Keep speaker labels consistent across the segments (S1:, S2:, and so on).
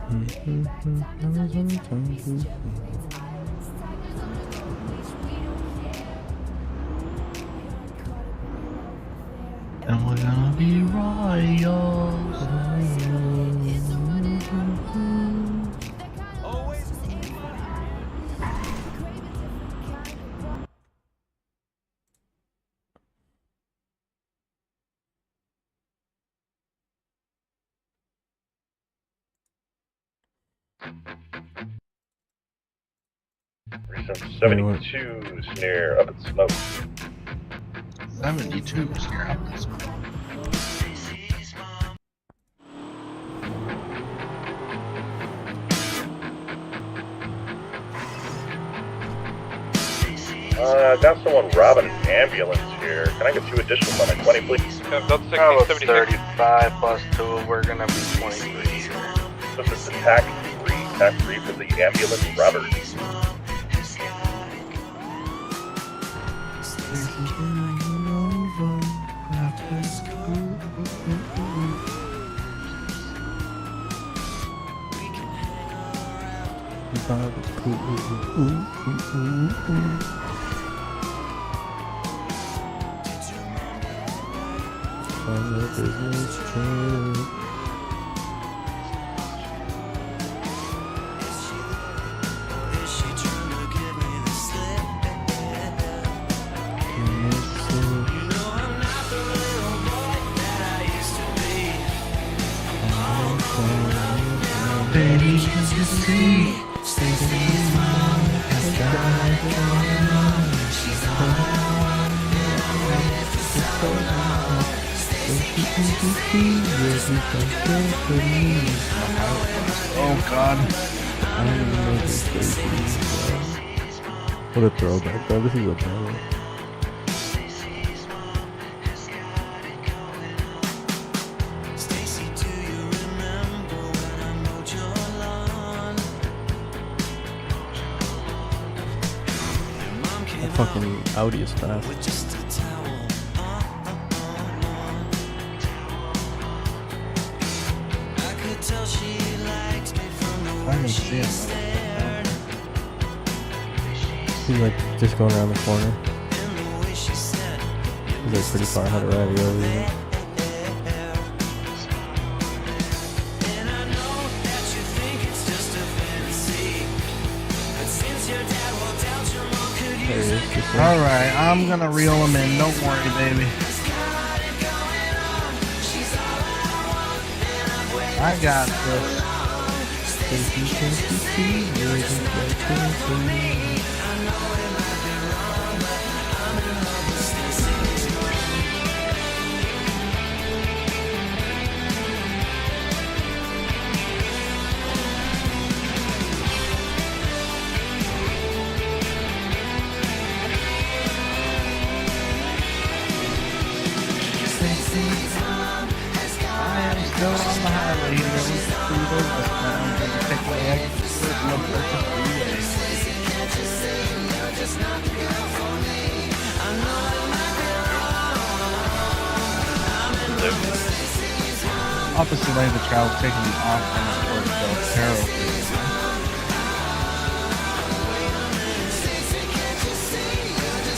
S1: And we're gonna be royals.
S2: Some 72s near Up in Smoke.
S1: 72s near Up in Smoke.
S2: Got someone robbing an ambulance here. Can I get 2 additional on my 20, please?
S3: That's 35 plus 2, we're gonna be 23 here.
S2: This is the TAC 3 for the ambulance robbery.
S4: On the business trip.
S1: Baby, you see, Stacy's mom has died. Oh God.
S4: I don't even know this Stacy. What a throwback though. This is a battle. Fucking Audi is fast.
S1: I can see him.
S4: He's like just going around the corner. He's like pretty far ahead of Ravioli. There he is, just there.
S1: Alright, I'm gonna reel him in. Don't worry, baby. I got this. I am still on the highway here. I'm gonna take my exit first and look at the freeway. Opposite lane of the travel taking me off towards Del Perro.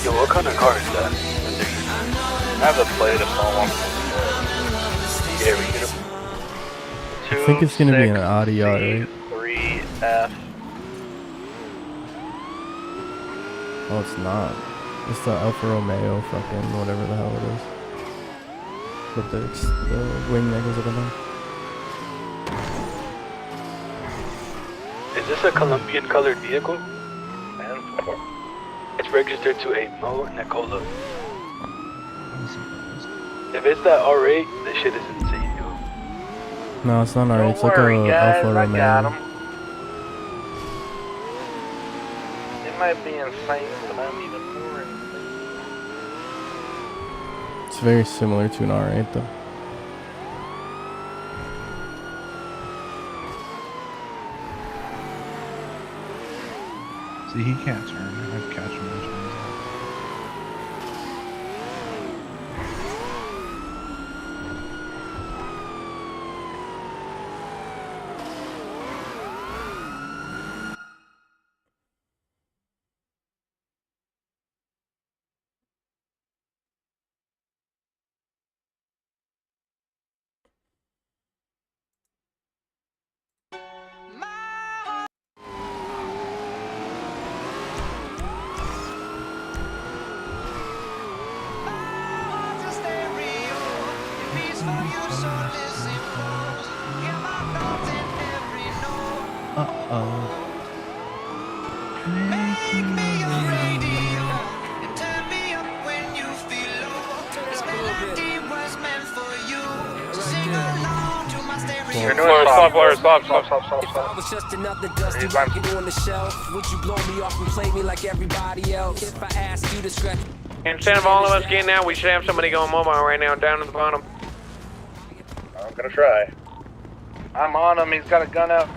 S3: Yo, what kind of car is that? I have a plate of all
S2: Yeah, we get him.
S4: I think it's gonna be an Audi, right?
S3: 3F.
S4: Oh, it's not. It's the Alfa Romeo fucking whatever the hell it is. With the wing that goes up and down.
S3: Is this a Colombian colored vehicle? It's registered to a Mo Nicola. If it's that R8, this shit is insane, yo.
S4: No, it's not alright. It's like
S3: worry,
S4: a
S3: guys,
S4: Alfa
S3: I got
S4: Romeo.
S3: 'em. It might be insane, but I'm even more insane.
S4: It's very similar to an R8 though.
S1: See, he can't turn. I catch him when he turns.
S4: Uh-oh.
S3: Stop, stop.
S5: If I was just another dusty record on the shelf, would you blow me off and play me like everybody else? If I asked you to scratch.
S6: Instead of all of us getting out, we should have somebody going mobile right now down at the bottom.
S2: I'm gonna try.
S3: I'm on him. He's got a gun out.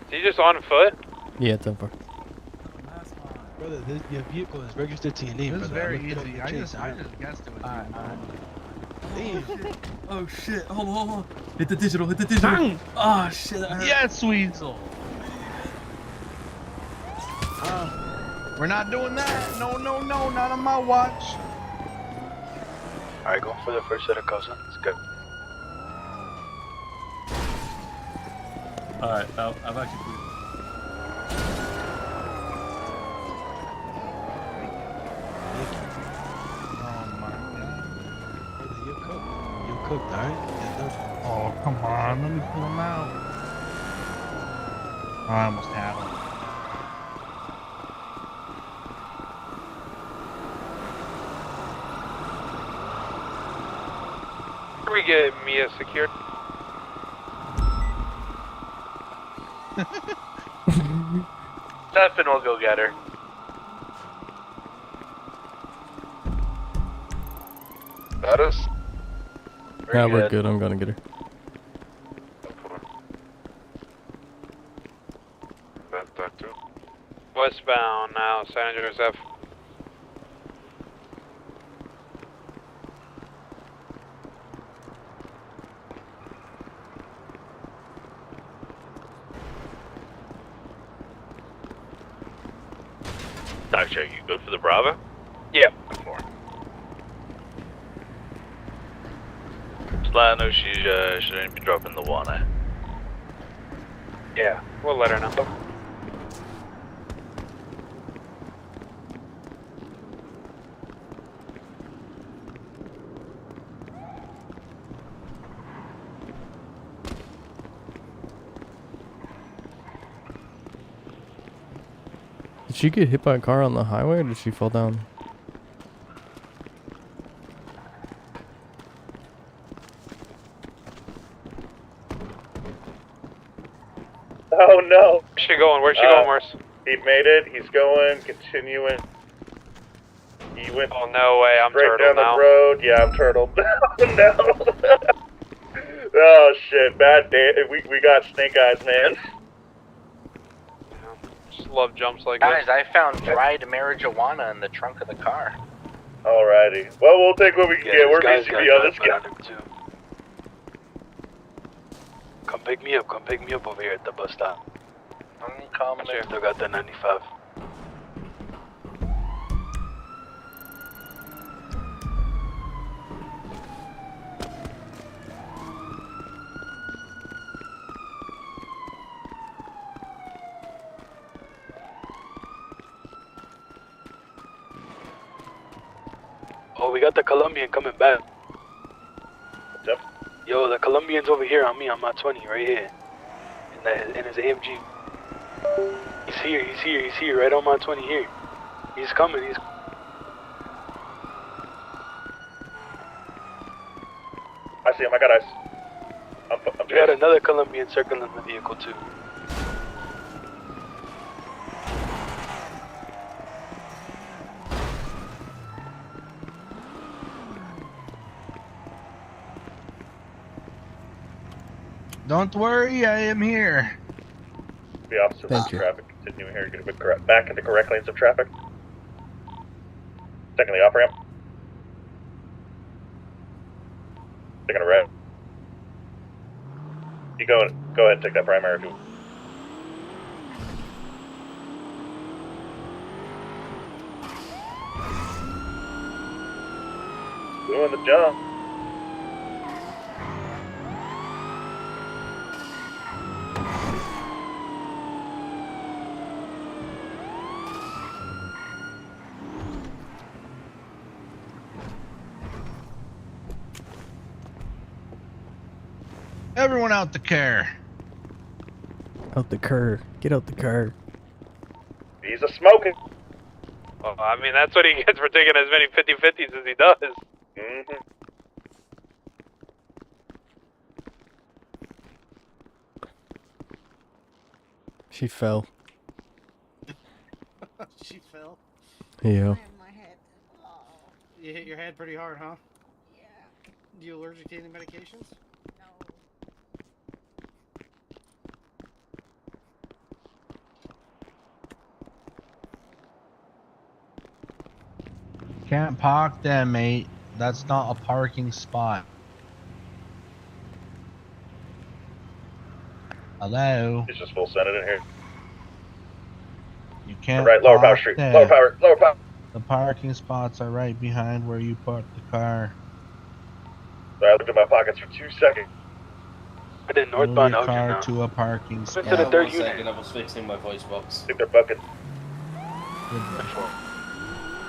S6: Is he just on foot?
S4: Yeah, 10-4.
S7: Brother, your vehicle is registered to your name,
S1: This is
S7: brother.
S1: very easy. I just guessed it was
S7: Damn.
S8: Oh shit, hold on. Hit the digital, hit the digital. Oh shit, that hurt.
S1: Yes, Weasel. We're not doing that. No, not on my watch.
S3: Alright, going for the first set of cuffs. It's good.
S8: Alright, I've actually put
S1: Oh my god.
S7: Brother, you're cooked. You're cooked, alright? Yeah, no.
S1: Oh, come on. Let me pull him out. I almost had him.
S6: Can we get Mia secured?
S3: Stefan will go get her. Got us?
S4: Yeah, we're good. I'm gonna get her.
S6: Westbound now, San Joseph.
S2: Doc check, you good for the Bravo?
S3: Yeah.
S2: Just let her know she shouldn't be dropping the water.
S3: Yeah.
S6: We'll let her know.
S4: Did she get hit by a car on the highway or did she fall down?
S2: Oh no!
S6: Where's she going? Where's she going, Morse?
S2: He made it. He's going, continuing. He went
S6: Oh, no way. I'm
S2: straight
S6: turtle
S2: down
S6: now.
S2: the road. Yeah, I'm turtled. Oh no! Oh shit! Bad day. We got snake eyes, man.
S6: Just love jumps like
S9: Guys,
S6: this.
S9: I found dried marijuana in the trunk of the car.
S2: Alrighty. Well, we'll take what we can get. We're
S3: guys
S2: BCB on this guy.
S3: Come pick me up. Come pick me up over here at the bus stop.
S9: I'm coming.
S3: Still got the 95. Oh, we got the Colombian coming back.
S2: Yep.
S3: Yo, the Colombian's over here on me, on my 20, right here. In his AMG. He's here, right on my 20 here. He's coming,
S2: I see him. I got eyes. I'm
S3: We got another Colombian circling the vehicle too.
S1: Don't worry, I am here.
S2: The opposite
S4: Thank
S2: of
S4: you.
S2: traffic. Continuing here, get a bit back into correct lanes of traffic. Secondly, off ramp. Taking a right. You go ahead and take that primary fuel. Doing the jump.
S1: Everyone out the car.
S4: Out the car. Get out the car.
S2: He's a smoking.
S6: Well, I mean, that's what he gets for taking as many 50-50s as he does.
S2: Mm-hmm.
S4: She fell.
S7: She fell.
S4: Yeah.
S7: You hit your head pretty hard, huh? Yeah. You allergic to any medications?
S1: Can't park there, mate. That's not a parking spot. Hello?
S2: He's just full Senate in here.
S1: You can't
S2: Right, lower power
S1: park
S2: street.
S1: there.
S2: Lower power.
S1: The parking spots are right behind where you parked the car.
S2: Sorry, I looked at my pockets for 2 seconds.
S3: I did
S1: Move
S3: northbound
S1: your
S3: Elgin
S1: car
S3: now.
S1: to a parking spot.
S3: To the third unit.
S10: I was fixing my voice box.
S2: I think they're bucking.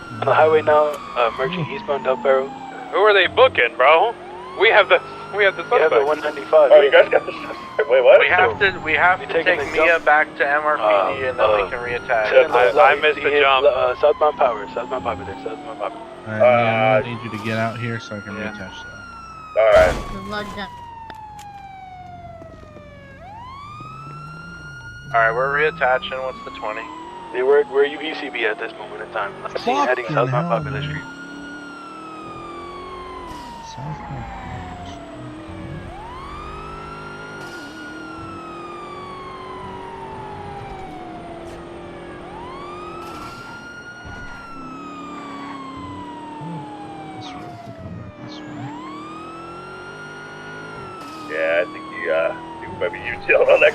S3: On the highway now, merging eastbound Del Perro.
S6: Who are they booking, bro? We have the
S3: You have
S6: suspect.
S3: the 195.
S2: Oh, you guys got this. Wait, what?
S9: We have to
S3: taking
S9: take
S3: the
S9: Mia
S3: jump?
S9: back to MRPD and then we can reattach.
S6: I missed the jump.
S3: Southbound Power. Southbound Power there. Southbound Power.
S1: Alright, yeah, I need you to get out here so I can reattach that.
S2: Alright.
S9: Alright, we're reattaching. What's the 20?
S3: They were where you ECB at this moment in time. I'm seeing heading
S1: Fucking
S3: southbound
S1: hell,
S3: Popular
S1: man.
S3: Street.
S1: Southbound. This way, if we come back this way.
S2: Yeah, I think maybe you tell on that.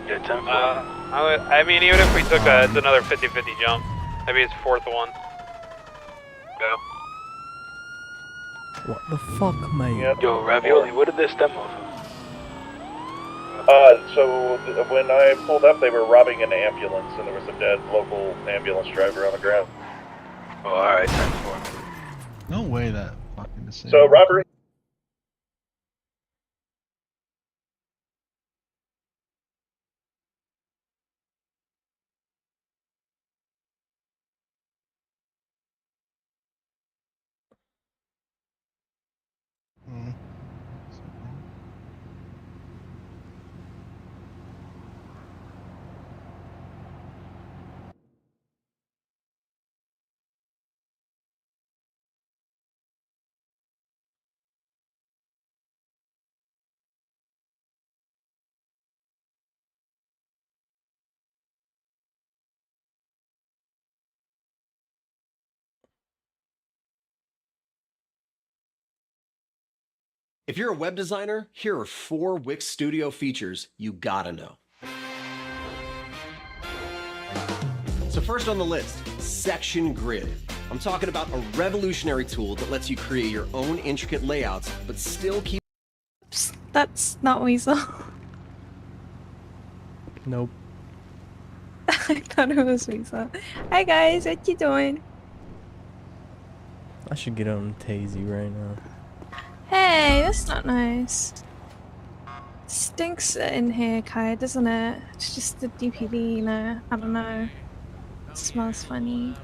S3: Yeah, 10
S6: I mean, even if we took it's another 50-50 jump. Maybe it's fourth one. Go.
S4: What the fuck, mate?
S2: Yep.
S3: Yo, Ravioli, what did this stem off of?
S2: When I pulled up, they were robbing an ambulance, and there was a dead local ambulance driver on the ground.
S3: Oh, alright, 10-4.
S1: No way that fucking the same.
S2: So, robbery.
S1: Mm.
S11: If you're a web designer, here are 4 Wix Studio features you gotta know. So first on the list, Section Grid. I'm talking about a revolutionary tool that lets you create your own intricate layouts, but still keep...
S12: Oops, that's not Weasel.
S4: Nope.
S12: I thought it was Weasel. Hi guys, what you doing?
S4: I should get on Tazy right now.
S12: Hey, that's not nice. Stinks in here, Kai, doesn't it? It's just the DPD, you know. I don't know. It smells funny.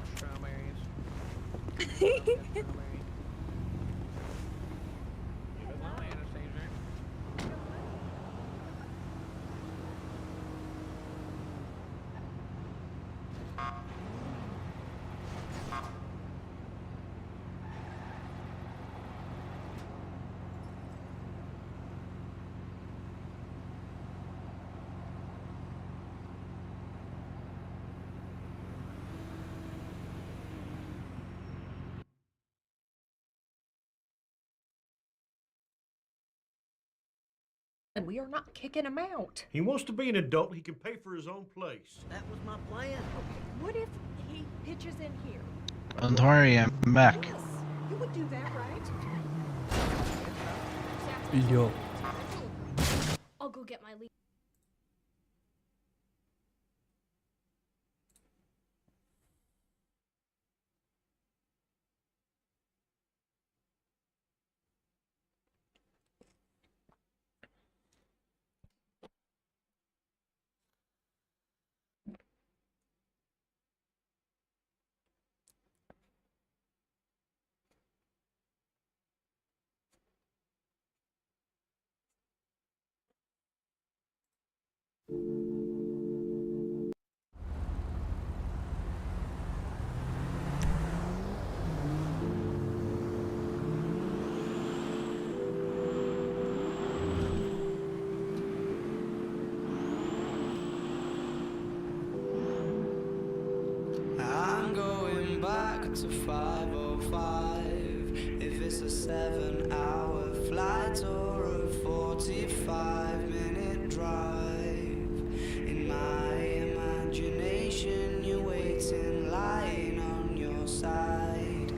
S10: and we are not kicking him out.
S13: He wants to be an adult. He can pay for his own place.
S10: That was my plan. What if he pitches in here?
S1: Don't worry, I'm back.
S10: Yes, you would do that, right?
S4: Yo.
S14: I'll go get my lead.
S5: I'm going back to 5:05. If it's a 7-hour flight or a 45-minute drive, in my imagination you're waiting, lying on your side,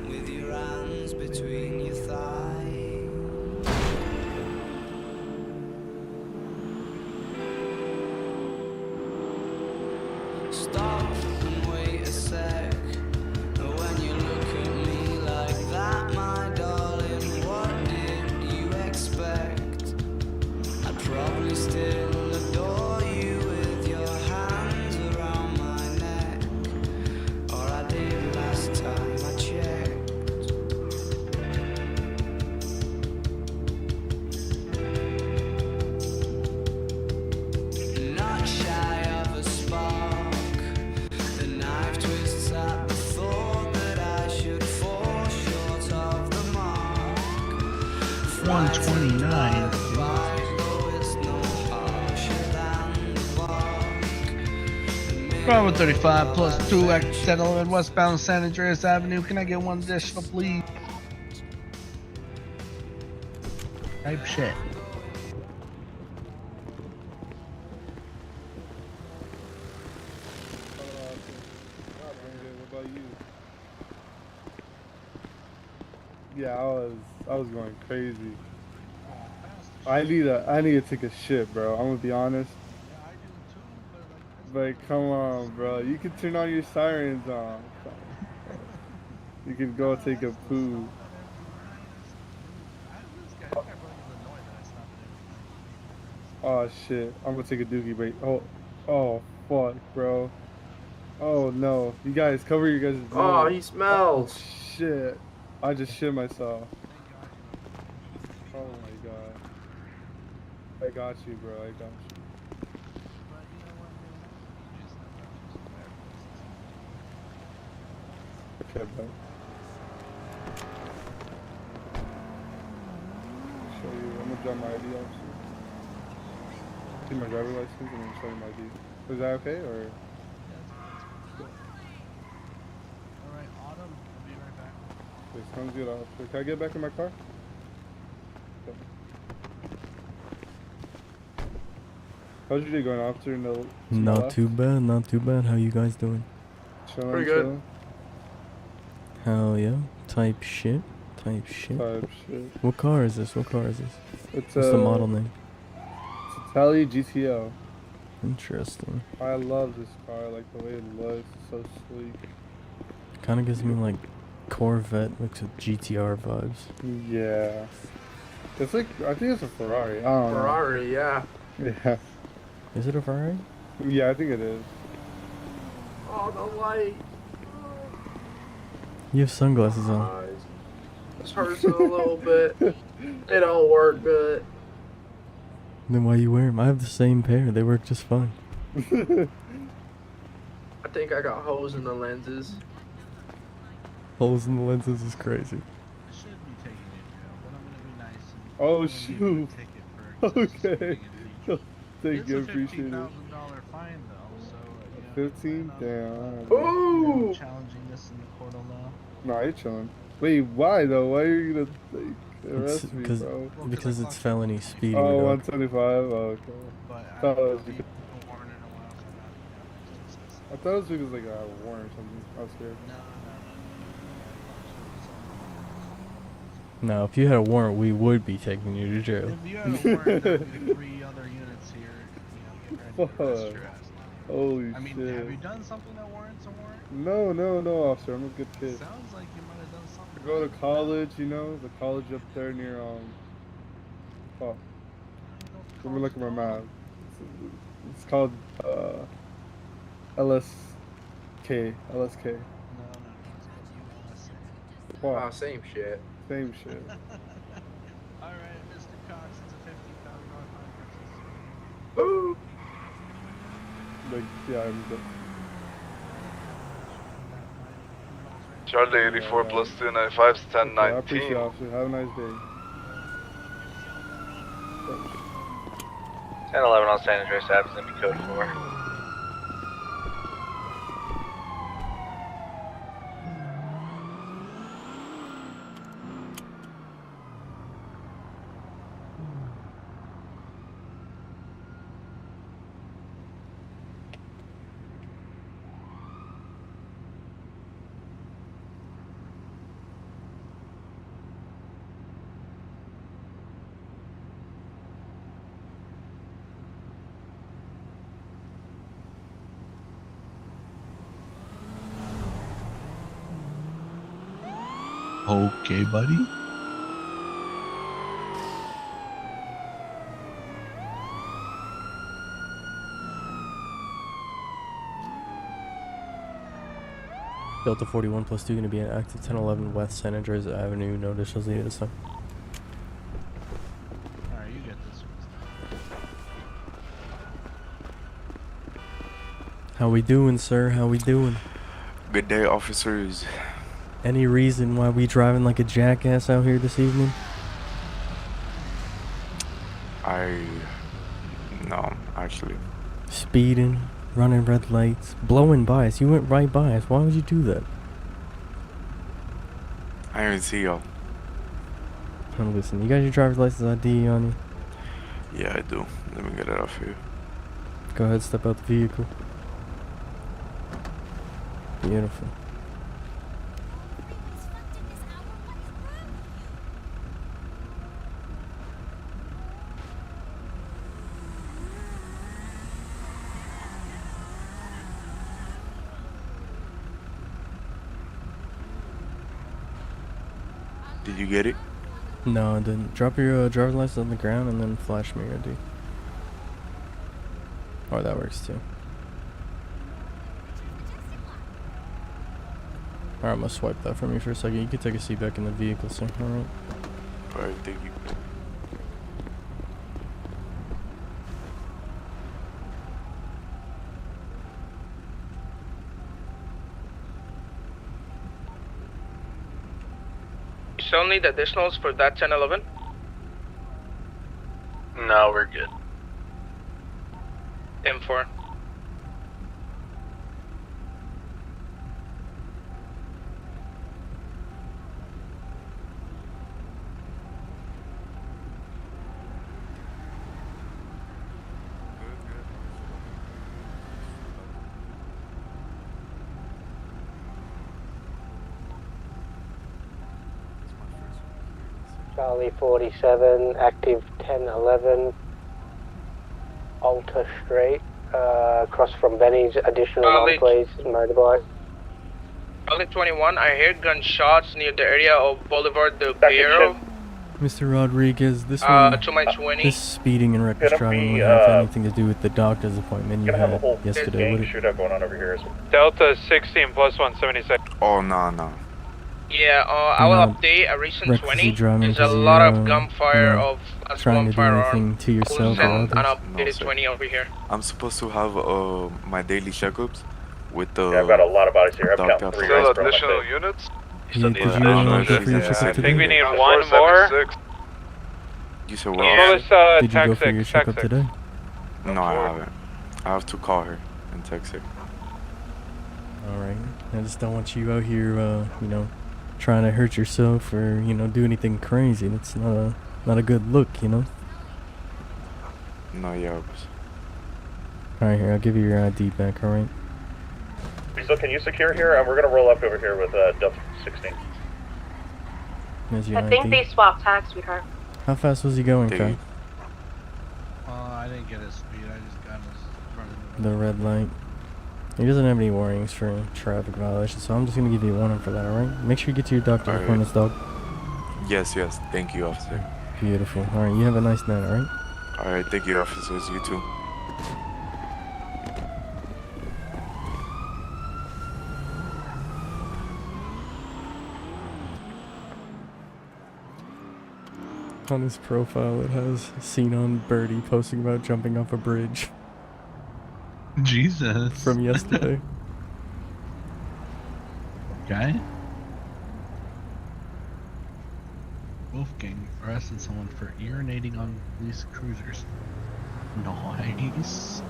S5: with your hands between your thighs. Stop and wait a sec. When you look at me like that, my darling, what did you expect? I'd probably still adore you with your hands around my neck, or I did last time I checked. Not shy of a spark. The knife twists at the thought that I should fall short of the mark.
S1: 129. Bravo 35 plus 2 at 711 westbound San Andreas Avenue. Can I get one additional, please? Type shit.
S15: What about you? Yeah, I was going crazy. I need to take a shit, bro. I'm gonna be honest. But come on, bro. You can turn on your sirens on. You can go take a poo. Oh shit. I'm gonna take a dookie break. Oh fuck, bro. Oh no. You guys cover your guys'
S9: Oh, he smells.
S15: Oh, shit. I just shit myself. Oh my god. I got you, bro. I got you. Okay, bro. Show you. I'm gonna drop my ID off. See my driver license and then show you my ID. Is that okay, or?
S1: Alright, Autumn. I'll be right back.
S15: Okay, sounds good, officer. Can I get back in my car? Okay. How's your day going, officer? No.
S4: Not too bad, not too bad. How you guys doing?
S15: Chilling,
S9: Pretty good.
S15: chilling?
S4: Hell yeah. Type shit. Type shit.
S15: Type shit.
S4: What car is this? What car is this?
S15: It's
S4: What's the model name?
S15: It's a Tally GTO.
S4: Interesting.
S15: I love this car, like the way it looks. It's so sleek.
S4: Kind of gives me like Corvette mixed with GTR vibes.
S15: Yeah. It's like, I think it's a Ferrari. I don't know.
S9: Ferrari, yeah.
S15: Yeah.
S4: Is it a Ferrari?
S15: Yeah, I think it is.
S9: Oh, the light.
S4: You have sunglasses on.
S9: This hurts a little bit. It don't work good.
S4: Then why you wear them? I have the same pair. They work just fine.
S9: I think I got holes in the lenses.
S4: Holes in the lenses is crazy.
S15: Oh shoot. Okay. Thank you, appreciate it.
S1: Fine though, so
S15: 15? Damn.
S9: Ooh!
S1: Challenging this in the court of law.
S15: Nah, you're chilling. Wait, why though? Why are you gonna like? Arrest me,
S4: because
S15: bro.
S4: because it's felony speeding.
S15: Oh,
S4: dog.
S15: 175. Oh, okay. Thought it was because, I thought it was because like I had a warrant or something. I was scared.
S4: No, if you had a warrant, we would be taking you to jail.
S1: If you had a warrant, there'd be 3 other units here, you know, get ready to arrest your ass.
S15: Holy
S1: I mean,
S15: shit.
S1: have you done something that warrants a warrant?
S15: No, officer. I'm a good kid.
S1: Sounds like you might have done something.
S15: I go to college, you know, the college up there near, fuck. Let me look at my map. It's called, LSK.
S1: No.
S15: Wow.
S9: Same shit.
S15: Same shit.
S1: Alright, Mr. Cox, it's a 50,000 fine.
S9: Ooh.
S15: Like, yeah, I'm good.
S3: Charlie 84 plus 295 is
S15: Okay, I
S3: 1019.
S15: appreciate it, officer. Have a nice day.
S3: 1011 on San Andreas Ave is going to be code 4.
S1: Okay, buddy.
S4: Delta 41 plus 2 going to be an active 1011 West San Andreas Avenue. No additionals needed this time.
S1: Alright, you get this.
S4: How we doing, sir? How we doing?
S3: Good day, officers.
S4: Any reason why we driving like a jackass out here this evening?
S3: No, actually.
S4: Speeding, running red lights, blowing by us. You went right by us. Why would you do that?
S3: I didn't see y'all.
S4: Oh, listen, you got your driver's license ID on you?
S3: Yeah, I do. Let me get it off here.
S4: Go ahead, step out the vehicle. Beautiful.
S3: Did you get it?
S4: No, I didn't. Drop your driver's license on the ground and then flash me your ID. Or that works too. Alright, I'm gonna swipe that from you for a second. You can take a seat back in the vehicle, sir. Alright.
S3: Alright, thank you.
S16: You still need additionals for that 1011?
S3: No, we're good.
S16: M4.
S17: Charlie 47, active 1011, Alta Street, across from Benny's, additional on please, motorbike.
S16: Charlie 21, I hear gunshots near the area of Boulevard de Piero.
S4: Mr. Rodriguez, this one,
S16: to my 20.
S4: this speeding and reckless driving wouldn't have anything to do with the doctor's appointment you had yesterday, would it?
S2: Shootout going on over here.
S6: Delta 16 plus 176.
S3: Oh, no.
S16: Yeah, I will update a recent 20. There's a lot of gunfire of
S4: trying to do
S16: firearm.
S4: anything to yourself or
S16: And an
S4: others.
S16: updated 20 over here.
S3: I'm supposed to have my daily checkups with the...
S2: Yeah, I've got a lot of bodies here. I've got
S3: doctor.
S2: 3 guys from
S3: additional
S2: my
S3: units?
S4: Yeah, did you go for your checkup
S6: I think we
S4: today?
S6: need one more.
S3: You said
S6: Pull
S3: what?
S6: this,
S4: Did you go
S6: tech
S4: for your
S6: 6,
S4: checkup
S6: tech 6.
S4: today?
S3: No, I haven't. I have to call her and text her.
S4: Alright. I just don't want you out here, you know, trying to hurt yourself or, you know, do anything crazy. That's not a good look, you know?
S18: No, yeah, boss.
S4: Alright, here, I'll give you your ID back, alright?
S2: Weasel, can you secure here? We're gonna roll up over here with Duff 16.
S4: There's your
S19: I think
S4: ID.
S19: they swapped tags, sweetheart.
S4: How fast was he going, Kai?
S1: I didn't get his speed. I just got his running.
S4: The red light. He doesn't have any warnings for traffic violations, so I'm just gonna give you a warning for that, alright? Make sure you get to your doctor's
S18: Alright.
S4: appointments, dog.
S18: Yes, thank you, officer.
S4: Beautiful. Alright, you have a nice night, alright?
S18: Alright, thank you, officers. You too.
S4: On his profile, it has seen on Birdie posting about jumping off a bridge.
S1: Jesus.
S4: From yesterday.
S1: Okay. Wolfgang arrested someone for urinating on police cruisers. Nice.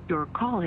S20: Your call.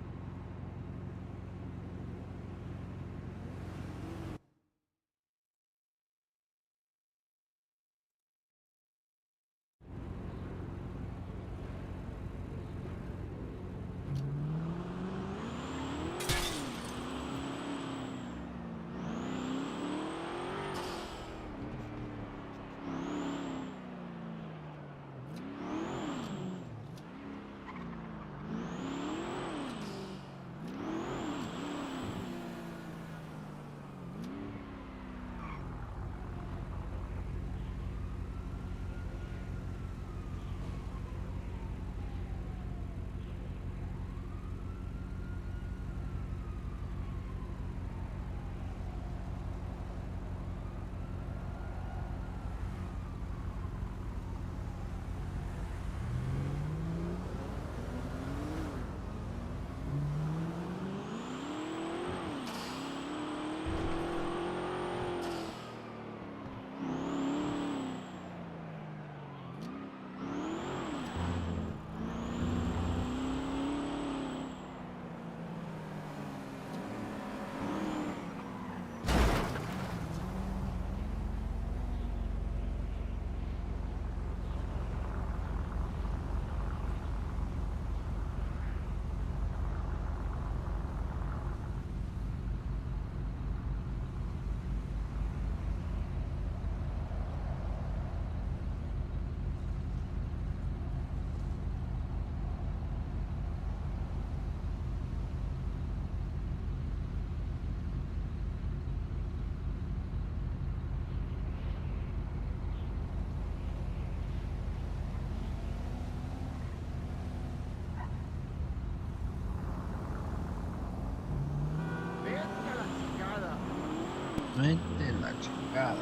S20: Vete la chingada.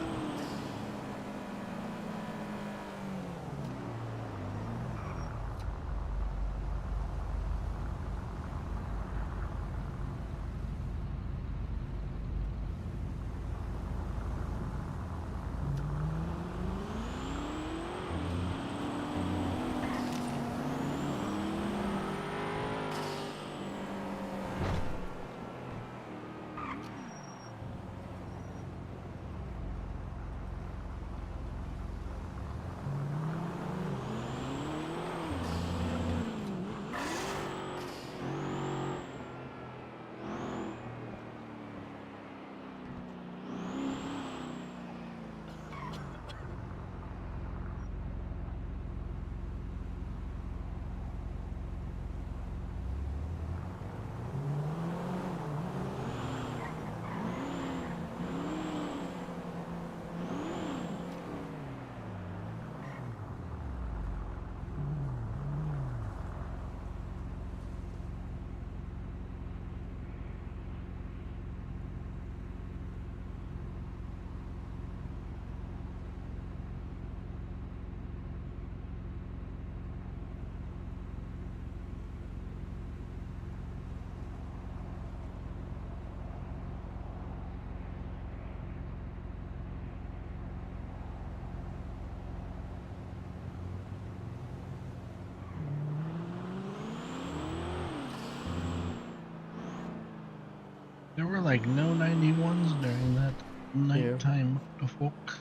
S20: There were like no 91s during that nighttime. The fuck.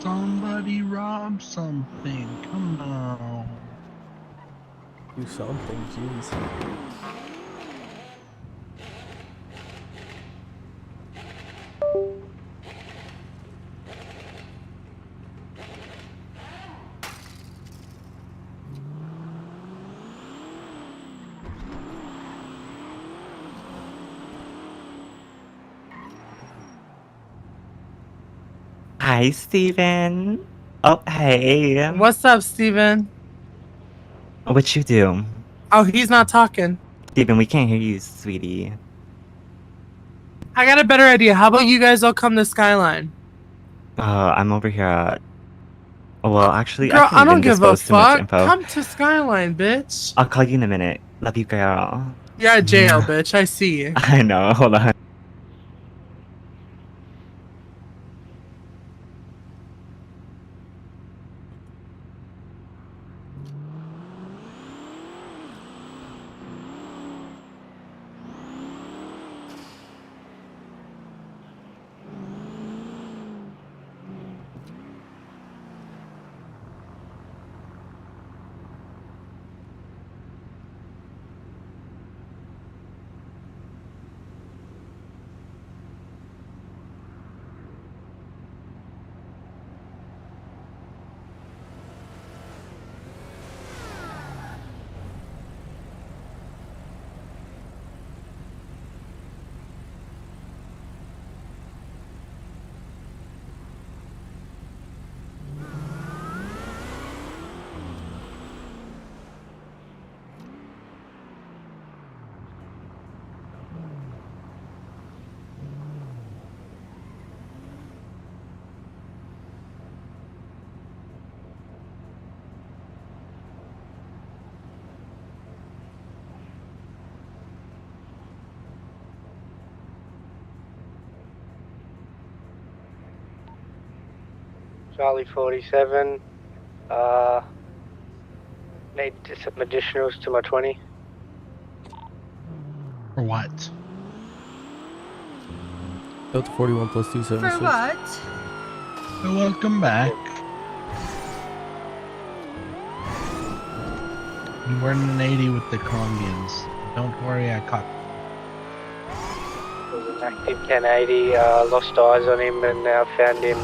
S20: Somebody rob something. Come on.
S4: Do something, jeez.
S19: Hi, Steven. Oh, hey.
S21: What's up, Steven?
S19: What you do?
S21: Oh, he's not talking.
S19: Steven, we can't hear you, sweetie.
S21: I got a better idea. How about you guys all come to Skyline?
S19: I'm over here at... Well, actually,
S21: Girl,
S19: I
S21: I don't
S19: can't even
S21: give a
S19: disclose too much
S21: fuck.
S19: info.
S21: Come to Skyline, bitch.
S19: I'll call you in a minute. Love you, girl.
S21: You're at jail, bitch. I see you.
S19: I know. Hold on.
S17: Charlie 47. Need some additionals to my 20.
S20: For what?
S4: Delta 41 plus 276.
S10: For what?
S20: So welcome back. You were in an 80 with the Colombians. Don't worry, I caught.
S17: There was an active 1080, lost eyes on him and now found him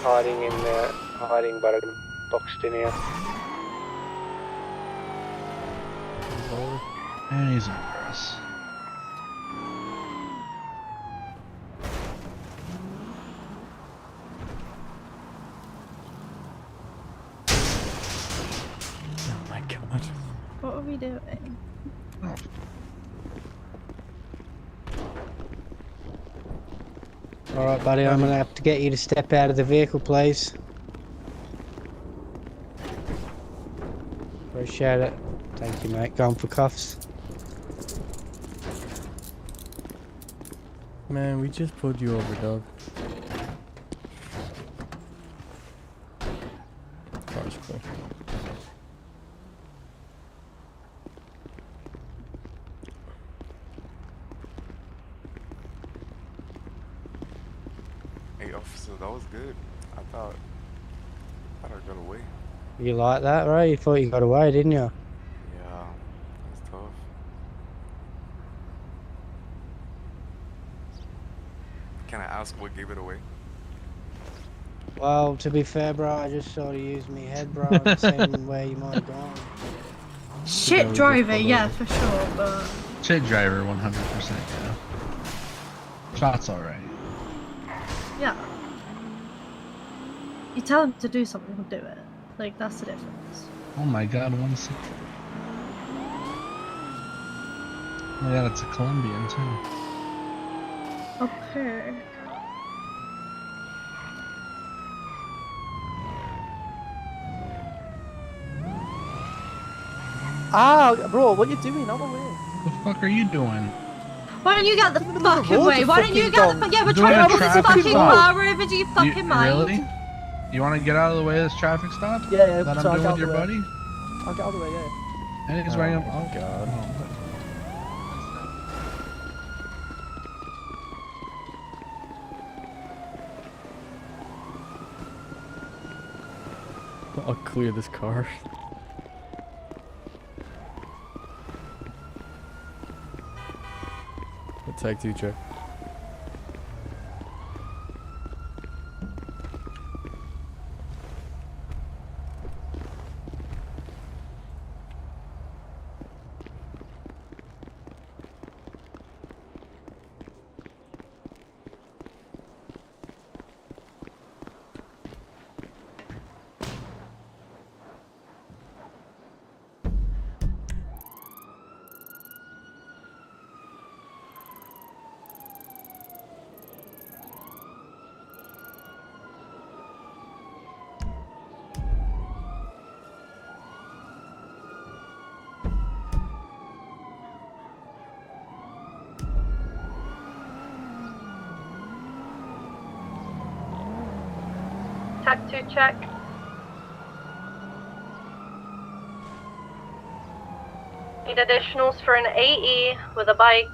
S17: hiding but I'm boxed in here.
S20: And he's over us.
S4: Oh my god.
S12: What are we doing?
S17: Alright buddy, I'm gonna have to get you to step out of the vehicle please. Appreciate it. Thank you mate, going for cuffs.
S4: Man, we just pulled you over, dog. Car's cool.
S18: Hey, officer, that was good. I thought I got away.
S17: You like that, right? You thought you got away, didn't you?
S18: Yeah, that's tough. Can I ask what gave it away?
S17: Well, to be fair, bro, I just sort of used my head, bro, and seen where you might have gone.
S10: Shit driver, yeah, for sure, but...
S20: Shit driver, 100%, yeah. Shot's alright.
S10: Yeah. You tell him to do something, he'll do it. Like, that's the difference.
S20: Oh my god, 1 second. Oh my god, it's a Colombian too.
S10: Okay.
S8: Ah, bro, what you doing? Out of the way.
S20: What the fuck are you doing?
S10: Why don't you get the fucking
S8: road,
S10: way?
S8: you
S10: Why don't you
S8: fucking
S10: get the
S8: dog.
S10: yeah, we're
S20: Doing
S10: trying
S20: a
S10: to put this
S20: traffic
S10: fucking
S20: stop.
S10: car wherever you fucking mind.
S20: Really? You want to get out of the way of this traffic stop?
S8: Yeah,
S20: That
S8: so
S20: I'm
S8: I'll
S20: doing
S8: get
S20: with your
S8: out of the
S20: buddy?
S8: way. I'll get out of the way, yeah.
S20: I think it's right up.
S4: Oh god. I'll clear this car. Tag 2 check.
S10: Tag 2 check. Need additionals for an AE with a bike.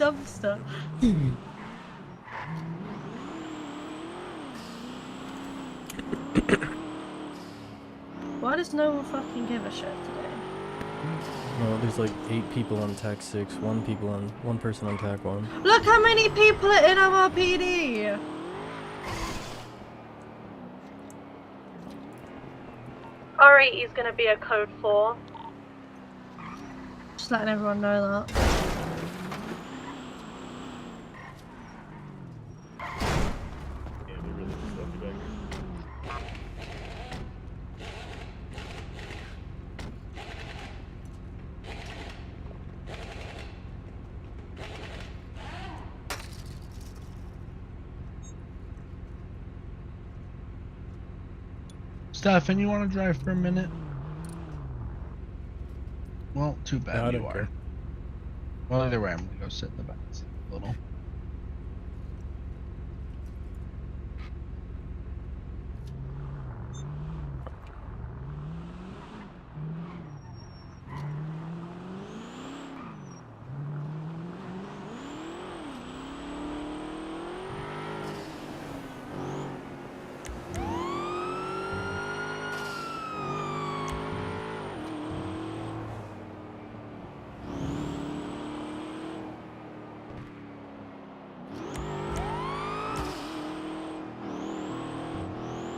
S7: dumpster. Why does no one fucking give a shit today?
S4: No, there's like 8 people on TAC 6, 1 person on TAC 1.
S7: Look how many people are in MRPD! R8 is gonna be a code 4. Just letting everyone know that.
S20: Stefan, you want to drive for a minute? Well, too bad
S4: I
S20: you
S4: don't
S20: are.
S4: care.
S20: Well, either way, I'm gonna go sit in the back seat a little.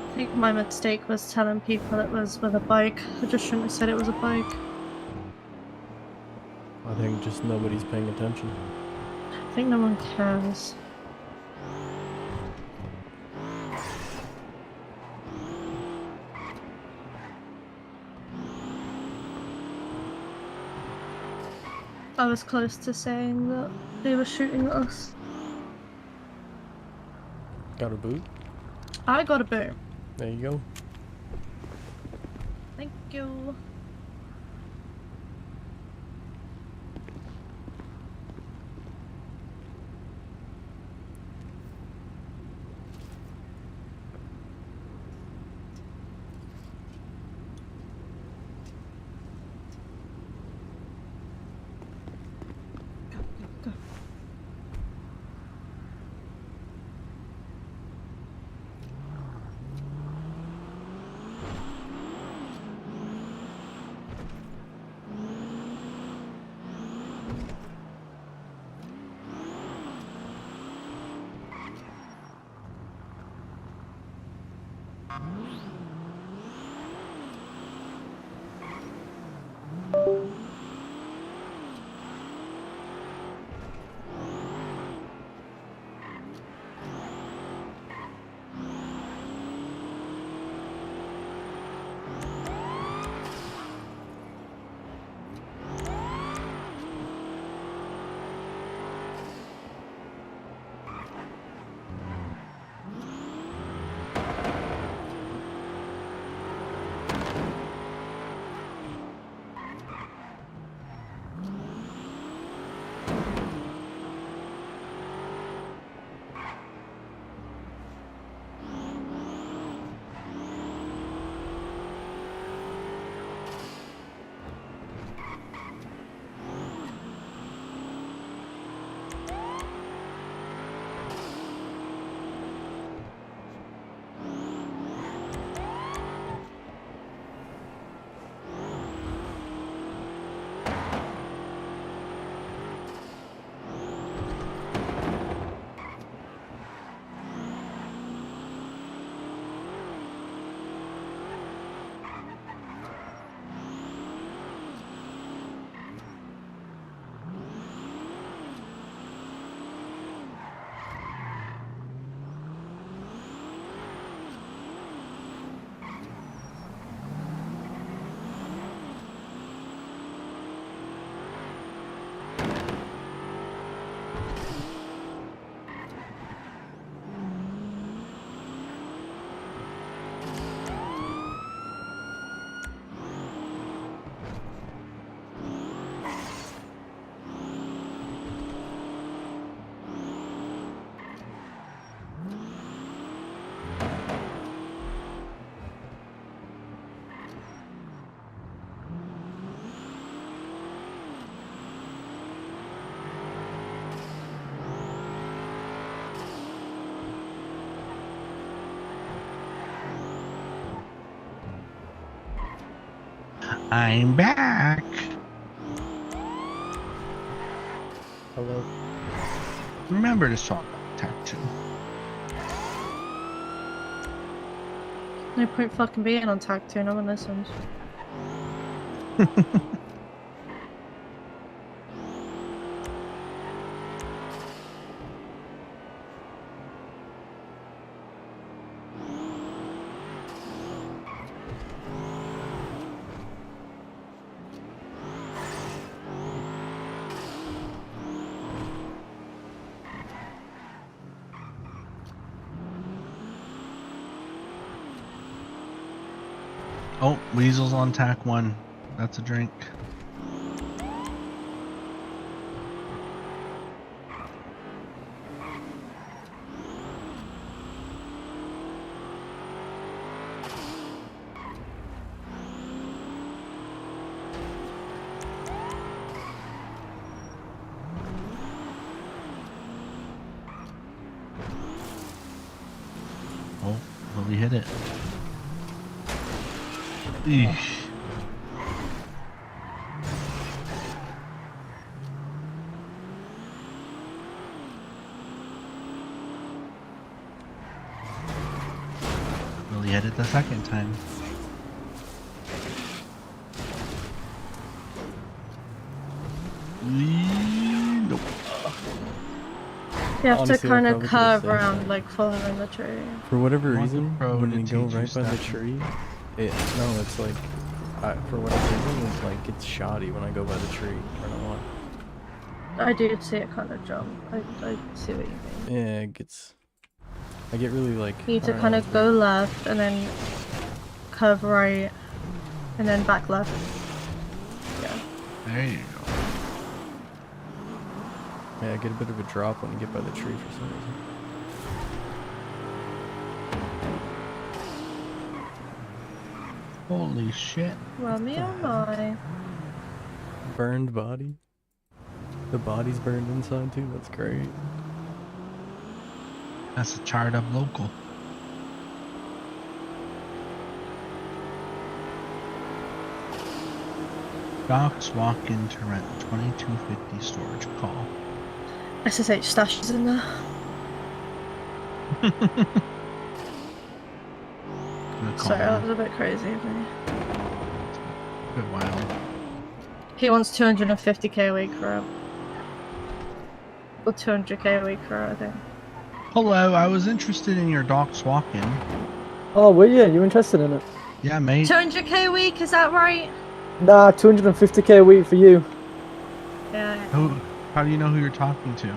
S7: I think my mistake was telling people it was with a bike. I just shouldn't have said it was a bike.
S4: I think just nobody's paying attention.
S7: I think no one cares. I was close to saying that they were shooting at us.
S4: Got a boot?
S7: I got a boot.
S4: There you go.
S7: Thank you. Go.
S20: I'm back.
S4: Hello.
S20: Remember to swap tattoo.
S7: No point fucking being on tag 2, no one listens.
S20: Oh, Weasel's on tack 1. That's a drink. Oh, will he hit it? Eesh. Well, he hit it the second time. Nope.
S7: You have
S4: Honestly,
S7: to kind
S4: I
S7: of
S4: probably
S7: curve
S4: could've saved
S7: around,
S4: it.
S7: like following the tree.
S4: For whatever
S20: Want the
S4: reason,
S20: pro
S4: when
S20: to
S4: we go
S20: teach you
S4: right by the
S20: stuff.
S4: tree, it's like, for whatever reason, it's like, it's shoddy when I go by the tree. I don't know why.
S7: I do see it kind of jump. I see what you mean.
S4: Yeah, it gets, I get really like.
S7: You need to
S4: I don't
S7: kind
S4: know,
S7: of go left and then curve right and then back left. Yeah.
S20: There you go.
S4: Yeah, I get a bit of a drop when you get by the tree for some reason.
S20: Holy shit.
S7: Well, me oh my.
S4: Burned body. The body's burned inside too. That's great.
S20: That's a charred up local. Docs walk in to rent 2250 storage call.
S7: SSH stashes in there. Sorry, that was a bit crazy of me.
S20: A bit wild.
S7: He wants 250k a week for it. Or 200k a week for it, I think.
S20: Hello, I was interested in your Docs walk-in.
S8: Oh, were you? You interested in it?
S20: Yeah, mate.
S7: 200k a week, is that right?
S8: Nah, 250k a week for you.
S7: Yeah.
S20: How do you know who you're talking to?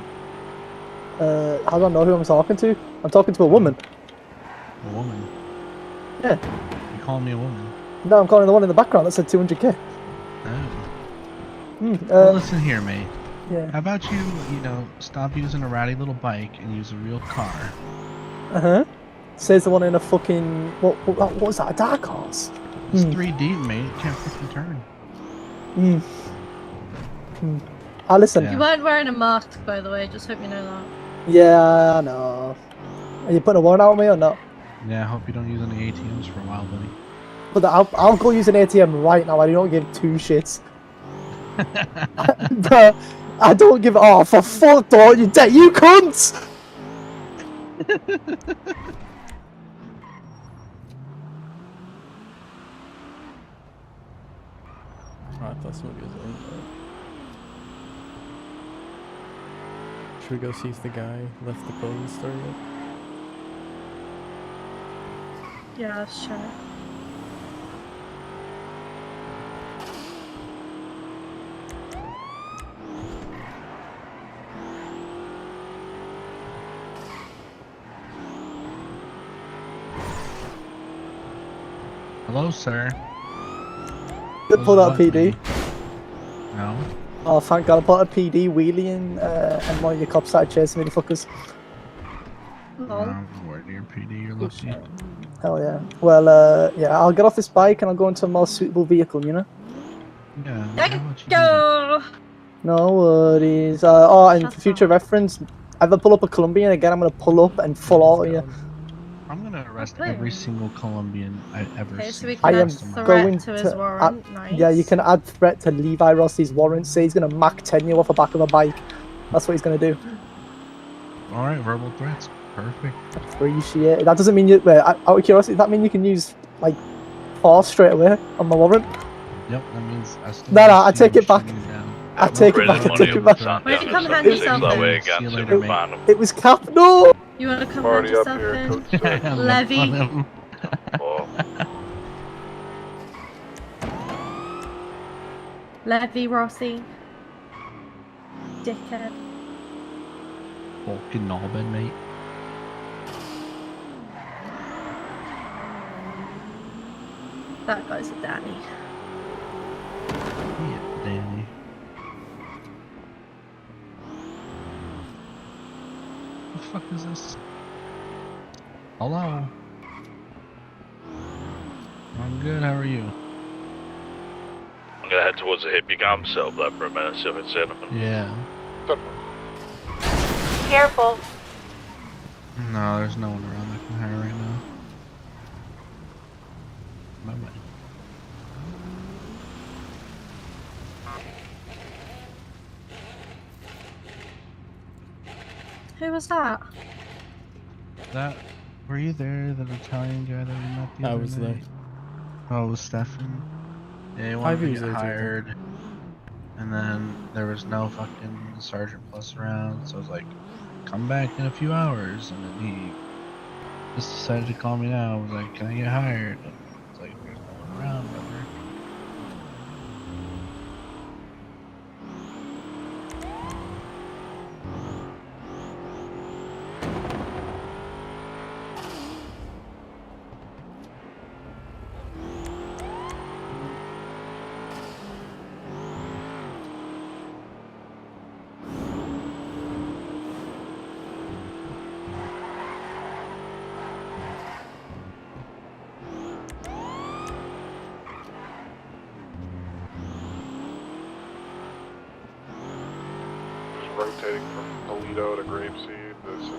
S8: I don't know who I'm talking to. I'm talking to a woman.
S20: A woman?
S8: Yeah.
S20: You calling me a woman?
S8: No, I'm calling the one in the background that said 200k.
S20: Oh. Well, listen here, mate.
S8: Yeah.
S20: How about you know, stop using a ratty little bike and use a real car?
S8: Uh-huh. Says the one in a fucking... What was that? A dark horse?
S20: It's 3D, mate. You can't fucking turn.
S8: Listen.
S7: You weren't wearing a mask, by the way, just hope you know that.
S8: Yeah, I know. Are you putting a warrant out on me or not?
S20: Yeah, I hope you don't use any ATMs for a while, buddy.
S8: But I'll go use an ATM right now. I don't give two shits. But I don't give... Oh, for fuck, don't you dead, you cunts!
S4: Oh, I thought somebody was in there. Should we go see if the guy left the clothing store yet?
S7: Yeah, let's check.
S20: Hello, sir.
S8: Did pull out a PD.
S20: No.
S8: Oh, thank God, I put a PD wheeling and one of your cops started chasing me, the fuckers.
S20: Where near PD, you're lucky.
S8: Hell yeah. Well, yeah, I'll get off this bike and I'll go into a more suitable vehicle, you know?
S20: Yeah.
S7: Go!
S8: No worries. And for future reference, if I pull up a Colombian again, I'm gonna pull up and full auto you.
S20: I'm gonna arrest
S7: Okay.
S20: every single Colombian I ever
S7: Okay, so
S20: see.
S7: we
S20: for
S8: I
S7: can
S8: am
S20: the rest of my life.
S8: going
S7: to his warrant. Nice.
S8: Yeah, you can add threat to Levi Rossi's warrant. Say he's gonna Mach 10 you off the back of a bike. That's what he's gonna do.
S20: All right, verbal threats. Perfect.
S8: Appreciate it. That doesn't mean you. Out of curiosity, does that mean you can use like force straight away on my warrant?
S20: Yep, that means I still.
S8: No, I take it back. I take it back. I take it back.
S7: Where'd you come hand yourself in?
S20: See you later, mate.
S8: It was Cap. No.
S7: You want to come
S3: Already
S7: hand
S3: up
S7: yourself
S3: here,
S7: in?
S3: Coach Six.
S7: Levy. Levy Rossi. Dickhead.
S20: Fucking knobbing, mate.
S7: That guy's a Danny.
S20: Yeah, Danny. What the fuck is this? Hello. I'm good. How are you?
S11: I'm gonna head towards the hippie camp, settle there for a minute, see if it's anything.
S20: Yeah.
S10: Careful.
S20: No, there's no one around that can hire right now. My way.
S7: Who was that?
S20: That, were you there? That Italian guy that we met the
S4: I
S20: other
S4: was
S20: night?
S4: there.
S20: Oh, it was Stefan. Yeah, he wanted to
S4: usually
S20: get
S4: do that.
S20: hired. And then there was no fucking Sergeant Plus around, so I was like, come back in a few hours. And then he just decided to call me now. I was like, can I get hired? And it's like, there's no one around, brother.
S3: Rotating from Toledo to Grapeseed.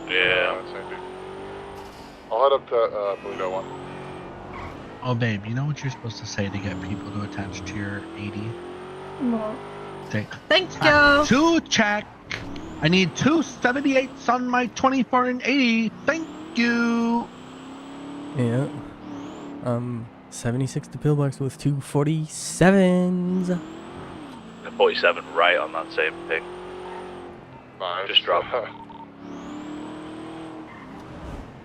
S11: Yeah.
S3: Same dude. I'll head up to Toledo 1.
S20: Oh, babe, you know what you're supposed to say to get people to attach to your 80?
S7: What?
S20: Say,
S7: Thank you.
S20: Two check. I need 2 78s on my 24 and 80. Thank you.
S4: Yeah. 76 to pillbox with 2 47s.
S11: The 47 right on that same thing.
S3: Nice.
S11: Just drop.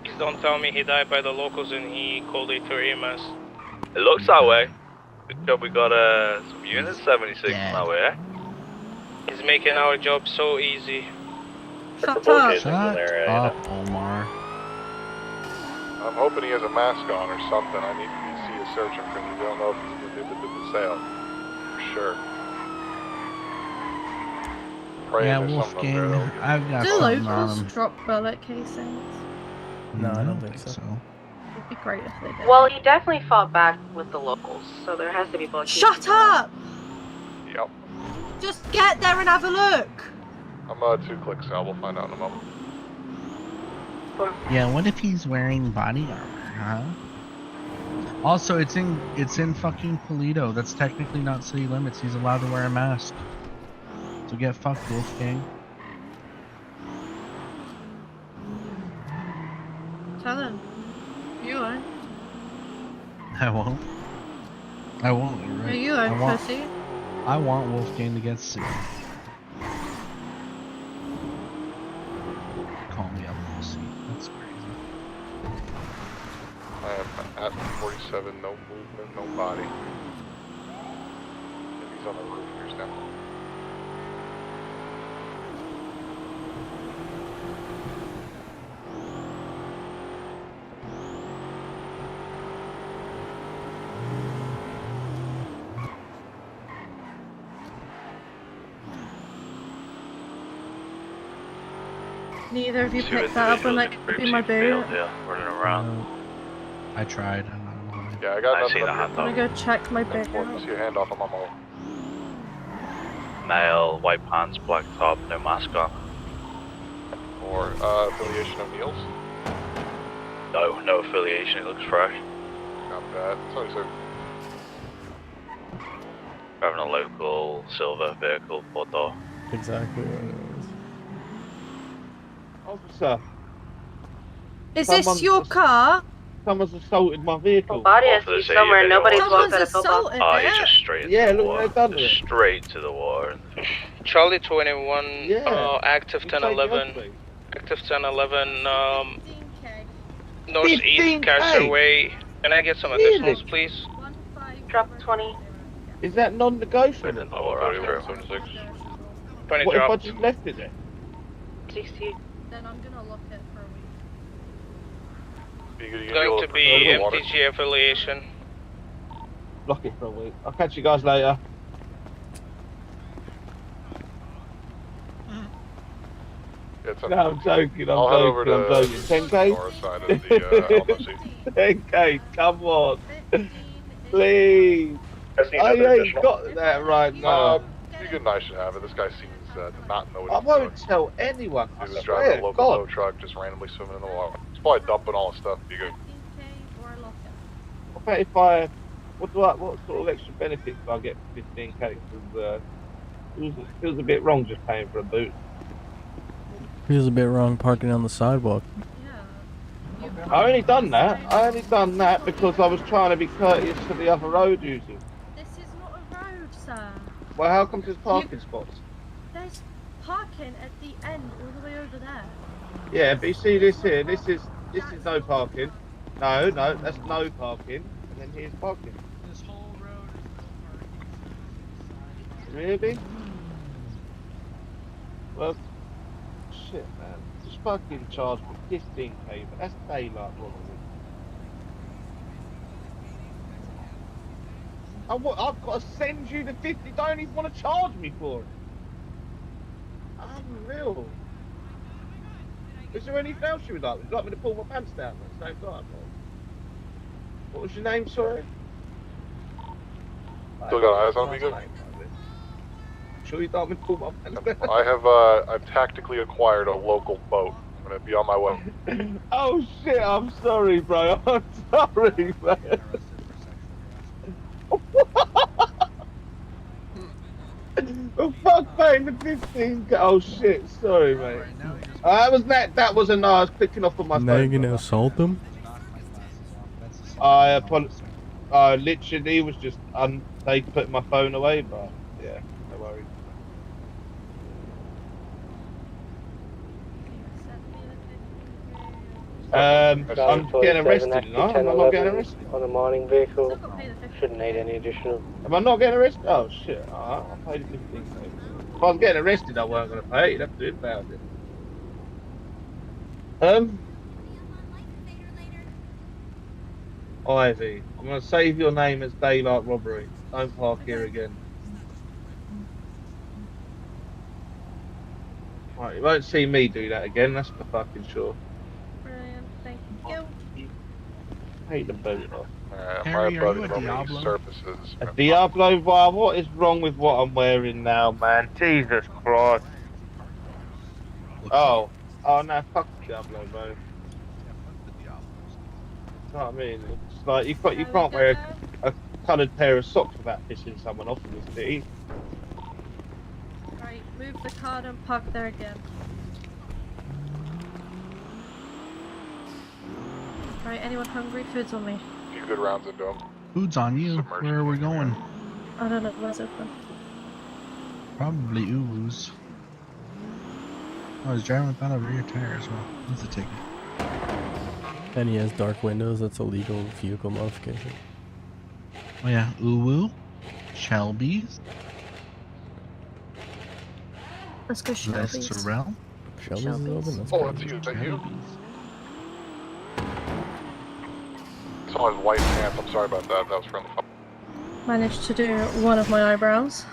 S16: Please don't tell me he died by the locals and he called it to EMS.
S11: It looks that way. We got some units 76 that way.
S16: He's making our job so easy.
S7: Shut up.
S20: Shut up, Omar.
S3: I'm hoping he has a mask on or something. I need to see a search him because we don't know if he's in the sale. For sure. Praying
S20: Yeah,
S3: there's something
S20: Wolfgang,
S3: up there.
S20: I've got
S7: Do
S20: something on
S7: locals
S20: him.
S7: drop bullet casings?
S4: No, I don't think so.
S7: It'd be great if they did.
S10: Well, he definitely fought back with the locals, so there has to be bullet
S7: Shut up!
S3: Yep.
S7: Just get there and have a look.
S3: I'm 2 clicks out. We'll find out in a moment.
S20: Yeah, what if he's wearing body armor, huh? Also, it's in fucking Toledo. That's technically not city limits. He's allowed to wear a mask. So get fucked, Wolfgang.
S7: Tell him. You won't.
S20: I won't. I won't. You're
S7: No,
S20: right.
S7: you
S20: I
S7: won't,
S20: want,
S7: pussy.
S20: I want Wolfgang to get sued. Call me a pussy. That's crazy.
S3: I am at 47. No movement. No body. If he's on the roof, here's down.
S7: Neither of you
S11: Two
S7: picked that up and like
S11: individuals
S7: be my
S11: in failed
S7: boot.
S11: here, running around.
S20: I tried. I'm not gonna lie.
S3: Yeah, I got
S11: I
S3: nothing
S11: see the
S3: up
S11: hand
S3: here.
S7: I'm gonna go check my boot.
S3: Important. See your hand off. I'm on my way.
S11: Male, white pants, black top, no mask on.
S3: Or affiliation of Neil's.
S11: No affiliation. It looks fresh.
S3: Not bad. It's always a
S11: Driving a local silver vehicle, Bordeaux.
S4: Exactly what it is.
S13: Officer,
S7: Is this your car?
S13: someone's assaulted my vehicle.
S16: Body has to be somewhere. Nobody's walked out of
S7: assaulted
S11: Oh,
S7: it.
S11: he's just straight into
S13: Yeah,
S11: the
S13: look
S11: water.
S13: what they've done to it.
S11: Straight to the water.
S16: Charlie 21,
S13: Yeah.
S16: active
S13: You take it off
S16: 1011.
S13: me.
S16: Active 1011,
S7: 15K.
S16: northeast
S13: 15K.
S16: Casterway. Can I get some
S13: Really?
S16: additionals, please?
S10: Drop 20.
S13: Is that non-negotiable?
S11: In the water after 76.
S16: 20
S13: What if I
S16: dropped.
S13: just left it there?
S10: 60.
S7: Then I'm gonna lock it for a week.
S16: Going to be MTG affiliation.
S13: Block it for a week. I'll catch you guys later.
S3: It's
S13: No, I'm joking.
S3: I'll head over to
S13: I'm joking. 10K?
S3: north side of the LMC.
S13: 10K, come on. Please. I ain't got that right now.
S3: You good and I should have it. This guy seems to not know what
S13: I
S3: he's doing.
S13: won't tell anyone. I
S3: He was
S13: swear
S3: driving a
S13: to
S3: local tow
S13: God.
S3: truck, just randomly swimming in the water. He's probably dumping all his stuff. Be good.
S13: What about if what sort of extra benefits do I get for 15K? Because it feels a bit wrong just paying for a boot.
S4: Feels a bit wrong parking on the sidewalk.
S13: I only done that because I was trying to be courteous to the other road users.
S7: This is not a road, sir.
S13: Well, how come there's parking spots?
S7: There's parking at the end, all the way over there.
S13: Yeah, but you see this here. This is no parking. No, that's no parking. And then here's parking.
S20: This whole road is no parking.
S13: Really? Well, shit, man. Just fucking charge me 15K, but that's daylight robbery. I've got to send you the 50. Don't even want to charge me for it. Unreal. Is there anything else you would like? Would you like me to pull my pants down at the same time? Or... What was your name, sorry?
S3: Still got eyes on me, good?
S13: Sure you don't want me to pull my pants down?
S3: I've tactically acquired a local boat. I'm gonna be on my way.
S13: Oh shit, I'm sorry, bro. I'm sorry, man. Oh, fuck, paying the 15. Oh shit, sorry, mate. That was a no. I was clicking off on my
S4: Now you're
S13: phone.
S4: gonna assault them?
S13: I literally was just they put my phone away, but yeah, no worries. I'm getting arrested, no? Am I not getting arrested?
S17: On a mining vehicle. Shouldn't need any additional.
S13: Am I not getting arrested? Oh shit, alright, I'll pay the 15. If I was getting arrested, I weren't going to pay it. You'd have to do it about it. Ivy, I'm going to save your name as daylight robbery. Don't park here again. Right, you won't see me do that again, that's for fucking sure.
S7: Brilliant, thank you.
S13: Hate the boot off.
S20: Harry,
S3: my
S20: are you a
S3: buddy
S20: Diablo?
S3: surfaces.
S13: A Diablo bar? What is wrong with what I'm wearing now, man? Jesus Christ. Oh no, fuck Diablo, bro. You know what I mean? It's like you can't wear a coloured pair of socks without pissing someone off in this city.
S7: Right, move the car and park there again. Right, anyone hungry? Food's on me.
S3: A few good rounds into him.
S20: Food's on you. Where are we going?
S7: I don't know where's open.
S20: Probably ooze. Oh, he's driving without a rear tire as well. That's a ticket.
S4: And he has dark windows. That's a legal vehicle modification.
S20: Oh yeah, Uwu, Shelby's,
S7: Let's go Shelby's.
S20: Sorrel.
S4: Shelby's is open. That's
S3: Oh, that's you. Is that you? Someone's white pants. I'm sorry about that. That was from the.
S7: Managed to do one of my eyebrows.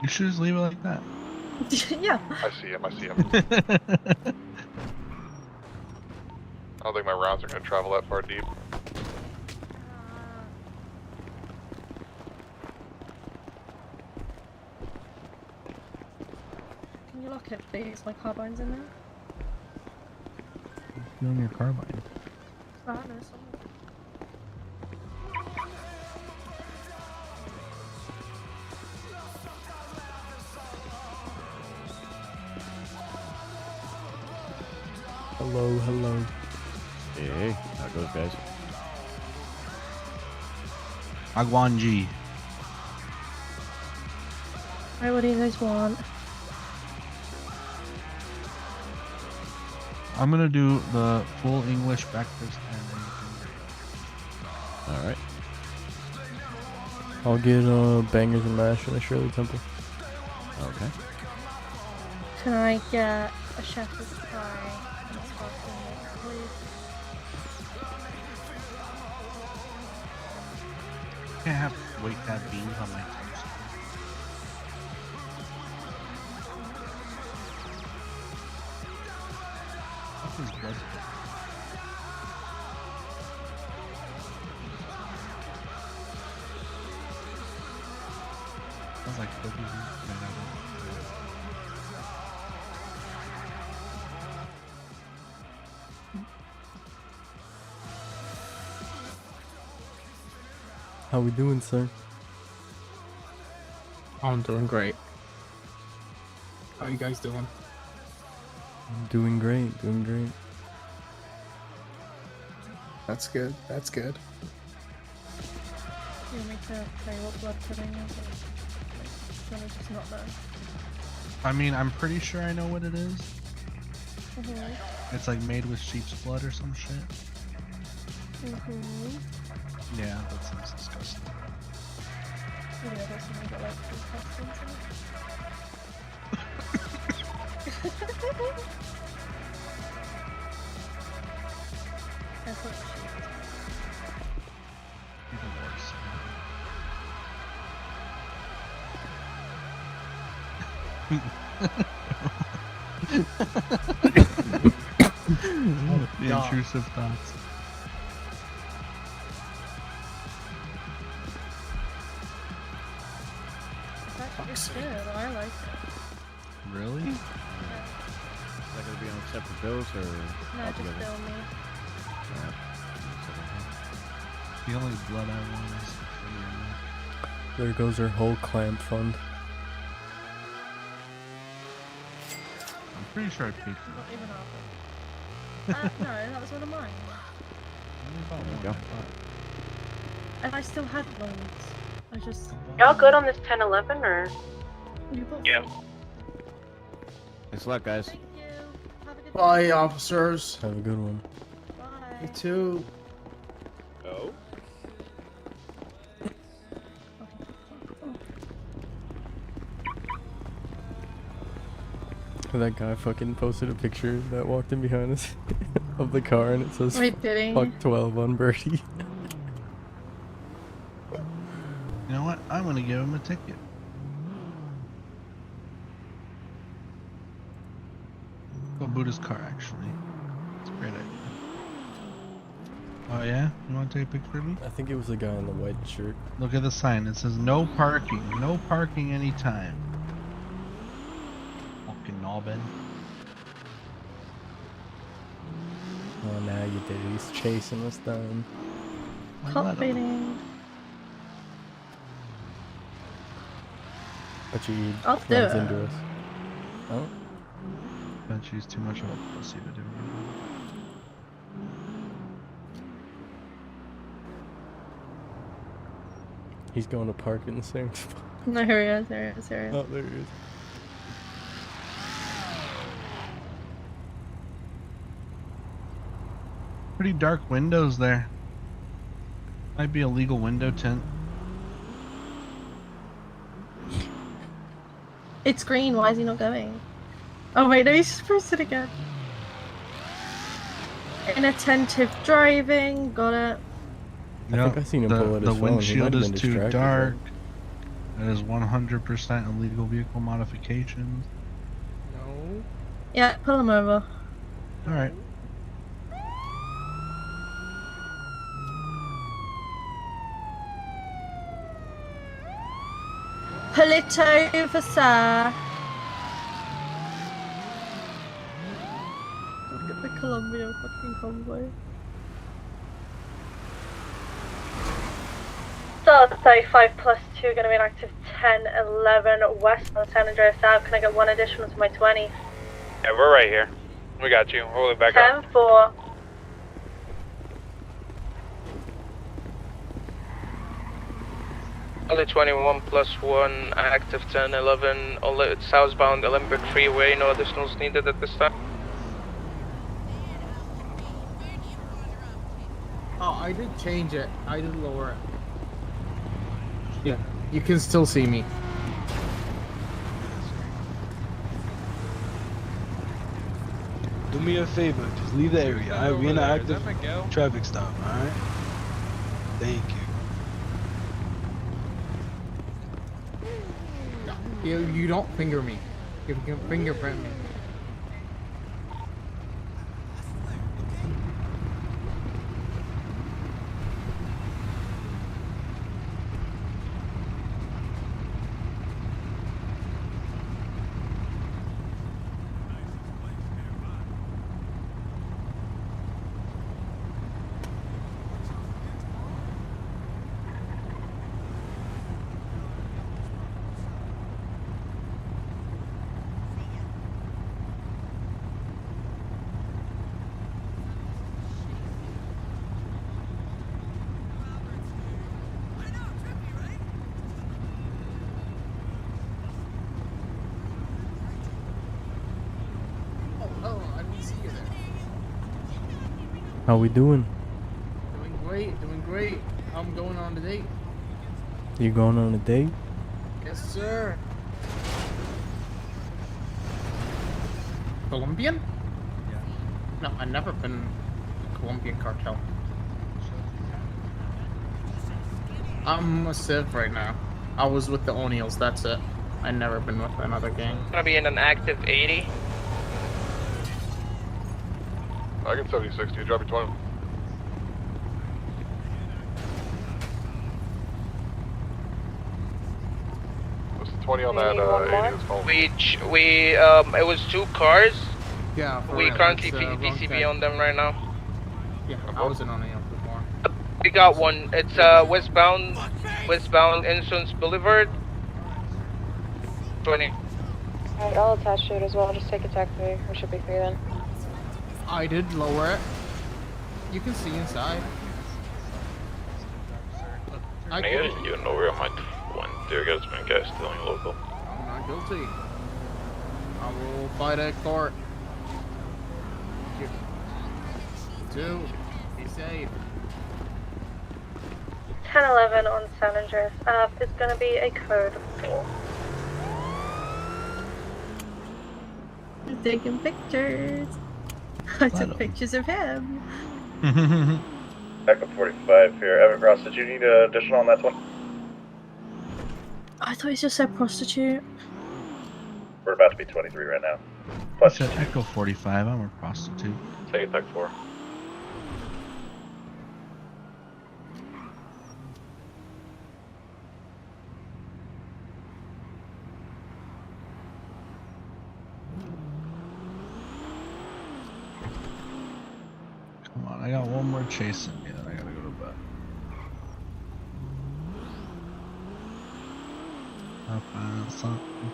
S20: You should just leave it like that.
S7: Yeah.
S3: I see him. I see him. I don't think my rounds are going to travel that far deep.
S7: Can you lock it, please? My carbine's in there.
S20: working on your carbine?
S7: I don't know, something.
S4: Hello, hello.
S14: Hey, how it goes, guys?
S20: Agwanji.
S7: Alright, what do you guys want?
S20: I'm gonna do the full English breakfast and then you
S14: All right.
S4: I'll get bangers and mash and a Shirley Temple.
S14: Okay.
S7: Can I get a shepherd's pie and a sparkling milk, please?
S20: can't have wait to have beans on my toast. What's his blood? Sounds like cookies made out of.
S4: How we doing, sir?
S21: I'm doing great. How you guys doing?
S4: Doing great, doing great.
S21: That's good. That's good.
S7: You want me to tell you what blood pudding is? Or like, just not know?
S20: I mean, I'm pretty sure I know what it is.
S7: Mhm.
S20: It's like made with sheep's blood or some shit.
S7: Mhm.
S20: Yeah, that sounds disgusting.
S7: Yeah, there's something got like intestines in it. That's what she
S20: Even worse. The intrusive thoughts.
S7: It's good, I like it.
S20: Really?
S14: Is that gonna be on separate bills or?
S7: No, just
S14: altogether?
S7: bill me.
S14: Alright.
S20: The only blood I want is for
S4: There goes our whole clamp fund.
S20: I'm pretty sure I paid for
S7: Not even half of it. No, that was one of mine.
S14: There you go.
S7: And I still had loads. I just...
S22: Y'all good on this 10-11 or?
S6: Yeah.
S14: Thanks a lot, guys.
S21: Bye, officers.
S4: Have a good one.
S21: You too.
S2: Oh?
S4: That guy fucking posted a picture that walked in behind us of the car and it says
S7: Wait, did he?
S4: fuck 12 on Birdie.
S20: You know what? I'm gonna give him a ticket. Go boot his car, actually. It's a great idea. Oh yeah? You wanna take a picture of me?
S4: I think it was the guy in the white shirt.
S20: Look at the sign. It says no parking. No parking anytime. Fucking knobbin.
S4: Oh, now you did. He's chasing us down.
S7: Cop beating.
S4: But he
S7: I'll do
S4: runs
S7: it.
S4: into us. Oh,
S20: But she's too much of a pussy to do it.
S4: he's going to park in the same spot.
S7: No, here he is, there he is, there he is.
S4: Oh, there he is.
S20: Pretty dark windows there. Might be a legal window tint.
S7: It's green, why is he not going? Oh wait, no, he's just pressed it again. Inattentive driving, got it.
S4: I think I seen him pull out his
S20: The
S4: phone. He
S20: windshield
S4: might have
S20: is
S4: been
S20: too
S4: distracted,
S20: dark. That is 100% illegal vehicle modifications.
S21: No.
S7: Yeah, pull him over.
S20: Alright.
S7: Pull it over, sir. Look at the Columbia fucking convoy. Start 35 plus 2, gonna be an active 10-11 west on San Andreas Ave. Can I get one additional to my 20?
S6: Yeah, we're right here. We got you. Hold it back up.
S7: 10-4.
S16: Only 21 plus 1, active 10-11, only southbound Olympic Freeway, no additionals needed at this time.
S21: Oh, I did change it. I did lower it. Yeah, you can still see me.
S5: Do me a favor, just leave the area. Alright, we're in an active traffic stop, alright? Thank you.
S21: You don't finger me. You can fingerprint me.
S4: How we doing?
S21: Doing great. I'm going on a date.
S4: You going on a date?
S21: Yes, sir. Colombian? No, I've never been Colombian cartel. I'm a Civ right now. I was with the O'Neills, that's it. I've never been with another gang.
S16: Gonna be in an active 80.
S3: I can 70-60, you drop your 20. What's the 20 on that 80 that's home?
S16: It was 2 cars.
S21: Yeah, for
S16: We
S21: real,
S16: currently
S21: it's, wrong
S16: PCB
S21: tag.
S16: on them right now.
S21: Yeah, I was in O'Neills before.
S16: We got one. It's westbound Insurance Boulevard. 20.
S22: Alright, I'll attach to it as well. Just take a taxi. We should be free then.
S21: I did lower it. You can see inside. I
S11: Nigga, you know where I might one there guy's been guy stealing local.
S21: I'm not guilty. I will fight at court. 2. Be safe.
S7: 10-11 on San Andreas Ave is gonna be a code 4. Taking pictures. I took pictures of him.
S2: Back up 45 here. Evercross, did you need an additional on that one?
S7: I thought you just said prostitute.
S2: We're about to be 23 right now.
S20: I said Echo 45, I'm a prostitute.
S11: Take it back 4.
S20: Come on, I got one more chasing me, then I gotta go to bed. I'll find something.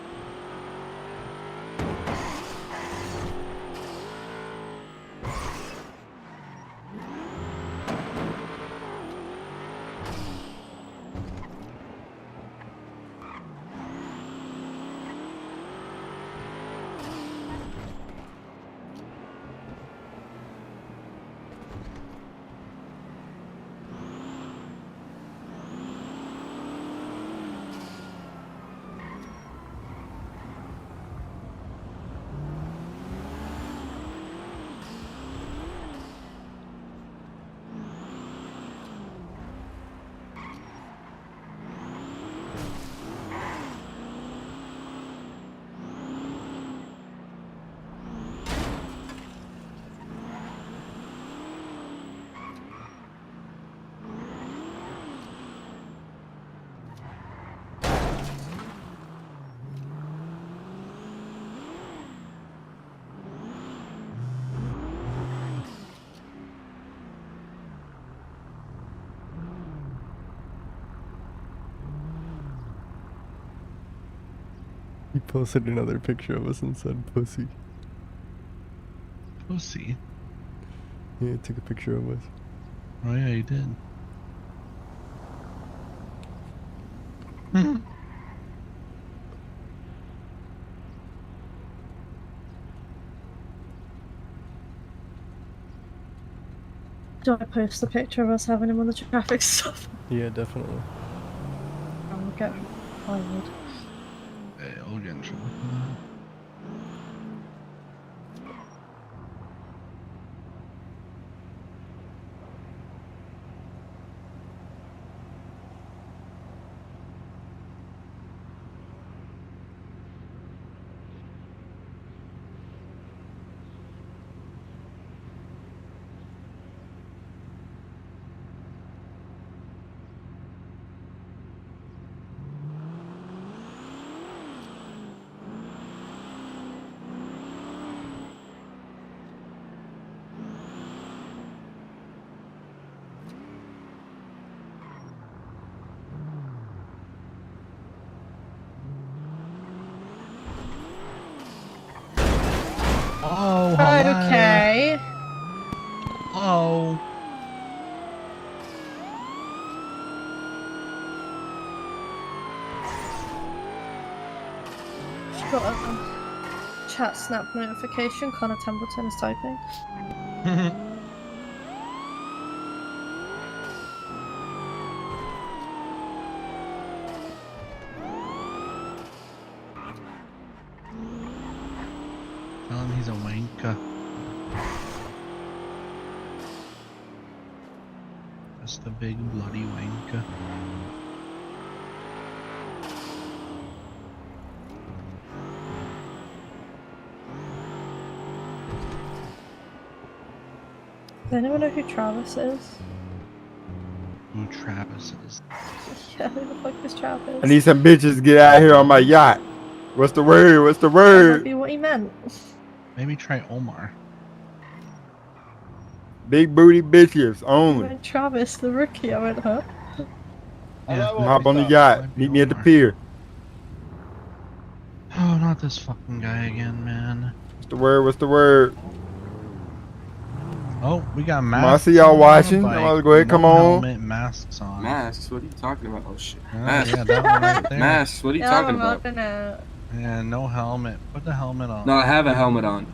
S4: He posted another picture of us and said pussy.
S20: Pussy?
S4: Yeah, he took a picture of us.
S20: Oh yeah, he did.
S7: Do I post the picture of us having him on the traffic stop?
S4: Yeah, definitely.
S7: I'll get fired.
S20: Hey, I'll get in trouble. Oh, hello.
S7: Okay.
S20: Oh.
S7: Just got a chat snap notification. Connor Templeton is typing.
S20: Tell him he's a wanker. Just a big bloody wanker.
S7: Does anyone know who Travis is?
S20: Who Travis is?
S7: Yeah, who the fuck is Travis?
S9: I need some bitches to get out here on my yacht. What's the word? What's the
S7: That might
S9: word?
S7: be what he meant.
S20: Maybe try Omar.
S9: Big booty bitches
S7: He
S9: on.
S7: went Travis, the rookie. I went, huh?
S9: Hop on the yacht. Meet me at the pier.
S20: Oh, not this fucking guy again, man.
S9: What's the word? What's the word?
S20: Oh, we got
S9: I
S20: masks.
S9: see y'all
S20: on
S9: watching.
S20: the bike.
S9: Y'all go ahead, come
S20: No
S9: on.
S20: helmet, masks on.
S15: Masks? What are you talking about? Oh shit.
S20: Oh,
S15: Masks.
S20: yeah, that one right there.
S15: Masks. What are you
S7: Yeah,
S15: talking
S7: I'm
S15: about?
S7: looking at.
S20: Yeah, no helmet. Put the helmet on.
S15: No, I have a helmet on.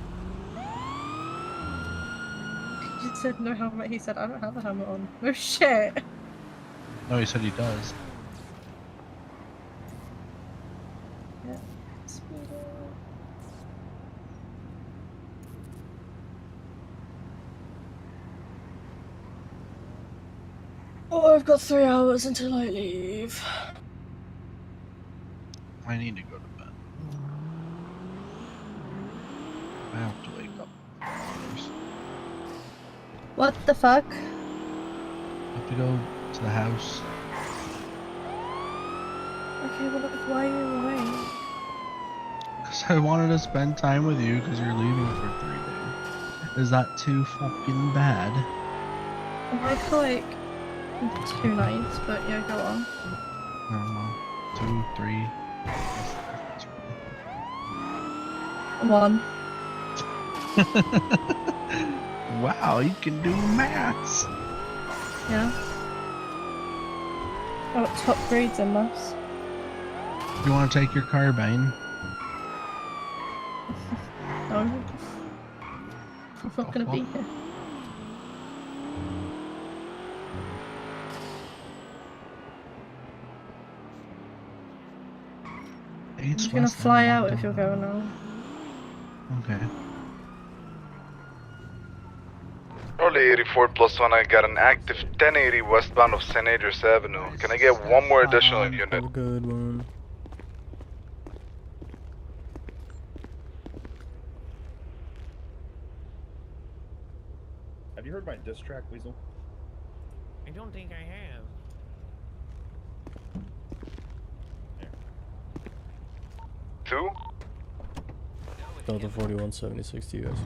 S7: He said no helmet. He said I don't have a helmet on. Oh shit.
S20: No, he said he does.
S7: Yeah. Speed up. Oh, I've got 3 hours until I leave.
S20: I need to go to bed. I have to wake up. first.
S7: What the fuck?
S20: I have to go to the house.
S7: Okay, well, why are you away?
S20: Because I wanted to spend time with you because you're leaving for 3 days. Is that too fucking bad?
S7: I'm away for like 2 nights, but yeah, go on.
S20: No, 2, 3. That's
S7: 1.
S20: Wow, you can do maths.
S7: Yeah. Oh, top grades in maths.
S20: You want to take your carbine?
S7: No. I'm not gonna be here. I'm just gonna fly out if you're going now.
S20: Okay.
S3: Early 84+1, I got an active 1080 westbound of St. Andrews Avenue. Can I get one more additional unit?
S4: Have a good one.
S23: Have you heard my diss track, Weasel?
S14: I don't think I have.
S3: Two?
S4: Delta 4176 to you guys.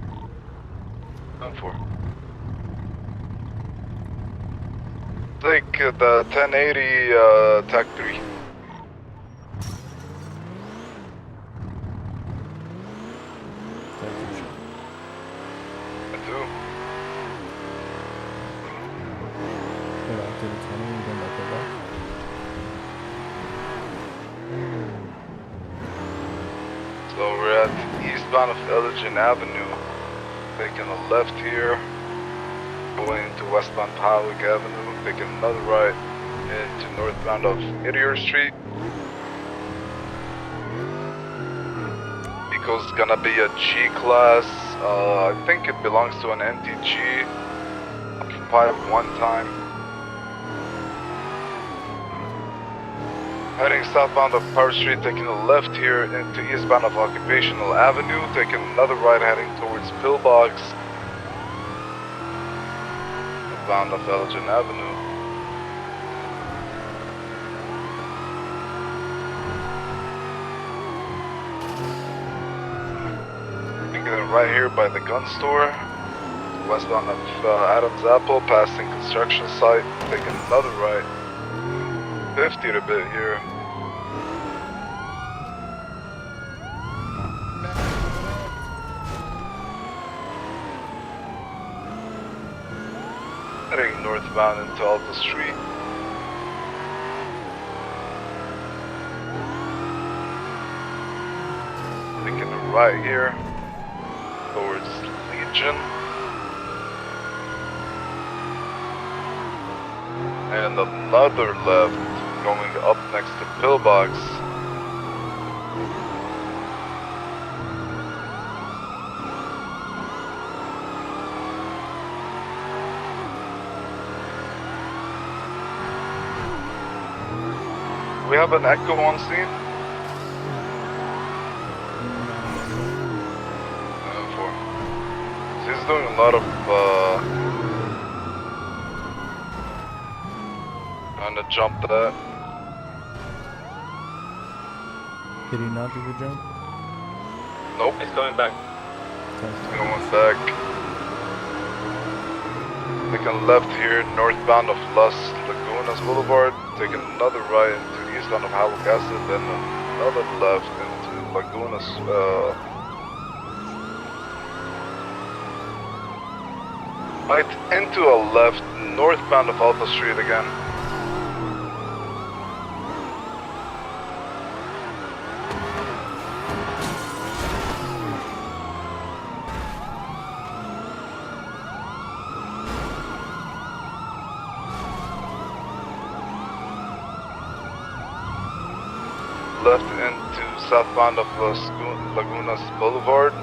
S3: Done for. Take the 1080 TAC 3.
S4: to the 20 and then back over.
S3: So we're at eastbound of Elgin Avenue, taking a left here, going to westbound Powwick Avenue, taking another right into northbound of Meteor Street. Vehicle's gonna be a G-Class, I think it belongs to an MTG, occupied one time. Heading southbound of Power Street, taking a left here into eastbound of Occupational Avenue, taking another right heading towards Pillbox, northbound of Elgin Avenue. Taking it right here by the gun store, westbound of Adams Apple, passing construction site, taking another right. 50 a bit here. Heading northbound into Alta Street. Taking a right here towards Legion. And another left going up next to Pillbox. We have an Echo on scene. 4. He's doing a lot of trying to jump that.
S4: Did he not do the jump?
S3: Nope.
S6: He's going back.
S3: He's going back. Taking left here, northbound of Las Lagunas Boulevard. Taking another right into eastbound of Howell Castle, then another left into Lagunas. Right into a left, northbound of Alta Street again. Left into southbound of Lagunas Boulevard.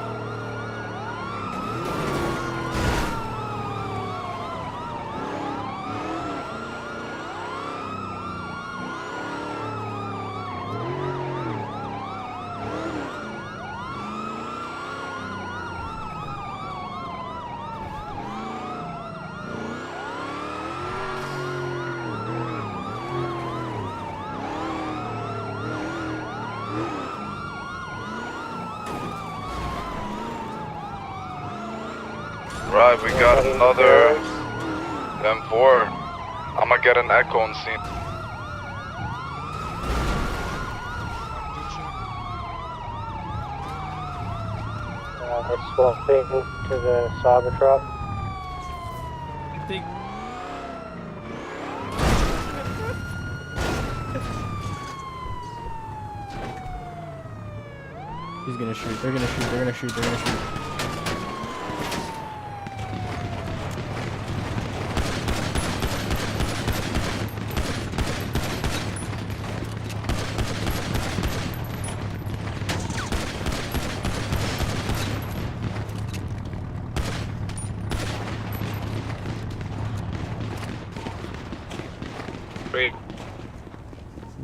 S3: Right, we got another M4. I'm gonna get an Echo on scene.
S17: It's swapping to the Cybertruck.
S4: He's gonna shoot. They're gonna shoot. They're gonna shoot. They're gonna shoot.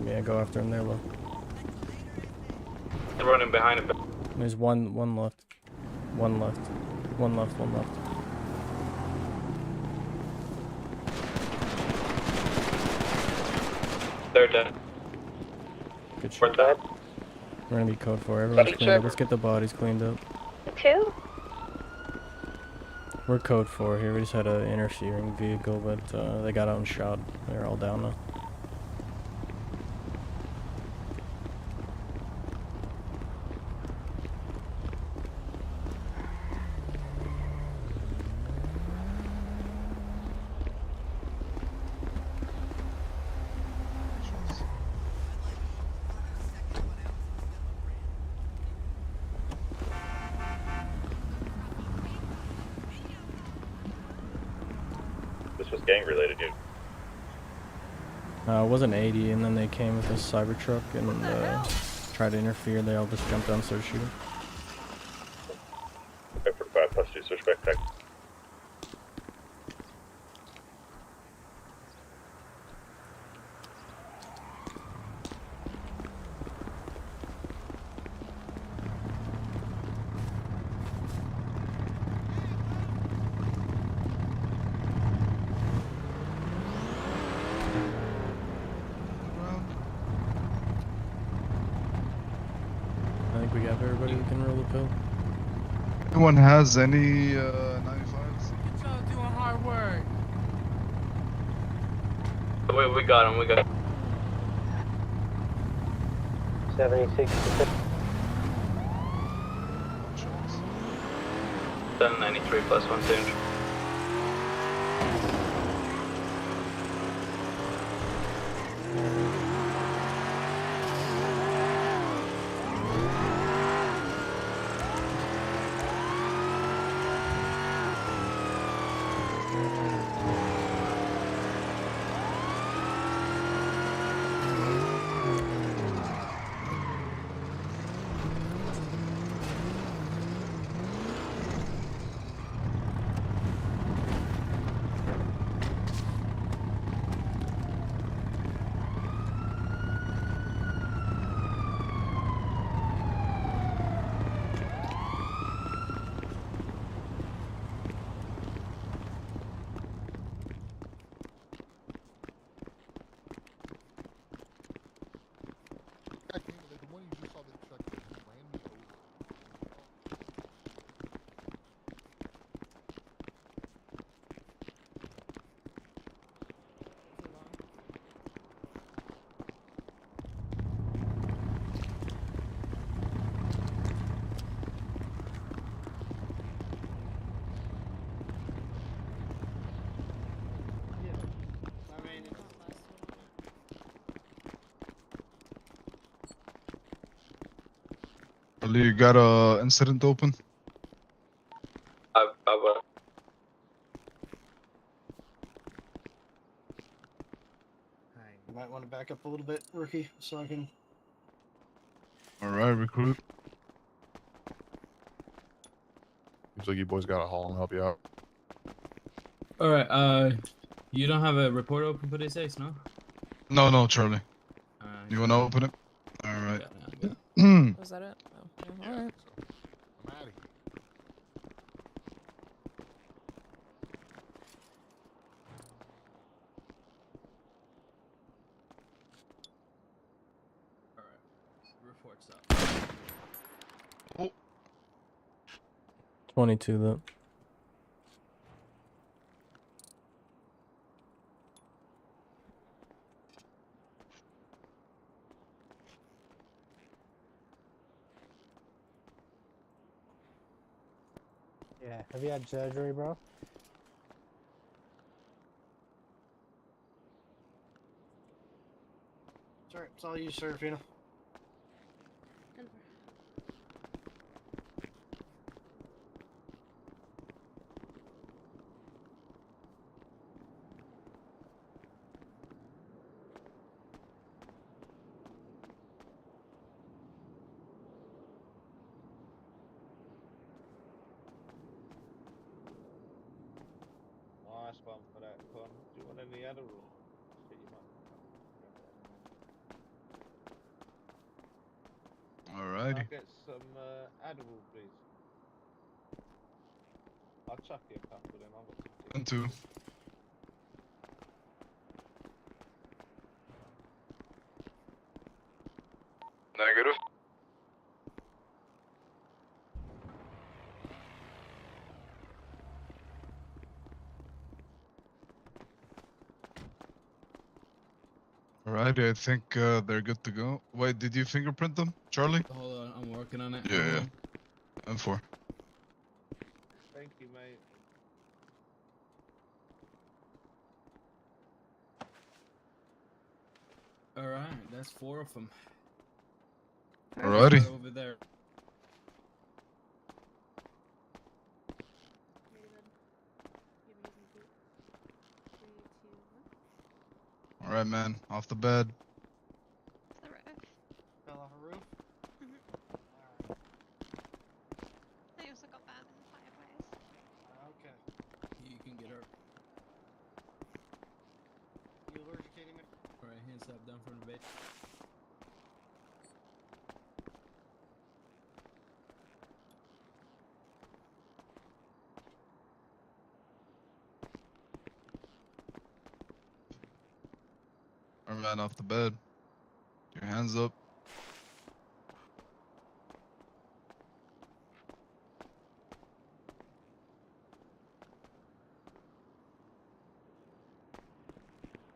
S4: Yeah, go after him there, low.
S6: I'm running behind him.
S4: There's one left. One left. One left, one left.
S6: They're dead.
S4: Good shit.
S6: We're dead.
S4: We're gonna be code 4. Everyone's cleaned up. Let's get the bodies cleaned up.
S22: 2?
S4: We're code 4 here. We just had an interfering vehicle, but they got out and shot. They're all down now.
S2: This was gang related, dude.
S4: It wasn't 80, and then they came with a Cybertruck and tried to interfere. They all just jumped down and started shooting.
S2: Okay, 45 plus 2, switchback tech.
S4: I think we got everybody who can roll the pill.
S3: Anyone has any 95s?
S14: Y'all doing hard work.
S11: We got him, we got him.
S17: 76.
S11: 793 plus 1 change.
S3: Ali, you got a incident open?
S11: I will.
S1: You might want to back up a little bit, Rookie, so I can...
S3: Alright, recruit.
S18: Seems like you boys got a haul and help you out.
S19: Alright, you don't have a report open for this case, no?
S3: No, Charlie. You wanna open it? Alright.
S23: Was that it? Oh, yeah, alright.
S18: I'm out of here.
S19: Reports up.
S3: Oh.
S4: 22 though.
S8: Yeah, have you had surgery, bro?
S1: Sorry, it's all you, Serafino.
S13: Nice one for that, Con. Do you want any other room?
S3: Alrighty.
S13: I'll get some Adderall, please. I'll chuck you a couple of them. I've got some.
S3: And 2. Negative. Alrighty, I think they're good to go. Wait, did you fingerprint them, Charlie?
S19: Hold on, I'm working on it.
S3: Yeah. And 4.
S13: Thank you, mate.
S19: Alright, that's 4 of them.
S3: Alrighty.
S19: Over there.
S3: Alright, man. Off the bed.
S1: Fell off a roof.
S5: I also got burned in the fireplace.
S1: Okay.
S19: You can get her.
S1: You allergic, Katie?
S19: Alright, hands up, down from the bed.
S3: Alright, man. Off the bed. Your hands up.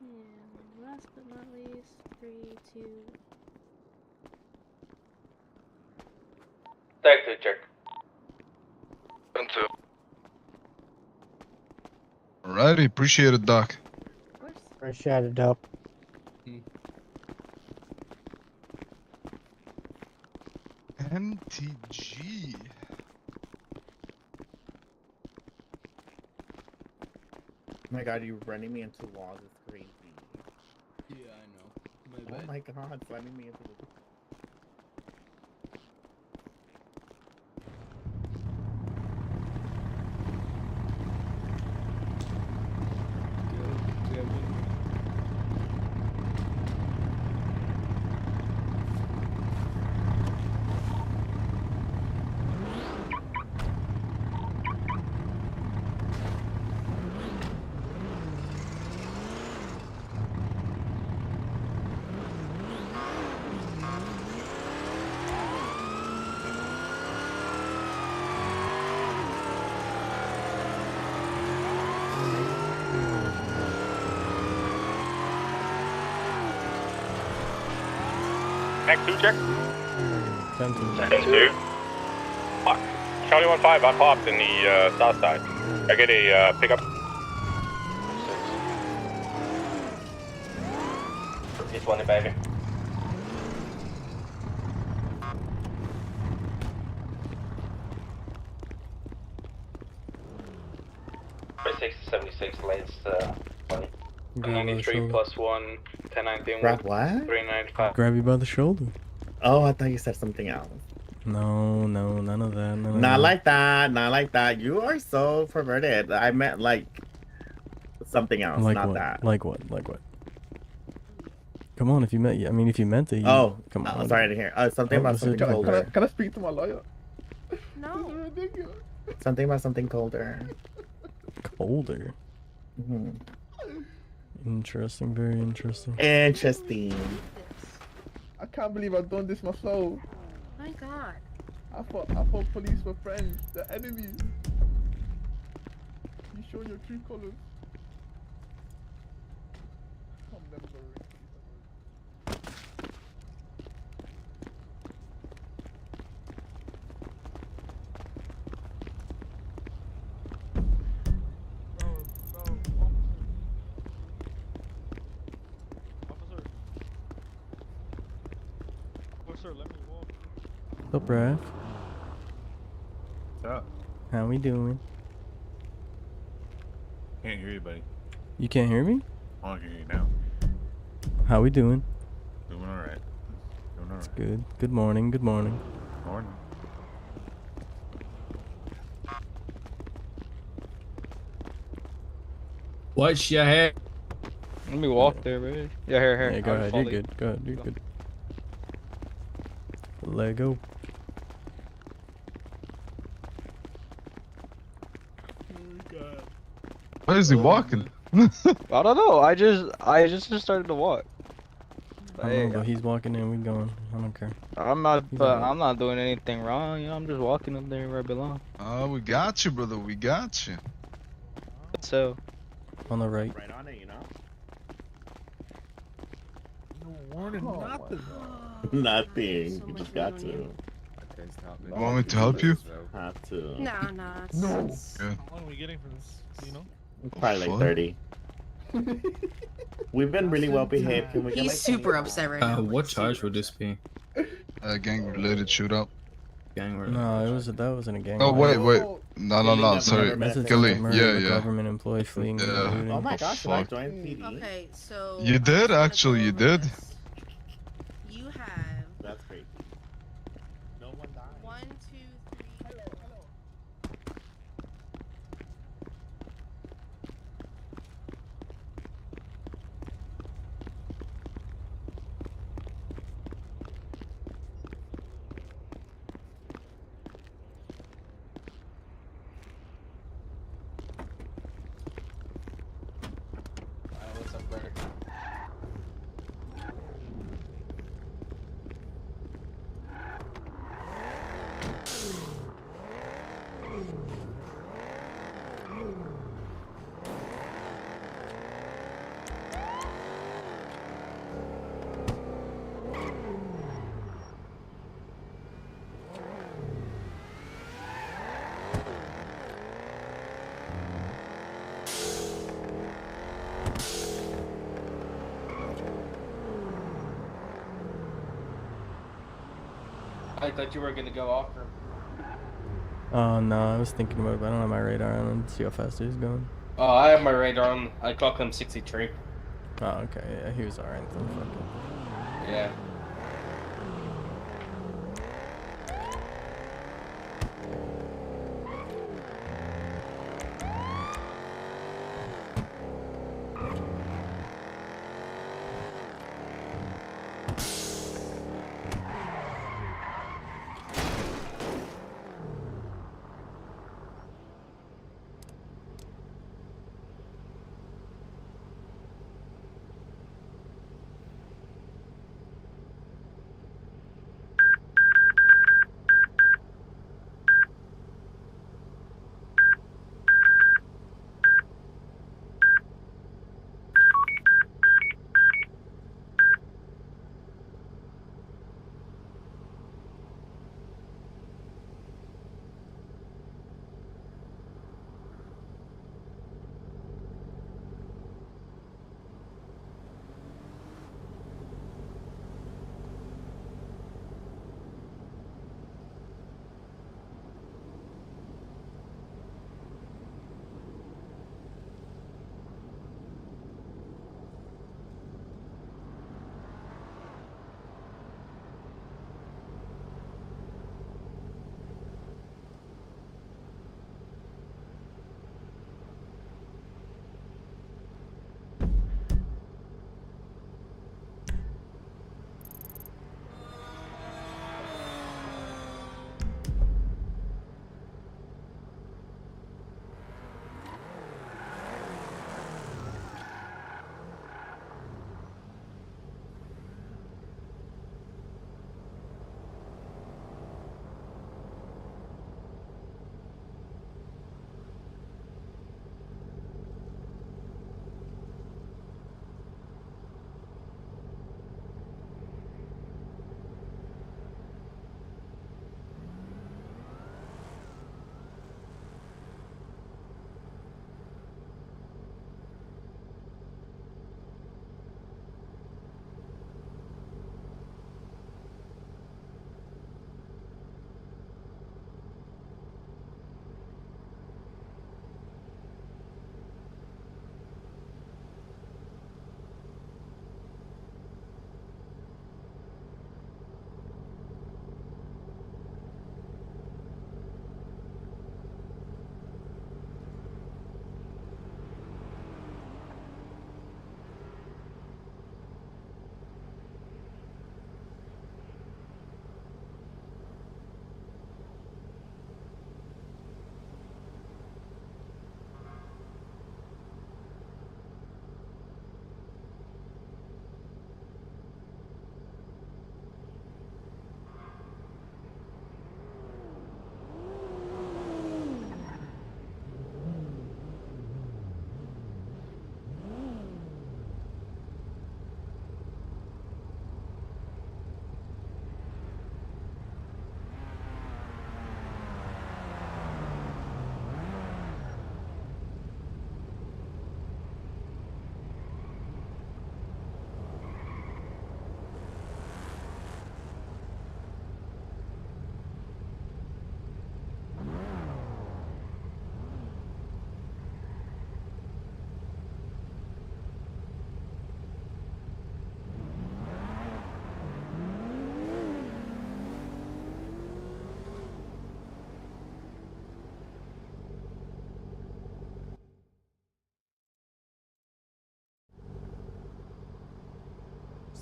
S5: And last but not least, 3, 2.
S16: Tag to check.
S3: 10-2. Alrighty, appreciate it, Doc.
S8: Appreciate it, Doc.
S3: MTG.
S10: Oh my god, you running me into walls is crazy.
S19: Yeah, I know. My
S10: Oh
S19: bad.
S10: my god, running me into the...
S6: Next 2 check.
S4: 10-2.
S6: Fuck. Charlie 1-5, I popped in the south side. I get a pickup.
S16: This one, baby. Six 76 lanes, 20.
S4: Grab by the shoulder.
S16: 1, 1019.
S10: Grab what?
S16: 395.
S4: Grab you by the shoulder.
S10: Oh, I thought you said something else.
S4: No, none of that. None of
S10: Not
S4: that.
S10: like that, not like that. You are so perverted. I meant like something else,
S4: Like
S10: not
S4: what?
S10: that.
S4: Like what? Like what? Come on, if you meant, I mean, if you meant it. You,
S10: Oh,
S4: come on.
S10: sorry to hear. Something about something colder.
S13: Can I speak to my lawyer?
S5: No.
S10: Something about something colder.
S4: Colder.
S10: Hmm.
S4: Interesting. Very interesting.
S10: Interesting.
S13: I can't believe I've done this myself.
S5: My god.
S13: I thought police were friends. They're enemies. You show your true colors.
S1: Officer, let me walk.
S4: What's up, Raph?
S18: What's up?
S4: How we doing?
S18: Can't hear you, buddy.
S4: You can't hear me?
S18: I can hear you now.
S4: How we doing?
S18: Doing alright. Doing alright.
S4: It's good. Good morning. Good morning.
S18: Morning.
S19: Watch your head.
S12: Let me walk there, man. Yeah, here.
S4: Yeah, go
S12: I'll
S4: ahead.
S12: follow
S4: You're
S12: you.
S4: good. Go ahead. You're good. Let go.
S3: Why is he walking?
S12: I don't know. I just started to walk.
S4: I don't know, but he's walking in. We going. I don't care.
S12: I'm not.
S4: He's
S12: But
S4: alright.
S12: I'm not doing anything wrong. You know, I'm just walking up there where I belong.
S3: Oh, we got you, brother. We got you.
S12: So.
S4: On the right.
S10: Right on it, you know?
S18: No warning, nothing.
S10: Nothing. You just got to.
S3: You want me to help you?
S10: Have to.
S5: No, no. It's,
S18: No.
S5: it's-
S3: Yeah.
S1: How long are we getting for this? Do you know?
S10: Probably like
S3: Fun.
S10: 30. We've been really well behaved. Can we get
S21: He's
S10: like
S21: super upset right now.
S19: What charge would this be?
S3: Gang related shootout.
S7: gang war.
S4: No, that wasn't a gang.
S9: Oh
S4: war.
S9: wait. No. Sorry,
S4: This is
S9: Gilly.
S4: the murder of a
S9: Yeah.
S4: government employee fleeing and
S9: Yeah.
S4: looting.
S10: Oh my gosh, should I
S9: Fuck.
S10: join PD?
S5: Okay, so
S9: You did actually. You did.
S5: you have
S10: That's crazy. No one died.
S5: 1, 2, 3.
S21: What's up, brother? I thought you were gonna go off him.
S4: Oh no, I was thinking about it, but I don't have my radar on him to see how fast he's going.
S21: Oh, I have my radar on. I clock him 63.
S4: Oh, okay, yeah, he was alright then. Fuck it.
S21: Yeah.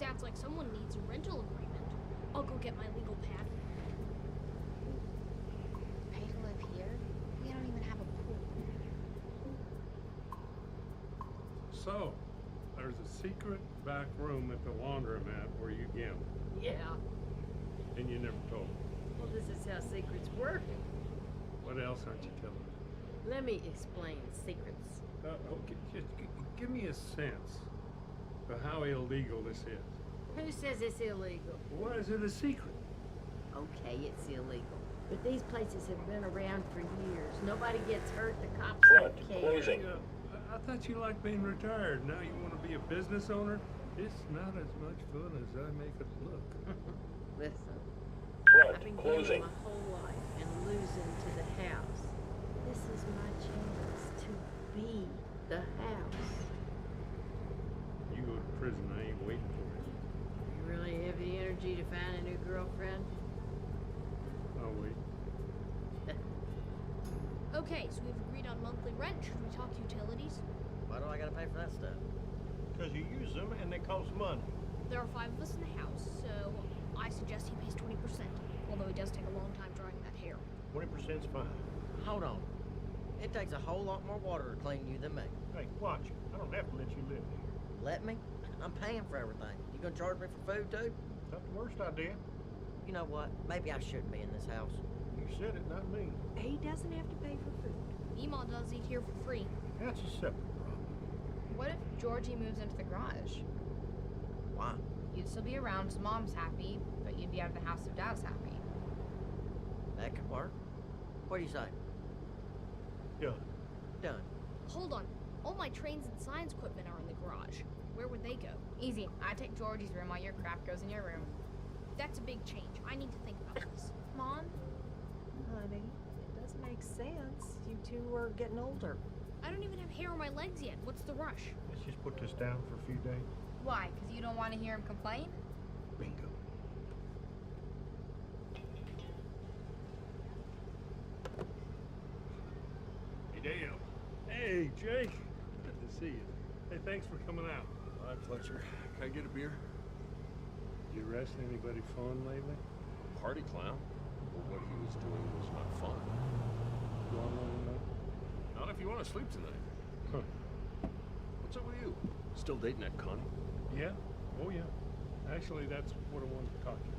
S7: Sounds like someone needs a rental agreement. I'll go get my legal pad.
S22: Pay to live here? We don't even have a pool.
S15: So, there's a secret back room at the laundromat where you gamble.
S20: Yeah.
S15: And you never told me.
S20: Well, this is how secrets work.
S15: What else aren't you telling me?
S20: Let me explain secrets.
S15: Okay, just give me a sense of how illegal this is.
S20: Who says it's illegal?
S15: Why is it a secret?
S20: Okay, it's illegal. But these places have been around for years. Nobody gets hurt. The cops don't care.
S15: Yeah, I thought you liked being retired. Now you want to be a business owner? It's not as much fun as I make it look.
S20: Listen.
S15: Front,
S20: I've been
S15: closing.
S20: gambling my whole life and losing to the house. This is my chance to be the house.
S15: You go to prison, I ain't waiting for you.
S20: You really have the energy to find a new girlfriend?
S15: I'll wait.
S7: Okay, so we've agreed on monthly rent. Should we talk utilities?
S24: Why do I gotta pay for that stuff?
S13: Because you use them and they cost money.
S7: There are 5 of us in the house, so I suggest he pays 20%. Although it does take a long time drying that hair.
S13: 20%'s fine.
S24: Hold on. It takes a whole lot more water to clean you than me.
S13: Hey, watch it. I don't have to let you live here.
S24: Let me? I'm paying for everything. You gonna charge me for food too?
S13: Not the worst idea.
S24: You know what? Maybe I shouldn't be in this house.
S13: You said it, not me.
S20: He doesn't have to pay for food.
S7: Ema does eat here for free.
S13: That's a separate problem.
S22: What if Georgie moves into the garage?
S24: Why?
S22: You'd still be around so Mom's happy, but you'd be out of the house so Dad's happy.
S24: That could work. What do you say?
S13: Done.
S24: Done.
S7: Hold on. All my trains and signs equipment are in the garage. Where would they go?
S22: Easy. I take Georgie's room while your crap goes in your room.
S7: That's a big change. I need to think about this.
S22: Mom?
S20: Honey, it does make sense. You two are getting older.
S7: I don't even have hair on my legs yet. What's the rush?
S13: Let's just put this down for a few days.
S22: Why? Because you don't want to hear him complain?
S13: Bingo.
S15: Hey, Dale. Hey, Jake. Good to see you. Hey, thanks for coming out.
S25: Hi, Fletcher. Can I get a beer?
S15: You arrest anybody fun lately?
S25: Party clown? Well, what he was doing was not fun.
S15: You want one tonight?
S25: Not if you want to sleep tonight.
S15: Huh.
S25: What's up with you? Still dating that Connie?
S15: Yeah? Oh, yeah. Actually, that's what I wanted to talk to you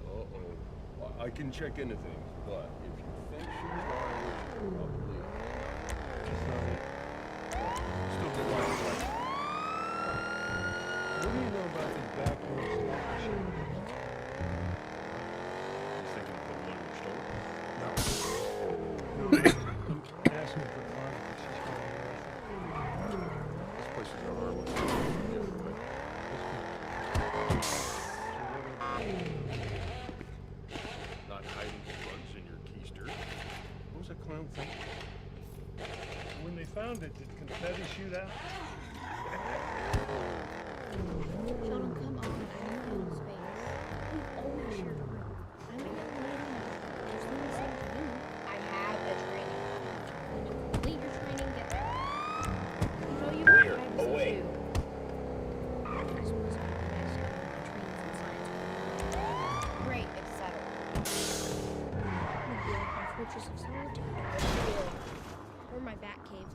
S15: about.
S25: Uh-oh. Well, I can check into things, but if you think she's lying, I'll believe it.
S15: That's not it.
S25: Still good lying, right?
S15: What do you know about these backroom slot machines?
S25: You thinking of putting one in your store?
S15: No. I'm asking for Connie, but she's going to
S25: This place is our one. Not hiding drugs in your keister. What was that clown think?
S15: When they found it, did confetti shoot out?
S7: Sheldon, come on. I need a little space. We've always shared a room. I may not need it. There's no reason to do.
S22: I have a training.
S7: When you complete your training, get back.
S22: You know you
S2: Clear.
S22: have privacy
S2: Away.
S22: too.
S7: I suppose it'd be nice to have trains and signs.
S22: Great, it's settled.
S7: Would be like my fortress of solitude. Or my bat cave.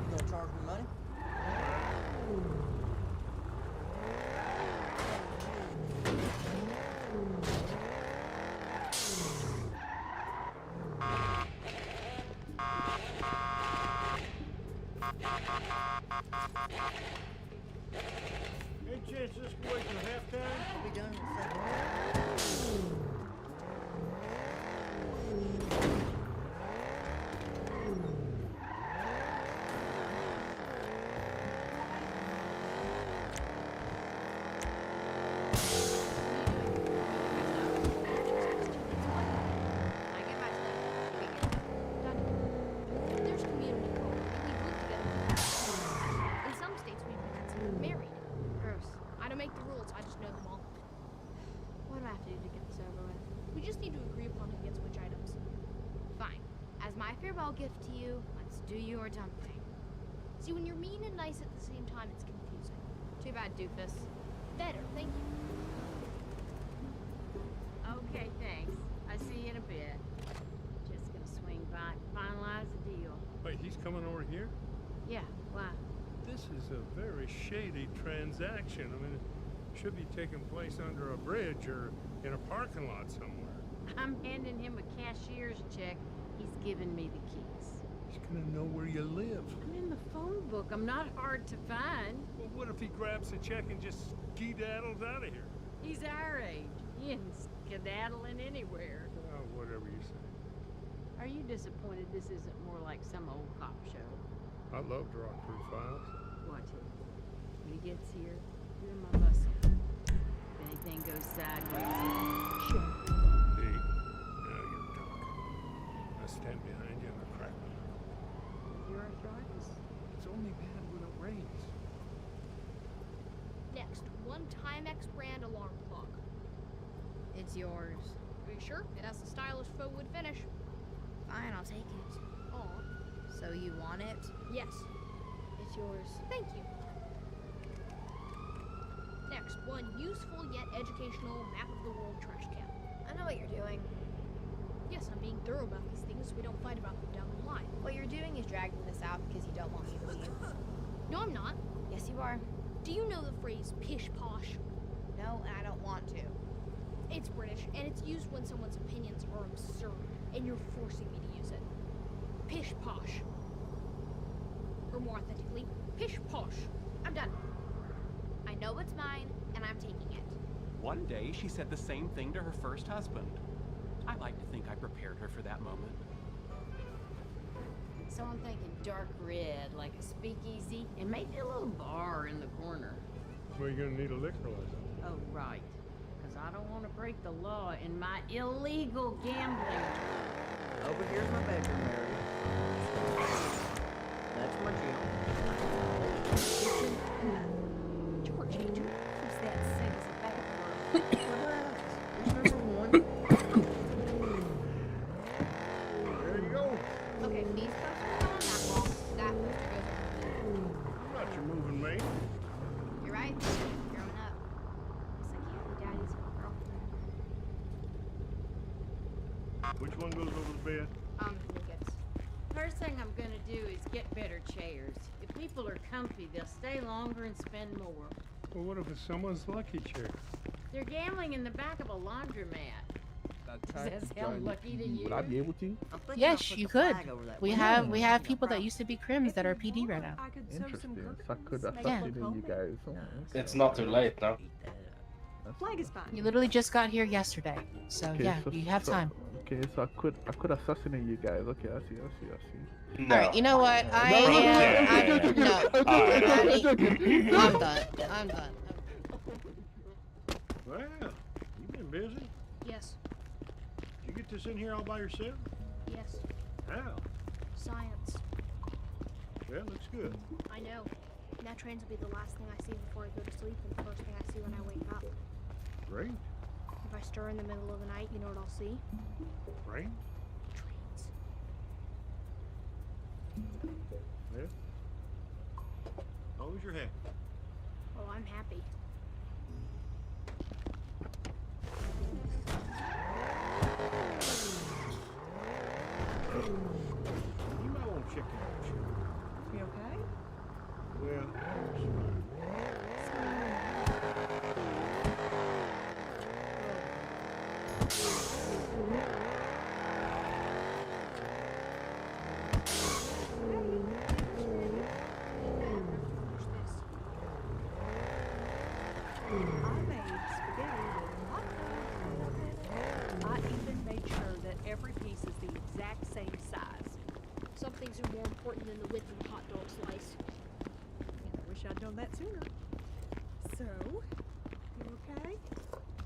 S24: You gonna charge me money?
S13: Any chance this can wait till halftime?
S24: I'll be done in a second.
S22: I get my stuff.
S7: There's community code. We've looked together Farewell gift to you. Let's do your dumpling. See, when you're mean and nice at the same time, it's confusing. Too bad, doofus. Better, thank you.
S20: Okay, thanks. I see you in a bit. Just gonna swing by and finalize the deal.
S15: Wait, he's coming over here?
S20: Yeah, why?
S15: This is a very shady transaction. I mean, it should be taking place under a bridge or in a parking lot somewhere.
S20: I'm handing him a cashier's check. He's giving me the keys.
S15: He's gonna know where you live.
S20: I'm in the phone book. I'm not hard to find.
S15: Well, what if he grabs the check and just skedaddles out of here?
S20: He's our age. He ain't skedaddling anywhere.
S15: Oh, whatever you say.
S20: Are you disappointed this isn't more like some old cop show?
S15: I love Draw Crew Files.
S20: Watch it. When he gets here, you're my muscle. If anything goes sideways, shit.
S15: See, now you're talking. I stand behind you and I crack my knuckles.
S20: Your arthritis?
S15: It's only bad when it rains.
S7: Next, one Timex brand alarm clock. It's yours. Are you sure? It has a stylish faux wood finish. Fine, I'll take it. Aw. So you want it? Yes. It's yours. Thank you. Next, one useful yet educational map of the world trash can. I know what you're doing. Yes, I'm being thorough about these things so we don't fight about them down the line. What you're doing is dragging this out because you don't want me to leave. No, I'm not. Yes, you are. Do you know the phrase pish posh? No, and I don't want to. It's British, and it's used when someone's opinions are absurd, and you're forcing me to use it. Pish posh. Or more authentically, pish posh. I'm done. I know what's mine, and I'm taking it.
S8: One day, she said the same thing to her first husband. I like to think I prepared her for that moment.
S20: So I'm thinking dark red, like a speakeasy, and maybe a little bar in the corner.
S15: Well, you're gonna need a liquor license.
S20: Oh, right. Because I don't want to break the law in my illegal gambling.
S24: Over here's my bedroom area. That's my gym.
S7: George, who's that sing as a bad
S24: There's number one.
S13: There you go.
S7: Okay, these folks are on that wall. That poster goes over.
S13: I'm not your moving mate.
S7: You're right. Growing up. Guess I can't be daddy's girlfriend.
S13: Which one goes over the bed?
S7: Lucas.
S20: First thing I'm gonna do is get better chairs. If people are comfy, they'll stay longer and spend more.
S15: Well, what if it's someone's lucky chair?
S20: They're gambling in the back of a laundromat. Does that sound lucky to you?
S13: Would I be able to?
S11: Yes, you could. We have people that used to be crims that are PD right now.
S13: Interesting. So I could
S11: Yeah.
S13: assassinate you guys.
S2: It's not too late now.
S11: Flag is fine. You literally just got here yesterday, so yeah, you have time.
S13: Okay, so I could assassinate you guys. Okay, I see.
S11: All right, you know what? I'm done.
S13: Well, you've been busy.
S7: Yes.
S13: Did you get this in here all by yourself?
S7: Yes.
S13: How?
S7: Science.
S13: Well, looks good.
S7: I know. That trains will be the last thing I see before I go to sleep and the first thing I see when I wake up.
S13: Great.
S7: If I stir in the middle of the night, you know what I'll see?
S13: Rain?
S7: Trains.
S13: Yeah. Always your happy.
S7: Oh, I'm happy.
S13: You might want to check it out, sure.
S11: You okay?
S13: Well,
S14: I even made sure that every piece is the exact same size.
S7: Some things are more important than the width of a hot dog slice.
S14: I wish I'd done that sooner. So, you okay?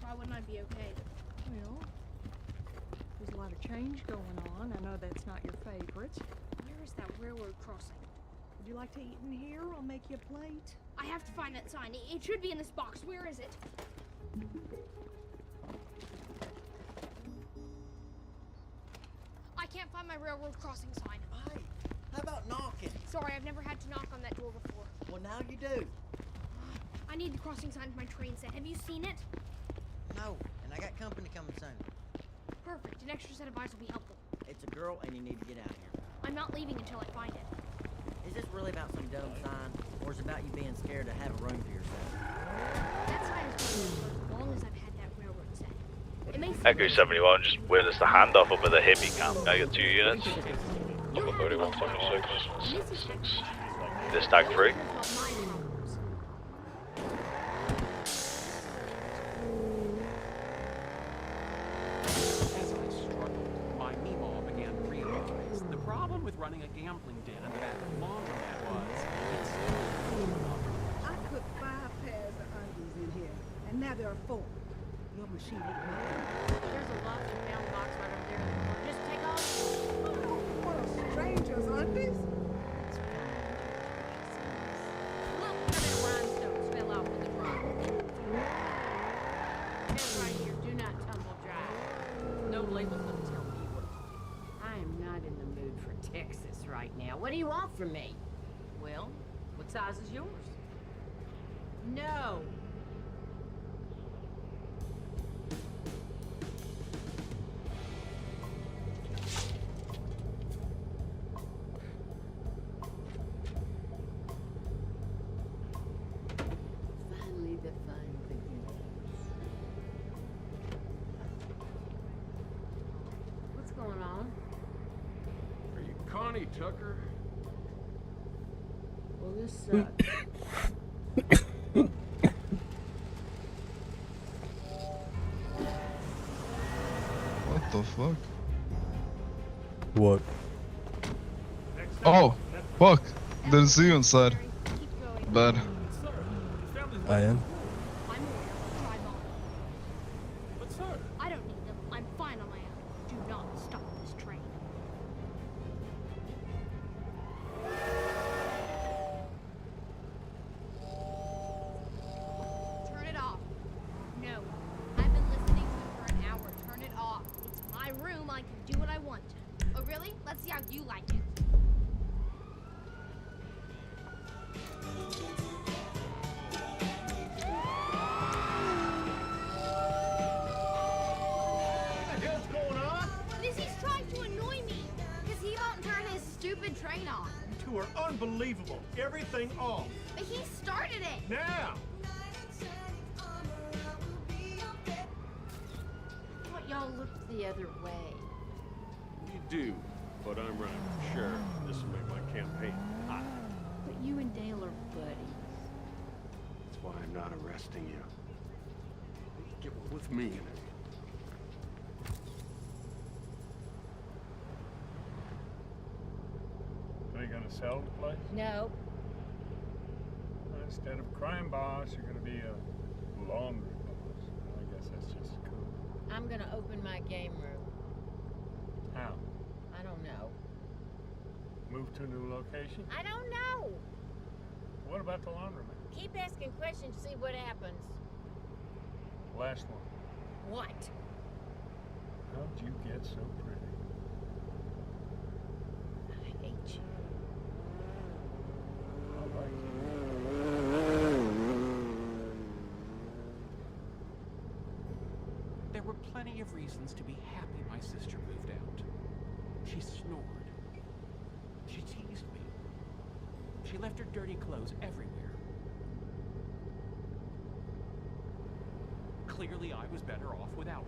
S7: Why wouldn't I be okay?
S14: Well, there's a lot of change going on. I know that's not your favorite.
S7: Where is that railroad crossing?
S14: Would you like to eat in here? I'll make you a plate.
S7: I have to find that sign. It should be in this box. Where is it? I can't find find my railroad crossing sign.
S24: Hey, how about knocking?
S7: Sorry, I've never had to knock on that door before.
S24: Well, now you do.
S7: I need the crossing sign for my train set. Have you seen it?
S24: No, and I got company coming soon.
S7: Perfect. An extra set of eyes will be helpful.
S24: It's a girl, and you need to get out of here.
S7: I'm not leaving until I find it.
S24: Is this really about some dumb sign, or is it about you being scared to have a room to yourself?
S7: That sign has been there for as long as I've had that railroad set. It may seem
S2: Echo 71, just witnessed the handoff up at the hippie camp. I got 2 units. Number 3126. This tag 3.
S8: With running a gambling den in the back of the laundromat was,
S6: I put 5 pairs of undies in here, and now there are 4. Your machine is mine.
S7: There's a lost and found box right over there. Just take off.
S6: Oh, what a stranger's undies.
S7: Look, how many rhinestones fell off with the drop. Hands right here. Do not tumble dry. No labels will tell me what.
S20: I am not in the mood for Texas right now. What do you want from me?
S7: Well, what size is yours?
S20: No. Finally, the fun begins. What's going on?
S25: Are you Connie Tucker?
S20: Well, this sucks.
S9: What the fuck?
S4: What?
S9: Oh, fuck. Didn't see you inside. Bad.
S4: I am.
S7: But sir, I don't need them. I'm fine on my own. Do not stop this train. Turn it off. No. I've been listening to it for an hour. Turn it off. It's my room. I can do what I want. Oh, really? Let's see how you like it. Lizzie's trying to annoy me because he won't turn his stupid train off.
S15: You two are unbelievable. Everything off.
S7: But he started it.
S15: Now!
S20: I thought y'all looked the other way.
S25: You do, but I'm running for sheriff. This will make my campaign hot.
S20: But you and Dale are buddies.
S25: That's why I'm not arresting you. Get with me.
S15: Are you gonna sell the place?
S20: No.
S15: Instead of crime boss, you're gonna be a laundry boss. I guess that's just cool.
S20: I'm gonna open my game room.
S15: How?
S20: I don't know.
S15: Move to a new location?
S20: I don't know.
S15: What about the laundromat?
S20: Keep asking questions, see what happens.
S15: Last one.
S20: What?
S15: How'd you get so pretty?
S20: I hate you.
S15: All right.
S8: there were plenty of reasons to be happy my sister moved out. She snored. She teased me. She left her dirty clothes everywhere. Clearly, I was better off without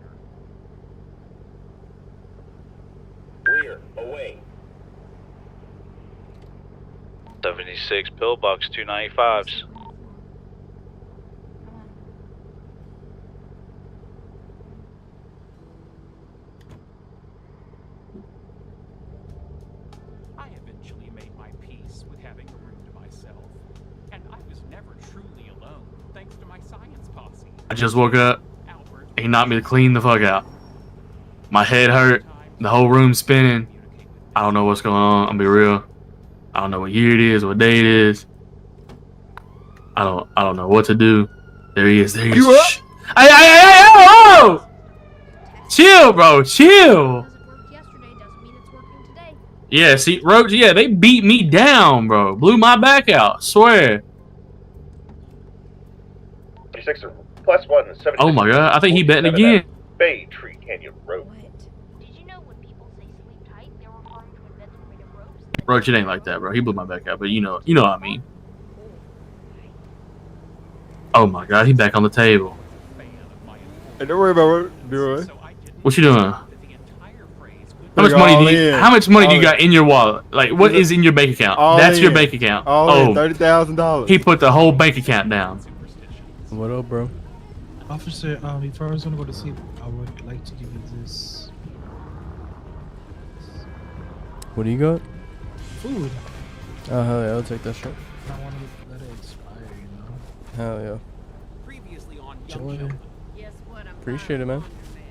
S8: her.
S12: Rear, away.
S2: 76 pillbox 295s.
S8: I eventually made my peace with having a room to myself, and I was never truly alone thanks to my science posse.
S21: I just woke up. He knocked me clean the fuck out. My head hurt. The whole room's spinning. I don't know what's going on. I'll be real. I don't know what year it is, what day it is. I don't know what to do. There he is. There he is.
S19: You up?
S21: Hey, whoa! Chill, bro. Chill. Yeah, see, Roach, yeah, they beat me down, bro. Blew my back out, swear.
S12: 36 plus 1, 76.
S21: Oh my god, I think he betting again.
S12: Bay Tree Canyon Road.
S21: Roach, it ain't like that, bro. He blew my back out, but you know what I mean. Oh my god, he back on the table.
S1: Hey, don't worry about it, Leroy.
S21: What you doing? How much money do you got in your wallet? Like, what is in your bank account? That's your bank account.
S1: $30,000.
S21: He put the whole bank account down.
S4: What up, bro?
S16: Officer, if I was gonna go to sleep, I would like to give you this.
S4: What do you got?
S16: Food.
S4: Oh, hell yeah, I'll take that shit.
S16: I don't want to let it expire, you know?
S4: Hell yeah.
S8: Previously on
S16: Joy.
S4: Appreciate it, man.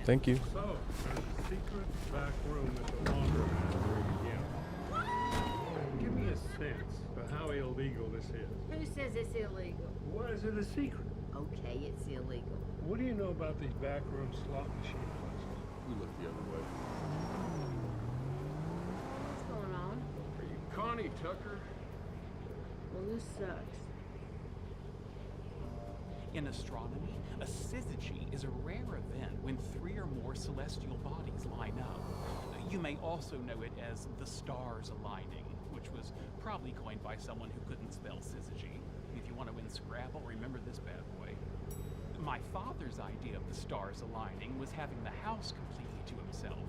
S4: Thank you.
S15: So, there's a secret back room at the laundry. Give me a sense of how illegal this is.
S20: Who says it's illegal?
S15: Why is it a secret?
S20: Okay, it's illegal.
S15: What do you know about these backroom slot machine places?
S25: We look the other way.
S20: What's going on?
S25: Are you Connie Tucker?
S20: Well, this sucks.
S8: In astronomy, a syzygy is a rare event when 3 or more celestial bodies line up. You may also know it as the stars aligning, which was probably coined by someone who couldn't spell syzygy. If you want to win Scrabble, remember this bad boy. My father's idea of the stars aligning was having the house completely to himself.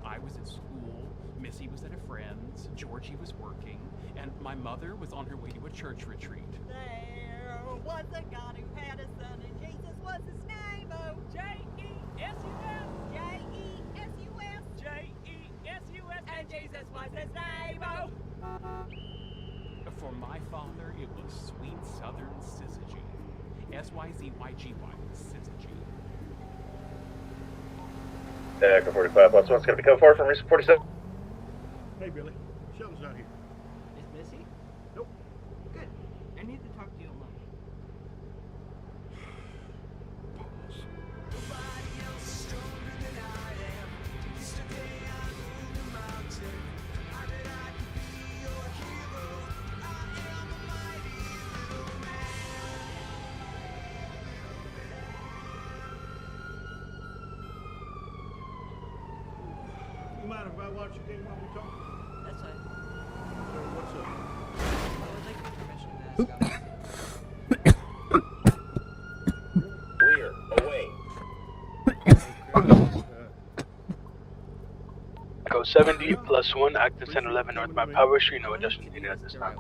S8: I was at school, Missy was at a friend's, Georgie was working, and my mother was on her way to a church retreat.
S17: There was a God who had a son, and Jesus was his name. Oh, J-E-S-U-S, J-E-S-U-S, J-E-S-U-S, and Jesus was his name. Oh.
S8: For my father, it was sweet southern syzygy. S-Y-Z-Y-G-Y, syzygy.
S12: Echo 45 plus 1's going to be coming forward from Reese 47.
S15: Hey, Billy. Sheldon's not here.
S17: Is Missy?
S15: Nope.
S17: Good. I need to talk to you alone.
S15: You mind if I watch the game while we talk?
S17: That's fine.
S15: So what's up?
S17: I would like your permission to ask
S12: We're away.
S18: Go 70 plus 1, active 1011 northbound Power Street, no adjustment needed at this time.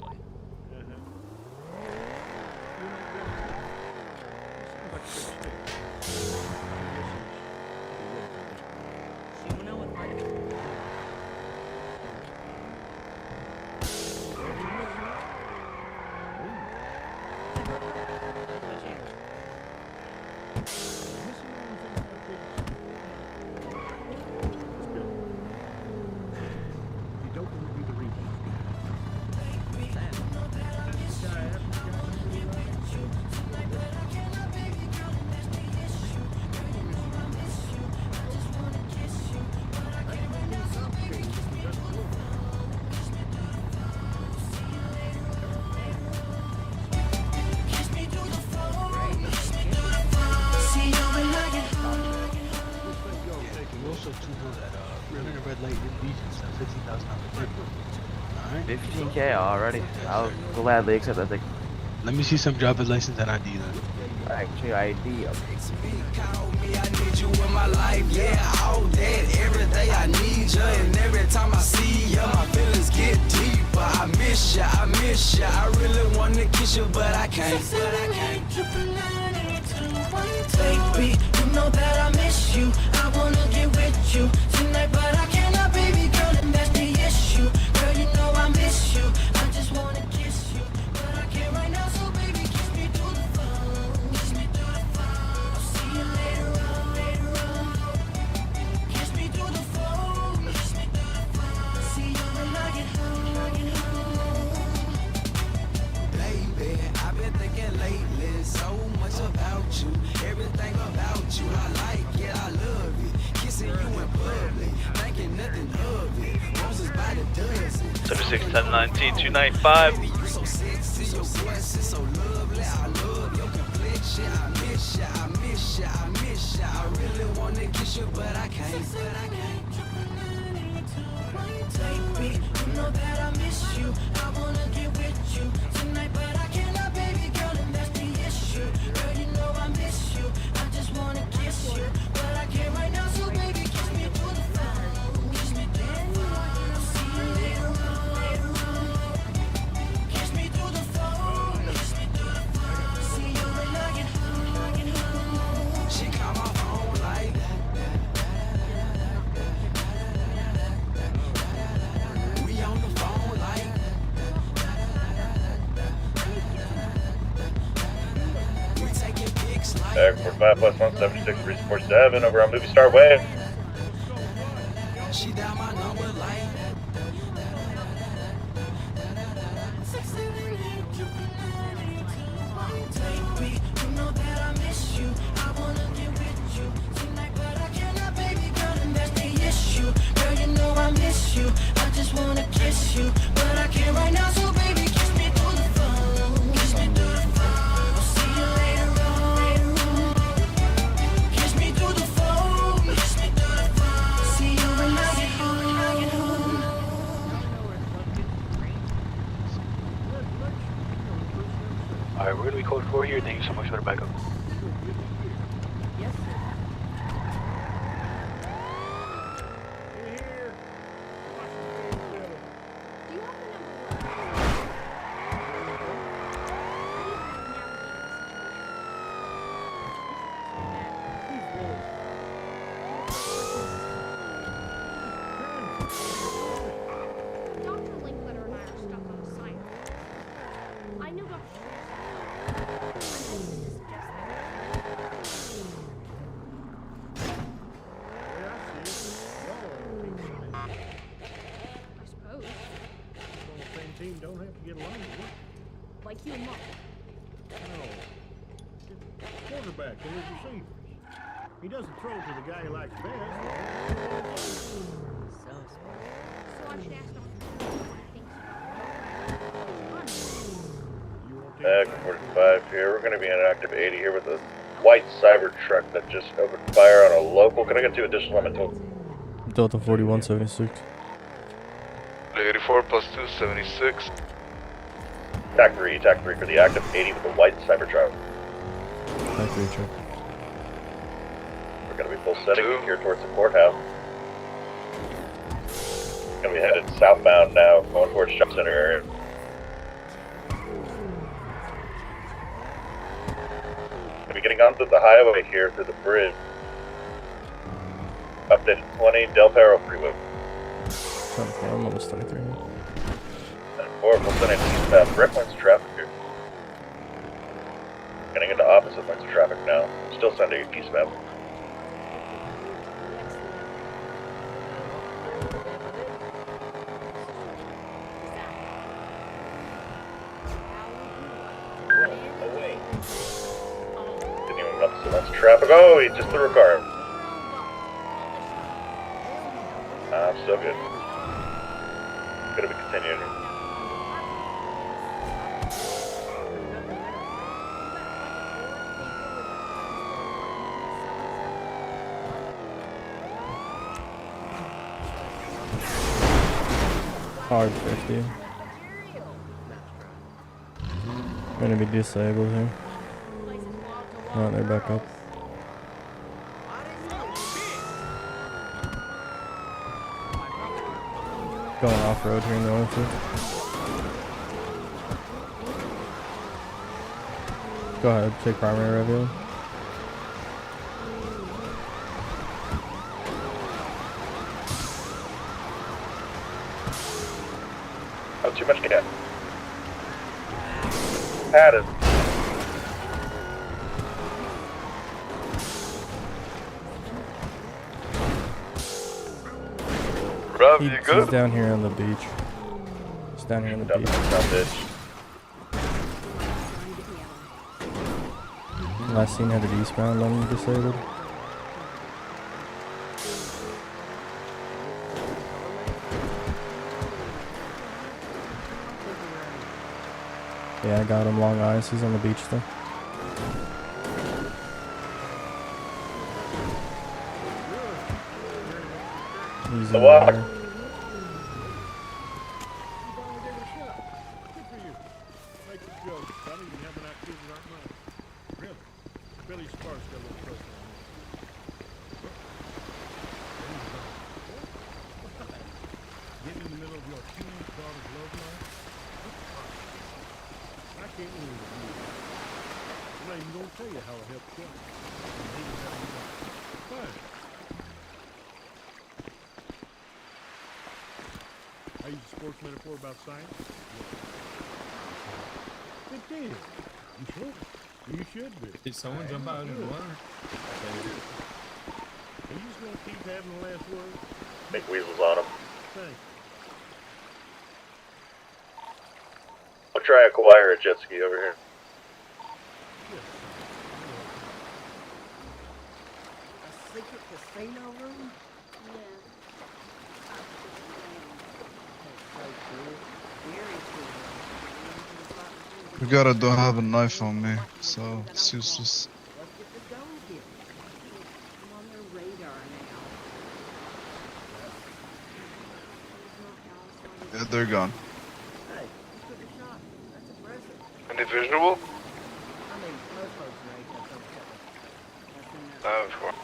S23: $15K already. I'll gladly accept that thing.
S16: Let me see some driver's license and ID then.
S23: Alright, show your ID.
S26: I need you in my life, yeah, all that, every day I need you, and every time I see you, my feelings get deeper. I miss you, I really wanna kiss you, but I can't. Baby, you know that I miss you, I wanna get with you tonight, but I cannot, baby girl, and that's the issue. Girl, you know I miss you, I just wanna kiss you, but I can't right now, so baby, kiss me through the phone, kiss me through the phone. I'll see you later on, kiss me through the phone, kiss me through the phone. See you when I get home, baby, I've been thinking lately so much about you, everything about you, I like it, I love it, kissing you in public, thinking
S2: 76, 1019, 295.
S26: Baby, you know that I miss you. I wanna get with you tonight, but I cannot, baby girl, and that's the issue. Girl, you know I miss you. I just wanna kiss you, but I can't right now. So baby, kiss me through the phone. Kiss me through the phone. I'll see you later on. Kiss me through the phone. Kiss me through the phone. See you when I get home. She call my phone like that. We on the phone like we taking pics like
S12: 45 plus 176, 347 over on Movie Star Way.
S26: she dial my number like baby, you know that I miss you. I wanna get with you tonight, but I cannot, baby girl, and that's the issue. Girl, you know I miss you. I just wanna kiss you, but I can't right now. So baby, kiss me through the phone. Kiss me through the phone. I'll see you later on. Kiss me through the phone. Kiss me through the phone. See you when I get home.
S18: Alright, we're gonna be code 4 here. Thank you so much for the backup.
S7: Dr. Linkletter and I are stuck on a science. I know Dr. I suppose.
S15: Same team don't have to get along with it.
S7: Like you and Mom.
S15: No. The quarterback and his receivers. He doesn't throw to the guy he likes best.
S7: So I should ask Dr. what he thinks.
S12: 45 here. We're going to be in an active 80 here with a white cyber truck that just opened fire on a local. Can I get 2 additional limit total?
S4: Delta 4176.
S9: 84 plus 2, 76.
S12: TAC 3 for the active 80 with the white cyber truck.
S4: TAC 3 check.
S12: We're going to be full setting here towards the courthouse. Going to be headed southbound now, going towards Shop Center area. Going to be getting onto the highway here through the bridge. Updated 20 Del Perro Freeway.
S4: I'm almost 33.
S12: And 4 full setting eastbound direct lanes traffic here. Getting into opposite lanes of traffic now. Still sending eastbound. Continuing opposite lanes of traffic. Oh, he just threw a car. So good. Gonna be continuing.
S4: Hard 50. Gonna be disabled here. Oh, they're back up. Going off-road here in the oil field. Go ahead, take primary reveal.
S12: Oh, too much gas. Added.
S9: Rob, you good?
S4: He's down here on the beach. He's down here on the beach. Last seen headed eastbound on disabled. Yeah, I got him. Long eyes. He's on the beach still. He's
S12: The
S4: in
S12: walk.
S4: there.
S15: Make a joke. I don't even have an activity that aren't mine. Really? Billy Sparks got a little trouble on me. Getting in the middle of your teenage daughter's love life? I can't believe it. I'm not even gonna tell you how it helped Chuck. Fine. I use a sports metaphor about science. It did. You should. You should be.
S19: Did someone jump out in the water?
S15: Are you just gonna keep having the last word?
S12: Make weasels on him.
S15: Thanks.
S12: I'll try acquire a jet ski over here.
S24: A secret casino room?
S9: We gotta don't have a knife on me, so it's useless. Yeah, they're gone.
S12: Any visual?
S9: Of course.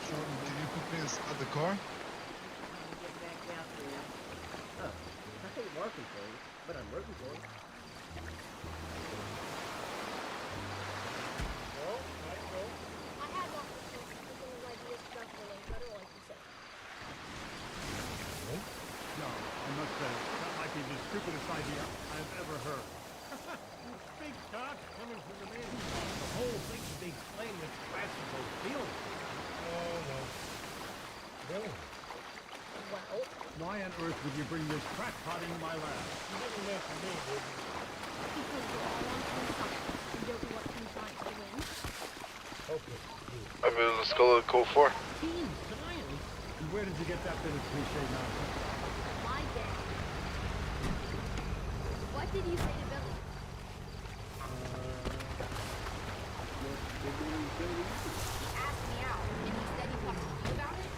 S9: Jordan, can you put me inside the car?
S24: I ain't working for you, but I'm rooting for you.
S15: No, I must say, that might be the stupidest idea I've ever heard. Big talk coming from the man who caused the whole big flame that crashed those buildings. Oh, no. Really? Well, why on earth would you bring this crackpot into my lab? You didn't mention me, did you?
S7: Because we're all on team science. We don't want team science to win.
S15: Okay, good.
S9: I mean, let's go to code 4.
S15: Team science? And where did you get that bit of cliche nonsense?
S7: My dad. What did you say to Billy? He asked me out, and he said he talked to you about it?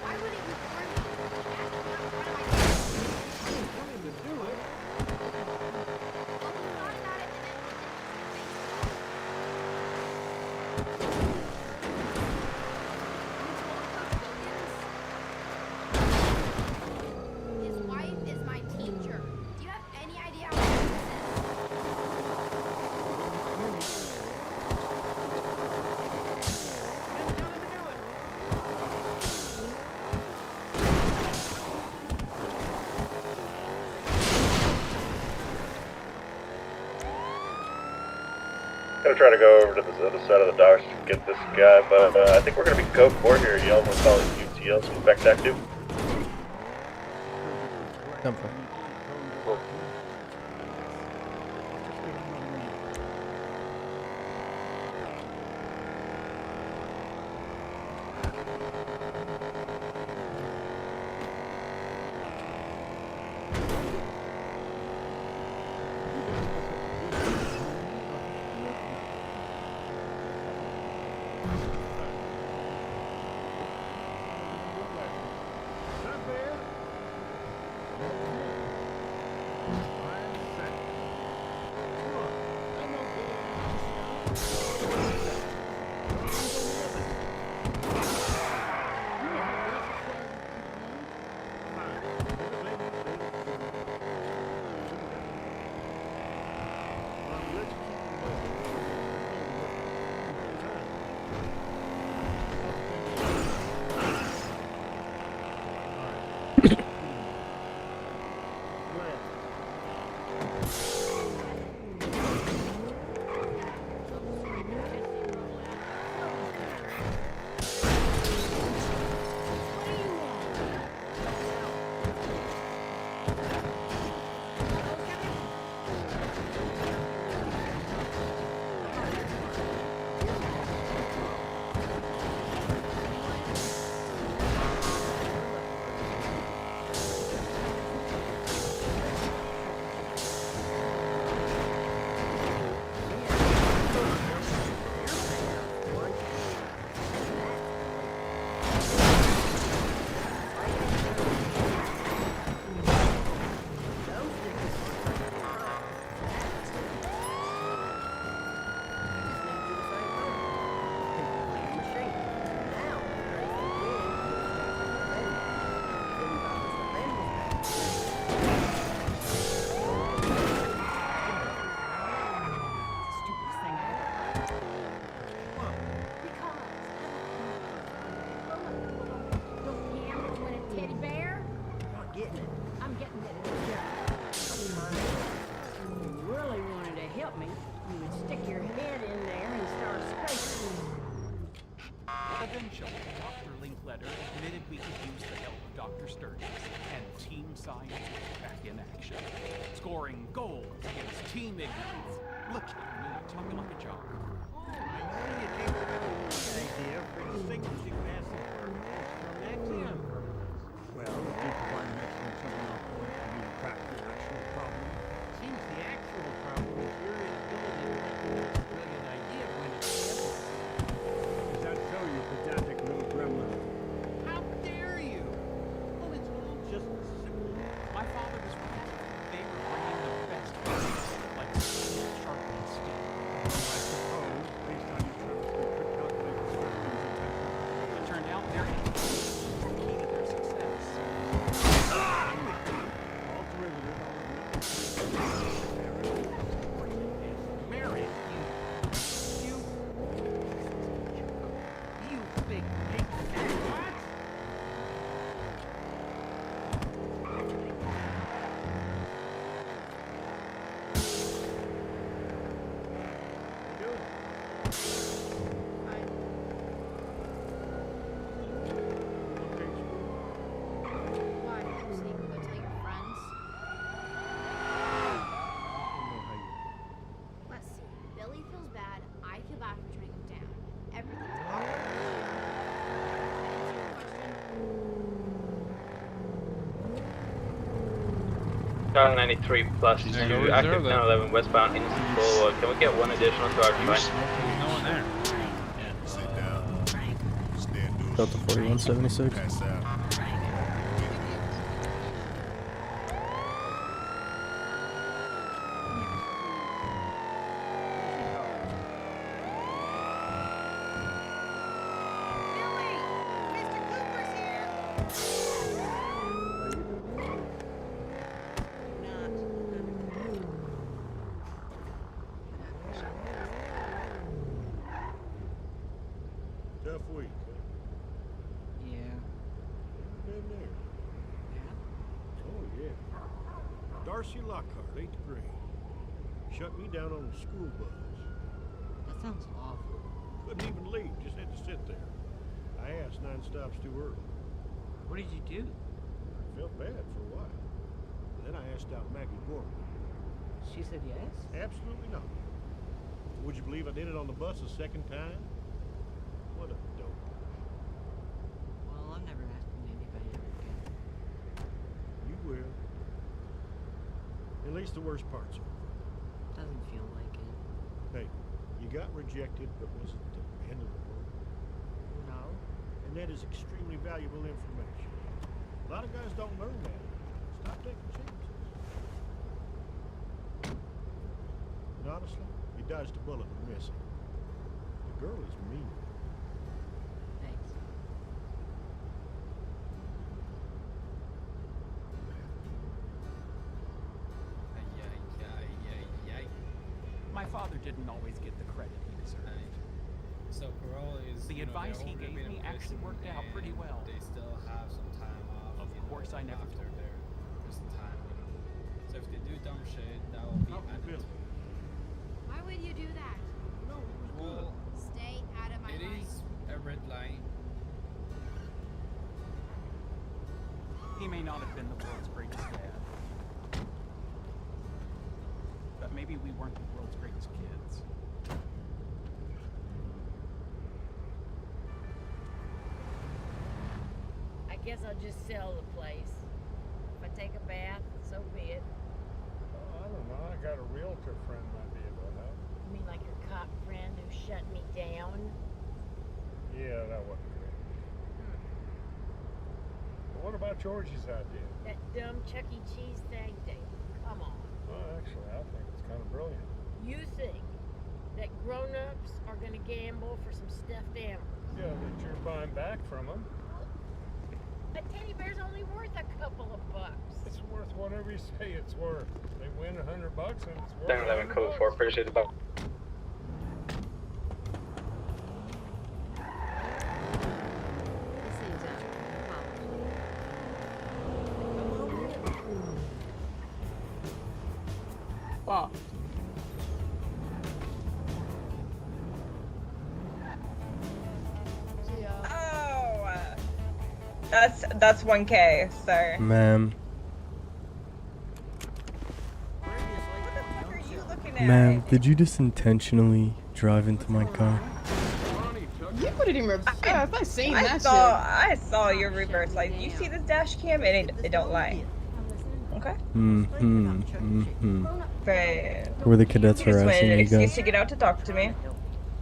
S7: Why wouldn't you warn me? Ask me out in front of my dad.
S15: I didn't tell him to do it.
S7: Well, he thought about it, and then his wife is my teacher. Do you have any idea how bad this
S12: Gonna try to go over to the other side of the docks to get this guy, but I think we're gonna be code 4 here. Y'all wanna call it UTL, so back to active.
S4: Temple.
S8: Eventually, Dr. Linkletter admitted we could use the help of Dr. Sturgis, and Team Science was back in action, scoring goals against Team Ignorance. Look at me, talking like a jock.
S15: Oh, I know you came up with a good idea for distinguishing massive particles from axiom. Well, if people find mentioning something off point to be crack the actual problem, seems the actual problem is your inability to recognize a brilliant idea when it's evident. Does that show you, pedantic little gremlin? How dare you? Well, it's all just simple.
S8: My father was right. They were bringing the best ideas, like sharp and steel.
S15: I suppose, based on your terms, we could calculate the Sturgeon's intention.
S8: It turned out their influence was the key to their success.
S15: All derivative Mary, you big what?
S7: Why? So you can go tell your friends? Let's see. Billy feels bad. I feel bad for turning him down. Everything's awkward.
S23: Car 93 plus 2, active 1011 westbound Innocent Boulevard. Can we get one additional to our train?
S3: No one there.
S4: Delta 4176.
S15: Tough week, huh?
S24: Yeah.
S15: Been there. Oh, yeah. Darcy Lockhart, 8th grade. Shut me down on the school bus.
S24: That sounds awful.
S15: Couldn't even leave, just had to sit there. I asked 9 stops too early.
S24: What did you do?
S15: I felt bad for a while. Then I asked out Maggie Gorman.
S24: She said yes?
S15: Absolutely not. Would you believe I did it on the bus a second time? What a dope.
S24: Well, I'm never asking anybody ever again.
S15: You will. At least the worst part's over.
S24: Doesn't feel like it.
S15: Hey, you got rejected, but was it the end of the world?
S24: No.
S15: And that is extremely valuable information. A lot of guys don't learn that. Stop taking chances. And honestly, you dodged a bullet with Missy. The girl is mean.
S24: Thanks.
S8: My father didn't always get the credit he deserved.
S19: So parole is.
S8: The advice he gave me actually worked out pretty well.
S19: They still have some time off.
S8: Of course, I never
S19: after
S8: told
S19: their prison time. So if they do dumb shit, that will be added.
S7: Why would you do that?
S15: No, it was
S19: Well,
S7: Stay out of my
S19: it
S7: life.
S19: is a red line.
S8: He may not have been the world's greatest dad. But maybe we weren't the world's greatest kids.
S20: I guess I'll just sell the place. If I take a bath, so be it.
S15: I don't know. I got a realtor friend might be able to help.
S20: You mean like your cop friend who shut me down?
S15: Yeah, that wasn't great. What about George's idea?
S20: That dumb Chuck E. Cheese thing, Dave. Come on.
S15: Well, actually, I think it's kind of brilliant.
S20: You think that grown-ups are gonna gamble for some stuffed animals?
S15: Yeah, that you're buying back from them.
S20: A teddy bear's only worth a couple of bucks.
S15: It's worth whatever you say it's worth. They win $100 and it's worth
S23: 1011 code 4, appreciate the ball.
S3: Wow.
S5: Oh, that's 1K, sir.
S4: Ma'am.
S5: Looking at
S4: Ma'am, did you just intentionally drive into my car?
S3: You put it in reverse. I seen that
S5: I saw your reverse. Like, you see this dash cam, and it don't lie. Okay. Right.
S4: Were the cadets
S5: You just wanted
S4: harassing
S5: an
S4: you
S5: excuse
S4: guys?
S5: to get out to talk to me.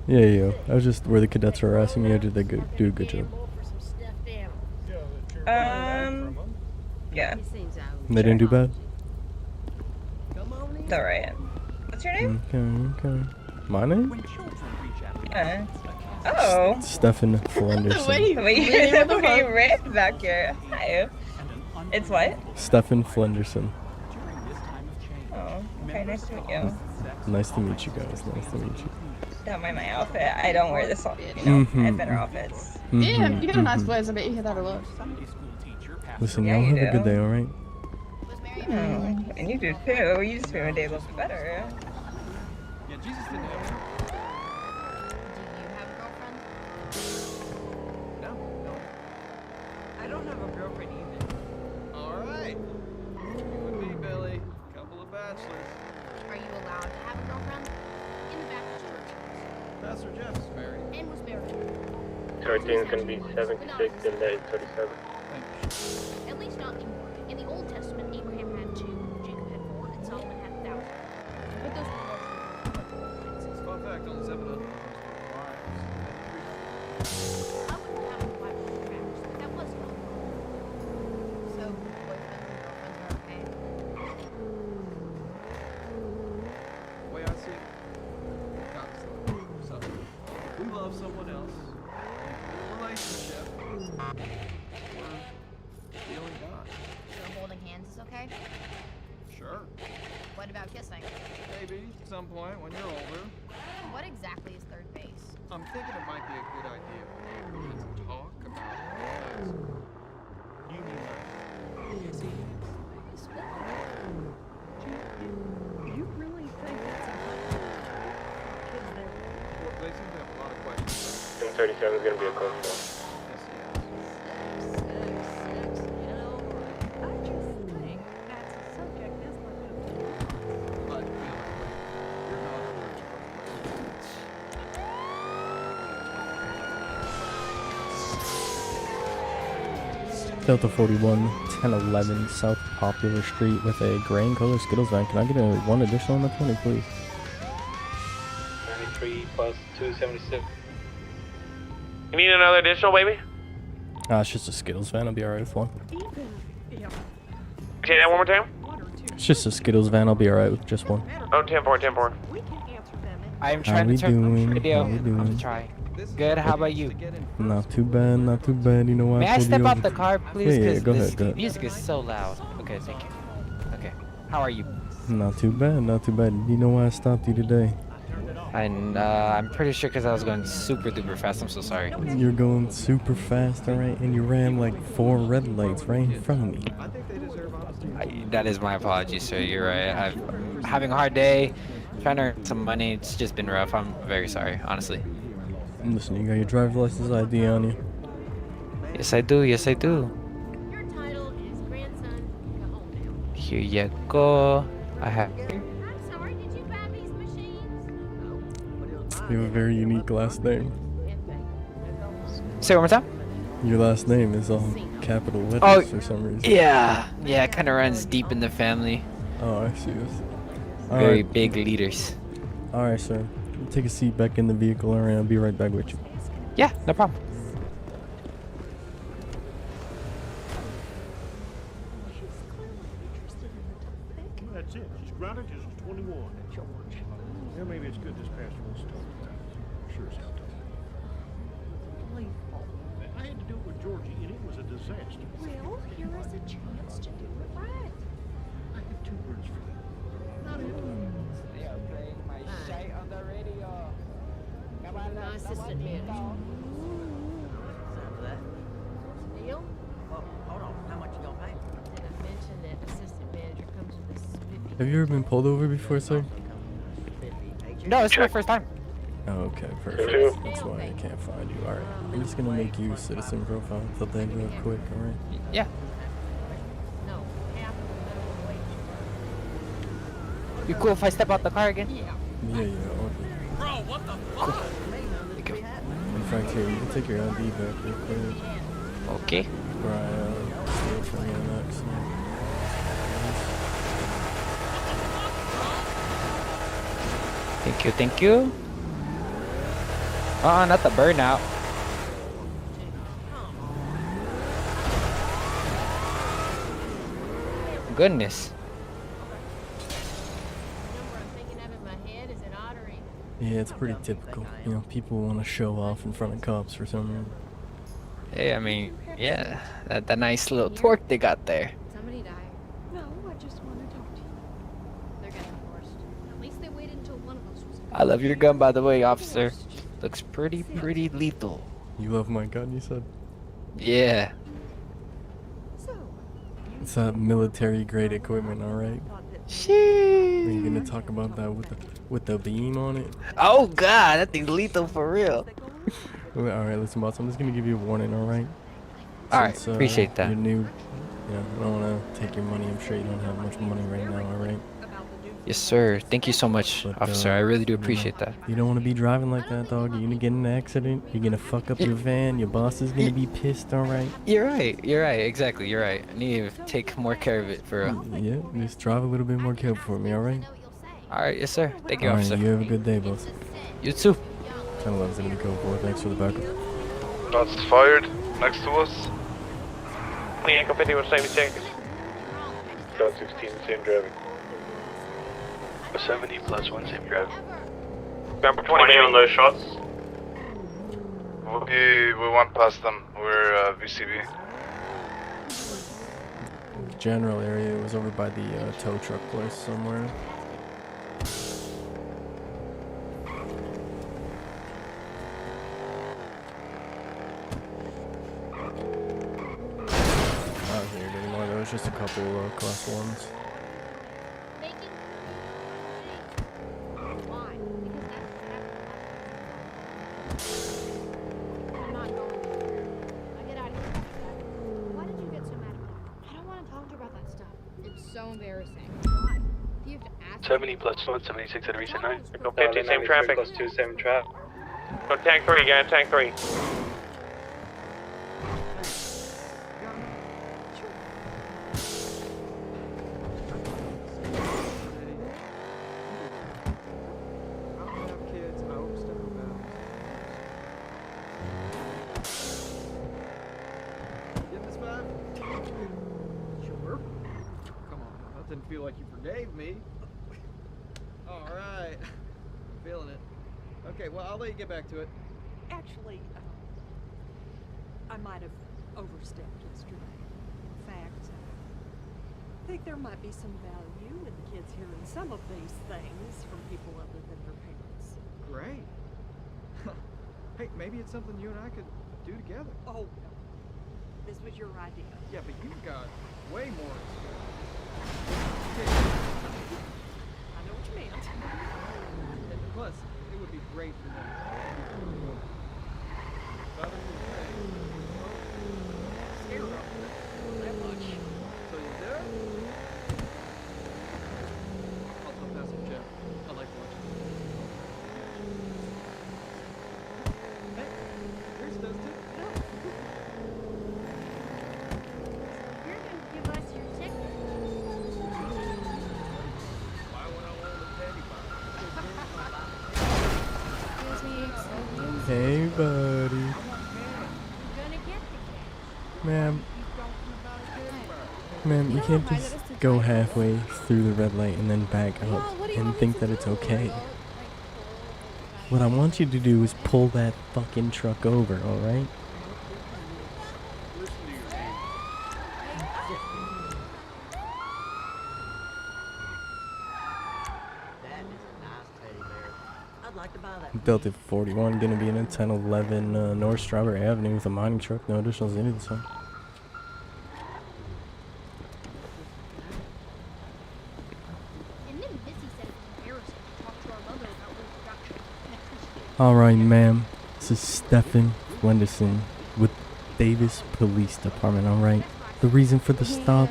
S4: Yeah. I was just, were the cadets harassing you or did they do a good job?
S5: Yeah.
S4: They didn't do bad?
S5: It's alright. What's your name?
S4: Okay. My name?
S5: Oh.
S4: Stefan Flenderson.
S5: Wait, you ran back here. Hi. It's what?
S4: Stefan Flenderson.
S5: Oh, okay, nice to meet you.
S4: Nice to meet you guys. Nice to meet you.
S5: Don't mind my outfit. I don't wear this all, you know, I have better outfits.
S3: Yeah, you got a nice place. I bet you hit that a lot.
S4: Listen,
S5: Yeah,
S4: y'all
S5: you
S4: have a good
S5: do.
S4: day, alright?
S5: And you do too. You just made my day a little bit better.
S19: Yeah, Jesus didn't have
S17: I don't have a girlfriend either.
S19: Alright. You and me, Billy. Couple of bachelors.
S7: Are you allowed to have a girlfriend? In the Baptist church.
S19: Pastor Jeff is married.
S7: And was married.
S23: 13 is going to be 76 and 837.
S7: At least not anymore. In the Old Testament, Abraham had 2, Jacob had 4, and Solomon had 1,000. But those were largely
S19: Fun fact, only 7 of them
S7: I wouldn't have a 500 marriage, but that was fun. So, boyfriends and girlfriends are okay?
S19: The way I see it, God's love. So, if we love someone else, relationship, we're feeling God.
S7: So holding hands is okay?
S19: Sure.
S7: What about kissing?
S19: Maybe, at some point, when you're older.
S7: What exactly is third base?
S19: I'm thinking it might be a good idea for you to talk about sex. You mean like kissing?
S14: You really think that's a
S19: Well, they seem to have a lot of questions.
S23: 1037 is going to be a code 4.
S4: Delta 41, 1011 South Popular Street with a gray and color Skittles van. Can I get one additional on the 20, please?
S23: 93 plus 276. You need another additional, baby?
S4: It's just a Skittles van. I'll be alright with one.
S23: Say that one more time?
S4: It's just a Skittles van. I'll be alright with just one.
S23: Oh, 10-4, 10-4.
S10: I'm
S4: How
S10: trying
S4: we
S10: to turn
S4: doing?
S10: the video.
S4: How we doing?
S10: I'm trying. Good, how about you?
S4: Not too bad, not too bad. You know what?
S10: May I
S4: told
S10: step
S4: you
S10: out
S4: over-
S10: the car, please?
S4: Yeah,
S10: 'Cause
S4: go
S10: this
S4: ahead, go ahead.
S10: music is so loud. Okay, thank you. Okay, how are you?
S4: Not too bad, not too bad. You know why I stopped you today?
S10: And I'm pretty sure because I was going super duper fast. I'm so sorry.
S4: You're going super fast, alright? And you ran like 4 red lights right in front of me.
S10: That is my apologies, sir. You're right. I'm having a hard day, trying to earn some money. It's just been rough. I'm very sorry, honestly.
S4: Listen, you got your driver's license ID on you.
S10: Yes, I do. Yes, I do.
S7: Your title is grandson. Go home now.
S10: Here you go. I have.
S7: I'm sorry, did you buy these machines?
S4: You have a very unique last name.
S10: Say it one more time.
S4: Your last name is all capital letters
S10: Oh,
S4: for some reason.
S10: yeah. Yeah, it kind of runs deep in the family.
S4: Oh, I see this.
S10: Very big leaders.
S4: Alright, sir. Take a seat back in the vehicle, and I'll be right back with you.
S10: Yeah, no problem.
S15: That's it. She's grounded till she's 21. George. Yeah, maybe it's good this pastor wants to talk about it. Sure as hell don't. I had to do it with Georgie, and it was a disaster.
S7: Well, here is a chance to do it right.
S15: I have 2 words for you. Not it.
S17: They are playing my shit on the radio. Come on,
S20: My assistant manager.
S24: Sound of that?
S20: Deal?
S24: Well, hold on. How much you gonna pay?
S20: Did I mention that assistant manager comes with a spiffy?
S4: Have you ever been pulled over before, sir?
S10: No, it's my first time.
S4: Oh, okay, perfect. That's why I can't find you. Alright. I'm just gonna make you citizen profile for that real quick, alright?
S10: Yeah.
S20: No, half of the minimum wage.
S10: You cool if I step out the car again?
S20: Yeah.
S4: Yeah, okay.
S17: Bro, what the fuck?
S4: In fact, here, you can take your ID back real quick.
S10: Okay.
S4: Or I, steal from you next.
S10: Thank you, thank you. Not the burnout. Goodness.
S20: Number I'm thinking of in my head, is it odd or even?
S4: Yeah, it's pretty typical. You know, people want to show off in front of cops for some reason.
S10: Hey, I mean, yeah, that nice little torque they got there.
S7: Somebody died.
S14: No, I just want to talk to you.
S7: They're getting forced. At least they waited until one of us was.
S10: I love your gun, by the way, officer. Looks pretty lethal.
S4: You love my gun, you said?
S10: Yeah.
S4: It's that military-grade equipment, alright?
S10: Sheesh.
S4: Are you gonna talk about that with the beam on it?
S10: Oh god, that thing's lethal for real.
S4: Alright, listen, boss, I'm just gonna give you a warning, alright?
S10: Alright, appreciate that.
S4: You're new. Yeah, I don't wanna take your money. I'm sure you don't have much money right now, alright?
S10: Yes, sir. Thank you so much, officer. I really do appreciate that.
S4: You don't want to be driving like that, dog. You're gonna get in an accident. You're gonna fuck up your van. Your boss is gonna be pissed, alright?
S10: You're right. You're right. Exactly. You're right. I need to take more care of it for real.
S4: Yeah, just drive a little bit more careful for me, alright?
S10: Alright, yes, sir. Thank you,
S4: Alright,
S10: officer.
S4: you have a good day, boss.
S10: You too.
S4: 10-11's gonna be code 4. Thanks for the backup.
S9: Shots fired next to us.
S12: Lee Echo 51 76. Code 16, same driving.
S18: 70 plus 1, same drive.
S12: Number 20 on those shots.
S9: We went past them. We're VCB.
S4: General area was over by the tow truck place somewhere. I wasn't here anymore. There was just a couple class 1s.
S7: I'm not going anywhere. Now get out of here. Why did you get so mad at me? I don't want to talk to you about that stuff. It's so embarrassing. Why? Do you have to ask?
S18: 70 plus 1, 76 at a recent 9.
S12: Go 50, same traffic. Plus 2, same traffic. Go tank 3, guys, tank 3.
S19: Didn't feel like you forgave me. All right, feeling it. Okay, well I'll let you get back to it.
S14: Actually, I might have overstepped yesterday. In fact, I think there might be some value in kids hearing some of these things from people other than their parents.
S19: Great. Hey, maybe it's something you and I could do together.
S14: Oh, no. This was your idea.
S19: Yeah, but you've got way more experience.
S14: I know what you meant.
S19: And plus, it would be great for them. Other than that,
S14: Scared of that much.
S19: so you do? I'll pass it, Jeff. I like watching. Hey, yours does too.
S20: You're going to give us your ticket.
S4: Hey, buddy.
S20: You're gonna get the cash.
S4: Ma'am. Ma'am, you can't just go halfway through the red light and then back up and think that it's okay. What I want you to do is pull that fucking truck over, alright? Delta 41 gonna be in a 1011 North Strawberry Avenue with a mining truck. No additionals into this one. Alright, ma'am. This is Stephen Wenderson with Davis Police Department, alright? The reason for the stop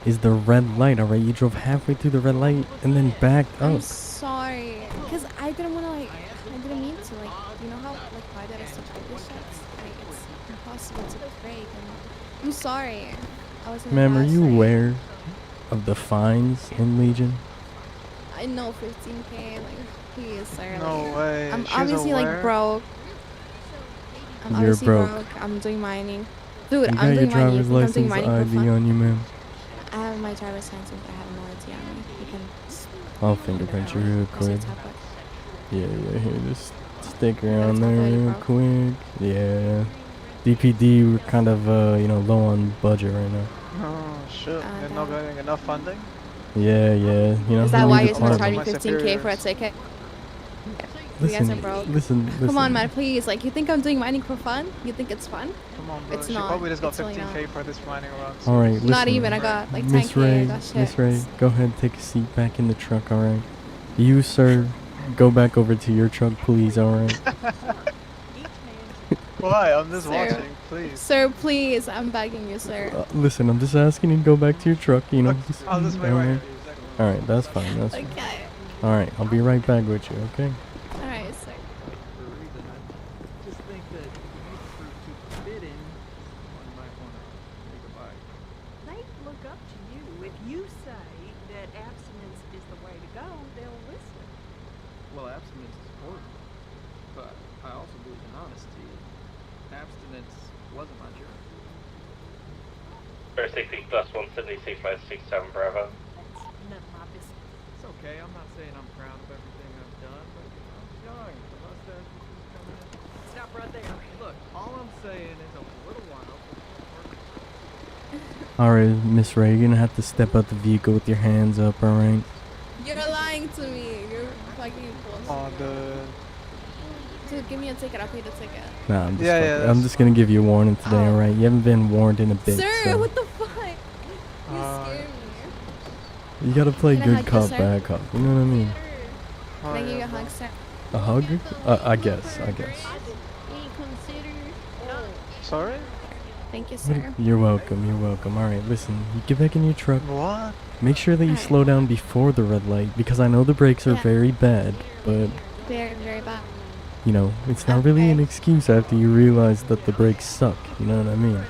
S4: is the red light, alright? You drove halfway through the red light and then backed
S1: I'm
S4: up.
S1: sorry, because I didn't want to, like, I didn't mean to, like, you know how, like, why did I such big shots? Like, it's impossible to break, and I'm sorry. I was in
S4: Ma'am, are
S1: the
S4: you
S1: bus, like,
S4: aware of the fines in Legion?
S1: I know 15K, like, please, sir.
S6: No
S1: like,
S6: way.
S1: I'm
S6: She's
S1: obviously,
S6: aware?
S1: like, broke. I'm
S4: You're
S1: obviously
S4: broke.
S1: I'm doing mining. Dude,
S4: You got
S1: I'm
S4: your
S1: doing mining. You
S4: driver's
S1: think I'm doing
S4: license
S1: mining for
S4: ID
S1: fun?
S4: on you, ma'am.
S1: I have my driver's license, but I have no ID on me. You can...
S4: I'll fingerprint you real quick. Yeah, here, just stick around there real quick. Yeah. DPD, we're kind of, you know, low on budget right now.
S6: Oh shit, you're not getting enough funding?
S4: Yeah, you know.
S1: Is that
S4: who
S1: why
S4: needs
S1: you're
S4: a
S1: charging me
S4: partner?
S1: 15K for a ticket? You guys are
S4: Listen,
S1: broke.
S4: listen.
S1: Come on, man, please. Like, you think I'm doing mining for fun? You think it's fun?
S6: Come on, bro.
S1: It's
S6: She
S1: not.
S6: probably just got
S1: It's really
S6: 15K
S1: not.
S6: for this mining run.
S4: Alright, listen.
S1: Not even. I got like
S4: Miss
S1: 10K. I
S4: Ray,
S1: got shit.
S4: Miss Ray, go ahead, take a seat back in the truck, alright? You, sir, go back over to your truck, please, alright?
S6: Why? I'm just
S1: Sir.
S6: watching, please.
S1: Sir, please. I'm begging you, sir.
S4: Listen, I'm just asking you to go back to your truck, you know?
S6: I'll just wait right here.
S4: Alright, that's fine, that's fine.
S1: Okay.
S4: Alright, I'll be right back with you, okay?
S1: Alright, sir.
S19: Just think that you prove too forbidding, one might want to take a bite.
S14: They look up to you. If you say that abstinence is the way to go, they'll listen.
S19: Well, abstinence is important, but I also believe in honesty. Abstinence wasn't my journey.
S23: 460 plus 176 by 67 Bravo.
S14: None of my business.
S19: It's okay. I'm not saying I'm proud of everything I've done, but I'm young. The mustache is just coming in.
S14: Stop right there.
S19: Look, all I'm saying is a little while.
S4: Alright, Miss Ray, you're gonna have to step out the vehicle with your hands up, alright?
S1: You're lying to me. You're fucking bullshit.
S6: Oh, dude.
S1: Dude, give me a ticket. I'll pay the ticket.
S4: Nah, I'm just,
S6: Yeah,
S4: fucking-
S6: yeah,
S4: I'm
S6: that's
S4: just gonna give you a warning today, alright? You haven't been warned in a bit,
S1: Sir,
S4: so
S1: what the fuck? You
S6: Uh,
S1: scared me.
S4: you gotta play
S1: Can I
S4: good
S1: hug you,
S4: cop,
S1: sir?
S4: bad cop. You know what I mean?
S1: Can I give you a hug, sir?
S4: A hug? I guess.
S6: Sorry?
S1: Thank you, sir.
S4: You're welcome. You're welcome. All right, listen. You get back in your truck.
S6: What?
S4: Make sure that you slow down before the red light because I know the brakes are
S1: Yeah.
S4: very bad, but
S1: Very, very bad.
S4: you know it's not really an excuse after you realize that the brakes suck. You know what I mean?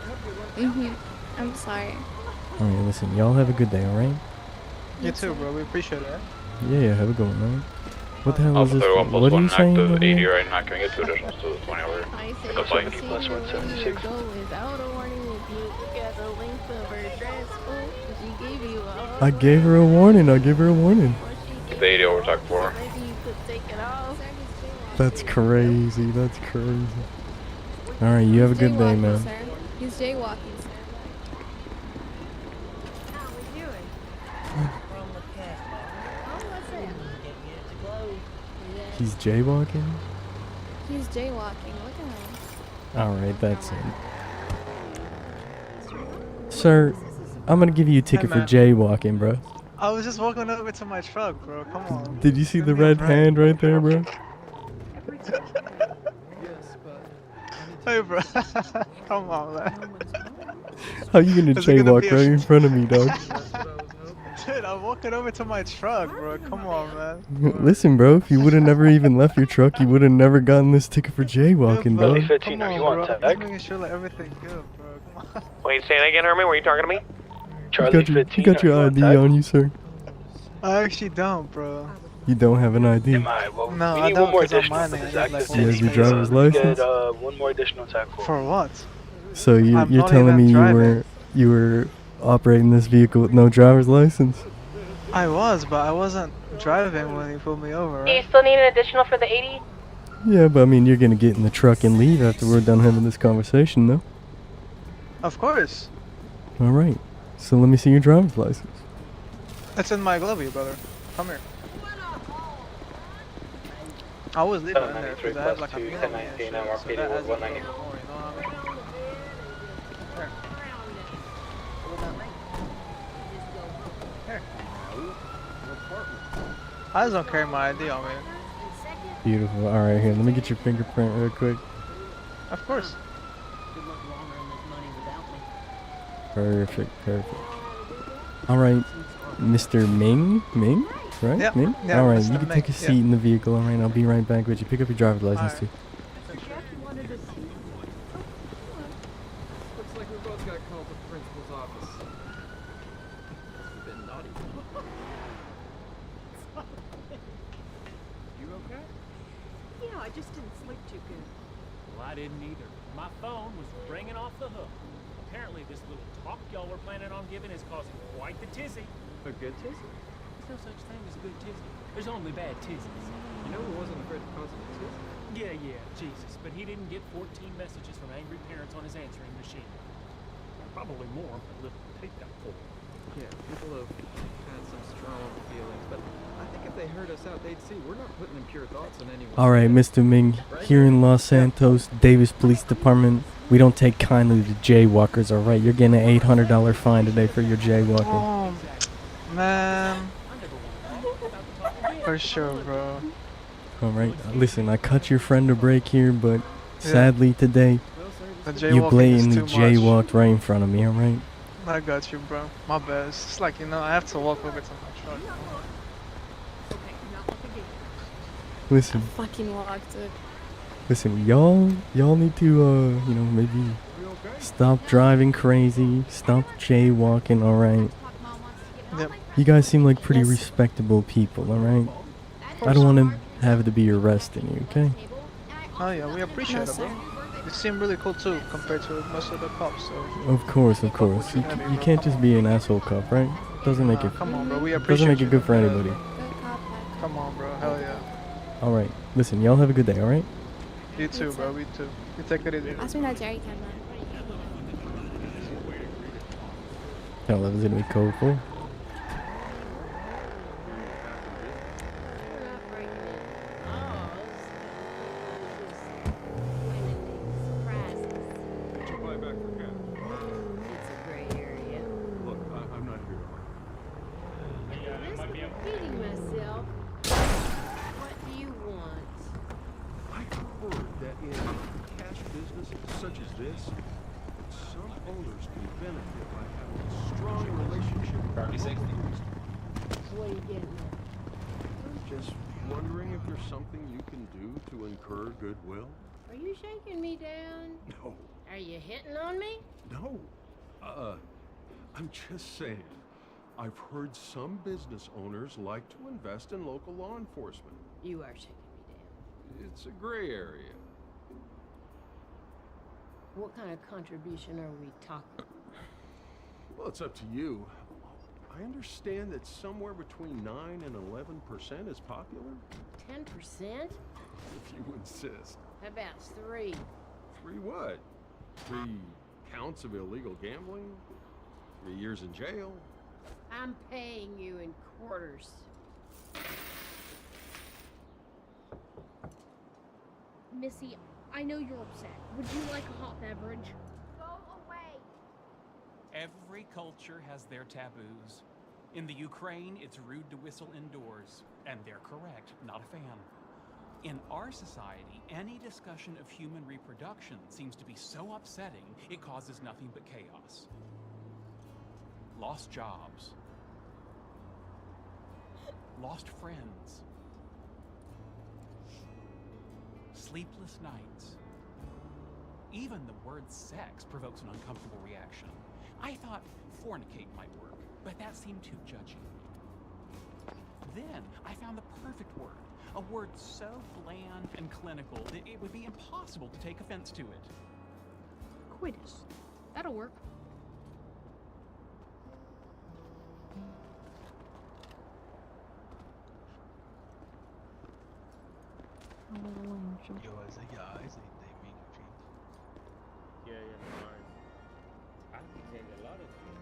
S1: I'm sorry.
S4: All right, listen. Y'all have a good day. All right?
S6: You too, bro. We appreciate it.
S4: Yeah. Have a good one. All right? What the hell is
S2: Alpha
S4: this?
S2: 31 plus
S4: What are
S2: 1
S4: you saying
S2: active
S4: over
S2: 80
S4: here?
S2: right now. Can we get 2 additionals to the 20 over? Pick up bike.
S18: Plus 176.
S4: I gave her a warning. I gave her a warning.
S2: Get the 80 over talk 4.
S4: That's crazy. That's crazy. All right. You have a good day,
S1: Jaywalking,
S4: man.
S1: sir. He's jaywalking, sir.
S4: He's jaywalking.
S1: He's jaywalking. Look at him.
S4: All right, that's it. Sir, I'm gonna give you a ticket for
S6: man.
S4: jaywalking, bro.
S6: I was just walking over to my truck, bro. Come on.
S4: Did you see the red hand right there, bro?
S6: Hey, bro. Come on, man.
S4: How you gonna
S6: Is it gonna
S4: jaywalk
S6: be a
S4: right in front of me, dog?
S6: Dude, I'm walking over to my truck, bro. Come on, man.
S4: Listen, bro, if you would have never even left your truck, you would have never gotten this ticket for jaywalking,
S6: bro.
S4: dog.
S6: Come on, bro. I'm just making sure that everything's good, bro. Come on.
S18: Wait, say that again, Herman. Were you talking to me?
S4: You got your ID on you, sir.
S6: I actually don't, bro.
S4: You don't have an ID.
S6: No,
S18: we
S6: I
S18: need
S6: don't,
S18: one more
S6: 'cause I'm
S18: additional
S6: mining.
S18: for
S6: I
S18: this
S6: need,
S18: active
S6: like,
S4: You have your
S18: 50.
S4: driver's
S18: Get
S4: license?
S18: one more additional tack for.
S6: For what?
S4: So
S6: I'm
S4: you're
S6: not
S4: telling
S6: even
S4: me
S6: driving.
S4: you were operating this vehicle with no driver's license?
S6: I was, but I wasn't driving when he pulled me over,
S11: Do you
S6: right?
S11: still need an additional for the 80?
S4: Yeah, but I mean, you're gonna get in the truck and leave after we're done having this conversation, though.
S6: Of course.
S4: All right. So let me see your driver's license.
S6: It's in my glove, brother. Come here. I was leaving in there because I have like a million and shit, so that adds up to more, you know what I mean? Here. Here. I just don't carry my ID on me.
S4: Beautiful. All right, here. Let me get your fingerprint real quick.
S6: Of course.
S4: Perfect. Perfect. All right, Mr. Ming. Ming, right?
S6: Yep.
S4: Ming.
S6: Yeah,
S4: all right,
S6: Mr.
S4: you can
S6: Ming,
S4: take a seat
S6: yeah.
S4: in the vehicle. All right, I'll be right back with you. Pick up your driver's license too.
S19: Looks like we both got called to the principal's office. Must have been naughty.
S8: You okay?
S14: Yeah, I just didn't sleep too good.
S15: Well, I didn't either. My phone was ringing off the hook. Apparently, this little talk y'all were planning on giving is causing quite the tizzy.
S19: A good tizzy?
S15: There's no such thing as a good tizzy. There's only bad tizzies.
S19: You know who wasn't afraid to cause a tizzy?
S15: Yeah, Jesus. But he didn't get 14 messages from angry parents on his answering machine. Probably more, but little tape got pulled.
S19: Yeah, people have had some strong feelings, but I think if they heard us out, they'd see we're not putting impure thoughts on anyone.
S4: All right, Mr. Ming. Here in Los Santos, Davis Police Department, we don't take kindly to jaywalkers. All right, you're getting an $800 fine today for your jaywalking.
S6: Oh, man. For sure, bro.
S4: All right, listen, I cut your friend a break here, but sadly today,
S6: The
S4: you
S6: jaywalking is
S4: blatantly
S6: too much.
S4: jaywalked right in front of me. All right.
S6: I got you, bro. My bad. It's just like, you know, I have to walk over to my truck.
S4: Listen,
S1: Fucking locked it.
S4: listen, y'all need to, you know, maybe stop driving crazy, stop jaywalking. All right.
S6: Yep.
S4: You guys seem like pretty respectable people. All right. I don't want to have to be arresting you. Okay.
S6: Oh yeah, we appreciate it, bro. You seem really cool too, compared to most of the cops. So.
S4: Of course, of course. You can't just be an asshole cop, right? Doesn't make it.
S6: Come on, bro. We
S4: Doesn't
S6: appreciate
S4: make
S6: you,
S4: it good for
S6: man.
S4: anybody.
S6: Come on, bro. Hell yeah.
S4: All right. Listen, y'all have a good day. All right.
S6: You too, bro. We too. You take it easy.
S1: Ask me that Jerry can,
S4: Tell that was gonna be code 4.
S20: It's a gray area.
S15: Look, I'm not here.
S20: Listen, I'm repeating myself. What do you want?
S15: I've heard that in cash businesses such as this, some owners can benefit by having a strong relationship with their local
S20: What are you getting at?
S15: Just wondering if there's something you can do to incur goodwill?
S20: Are you shaking me down?
S15: No.
S20: Are you hitting on me?
S15: No. I'm just saying. I've heard some business owners like to invest in local law enforcement.
S20: You are shaking me down.
S15: It's a gray area.
S20: What kind of contribution are we talking?
S15: Well, it's up to you. I understand that somewhere between 9 and 11% is popular.
S20: 10%?
S15: If you insist.
S20: How about 3?
S15: 3 what? 3 counts of illegal gambling? 3 years in jail?
S20: I'm paying you in quarters.
S7: Missy, I know you're upset. Would you like a hot beverage?
S11: Go away.
S8: Every culture has their taboos. In the Ukraine, it's rude to whistle indoors, and they're correct, not a fan. In our society, any discussion of human reproduction seems to be so upsetting, it causes nothing but chaos. Lost jobs. Lost friends. Sleepless nights. Even the word sex provokes an uncomfortable reaction. I thought fornicate might work, but that seemed too judgy. Then I found the perfect word. A word so bland and clinical that it would be impossible to take offense to it.
S7: Coitus. That'll work.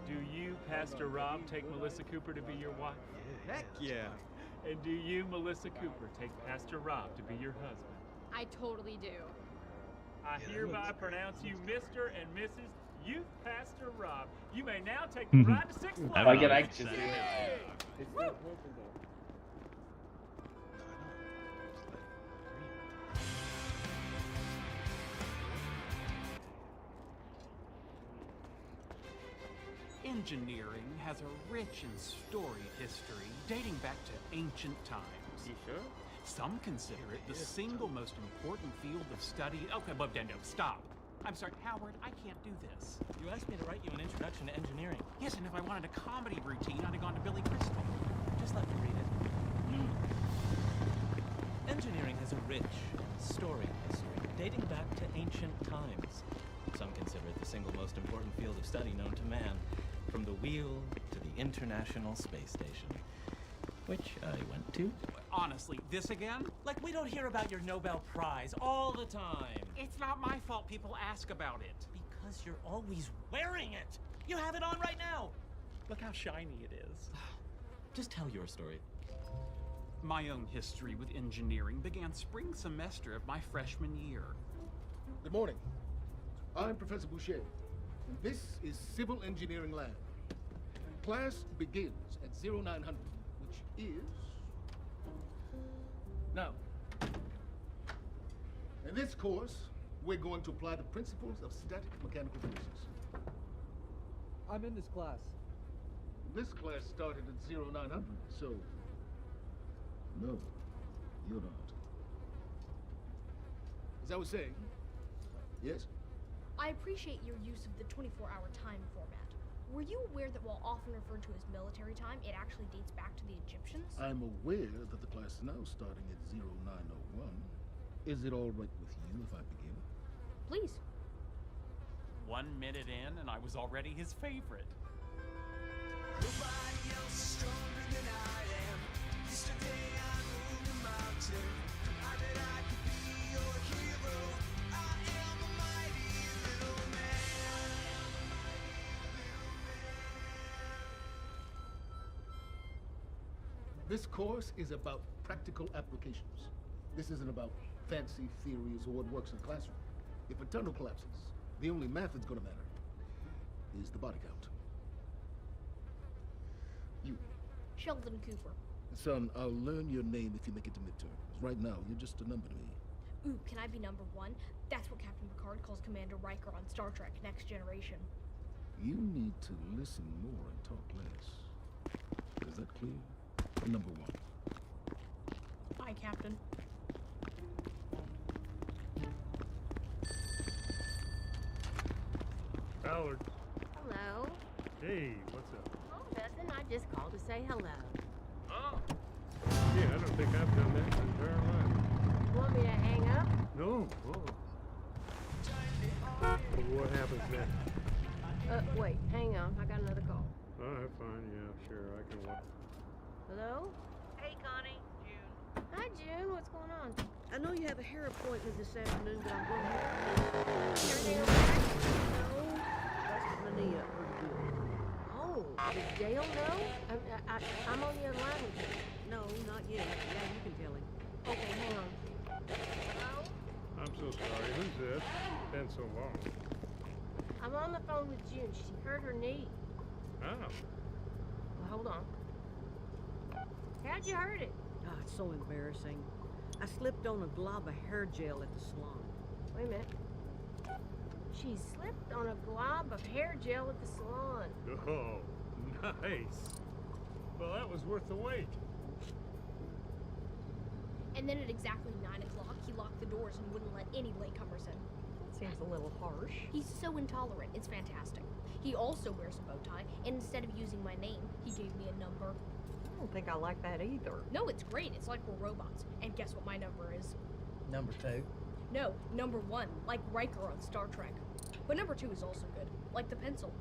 S13: Do you, Pastor Rob, take Melissa Cooper to be your wife? Heck yeah. And do you, Melissa Cooper, take Pastor Rob to be your husband?
S7: I totally do.
S13: I hereby pronounce you Mr. and Mrs. Youth Pastor Rob. You may now take the ride to Six Flags.
S18: I get anxious.
S13: Yay! Woo!
S8: Engineering has a rich and storied history dating back to ancient times.
S13: You sure?
S8: Some consider it the single most important field of study. Okay, Bob Dando, stop. I'm sorry, Howard, I can't do this.
S24: You asked me to write you an introduction to engineering.
S8: Yes, and if I wanted a comedy routine, I'd have gone to Billy Crystal.
S24: Just let me read it. Engineering has a rich, storied history dating back to ancient times. Some consider it the single most important field of study known to man, from the wheel to the International Space Station, which I went to.
S8: Honestly, this again?
S24: Like we don't hear about your Nobel Prize all the time.
S8: It's not my fault people ask about it.
S24: Because you're always wearing it. You have it on right now.
S8: Look how shiny it is.
S24: Just tell your story.
S8: My own history with engineering began spring semester of my freshman year.
S15: Good morning. I'm Professor Boucher. This is Civil Engineering Lab. Class begins at 0900, which is... Now, in this course, we're going to apply the principles of static mechanical forces.
S16: I'm in this class.
S15: This class started at 0900, so... No, you're not. As I was saying, yes?
S7: I appreciate your use of the 24-hour time format. Were you aware that while often referred to as military time, it actually dates back to the Egyptians?
S15: I'm aware that the class is now starting at 0901. Is it all right with you if I begin?
S7: Please.
S8: 1 minute in, and I was already his favorite.
S17: Nobody else is stronger than I am. Yesterday I moved a mountain. I bet I could be your hero. I am a mighty little man.
S15: This course is about practical applications. This isn't about fancy theories or what works in a classroom. If a tunnel collapses, the only math that's gonna matter is the body count. You.
S7: Sheldon Cooper.
S15: Son, I'll learn your name if you make it to midterms. Right now, you're just a number to me.
S7: Ooh, can I be number 1? That's what Captain Picard calls Commander Riker on Star Trek Next Generation.
S15: You need to listen more and talk less. Is that clear? Number 1.
S7: Bye, Captain.
S15: Howard.
S20: Hello.
S15: Hey, what's up?
S20: Oh, nothing. I just called to say hello.
S15: Oh. Yeah, I don't think I've done that in my entire life.
S20: Want me to hang up?
S15: No. What happens next?
S20: Wait. Hang on. I got another call.
S15: All right, fine. Yeah, sure. I can wait.
S20: Hello?
S17: Hey, Connie. June.
S20: Hi, June. What's going on?
S17: I know you have a hair appointment this afternoon, but I'm going to
S20: Everything okay?
S17: No. Busted my knee up pretty good.
S20: Oh, does Dale know? I'm on the other line with you.
S17: No, not yet. Yeah, you can tell him.
S20: Okay, hang on. Hello?
S15: I'm so sorry. Who's this? It's been so long.
S20: I'm on the phone with June. She hurt her knee.
S15: Oh.
S20: Well, hold on. How'd you hurt it?
S17: Ah, it's so embarrassing. I slipped on a glob of hair gel at the salon.
S20: Wait a minute. She slipped on a glob of hair gel at the salon.
S15: Oh, nice. Well, that was worth the wait.
S7: And then at exactly 9 o'clock, he locked the doors and wouldn't let any latecomers in.
S14: Seems a little harsh.
S7: He's so intolerant, it's fantastic. He also wears a bow tie, and instead of using my name, he gave me a number.
S14: I don't think I like that either.
S7: No, it's great. It's like we're robots. And guess what my number is?
S24: Number 2.
S7: No, number 1, like Riker on Star Trek. But number 2 is also good, like the pencil.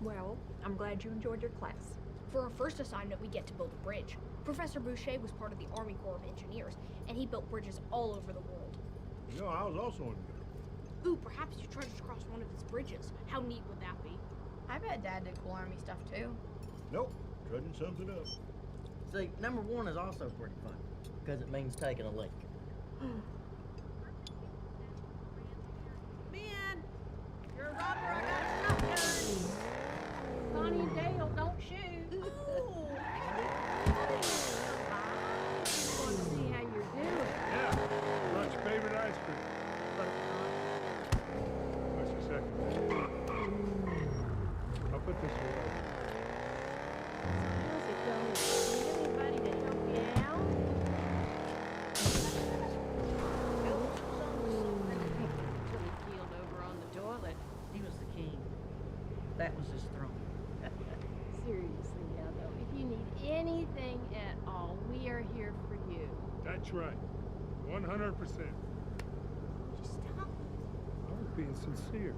S14: Well, I'm glad you enjoyed your class.
S7: For our first assignment, we get to build a bridge. Professor Boucher was part of the Army Corps of Engineers, and he built bridges all over the world.
S15: You know, I was also in there.
S7: Ooh, perhaps you treasure to cross one of his bridges. How neat would that be?
S11: I bet Dad did cool Army stuff too.
S15: Nope, dredging something up.
S3: See, number 1 is also pretty fun, because it means taking a leak.
S17: Ben, you're a robber. I got a shotgun. Connie and Dale, don't shoot. Ooh.
S14: I want to see how you're doing.
S15: Yeah, what's your favorite ice cream? What's your second? I'll put this away.
S14: How's it going? Anybody to help you out? Until he keeled over on the toilet.
S3: He was the king. That was his throne.
S14: Seriously now though, if you need anything at all, we are here for you.
S15: That's right. 100%.
S14: Just stop.
S15: I was being sincere.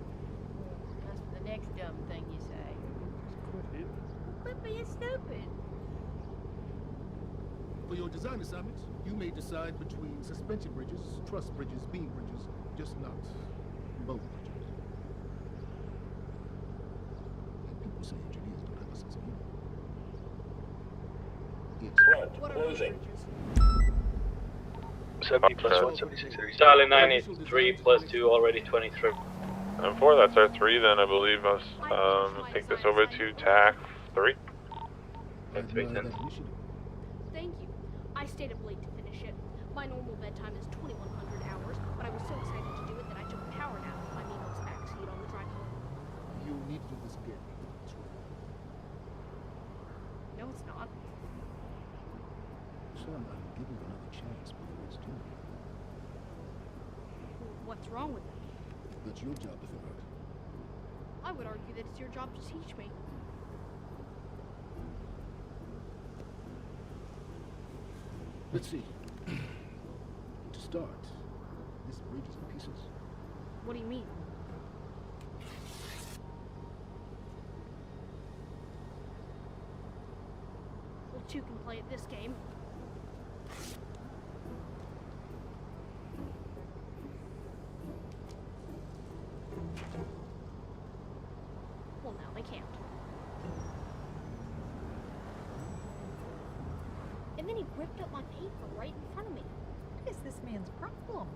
S14: That's for the next dumb thing you say.
S15: Quit hitting.
S14: Quit being stupid.
S15: For your design assignments, you may decide between suspension bridges, truss bridges, beam bridges, just not boat bridges. People say engineers don't have a sense of humor. Yes.
S7: What are those bridges?
S18: 70 plus 1, 76, 36.
S23: Charlie 93 plus 2, already 23.
S2: And 4, that's our 3, then I believe us take this over to TAC 3.
S18: And 310.
S7: Thank you. I stayed up late to finish it. My normal bedtime is 2,100 hours, but I was so excited to do it that I took a power nap in my Nemo's backseat on the drive home.
S15: You need to do this again. That's right.
S7: No, it's not.
S15: Son, I'm giving you another chance before it's too late.
S7: What's wrong with it?
S15: That's your job to figure out.
S7: I would argue that it's your job to teach me.
S15: Let's see. To start, this bridge is in pieces.
S7: What do you mean? Well, two can play at this game. Well, now they can't. And then he ripped up my paper right in front of me.
S14: What is this man's problem?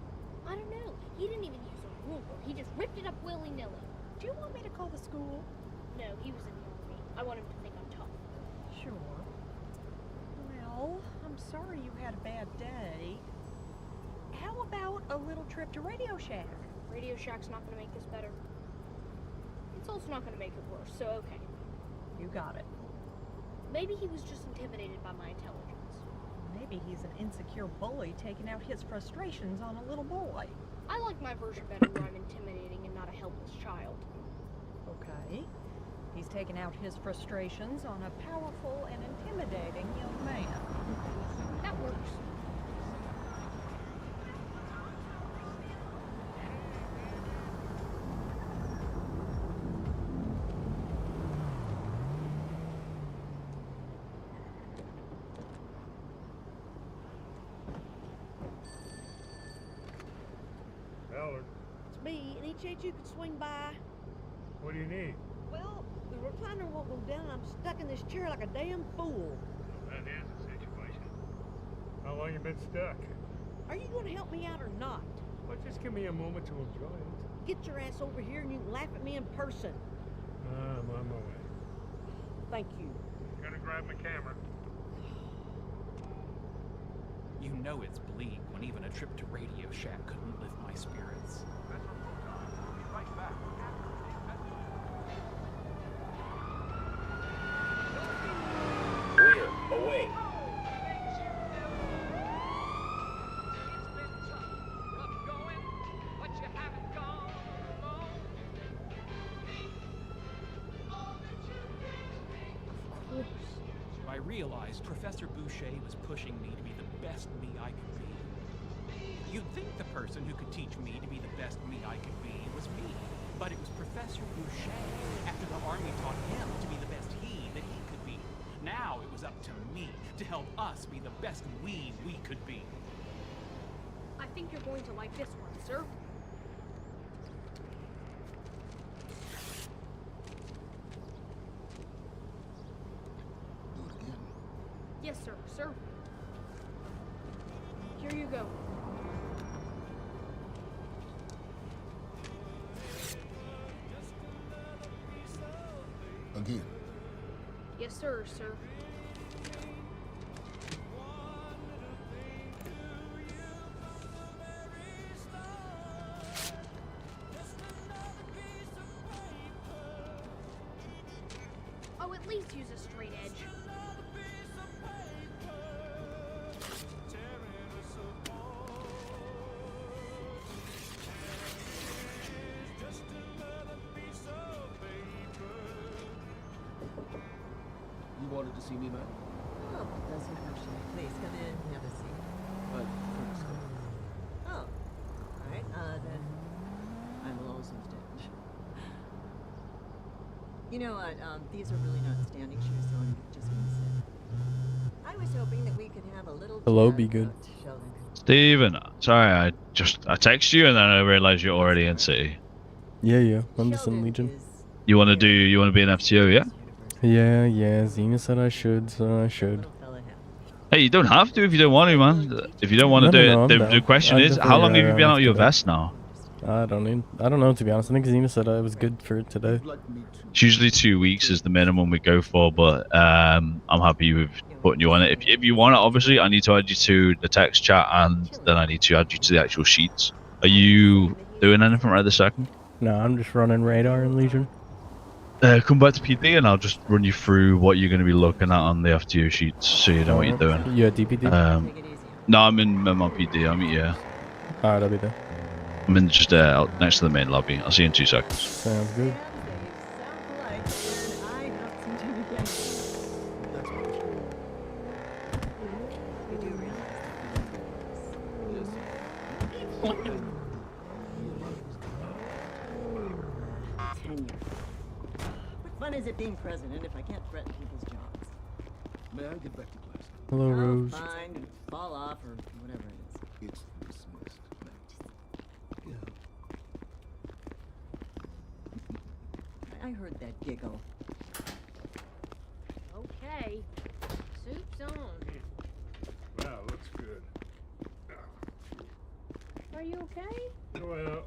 S7: I don't know. He didn't even use a ruler. He just ripped it up willy-nilly.
S14: Do you want me to call the school?
S7: No, he was in the army. I want him to think I'm tough.
S14: Sure. Well, I'm sorry you had a bad day. How about a little trip to Radio Shack?
S7: Radio Shack's not gonna make this better. It's also not gonna make it worse, so okay.
S14: You got it.
S7: Maybe he was just intimidated by my intelligence.
S14: Maybe he's an insecure bully taking out his frustrations on a little boy.
S7: I like my version better where I'm intimidating and not a helpless child.
S14: Okay. He's taking out his frustrations on a powerful and intimidating young man.
S7: That works.
S15: Ballard,
S17: It's me. Any chance you could swing by?
S15: what do you need?
S17: Well, the recliner won't go down and I'm stuck in this chair like a damn fool.
S15: That is the situation. How long you been stuck?
S17: Are you going to help me out or not?
S15: Well, just give me a moment to enjoy it.
S17: Get your ass over here and you can laugh at me in person.
S15: I'm on my way.
S17: Thank you.
S15: Gotta grab my camera.
S8: You know it's bleak when even a trip to Radio Shack couldn't lift my spirits.
S12: Clear. Away.
S8: I realized Professor Boucher was pushing me to be the best me I could be. You'd think the person who could teach me to be the best me I could be was me, but it was Professor Boucher after the army taught him to be the best he that he could be. Now to help us be the best we could be.
S7: I think you're going to like this one, sir. Yes, sir, sir. Here you go.
S5: Again.
S7: Yes, sir, sir. Oh, at least use a straight edge.
S19: You wanted to see me, man?
S17: Oh, that's no question. Please come in, have a seat.
S19: First.
S17: Oh, all right. Then I'm Lawson's dad. You know what? These are really not standing shoes, so I'm just gonna sit. I was hoping that we could have a little.
S4: Hello,
S17: chat
S4: be good.
S17: about Sheldon.
S2: Steven, sorry, I texted you and then I realized you're already in city.
S4: Yeah, I'm just in Legion.
S2: You wanna be an FTO, yeah?
S4: Yeah, Xena said I should, so I should.
S2: Hey, you don't have to if you don't want to, man. If you don't want to do
S4: No,
S2: it,
S4: I'm
S2: the
S4: down.
S2: question
S4: I'd
S2: is, how
S4: definitely
S2: long have you
S4: rather
S2: been
S4: have
S2: out of your
S4: to do it.
S2: vest now?
S4: I don't know, to be honest. I think Xena said it was good for today.
S2: It's usually 2 weeks is the minimum we go for, but I'm happy with putting you on it. If you want it, obviously, I need to add you to the text chat, and then I need to add you to the actual sheets. Are you doing anything right this second?
S4: No, I'm just running radar in Legion.
S2: Come back to PD, and I'll just run you through what you're going to be looking at on the FTO sheets, so you know what you're doing.
S4: You at DPD?
S2: No, I'm in my PD. I'm here.
S4: Alright, I'll be there.
S2: I'm in just out next to the main lobby. I'll see you in 2 seconds.
S4: Sounds good.
S17: What fun is it being president if I can't threaten people's jobs?
S19: May I get back to class?
S4: Hello, Rose.
S17: Fine, fall off or whatever it is.
S19: It's dismissed.
S17: I heard that giggle.
S7: Okay. Soup's on.
S15: Wow, looks good.
S7: Are you okay?
S15: Well,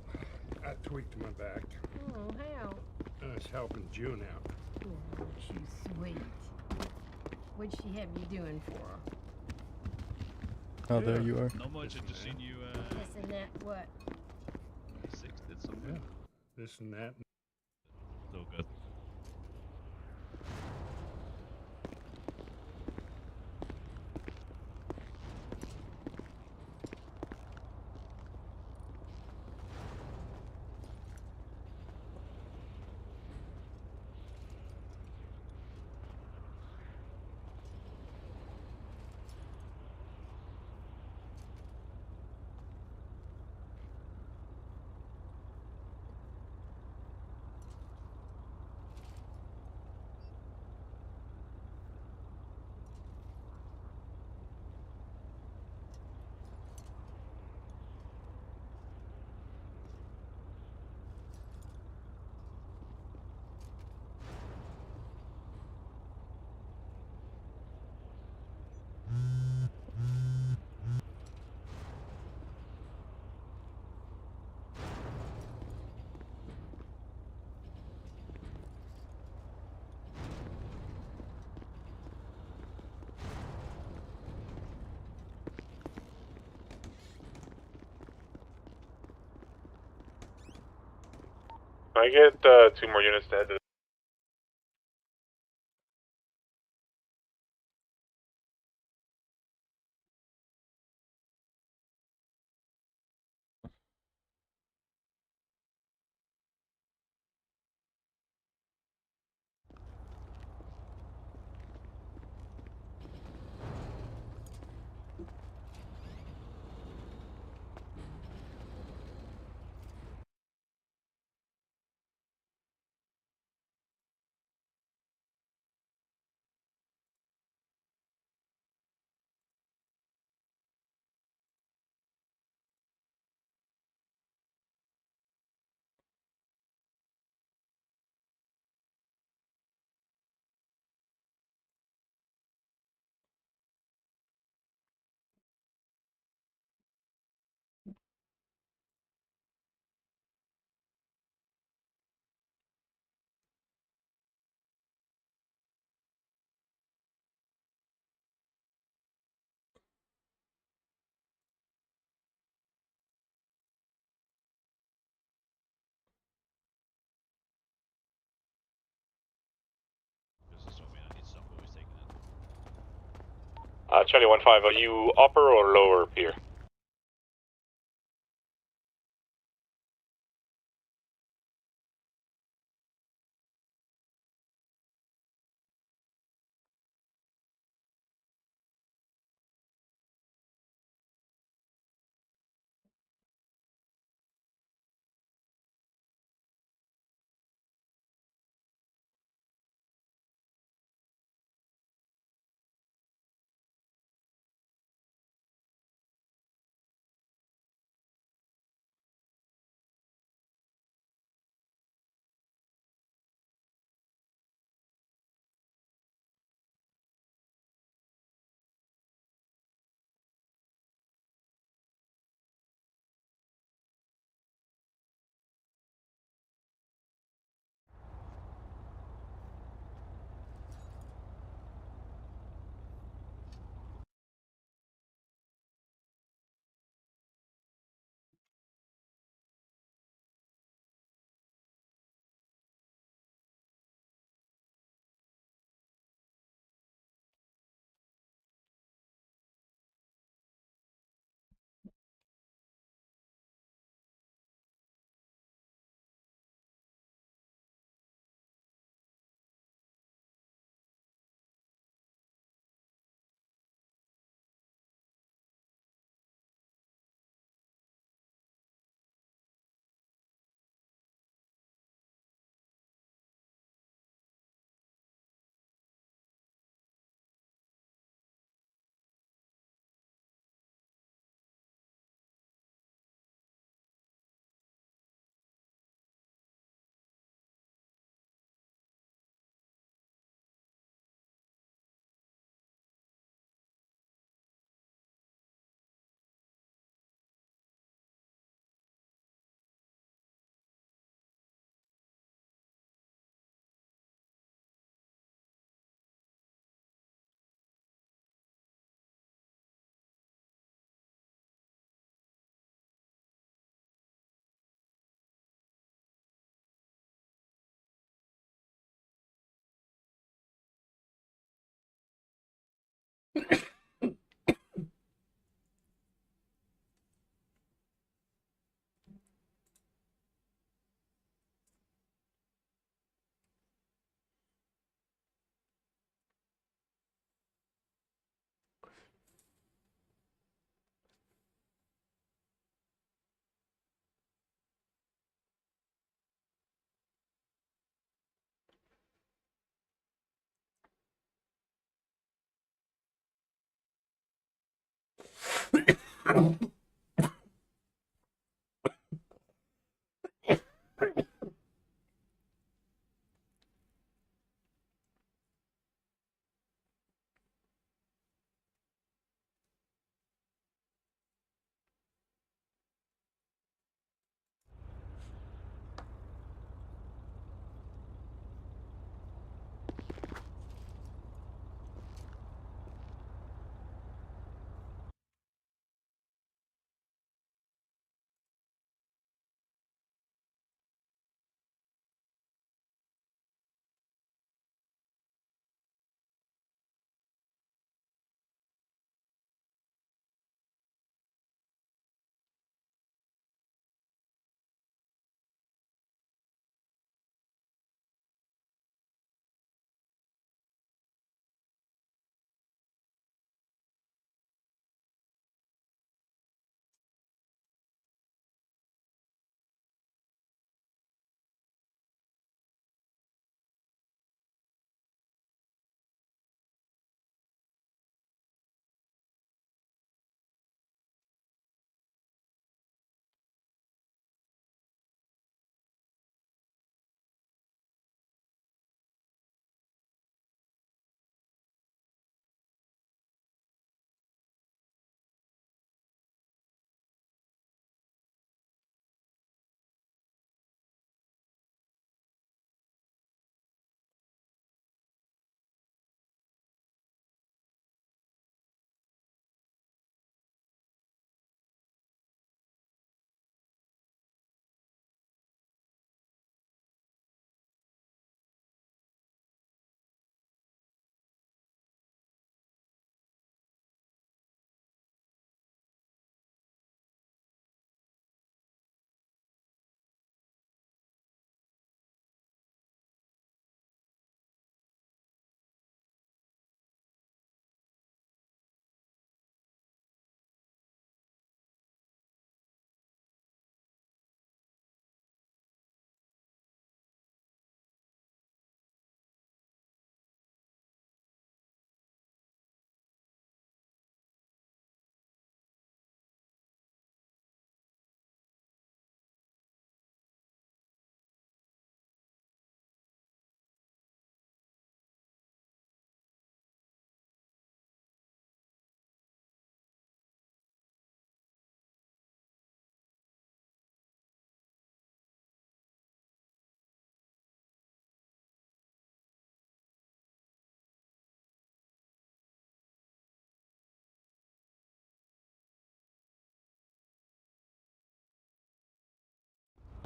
S15: I tweaked my back.
S7: Oh, how?
S15: I was helping June out.
S11: Oh, she's sweet. What'd she have you doing for her?
S4: Oh, there you are.
S2: Not much. I've just seen you.
S11: This and that, what?
S2: Six did something.
S15: Yeah. This and that.
S2: Still good.
S12: Can I get 2 more units to head to Charlie 1-5, are you upper or lower pier?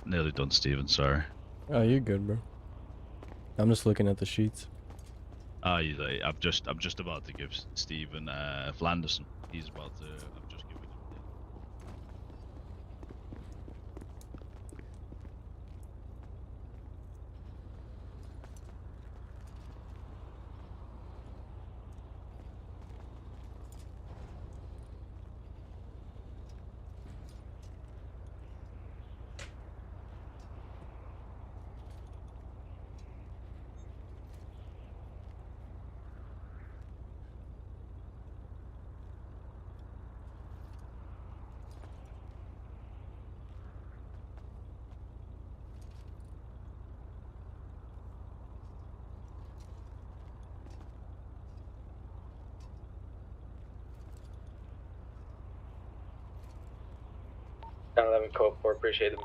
S2: Nearly done, Steven. Sorry.
S4: Oh, you're good, bro. I'm just looking at the sheets.
S2: I'm just about to give Steven Flanderson. He's about to. I've just given him.
S23: Down 11 code 4, appreciate it.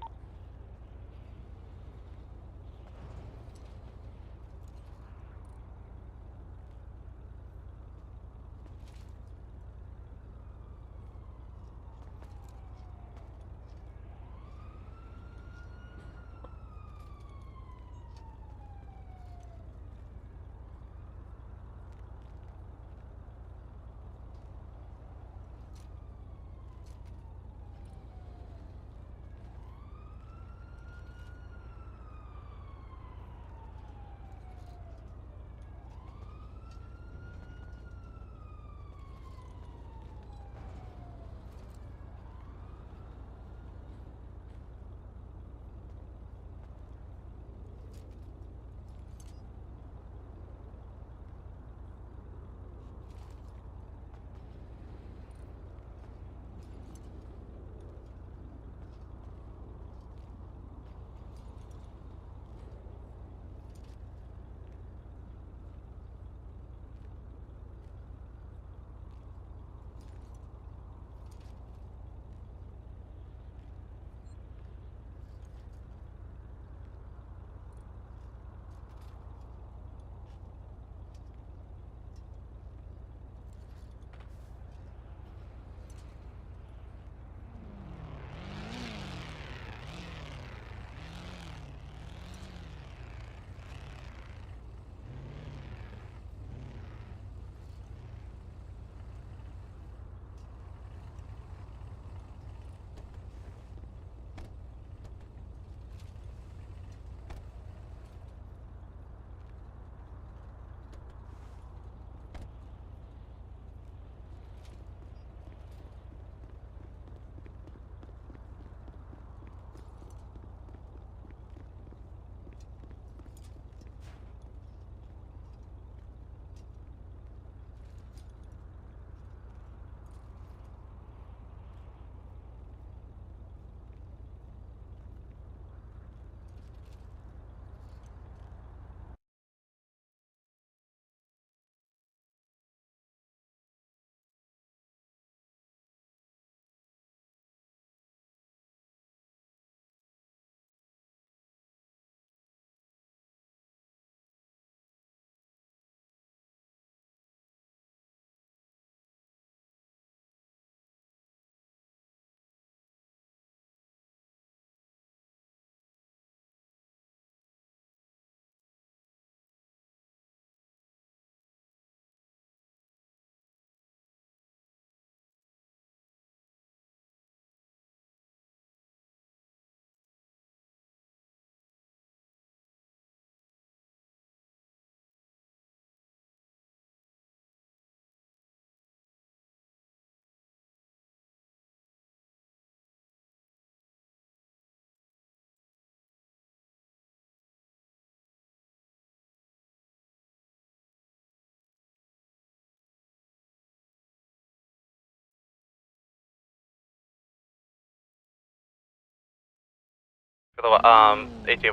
S23: ATM.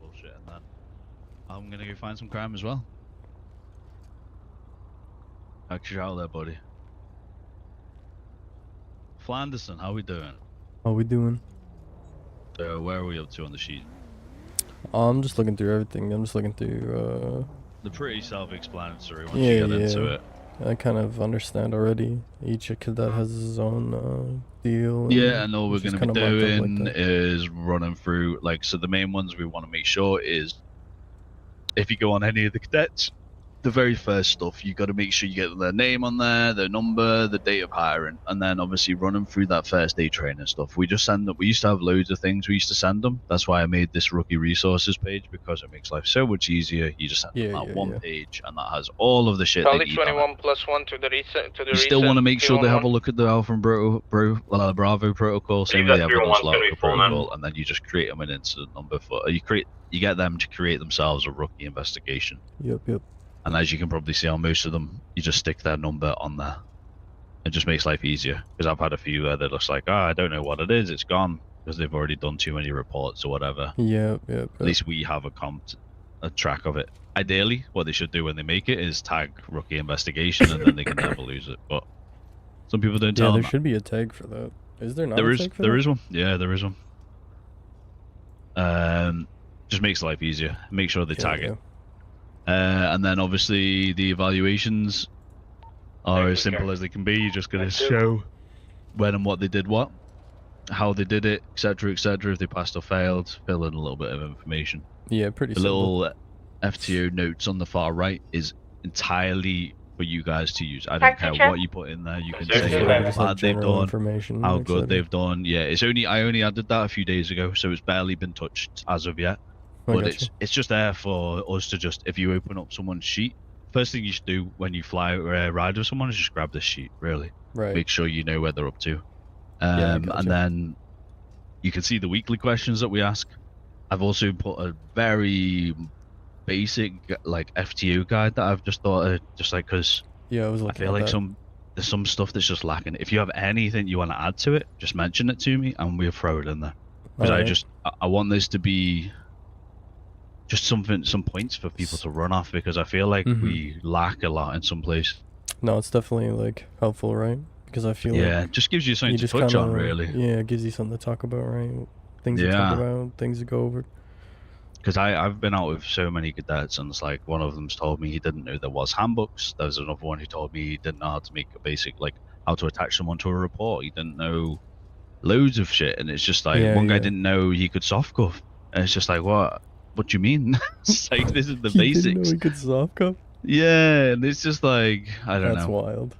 S2: Bullshit and that. I'm gonna go find some crime as well. Catch you out there, buddy. Flanderson, how we doing?
S4: How we doing?
S2: Where are we up to on the sheet?
S4: I'm just looking through everything. I'm just looking through,
S2: They're pretty self-explanatory once
S4: yeah,
S2: you get into
S4: yeah.
S2: it.
S4: I kind of understand already. Each cadet has his own deal.
S2: Yeah, and all we're
S4: it's just
S2: going to be
S4: kinda marked up like
S2: doing
S4: that.
S2: is running through, like, so the main ones we want to make sure is if you go on any of the cadets, the very first stuff, you got to make sure you get their name on there, their number, the date of hiring, and then obviously run them through that first day training stuff. We just send them, we used to have loads of things we used to send them. That's why I made this rookie resources page, because it makes life so much easier. You just send them that one page, and that has all of the shit they
S18: Charlie
S2: need on it.
S18: 21 plus 1 to the recent. To the
S2: You still want to make sure they have a
S18: 311.
S2: look at the Alpha and Bravo protocol, same with the evidence locker protocol, and then you just create them an incident number for you get them to create themselves a rookie investigation.
S4: Yep.
S2: And as you can probably see on most of them, you just stick their number on there. It just makes life easier. Because I've had a few where they're just like, I don't know what it is, it's gone. Because they've already done too many reports or whatever.
S4: Yep.
S2: At least we have a track of it. Ideally, what they should do when they make it is tag rookie investigation, and then they can never lose it. But some people don't tell
S4: Yeah,
S2: them
S4: there should be a tag for that. Is there not
S2: There
S4: a
S2: is,
S4: tag for
S2: there
S4: that?
S2: is one. Yeah, there is one. Just makes life easier. Make sure they tag it. And then obviously the evaluations are as simple as they can be. You're just going to show when and what they did what, how they did it, etc., etc. If they passed or failed, fill in a little bit of information.
S4: Yeah, pretty
S2: The
S4: simple.
S2: little FTO notes on the far right is entirely for you guys to use. I don't care what you put in there. You can say how bad they've done, how good they've done. Yeah, I only added that a few days ago, so it's barely been touched as of yet. But it's just there for us to just, if you open up someone's sheet, first thing you should do when you ride with someone is just grab this sheet, really.
S4: Right.
S2: Make sure you know where they're up to.
S4: Yeah,
S2: And then you can see the weekly questions that we ask. I've also put a very basic, like, FTO guide that I've just thought, just like, because
S4: Yeah, I was
S2: I
S4: looking
S2: feel
S4: at
S2: like
S4: that.
S2: there's some stuff that's just lacking. If you have anything you want to add to it, just mention it to me and we'll throw it in there. Because
S4: Alright.
S2: I want this to be just some points for people to run off, because I feel like we lack a lot in some places.
S4: No, it's definitely like helpful, right? Because I feel
S2: Yeah,
S4: like
S2: it just gives you something to
S4: just
S2: touch on,
S4: kinda-
S2: really.
S4: Yeah, it gives you something to talk about, right? Things to
S2: Yeah.
S4: talk about, things to go over.
S2: Because I've been out with so many cadets, and it's like one of them's told me he didn't know there was handbooks. There's another one who told me he didn't know how to make a basic, like, how to attach someone to a report. He didn't know loads of shit, and it's just like
S4: Yeah,
S2: one guy
S4: yeah.
S2: didn't know he could soft cuff, and it's just like, what do you mean? It's like, this is the
S4: He didn't know
S2: basics.
S4: he could soft cup?
S2: Yeah, and it's just like, I don't
S4: That's
S2: know.
S4: wild.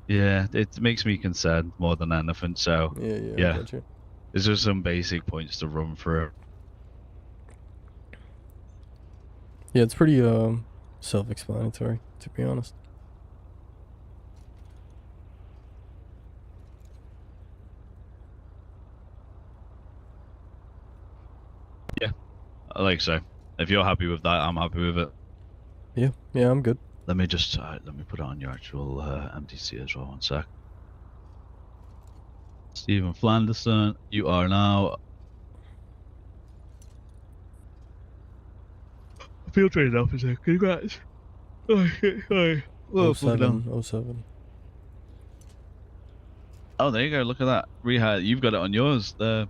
S2: Yeah, it makes me concerned more than anything. So
S4: Yeah, I gotcha.
S2: there's just some basic points to run through.
S4: Yeah, it's pretty self-explanatory, to be honest.
S2: Yeah, like so. If you're happy with that, I'm happy with it.
S4: Yeah, I'm good.
S2: Let me just let me put it on your actual MTC as well. One sec. Stephen Flanderson, you are now a field training officer. Congrats. Oh shit, sorry. Whoa, fuck down.
S4: 07.
S2: Oh, there you go. Look at that. Rehired. You've got it on yours. The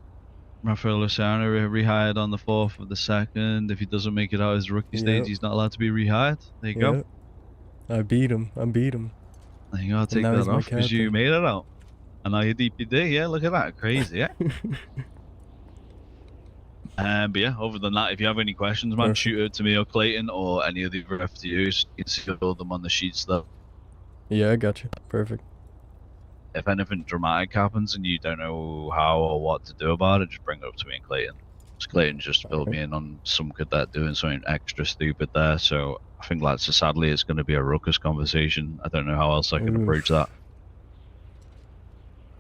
S2: Rafael Luciano rehired on the 4th of the 2nd. If he doesn't make it out as rookie stage,
S4: Yep.
S2: he's not allowed to be rehired. There you go.
S4: I beat him.
S2: There you go. I'll take
S4: now
S2: that
S4: he's my
S2: off because you
S4: captain.
S2: made it out. And now you're DPD. Yeah, look at that. Crazy, yeah? But yeah, other than that, if you have any questions, man, shoot it to me or Clayton or any of the other FTUs. You can see all them on the sheets though.
S4: Yeah, I got you. Perfect.
S2: If anything dramatic happens and you don't know how or what to do about it, just bring it up to me and Clayton. Because Clayton just filled me in on some cadet doing something extra stupid there, so I think that's sadly it's going to be a ruckus conversation. I don't know how else I can approach that.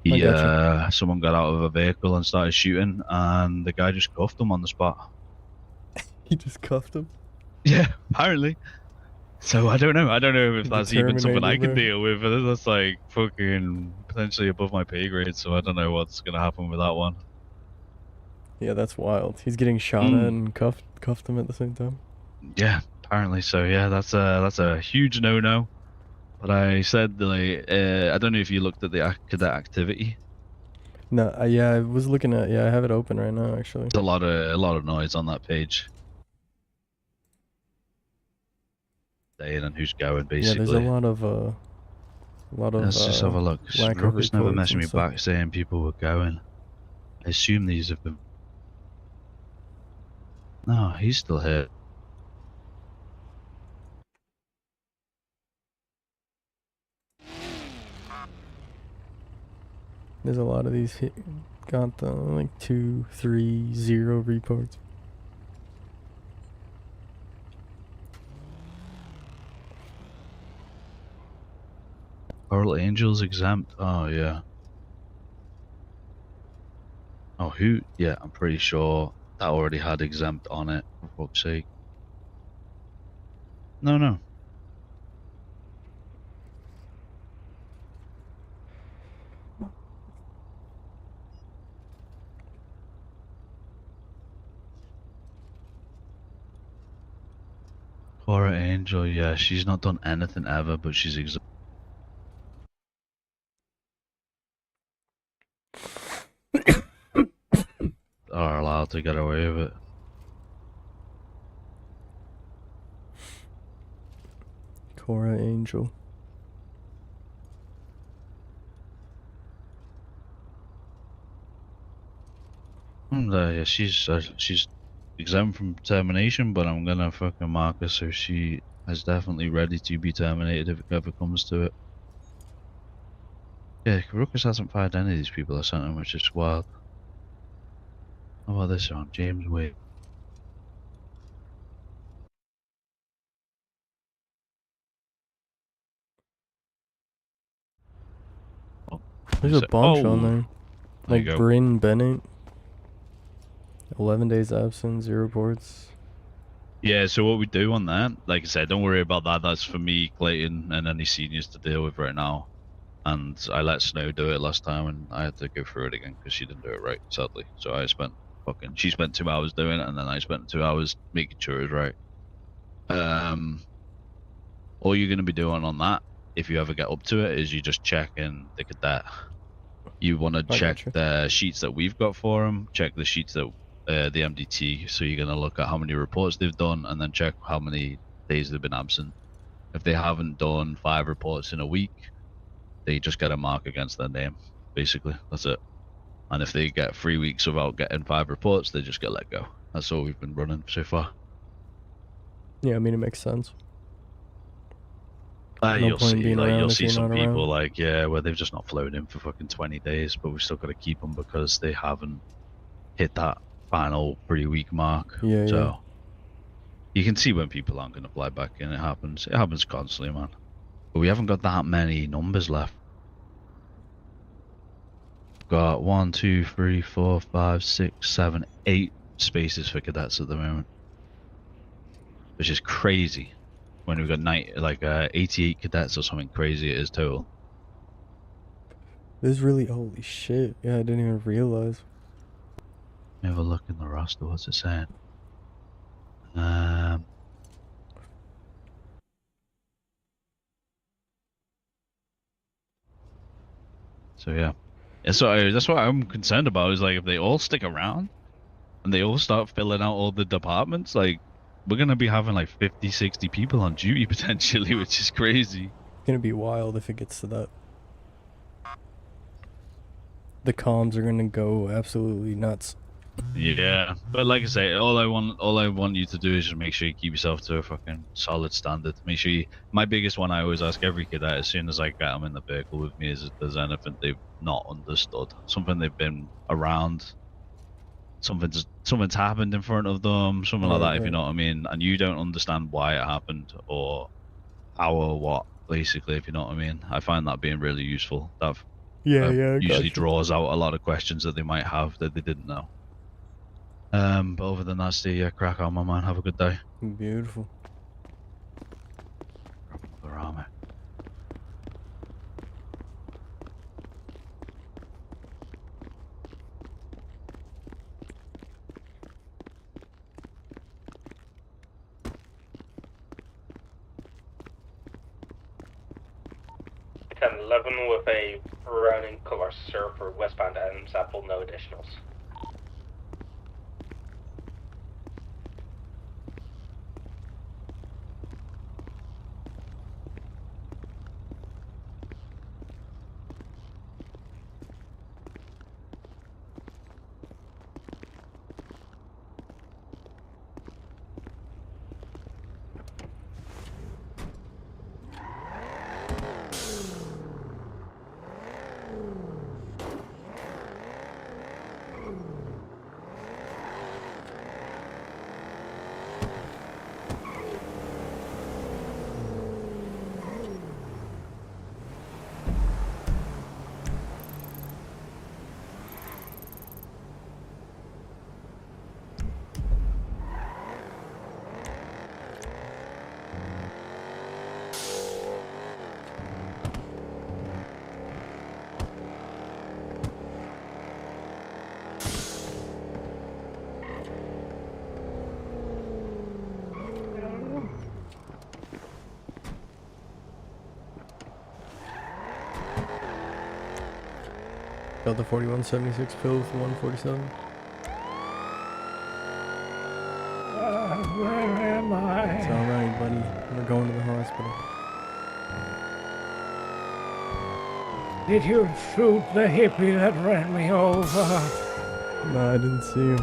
S4: I gotcha.
S2: Someone got out of a vehicle and started shooting, and the guy just cuffed him on the spot.
S4: He just cuffed him?
S2: Yeah, apparently. So I don't know. I don't know if that's even something I can
S4: Terminator.
S2: deal with. That's like fucking potentially above my pay grade. So I don't know what's gonna happen with that one.
S4: Yeah, that's wild. He's getting shot at and cuffed him at the same time.
S2: Yeah, apparently. So yeah, that's a huge no-no. But I said like I don't know if you looked at the cadet activity.
S4: No, yeah, I was looking at. Yeah, I have it open right now, actually.
S2: There's a lot of noise on that page. Saying and who's going
S4: Yeah,
S2: basically.
S4: there's a lot of A lot of
S2: Let's just have a look.
S4: lack of
S2: Ruckus never
S4: reports
S2: messaged
S4: and
S2: me
S4: stuff.
S2: back saying people were going. I assume these have been. No, he's still here.
S4: There's a lot of these got like 2, 3, 0 reports.
S2: Coral Angels exempt. Oh yeah. Oh who? Yeah, I'm pretty sure that already had exempt on it. For fuck's sake. No. Cora Angel, yeah, she's not done anything ever, but she's exempt. Are allowed to get away with it.
S4: Cora Angel.
S2: Yeah, she's exempt from termination, but I'm gonna fucking mark her so she is definitely ready to be terminated if it ever comes to it. Yeah, Ruckus hasn't fired any of these people I sent him, which is wild. How about this one? James Wade.
S4: There's a bunch on there.
S2: There you
S4: Like
S2: go.
S4: Bryn Bennett. 11 days absent, 0 reports.
S2: Yeah, so what we do on that, like I said, don't worry about that. That's for me, Clayton, and any seniors to deal with right now. And I let Snow do it last time, and I had to go through it again because she didn't do it right, sadly. So I spent she spent 2 hours doing it, and then I spent 2 hours making sure it was right. All you're going to be doing on that, if you ever get up to it, is you just check in the cadet. You want to check the sheets that we've got for them, check the sheets that the MDT. So you're going to look at how many reports they've done, and then check how many days they've been absent. If they haven't done 5 reports in a week, they just get a mark against their name. Basically, that's it. And if they get 3 weeks without getting 5 reports, they just get let go. That's all we've been running so far.
S4: Yeah, I mean, it makes sense. No
S2: You'll
S4: point
S2: see,
S4: being
S2: like,
S4: around
S2: you'll
S4: if
S2: see
S4: you're
S2: some
S4: not
S2: people
S4: around.
S2: like, yeah, where they've just not flown in for fucking 20 days, but we've still got to keep them because they haven't hit that final 3-week mark.
S4: Yeah,
S2: so
S4: yeah.
S2: you can see when people aren't going to fly back in. It happens. It happens constantly, man. But we haven't got that many numbers left. Got 1, 2, 3, 4, 5, 6, 7, 8 spaces for cadets at the moment, which is crazy. When we've got 88 cadets or something crazy it is total.
S4: This is really, holy shit. Yeah, I didn't even realize.
S2: Let me have a look in the roster. What's it saying? So yeah. That's what I'm concerned about, is like if they all stick around and they all start filling out all the departments, like we're gonna be having like 50, 60 people on duty potentially, which is crazy.
S4: It's gonna be wild if it gets to that. The comms are gonna go absolutely nuts.
S2: Yeah, but like I say, all I want you to do is just make sure you keep yourself to a fucking solid standard. Make sure you. My biggest one I always ask every kid that as soon as I get them in the vehicle with me is if there's anything they've not understood, something they've been around, something's happened in front of them, something like that. If you know what I mean, and you don't understand why it happened or how or what, basically, if you know what I mean. I find that being really useful. That
S4: Yeah, I
S2: usually
S4: gotcha.
S2: draws out a lot of questions that they might have that they didn't know. But other than that, Steve, yeah, crack on, my man. Have a good day.
S4: Beautiful.
S2: Where am I?
S23: Ten 11 with a brown and colour surfer westbound Adams Apple, no additionals.
S4: Delta 4176 pills 147.
S15: Where am I?
S4: It's alright, buddy. We're going to the hospital.
S15: Did you shoot the hippie that ran me over?
S4: No, I didn't see him.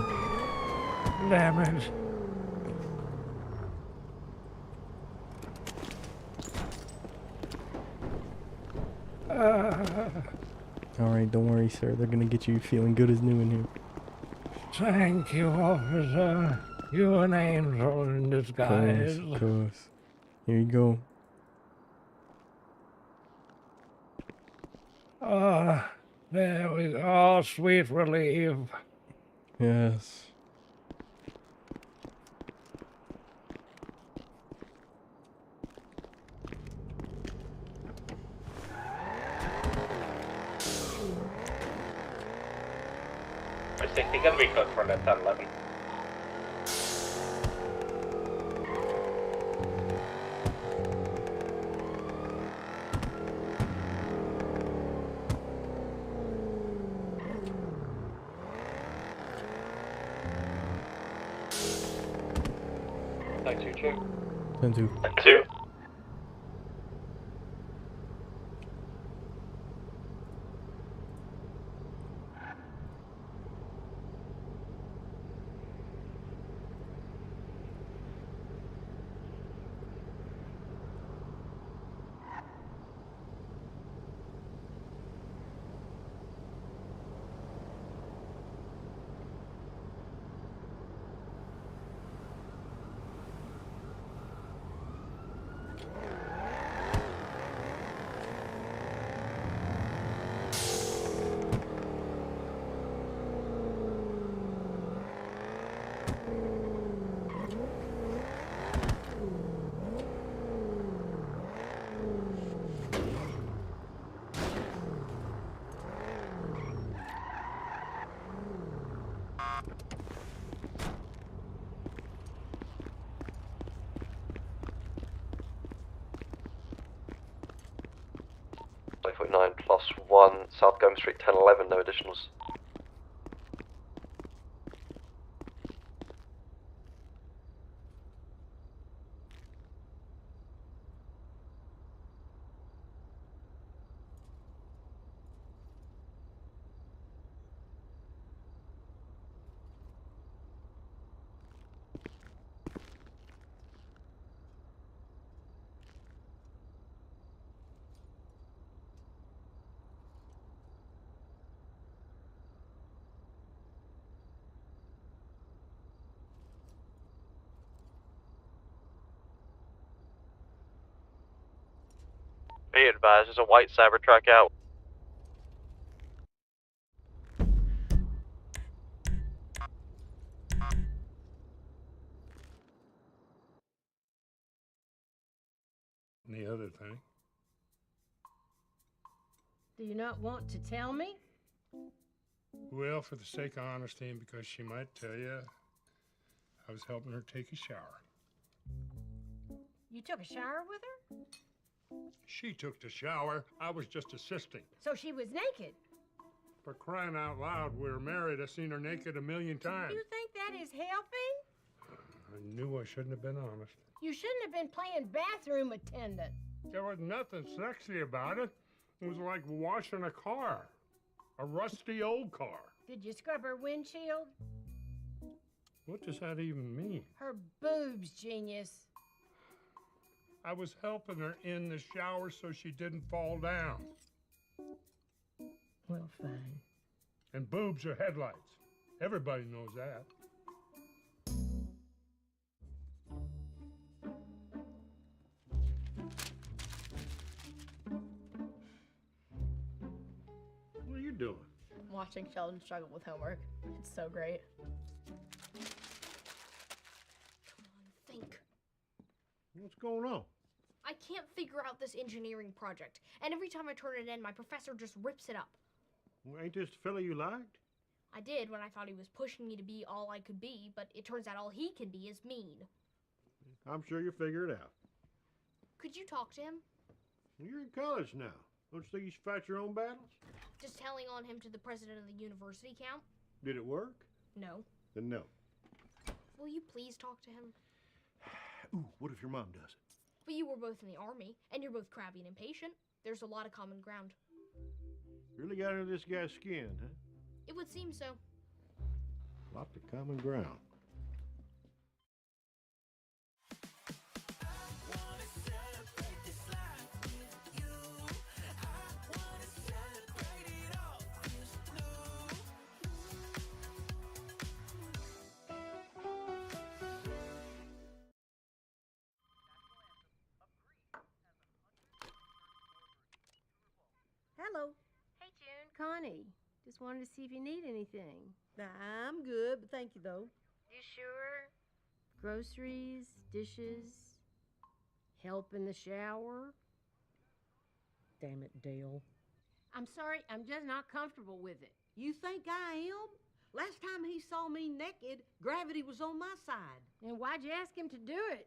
S15: Damn it.
S4: Alright, don't worry, sir. They're gonna get you feeling good as new in here.
S15: Thank you, officer. You're an angel in disguise.
S4: Of course. Here you go.
S15: There we go. Oh, sweet relief.
S4: Yes.
S23: Safety gun be close for left 11. Thanks, you check.
S4: 10-2.
S23: 2.
S5: +1, South Gome Street, 1011, no additionals. Be advised, there's a white Cybertruck out.
S15: And the other thing.
S11: Do you not want to tell me?
S15: Well, for the sake of honesty and because she might tell you, I was helping her take a shower.
S11: You took a shower with her?
S15: She took the shower. I was just assisting.
S11: So she was naked?
S15: For crying out loud, we're married. I've seen her naked a million times.
S11: You think that is helping?
S15: I knew I shouldn't have been honest.
S11: You shouldn't have been playing bathroom attendant.
S15: There was nothing sexy about it. It was like washing a car. A rusty old car.
S11: Did you scrub her windshield?
S15: What does that even mean?
S11: Her boobs, genius.
S15: I was helping her in the shower so she didn't fall down.
S11: Well, fine.
S15: And boobs are headlights. Everybody knows that. What are you doing?
S7: Watching Sheldon struggle with homework. It's so great. Come on, think.
S15: What's going on?
S7: I can't figure out this engineering project, and every time I turn it in, my professor just rips it up.
S15: Well, ain't this the fella you liked?
S7: I did when I thought he was pushing me to be all I could be, but it turns out all he can be is mean.
S15: I'm sure you'll figure it out.
S7: Could you talk to him?
S15: You're in college now. Don't you think you should fight your own battles?
S7: Does telling on him to the president of the university count?
S15: Did it work?
S7: No.
S15: Then no.
S7: Will you please talk to him?
S15: Ooh, what if your mom does it?
S7: But you were both in the army, and you're both crabby and impatient. There's a lot of common ground.
S15: Really got under this guy's skin, huh?
S7: It would seem so.
S15: Lots of common ground.
S11: Hello.
S20: Hey, June.
S11: Connie. Just wanted to see if you need anything.
S17: I'm good, but thank you, though.
S20: You sure?
S11: Groceries, dishes, help in the shower.
S17: Damn it, Dale.
S11: I'm sorry, I'm just not comfortable with it.
S17: You think I am? Last time he saw me naked, gravity was on my side.
S11: And why'd you ask him to do it?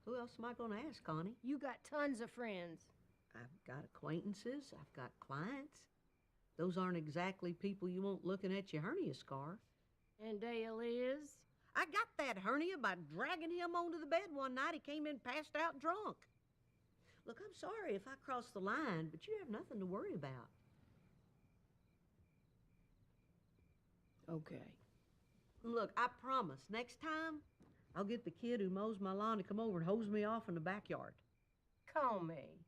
S17: Who else am I going to ask, Connie?
S11: You got tons of friends.
S17: I've got acquaintances. I've got clients. Those aren't exactly people you want looking at your hernia scar.
S11: And Dale is?
S17: I got that hernia by dragging him onto the bed one night. He came in passed out drunk. Look, I'm sorry if I crossed the line, but you have nothing to worry about.
S11: Okay.
S17: Look, I promise, next time, I'll get the kid who mows my lawn to come over and hose me off in the backyard.
S11: Call me.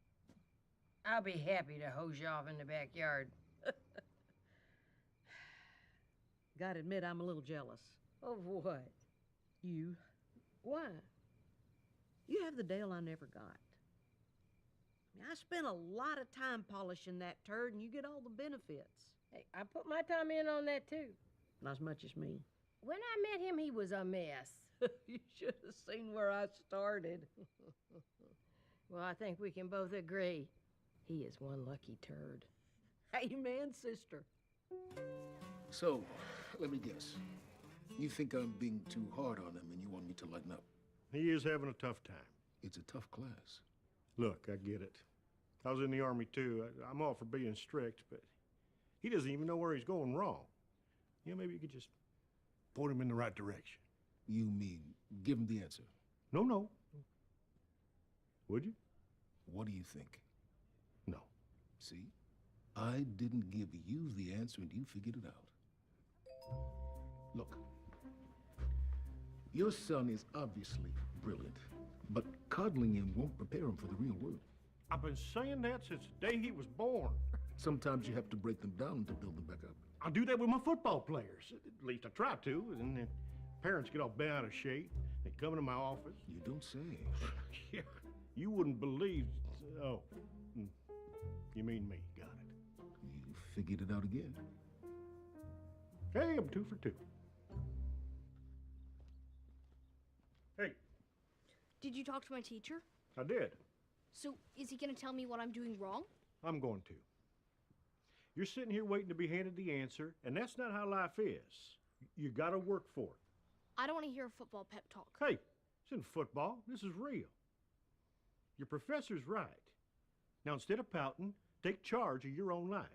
S11: I'll be happy to hose you off in the backyard.
S17: Gotta admit, I'm a little jealous.
S11: Of what?
S17: You.
S11: Why?
S17: You have the Dale I never got. I mean, I spent a lot of time polishing that turd, and you get all the benefits.
S11: Hey, I put my time in on that too.
S17: Not as much as me.
S11: When I met him, he was a mess.
S17: You should have seen where I started.
S11: Well, I think we can both agree. He is one lucky turd.
S17: Amen, sister.
S9: So, let me guess. You think I'm being too hard on him and you want me to lighten up?
S15: He is having a tough time.
S9: It's a tough class.
S15: Look, I get it. I was in the Army too. I'm all for being strict, but he doesn't even know where he's going wrong. You know, maybe you could just point him in the right direction.
S9: You mean give him the answer?
S15: No. Would you?
S9: What do you think?
S15: No.
S9: See? I didn't give you the answer and you figured it out. Look, your son is obviously brilliant, but coddling him won't prepare him for the real world.
S15: I've been saying that since the day he was born.
S9: Sometimes you have to break them down to build them back up.
S15: I do that with my football players. At least I try to, and then parents get all bent out of shape. They come into my office.
S9: You don't say.
S15: Yeah, you wouldn't believe. Oh, you mean me? Got it.
S9: You figured it out again.
S15: Hey, I'm 2 for 2. Hey.
S7: Did you talk to my teacher?
S15: I did.
S7: So, is he gonna tell me what I'm doing wrong?
S15: I'm going to. You're sitting here waiting to be handed the answer, and that's not how life is. You gotta work for it.
S7: I don't want to hear a football pep talk.
S15: Hey, this isn't football. This is real. Your professor's right. Now, instead of pouting, take charge of your own life.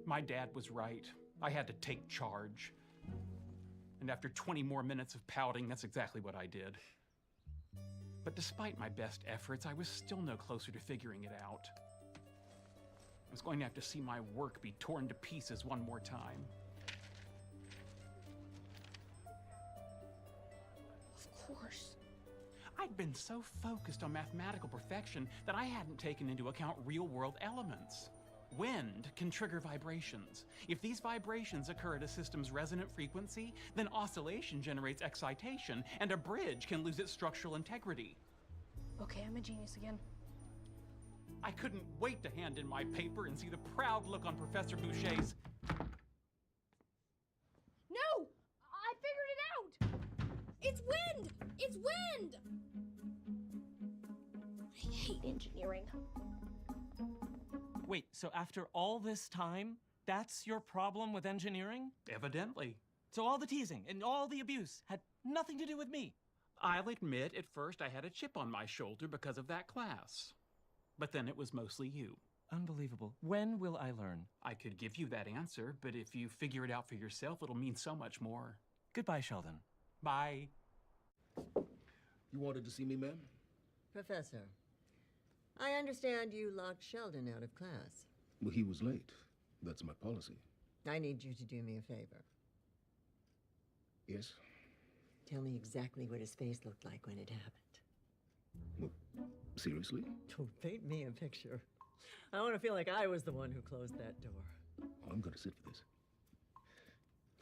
S8: My dad was right. I had to take charge. And after 20 more minutes of pouting, that's exactly what I did. But despite my best efforts, I was still no closer to figuring it out. I was going to have to see my work be torn to pieces one more time.
S7: Of course.
S8: I'd been so focused on mathematical perfection that I hadn't taken into account real-world elements. Wind can trigger vibrations. If these vibrations occur at a system's resonant frequency, then oscillation generates excitation, and a bridge can lose its structural integrity.
S7: Okay, I'm a genius again.
S8: I couldn't wait to hand in my paper and see the proud look on Professor Boucher's.
S7: No! I figured it out! It's wind! It's wind! I hate engineering.
S24: Wait, so after all this time, that's your problem with engineering?
S8: Evidently.
S24: So all the teasing and all the abuse had nothing to do with me?
S8: I'll admit, at first I had a chip on my shoulder because of that class. But then it was mostly you.
S24: Unbelievable. When will I learn?
S8: I could give you that answer, but if you figure it out for yourself, it'll mean so much more.
S24: Goodbye, Sheldon.
S8: Bye.
S9: You wanted to see me, ma'am?
S6: Professor, I understand you locked Sheldon out of class.
S9: Well, he was late. That's my policy.
S6: I need you to do me a favor.
S9: Yes?
S6: Tell me exactly what his face looked like when it happened.
S9: Seriously?
S6: Don't paint me a picture. I want to feel like I was the one who closed that door.
S9: Oh, I'm gonna sit for this.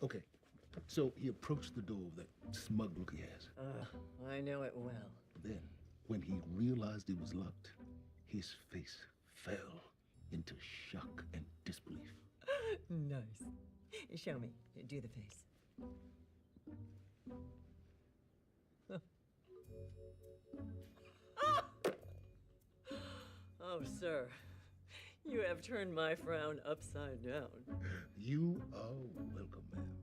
S9: Okay, so he approached the door with that smug look he has.
S6: I know it well.
S9: Then, when he realized it was locked, his face fell into shock and disbelief.
S6: Nice. Show me. Do the face. Oh, sir. You have turned my frown upside down.
S9: You are welcome, ma'am.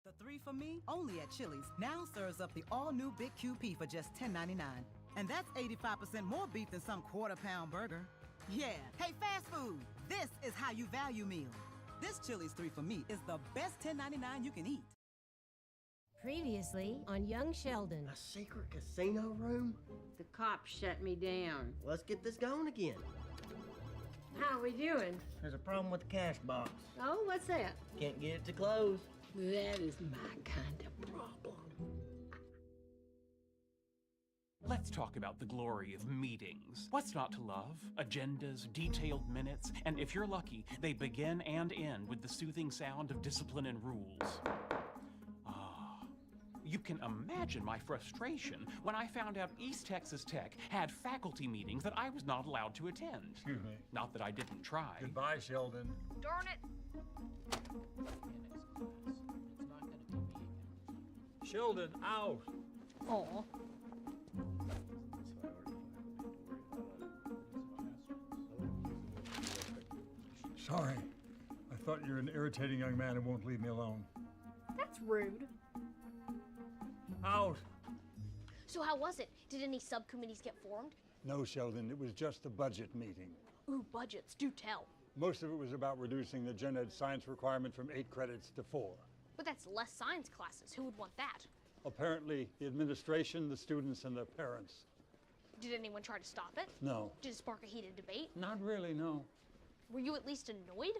S17: The 3 for Me, only at Chili's, now serves up the all-new Big QP for just $10.99. And that's 85% more beef than some quarter-pound burger. Yeah, hey, fast food, this is how you value meal. This Chili's 3 for Me is the best $10.99 you can eat.
S11: Previously on Young Sheldon.
S3: A secret casino room?
S11: The cops shut me down.
S3: Let's get this going again.
S11: How are we doing?
S3: There's a problem with the cash box.
S11: Oh, what's that?
S3: Can't get it to close.
S11: That is my kind of problem.
S8: Let's talk about the glory of meetings. What's not to love? Agendas, detailed minutes, and if you're lucky, they begin and end with the soothing sound of discipline and rules. You can imagine my frustration when I found out East Texas Tech had faculty meetings that I was not allowed to attend.
S15: Excuse me.
S8: Not that I didn't try.
S15: Goodbye, Sheldon.
S7: Darn it!
S15: Sheldon, out!
S11: Aw.
S15: Sorry. I thought you were an irritating young man who won't leave me alone.
S7: That's rude.
S15: Out!
S7: So how was it? Did any subcommittees get formed?
S15: No, Sheldon, it was just a budget meeting.
S7: Ooh, budgets, do tell.
S15: Most of it was about reducing the gen ed science requirement from 8 credits to 4.
S7: But that's less science classes. Who would want that?
S15: Apparently, the administration, the students, and the parents.
S7: Did anyone try to stop it?
S15: No.
S7: Did it spark a heated debate?
S15: Not really, no.
S7: Were you at least annoyed?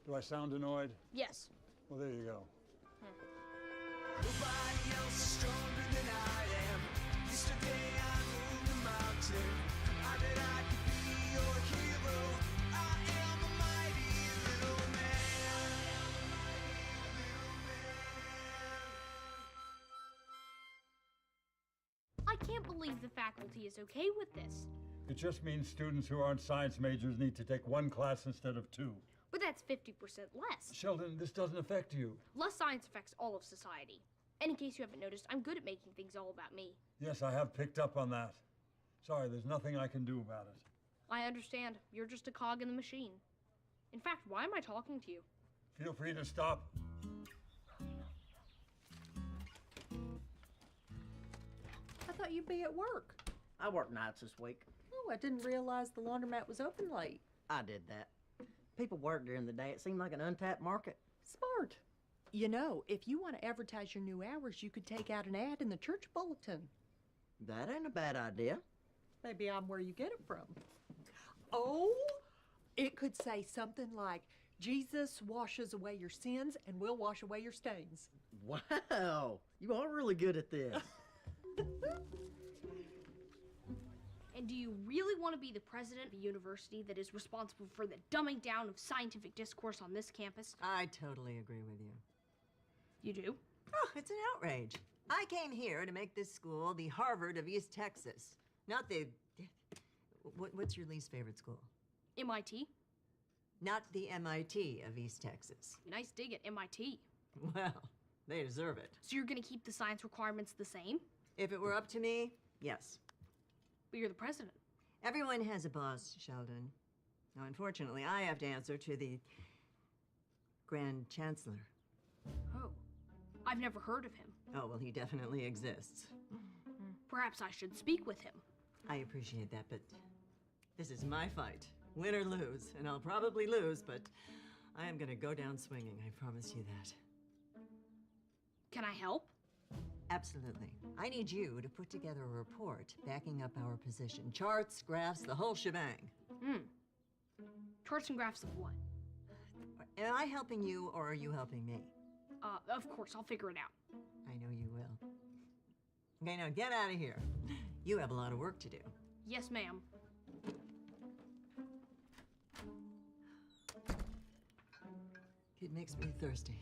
S15: Do I sound annoyed?
S7: Yes.
S15: Well, there you go.
S17: Nobody else is stronger than I am. Yesterday I moved a mountain. I bet I could be your hero. I am a mighty little man.
S7: I can't believe the faculty is okay with this.
S15: It just means students who aren't science majors need to take 1 class instead of 2.
S7: But that's 50% less.
S15: Sheldon, this doesn't affect you.
S7: Less science affects all of society. And in case you haven't noticed, I'm good at making things all about me.
S15: Yes, I have picked up on that. Sorry, there's nothing I can do about it.
S7: I understand. You're just a cog in the machine. In fact, why am I talking to you?
S15: Feel free to stop.
S14: I thought you'd be at work.
S3: I work nights this week.
S14: Oh, I didn't realize the laundromat was open late.
S3: I did that. People work during the day. It seemed like an untapped market.
S14: Smart. You know, if you want to advertise your new hours, you could take out an ad in the church bulletin.
S3: That ain't a bad idea.
S14: Maybe I'm where you get it from. Oh, it could say something like, Jesus washes away your sins and will wash away your stains.
S3: Wow, you are really good at this.
S7: And do you really want to be the president of a university that is responsible for the dumbing down of scientific discourse on this campus?
S6: I totally agree with you.
S7: You do?
S6: Oh, it's an outrage. I came here to make this school the Harvard of East Texas, not the... What's your least favorite school?
S7: MIT?
S6: Not the MIT of East Texas.
S7: Nice dig at MIT.
S6: Well, they deserve it.
S7: So you're going to keep the science requirements the same?
S6: If it were up to me, yes.
S7: But you're the president.
S6: Everyone has a boss, Sheldon. Now, unfortunately, I have to answer to the Grand Chancellor.
S7: Oh. I've never heard of him.
S6: Oh, well, he definitely exists.
S7: Perhaps I should speak with him.
S6: I appreciate that, but this is my fight. Win or lose, and I'll probably lose, but I am gonna go down swinging, I promise you that.
S7: Can I help?
S6: Absolutely. I need you to put together a report backing up our position. Charts, graphs, the whole shebang.
S7: Charts and graphs of what?
S6: Am I helping you, or are you helping me?
S7: Of course, I'll figure it out.
S6: I know you will. Okay, now get out of here. You have a lot of work to do.
S7: Yes, ma'am.
S6: It makes me thirsty.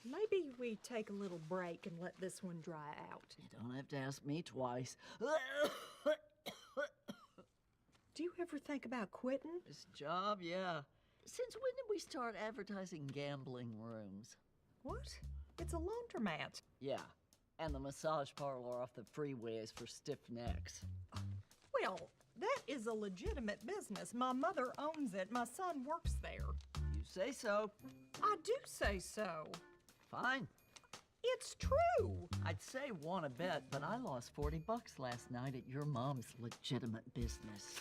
S14: Maybe we take a little break and let this one dry out.
S17: You don't have to ask me twice.
S14: Do you ever think about quitting?
S17: This job, yeah. Since when did we start advertising gambling rooms?
S14: What? It's a laundromat.
S17: Yeah, and the massage parlor off the freeway is for stiff necks.
S14: Well, that is a legitimate business. My mother owns it. My son works there.
S17: You say so.
S14: I do say so.
S17: Fine.
S14: It's true.
S17: I'd say want a bet, but I lost $40 last night at your mom's legitimate business.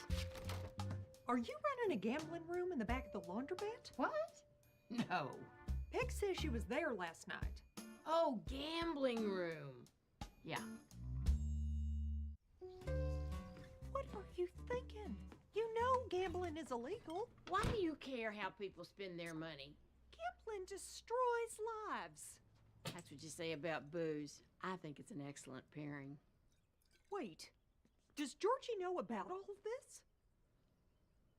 S14: Are you running a gambling room in the back of the laundromat?
S11: What?
S17: No.
S14: Peg says she was there last night.
S11: Oh, gambling room. Yeah.
S14: What are you thinking? You know gambling is illegal.
S11: Why do you care how people spend their money?
S14: Gambling destroys lives.
S11: That's what you say about booze. I think it's an excellent pairing.
S14: Wait, does Georgie know about all of this?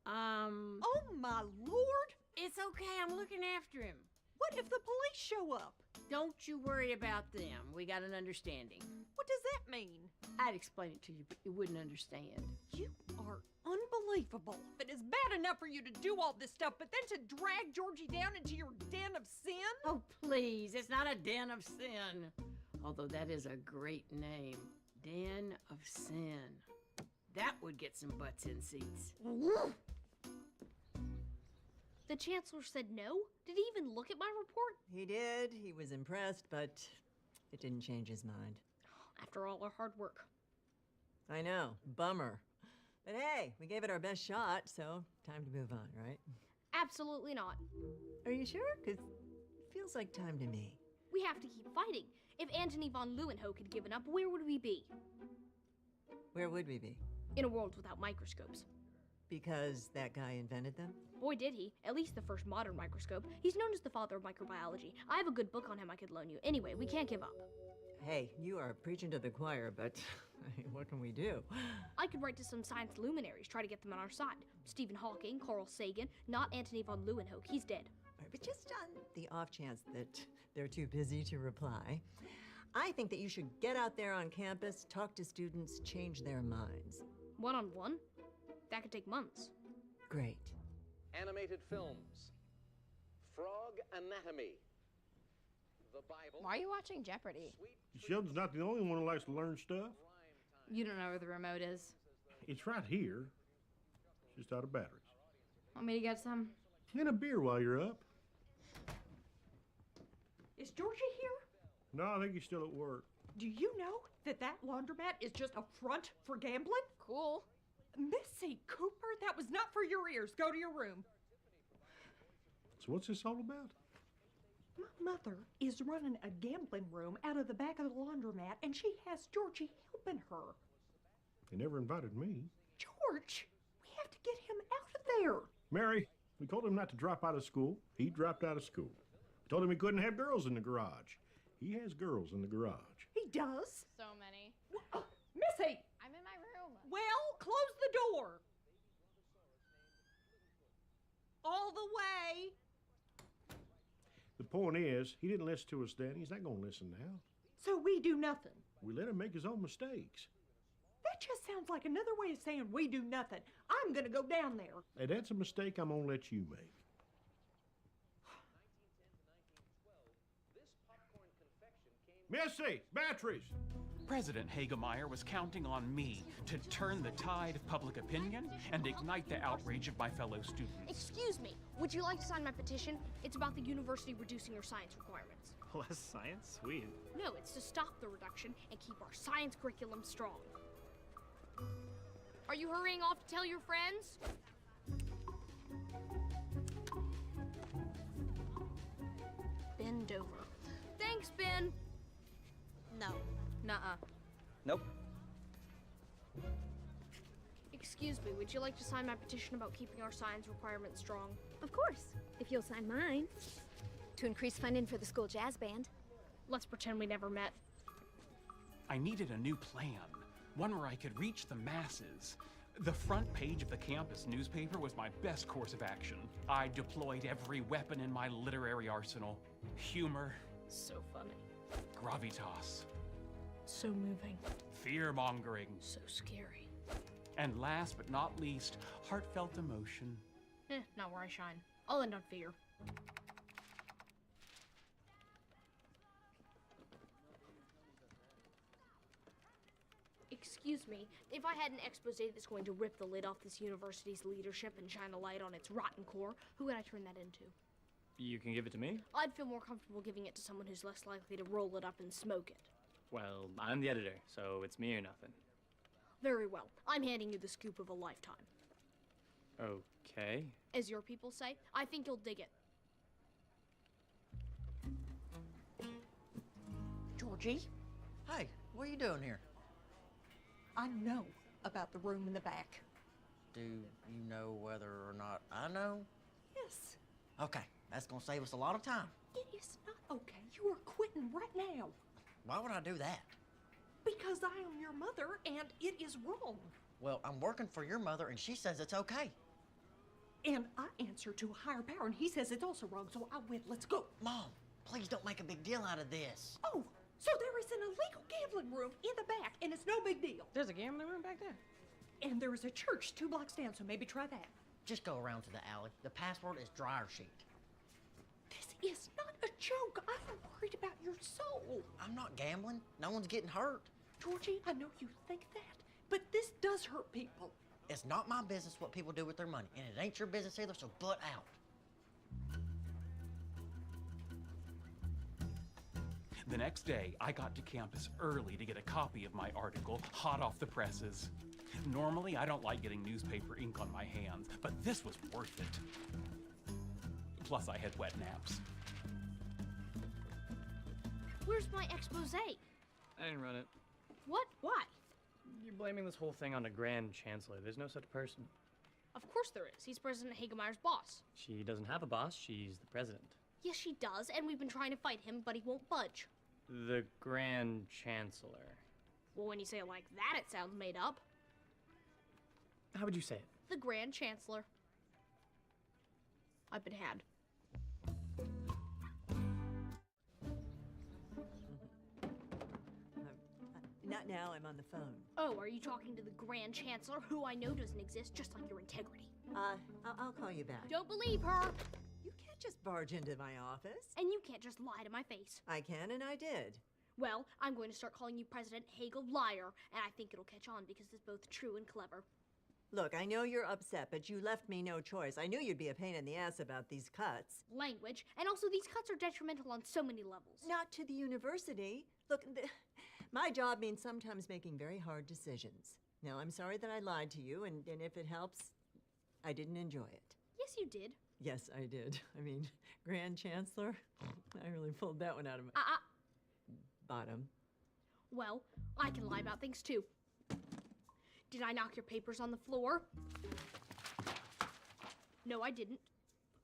S14: Oh my lord!
S11: It's okay, I'm looking after him.
S14: What if the police show up?
S11: Don't you worry about them. We got an understanding.
S14: What does that mean?
S11: I'd explain it to you, but you wouldn't understand.
S14: You are unbelievable. If it is bad enough for you to do all this stuff, but then to drag Georgie down into your den of sin?
S11: Oh, please, it's not a den of sin. Although that is a great name. Den of Sin. That would get some butts in seats.
S7: The Chancellor said no? Did he even look at my report?
S6: He did. He was impressed, but it didn't change his mind.
S7: After all our hard work.
S6: I know. Bummer. But hey, we gave it our best shot, so time to move on, right?
S7: Absolutely not.
S6: Are you sure? Because it feels like time to me.
S7: We have to keep fighting. If Antony von Leeuwenhoek had given up, where would we be?
S6: Where would we be?
S7: In a world without microscopes.
S6: Because that guy invented them?
S7: Boy, did he. At least the first modern microscope. He's known as the father of microbiology. I have a good book on him I could loan you. Anyway, we can't give up.
S6: Hey, you are preaching to the choir, but what can we do?
S7: I could write to some science luminaries, try to get them on our side. Stephen Hawking, Carl Sagan, not Antony von Leeuwenhoek. He's dead.
S6: Right, but just on the off chance that they're too busy to reply, I think that you should get out there on campus, talk to students, change their minds.
S7: One-on-one? That could take months.
S6: Great.
S1: Animated films. Frog Anatomy. The Bible.
S10: Why are you watching Jeopardy?
S15: Sheldon's not the only one who likes to learn stuff.
S10: You don't know where the remote is.
S15: It's right here. Just out of batteries.
S10: Want me to get some?
S15: And a beer while you're up.
S14: Is Georgie here?
S15: No, I think he's still at work.
S14: Do you know that that laundromat is just a front for gambling?
S10: Cool.
S14: Missy Cooper, that was not for your ears. Go to your room.
S15: So what's this all about?
S14: My mother is running a gambling room out of the back of the laundromat, and she has Georgie helping her.
S15: They never invited me.
S14: George, we have to get him out of there.
S15: Mary, we told him not to drop out of school. He dropped out of school. We told him he couldn't have girls in the garage. He has girls in the garage.
S14: He does?
S10: So many.
S14: Missy!
S10: I'm in my room.
S14: Well, close the door. All the way.
S15: The point is, he didn't listen to us then. He's not going to listen now.
S14: So we do nothing.
S15: We let him make his own mistakes.
S14: That just sounds like another way of saying we do nothing. I'm gonna go down there.
S15: Hey, that's a mistake I'm going to let you make. Missy, batteries!
S8: President Hagemeyer was counting on me to turn the tide of public opinion and ignite the outrage of my fellow students.
S7: Excuse me, would you like to sign my petition? It's about the university reducing your science requirements.
S13: Less science? Sweet.
S7: No, it's to stop the reduction and keep our science curriculum strong. Are you hurrying off to tell your friends? Bend over. Thanks, Ben.
S10: No.
S7: Nuh-uh.
S13: Nope.
S7: Excuse me, would you like to sign my petition about keeping our science requirements strong?
S10: Of course, if you'll sign mine. To increase funding for the school jazz band.
S7: Let's pretend we never met.
S8: I needed a new plan, one where I could reach the masses. The front page of the campus newspaper was my best course of action. I deployed every weapon in my literary arsenal. Humor.
S7: So funny.
S8: Gravitas.
S7: So moving.
S8: Fear-mongering.
S7: So scary.
S8: And last but not least, heartfelt emotion.
S7: Not where I shine. I'll end on fear. Excuse me, if I had an expose that's going to rip the lid off this university's leadership and shine a light on its rotten core, who would I turn that into?
S13: You can give it to me?
S7: I'd feel more comfortable giving it to someone who's less likely to roll it up and smoke it.
S13: Well, I'm the editor, so it's me or nothing.
S7: Very well. I'm handing you the scoop of a lifetime.
S13: Okay.
S7: As your people say, I think you'll dig it.
S17: Georgie?
S3: Hey, what are you doing here?
S17: I know about the room in the back.
S3: Do you know whether or not I know?
S17: Yes.
S3: Okay, that's gonna save us a lot of time.
S17: It is not okay. You are quitting right now.
S3: Why would I do that?
S17: Because I am your mother and it is wrong.
S3: Well, I'm working for your mother and she says it's okay.
S17: And I answer to a higher power and he says it's also wrong, so I win. Let's go.
S3: Mom, please don't make a big deal out of this.
S17: Oh, so there is an illegal gambling room in the back and it's no big deal.
S13: There's a gambling room back there?
S17: And there is a church 2 blocks down, so maybe try that.
S3: Just go around to the alley. The password is dryer sheet.
S17: This is not a joke. I'm worried about your soul.
S3: I'm not gambling. No one's getting hurt.
S17: Georgie, I know you think that, but this does hurt people.
S3: It's not my business what people do with their money, and it ain't your business either, so butt out.
S8: The next day, I got to campus early to get a copy of my article, hot off the presses. Normally, I don't like getting newspaper ink on my hands, but this was worth it. Plus, I had wet naps.
S7: Where's my expose?
S13: I didn't run it.
S7: What? Why?
S13: You're blaming this whole thing on a grand chancellor. There's no such person.
S7: Of course there is. He's President Hagemeyer's boss.
S13: She doesn't have a boss. She's the president.
S7: Yes, she does, and we've been trying to fight him, but he won't budge.
S13: The grand chancellor.
S7: Well, when you say it like that, it sounds made up.
S13: How would you say it?
S7: The Grand Chancellor. I've been had.
S6: Not now, I'm on the phone.
S7: Oh, are you talking to the Grand Chancellor, who I know doesn't exist, just like your integrity?
S6: I'll call you back.
S7: Don't believe her!
S6: You can't just barge into my office.
S7: And you can't just lie to my face.
S6: I can, and I did.
S7: Well, I'm going to start calling you President Hagel Liar, and I think it'll catch on because it's both true and clever.
S6: Look, I know you're upset, but you left me no choice. I knew you'd be a pain in the ass about these cuts.
S7: Language, and also these cuts are detrimental on so many levels.
S6: Not to the university. Look, my job means sometimes making very hard decisions. Now, I'm sorry that I lied to you, and if it helps, I didn't enjoy it.
S7: Yes, you did.
S6: Yes, I did. I mean, Grand Chancellor, I really pulled that one out of my bottom.
S7: Well, I can lie about things too. Did I knock your papers on the floor? No, I didn't.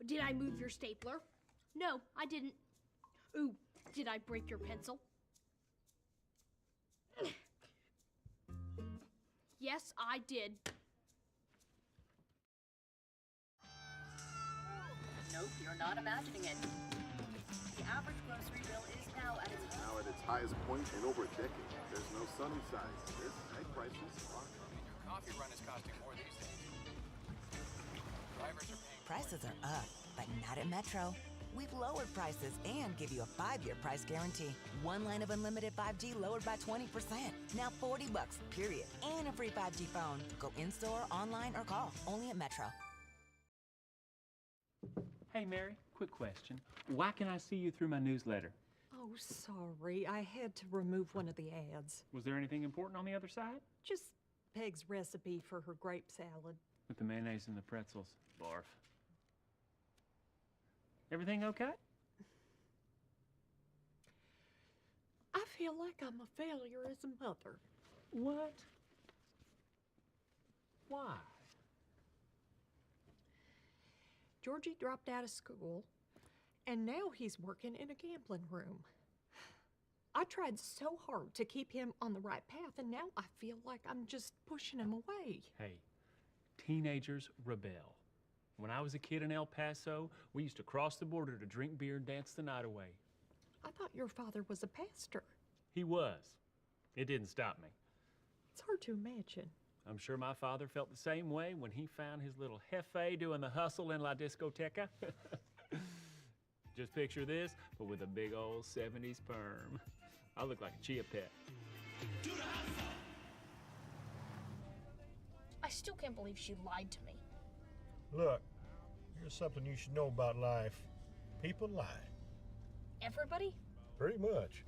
S7: Did I move your stapler? No, I didn't. Ooh, did I break your pencil? Yes, I did.
S16: Nope, you're not imagining it. The average grocery bill is now at its
S21: highest point in over a decade. There's no sunny side to this. Egg prices are
S22: Your coffee run is costing more these days. Drivers are paying
S25: Prices are up, but not at Metro.
S2: we've lowered prices and give you a 5-year price guarantee. One line of unlimited 5G lowered by 20%. Now $40, period. And a free 5G phone. Go in-store, online, or call. Only at Metro.
S8: Hey, Mary, quick question. Why can I see you through my newsletter?
S14: Oh, sorry. I had to remove one of the ads.
S8: Was there anything important on the other side?
S14: Just Peg's recipe for her grape salad.
S8: With the mayonnaise and the pretzels. Barf. Everything okay?
S14: I feel like I'm a failure as a mother.
S8: What? Why?
S14: Georgie dropped out of school, and now he's working in a gambling room. I tried so hard to keep him on the right path, and now I feel like I'm just pushing him away.
S8: Hey, teenagers rebel. When I was a kid in El Paso, we used to cross the border to drink beer and dance the night away.
S14: I thought your father was a pastor.
S8: He was. It didn't stop me.
S14: It's hard to imagine.
S8: I'm sure my father felt the same way when he found his little jefe doing the hustle in La Discoteca. Just picture this, but with a big old 70s perm. I look like a chia pet.
S7: I still can't believe she lied to me.
S15: Look, here's something you should know about life. People lie.
S7: Everybody?
S15: Pretty much.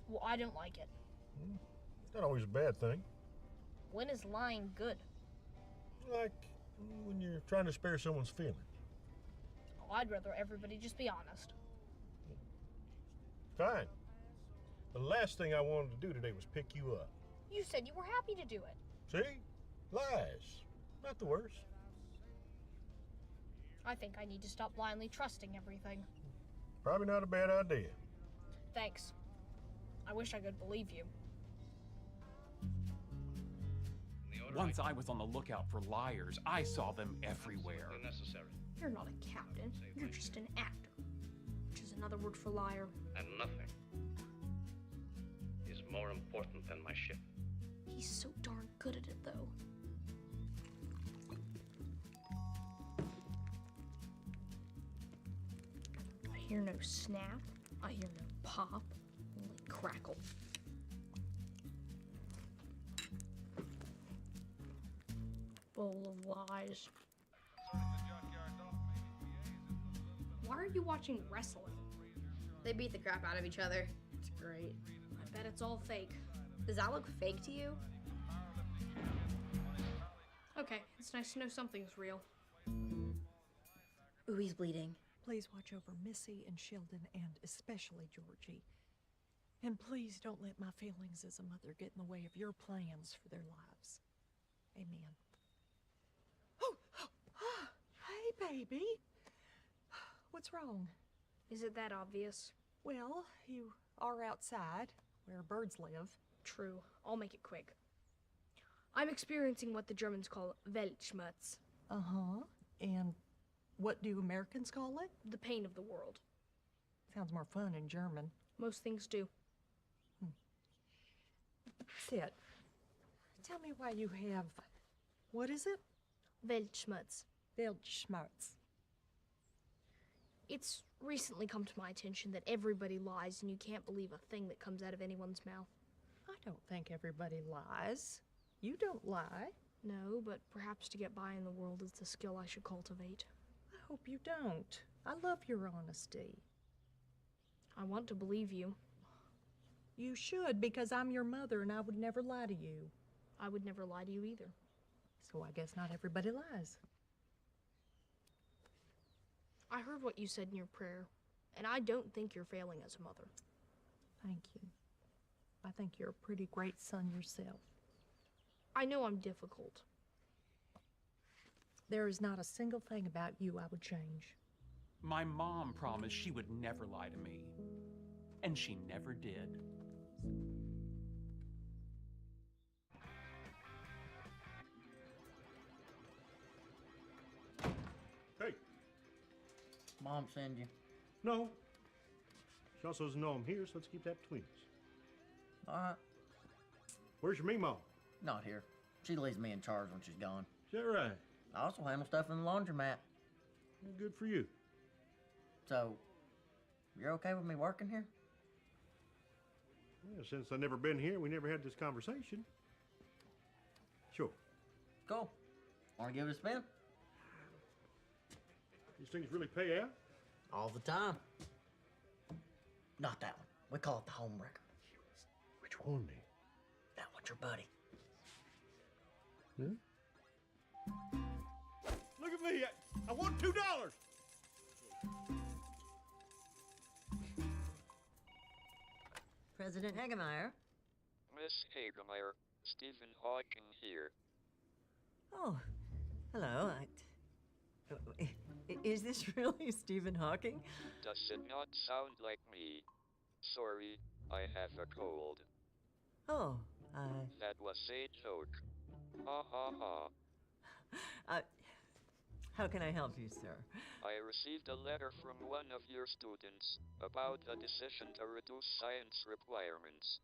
S7: Well, I don't like it.
S15: Not always a bad thing.
S7: When is lying good?
S15: Like when you're trying to spare someone's feelings.
S7: Oh, I'd rather everybody just be honest.
S15: Fine. The last thing I wanted to do today was pick you up.
S7: You said you were happy to do it.
S15: See? Lies. Not the worst.
S7: I think I need to stop blindly trusting everything.
S15: Probably not a bad idea.
S7: Thanks. I wish I could believe you.
S8: Once I was on the lookout for liars, I saw them everywhere.
S7: You're not a captain. You're just an actor, which is another word for liar.
S12: And nothing is more important than my ship.
S7: He's so darn good at it, though. I hear no snap. I hear no pop. Only crackle. Full of lies. Why are you watching wrestling?
S18: They beat the crap out of each other.
S7: It's great. I bet it's all fake.
S18: Does that look fake to you?
S7: Okay, it's nice to know something's real.
S18: Ooh, he's bleeding.
S14: Please watch over Missy and Sheldon, and especially Georgie. And please don't let my feelings as a mother get in the way of your plans for their lives. Amen. Hey, baby. What's wrong?
S7: Is it that obvious?
S14: Well, you are outside, where birds live.
S7: True. I'll make it quick. I'm experiencing what the Germans call Weltschmerz.
S14: Uh-huh. And what do Americans call it?
S7: The pain of the world.
S14: Sounds more fun in German.
S7: Most things do.
S14: Sit. Tell me why you have... What is it?
S7: Weltschmerz.
S14: Weltschmerz.
S7: It's recently come to my attention that everybody lies and you can't believe a thing that comes out of anyone's mouth.
S14: I don't think everybody lies. You don't lie.
S7: No, but perhaps to get by in the world is the skill I should cultivate.
S14: I hope you don't. I love your honesty.
S7: I want to believe you.
S14: You should, because I'm your mother and I would never lie to you.
S7: I would never lie to you either.
S14: So I guess not everybody lies.
S7: I heard what you said in your prayer, and I don't think you're failing as a mother.
S14: Thank you. I think you're a pretty great son yourself.
S7: I know I'm difficult.
S14: There is not a single thing about you I would change.
S8: My mom promised she would never lie to me. And she never did.
S15: Hey.
S3: Mom send you?
S15: No. She also doesn't know I'm here, so let's keep that between us.
S3: All right.
S15: Where's your Meemaw?
S3: Not here. She leaves me in charge when she's gone.
S15: Is that right?
S3: I also handle stuff in the laundromat.
S15: Good for you.
S3: So, You're okay with me working here?
S15: Yeah, since I've never been here, we never had this conversation. Sure.
S3: Cool. Want to give it a spin?
S15: These things really pay out?
S3: All the time. Not that one. We call it the home wrecker.
S15: Which one, then?
S3: That one's your buddy.
S15: Hmm? Look at me. I want $2.
S6: President Hagemeyer.
S4: Miss Hagemeyer, Stephen Hawking here.
S6: Oh, hello. Is this really Stephen Hawking?
S4: Does it not sound like me? Sorry, I have a cold.
S6: Oh,
S4: That was a joke. Ha ha ha.
S6: How can I help you, sir?
S4: I received a letter from one of your students about a decision to reduce science requirements.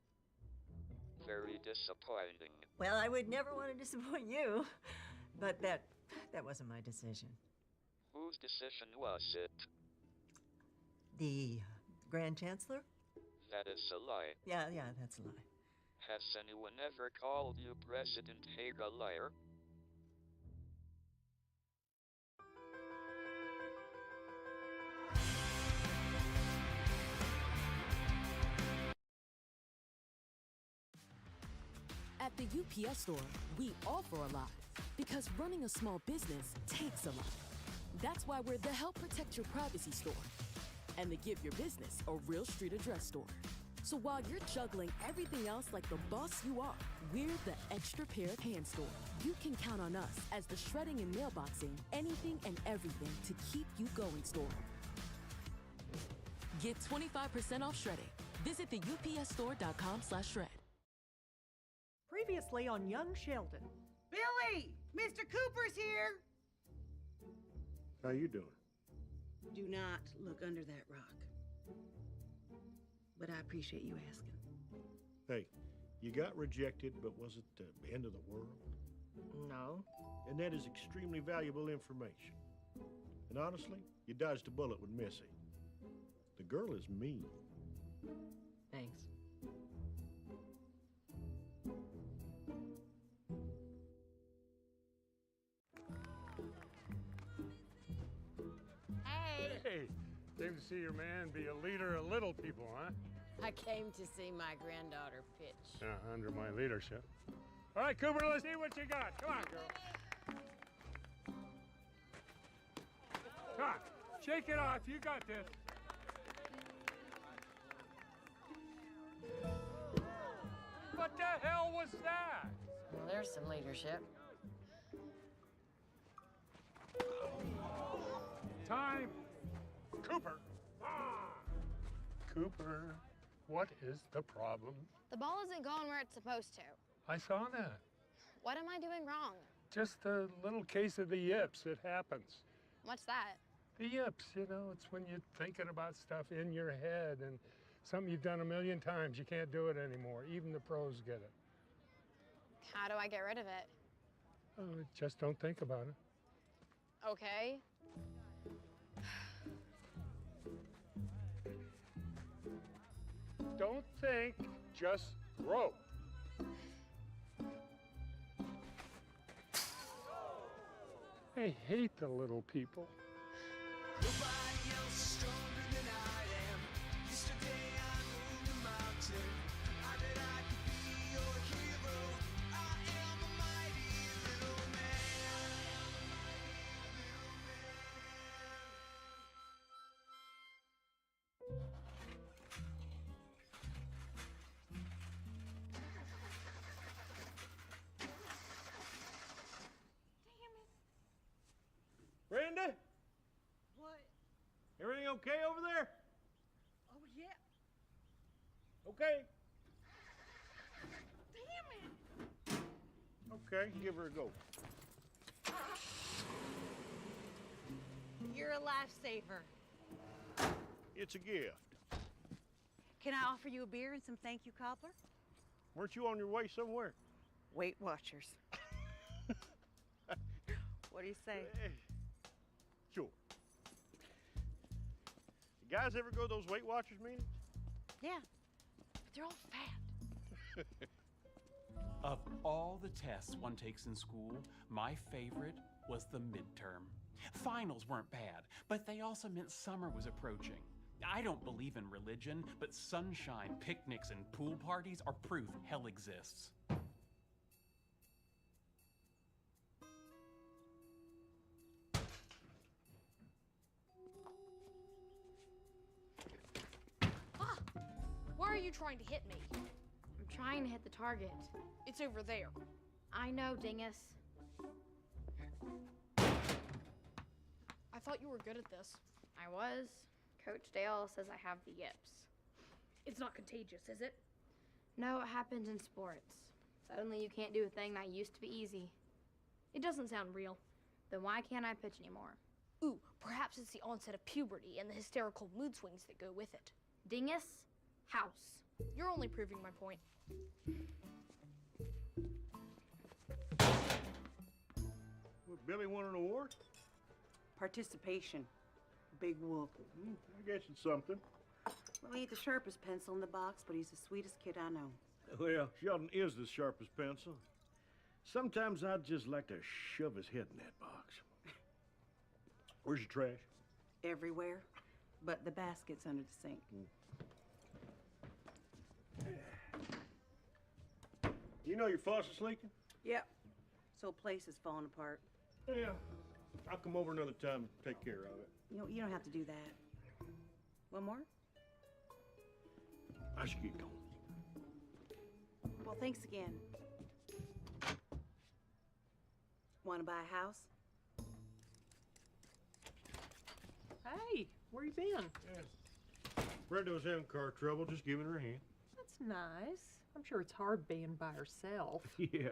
S4: Very disappointing.
S6: Well, I would never want to disappoint you, but that wasn't my decision.
S4: Whose decision was it?
S6: The Grand Chancellor?
S4: That is a lie.
S6: Yeah, that's a lie.
S4: Has anyone ever called you President Haig a liar?
S5: At the UPS Store, we offer a lot because running a small business takes a lot. That's why we're the Help Protect Your Privacy store and the Give Your Business a Real Street Address store. So while you're juggling everything else like the boss you are, we're the extra pair of hands store. You can count on us as the shredding and mailboxing, anything and everything to keep you going store. Get 25% off shredding. Visit the upsstore.com/shred.
S14: Previously on Young Sheldon.
S17: Billy! Mr. Cooper's here!
S15: How you doing?
S11: Do not look under that rock. But I appreciate you asking.
S15: Hey, you got rejected, but was it the end of the world?
S3: No.
S15: And that is extremely valuable information. And honestly, you dodged a bullet with Missy. The girl is mean.
S3: Thanks.
S15: Hey, came to see your man be a leader of little people, huh?
S11: I came to see my granddaughter pitch.
S15: Under my leadership. All right, Cooper, let's see what you got. Come on, girl. Come on, shake it off. You got this. What the hell was that?
S11: Well, there's some leadership.
S15: Time. Cooper. Cooper, what is the problem?
S7: The ball isn't going where it's supposed to.
S15: I saw that.
S7: What am I doing wrong?
S15: Just a little case of the yips. It happens.
S7: What's that?
S15: The yips, you know, it's when you're thinking about stuff in your head and something you've done a million times. You can't do it anymore. Even the pros get it.
S7: How do I get rid of it?
S15: Just don't think about it.
S7: Okay.
S15: Don't think, just grow. I hate the little people.
S19: Nobody else is stronger than I am. Yesterday I moved a mountain. I bet I could be your hero. I am a mighty little man.
S15: Brenda?
S17: What?
S15: Everything okay over there?
S17: Oh, yeah.
S15: Okay.
S17: Damn it!
S15: Okay, give her a go.
S17: You're a lifesaver.
S15: It's a gift.
S17: Can I offer you a beer and some thank you cobbler?
S15: Weren't you on your way somewhere?
S17: Weight Watchers. What do you say?
S15: Sure. Guys ever go to those Weight Watchers meetings?
S17: Yeah, but they're all fat.
S8: Of all the tests one takes in school, my favorite was the midterm. Finals weren't bad, but they also meant summer was approaching. I don't believe in religion, but sunshine, picnics, and pool parties are proof hell exists.
S7: Why are you trying to hit me?
S18: I'm trying to hit the target.
S7: It's over there.
S18: I know, dingus.
S7: I thought you were good at this.
S18: I was. Coach Dale says I have the yips.
S7: It's not contagious, is it?
S18: No, it happens in sports. Suddenly you can't do a thing that used to be easy.
S7: It doesn't sound real.
S18: Then why can't I pitch anymore?
S7: Ooh, perhaps it's the onset of puberty and the hysterical mood swings that go with it.
S18: Dingus?
S7: House. You're only proving my point.
S15: What, Billy won an award?
S17: Participation. Big whoop.
S15: I guess it's something.
S17: Well, he ain't the sharpest pencil in the box, but he's the sweetest kid I know.
S15: Well, Sheldon is the sharpest pencil. Sometimes I'd just like to shove his head in that box. Where's your trash?
S17: Everywhere, but the basket's under the sink.
S15: You know your faucet's leaking?
S17: Yep. This whole place is falling apart.
S15: Yeah. I'll come over another time and take care of it.
S17: You don't have to do that. One more?
S15: I should get going.
S17: Well, thanks again. Want to buy a house?
S14: Hey, where you been?
S15: Yeah. Brenda was having car trouble, just giving her a hand.
S14: That's nice. I'm sure it's hard being by herself.
S15: Yeah,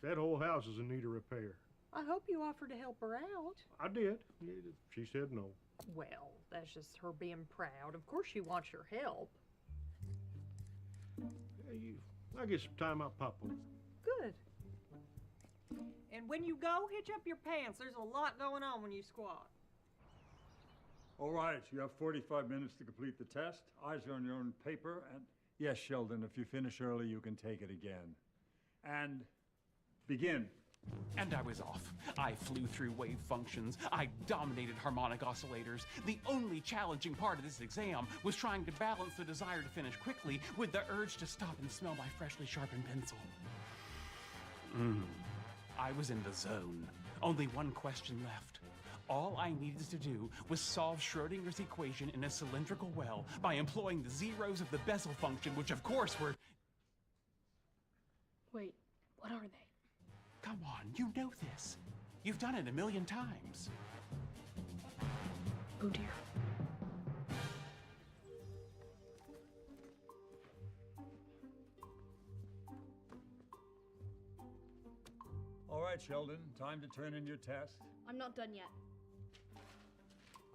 S15: that whole house is in need of repair.
S14: I hope you offered to help her out.
S15: I did. She said no.
S14: Well, that's just her being proud. Of course she wants your help.
S15: I get some time, I'll pop over.
S14: Good.
S17: And when you go, hitch up your pants. There's a lot going on when you squat.
S9: All right, you have 45 minutes to complete the test. Eyes are on your own paper, and yes, Sheldon, if you finish early, you can take it again. And begin.
S8: And I was off. I flew through wave functions. I dominated harmonic oscillators. The only challenging part of this exam was trying to balance the desire to finish quickly with the urge to stop and smell my freshly sharpened pencil. I was in the zone. Only one question left. All I needed to do was solve Schrodinger's equation in a cylindrical well by employing the zeros of the Bessel function, which of course were...
S7: Wait, what are they?
S8: Come on, you know this. You've done it a million times.
S7: Oh dear.
S9: All right, Sheldon, time to turn in your test.
S7: I'm not done yet.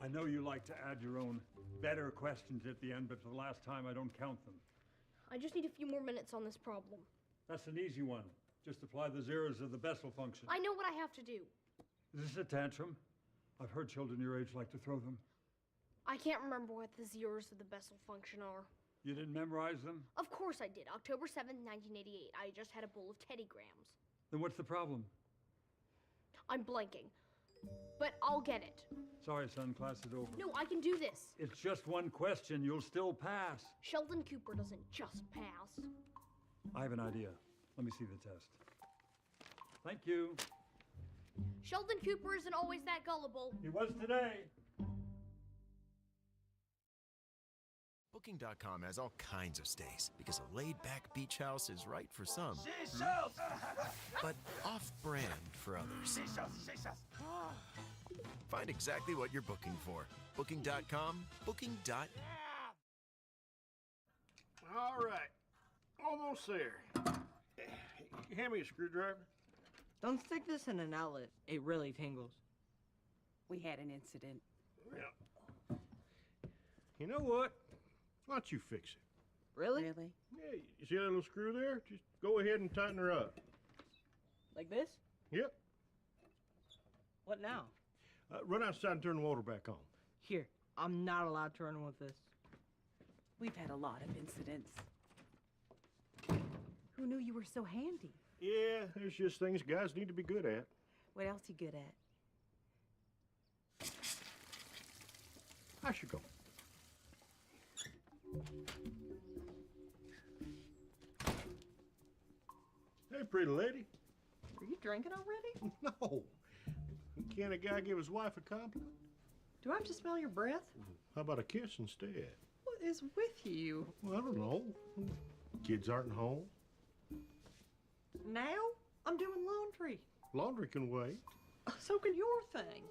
S9: I know you like to add your own better questions at the end, but for the last time, I don't count them.
S7: I just need a few more minutes on this problem.
S9: That's an easy one. Just apply the zeros of the Bessel function.
S7: I know what I have to do.
S9: Is this a tantrum? I've heard children your age like to throw them.
S7: I can't remember what the zeros of the Bessel function are.
S9: You didn't memorize them?
S7: Of course I did. October 7th, 1988. I just had a bowl of Teddy Grahams.
S9: Then what's the problem?
S7: I'm blanking. But I'll get it.
S9: Sorry, son, class is over.
S7: No, I can do this.
S9: It's just one question. You'll still pass.
S7: Sheldon Cooper doesn't just pass.
S9: I have an idea. Let me see the test. Thank you.
S7: Sheldon Cooper isn't always that gullible.
S9: He was today.
S20: Booking.com has all kinds of stays because a laid-back beach house is right for some. But off-brand for others. Find exactly what you're booking for. Booking.com, booking.com.
S15: All right. Almost there. Hand me a screwdriver.
S3: Don't stick this in an outlet. It really tingles.
S17: We had an incident.
S15: Yeah. You know what? Why don't you fix it?
S3: Really?
S17: Really?
S15: Yeah, you see that little screw there? Just go ahead and tighten her up.
S3: Like this?
S15: Yep.
S3: What now?
S15: Run outside and turn the water back on.
S3: Here,
S17: I'm not allowed to run with this.
S1: We've had a lot of incidents. Who knew you were so handy?
S15: Yeah, there's just things guys need to be good at.
S1: What else you good at?
S15: I should go. Hey, pretty lady.
S17: Are you drinking already?
S15: No. Can't a guy give his wife a compliment?
S17: Do I have to smell your breath?
S15: How about a kiss instead?
S17: What is with you?
S15: Well, I don't know. Kids aren't home.
S17: Now? I'm doing laundry.
S15: Laundry can wait.
S17: So can your thing.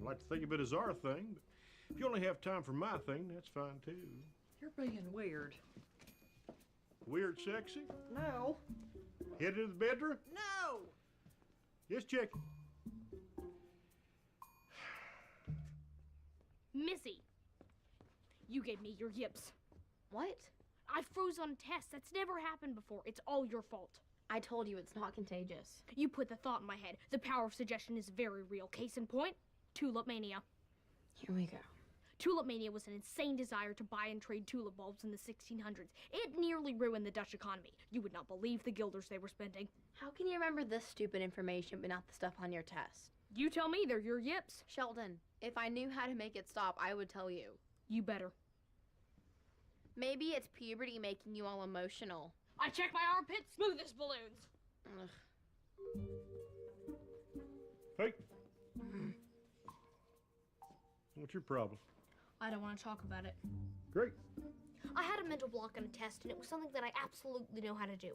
S15: I like to think of it as our thing, but if you only have time for my thing, that's fine too.
S17: You're being weird.
S15: Weird sexy?
S17: No.
S15: Headed to the bedroom?
S17: No!
S15: Yes, chick.
S7: Missy, you gave me your yips.
S18: What?
S7: I froze on a test. That's never happened before. It's all your fault.
S18: I told you it's not contagious.
S7: You put the thought in my head. The power of suggestion is very real. Case in point, Tulip Mania.
S18: Here we go.
S7: Tulip Mania was an insane desire to buy and trade tulip bulbs in the 1600s. It nearly ruined the Dutch economy. You would not believe the guilders they were spending.
S18: How can you remember this stupid information but not the stuff on your test?
S7: You tell me, they're your yips.
S18: Sheldon, if I knew how to make it stop, I would tell you.
S7: You better.
S18: Maybe it's puberty making you all emotional.
S7: I check my armpits, smooth as balloons.
S18: Ugh.
S15: Hey. What's your problem?
S7: I don't want to talk about it.
S15: Great.
S7: I had a mental block on a test, and it was something that I absolutely know how to do.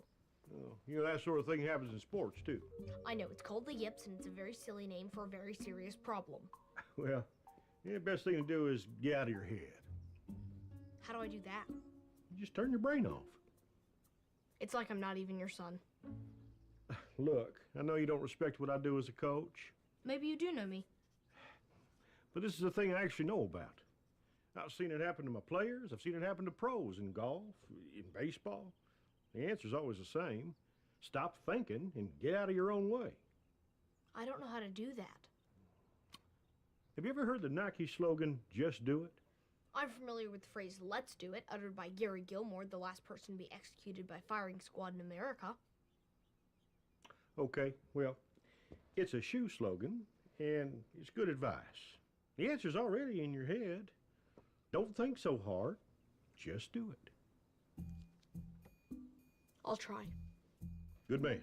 S15: Oh, you know, that sort of thing happens in sports, too.
S7: I know, it's called the yips, and it's a very silly name for a very serious problem.
S15: Well, the best thing to do is get out of your head.
S7: How do I do that?
S15: You just turn your brain off.
S7: It's like I'm not even your son.
S15: Look, I know you don't respect what I do as a coach,
S7: Maybe you do know me.
S15: but this is a thing I actually know about. I've seen it happen to my players. I've seen it happen to pros in golf, in baseball. The answer's always the same. Stop thinking and get out of your own way.
S7: I don't know how to do that.
S15: Have you ever heard the Nike slogan, just do it?
S7: I'm familiar with the phrase, let's do it, uttered by Gary Gilmore, the last person to be executed by firing squad in America.
S15: Okay, well, it's a shoe slogan, and it's good advice. The answer's already in your head. Don't think so hard. Just do it.
S7: I'll try.
S15: Good man.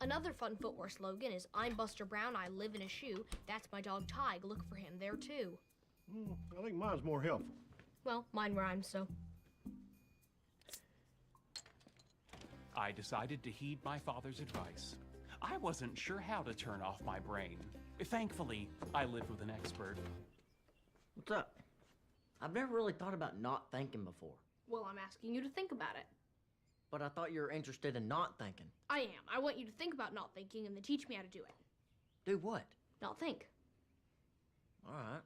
S7: Another fun footwear slogan is, I'm Buster Brown, I live in a shoe. That's my dog Tig, look for him there too.
S15: I think mine's more helpful.
S7: Well, mine rhymes, so.
S8: I decided to heed my father's advice. I wasn't sure how to turn off my brain. Thankfully, I lived with an expert.
S3: What's up? I've never really thought about not thinking before.
S7: Well, I'm asking you to think about it.
S3: But I thought you were interested in not thinking.
S7: I am. I want you to think about not thinking and then teach me how to do it.
S3: Do what?
S7: Not think.
S3: All right.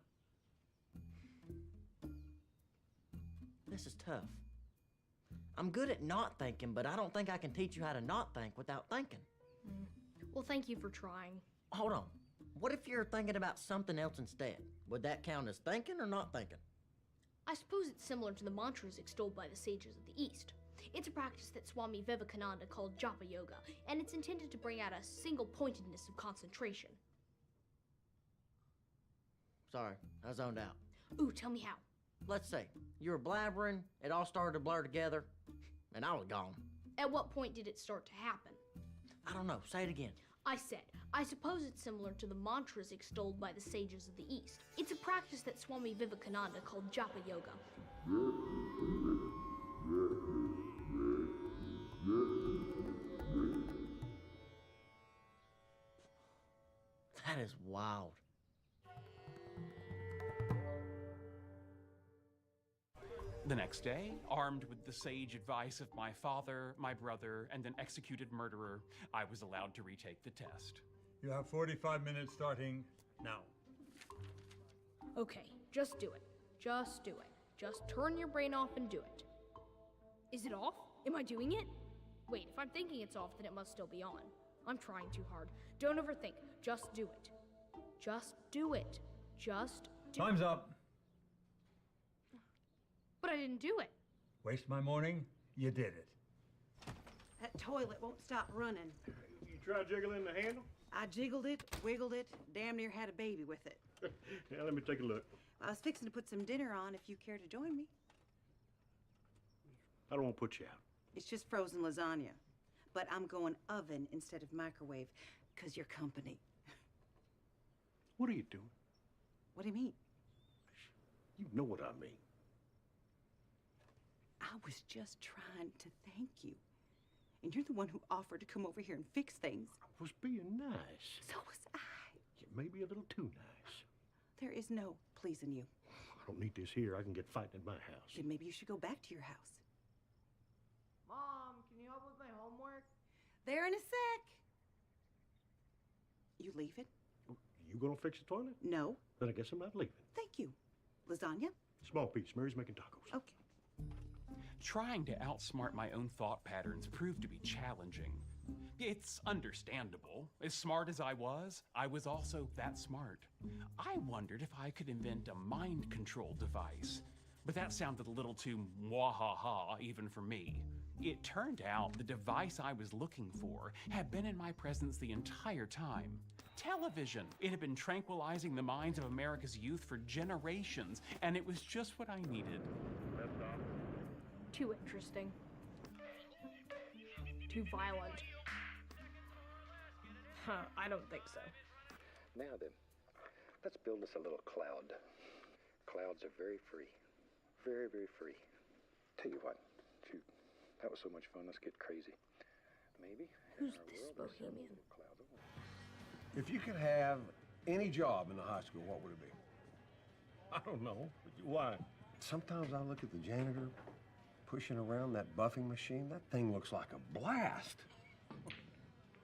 S3: This is tough. I'm good at not thinking, but I don't think I can teach you how to not think without thinking.
S7: Well, thank you for trying.
S3: Hold on. What if you're thinking about something else instead? Would that count as thinking or not thinking?
S7: I suppose it's similar to the mantras extolled by the sages of the East. It's a practice that Swami Vivekananda called Japa Yoga, and it's intended to bring out a single-pointedness of concentration.
S3: Sorry, I zoned out.
S7: Ooh, tell me how.
S3: Let's say you were blabbering, it all started to blur together, and I was gone.
S7: At what point did it start to happen?
S3: I don't know. Say it again.
S7: I said, I suppose it's similar to the mantras extolled by the sages of the East. It's a practice that Swami Vivekananda called Japa Yoga.
S3: That is wild.
S8: The next day, armed with the sage advice of my father, my brother, and an executed murderer, I was allowed to retake the test.
S9: You have 45 minutes starting now.
S7: Okay, just do it. Just do it. Just turn your brain off and do it. Is it off? Am I doing it? Wait, if I'm thinking it's off, then it must still be on. I'm trying too hard. Don't overthink. Just do it. Just do it. Just do
S9: Time's up.
S7: I didn't do it.
S9: Waste my morning? You did it.
S1: That toilet won't stop running.
S15: You try jiggling the handle?
S1: I jiggled it, wiggled it, damn near had a baby with it.
S15: Yeah, let me take a look.
S1: I was fixing to put some dinner on if you care to join me.
S15: I don't want to put you out.
S1: It's just frozen lasagna. But I'm going oven instead of microwave, 'cause you're company.
S15: What are you doing?
S1: What do you mean?
S15: You know what I mean.
S1: I was just trying to thank you. And you're the one who offered to come over here and fix things.
S15: I was being nice.
S1: So was I.
S15: Yeah, maybe a little too nice.
S1: There is no pleasing you.
S15: I don't need this here. I can get fighting at my house.
S1: Then maybe you should go back to your house.
S17: Mom, can you help with my homework?
S1: There in a sec. You leaving?
S15: You gonna fix the toilet?
S1: No.
S15: Then I guess I'm not leaving.
S1: Thank you. Lasagna?
S15: Small piece. Mary's making tacos.
S1: Okay.
S8: Trying to outsmart my own thought patterns proved to be challenging. It's understandable. As smart as I was also that smart. I wondered if I could invent a mind control device, but that sounded a little too mwahaha even for me. It turned out the device I was looking for had been in my presence the entire time. Television. It had been tranquilizing the minds of America's youth for generations, and it was just what I needed.
S7: Too interesting. Too violent. Huh, I don't think so.
S12: Now then, let's build us a little cloud. Clouds are very free. Very, very free. Tell you what, shoot, that was so much fun. Let's get crazy. Maybe.
S18: Who's this bohemian?
S15: If you could have any job in the high school, what would it be? I don't know. Why? Sometimes I look at the janitor pushing around that buffing machine. That thing looks like a blast.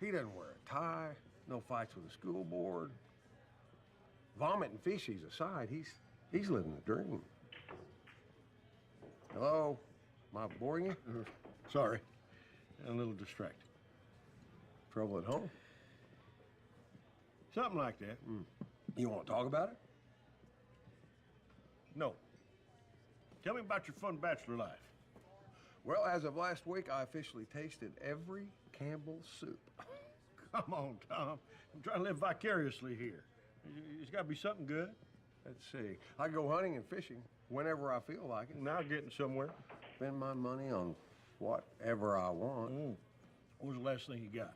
S15: He doesn't wear a tie, no fights with the school board. Vomit and feces aside, he's living the dream. Hello? Am I boring you? Sorry. A little distracted. Trouble at home? Something like that. You want to talk about it? No. Tell me about your fun bachelor life. Well, as of last week, I officially tasted every Campbell's soup. Come on, Tom. I'm trying to live vicariously here. There's got to be something good. Let's see. I go hunting and fishing whenever I feel like it. Now getting somewhere. Spend my money on whatever I want. What was the last thing you got?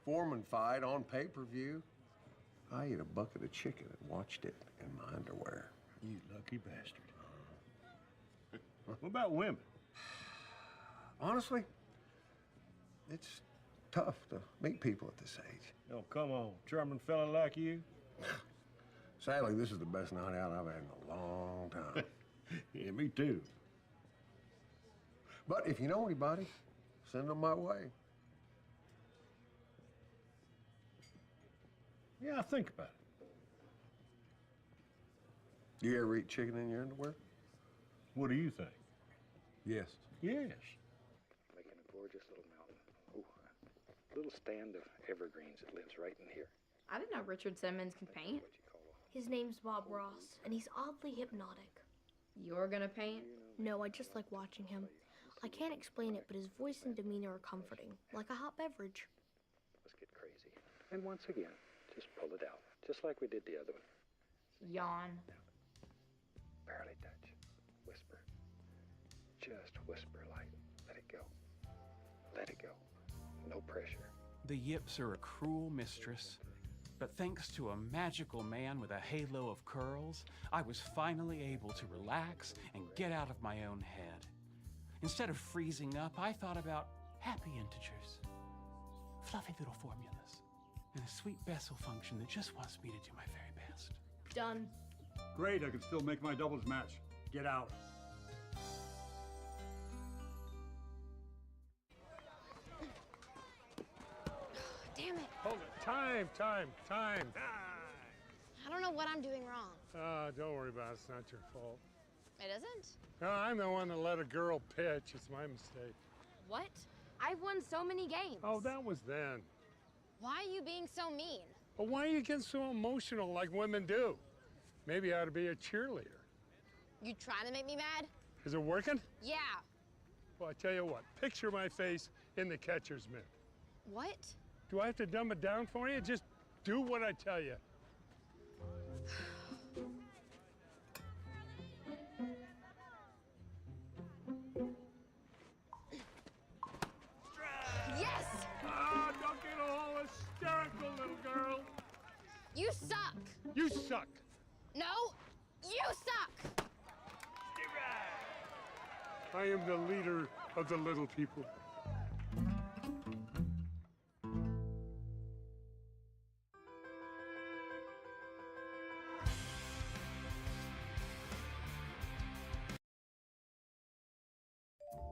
S15: Foreman fight on pay-per-view. I ate a bucket of chicken and watched it in my underwear. You lucky bastard. What about women? Honestly, it's tough to meet people at this age. Oh, come on. Charming fella like you? Sadly, this is the best night out I've had in a long time. Yeah, me too. But if you know anybody, send them my way. Yeah, I'll think about it. Do you ever eat chicken in your underwear? What do you think? Yes. Yes.
S12: Making a gorgeous little mountain. Ooh, a little stand of evergreens that lives right in here.
S18: I didn't know Richard Simmons can paint.
S7: His name's Bob Ross, and he's oddly hypnotic.
S18: You're gonna paint?
S7: No, I just like watching him. I can't explain it, but his voice and demeanor are comforting, like a hot beverage.
S12: Let's get crazy. And once again, just pull it out, just like we did the other one.
S18: Yawn.
S12: Barely touch. Whisper. Just whisper light. Let it go. Let it go. No pressure.
S8: The yips are a cruel mistress, but thanks to a magical man with a halo of curls, I was finally able to relax and get out of my own head. Instead of freezing up, I thought about happy integers, fluffy little formulas, and a sweet Bessel function that just wants me to do my very best.
S7: Done.
S9: Great, I can still make my doubles match. Get out.
S7: Damn it.
S15: Hold it. Time.
S7: I don't know what I'm doing wrong.
S15: Don't worry about it. It's not your fault.
S7: It isn't?
S15: No, I'm the one that let a girl pitch. It's my mistake.
S7: What? I've won so many games.
S15: Oh, that was then.
S7: Why are you being so mean?
S15: But why are you getting so emotional like women do? Maybe I ought to be a cheerleader.
S7: You trying to make me mad?
S15: Is it working?
S7: Yeah.
S15: Well, I tell you what, picture my face in the catcher's mitt.
S7: What?
S15: Do I have to dumb it down for you? Just do what I tell you.
S7: Yes!
S15: Ah, don't get all hysterical, little girl.
S7: You suck.
S15: You suck.
S7: No, you suck.
S15: I am the leader of the little people.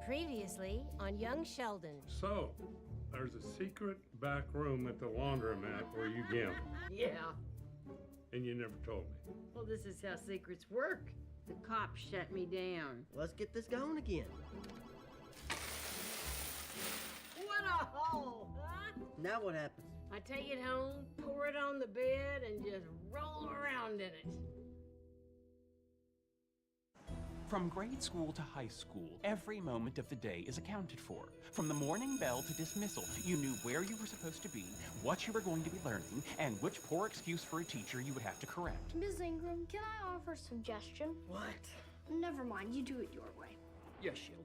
S10: Previously on Young Sheldon.
S15: So, there's a secret back room at the laundromat where you gamble,
S11: Yeah.
S15: and you never told me.
S11: Well, this is how secrets work. The cops shut me down.
S3: Let's get this going again.
S11: What a hole, huh?
S3: Now what happens?
S11: I take it home, pour it on the bed, and just roll around in it.
S8: From grade school to high school, every moment of the day is accounted for. From the morning bell to dismissal, you knew where you were supposed to be, what you were going to be learning, and which poor excuse for a teacher you would have to correct.
S7: Ms. Ingram, can I offer a suggestion?
S3: What?
S7: Never mind, you do it your way.
S8: Yes, Sheldon.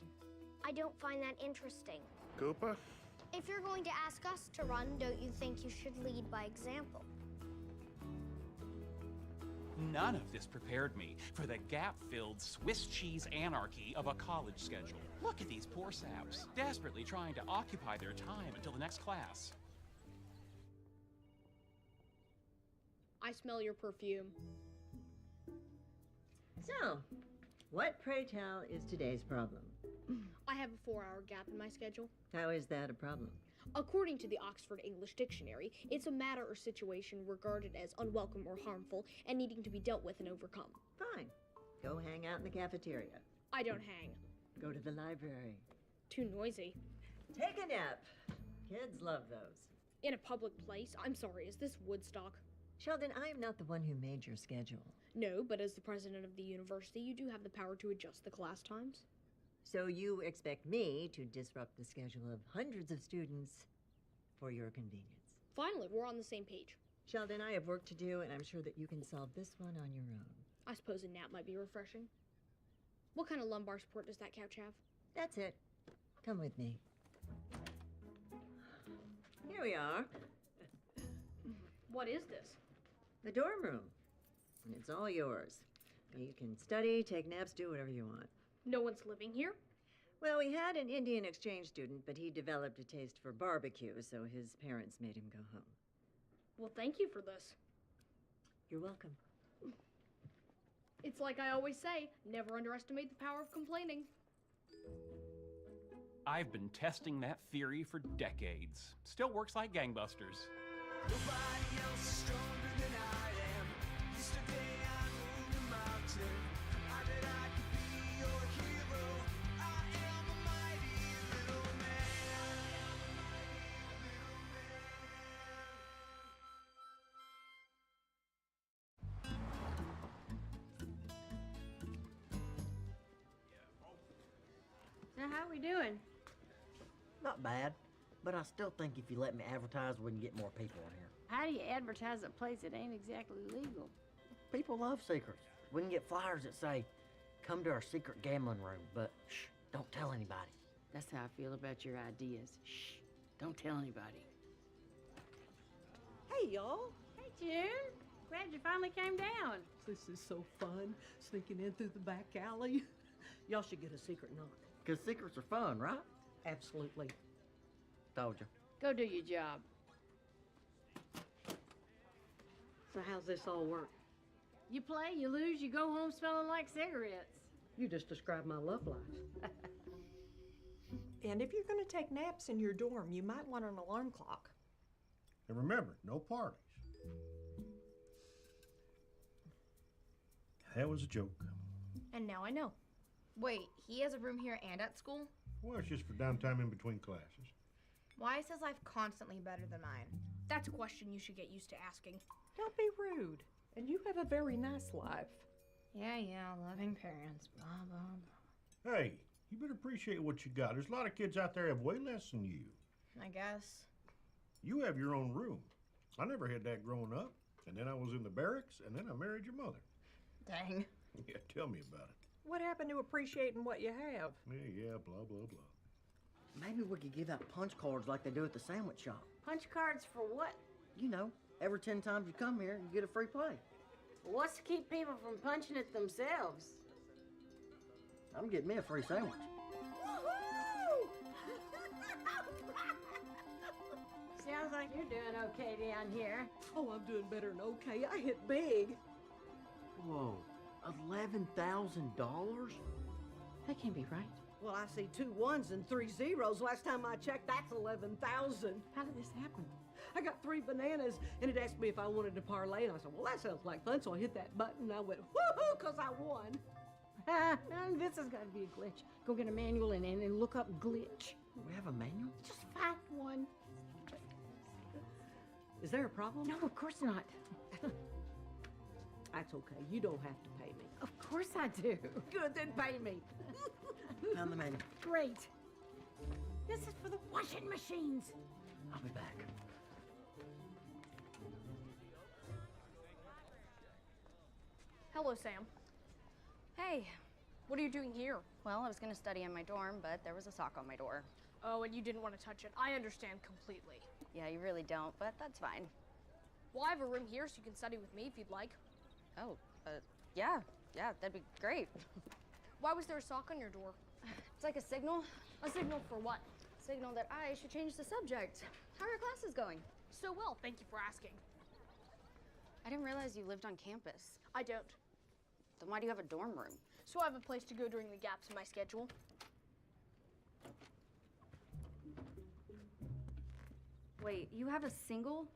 S7: I don't find that interesting.
S21: Koopa?
S7: If you're going to ask us to run, don't you think you should lead by example?
S8: None of this prepared me for the gap-filled Swiss cheese anarchy of a college schedule. Look at these poor saps, desperately trying to occupy their time until the next class.
S7: I smell your perfume.
S6: So, what, pray tell, is today's problem?
S7: I have a 4-hour gap in my schedule.
S6: How is that a problem?
S7: According to the Oxford English Dictionary, it's a matter or situation regarded as unwelcome or harmful and needing to be dealt with and overcome.
S6: Fine. Go hang out in the cafeteria.
S7: I don't hang.
S6: Go to the library.
S7: Too noisy.
S6: Take a nap. Kids love those.
S7: In a public place? I'm sorry, is this Woodstock?
S6: Sheldon, I am not the one who made your schedule.
S7: No, but as the president of the university, you do have the power to adjust the class times.
S6: So you expect me to disrupt the schedule of hundreds of students for your convenience.
S7: Finally, we're on the same page.
S6: Sheldon, I have work to do, and I'm sure that you can solve this one on your own.
S7: I suppose a nap might be refreshing. What kind of lumbar support does that couch have?
S6: That's it. Come with me. Here we are.
S7: What is this?
S6: The dorm room. And it's all yours. You can study, take naps, do whatever you want.
S7: No one's living here?
S6: Well, we had an Indian exchange student, but he developed a taste for barbecue, so his parents made him go home.
S7: Well, thank you for this.
S6: You're welcome.
S7: It's like I always say, never underestimate the power of complaining.
S8: I've been testing that theory for decades. Still works like gangbusters.
S19: Nobody else is stronger than I am. Yesterday I moved a mountain. I bet I could be your hero. I am a mighty little man.
S11: So how we doing?
S3: Not bad, but I still think if you let me advertise, we can get more people in here.
S11: How do you advertise a place that ain't exactly legal?
S3: People love secrets. We can get flyers that say, come to our secret gambling room, but shh, don't tell anybody.
S11: That's how I feel about your ideas. Shh, don't tell anybody.
S14: Hey, y'all.
S11: Hey, June. Glad you finally came down.
S14: This is so fun, sneaking in through the back alley. Y'all should get a secret knock.
S3: Because secrets are fun, right?
S14: Absolutely.
S3: Told you.
S11: Go do your job.
S14: So how's this all work?
S11: You play, you lose, you go home smelling like cigarettes.
S14: You just described my love life. And if you're going to take naps in your dorm, you might want an alarm clock.
S15: And remember, no parties. That was a joke.
S18: And now I know. Wait, he has a room here and at school?
S15: Well, it's just for downtime in between classes.
S18: Why is his life constantly better than mine?
S7: That's a question you should get used to asking.
S14: Don't be rude. And you have a very nice life.
S18: Yeah, loving parents, blah, blah, blah.
S15: Hey, you better appreciate what you got. There's a lot of kids out there have way less than you.
S18: I guess.
S15: You have your own room. I never had that growing up. And then I was in the barracks, and then I married your mother.
S18: Dang.
S15: Yeah, tell me about it.
S14: What happened to appreciating what you have?
S15: Yeah, blah, blah, blah.
S3: Maybe we could give out punch cards like they do at the sandwich shop.
S11: Punch cards for what?
S3: You know, every 10 times you come here, you get a free play.
S11: What's to keep people from punching it themselves?
S3: I'm getting me a free sandwich.
S11: Sounds like you're doing okay down here.
S14: Oh, I'm doing better than okay. I hit big.
S3: Whoa, $11,000? That can't be right.
S14: Well, I see 2 1s and 3 zeros. Last time I checked, that's 11,000.
S11: How did this happen?
S14: I got 3 bananas, and it asked me if I wanted to parlay, and I said, well, that sounds like fun, so I hit that button, and I went, woohoo, because I won.
S11: This has got to be a glitch. Go get a manual and look up glitch.
S3: We have a manual?
S11: Just find one.
S14: Is there a problem?
S11: No, of course not.
S14: That's okay. You don't have to pay me.
S11: Of course I do.
S14: Good, then pay me.
S3: Found the manual.
S11: Great. This is for the washing machines.
S3: I'll be back.
S7: Hello, Sam. Hey, what are you doing here?
S18: Well, I was gonna study in my dorm, but there was a sock on my door.
S7: Oh, and you didn't want to touch it. I understand completely.
S18: Yeah, you really don't, but that's fine.
S7: Well, I have a room here so you can study with me if you'd like.
S18: Oh, yeah, that'd be great.
S7: Why was there a sock on your door?
S18: It's like a signal.
S7: A signal for what?
S18: Signal that I should change the subject. How are your classes going?
S7: So well, thank you for asking.
S18: I didn't realize you lived on campus.
S7: I don't.
S18: Then why do you have a dorm room?
S7: So I have a place to go during the gaps in my schedule.
S18: Wait, you have a single?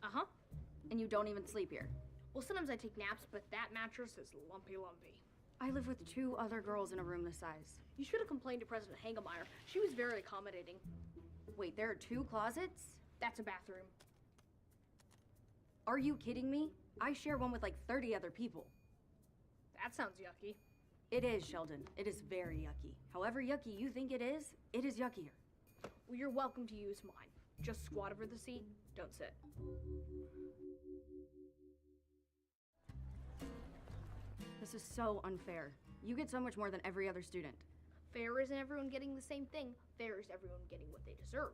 S7: Uh-huh.
S18: And you don't even sleep here?
S7: Well, sometimes I take naps, but that mattress is lumpy.
S18: I live with 2 other girls in a room this size.
S7: You should have complained to President Hangemeyer. She was very accommodating.
S18: Wait, there are 2 closets?
S7: That's a bathroom.
S18: Are you kidding me? I share one with like 30 other people.
S7: That sounds yucky.
S18: It is, Sheldon. It is very yucky. However yucky you think it is yuckier.
S7: Well, you're welcome to use mine. Just squat over the seat. Don't sit.
S18: This is so unfair. You get so much more than every other student.
S7: Fair isn't everyone getting the same thing. Fair is everyone getting what they deserve.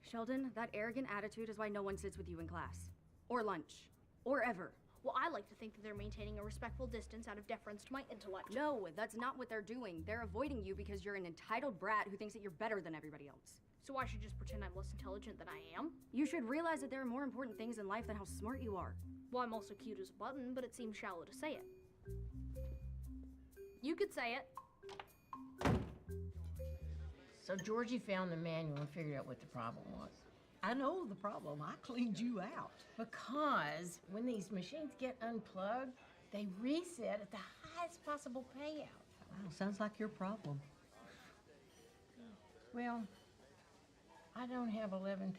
S18: Sheldon, that arrogant attitude is why no one sits with you in class. Or lunch. Or ever.
S7: Well, I like to think that they're maintaining a respectful distance out of deference to my intellect.
S18: No, that's not what they're doing. They're avoiding you because you're an entitled brat who thinks that you're better than everybody else.
S7: So I should just pretend I'm less intelligent than I am?
S18: You should realize that there are more important things in life than how smart you are.
S7: Well, I'm also cute as a button, but it seems shallow to say it. You could say it.
S11: So Georgie found the manual and figured out what the problem was.
S14: I know the problem. I cleaned you out.
S11: Because when these machines get unplugged, they reset at the highest possible payout.
S14: Wow, sounds like your problem.
S11: Well, I don't have $11,000.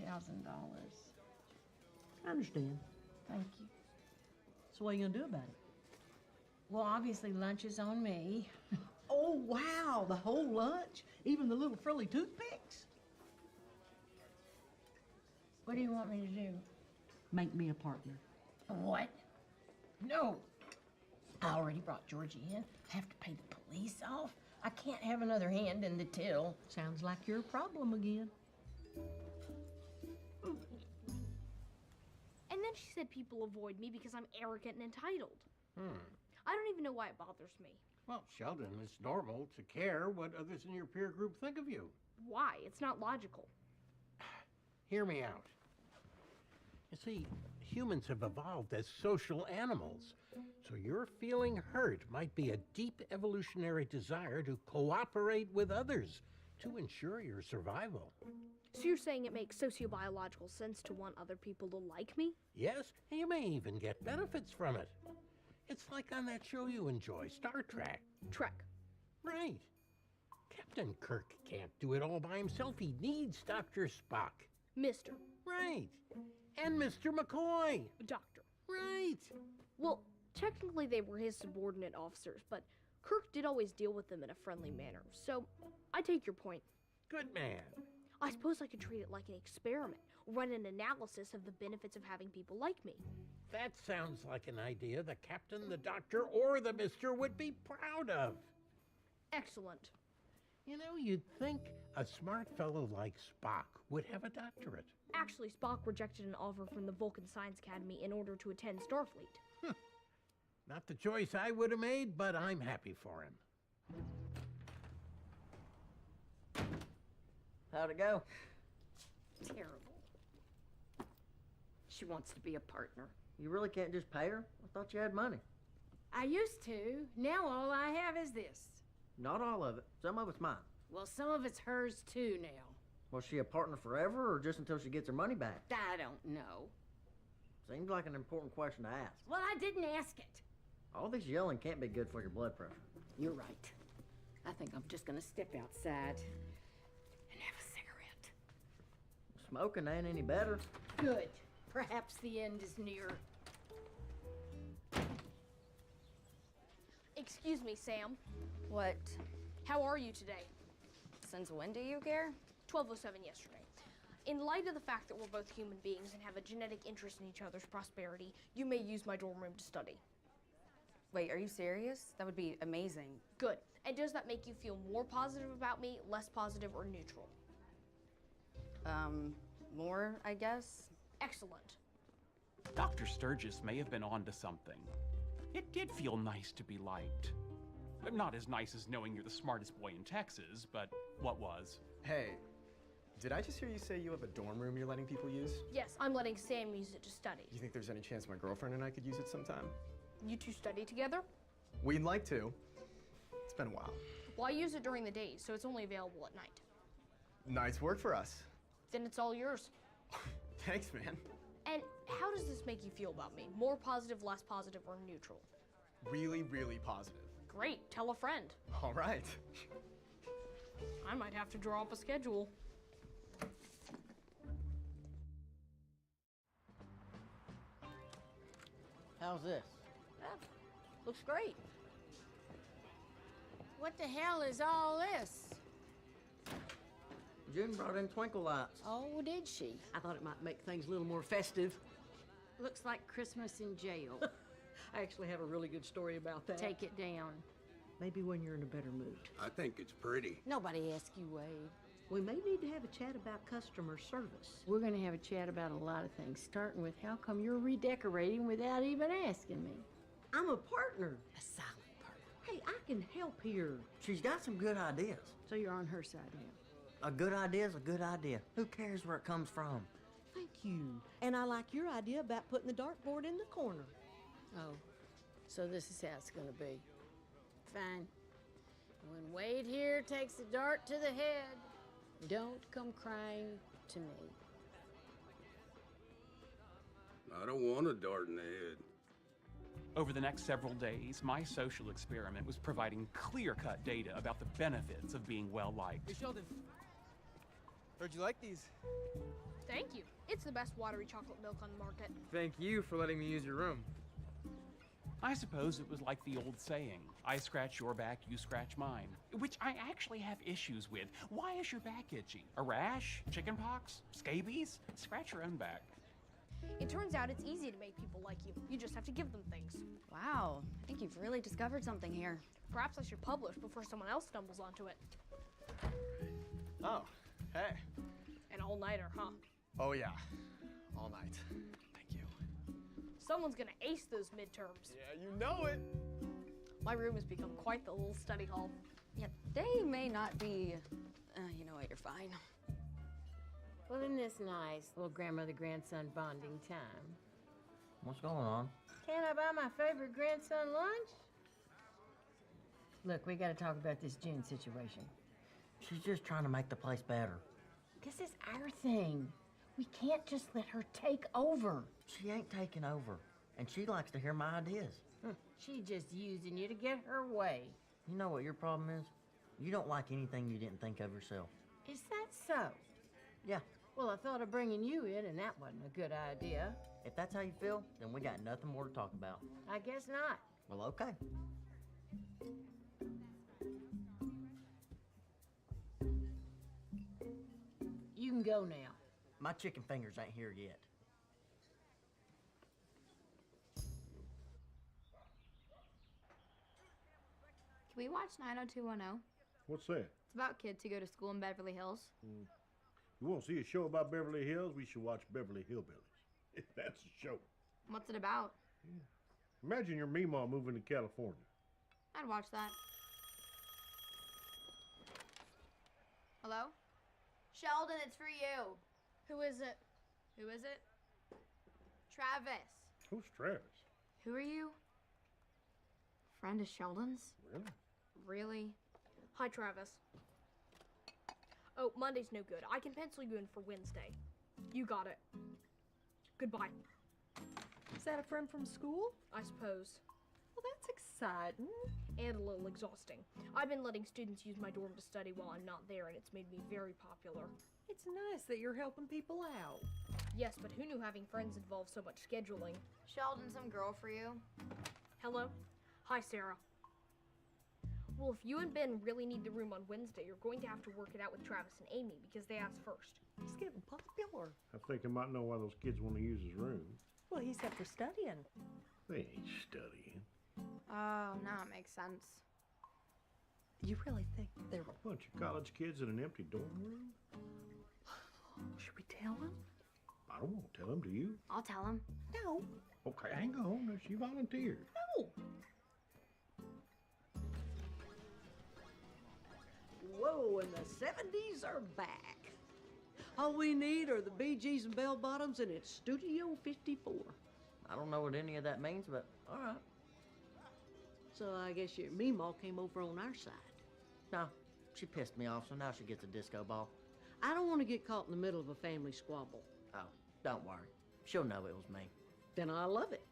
S14: I understand.
S11: Thank you.
S14: So what are you gonna do about it?
S11: Well, obviously lunch is on me.
S14: Oh, wow, the whole lunch? Even the little frilly toothpicks?
S11: What do you want me to do?
S14: Make me a partner.
S11: What? No. I already brought Georgie in. I have to pay the police off. I can't have another hand in the till.
S14: Sounds like your problem again.
S7: And then she said people avoid me because I'm arrogant and entitled. I don't even know why it bothers me.
S15: Well, Sheldon, it's normal to care what others in your peer group think of you.
S7: Why? It's not logical.
S15: Hear me out. You see, humans have evolved as social animals. So your feeling hurt might be a deep evolutionary desire to cooperate with others to ensure your survival.
S7: So you're saying it makes sociobiological sense to want other people to like me?
S15: Yes, and you may even get benefits from it. It's like on that show you enjoy, Star Trek.
S7: Trek.
S15: Right. Captain Kirk can't do it all by himself. He needs Dr. Spock.
S7: Mister.
S15: Right. And Mr. McCoy.
S7: Doctor.
S15: Right.
S7: Well, technically they were his subordinate officers, but Kirk did always deal with them in a friendly manner, so I take your point.
S15: Good man.
S7: I suppose I could treat it like an experiment, run an analysis of the benefits of having people like me.
S15: That sounds like an idea the captain, the doctor, or the mister would be proud of.
S7: Excellent.
S15: You know, you'd think a smart fellow like Spock would have a doctorate.
S7: Actually, Spock rejected an offer from the Vulcan Science Academy in order to attend Starfleet.
S15: Not the choice I would have made, but I'm happy for him.
S3: How'd it go?
S11: Terrible. She wants to be a partner.
S3: You really can't just pay her? I thought you had money.
S11: I used to. Now all I have is this.
S3: Not all of it. Some of it's mine.
S11: Well, some of it's hers too now.
S3: Was she a partner forever or just until she gets her money back?
S11: I don't know.
S3: Seems like an important question to ask.
S11: Well, I didn't ask it.
S3: All this yelling can't be good for your blood pressure.
S11: You're right. I think I'm just gonna step outside and have a cigarette.
S3: Smoking ain't any better.
S11: Good. Perhaps the end is near.
S7: Excuse me, Sam.
S18: What?
S7: How are you today?
S18: Since when do you care?
S7: 12:07 yesterday. In light of the fact that we're both human beings and have a genetic interest in each other's prosperity, you may use my dorm room to study.
S18: Wait, are you serious? That would be amazing.
S7: Good. And does that make you feel more positive about me, less positive, or neutral?
S18: More, I guess.
S7: Excellent.
S8: Dr. Sturgis may have been onto something. It did feel nice to be liked. Not as nice as knowing you're the smartest boy in Texas, but what was?
S13: Hey, did I just hear you say you have a dorm room you're letting people use?
S7: Yes, I'm letting Sam use it to study.
S13: You think there's any chance my girlfriend and I could use it sometime?
S7: You two study together?
S13: We'd like to. It's been a while.
S7: Well, I use it during the day, so it's only available at night.
S13: Nice work for us.
S7: Then it's all yours.
S13: Thanks, man.
S7: And how does this make you feel about me? More positive, less positive, or neutral?
S13: Really, really positive.
S7: Great, tell a friend.
S13: All right.
S7: I might have to draw up a schedule.
S3: How's this?
S11: Looks great. What the hell is all this?
S3: June brought in twinkle lights.
S11: Oh, did she?
S17: I thought it might make things a little more festive.
S11: Looks like Christmas in jail.
S17: I actually have a really good story about that.
S11: Take it down.
S17: Maybe when you're in a better mood.
S21: I think it's pretty.
S11: Nobody asked you, Wade.
S17: We may need to have a chat about customer service.
S11: We're gonna have a chat about a lot of things, starting with how come you're redecorating without even asking me?
S17: I'm a partner.
S11: A silent partner.
S17: Hey, I can help here.
S3: She's got some good ideas.
S11: So you're on her side now.
S3: A good idea is a good idea. Who cares where it comes from?
S17: Thank you. And I like your idea about putting the dartboard in the corner.
S11: Oh, so this is how it's gonna be. Fine. When Wade here takes the dart to the head, don't come crying to me.
S21: I don't want a dart in the head.
S8: Over the next several days, my social experiment was providing clear-cut data about the benefits of being well-liked.
S16: Hey, Sheldon. Heard you like these.
S7: Thank you. It's the best watery chocolate milk on the market.
S16: Thank you for letting me use your room.
S8: I suppose it was like the old saying, I scratch your back, you scratch mine, which I actually have issues with. Why is your back itchy? A rash? Chicken pox? Scabies? Scratch your own back.
S7: It turns out it's easy to make people like you. You just have to give them things.
S18: Wow, I think you've really discovered something here.
S7: Perhaps I should publish before someone else stumbles onto it.
S13: Oh, hey.
S7: An all-nighter, huh?
S13: Oh, yeah. All night. Thank you.
S7: Someone's gonna ace those midterms.
S13: Yeah, you know it.
S7: My room has become quite the little study hall.
S18: Yeah, they may not be. You know what, you're fine.
S11: Well, isn't this nice? Little grandmother-grandson bonding time.
S3: What's going on?
S11: Can I buy my favorite grandson lunch? Look, we gotta talk about this June situation.
S3: She's just trying to make the place better.
S11: This is our thing. We can't just let her take over.
S3: She ain't taking over, and she likes to hear my ideas.
S11: She just using you to get her way.
S3: You know what your problem is? You don't like anything you didn't think of yourself.
S11: Is that so?
S3: Yeah.
S11: Well, I thought of bringing you in, and that wasn't a good idea.
S3: If that's how you feel, then we got nothing more to talk about.
S11: I guess not.
S3: Well, okay.
S11: go now.
S3: My chicken fingers ain't here yet.
S7: Can we watch 90210?
S15: What's that?
S7: It's about kids who go to school in Beverly Hills.
S15: You want to see a show about Beverly Hills? We should watch Beverly Hillbillies. That's a show.
S7: What's it about?
S15: Imagine your Meemaw moving to California.
S7: I'd watch that. Hello? Sheldon, it's for you. Who is it? Who is it? Travis.
S15: Who's Travis?
S7: Who are you? Friend of Sheldon's?
S15: Really?
S7: Really?
S2: Hi, Travis. Oh, Monday's no good. I can pencil you in for Wednesday. You got it. Goodbye.
S14: Is that a friend from school?
S2: I suppose.
S14: Well, that's exciting.
S2: And a little exhausting. I've been letting students use my dorm to study while I'm not there, and it's made me very popular.
S14: It's nice that you're helping people out.
S2: Yes, but who knew having friends involved so much scheduling?
S7: Sheldon, some girl for you?
S2: Hello? Hi, Sarah. Well, if you and Ben really need the room on Wednesday, you're going to have to work it out with Travis and Amy because they asked first.
S14: He's getting popular.
S15: I think I might know why those kids want to use his room.
S14: Well, he said for studying.
S15: They ain't studying.
S7: Oh, now it makes sense.
S14: You really think they're...
S15: A bunch of college kids in an empty dorm room?
S14: Should we tell him?
S15: I don't want to tell him, do you?
S7: I'll tell him.
S14: No.
S15: Okay, hang on. She volunteered.
S14: No.
S22: Whoa, and the 70s are back. All we need are the Bee Gees and Bell Bottoms, and it's Studio 54.
S3: I don't know what any of that means, but all right.
S22: So I guess your Meemaw came over on our side.
S3: No, she pissed me off, so now she gets a disco ball.
S22: I don't want to get caught in the middle of a family squabble.
S3: Oh, don't worry. She'll know it was me.
S22: Then I love it.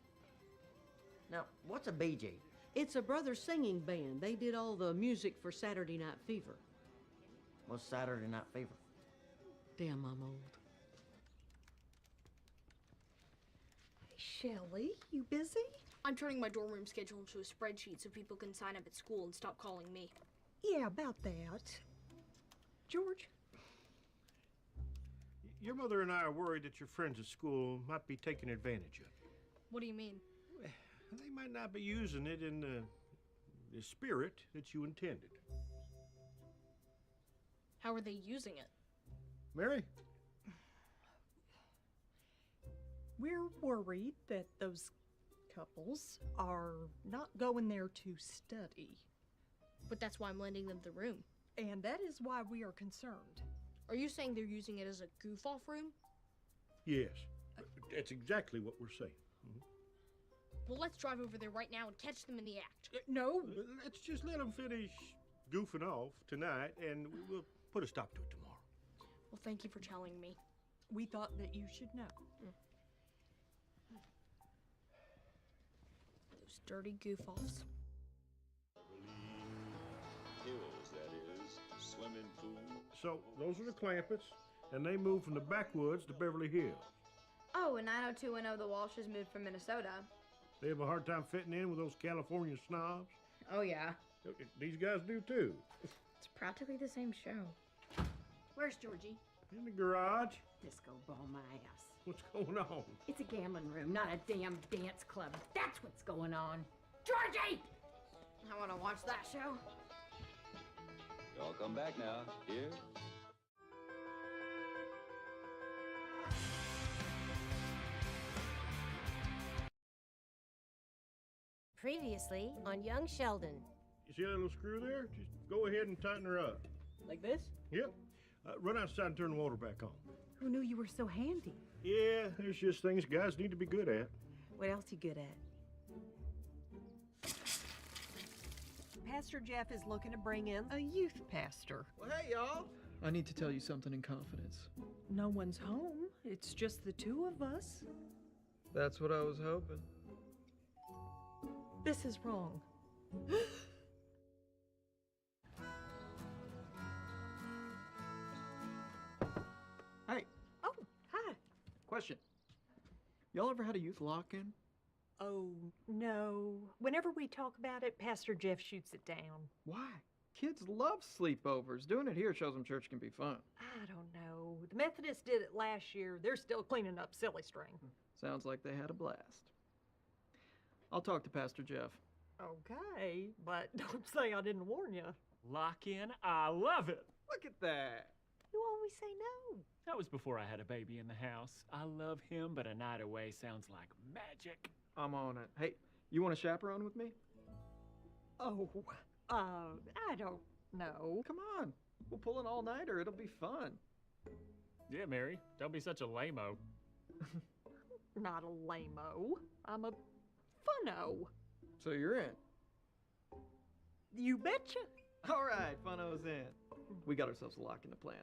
S3: Now, what's a BG?
S22: It's a brother singing band. They did all the music for Saturday Night Fever.
S3: What's Saturday Night Fever?
S22: Damn, I'm old.
S14: Shelley, you busy?
S2: I'm turning my dorm room schedule into a spreadsheet so people can sign up at school and stop calling me.
S14: Yeah, about that. George?
S15: Your mother and I are worried that your friends at school might be taking advantage of you.
S2: What do you mean?
S15: They might not be using it in the spirit that you intended.
S2: How are they using it?
S15: Mary?
S14: We're worried that those couples are not going there to study.
S2: But that's why I'm lending them the room.
S14: And that is why we are concerned.
S2: Are you saying they're using it as a goof-off room?
S15: Yes. That's exactly what we're saying.
S2: Well, let's drive over there right now and catch them in the act.
S14: No.
S15: Let's just let them finish goofing off tonight, and we'll put a stop to it tomorrow.
S2: Well, thank you for telling me.
S14: We thought that you should know.
S2: Those dirty goof-offs.
S23: Hills, that is. Swimming pool.
S15: So, those are the Clampetts, and they moved from the backwoods to Beverly Hills.
S7: Oh, and 90210 the Walshes moved from Minnesota.
S15: They have a hard time fitting in with those California snobs.
S7: Oh, yeah.
S15: These guys do, too.
S7: It's practically the same show. Where's Georgie?
S15: In the garage.
S10: Disco ball my ass.
S15: What's going on?
S10: It's a gambling room, not a damn dance club. That's what's going on. Georgie!
S7: I want to watch that show.
S23: Y'all come back now. Here.
S10: Previously on Young Sheldon.
S15: You see that little screw there? Just go ahead and tighten her up.
S22: Like this?
S15: Yep. Run outside and turn the water back on.
S10: Who knew you were so handy?
S15: Yeah, there's just things guys need to be good at.
S10: What else you good at?
S14: Pastor Jeff is looking to bring in a youth pastor.
S16: Well, hey, y'all. I need to tell you something in confidence.
S14: No one's home. It's just the two of us.
S16: That's what I was hoping.
S14: This is wrong.
S16: Hey.
S14: Oh, hi.
S16: Question. Y'all ever had a youth lock-in?
S14: Oh, no. Whenever we talk about it, Pastor Jeff shoots it down.
S16: Why? Kids love sleepovers. Doing it here shows them church can be fun.
S14: I don't know. The Methodists did it last year. They're still cleaning up Silly String.
S16: Sounds like they had a blast. I'll talk to Pastor Jeff.
S14: Okay, but don't say I didn't warn you.
S4: Lock in, I love it.
S16: Look at that.
S14: You always say no.
S4: That was before I had a baby in the house. I love him, but a night away sounds like magic.
S16: I'm on it. Hey, you want to chaperone with me?
S14: Oh, I don't know.
S16: Come on. We'll pull an all-nighter. It'll be fun.
S4: Yeah, Mary, don't be such a lame-o.
S14: Not a lame-o. I'm a funno.
S16: So you're in.
S14: You betcha.
S16: All right, funno's in. We got ourselves a lock in the plan.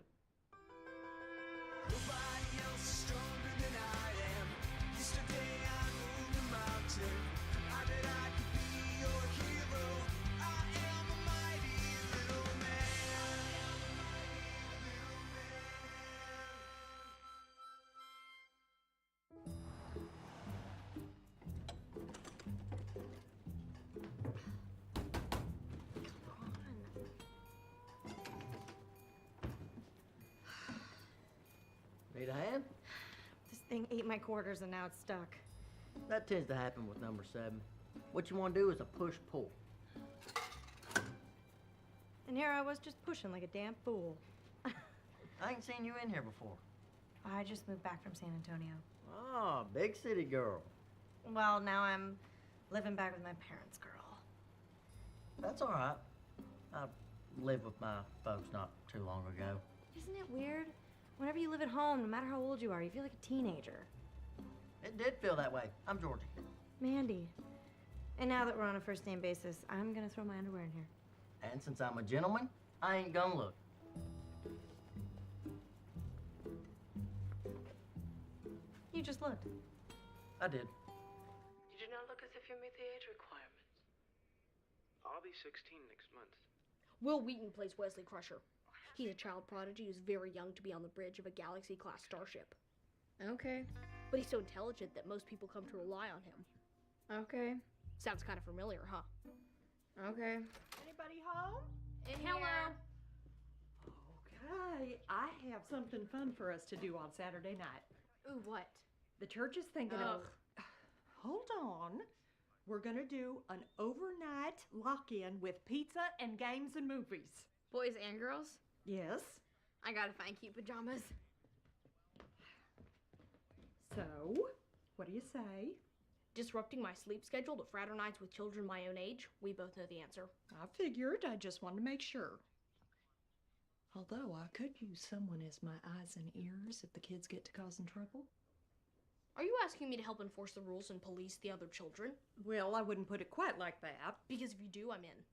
S19: Nobody else is stronger than I am. Yesterday I moved a mountain. I bet I could be your hero. I am a mighty little man.
S3: Need a hand?
S18: This thing ate my quarters and now it's stuck.
S3: That tends to happen with number 7. What you want to do is a push-pull.
S18: And here I was just pushing like a damn fool.
S3: I ain't seen you in here before.
S18: I just moved back from San Antonio.
S3: Ah, big city girl.
S18: Well, now I'm living back with my parents' girl.
S3: That's all right. I lived with my folks not too long ago.
S18: Isn't it weird? Whenever you live at home, no matter how old you are, you feel like a teenager.
S3: It did feel that way. I'm Georgie.
S18: Mandy. And now that we're on a first name basis, I'm gonna throw my underwear in here.
S3: And since I'm a gentleman, I ain't gonna look.
S18: You just looked.
S3: I did.
S5: You do not look as if you meet the age requirements.
S20: I'll be 16 next month.
S2: Will Wheaton plays Wesley Crusher. He's a child prodigy who's very young to be on the bridge of a Galaxy-class starship.
S7: Okay.
S2: But he's so intelligent that most people come to rely on him.
S7: Okay.
S2: Sounds kind of familiar, huh?
S7: Okay.
S14: Anybody home?
S2: Hello.
S14: Okay, I have something fun for us to do on Saturday night.
S2: Ooh, what?
S14: The church is thinking of. Hold on. We're gonna do an overnight lock-in with pizza and games and movies.
S7: Boys and girls?
S14: Yes.
S7: I gotta find cute pajamas.
S14: So, what do you say?
S2: Disrupting my sleep schedule to fraternize with children my own age? We both know the answer.
S14: I figured. I just wanted to make sure. Although I could use someone as my eyes and ears if the kids get to causing trouble.
S2: Are you asking me to help enforce the rules and police the other children?
S14: Well, I wouldn't put it quite like that.
S2: Because if you do, I'm in.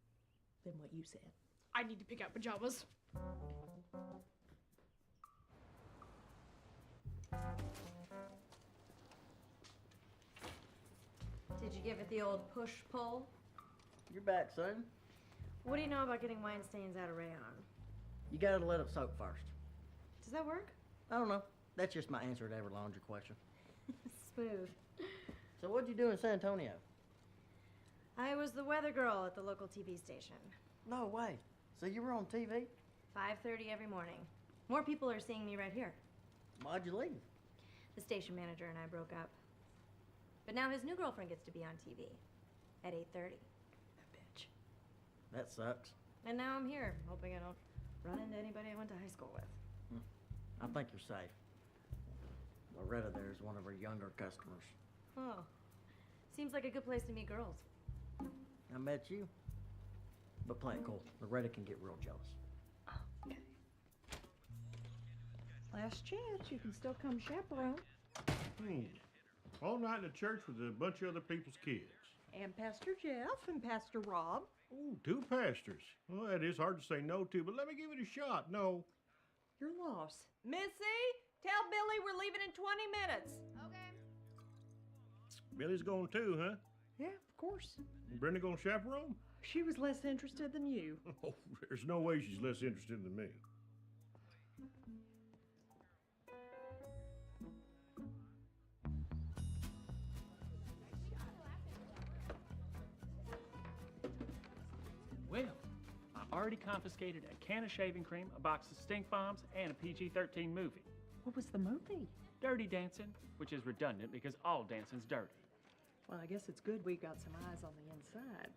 S14: Then what you said.
S2: I need to pick out pajamas.
S18: Did you give it the old push-pull?
S3: You're back, son.
S18: What do you know about getting wine stains out of rayon?
S3: You gotta let it soak first.
S18: Does that work?
S3: I don't know. That's just my answer to every laundry question.
S18: Smooth.
S3: So what'd you do in San Antonio?
S18: I was the weather girl at the local TV station.
S3: No way. So you were on TV?
S18: 5:30 every morning. More people are seeing me right here.
S3: Why'd you leave?
S18: The station manager and I broke up. But now his new girlfriend gets to be on TV at 8:30. That bitch.
S3: That sucks.
S18: And now I'm here, hoping I don't run into anybody I went to high school with.
S3: I think you're safe. Loretta there is one of her younger customers.
S18: Oh. Seems like a good place to meet girls.
S3: I met you. But play it cool. Loretta can get real jealous.
S14: Last chance, you can still come chaperone.
S15: All night in the church with a bunch of other people's kids.
S14: And Pastor Jeff and Pastor Rob.
S15: Oh, 2 pastors. Well, that is hard to say no to, but let me give it a shot. No.
S14: You're lost. Missy, tell Billy we're leaving in 20 minutes.
S7: Okay.
S15: Billy's going too, huh?
S14: Yeah, of course.
S15: Brenda gonna chaperone?
S14: She was less interested than you.
S15: Oh, there's no way she's less interested than me.
S16: Well, I
S4: already confiscated a can of shaving cream, a box of stink bombs, and a PG-13 movie.
S14: What was the movie?
S4: Dirty Dancing, which is redundant because all dancing's dirty.
S14: Well, I guess it's good we got some eyes on the inside.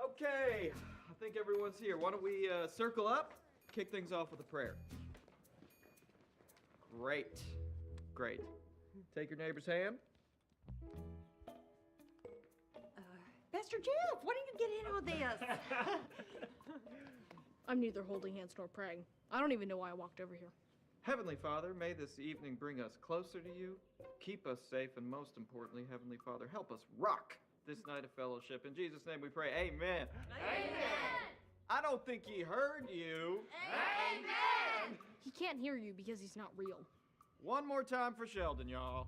S16: Okay, I think everyone's here. Why don't we circle up, kick things off with a prayer. Great. Great. Take your neighbor's hand.
S14: Pastor Jeff, what did you get in on this?
S2: I'm neither holding hands nor praying. I don't even know why I walked over here.
S16: Heavenly Father, may this evening bring us closer to you, keep us safe, and most importantly, Heavenly Father, help us rock this night of fellowship. In Jesus' name we pray, amen.
S2: Amen.
S16: I don't think he heard you.
S2: Amen. He can't hear you because he's not real.
S16: One more time for Sheldon, y'all.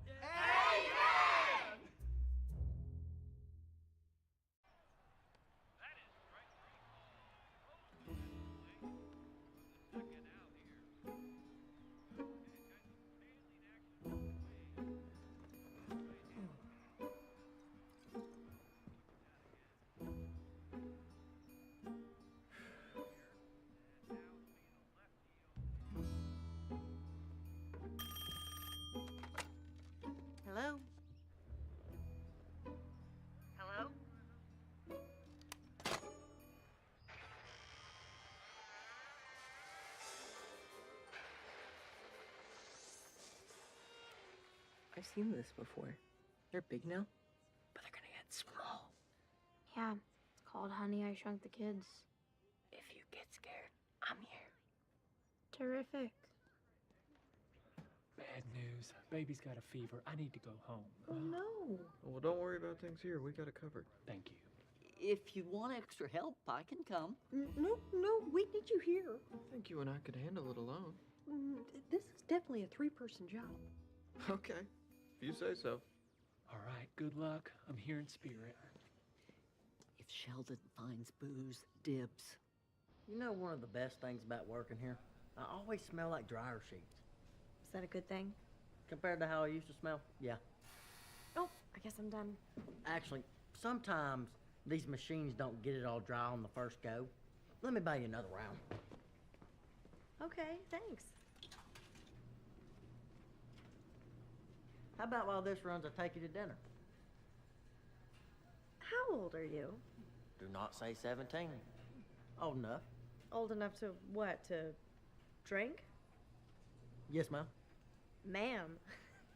S6: Hello? Hello?
S1: I've seen this before. They're big now, but they're gonna get small.
S7: Yeah, it's called Honey, I Shrunk the Kids.
S1: If you get scared, I'm here.
S7: Terrific.
S4: Bad news. Baby's got a fever. I need to go home.
S14: Oh, no.
S16: Well, don't worry about things here. We got it covered.
S4: Thank you.
S1: If you want extra help, I can come.
S14: No, we need you here.
S16: I think you and I could handle it alone.
S14: This is definitely a three-person job.
S16: Okay, if you say so.
S4: All right, good luck. I'm here in spirit.
S1: If Sheldon finds booze, dibs.
S3: You know one of the best things about working here? I always smell like dryer sheets.
S18: Is that a good thing?
S3: Compared to how I used to smell, yeah.
S18: Oh, I guess I'm done.
S3: Actually, sometimes these machines don't get it all dry on the first go. Let me buy you another round.
S18: Okay, thanks.
S3: How about while this runs, I take you to dinner?
S18: How old are you?
S3: Do not say 17. Old enough.
S18: Old enough to what? To drink?
S3: Yes, ma'am.
S18: Ma'am.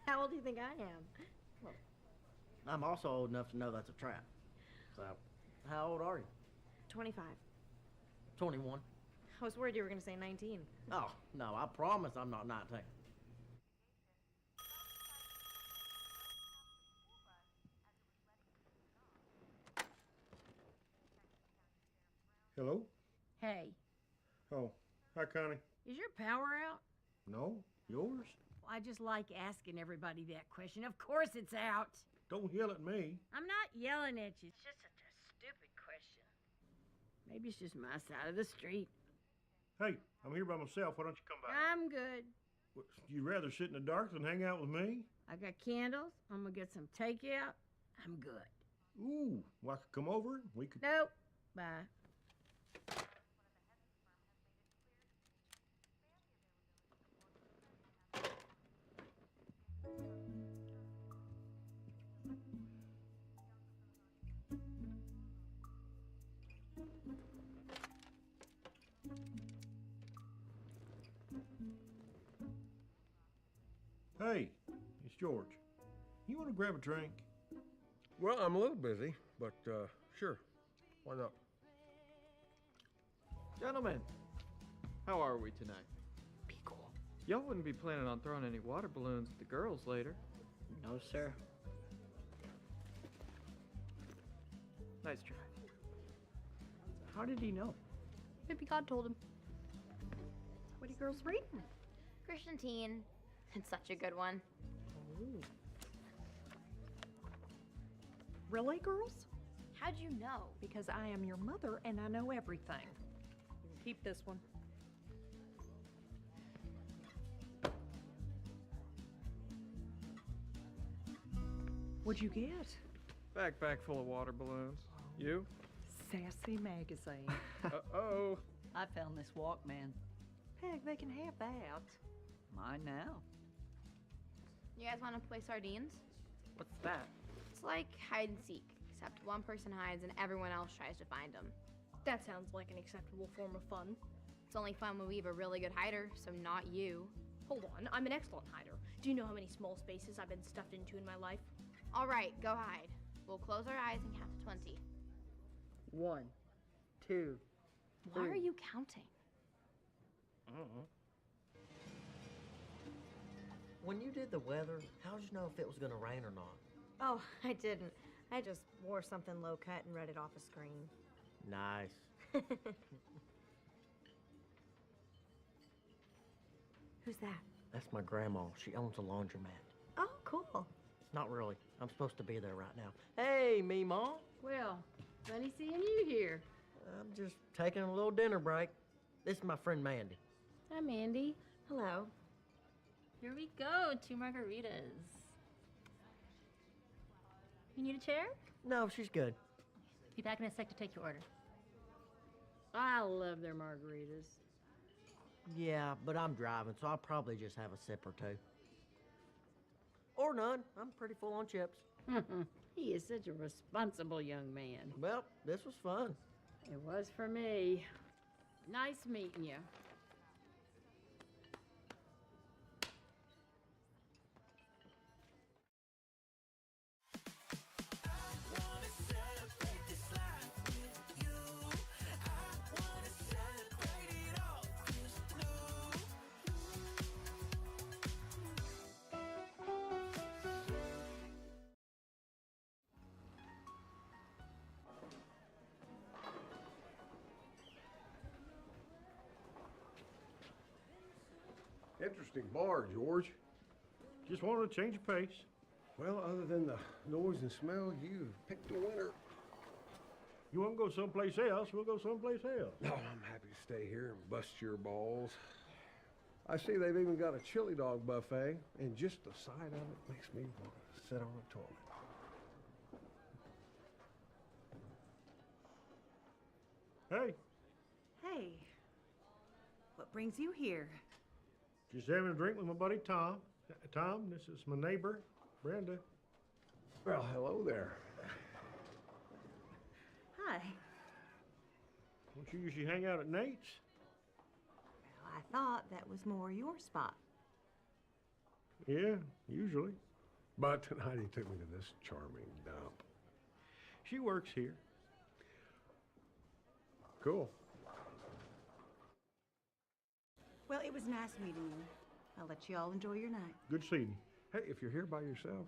S18: How old do you think I am?
S3: I'm also old enough to know that's a trap. So, how old are you?
S18: 25.
S3: 21.
S18: I was worried you were going to say 19.
S3: Oh, no, I promise I'm not 19.
S15: Hello?
S11: Hey,
S15: Oh, hi, Connie.
S11: is your power out?
S15: No, yours?
S11: Well, I just like asking everybody that question. Of course it's out.
S15: Don't yell at me.
S11: I'm not yelling at you. It's just such a stupid question. Maybe it's just my side of the street.
S15: Hey, I'm here by myself. Why don't you come by?
S11: I'm good.
S15: What, you'd rather sit in the dark than hang out with me?
S11: I got candles. I'm gonna get some takeout. I'm good.
S15: Ooh, well, I could come over. We could.
S11: Nope. Bye.
S15: Hey, it's George. You want to grab a drink?
S9: Well, I'm a little busy, but sure. Why not?
S16: Gentlemen, how are we tonight?
S1: Be cool.
S16: Y'all wouldn't be planning on throwing any water balloons at the girls later.
S3: No, sir.
S16: Nice try.
S4: How did he know?
S2: Maybe God told him.
S14: What are you girls reading?
S7: Christian Teen. It's such a good one.
S14: Really, girls?
S7: How'd you know?
S14: Because I am your mother and I know everything. Keep this one. What'd you get?
S16: Backpack full of water balloons. You?
S14: Sassy magazine.
S12: Uh-oh. I found this Walkman.
S14: Peg, they can have that.
S12: Mine now.
S7: You guys want to play sardines?
S12: What's that?
S7: It's like hide and seek, except one person hides and everyone else tries to find them.
S2: That sounds like an acceptable form of fun.
S7: It's only fun when we have a really good hider, so not you.
S2: Hold on, I'm an excellent hider. Do you know how many small spaces I've been stuffed into in my life?
S7: All right, go hide. We'll close our eyes and count to 20.
S12: 1, 2,
S7: Why are you counting?
S3: When you did the weather, how'd you know if it was gonna rain or not?
S18: Oh, I didn't. I just wore something low cut and read it off a screen.
S3: Nice.
S18: Who's that?
S3: That's my grandma. She owns a laundromat.
S18: Oh, cool.
S3: Not really. I'm supposed to be there right now. Hey, Meemaw.
S11: Well, funny seeing you here.
S3: I'm just taking a little dinner break. This is my friend Mandy.
S11: Hi, Mandy.
S18: Hello.
S17: Here we go, 2 margaritas. You need a chair?
S3: No, she's good.
S17: Be back in a sec to take your order.
S11: I love their margaritas.
S3: Yeah, but I'm driving, so I'll probably just have a sip or two. Or none. I'm pretty full on chips.
S11: He is such a responsible young man.
S3: Well, this was fun.
S11: It was for me. Nice meeting you.
S9: Interesting bar, George.
S15: Just wanted to change of pace.
S9: Well, other than the noise and smell, you picked a winner.
S15: You want to go someplace else, we'll go someplace else.
S9: No, I'm happy to stay here and bust your balls. I see they've even got a chili dog buffet, and just the sight of it makes me want to sit on a toilet.
S15: Hey,
S21: Hey, what brings you here?
S15: just having a drink with my buddy Tom. Tom, this is my neighbor, Brenda.
S9: Well, hello there.
S21: Hi.
S15: Don't you usually hang out at Nate's?
S21: Well, I thought that was more your spot.
S15: Yeah, usually.
S9: But tonight he took me to this charming dump.
S15: She works here.
S9: Cool.
S21: Well, it was nice meeting you. I'll let you all enjoy your night.
S15: Good seeing you.
S9: Hey, if you're here by yourself,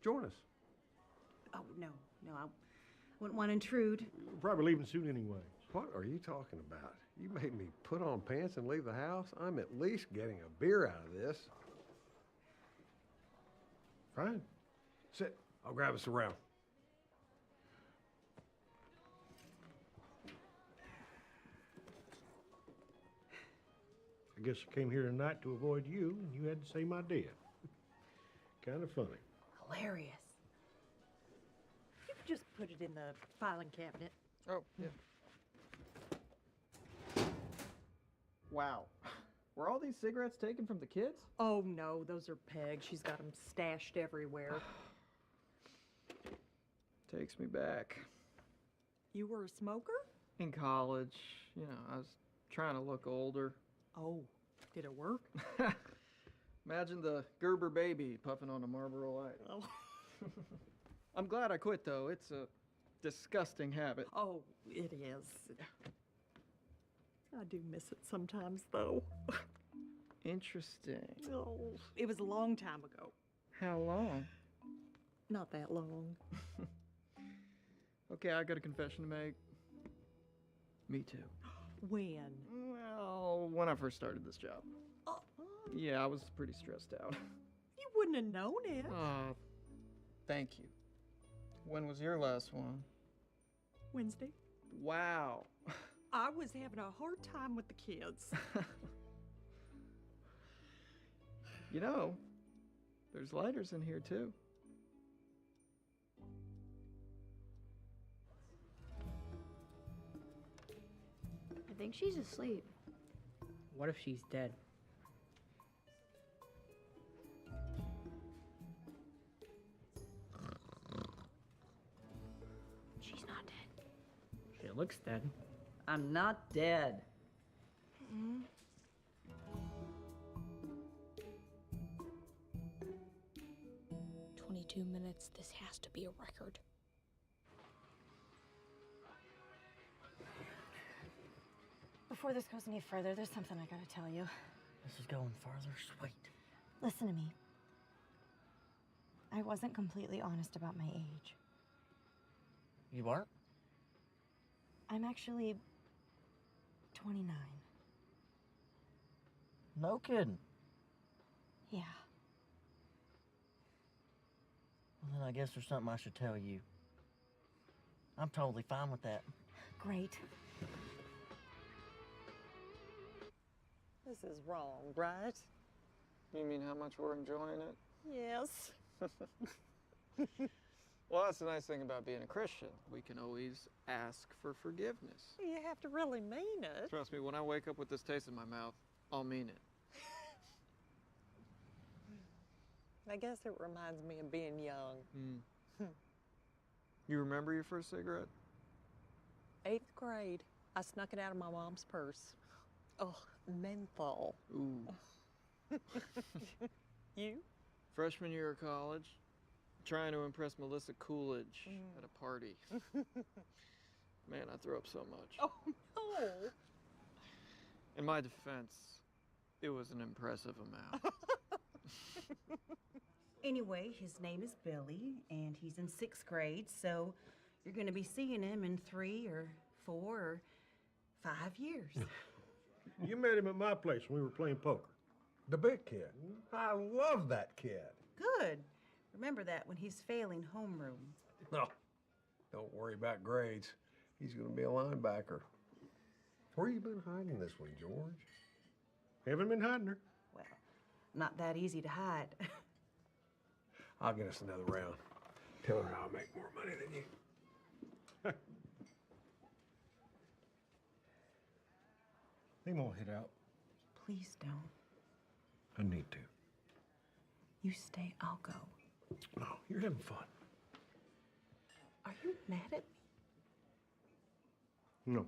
S9: join us.
S21: Oh, no, I wouldn't want to intrude.
S15: We're probably leaving soon anyway.
S9: What are you talking about? You made me put on pants and leave the house. I'm at least getting a beer out of this.
S15: Fine.
S9: Sit. I'll grab us a round.
S15: I guess I came here tonight to avoid you, and you had the same idea. Kind of funny.
S21: Hilarious.
S14: You could just put it in the filing cabinet.
S16: Oh, yeah. Wow. Were all these cigarettes taken from the kids?
S14: Oh, no, those are Peg. She's got them stashed everywhere.
S16: Takes me back.
S14: You were a smoker?
S16: In college, I was trying to look older.
S14: Oh, did it work?
S16: Imagine the Gerber baby puffing on a Marlboro Light.
S14: Oh.
S16: I'm glad I quit, though. It's a disgusting habit.
S14: Oh, it is. I do miss it sometimes, though.
S16: Interesting.
S14: Oh, it was a long time ago.
S16: How long?
S14: Not that long.
S16: Okay, I got a confession to make. Me too.
S14: When?
S16: Well, when I first started this job.
S14: Oh.
S16: Yeah, I was pretty stressed out.
S14: You wouldn't have known it.
S16: Thank you. When was your last one?
S14: Wednesday.
S16: Wow.
S14: I was having a hard time with the kids.
S16: There's lighters in here too.
S7: think she's asleep.
S1: What if she's dead?
S7: She's not dead.
S1: She looks dead.
S12: I'm not dead.
S7: Mm-hmm. 22 minutes. This has to be a record.
S8: Before this goes any further, there's something I gotta tell you.
S3: This is going further. Sweet.
S8: Listen to me. I wasn't completely honest about my age.
S3: You weren't?
S8: I'm actually 29.
S3: No kidding.
S8: Yeah.
S3: Well, then I guess there's something I should tell you. I'm totally fine with that.
S8: Great.
S13: This is wrong, right?
S16: You mean how much we're enjoying it?
S13: Yes.
S16: Well, that's the nice thing about being a Christian. We can always ask for forgiveness.
S13: You have to really mean it.
S16: Trust me, when I wake up with this taste in my mouth, I'll mean it.
S13: I guess it reminds me of being young.
S16: You remember your first cigarette?
S13: 8th grade. I snuck it out of my mom's purse. Oh, menthol.
S16: Ooh.
S13: You?
S16: Freshman year of college, trying to impress Melissa Coolidge at a party. Man, I threw up so much.
S13: Oh, no.
S16: In my defense, it was an impressive amount.
S21: Anyway, his name is Billy, and he's in 6th grade, so you're going to be seeing him in 3 or 4 or 5 years.
S9: You met him at my place when we were playing poker. The big kid. I love that kid.
S21: Good. Remember that when he's failing homeroom.
S9: No, don't worry about grades. He's going to be a linebacker. Where you been hiding this week, George? Haven't been hiding her.
S21: Well, not that easy to hide.
S9: I'll get us another round. Tell her I'll make more money than you. Think we'll hit out.
S21: Please don't.
S9: I need to.
S21: You stay, I'll go.
S9: No, you're having fun.
S21: Are you mad at me?
S9: No.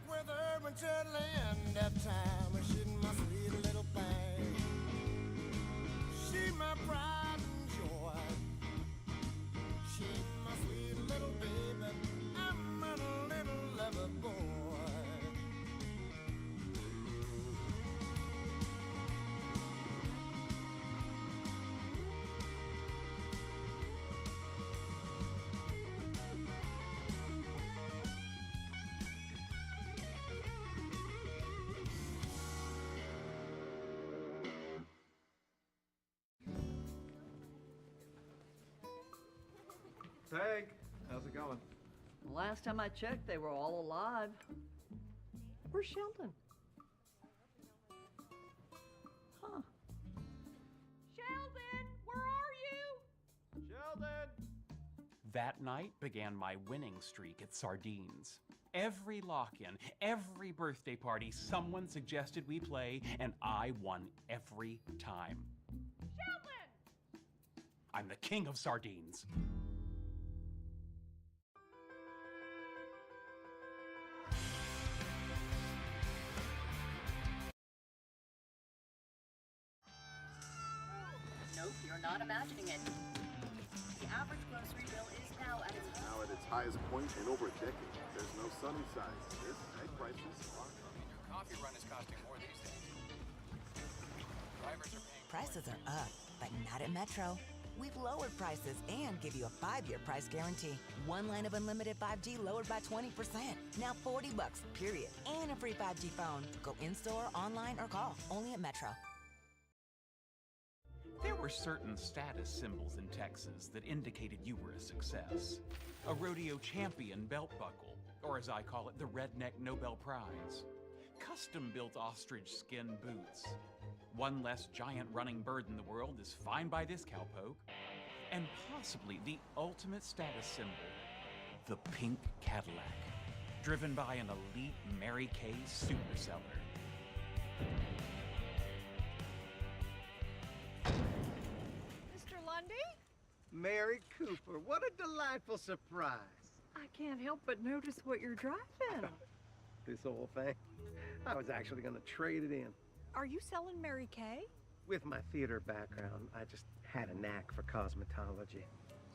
S19: With her until the end of time. She's my sweet little thing. She's my pride and joy. She's my sweet little baby. I'm a little lover boy.
S16: Peg, how's it going?
S12: Last time I checked, they were all alive.
S13: Where's Sheldon?
S12: Huh.
S2: Sheldon, where are you?
S16: Sheldon!
S23: That night began my winning streak at Sardines. Every lock-in, every birthday party, someone suggested we play, and I won every time.
S2: Sheldon!
S23: I'm the king of Sardines.
S24: Nope, you're not imagining it. The average grocery bill is now at its
S25: highest point in over a decade. There's no sunny side. This egg prices are...
S26: Your coffee run is costing more these days. Drivers are paying...
S27: Prices are up, but not at Metro.
S4: we've lowered prices and give you a 5-year price guarantee. One line of unlimited 5G lowered by 20%. Now $40, period. And a free 5G phone. Go in-store, online, or call. Only at Metro.
S23: There were certain status symbols in Texas that indicated you were a success. A rodeo champion belt buckle, or as I call it, the Redneck Nobel Prize. Custom-built ostrich skin boots. One less giant running bird in the world is fine by this cowpoke. And possibly the ultimate status symbol, the pink Cadillac, driven by an elite Mary Kay super seller.
S14: Mr. Lundy?
S5: Mary Cooper, what a delightful surprise.
S14: I can't help but notice what you're driving.
S5: This old thing. I was actually going to trade it in.
S14: Are you selling Mary Kay?
S5: With my theater background, I just had a knack for cosmetology.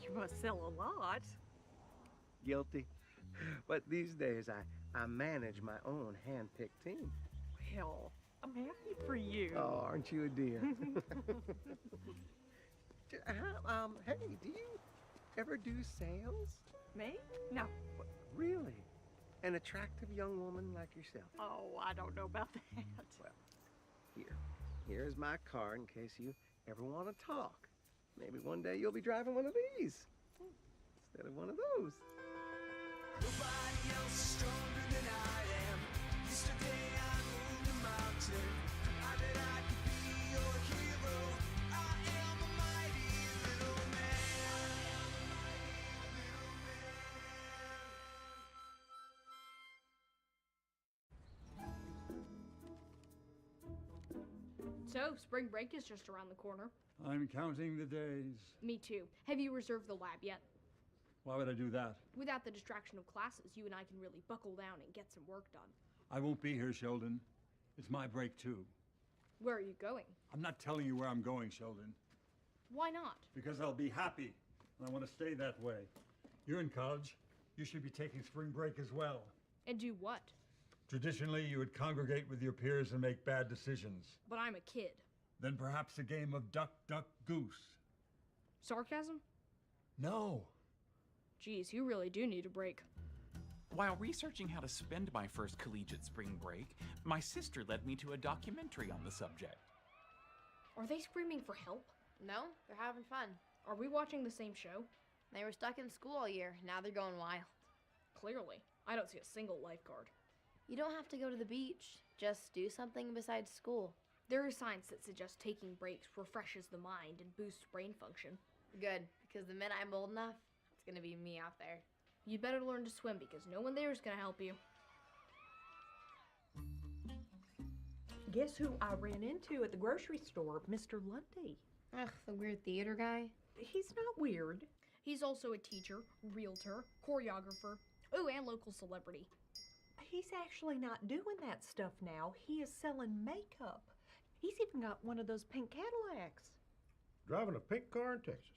S14: You must sell a lot.
S5: Guilty. But these days, I manage my own hand-picked team.
S14: Well, I'm happy for you.
S5: Oh, aren't you a dear? Hey, do you ever do sales?
S14: Me? No.
S5: Really? An attractive young woman like yourself?
S14: Oh, I don't know about that.
S5: Well, here's my card in case you ever want to talk. Maybe one day you'll be driving one of these instead of one of those.
S19: Nobody else is stronger than I am. Yesterday I moved a mountain. I bet I could be your hero. I am a mighty little man.
S2: So, spring break is just around the corner.
S6: I'm counting the days.
S2: Me too. Have you reserved the lab yet?
S6: Why would I do that?
S2: Without the distraction of classes, you and I can really buckle down and get some work done.
S6: I won't be here, Sheldon. It's my break, too.
S2: Where are you going?
S6: I'm not telling you where I'm going, Sheldon,
S2: Why not?
S6: because I'll be happy, and I want to stay that way. You're in college. You should be taking spring break as well.
S2: And do what?
S6: Traditionally, you would congregate with your peers and make bad decisions.
S2: But I'm a kid.
S6: Then perhaps a game of duck, duck, goose.
S2: Sarcasm?
S6: No.
S2: Geez, you really do need a break.
S23: While researching how to spend my first collegiate spring break, my sister led me to a documentary on the subject.
S2: Are they screaming for help?
S7: No, they're having fun.
S2: Are we watching the same show?
S7: They were stuck in school all year. Now they're going wild.
S2: Clearly. I don't see a single lifeguard.
S7: You don't have to go to the beach. Just do something besides school.
S2: There is science that suggests taking breaks refreshes the mind and boosts brain function.
S7: Good, because the minute I'm old enough, it's gonna be me out there.
S2: You better learn to swim because no one there is gonna help you.
S14: Guess who I ran into at the grocery store? Mr. Lundy.
S7: Ugh, the weird theater guy.
S14: He's not weird.
S2: He's also a teacher, realtor, choreographer, oh, and local celebrity.
S14: He's actually not doing that stuff now. He is selling makeup. He's even got one of those pink Cadillacs.
S15: Driving a pink car in Texas.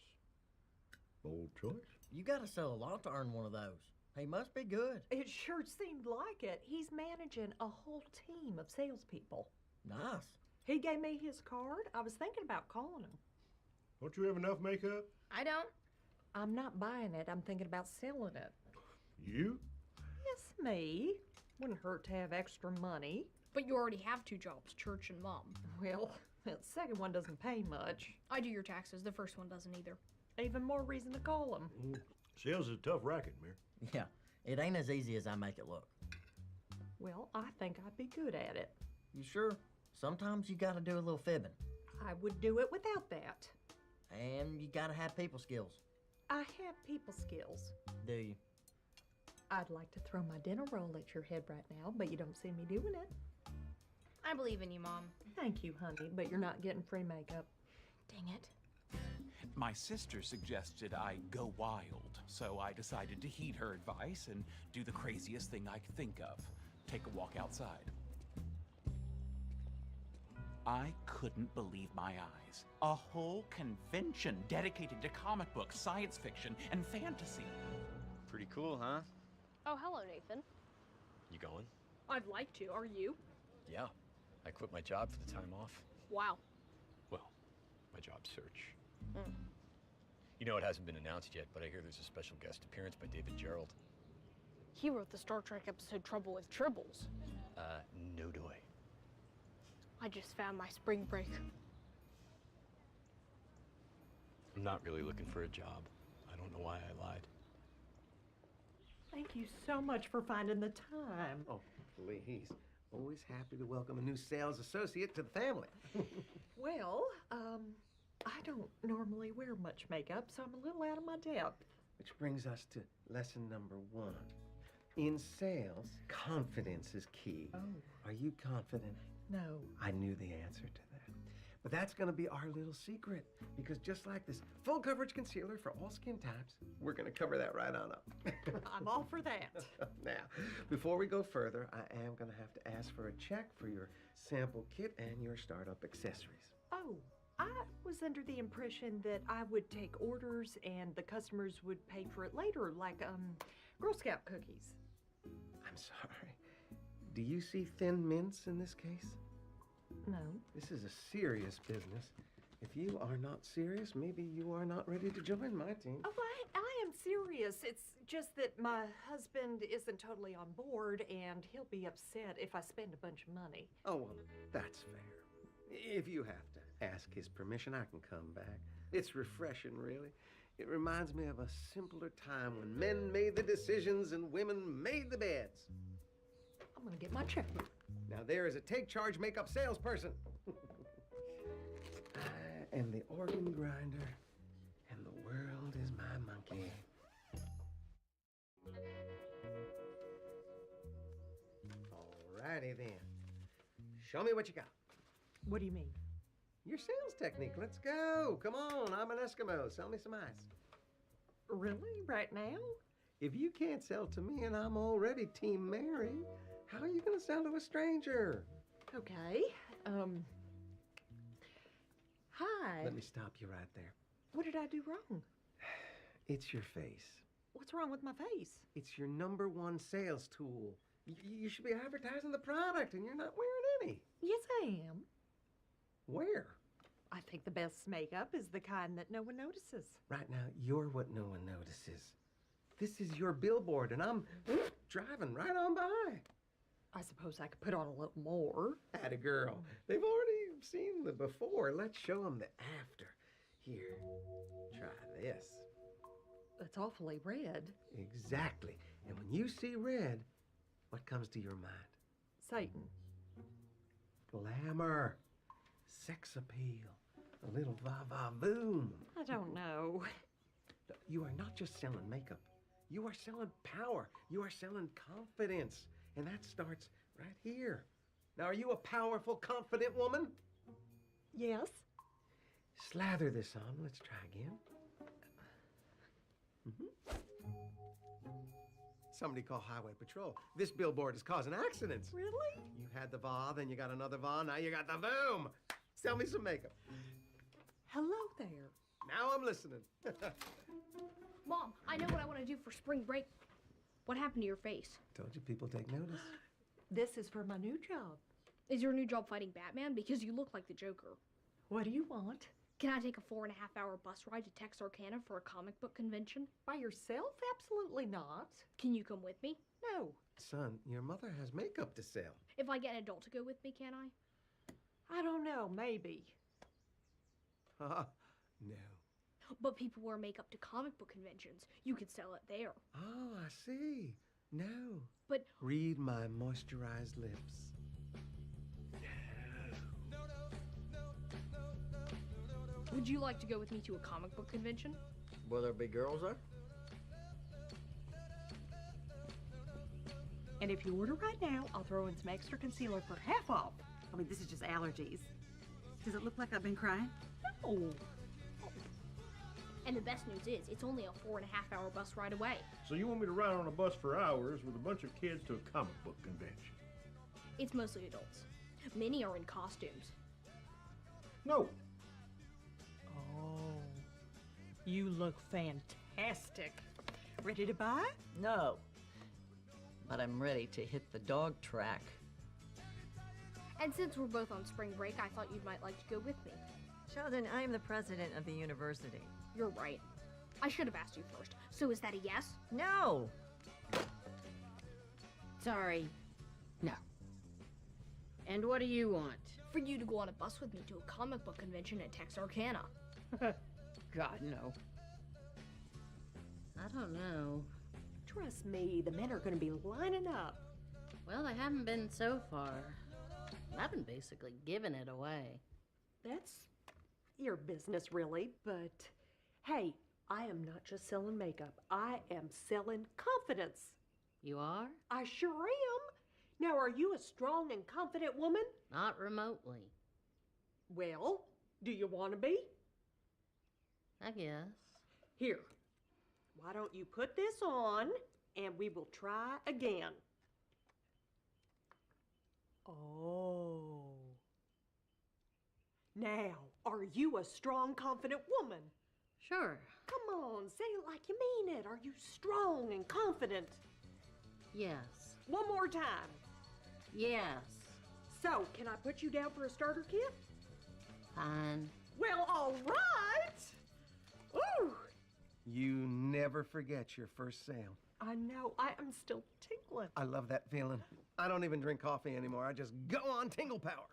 S15: Bold choice.
S3: You gotta sell a lot to earn one of those. He must be good.
S14: It sure seemed like it. He's managing a whole team of salespeople.
S3: Nice.
S14: He gave me his card. I was thinking about calling him.
S15: Don't you have enough makeup?
S7: I don't.
S14: I'm not buying it. I'm thinking about selling it.
S15: You?
S14: Yes, me. Wouldn't hurt to have extra money.
S2: But you already have 2 jobs, church and mom.
S14: Well, that second one doesn't pay much.
S2: I do your taxes. The first one doesn't either.
S14: Even more reason to call him.
S15: Sales is a tough racket, Mary.
S3: Yeah, it ain't as easy as I make it look.
S14: Well, I think I'd be good at it.
S3: You sure? Sometimes you gotta do a little fibbing.
S14: I would do it without that.
S3: And you gotta have people skills.
S14: I have people skills.
S3: Do you?
S14: I'd like to throw my dinner roll at your head right now, but you don't see me doing it.
S7: I believe in you, Mom.
S14: Thank you, honey, but you're not getting free makeup.
S7: Dang it.
S23: My sister suggested I go wild, so I decided to heed her advice and do the craziest thing I could think of. Take a walk outside. I couldn't believe my eyes. A whole convention dedicated to comic books, science fiction, and fantasy.
S10: Pretty cool, huh?
S2: Oh, hello, Nathan.
S10: You going?
S2: I'd like to. Are you?
S10: Yeah. I quit my job for the time off.
S2: Wow.
S10: Well, my job search. You know, it hasn't been announced yet, but I hear there's a special guest appearance by David Gerald.
S2: He wrote the Star Trek episode Trouble with Tribbles.
S10: No doy.
S2: I just found my spring break.
S10: I'm not really looking for a job. I don't know why I lied.
S14: Thank you so much for finding the time.
S5: Oh, please. Always happy to welcome a new sales associate to the family.
S14: Well, I don't normally wear much makeup, so I'm a little out of my depth.
S5: Which brings us to lesson number 1. In sales, confidence is key.
S14: Oh.
S5: Are you confident?
S14: No.
S5: I knew the answer to that. But that's going to be our little secret, because just like this full coverage concealer for all skin types, we're going to cover that right on up.
S14: I'm all for that.
S5: Now, before we go further, I am going to have to ask for a check for your sample kit and your startup accessories.
S14: Oh, I was under the impression that I would take orders and the customers would pay for it later, like Girl Scout cookies.
S5: I'm sorry. Do you see thin mints in this case?
S14: No.
S5: This is a serious business. If you are not serious, maybe you are not ready to join my team.
S14: Oh, I am serious. It's just that my husband isn't totally on board, and he'll be upset if I spend a bunch of money.
S5: Oh, well, that's fair. If you have to ask his permission, I can come back. It's refreshing, really. It reminds me of a simpler time when men made the decisions and women made the beds.
S14: I'm gonna get my checkbook.
S5: Now there is a take charge makeup salesperson. I am the organ grinder, and the world is my monkey. Alrighty then. Show me what you got.
S14: What do you mean?
S5: Your sales technique. Let's go. Come on, I'm an Eskimo. Sell me some ice.
S14: Really? Right now?
S5: If you can't sell to me and I'm already Team Mary, how are you going to sell to a stranger?
S14: Okay. Hi.
S5: Let me stop you right there.
S14: What did I do wrong?
S5: It's your face.
S14: What's wrong with my face?
S5: It's your #1 sales tool. You should be advertising the product, and you're not wearing any.
S14: Yes, I am.
S5: Where?
S14: I think the best makeup is the kind that no one notices.
S5: Right now, you're what no one notices. This is your billboard, and I'm driving right on by.
S14: I suppose I could put on a little more.
S5: Atta girl. They've already seen the before. Let's show them the after. Here, try this.
S14: That's awfully red.
S5: Exactly. And when you see red, what comes to your mind?
S14: Satan.
S5: Glamour. Sex appeal. A little va-va-voom.
S14: I don't know.
S5: You are not just selling makeup. You are selling power. You are selling confidence. And that starts right here. Now, are you a powerful, confident woman?
S14: Yes.
S5: Slather this on. Let's try again. Somebody call Highway Patrol. This billboard is causing accidents.
S14: Really?
S5: You had the va, then you got another va, now you got the boom. Sell me some makeup.
S14: Hello there.
S5: Now I'm listening.
S2: Mom, I know what I want to do for spring break. What happened to your face?
S5: Told you people take notice.
S14: This is for my new job.
S2: Is your new job fighting Batman? Because you look like the Joker.
S14: What do you want?
S2: Can I take a 4.5-hour bus ride to Texarkana for a comic book convention?
S14: By yourself? Absolutely not.
S2: Can you come with me?
S14: No.
S5: Son, your mother has makeup to sell.
S2: If I get an adult to go with me, can I?
S14: I don't know, maybe.
S5: No.
S2: But people wear makeup to comic book conventions. You could sell it there.
S5: Oh, I see. No.
S2: But
S5: read my moisturized lips.
S2: Would you like to go with me to a comic book convention?
S3: Will there be girls there?
S14: And if you order right now, I'll throw in some extra concealer for half off.
S21: I mean, this is just allergies. Does it look like I've been crying?
S14: No.
S2: And the best news is, it's only a 4.5-hour bus ride away.
S15: So you want me to ride on a bus for hours with a bunch of kids to a comic book convention?
S2: It's mostly adults. Many are in costumes.
S15: No.
S14: Oh, you look fantastic. Ready to buy?
S12: No, but I'm ready to hit the dog track.
S2: And since we're both on spring break, I thought you might like to go with me.
S12: Sheldon, I am the president of the university.
S2: You're right. I should have asked you first. So is that a yes?
S12: No.
S1: Sorry. No. And what do you want?
S2: For you to go on a bus with me to a comic book convention at Texarkana.
S1: God, no. I don't know.
S14: Trust me, the men are going to be lining up.
S1: Well, they haven't been so far. I've been basically giving it away.
S14: That's your business, really, but hey, I am not just selling makeup. I am selling confidence.
S1: You are?
S14: I sure am. Now, are you a strong and confident woman?
S1: Not remotely.
S14: Well, do you want to be?
S1: I guess.
S14: Here, why don't you put this on and we will try again. Oh. Now, are you a strong, confident woman?
S1: Sure.
S14: Come on, say it like you mean it. Are you strong and confident?
S1: Yes.
S14: One more time.
S1: Yes.
S14: So, can I put you down for a starter kit?
S1: Fine.
S14: Well, all right. Ooh.
S5: You never forget your first sale.
S14: I know. I am still tingling.
S5: I love that feeling. I don't even drink coffee anymore. I just go on tingle power.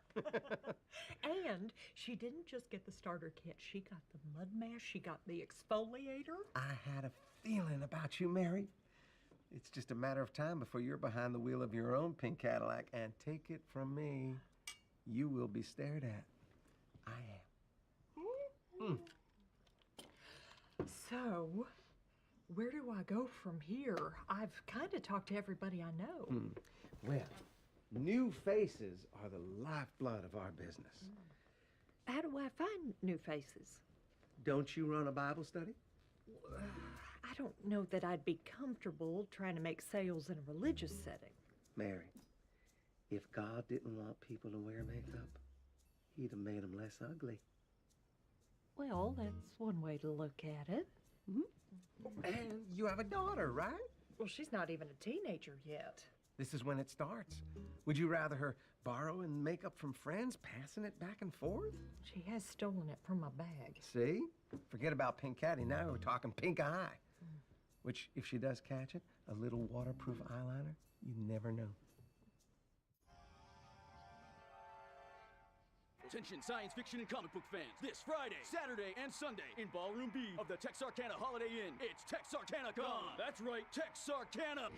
S14: And she didn't just get the starter kit. She got the mud mask. She got the exfoliator.
S5: I had a feeling about you, Mary. It's just a matter of time before you're behind the wheel of your own pink Cadillac. And take it from me, you will be stared at. I am.
S14: So, where do I go from here? I've kind of talked to everybody I know.
S5: Well, new faces are the lifeblood of our business.
S14: How do I find new faces?
S5: Don't you run a Bible study?
S14: I don't know that I'd be comfortable trying to make sales in a religious setting.
S5: Mary, if God didn't want people to wear makeup, he'd have made them less ugly.
S14: Well, that's one way to look at it.
S5: And you have a daughter, right?
S14: Well, she's not even a teenager yet.
S5: This is when it starts. Would you rather her borrowing makeup from friends, passing it back and forth?
S14: She has stolen it from my bag.
S5: See? Forget about Pink Caddy. Now we're talking pink eye. Which, if she does catch it, a little waterproof eyeliner, you never know.
S11: Attention science fiction and comic book fans. This Friday, Saturday, and Sunday in Ballroom B of the Texarkana Holiday Inn, it's Texarkana-Con. That's right, Texarkana.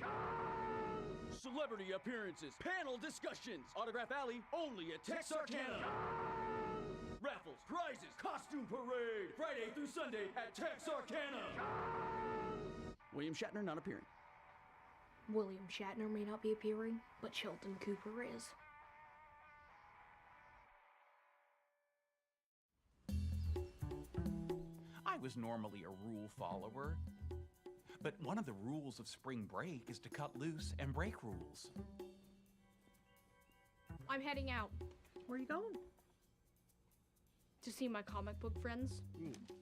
S11: Celebrity appearances, panel discussions, Autograph Alley only at Texarkana. Raffles, prizes, costume parade, Friday through Sunday at Texarkana. William Shatner not appearing.
S2: William Shatner may not be appearing, but Sheldon Cooper is.
S23: I was normally a rule follower, but one of the rules of spring break is to cut loose and break rules.
S2: I'm heading out.
S14: Where are you going?
S2: To see my comic book friends.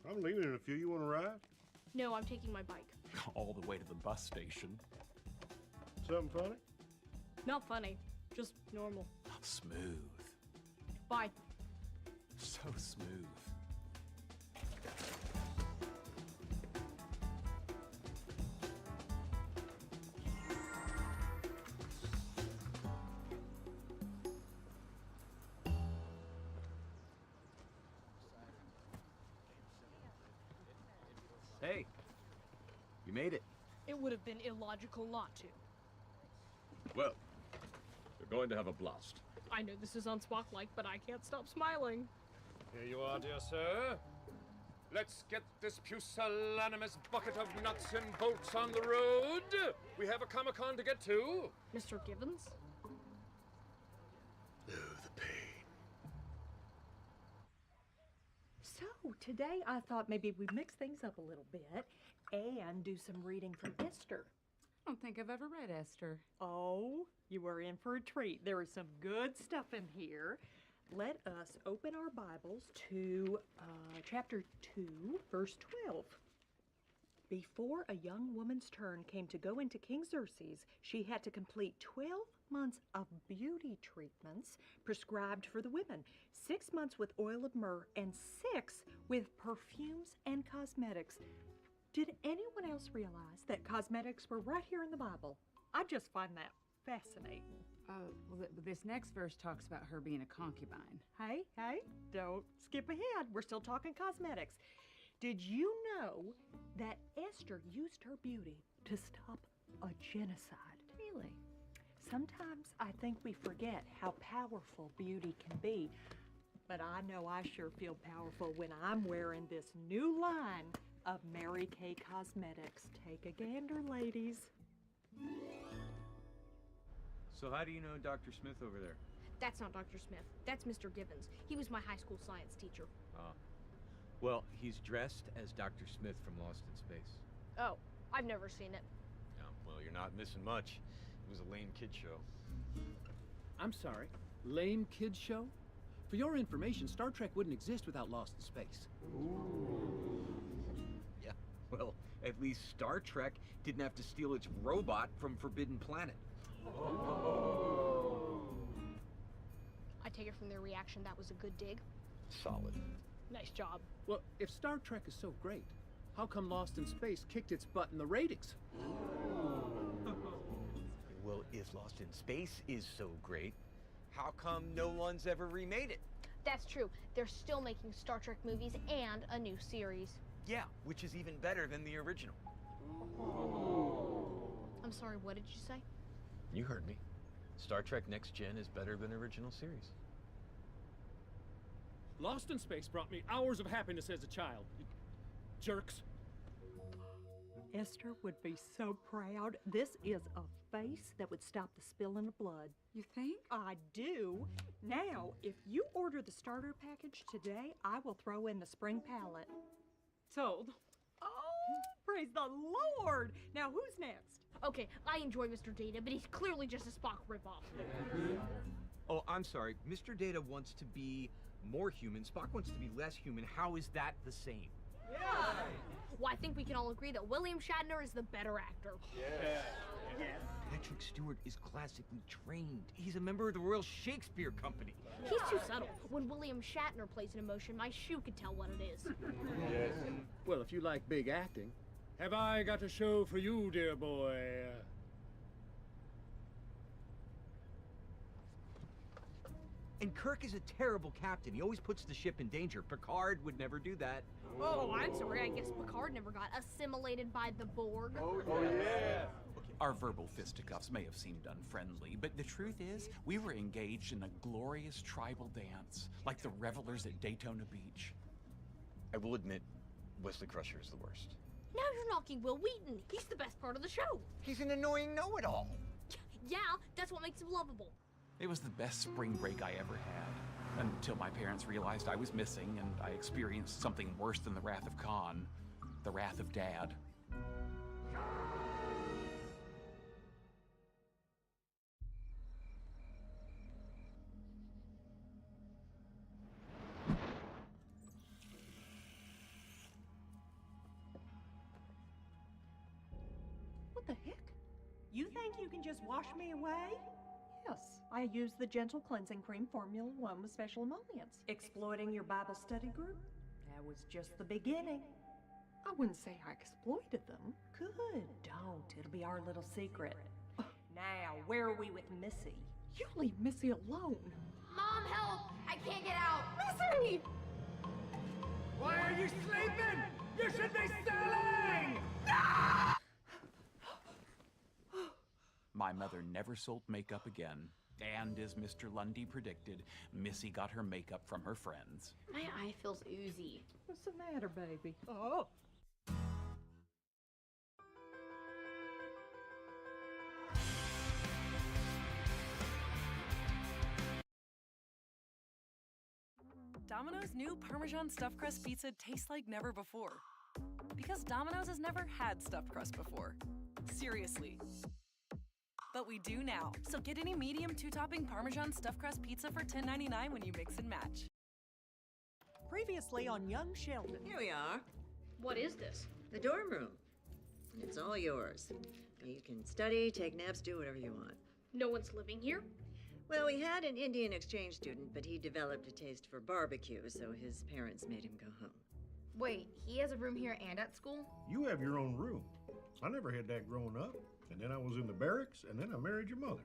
S15: I'm leaving in a few. You want to ride?
S2: No, I'm taking my bike.
S23: All the way to the bus station.
S15: Something funny?
S2: Not funny, just normal.
S23: Smooth.
S2: Bye.
S23: So smooth.
S11: Hey, you made it.
S2: It would have been illogical not to.
S17: Well, you're going to have a blast.
S2: I know this is unspock-like, but I can't stop smiling.
S18: Here you are, dear sir. Let's get this pusillanimous bucket of nuts and bolts on the road. We have a Comic-Con to get to.
S2: Mr. Givens?
S14: So, today I thought maybe we'd mix things up a little bit and do some reading from Esther.
S20: I don't think I've ever read Esther.
S14: Oh, you were in for a treat. There is some good stuff in here. Let us open our Bibles to chapter 2, verse 12. Before a young woman's turn came to go into King Xerxes, she had to complete 12 months of beauty treatments prescribed for the women, 6 months with oil of myrrh, and 6 with perfumes and cosmetics. Did anyone else realize that cosmetics were right here in the Bible? I just find that fascinating.
S20: Well, this next verse talks about her being a concubine.
S14: Hey, don't skip ahead. We're still talking cosmetics. Did you know that Esther used her beauty to stop a genocide?
S20: Really?
S14: Sometimes I think we forget how powerful beauty can be, but I know I sure feel powerful when I'm wearing this new line of Mary Kay Cosmetics. Take a gander, ladies.
S8: So how do you know Dr. Smith over there?
S2: That's not Dr. Smith. That's Mr. Givens. He was my high school science teacher.
S8: Well, he's dressed as Dr. Smith from Lost in Space.
S2: Oh, I've never seen it.
S10: Oh, well, you're not missing much. It was a lame kid show.
S9: I'm sorry, lame kids show? For your information, Star Trek wouldn't exist without Lost in Space.
S8: Yeah, well, at least Star Trek didn't have to steal its robot from Forbidden Planet.
S2: I take it from their reaction that was a good dig.
S10: Solid.
S2: Nice job.
S9: Well, if Star Trek is so great, how come Lost in Space kicked its butt in the ratings?
S10: Well, if Lost in Space is so great, how come no one's ever remade it?
S2: That's true. They're still making Star Trek movies and a new series.
S10: Yeah, which is even better than the original.
S2: I'm sorry, what did you say?
S10: You heard me. Star Trek Next Gen is better than original series.
S18: Lost in Space brought me hours of happiness as a child. Jerks.
S14: Esther would be so proud. This is a face that would stop the spilling of blood.
S20: You think?
S14: I do. Now, if you order the starter package today, I will throw in the spring palette. Sold. Oh, praise the Lord! Now, who's next?
S2: Okay, I enjoy Mr. Data, but he's clearly just a Spock ripoff.
S8: Oh, I'm sorry. Mr. Data wants to be more human. Spock wants to be less human. How is that the same?
S2: Yeah! Well, I think we can all agree that William Shatner is the better actor.
S8: Yeah. Patrick Stewart is classically trained. He's a member of the Royal Shakespeare Company.
S2: He's too subtle. When William Shatner plays an emotion, my shoe could tell what it is.
S18: Yes. Well, if you like big acting, have I got a show for you, dear boy?
S8: And Kirk is a terrible captain. He always puts the ship in danger. Picard would never do that.
S2: Oh, I'm sorry. I guess Picard never got assimilated by the Borg.
S23: Oh, yeah. Our verbal fisticuffs may have seemed unfriendly, but the truth is, we were engaged in a glorious tribal dance, like the revelers at Daytona Beach.
S10: I will admit, Wesley Crusher is the worst.
S2: Now you're knocking Will Wheaton. He's the best part of the show.
S10: He's an annoying know-it-all.
S2: Yeah, that's what makes him lovable.
S23: It was the best spring break I ever had, until my parents realized I was missing and I experienced something worse than the wrath of Khan, the wrath of Dad.
S14: What the heck? You think you can just wash me away? Yes, I use the Gentle Cleansing Cream Formula 1 with special emollients. Exploiting your Bible study group? That was just the beginning. I wouldn't say I exploited them. Good, don't. It'll be our little secret. Now, where are we with Missy? You leave Missy alone.
S2: Mom, help! I can't get out!
S14: Missy!
S19: Why are you sleeping? You should be selling!
S23: My mother never sold makeup again, and as Mr. Lundy predicted, Missy got her makeup from her friends.
S1: My eye feels oozy.
S14: What's the matter, baby? Oh.
S13: Domino's new Parmesan stuffed crust pizza tastes like never before. Because Domino's has never had stuffed crust before. Seriously. But we do now. So get any medium 2-topping Parmesan stuffed crust pizza for $10.99 when you mix and match.
S14: Previously on Young Sheldon.
S12: Here we are.
S2: What is this?
S12: The dorm room. It's all yours. You can study, take naps, do whatever you want.
S2: No one's living here?
S12: Well, we had an Indian exchange student, but he developed a taste for barbecue, so his parents made him go home.
S2: Wait, he has a room here and at school?
S15: You have your own room. I never had that growing up. And then I was in the barracks, and then I married your mother.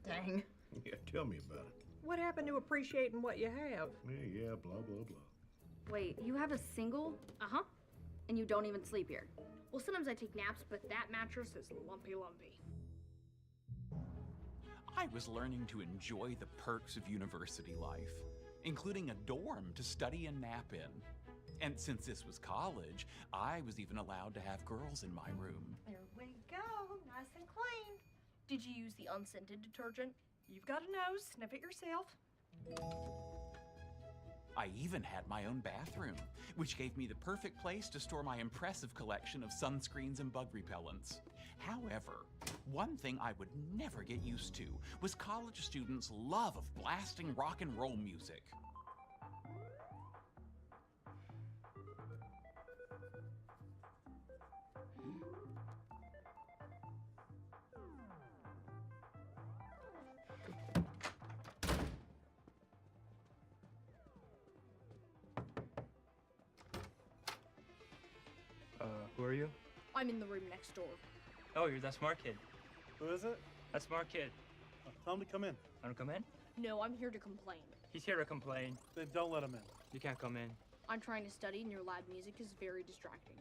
S21: Dang.
S15: Yeah, tell me about it.
S14: What happened to appreciating what you have?
S15: Yeah, blah, blah, blah.
S4: Wait, you have a single?
S2: Uh-huh.
S4: And you don't even sleep here?
S2: Well, sometimes I take naps, but that mattress is lumpy.
S23: I was learning to enjoy the perks of university life, including a dorm to study and nap in. And since this was college, I was even allowed to have girls in my room.
S14: There we go, nice and clean.
S2: Did you use the unscented detergent?
S14: You've got a nose, sniff it yourself.
S23: I even had my own bathroom, which gave me the perfect place to store my impressive collection of sunscreens and bug repellents. However, one thing I would never get used to was college students' love of blasting rock and roll music.
S16: Who are you?
S2: I'm in the room next door.
S16: Oh, you're that smart kid.
S22: Who is it?
S16: That smart kid.
S22: Tell him to come in.
S16: Want to come in?
S2: No, I'm here to complain.
S16: He's here to complain.
S22: Then don't let him in.
S16: You can't come in.
S2: I'm trying to study and your loud music is very distracting.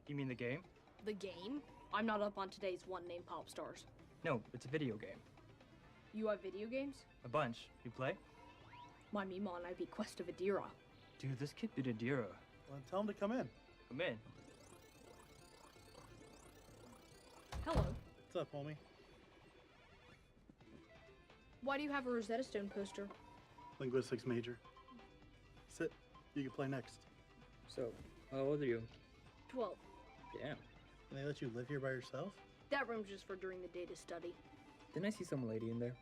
S16: You mean the game?
S2: The game? I'm not up on today's one-name pop stars.
S16: No, it's a video game.
S2: You have video games?
S16: A bunch. You play?
S2: My Mima and I beat Quest of Adira.
S16: Dude, this kid beat Adira.
S22: Well, tell him to come in.
S16: Come in.
S2: Hello.
S22: What's up, homie?
S2: Why do you have a Rosetta Stone poster?
S22: Linguistics major. Sit. You can play next.
S16: So, how old are you?
S2: 12.
S16: Damn.
S22: Can they let you live here by yourself?
S2: That room's just for during the day to study.
S16: Didn't I see some lady in there?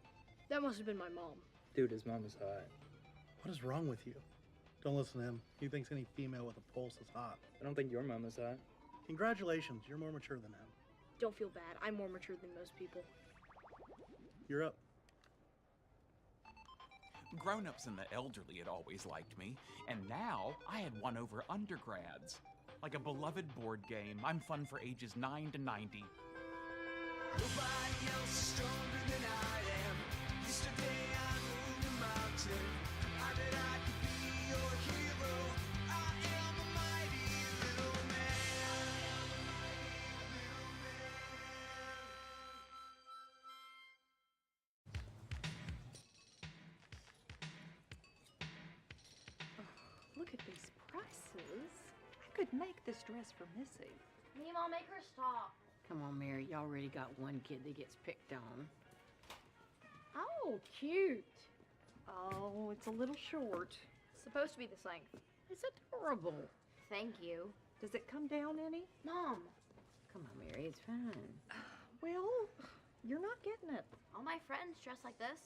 S2: That must have been my mom.
S16: Dude, his mom is hot.
S22: What is wrong with you? Don't listen to him. He thinks any female with a pulse is hot.
S16: I don't think your mom is hot.
S22: Congratulations, you're more mature than him.
S2: Don't feel bad. I'm more mature than most people.
S22: You're up.
S23: Grown-ups and the elderly had always liked me, and now I had won over undergrads. Like a beloved board game, I'm fun for ages 9 to 90.
S19: Nobody else is stronger than I am. Yesterday I moved a mountain. I bet I could be your hero. I am a mighty little man.
S14: Look at these prices. I could make this dress for Missy.
S1: Mima, make her stop.
S24: Come on, Mary. You already got one kid that gets picked on.
S1: Oh, cute.
S14: Oh, it's a little short.
S2: Supposed to be this length.
S1: It's adorable.
S2: Thank you.
S14: Does it come down any?
S1: Mom.
S24: Come on, Mary. It's fine.
S14: Well, you're not getting it.
S2: All my friends dress like this.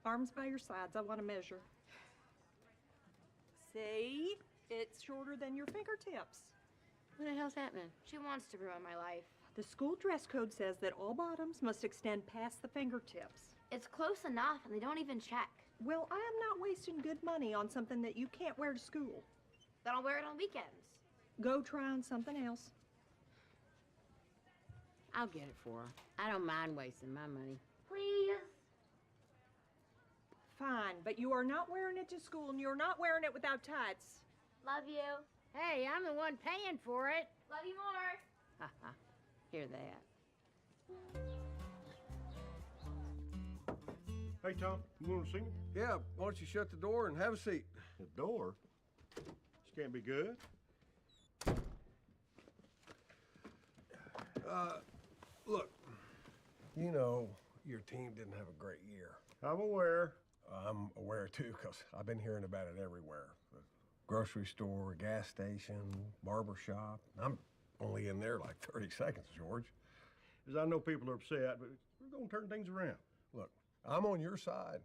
S14: Arms by your sides. I want to measure. See? It's shorter than your fingertips.
S1: What the hell's happening?
S2: She wants to ruin my life.
S14: The school dress code says that all bottoms must extend past the fingertips.
S2: It's close enough, and they don't even check.
S14: Well, I am not wasting good money on something that you can't wear to school.
S2: Then I'll wear it on weekends.
S14: Go try on something else.
S24: I'll get it for her. I don't mind wasting my money.
S2: Please.
S14: Fine, but you are not wearing it to school, and you're not wearing it without tights.
S2: Love you.
S1: Hey, I'm the one paying for it.
S2: Love you more.
S24: Ha ha. Hear that.
S15: Hey, Tom, you want to sing?
S25: Yeah, why don't you shut the door and have a seat?
S15: The door? This can't be good.
S25: Look, you know your team didn't have a great year.
S15: I'm aware.
S25: I'm aware too, because I've been hearing about it everywhere. The grocery store, gas station, barber shop. I'm only in there like 30 seconds, George.
S15: As I know people are upset, but we're going to turn things around.
S25: Look, I'm on your side,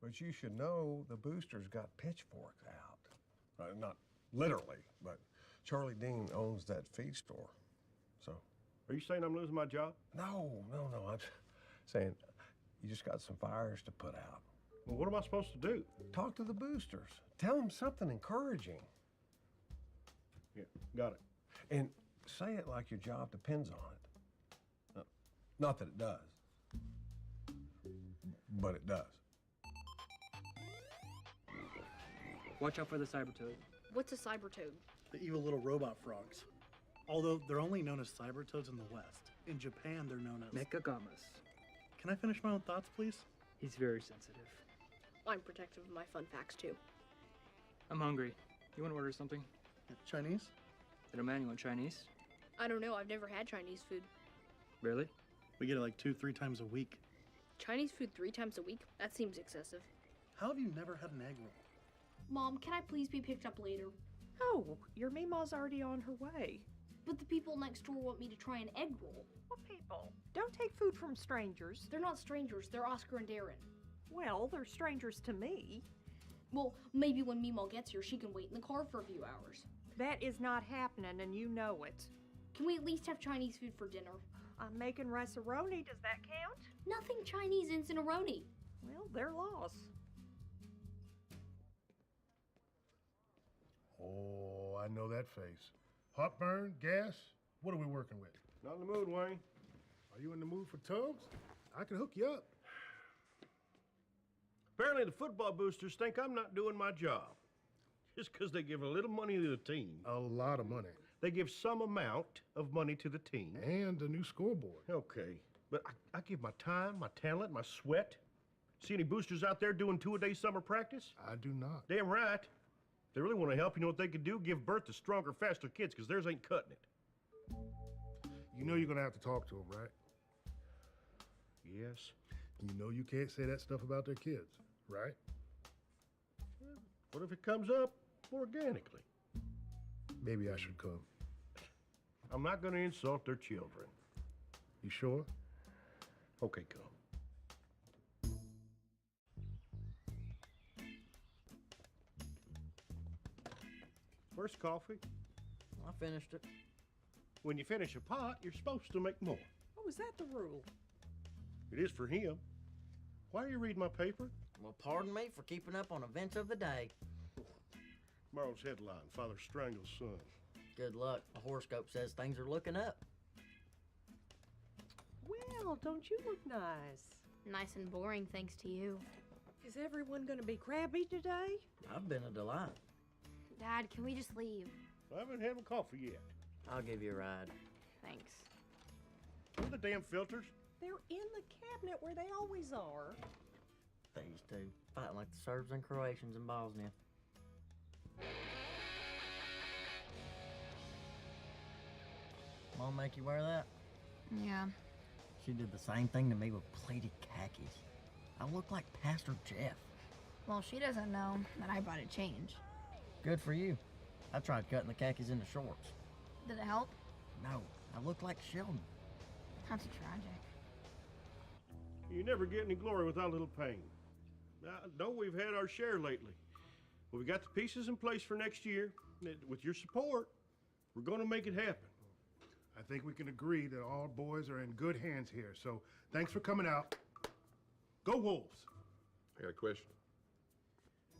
S25: but you should know the boosters got pitchforks out. Not literally, but Charlie Dean owns that feed store. So.
S15: Are you saying I'm losing my job?
S25: No. I'm saying you just got some fires to put out.
S15: Well, what am I supposed to do?
S25: Talk to the boosters. Tell them something encouraging. Yeah, got it. And say it like your job depends on it. Not that it does, but it does.
S16: Watch out for the Cybertoad.
S2: What's a cybertoad?
S22: The evil little robot frogs. Although they're only known as cybertoads in the West. In Japan, they're known as
S16: Mechagamas.
S22: Can I finish my own thoughts, please?
S16: He's very sensitive.
S2: I'm protective of my fun facts too.
S16: I'm hungry. You want to order something?
S22: Chinese?
S16: They don't manual in Chinese.
S2: I don't know. I've never had Chinese food.
S16: Really?
S22: We get it like 2-3 times a week.
S2: Chinese food 3 times a week? That seems excessive.
S22: How have you never had an egg roll?
S2: Mom, can I please be picked up later?
S14: Oh, your Meemaw's already on her way.
S2: But the people next door want me to try an egg roll.
S14: What people? Don't take food from strangers.
S2: They're not strangers. They're Oscar and Darren.
S14: Well, they're strangers to me.
S2: Well, maybe when Meemaw gets here, she can wait in the car for a few hours.
S14: That is not happening, and you know it.
S2: Can we at least have Chinese food for dinner?
S14: I'm making rice-a-roni. Does that count?
S2: Nothing Chinese in Cinnaroni.
S14: Well, they're lost.
S15: Oh, I know that face. Heartburn, gas, what are we working with?
S25: Not in the mood, Wayne.
S15: Are you in the mood for tubs? I can hook you up.
S25: Apparently the football boosters think I'm not doing my job. Just because they give a little money to the team.
S15: A lot of money.
S25: They give some amount of money to the team.
S15: And a new scoreboard.
S25: Okay, but I give my time, my talent, my sweat. See any boosters out there doing 2-a-day summer practice?
S15: I do not.
S25: Damn right. If they really want to help, you know what they could do? Give birth to stronger, faster kids, because theirs ain't cutting it.
S15: You know you're gonna have to talk to them, right?
S25: Yes.
S15: You know you can't say that stuff about their kids, right?
S25: What if it comes up organically?
S15: Maybe I should come.
S25: I'm not going to insult their children.
S15: You sure?
S25: Okay, come. Where's coffee?
S3: I finished it.
S25: When you finish a pot, you're supposed to make more.
S14: Oh, is that the rule?
S25: It is for him. Why are you reading my paper?
S3: Well, pardon me for keeping up on events of the day.
S25: Tomorrow's headline, Father strangles son.
S3: Good luck. The horoscope says things are looking up.
S14: Well, don't you look nice?
S2: Nice and boring, thanks to you.
S14: Is everyone going to be crabby today?
S3: I've been a delight.
S2: Dad, can we just leave?
S25: I haven't had my coffee yet.
S3: I'll give you a ride.
S2: Thanks.
S25: Where are the damn filters?
S14: They're in the cabinet where they always are.
S3: These two, fighting like the Serbs and Croatians in Bosnia. Mom make you wear that?
S2: Yeah.
S3: She did the same thing to me with pleated khakis. I look like Pastor Jeff.
S2: Well, she doesn't know that I brought a change.
S3: Good for you. I tried cutting the khakis into shorts.
S2: Did it help?
S3: No, I look like Sheldon.
S2: That's tragic.
S25: You never get any glory without a little pain. I know we've had our share lately. Well, we got the pieces in place for next year. With your support, we're going to make it happen.
S15: I think we can agree that all boys are in good hands here, so thanks for coming out. Go Wolves!
S17: I got a question.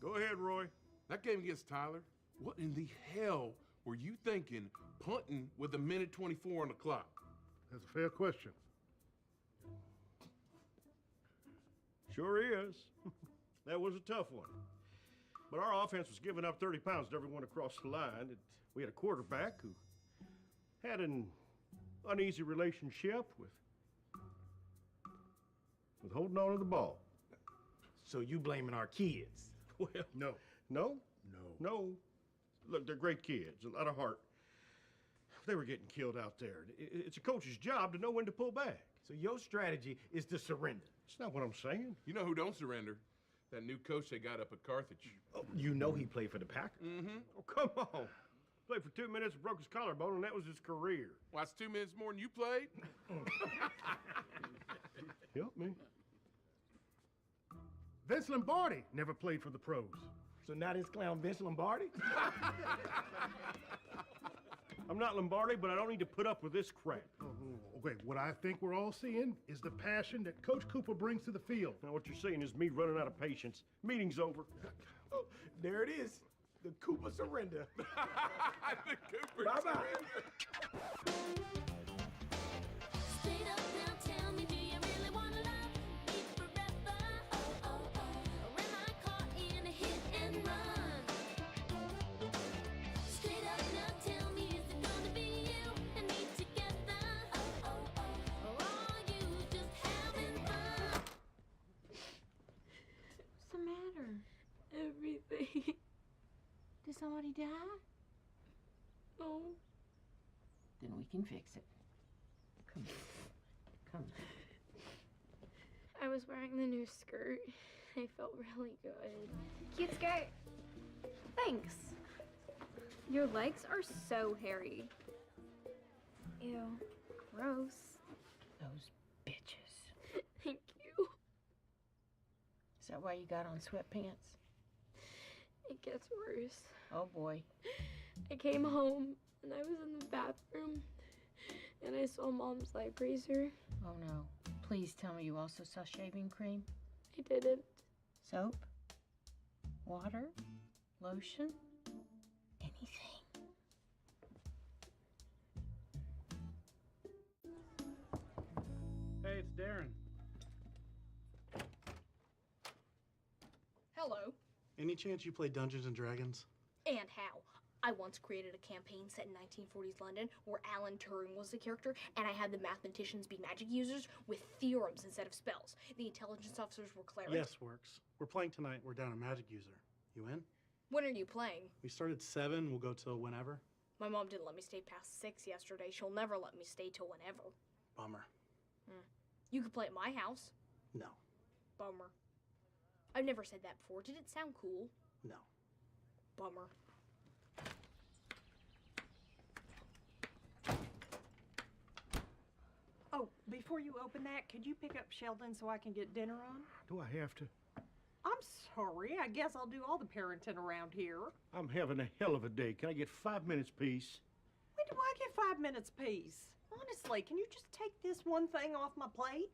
S25: Go ahead, Roy.
S5: That game against Tyler, what in the hell were you thinking punting with 1:24 on the clock?
S15: That's a fair question.
S25: Sure is. That was a tough one. But our offense was giving up 30 pounds to everyone across the line. We had a quarterback who had an uneasy relationship with holding on to the ball.
S15: So you blaming our kids?
S25: Well,
S15: No.
S25: no,
S15: No.
S25: no. Look, they're great kids, a lot of heart. They were getting killed out there. It's a coach's job to know when to pull back.
S15: So your strategy is to surrender.
S25: That's not what I'm saying.
S5: You know who don't surrender? That new coach they got up at Carthage.
S15: Oh, you know he played for the Packers.
S5: Mm-hmm.
S25: Oh, come on. Played for 2 minutes, broke his collarbone, and that was his career.
S5: Well, that's 2 minutes more than you played.
S25: Help me.
S15: Vince Lombardi never played for the pros. So now this clown Vince Lombardi?
S25: I'm not Lombardi, but I don't need to put up with this crap.
S15: Okay, what I think we're all seeing is the passion that Coach Cooper brings to the field.
S25: Now, what you're seeing is me running out of patience. Meeting's over.
S15: Oh, there it is. The Koopa surrender.
S5: The Cooper.
S15: Bye-bye.
S19: Straight up now, tell me, do you really wanna love me forever? Oh, oh, oh. Or am I caught in a hit and run? Straight up now, tell me, is it gonna be you and me together? Oh, oh, oh. Or are you just having fun?
S1: What's the matter?
S2: Everything.
S1: Did somebody die?
S2: No.
S1: Then we can fix it. Come on. Come on.
S2: I was wearing the new skirt. I felt really good.
S6: Cute skirt. Thanks. Your legs are so hairy. Ew. Gross.
S1: Those bitches.
S2: Thank you.
S1: Is that why you got on sweatpants?
S2: It gets worse.
S1: Oh boy.
S2: I came home and I was in the bathroom and I saw Mom's light razor.
S1: Oh no. Please tell me you also saw shaving cream?
S2: I didn't.
S1: Soap? Water? Lotion? Anything.
S22: Hey, it's Darren.
S2: Hello.
S22: Any chance you play Dungeons and Dragons?
S2: And how? I once created a campaign set in 1940s London where Alan Turing was the character, and I had the mathematicians be magic users with theorems instead of spells. The intelligence officers were clerics.
S22: Yes, works. We're playing tonight. We're down a magic user. You in?
S2: When are you playing?
S22: We start at 7. We'll go till whenever.
S2: My mom didn't let me stay past 6 yesterday. She'll never let me stay till whenever.
S22: Bummer.
S2: You could play at my house.
S22: No.
S2: Bummer. I've never said that before. Did it sound cool?
S22: No.
S2: Bummer.
S14: Oh, before you open that, could you pick up Sheldon so I can get dinner on?
S25: Do I have to?
S14: I'm sorry. I guess I'll do all the parenting around here.
S25: I'm having a hell of a day. Can I get 5 minutes, peace?
S14: When do I get 5 minutes peace? Honestly, can you just take this one thing off my plate?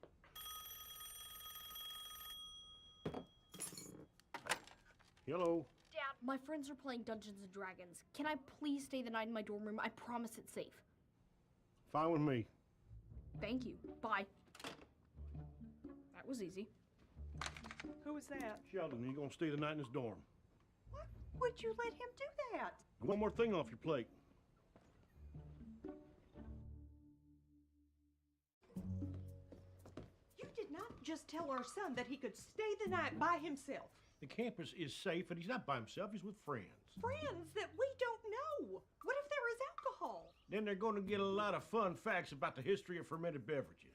S25: Hello.
S2: Dad, my friends are playing Dungeons and Dragons. Can I please stay the night in my dorm room? I promise it's safe.
S25: Fine with me.
S2: Thank you. Bye. That was easy.
S14: Who was that?
S25: Sheldon, you gonna stay the night in this dorm?
S14: Would you let him do that?
S25: One more thing off your plate.
S14: You did not just tell our son that he could stay the night by himself.
S25: The campus is safe, and he's not by himself. He's with friends.
S14: Friends that we don't know. What if there is alcohol?
S25: Then they're going to get a lot of fun facts about the history of fermented beverages.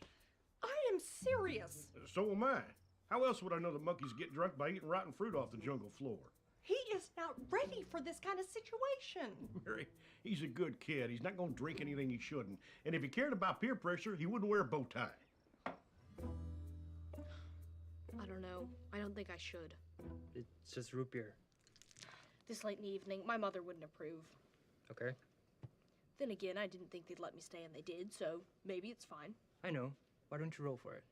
S14: I am serious.
S25: So am I. How else would I know that monkeys get drunk by eating rotten fruit off the jungle floor?
S14: He is not ready for this kind of situation.
S25: Mary, he's a good kid. He's not going to drink anything he shouldn't. And if he cared about peer pressure, he wouldn't wear a bow tie.
S2: I don't know. I don't think I should.
S16: It's just root beer.
S2: This late in the evening, my mother wouldn't approve.
S16: Okay.
S2: Then again, I didn't think they'd let me stay, and they did, so maybe it's fine.
S16: I know. Why don't you roll for it?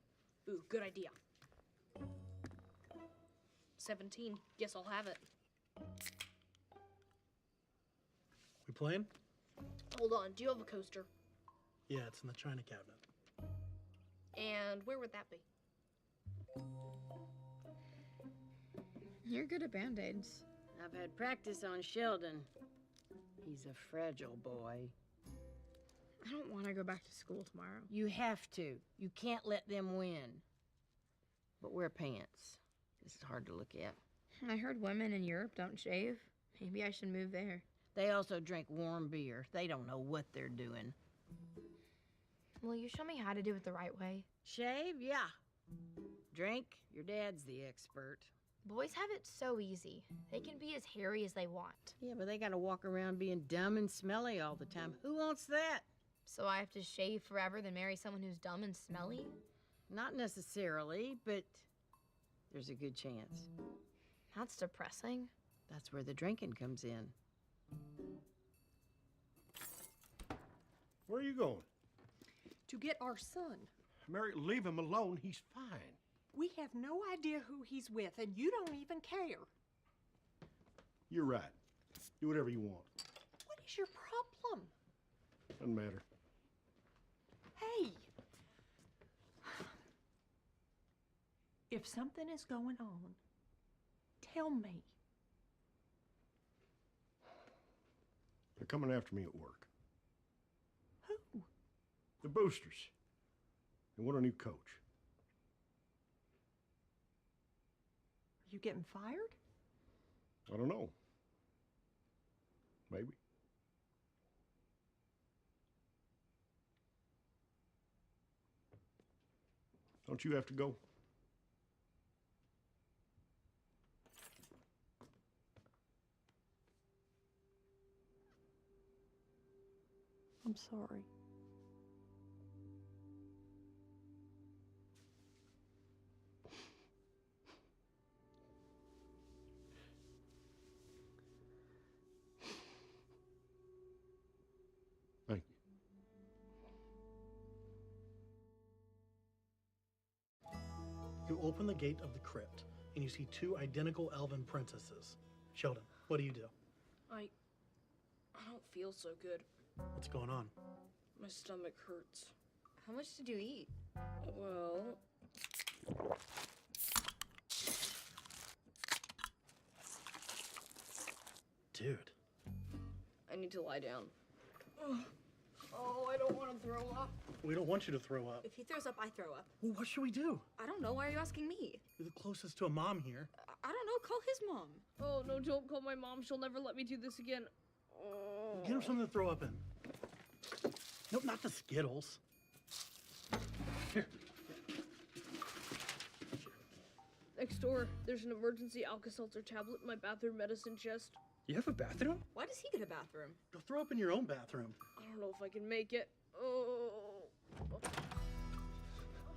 S2: Ooh, good idea. 17. Guess I'll have it.
S22: We playing?
S2: Hold on. Do you have a coaster?
S22: Yeah, it's in the china cabinet.
S2: And where would that be?
S24: You're good at band-aids.
S1: I've had practice on Sheldon. He's a fragile boy.
S24: I don't want to go back to school tomorrow.
S1: You have to. You can't let them win. But wear pants. This is hard to look at.
S24: I heard women in Europe don't shave. Maybe I should move there.
S1: They also drink warm beer. They don't know what they're doing.
S6: Will you show me how to do it the right way?
S1: Shave? Yeah. Drink? Your dad's the expert.
S6: Boys have it so easy. They can be as hairy as they want.
S1: Yeah, but they gotta walk around being dumb and smelly all the time. Who wants that?
S6: So I have to shave forever, then marry someone who's dumb and smelly?
S1: Not necessarily, but there's a good chance.
S6: That's depressing.
S1: That's where the drinking comes in.
S25: Where are you going?
S14: To get our son.
S25: Mary, leave him alone. He's fine.
S14: We have no idea who he's with, and you don't even care.
S25: You're right. Do whatever you want.
S14: What is your problem?
S25: Doesn't matter.
S14: Hey! If something is going on, tell me.
S25: They're coming after me at work.
S14: Who?
S25: The Boosters. They want a new coach.
S14: Are you getting fired?
S25: I don't know. Maybe. Don't you have to go?
S14: I'm sorry.
S25: Thank you.
S22: You open the gate of the crypt, and you see two identical elven princesses. Sheldon, what do you do?
S2: I don't feel so good.
S22: What's going on?
S2: My stomach hurts.
S6: How much did you eat?
S2: Well,
S22: Dude.
S2: I need to lie down. Oh, I don't want to throw up.
S22: We don't want you to throw up.
S6: If he throws up, I throw up.
S22: Well, what should we do?
S6: I don't know. Why are you asking me?
S22: You're the closest to a mom here.
S6: I don't know. Call his mom.
S2: Oh, no, don't call my mom. She'll never let me do this again. Oh.
S22: Get him something to throw up in. Nope, not the Skittles. Here.
S2: Next door, there's an emergency Alka-Seltzer tablet in my bathroom medicine chest.
S16: You have a bathroom?
S6: Why does he get a bathroom?
S22: Go throw up in your own bathroom.
S2: I don't know if I can make it. Oh.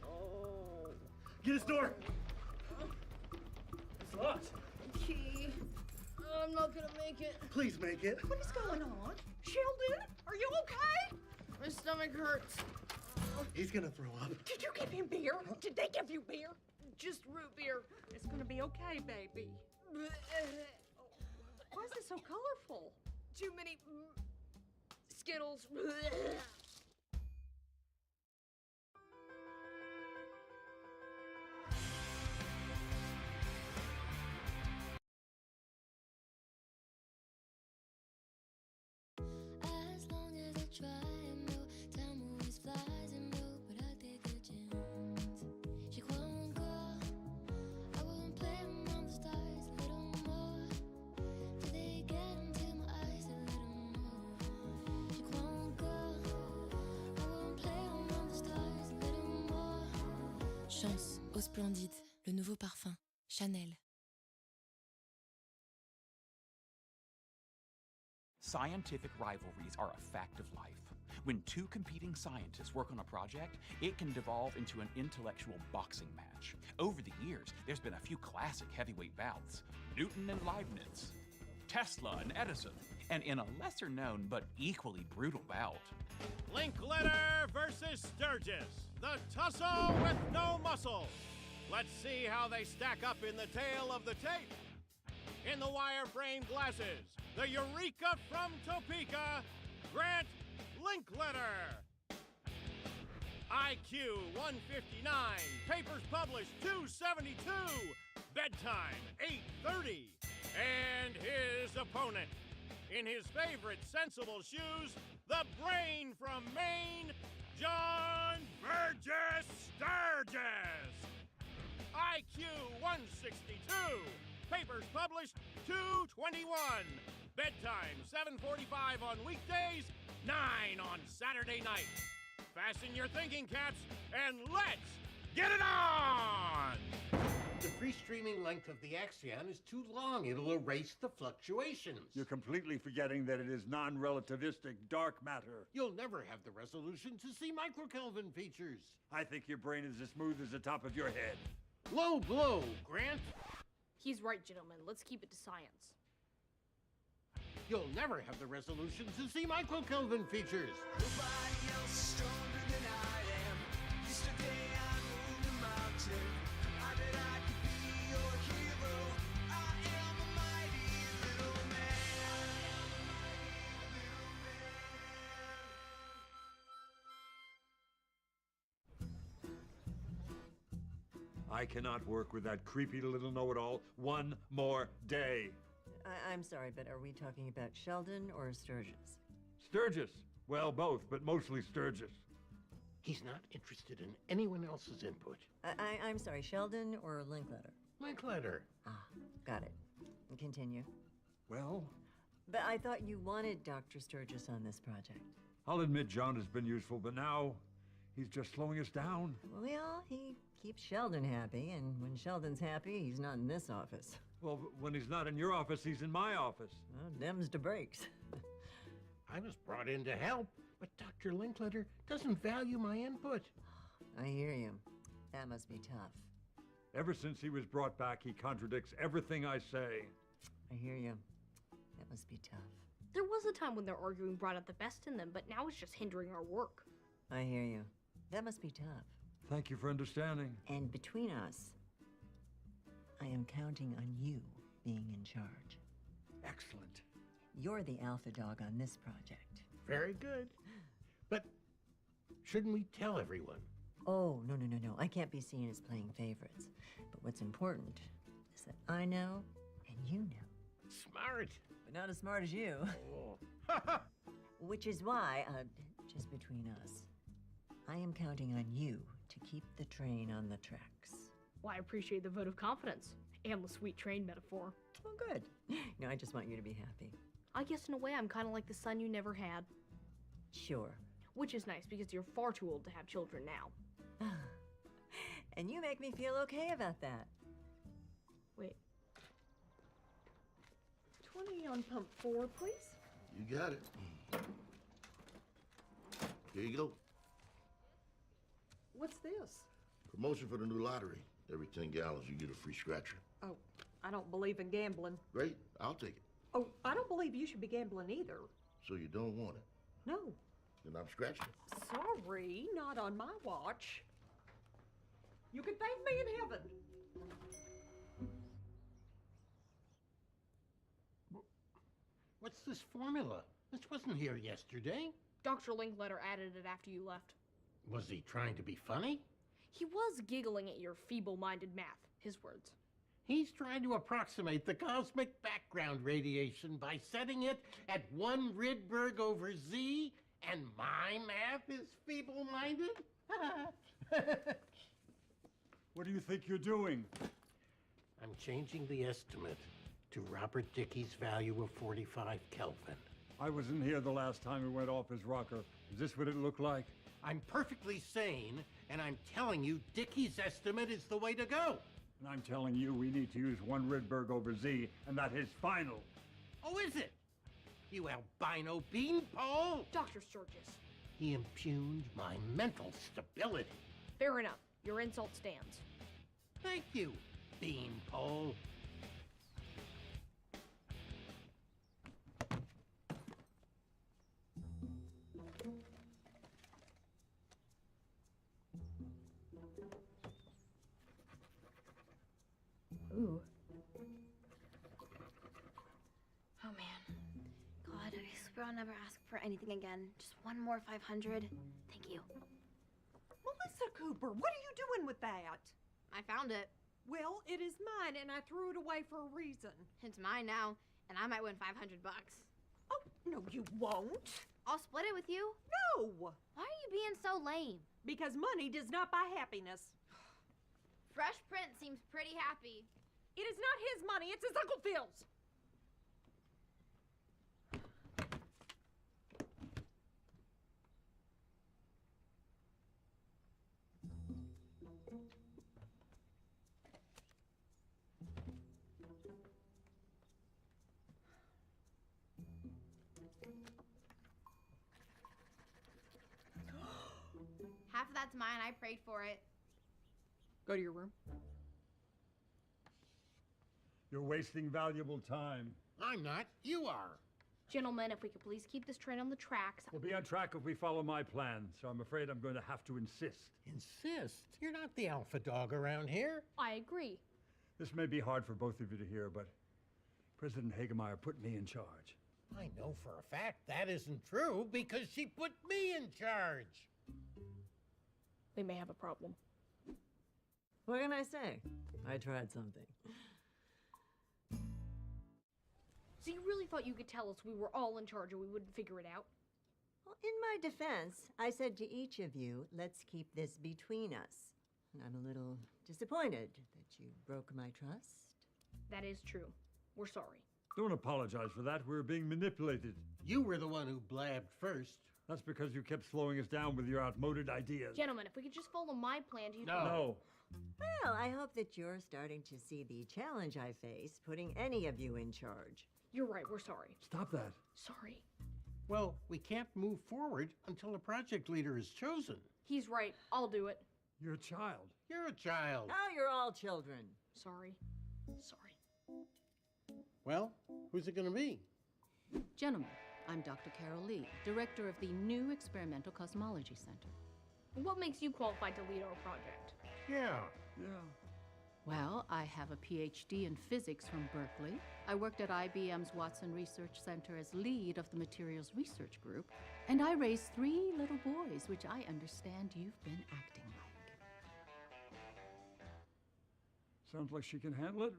S2: Oh.
S22: Get his door. It's locked.
S2: Key. I'm not gonna make it.
S22: Please make it.
S14: What is going on? Sheldon, are you okay?
S2: My stomach hurts.
S22: He's gonna throw up.
S14: Did you give him beer? Did they give you beer?
S2: Just root beer.
S14: It's gonna be okay, baby. Why is it so colorful?
S2: Too many Skittles.
S7: As long as I try and know, time always flies and know, but I take a chance. J'y crois encore. I won't play among the stars a little more. Till they get into my eyes a little more. J'y crois encore. I won't play among the stars a little more.
S9: Chance, eau splendide, le nouveau parfum, Chanel.
S23: Scientific rivalries are a fact of life. When two competing scientists work on a project, it can devolve into an intellectual boxing match. Over the years, there's been a few classic heavyweight bouts: Newton and Leibniz, Tesla and Edison, and in a lesser known but equally brutal bout,
S15: Linkletter versus Sturgis, the tussle with no muscle. Let's see how they stack up in the tail of the tape. In the wire-frame glasses, the Eureka from Topeka, Grant Linkletter. IQ 159, papers published 272, bedtime 8:30. And his opponent, in his favorite sensible shoes, the brain from Maine, John Burgess Sturgis. IQ 162, papers published 221, bedtime 7:45 on weekdays, 9 on Saturday night. Fasten your thinking caps and let's get it on!
S11: The free streaming length of the Axion is too long. It'll erase the fluctuations.
S18: You're completely forgetting that it is non-relativistic dark matter.
S11: You'll never have the resolution to see microkelvin features.
S18: I think your brain is as smooth as the top of your head.
S11: Low blow, Grant.
S2: He's right, gentlemen. Let's keep it to science.
S11: You'll never have the resolution to see microkelvin features.
S19: Nobody else is stronger than I am. Yesterday I moved a mountain. I bet I could be your hero. I am a mighty little man.
S18: I cannot work with that creepy little know-it-all one more day.
S8: I'm sorry, but are we talking about Sheldon or Sturgis?
S18: Sturgis. Well, both, but mostly Sturgis.
S11: He's not interested in anyone else's input.
S8: I'm sorry, Sheldon or Linkletter?
S11: Linkletter.
S8: Ah, got it. Continue.
S18: Well,
S8: But I thought you wanted Dr. Sturgis on this project.
S18: I'll admit John has been useful, but now he's just slowing us down.
S8: Well, he keeps Sheldon happy, and when Sheldon's happy, he's not in this office.
S18: Well, when he's not in your office, he's in my office.
S8: Well, them's the breaks.
S11: I was brought in to help, but Dr. Linkletter doesn't value my input.
S8: I hear you. That must be tough.
S18: Ever since he was brought back, he contradicts everything I say.
S8: I hear you. That must be tough.
S2: There was a time when their arguing brought out the best in them, but now it's just hindering our work.
S8: I hear you. That must be tough.
S18: Thank you for understanding.
S8: And between us, I am counting on you being in charge.
S18: Excellent.
S8: You're the alpha dog on this project.
S11: Very good. But shouldn't we tell everyone?
S8: Oh, no. I can't be seen as playing favorites. But what's important is that I know and you know.
S11: Smart.
S8: But not as smart as you.
S11: Oh.
S8: Which is why, just between us, I am counting on you to keep the train on the tracks.
S2: Well, I appreciate the vote of confidence and the sweet train metaphor.
S8: Oh, good. No, I just want you to be happy.
S2: I guess in a way I'm kind of like the son you never had.
S8: Sure.
S2: Which is nice because you're far too old to have children now.
S8: And you make me feel okay about that.
S2: Wait. 20 on pump 4, please.
S10: You got it. Here you go.
S14: What's this?
S10: Promotion for the new lottery. Every 10 gallons, you get a free scratcher.
S14: Oh, I don't believe in gambling.
S10: Great, I'll take it.
S14: Oh, I don't believe you should be gambling either.
S10: So you don't want it?
S14: No.
S10: Then I'm scratching it.
S14: Sorry, not on my watch. You can thank me in heaven.
S11: What's this formula? This wasn't here yesterday.
S2: Dr. Linkletter added it after you left.
S11: Was he trying to be funny?
S2: He was giggling at your feeble-minded math, his words.
S11: He's trying to approximate the cosmic background radiation by setting it at 1 Rydberg over Z, and my math is feeble-minded?
S18: What do you think you're doing?
S11: I'm changing the estimate to Robert Dickey's value of 45 Kelvin.
S18: I wasn't here the last time he went off his rocker. Is this what it looked like?
S11: I'm perfectly sane, and I'm telling you Dickey's estimate is the way to go.
S18: And I'm telling you we need to use 1 Rydberg over Z, and that is final.
S11: Oh, is it? You albino beanpole!
S2: Dr. Sturgis.
S11: He impugned my mental stability.
S2: Fair enough. Your insult stands.
S11: Thank you, beanpole.
S6: Ooh. Oh man. God, I swear I'll never ask for anything again. Just one more 500. Thank you.
S14: Melissa Cooper, what are you doing with that?
S6: I found it.
S14: Well, it is mine, and I threw it away for a reason.
S6: It's mine now, and I might win 500 bucks.
S14: Oh, no, you won't.
S6: I'll split it with you.
S14: No!
S6: Why are you being so lame?
S14: Because money does not buy happiness.
S6: Fresh Prince seems pretty happy.
S14: It is not his money, it's his Uncle Phil's.
S6: Half of that's mine. I prayed for it.
S2: Go to your room.
S18: You're wasting valuable time.
S11: I'm not. You are.
S2: Gentlemen, if we could please keep this train on the tracks.
S18: We'll be on track if we follow my plan, so I'm afraid I'm going to have to insist.
S11: Insist? You're not the alpha dog around here.
S2: I agree.
S18: This may be hard for both of you to hear, but President Hagemeyer put me in charge.
S11: I know for a fact that isn't true because she put me in charge.
S2: We may have a problem.
S8: What can I say? I tried something.
S2: So you really thought you could tell us we were all in charge and we wouldn't figure it out?
S8: Well, in my defense, I said to each of you, let's keep this between us. And I'm a little disappointed that you broke my trust.
S2: That is true. We're sorry.
S18: Don't apologize for that. We were being manipulated.
S11: You were the one who blabbed first.
S18: That's because you kept slowing us down with your outmoded ideas.
S2: Gentlemen, if we could just follow my plan, do you
S18: No.
S8: Well, I hope that you're starting to see the challenge I face putting any of you in charge.
S2: You're right, we're sorry.
S18: Stop that.
S2: Sorry.
S11: Well, we can't move forward until a project leader is chosen.
S2: He's right. I'll do it.
S18: You're a child.
S11: You're a child.
S8: Now you're all children.
S2: Sorry. Sorry.
S11: Well, who's it going to be?
S4: Gentlemen, I'm Dr. Carol Lee, director of the new Experimental Cosmology Center.
S2: What makes you qualified to lead our project?
S11: Yeah.
S4: Well, I have a PhD in physics from Berkeley. I worked at IBM's Watson Research Center as lead of the Materials Research Group, and I raised 3 little boys, which I understand you've been acting like.
S18: Sounds like she can handle it.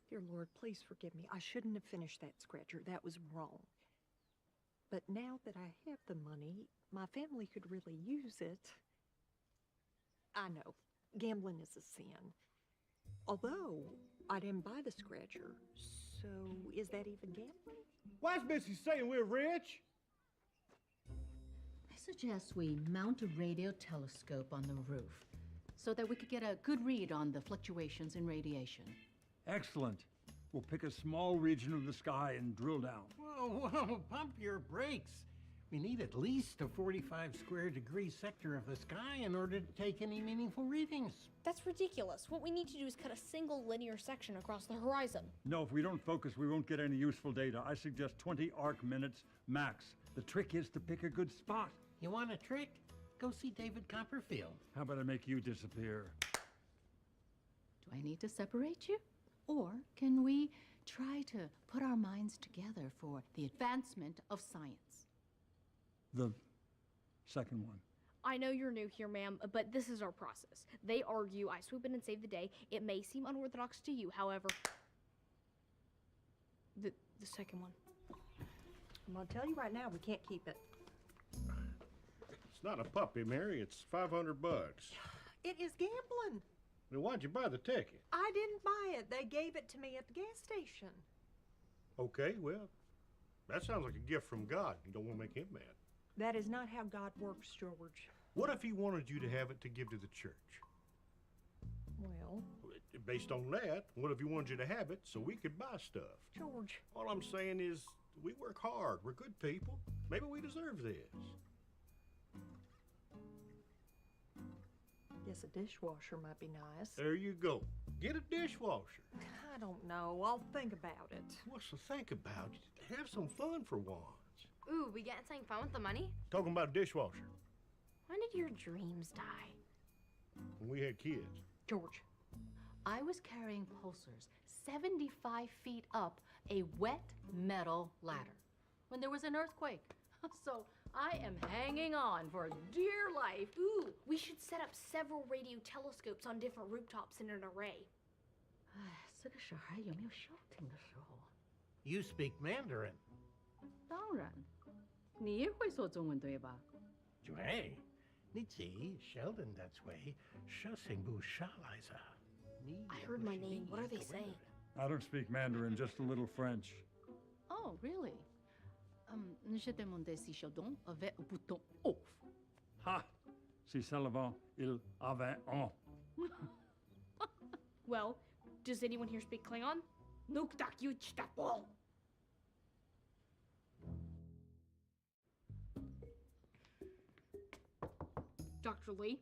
S14: Dear Lord, please forgive me. I shouldn't have finished that scratcher. That was wrong. But now that I have the money, my family could really use it. I know, gambling is a sin. Although, I didn't buy the scratcher, so is that even gambling?
S15: Why's Missy saying we're rich?
S4: I suggest we mount a radio telescope on the roof so that we could get a good read on the fluctuations in radiation.
S18: Excellent. We'll pick a small region of the sky and drill down.
S11: Whoa, pump your brakes. We need at least a 45 square degree sector of the sky in order to take any meaningful readings.
S2: That's ridiculous. What we need to do is cut a single linear section across the horizon.
S18: No, if we don't focus, we won't get any useful data. I suggest 20 arc minutes max. The trick is to pick a good spot.
S11: You want a trick? Go see David Copperfield.
S18: How about I make you disappear?
S4: Do I need to separate you? Or can we try to put our minds together for the advancement of science?
S18: The second one.
S2: I know you're new here, ma'am, but this is our process. They argue, I swoop in and save the day. It may seem unorthodox to you, however. The second one.
S14: I'm gonna tell you right now, we can't keep it.
S25: It's not a puppy, Mary. It's $500.
S14: It is gambling.
S25: Then why'd you buy the ticket?
S14: I didn't buy it. They gave it to me at the gas station.
S25: Okay, well, that sounds like a gift from God. You don't want to make him mad.
S14: That is not how God works, George.
S25: What if he wanted you to have it to give to the church?
S14: Well,
S25: based on that, what if he wanted you to have it so we could buy stuff?
S14: George.
S25: All I'm saying is we work hard. We're good people. Maybe we deserve this.
S14: Guess a dishwasher might be nice.
S25: There you go. Get a dishwasher.
S14: I don't know. I'll think about it.
S25: What's to think about? Have some fun for once.
S6: Ooh, we getting something fun with the money?
S25: Talking about a dishwasher.
S6: When did your dreams die?
S25: When we had kids.
S14: George.
S4: I was carrying pulsars 75 feet up a wet metal ladder when there was an earthquake. So I am hanging on for dear life.
S2: Ooh, we should set up several radio telescopes on different rooftops in an array.
S4: 这个小孩有没有消停的时候？
S11: You speak Mandarin.
S4: 当然，你也会说中文对吧？
S11: 对，你记 Sheldon that's way，说声不上来噻。
S2: I heard my name. What are they saying?
S18: I don't speak Mandarin, just a little French.
S4: Oh, really? Je demandais si Sheldon avait un bouton off.
S18: Ha! Si seulement il avait un.
S2: Well, does anyone here speak Klingon? Nuk dak yu ch'tapol. Dr. Lee?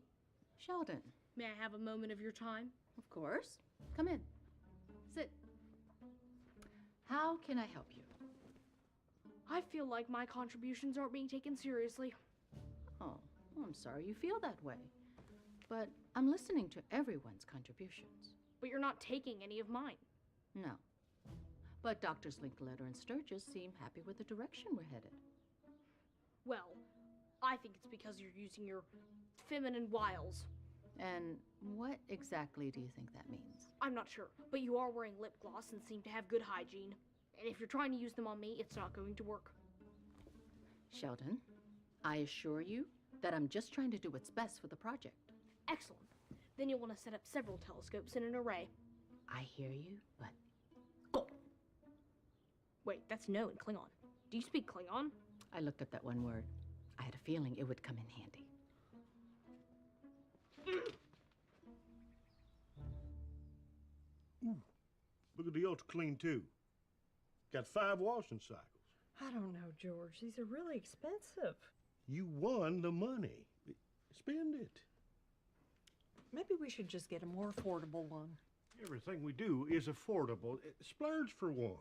S4: Sheldon.
S2: May I have a moment of your time?
S4: Of course. Come in. Sit. How can I help you?
S2: I feel like my contributions aren't being taken seriously.
S4: Oh, I'm sorry you feel that way. But I'm listening to everyone's contributions.
S2: But you're not taking any of mine.
S4: No. But Doctors Linkletter and Sturgis seem happy with the direction we're headed.
S2: Well, I think it's because you're using your feminine wiles.
S4: And what exactly do you think that means?
S2: I'm not sure, but you are wearing lip gloss and seem to have good hygiene. And if you're trying to use them on me, it's not going to work.
S4: Sheldon, I assure you that I'm just trying to do what's best for the project.
S2: Excellent. Then you'll want to set up several telescopes in an array.
S4: I hear you, but
S2: Wait, that's no in Klingon. Do you speak Klingon?
S4: I looked up that one word. I had a feeling it would come in handy.
S25: Ooh, look at the Ultra Clean 2. Got 5 washing cycles.
S14: I don't know, George. These are really expensive.
S25: You won the money. Spend it.
S14: Maybe we should just get a more affordable one.
S25: Everything we do is affordable. Splurge for once.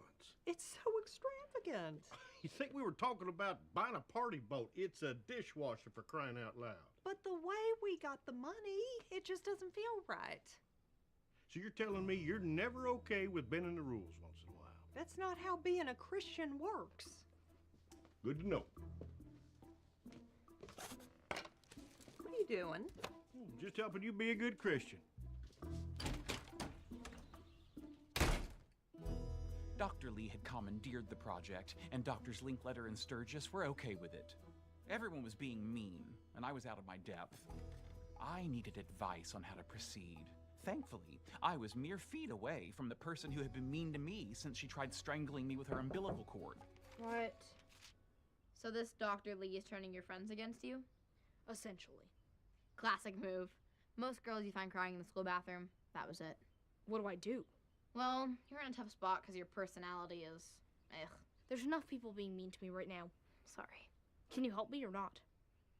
S14: It's so extravagant.
S25: You think we were talking about buying a party boat? It's a dishwasher, for crying out loud.
S14: But the way we got the money, it just doesn't feel right.
S25: So you're telling me you're never okay with bending the rules once in a while?
S14: That's not how being a Christian works.
S25: Good to know.
S14: What are you doing?
S25: Just helping you be a good Christian.
S23: Dr. Lee had commandeered the project, and Doctors Linkletter and Sturgis were okay with it. Everyone was being mean, and I was out of my depth. I needed advice on how to proceed. Thankfully, I was mere feet away from the person who had been mean to me since she tried strangling me with her umbilical cord.
S6: What? So this Dr. Lee is turning your friends against you?
S2: Essentially.
S6: Classic move. Most girls you find crying in the school bathroom, that was it.
S2: What do I do?
S6: Well, you're in a tough spot because your personality is... ugh.
S2: There's enough people being mean to me right now.
S6: Sorry.
S2: Can you help me or not?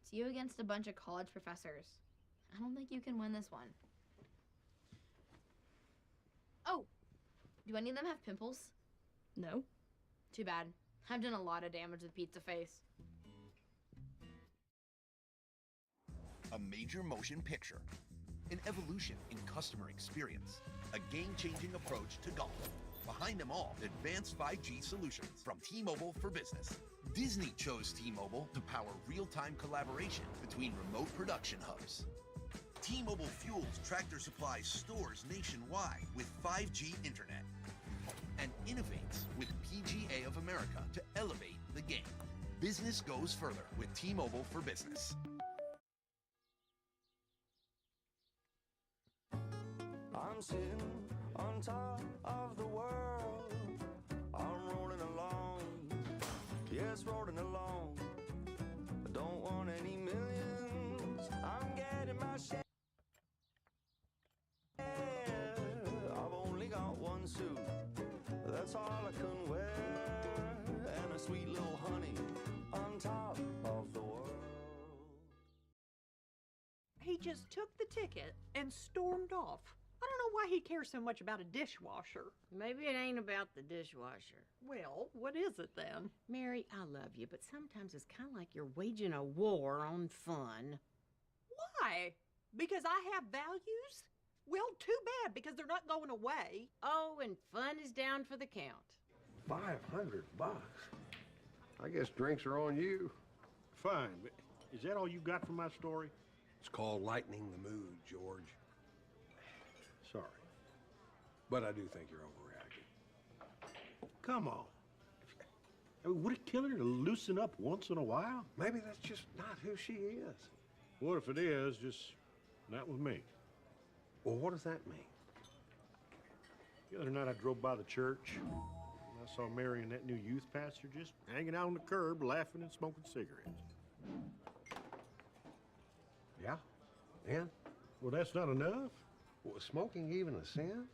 S6: It's you against a bunch of college professors. I don't think you can win this one. Oh, do any of them have pimples?
S2: No.
S6: Too bad. I've done a lot of damage with Pizza Face.
S3: A major motion picture, an evolution in customer experience, a game-changing approach to golf. Behind them all, advanced 5G solutions from T-Mobile for Business. Disney chose T-Mobile to power real-time collaboration between remote production hubs. T-Mobile fuels Tractor Supply stores nationwide with 5G internet and innovates with PGA of America to elevate the game. Business goes further with T-Mobile for Business.
S19: I'm sitting on top of the world. I'm rolling along, yes, rolling along. I don't want any millions. I'm getting my share. I've only got one suit. That's all I can wear, and a sweet little honey on top of the world.
S14: He just took the ticket and stormed off. I don't know why he cares so much about a dishwasher.
S1: Maybe it ain't about the dishwasher.
S14: Well, what is it then?
S1: Mary, I love you, but sometimes it's kind of like you're waging a war on fun.
S14: Why? Because I have values? Well, too bad, because they're not going away.
S1: Oh, and fun is down for the count.
S12: $500. I guess drinks are on you.
S25: Fine, but is that all you got from my story?
S12: It's called lightening the mood, George.
S25: Sorry.
S12: But I do think you're overreacting.
S25: Come on. I mean, would it kill her to loosen up once in a while?
S12: Maybe that's just not who she is.
S25: What if it is, just not with me?
S12: Well, what does that mean?
S25: The other night I drove by the church, and I saw Mary and that new youth pastor just hanging out on the curb, laughing and smoking cigarettes.
S12: Yeah? And?
S25: Well, that's not enough.
S12: Was smoking even a sin?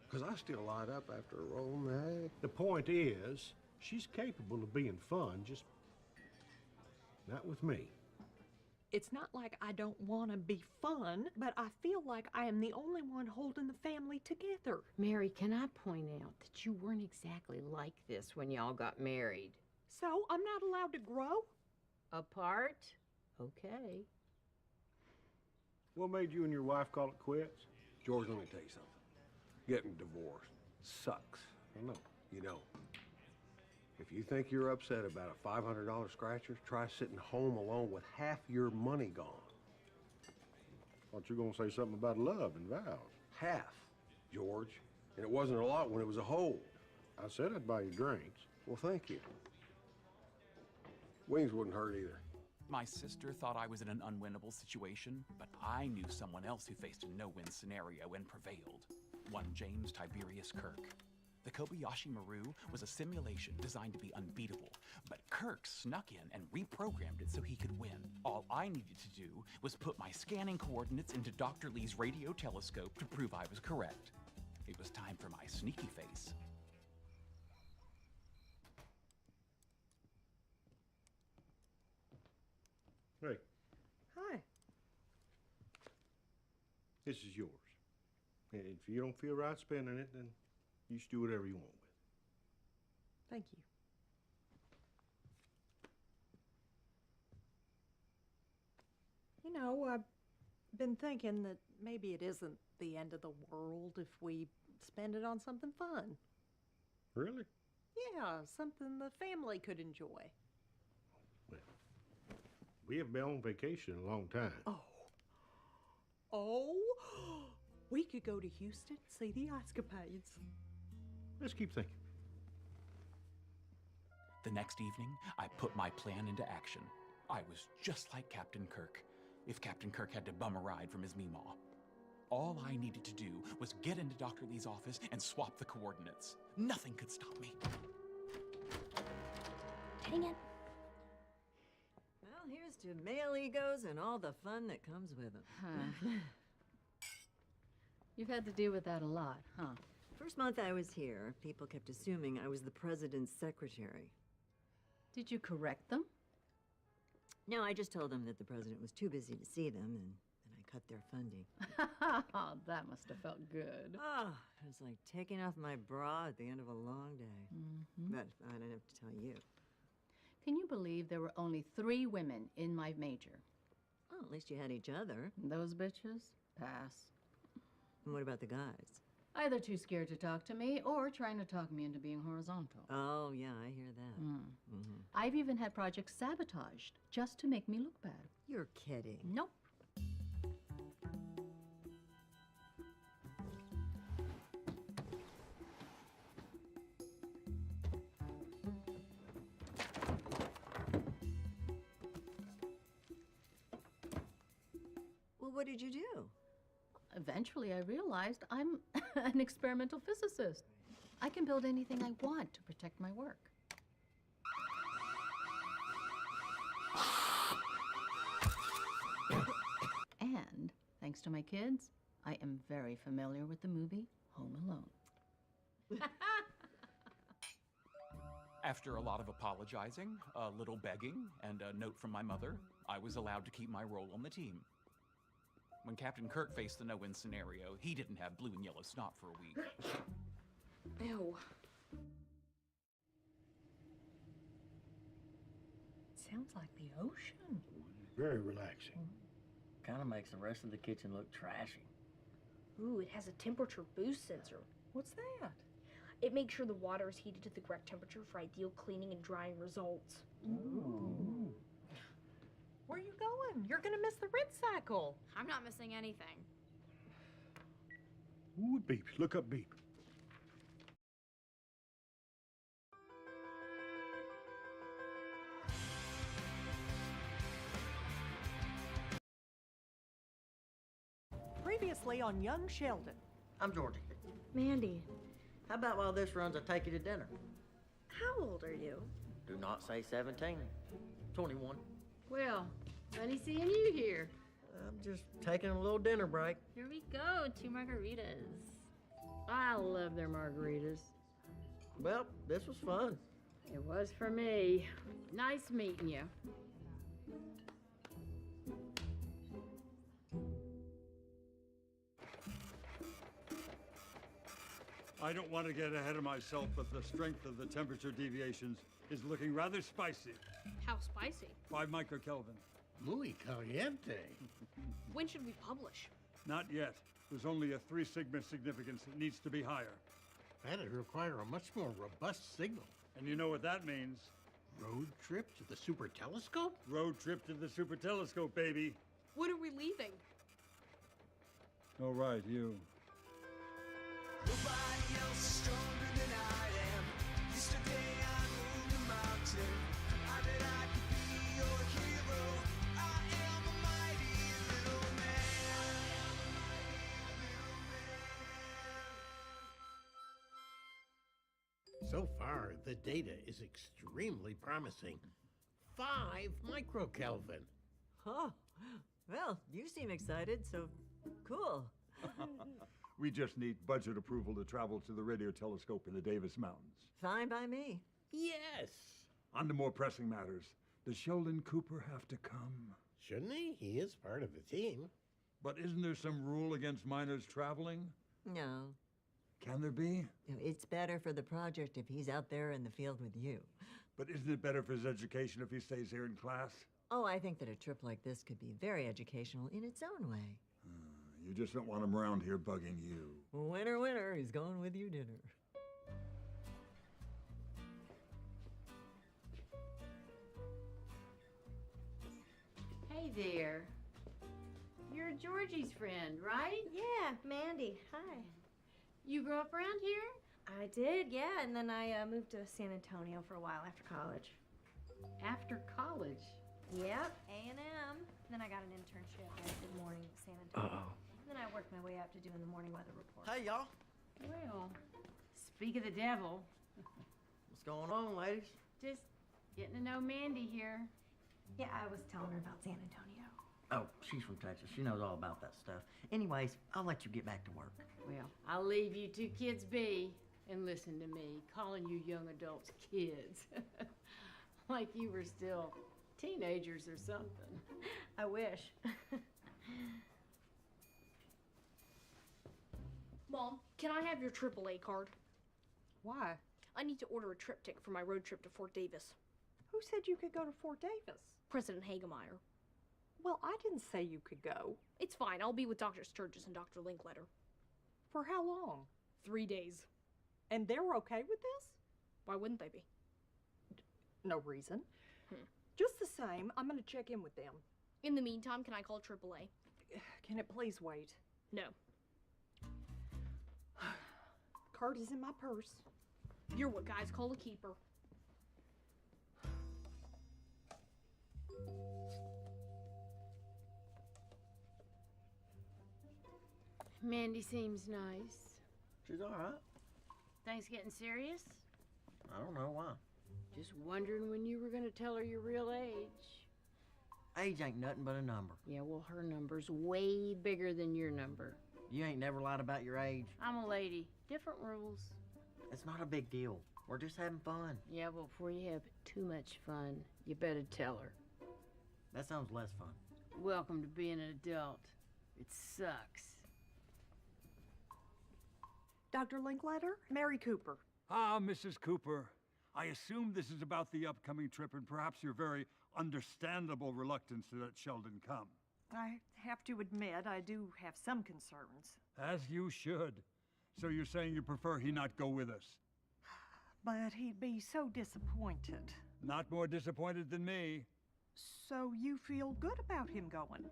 S12: Because I still light up after a roll in the hay.
S25: The point is, she's capable of being fun, just not with me.
S14: It's not like I don't want to be fun, but I feel like I am the only one holding the family together.
S1: Mary, can I point out that you weren't exactly like this when y'all got married?
S14: So I'm not allowed to grow?
S1: Apart? Okay.
S25: What made you and your wife call it quits?
S12: George, let me tell you something. Getting divorced sucks.
S25: I know.
S12: You know. If you think you're upset about a $500 scratcher, try sitting home alone with half your money gone.
S25: Thought you were gonna say something about love and vows.
S12: Half, George. And it wasn't a lot when it was a whole.
S25: I said I'd buy you drinks.
S12: Well, thank you. Wings wouldn't hurt either.
S23: My sister thought I was in an unwinnable situation, but I knew someone else who faced a no-win scenario and prevailed. One James Tiberius Kirk. The Kobayashi Maru was a simulation designed to be unbeatable, but Kirk snuck in and reprogrammed it so he could win. All I needed to do was put my scanning coordinates into Dr. Lee's radio telescope to prove I was correct. It was time for my sneaky face.
S25: Hey,
S14: Hi.
S25: this is yours. And if you don't feel right spending it, then you should do whatever you want with it.
S14: Thank you. You know, I've been thinking that maybe it isn't the end of the world if we spend it on something fun.
S25: Really?
S14: Yeah, something the family could enjoy.
S25: We haven't been on vacation in a long time.
S14: Oh, we could go to Houston, see the ice capades.
S25: Let's keep thinking.
S23: The next evening, I put my plan into action. I was just like Captain Kirk, if Captain Kirk had to bum a ride from his Meemaw. All I needed to do was get into Dr. Lee's office and swap the coordinates. Nothing could stop me.
S2: Dang it.
S8: Well, here's to male egos and all the fun that comes with them.
S4: You've had to deal with that a lot, huh?
S8: First month I was here, people kept assuming I was the president's secretary.
S4: Did you correct them?
S8: No, I just told them that the president was too busy to see them, and then I cut their funding.
S4: That must have felt good.
S8: Oh, it was like taking off my bra at the end of a long day. But I don't have to tell you.
S4: Can you believe there were only 3 women in my major?
S8: Oh, at least you had each other.
S4: Those bitches? Pass.
S8: And what about the guys?
S4: Either too scared to talk to me or trying to talk me into being horizontal.
S8: Oh, yeah, I hear that.
S4: I've even had projects sabotaged just to make me look bad.
S8: You're kidding.
S4: Nope.
S8: Well, what did you do?
S4: Eventually, I realized I'm an experimental physicist. I can build anything I want to protect my work. And, thanks to my kids, I am very familiar with the movie Home Alone.
S23: After a lot of apologizing, a little begging, and a note from my mother, I was allowed to keep my role on the team. When Captain Kirk faced the no-win scenario, he didn't have blue and yellow snot for a week.
S2: Ew.
S14: Sounds like the ocean.
S15: Very relaxing.
S16: Kind of makes the rest of the kitchen look trashy.
S2: Ooh, it has a temperature boost sensor.
S14: What's that?
S2: It makes sure the water is heated to the correct temperature for ideal cleaning and drying results.
S14: Ooh. Where are you going? You're gonna miss the rinse cycle.
S6: I'm not missing anything.
S15: Ooh, it beeps. Look up beep.
S14: Previously on Young Sheldon.
S16: I'm Georgie.
S6: Mandy,
S16: How about while this runs, I take you to dinner?
S6: how old are you?
S16: Do not say 17. 21.
S24: Well, funny seeing you here.
S16: I'm just taking a little dinner break.
S6: Here we go, 2 margaritas.
S24: I love their margaritas.
S16: Well, this was fun.
S24: It was for me. Nice meeting you.
S18: I don't want to get ahead of myself, but the strength of the temperature deviations is looking rather spicy.
S2: How spicy?
S18: 5 microkelvin.
S15: Muy caliente.
S2: When should we publish?
S18: Not yet. There's only a 3 sigma significance. It needs to be higher.
S15: That'd require a much more robust signal.
S18: And you know what that means?
S15: Road trip to the super telescope?
S18: Road trip to the super telescope, baby.
S2: When are we leaving?
S18: All right, you.
S19: Nobody else is stronger than I am. Yesterday I moved a mountain. I bet I could be your hero. I am a mighty little man.
S11: So far, the data is extremely promising. 5 microkelvin.
S8: Oh, well, you seem excited, so cool.
S18: We just need budget approval to travel to the radio telescope in the Davis Mountains.
S8: Fine by me.
S11: Yes.
S18: On to more pressing matters. Does Sheldon Cooper have to come?
S11: Shouldn't he? He is part of the team.
S18: But isn't there some rule against minors traveling?
S8: No.
S18: Can there be?
S8: It's better for the project if he's out there in the field with you.
S18: But isn't it better for his education if he stays here in class?
S8: Oh, I think that a trip like this could be very educational in its own way.
S18: You just don't want him around here bugging you.
S8: Winner, winner, he's going with you dinner.
S1: Hey there. You're Georgie's friend, right?
S6: Yeah, Mandy. Hi.
S1: You grew up around here?
S6: I did, yeah, and then I moved to San Antonio for a while after college.
S1: After college?
S6: Yep, A&M. Then I got an internship at Good Morning San Antonio. Then I worked my way up to doing the morning weather report.
S16: Hey, y'all.
S1: Well, speak of the devil.
S16: What's going on, ladies?
S1: Just getting to know Mandy here.
S6: Yeah, I was telling her about San Antonio.
S16: Oh, she's from Texas. She knows all about that stuff. Anyways, I'll let you get back to work.
S1: Well, I'll leave you two kids be and listen to me calling you young adults kids. Like you were still teenagers or something.
S6: I wish.
S2: Mom, can I have your AAA card?
S14: Why?
S2: I need to order a triptych for my road trip to Fort Davis.
S14: Who said you could go to Fort Davis?
S2: President Hagemeyer.
S14: Well, I didn't say you could go.
S2: It's fine. I'll be with Dr. Sturgis and Dr. Linkletter.
S14: For how long?
S2: 3 days.
S14: And they're okay with this?
S2: Why wouldn't they be?
S14: No reason. Just the same, I'm gonna check in with them.
S2: In the meantime, can I call AAA?
S14: Can it please wait?
S2: No.
S14: Card is in my purse.
S2: You're what guys call a keeper.
S1: Mandy seems nice.
S16: She's all right.
S1: Things getting serious?
S16: I don't know why.
S1: Just wondering when you were gonna tell her your real age.
S16: Age ain't nothing but a number.
S1: Yeah, well, her number's way bigger than your number.
S16: You ain't never lied about your age.
S1: I'm a lady. Different rules.
S16: It's not a big deal. We're just having fun.
S1: Yeah, but before you have too much fun, you better tell her.
S16: That sounds less fun.
S1: Welcome to being an adult. It sucks.
S14: Dr. Linkletter, Mary Cooper.
S18: Ah, Mrs. Cooper. I assume this is about the upcoming trip and perhaps your very understandable reluctance to let Sheldon come.
S14: I have to admit, I do have some concerns.
S18: As you should. So you're saying you prefer he not go with us?
S14: But he'd be so disappointed.
S18: Not more disappointed than me.
S14: So you feel good about him going?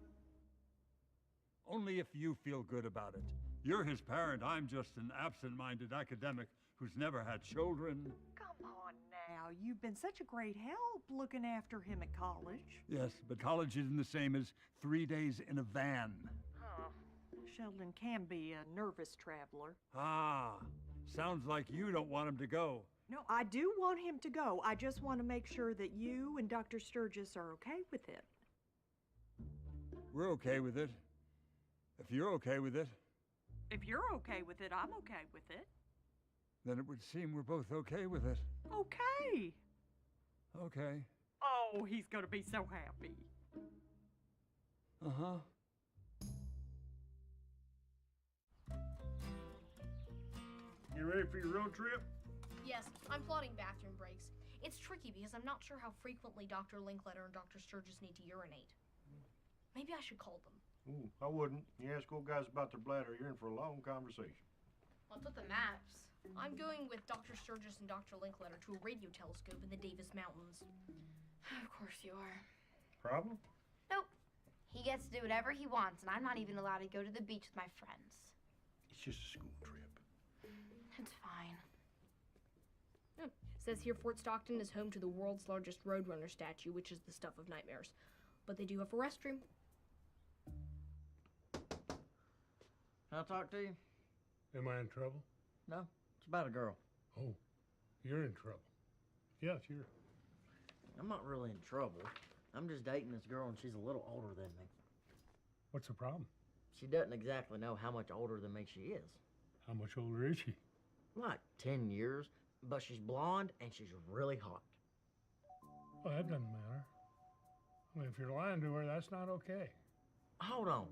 S18: Only if you feel good about it. You're his parent. I'm just an absent-minded academic who's never had children.
S14: Come on now, you've been such a great help looking after him at college.
S18: Yes, but college isn't the same as 3 days in a van.
S14: Sheldon can be a nervous traveler.
S18: Ah, sounds like you don't want him to go.
S14: No, I do want him to go. I just want to make sure that you and Dr. Sturgis are okay with it.
S18: We're okay with it. If you're okay with it,
S14: If you're okay with it, I'm okay with it.
S18: then it would seem we're both okay with it.
S14: Okay.
S18: Okay.
S14: Oh, he's gonna be so happy.
S18: Uh-huh.
S25: You ready for your road trip?
S2: Yes, I'm plotting bathroom breaks. It's tricky because I'm not sure how frequently Dr. Linkletter and Dr. Sturgis need to urinate. Maybe I should call them.
S25: Ooh, I wouldn't. You ask old guys about their bladder, you're in for a long conversation.
S2: What's with the maps? I'm going with Dr. Sturgis and Dr. Linkletter to a radio telescope in the Davis Mountains.
S6: Of course you are.
S25: Problem?
S6: Nope.
S5: He gets to do whatever he wants, and I'm not even allowed to go to the beach with my friends.
S25: It's just a school trip.
S5: It's fine.
S2: It says here Fort Stockton is home to the world's largest Roadrunner statue, which is the stuff of nightmares. But they do have a restroom.
S16: Can I talk to you?
S15: Am I in trouble?
S16: No, it's about a girl.
S15: Oh, you're in trouble. Yeah, sure.
S16: I'm not really in trouble. I'm just dating this girl, and she's a little older than me.
S15: What's the problem?
S16: She doesn't exactly know how much older than me she is.
S15: How much older is she?
S16: Like 10 years, but she's blonde, and she's really hot.
S15: Well, that doesn't matter. I mean, if you're lying to her, that's not okay.
S16: Hold on.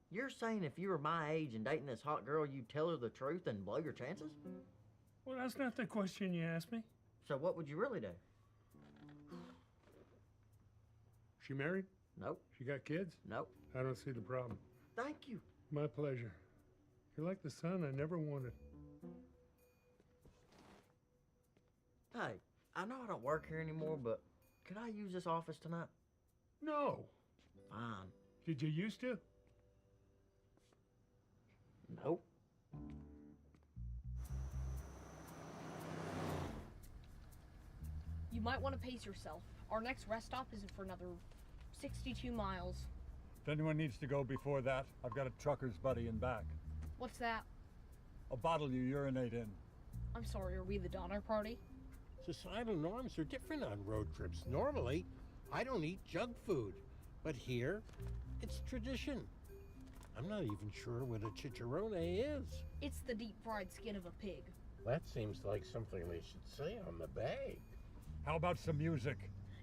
S16: You're saying if you were my age and dating this hot girl, you'd tell her the truth and blow your chances?
S15: Well, that's not the question you asked me.
S16: So what would you really do?
S15: She married?
S16: Nope.
S15: She got kids?
S16: Nope.
S15: I don't see the problem.
S16: Thank you.
S15: My pleasure. You're like the son I never wanted.
S16: Hey, I know I don't work here anymore, but could I use this office tonight?
S15: No.
S16: Fine.
S15: Did you used to?
S16: Nope.
S2: You might want to pace yourself. Our next rest stop isn't for another 62 miles.
S18: If anyone needs to go before that, I've got a trucker's buddy in back.
S2: What's that?
S18: A bottle you urinate in.
S2: I'm sorry, are we the Donner Party?
S11: Societal norms are different on road trips. Normally, I don't eat junk food, but here, it's tradition. I'm not even sure what a chicharrone is.
S2: It's the deep-fried skin of a pig.
S11: That seems like something they should say on the bag.
S18: How about some music?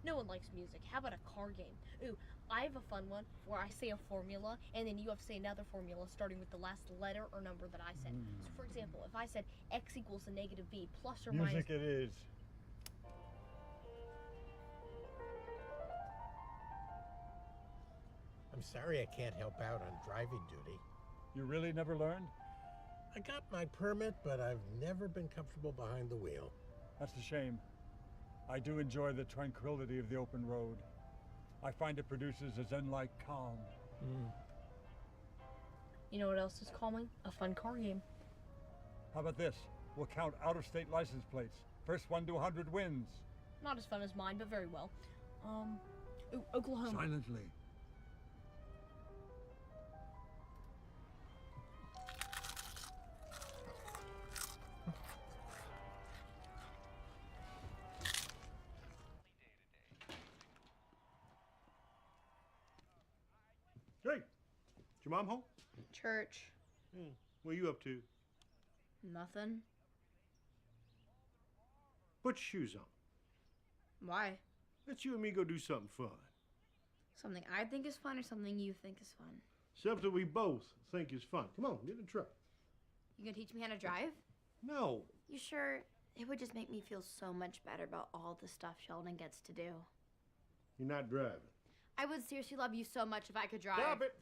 S2: No one likes music. How about a car game? Ooh, I have a fun one where I say a formula, and then you have to say another formula starting with the last letter or number that I said. So, for example, if I said x equals a negative b plus or minus...
S18: Music it is.
S11: I'm sorry I can't help out on driving duty.
S18: You really never learned?
S11: I got my permit, but I've never been comfortable behind the wheel.
S18: That's a shame. I do enjoy the tranquility of the open road. I find it produces a zen-like calm.
S2: You know what else is calming? A fun car game.
S18: How about this? We'll count out-of-state license plates. First one to 100 wins.
S2: Not as fun as mine, but very well. Ooh, Oklahoma.
S18: Silently.
S25: Hey, is your mom home?
S2: Church.
S25: What are you up to?
S2: Nothing.
S25: Put your shoes on.
S2: Why?
S25: Let you and me go do something fun.
S5: Something I think is fun or something you think is fun?
S25: Something we both think is fun. Come on, get in the truck.
S5: You gonna teach me how to drive?
S25: No.
S5: You sure? It would just make me feel so much better about all the stuff Sheldon gets to do.
S25: You're not driving.
S5: I would seriously love you so much if I could drive.
S25: Stop it!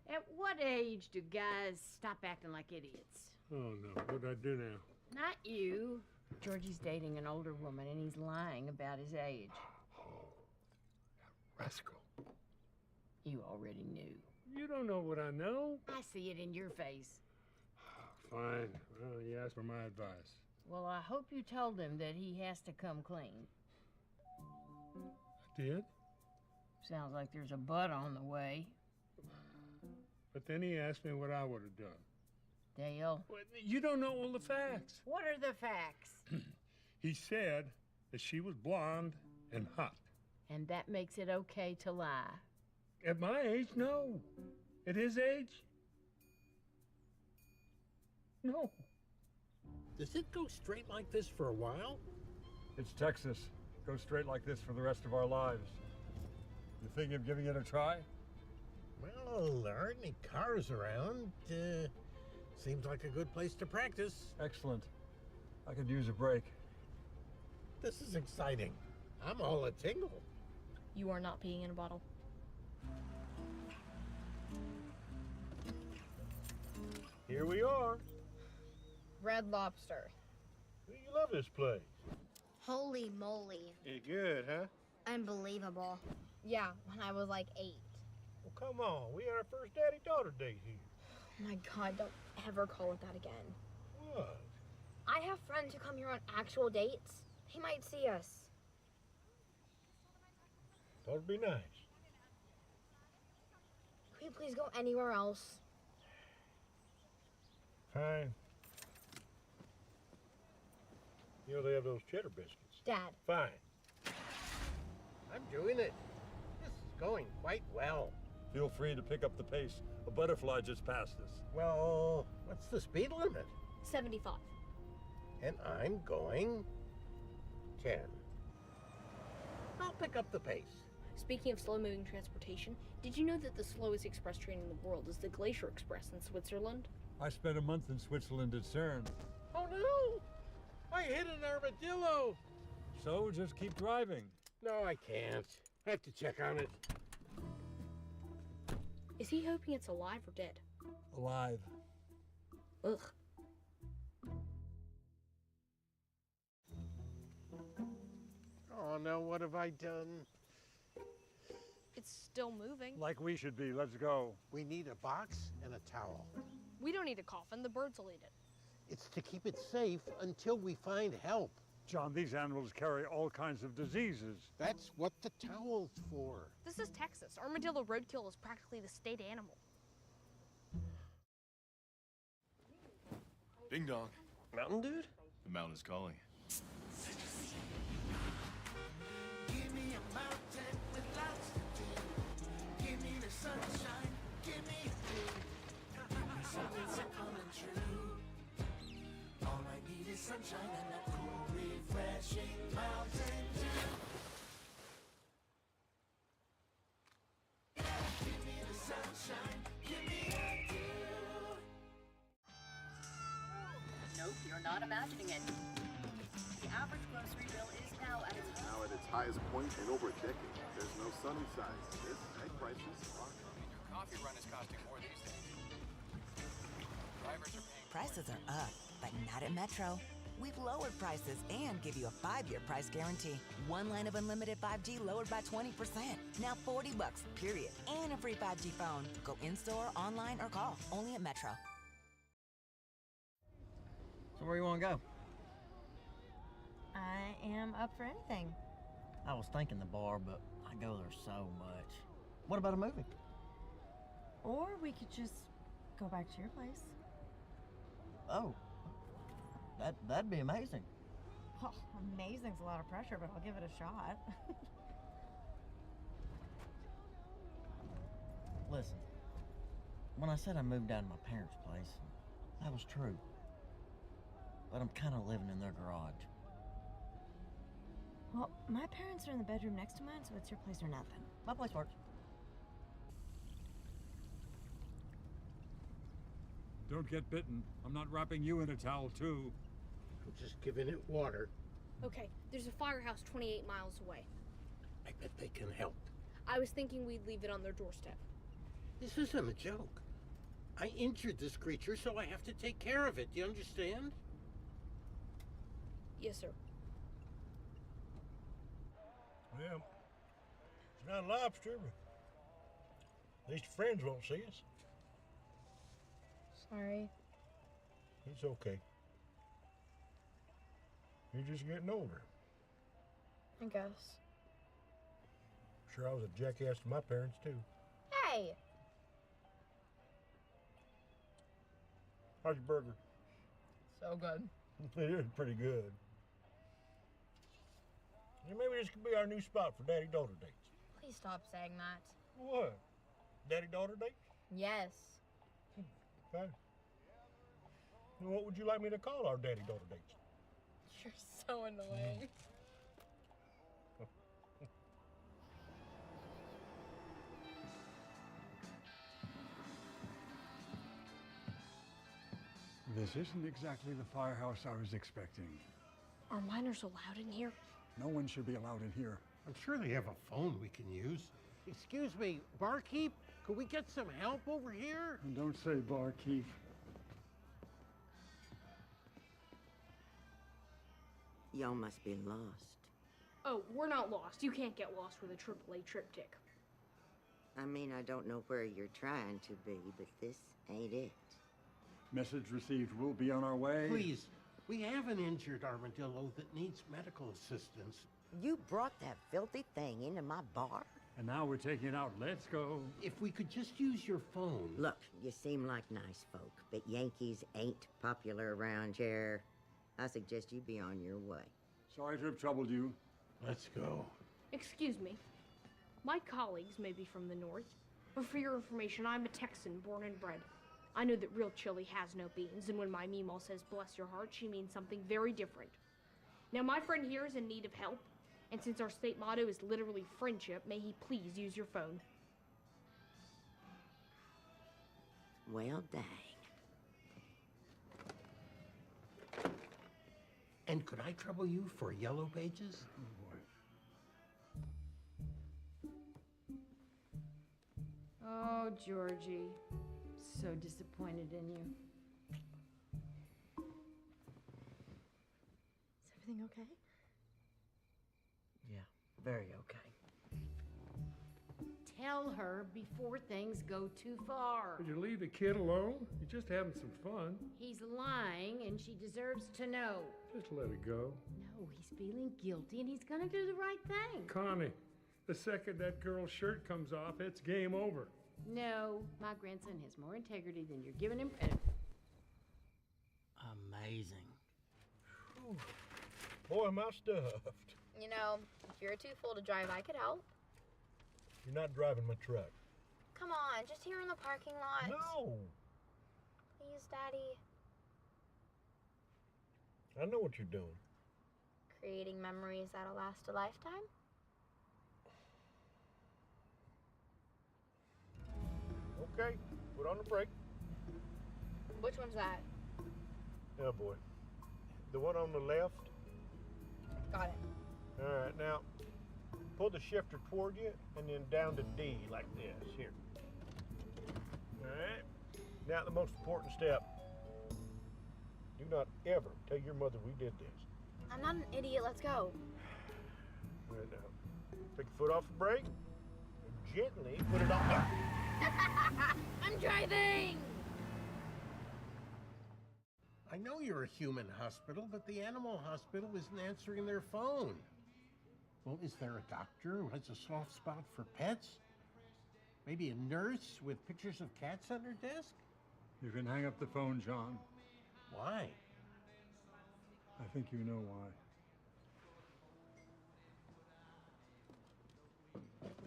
S1: At what age do guys stop acting like idiots?
S15: Oh, no. What'd I do now?
S1: Not you. Georgie's dating an older woman, and he's lying about his age.
S15: Rascal.
S1: You already knew.
S15: You don't know what I know.
S1: I see it in your face.
S15: Fine. Well, you asked for my advice.
S1: Well, I hope you told him that he has to come clean.
S15: I did?
S1: Sounds like there's a but on the way.
S15: But then he asked me what I would have done.
S1: Dale.
S15: Well, you don't know all the facts.
S1: What are the facts?
S15: He said that she was blonde and hot.
S1: And that makes it okay to lie.
S15: At my age, no. At his age, no.
S11: Does it go straight like this for a while?
S18: It's Texas. Go straight like this for the rest of our lives. You think of giving it a try?
S11: Well, there aren't any cars around. Seems like a good place to practice.
S18: Excellent. I could use a break.
S11: This is exciting. I'm all a tingle.
S2: You are not peeing in a bottle.
S25: Here we are.
S2: Red Lobster.
S25: You love this place.
S5: Holy moly.
S25: It's good, huh?
S5: Unbelievable.
S2: Yeah, when I was like 8.
S15: Well, come on. We had our first daddy-daughter date here.
S2: Oh my god, don't ever call it that again.
S15: What?
S2: I have friends who come here on actual dates. He might see us.
S15: That'd be nice.
S2: Can we please go anywhere else?
S15: Fine. You know they have those cheddar biscuits.
S2: Dad.
S15: Fine.
S11: I'm doing it. This is going quite well.
S18: Feel free to pick up the pace. A butterfly just passed us.
S11: Well, what's the speed limit?
S2: 75.
S11: And I'm going 10. I'll pick up the pace.
S2: Speaking of slow-moving transportation, did you know that the slowest express train in the world is the Glacier Express in Switzerland?
S18: I spent a month in Switzerland at CERN.
S11: Oh no! I hit an armadillo!
S18: So just keep driving.
S11: No, I can't. I have to check on it.
S2: Is he hoping it's alive or dead?
S18: Alive.
S2: Ugh.
S11: Oh no, what have I done?
S2: It's still moving.
S18: Like we should be. Let's go.
S11: We need a box and a towel.
S2: We don't need a coffin. The birds will eat it.
S11: It's to keep it safe until we find help.
S18: John, these animals carry all kinds of diseases.
S11: That's what the towel's for.
S2: This is Texas. Armadillo roadkill is practically the state animal.
S13: Ding dong.
S11: Mountain Dude?
S13: The mountain's calling.
S19: Give me a mountain with lots to do. Give me the sunshine, give me a dream. Something's coming true. All I need is sunshine and a cool, refreshing mountain dew. Give me the sunshine, give me a dew.
S4: Nope, you're not imagining it. The average grocery bill is now at its
S17: highest point in over a decade. There's no sunny side. This egg prices are
S20: Your coffee run is costing more these days. Drivers are paying.
S21: Prices are up, but not at Metro. We've lowered prices and give you a 5-year price guarantee. One line of unlimited 5G lowered by 20%. Now $40, period. And a free 5G phone. Go in-store, online, or call. Only at Metro.
S16: So where you want to go?
S6: I am up for anything.
S16: I was thinking the bar, but I go there so much. What about a movie?
S6: Or we could just go back to your place.
S16: Oh, that'd be amazing.
S6: Oh, amazing's a lot of pressure, but I'll give it a shot.
S16: Listen, when I said I moved down to my parents' place, that was true. But I'm kind of living in their garage.
S6: Well, my parents are in the bedroom next to mine, so it's your place or nothing.
S16: My place works.
S18: Don't get bitten. I'm not wrapping you in a towel, too.
S11: I'm just giving it water.
S2: Okay, there's a firehouse 28 miles away.
S11: I bet they can help.
S2: I was thinking we'd leave it on their doorstep.
S11: This isn't a joke. I injured this creature, so I have to take care of it. Do you understand?
S2: Yes, sir.
S15: Well, it's not a lobster, but at least your friends won't see us.
S2: Sorry.
S15: It's okay. You're just getting older.
S2: I guess.
S15: Sure, I was a jackass to my parents, too.
S2: Hey!
S15: How's your burger?
S2: So good.
S15: It is pretty good. Yeah, maybe this could be our new spot for daddy-daughter dates.
S2: Please stop saying that.
S15: What? Daddy-daughter dates?
S2: Yes.
S15: Okay. What would you like me to call our daddy-daughter dates?
S2: You're so annoying.
S18: This isn't exactly the firehouse I was expecting.
S2: Are minors allowed in here?
S18: No one should be allowed in here.
S11: I'm sure they have a phone we can use. Excuse me, barkeep, could we get some help over here?
S18: And don't say barkeep.
S22: Y'all must be lost.
S2: Oh, we're not lost. You can't get lost with a AAA triptych.
S22: I mean, I don't know where you're trying to be, but this ain't it.
S18: Message received. We'll be on our way.
S11: Please, we have an injured armadillo that needs medical assistance.
S22: You brought that filthy thing into my bar?
S18: And now we're taking it out. Let's go.
S11: If we could just use your phone.
S22: Look, you seem like nice folk, but Yankees ain't popular around here. I suggest you be on your way.
S18: Sorry to have troubled you.
S11: Let's go.
S2: Excuse me. My colleagues may be from the north, but for your information, I'm a Texan born and bred. I know that real chili has no beans, and when my Meemaw says bless your heart, she means something very different. Now, my friend here is in need of help, and since our state motto is literally friendship, may he please use your phone.
S22: Well, dang.
S11: And could I trouble you for Yellow Pages?
S1: Oh, Georgie. So disappointed in you.
S5: Is everything okay?
S16: Yeah, very okay.
S1: Tell her before things go too far.
S15: Would you leave the kid alone? You're just having some fun.
S1: He's lying, and she deserves to know.
S15: Just let it go.
S1: No, he's feeling guilty, and he's gonna do the right thing.
S15: Connie, the second that girl's shirt comes off, it's game over.
S1: No, my grandson has more integrity than you're giving him credit.
S16: Amazing.
S15: Boy, am I stuffed.
S2: You know, if you're too full to drive, I could help.
S15: You're not driving my truck.
S2: Come on, just here in the parking lot.
S15: No.
S2: Please, Daddy.
S15: I know what you're doing.
S2: Creating memories that'll last a lifetime?
S15: Okay, put on the brake.
S2: Which one's that?
S15: Oh, boy. The one on the left.
S2: Got it.
S15: All right, now, pull the shifter toward you and then down to D like this. Here. All right. Now, the most important step. Do not ever tell your mother we did this.
S2: I'm not an idiot. Let's go.
S15: All right, now. Take your foot off the brake and gently put it on.
S2: I'm driving!
S11: I know you're a human hospital, but the animal hospital isn't answering their phone. Well, is there a doctor who has a soft spot for pets? Maybe a nurse with pictures of cats on her desk?
S18: You can hang up the phone, John.
S11: Why?
S18: I think you know why.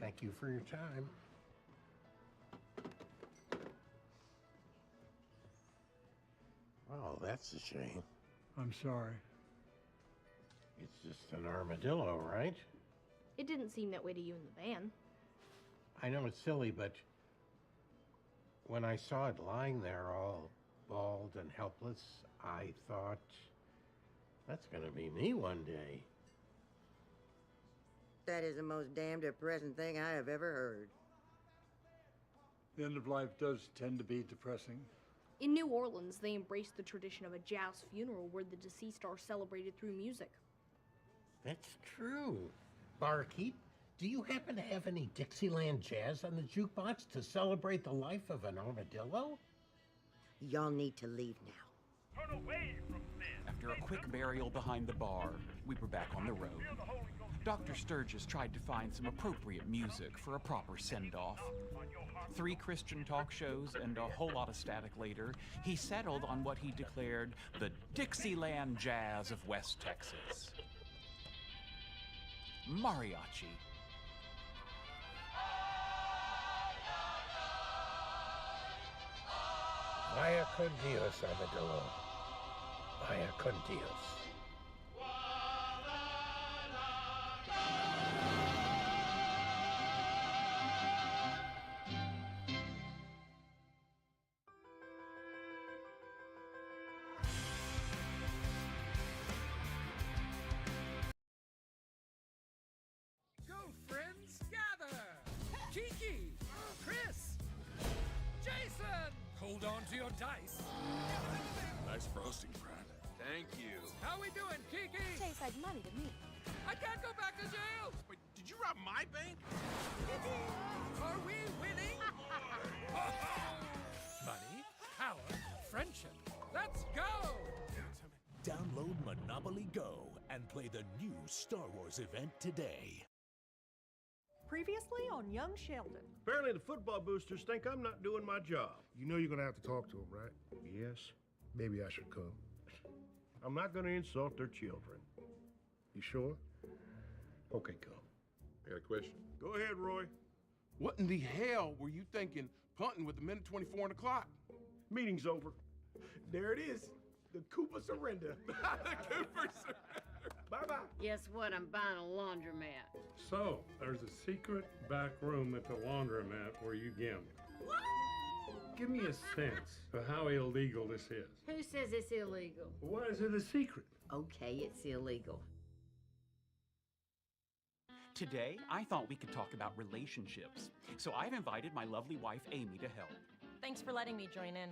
S11: Thank you for your time. Oh, that's a shame.
S18: I'm sorry.
S11: It's just an armadillo, right?
S2: It didn't seem that way to you in the van.
S11: I know it's silly, but when I saw it lying there all bald and helpless, I thought, that's gonna be me one day.
S22: That is the most damn depressing thing I have ever heard.
S18: The end of life does tend to be depressing.
S2: In New Orleans, they embraced the tradition of a jazz funeral where the deceased are celebrated through music.
S11: That's true. Barkeep, do you happen to have any Dixieland jazz on the jukebox to celebrate the life of an armadillo?
S22: Y'all need to leave now.
S15: Turn away from this.
S23: After a quick burial behind the bar, we were back on the road. Dr. Sturgis tried to find some appropriate music for a proper send-off. 3 Christian talk shows and a whole lot of static later, he settled on what he declared the Dixieland Jazz of West Texas. Mariachi.
S11: Vaya con Dios, armadillo. Vaya con Dios.
S19: Go, friends, gather! Kiki! Chris! Jason! Hold on to your dice.
S17: Nice frosting, Brad. Thank you.
S19: How we doing, Kiki?
S2: Tastes like money to me.
S19: I can't go back to jail!
S17: Wait, did
S3: Did you rob my bank? Are we winning? Money, power, friendship. Let's go!
S7: Download Monopoly Go and play the new Star Wars event today.
S14: Previously on Young Sheldon.
S25: Apparently the football boosters think I'm not doing my job.
S15: You know you're gonna have to talk to them, right?
S25: Yes.
S15: Maybe I should come.
S25: I'm not gonna insult their children.
S15: You sure? Okay, come.
S3: I got a question.
S25: Go ahead, Roy.
S3: What in the hell were you thinking punting with a minute 24 on the clock?
S25: Meeting's over.
S3: There it is. The Cooper surrender. The Cooper surrender.
S25: Bye-bye.
S1: Guess what? I'm buying a laundromat.
S9: So, there's a secret back room at the laundromat where you gamble. Give me a sense of how illegal this is.
S1: Who says it's illegal?
S9: Why is it a secret?
S24: Okay, it's illegal.
S23: Today, I thought we could talk about relationships. So I've invited my lovely wife, Amy, to help.
S10: Thanks for letting me join in.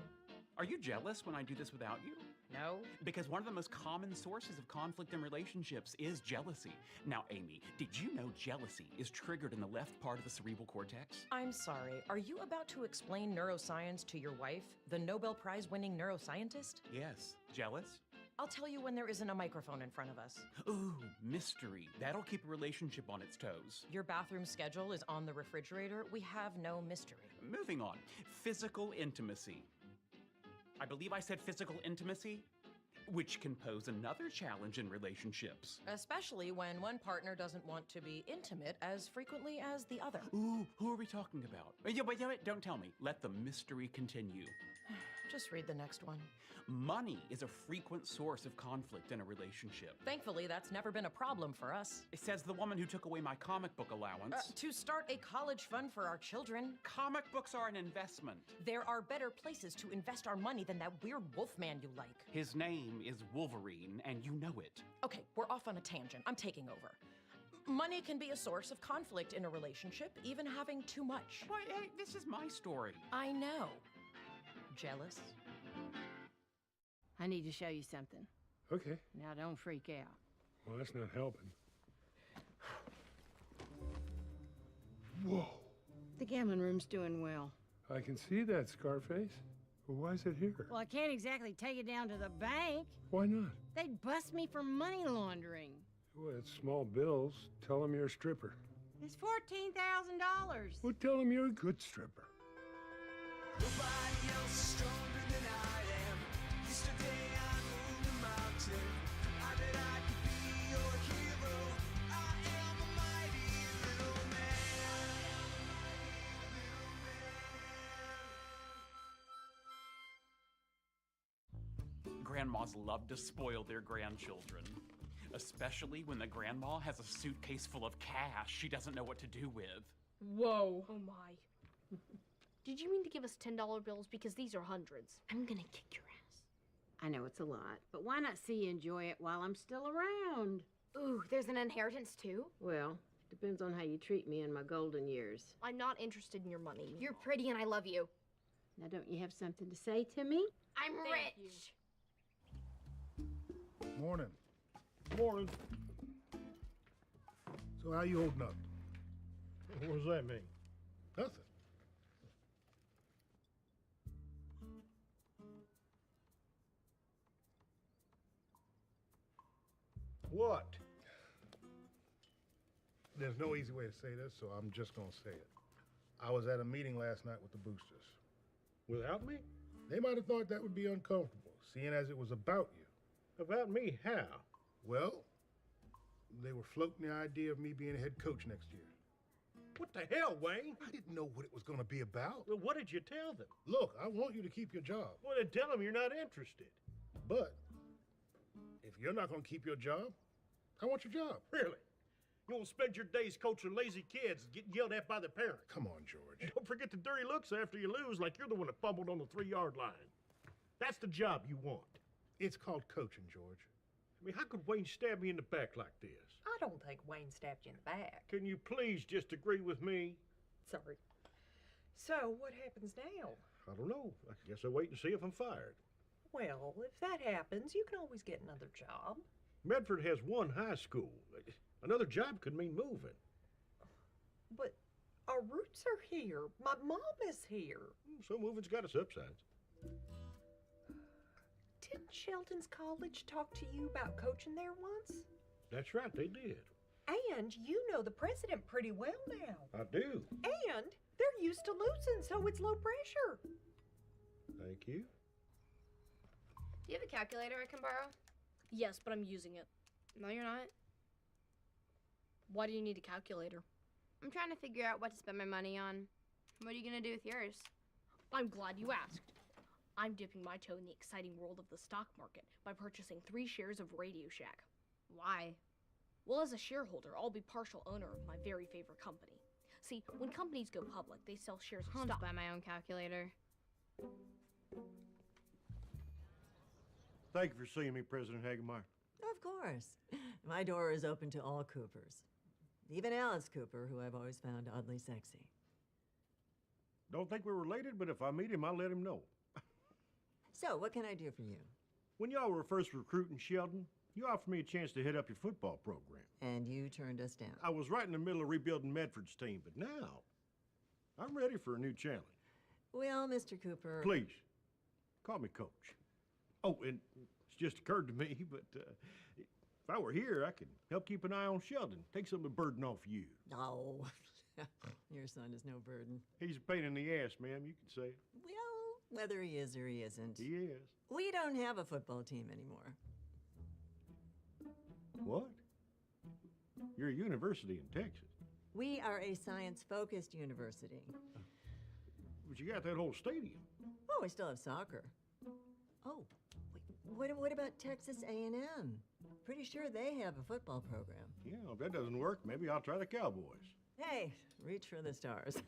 S23: Are you jealous when I do this without you?
S10: No.
S23: Because one of the most common sources of conflict in relationships is jealousy. Now, Amy, did you know jealousy is triggered in the left part of the cerebral cortex?
S10: I'm sorry, are you about to explain neuroscience to your wife, the Nobel Prize winning neuroscientist?
S23: Yes. Jealous?
S10: I'll tell you when there isn't a microphone in front of us.
S23: Ooh, mystery. That'll keep a relationship on its toes.
S10: Your bathroom schedule is on the refrigerator. We have no mystery.
S23: Moving on. Physical intimacy. I believe I said physical intimacy, which can pose another challenge in relationships.
S10: Especially when one partner doesn't want to be intimate as frequently as the other.
S23: Ooh, who are we talking about? Wait, don't tell me. Let the mystery continue.
S10: Just read the next one.
S23: Money is a frequent source of conflict in a relationship.
S10: Thankfully, that's never been a problem for us.
S23: It says the woman who took away my comic book allowance.
S10: To start a college fund for our children.
S23: Comic books are an investment.
S10: There are better places to invest our money than that weird wolfman you like.
S23: His name is Wolverine, and you know it.
S10: Okay, we're off on a tangent. I'm taking over. Money can be a source of conflict in a relationship, even having too much.
S23: Wait, hey, this is my story.
S10: I know. Jealous?
S1: I need to show you something.
S9: Okay.
S1: Now, don't freak out.
S9: Well, that's not helping.
S15: Whoa.
S1: The gambling room's doing well.
S9: I can see that, Scarface. Well, why is it here?
S1: Well, I can't exactly take it down to the bank.
S9: Why not?
S1: They'd bust me for money laundering.
S9: Well, it's small bills. Tell them you're a stripper.
S1: It's $14,000.
S9: Well, tell them you're a good stripper.
S19: Nobody else is stronger than I am. Yesterday I moved a mountain. I bet I could be your hero. I am a mighty little man.
S23: Grandmas love to spoil their grandchildren. Especially when the grandma has a suitcase full of cash she doesn't know what to do with.
S2: Whoa. Oh my. Did you mean to give us $10 bills? Because these are hundreds. I'm gonna kick your ass.
S1: I know it's a lot, but why not see you enjoy it while I'm still around?
S2: Ooh, there's an inheritance too?
S1: Well, depends on how you treat me in my golden years.
S2: I'm not interested in your money. You're pretty and I love you.
S1: Now, don't you have something to say to me?
S2: I'm rich.
S15: Morning. Morning. So how you holding up?
S25: What does that mean?
S15: Nothing.
S25: What?
S15: There's no easy way to say this, so I'm just gonna say it. I was at a meeting last night with the boosters.
S25: Without me?
S15: They might have thought that would be uncomfortable, seeing as it was about you.
S25: About me? How?
S15: Well, they were floating the idea of me being a head coach next year.
S25: What the hell, Wayne?
S15: I didn't know what it was gonna be about.
S25: Well, what did you tell them?
S15: Look, I want you to keep your job.
S25: Well, then tell them you're not interested.
S15: But if you're not gonna keep your job, I want your job.
S25: Really? You won't spend your days coaching lazy kids and getting yelled at by their parents.
S15: Come on, George.
S25: And don't forget the dirty looks after you lose, like you're the one that fumbled on the 3-yard line. That's the job you want.
S15: It's called coaching, George.
S25: I mean, how could Wayne stab me in the back like this?
S14: I don't think Wayne stabbed you in the back.
S25: Can you please just agree with me?
S14: Sorry. So, what happens now?
S25: I don't know. I guess I'll wait and see if I'm fired.
S14: Well, if that happens, you can always get another job.
S25: Medford has one high school. Another job could mean moving.
S14: But our roots are here. My mom is here.
S25: So moving's got its upsides.
S14: Didn't Sheldon's College talk to you about coaching there once?
S25: That's right, they did.
S14: And you know the president pretty well now.
S25: I do.
S14: And they're used to losing, so it's low pressure.
S25: Thank you.
S5: Do you have a calculator I can borrow?
S2: Yes, but I'm using it.
S5: No, you're not.
S2: Why do you need a calculator?
S5: I'm trying to figure out what to spend my money on. What are you gonna do with yours?
S2: I'm glad you asked. I'm dipping my toe in the exciting world of the stock market by purchasing 3 shares of Radio Shack.
S5: Why?
S2: Well, as a shareholder, I'll be partial owner of my very favorite company. See, when companies go public, they sell shares of
S5: I'll
S2: stock.
S5: just buy my own calculator.
S25: Thank you for seeing me, President Hagemeyer.
S4: Of course. My door is open to all Coopers. Even Alice Cooper, who I've always found oddly sexy.
S25: Don't think we're related, but if I meet him, I'll let him know.
S4: So, what can I do for you?
S25: When y'all were first recruiting Sheldon, you offered me a chance to head up your football program.
S4: And you turned us down.
S25: I was right in the middle of rebuilding Medford's team, but now I'm ready for a new challenge.
S4: Well, Mr. Cooper...
S25: Please, call me Coach. Oh, and it's just occurred to me, but if I were here, I could help keep an eye on Sheldon. Take some of the burden off you.
S4: No, your son is no burden.
S25: He's a pain in the ass, ma'am, you could say it.
S4: Well, whether he is or he isn't.
S25: He is.
S4: We don't have a football team anymore.
S25: What? You're a university in Texas.
S4: We are a science-focused university.
S25: But you got that whole stadium.
S4: Oh, we still have soccer. Oh, wait, what about Texas A&M? Pretty sure they have a football program.
S25: Yeah, if that doesn't work, maybe I'll try the Cowboys.
S4: Hey, reach for the stars.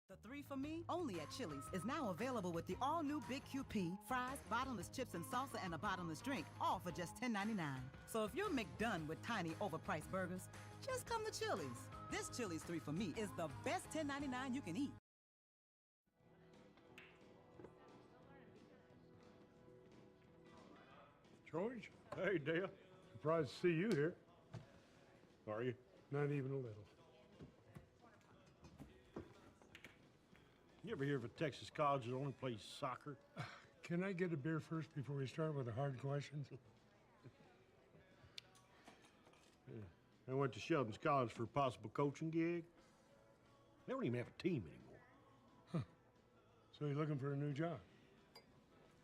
S8: The 3 for Me, only at Chili's, is now available with the all-new Big QP, fries, bottomless chips and salsa, and a bottomless drink, all for just $10.99. So if you're McDone with tiny, overpriced burgers, just come to Chili's. This Chili's 3 for Me is the best $10.99 you can eat.
S9: George?
S25: Hey, Dale.
S9: Surprised to see you here.
S25: Are you?
S9: Not even a little.
S25: You ever hear of a Texas college that only plays soccer?
S9: Can I get a beer first before we start with the hard questions?
S25: I went to Sheldon's College for a possible coaching gig. They don't even have a team anymore.
S9: Huh. So you're looking for a new job?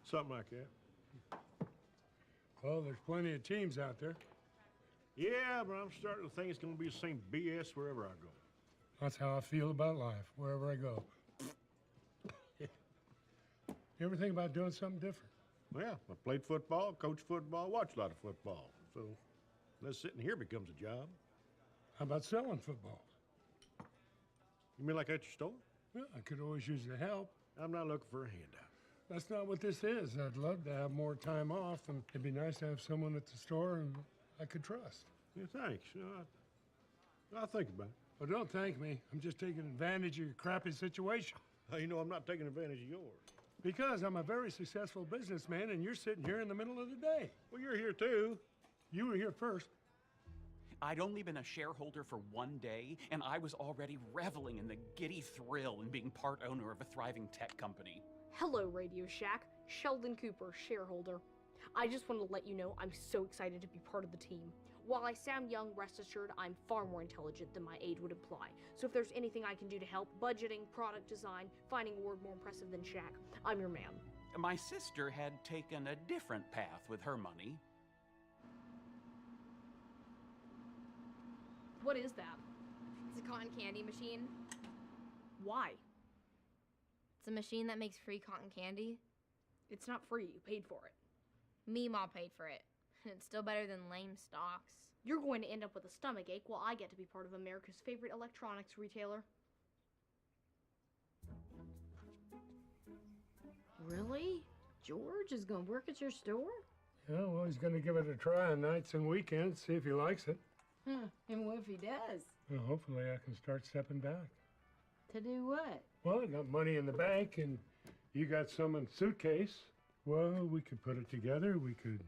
S25: Something like that.
S9: Well, there's plenty of teams out there.
S25: Yeah, but I'm starting to think it's going to be the same BS wherever I go.
S9: That's how I feel about life, wherever I go. You ever think about doing something different?
S25: Well, I played football, coached football, watched a lot of football. So unless sitting here becomes a job.
S9: How about selling footballs?
S25: You mean like at your store?
S9: Well, I could always use the help.
S25: I'm not looking for a handout.
S9: That's not what this is. I'd love to have more time off, and it'd be nice to have someone at the store and I could trust.
S25: Yeah, thanks. I'll think about it.
S9: Well, don't thank me. I'm just taking advantage of your crappy situation.
S25: How you know I'm not taking advantage of yours?
S9: Because I'm a very successful businessman, and you're sitting here in the middle of the day.
S25: Well, you're here too.
S9: You were here first.
S23: I'd only been a shareholder for 1 day, and I was already reveling in the giddy thrill in being part owner of a thriving tech company.
S2: Hello, Radio Shack. Sheldon Cooper, shareholder. I just wanted to let you know I'm so excited to be part of the team. While I sound young, rest assured I'm far more intelligent than my age would imply. So if there's anything I can do to help, budgeting, product design, finding a word more impressive than Shaq, I'm your man.
S23: My sister had taken a different path with her money.
S2: What is that?
S5: It's a cotton candy machine.
S2: Why?
S5: It's a machine that makes free cotton candy.
S2: It's not free. You paid for it.
S5: Meemaw paid for it. It's still better than lame stocks.
S2: You're going to end up with a stomachache while I get to be part of America's favorite electronics retailer.
S1: Really? George is going to work at your store?
S9: Yeah, well, he's going to give it a try on nights and weekends, see if he likes it.
S1: And what if he does?
S9: Well, hopefully I can start stepping back.
S1: To do what?
S9: Well, I got money in the bank, and you got some in the suitcase. Well, we could put it together. We could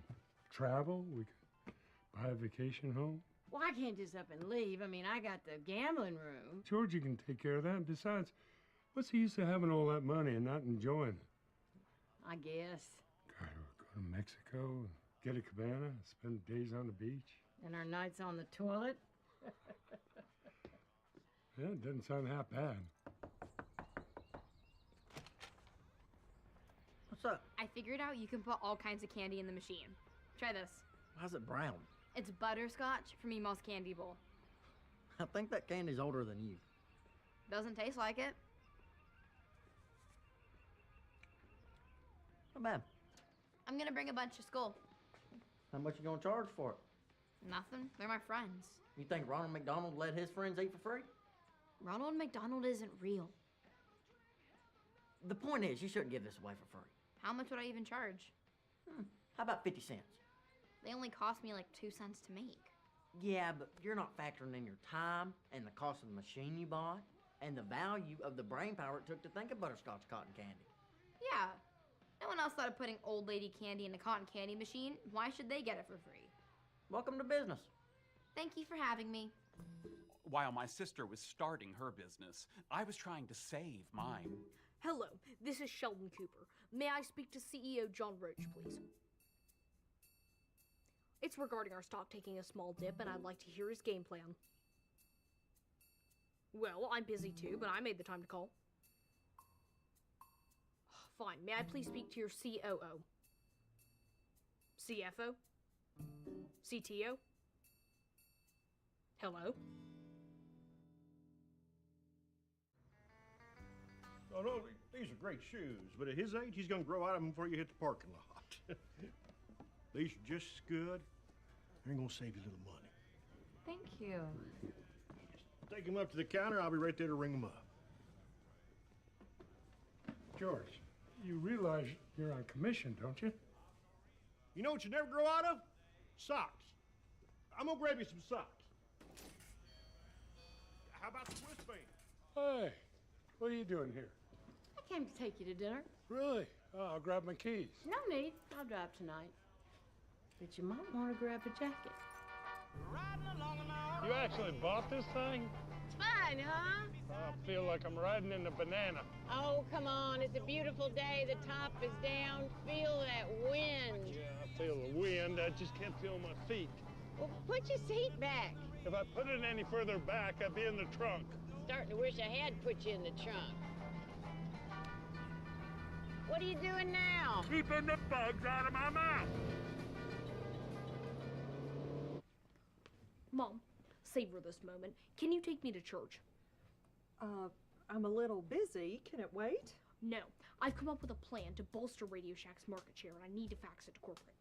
S9: travel. We could Buy a vacation home?
S1: Well, I can't just up and leave. I mean, I got the gambling room.
S9: Georgie can take care of that. Besides, what's the use of having all that money and not enjoying it?
S1: I guess.
S9: God, we'll go to Mexico and get a cabana and spend days on the beach.
S1: And our nights on the toilet.
S9: Yeah, it doesn't sound half bad.
S16: What's up?
S6: I figured out you can put all kinds of candy in the machine. Try this.
S16: Why's it brown?
S6: It's butterscotch from Ema's Candy Bowl.
S16: I think that candy's older than you.
S6: Doesn't taste like it.
S16: Not bad.
S6: I'm gonna bring a bunch to school.
S16: How much you gonna charge for it?
S6: Nothing. They're my friends.
S16: You think Ronald McDonald let his friends eat for free?
S6: Ronald McDonald isn't real.
S16: The point is, you shouldn't give this away for free.
S6: How much would I even charge?
S16: How about 50 cents?
S6: They only cost me like 2 cents to make.
S16: Yeah, but you're not factoring in your time and the cost of the machine you bought and the value of the brain power it took to think of butterscotch cotton candy.
S6: Yeah. No one else thought of putting old lady candy in a cotton candy machine. Why should they get it for free?
S16: Welcome to business.
S6: Thank you for having me.
S23: While my sister was starting her business, I was trying to save mine.
S2: Hello, this is Sheldon Cooper. May I speak to CEO John Roach, please? It's regarding our stock taking a small dip, and I'd like to hear his game plan. Well, I'm busy too, but I made the time to call. Fine, may I please speak to your COO? CFO? CTO? Hello?
S25: Oh, no, these are great shoes, but at his age, he's gonna grow out of them before you hit the parking lot. These are just as good. They're gonna save you a little money.
S1: Thank you.
S25: Take him up to the counter. I'll be right there to ring him up.
S9: George, you realize you're on commission, don't you?
S25: You know what you never grow out of? Socks. I'm gonna grab you some socks. How about the wristband?
S9: Hey, what are you doing here?
S1: I came to take you to dinner.
S9: Really? Oh, I'll grab my keys.
S1: No need. I'll drive tonight. But you might want to grab a jacket.
S9: You actually bought this thing?
S1: It's fine, huh?
S9: I feel like I'm riding in a banana.
S1: Oh, come on. It's a beautiful day. The top is down. Feel that wind.
S9: Yeah, I feel the wind. I just can't feel my feet.
S1: Well, put your seat back.
S9: If I put it any further back, I'd be in the trunk.
S1: Starting to wish I had put you in the trunk. What are you doing now?
S9: Keeping the bugs out of my mouth.
S2: Mom, savor this moment. Can you take me to church?
S14: I'm a little busy. Can it wait?
S2: No. I've come up with a plan to bolster Radio Shack's market share, and I need to fax it to corporate.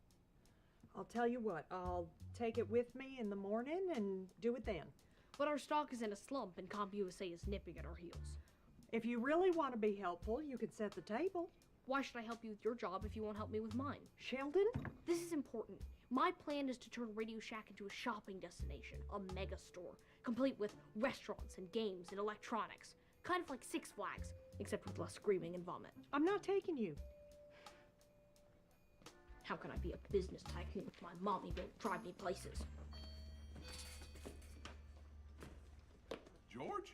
S14: I'll tell you what, I'll take it with me in the morning and do it then.
S2: But our stock is in a slump, and CompUSA is nipping at our heels.
S14: If you really want to be helpful, you could set the table.
S2: Why should I help you with your job if you won't help me with mine?
S14: Sheldon?
S2: This is important. My plan is to turn Radio Shack into a shopping destination, a mega store, complete with restaurants and games and electronics. Kind of like Six Flags, except with less screaming and vomit.
S14: I'm not taking you.
S2: How can I be a business tycoon if my mommy won't drive me places?
S12: George?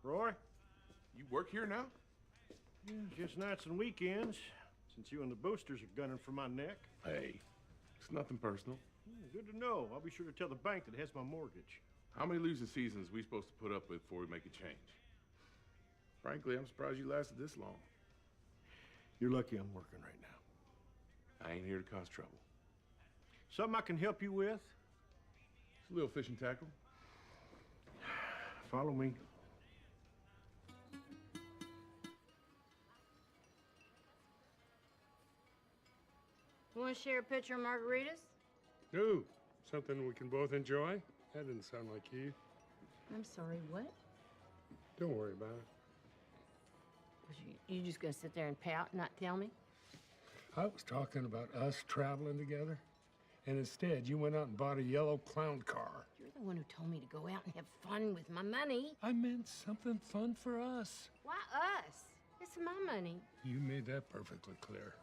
S25: Roy?
S12: You work here now?
S25: Yeah, just nights and weekends, since you and the boosters are gunning for my neck.
S12: Hey, it's nothing personal.
S25: Good to know. I'll be sure to tell the bank that has my mortgage.
S12: How many losing seasons we supposed to put up with before we make a change? Frankly, I'm surprised you lasted this long.
S25: You're lucky I'm working right now.
S12: I ain't here to cause trouble.
S25: Something I can help you with?
S12: It's a little fishing tackle.
S25: Follow me.
S1: You want to share a pitcher of margaritas?
S9: No, something we can both enjoy? That didn't sound like you.
S1: I'm sorry, what?
S9: Don't worry about it.
S1: Was you just gonna sit there and pout and not tell me?
S9: I was talking about us traveling together, and instead you went out and bought a yellow clown car.
S1: You're the one who told me to go out and have fun with my money.
S9: I meant something fun for us.
S1: Why us? It's my money.
S9: You made that perfectly clear.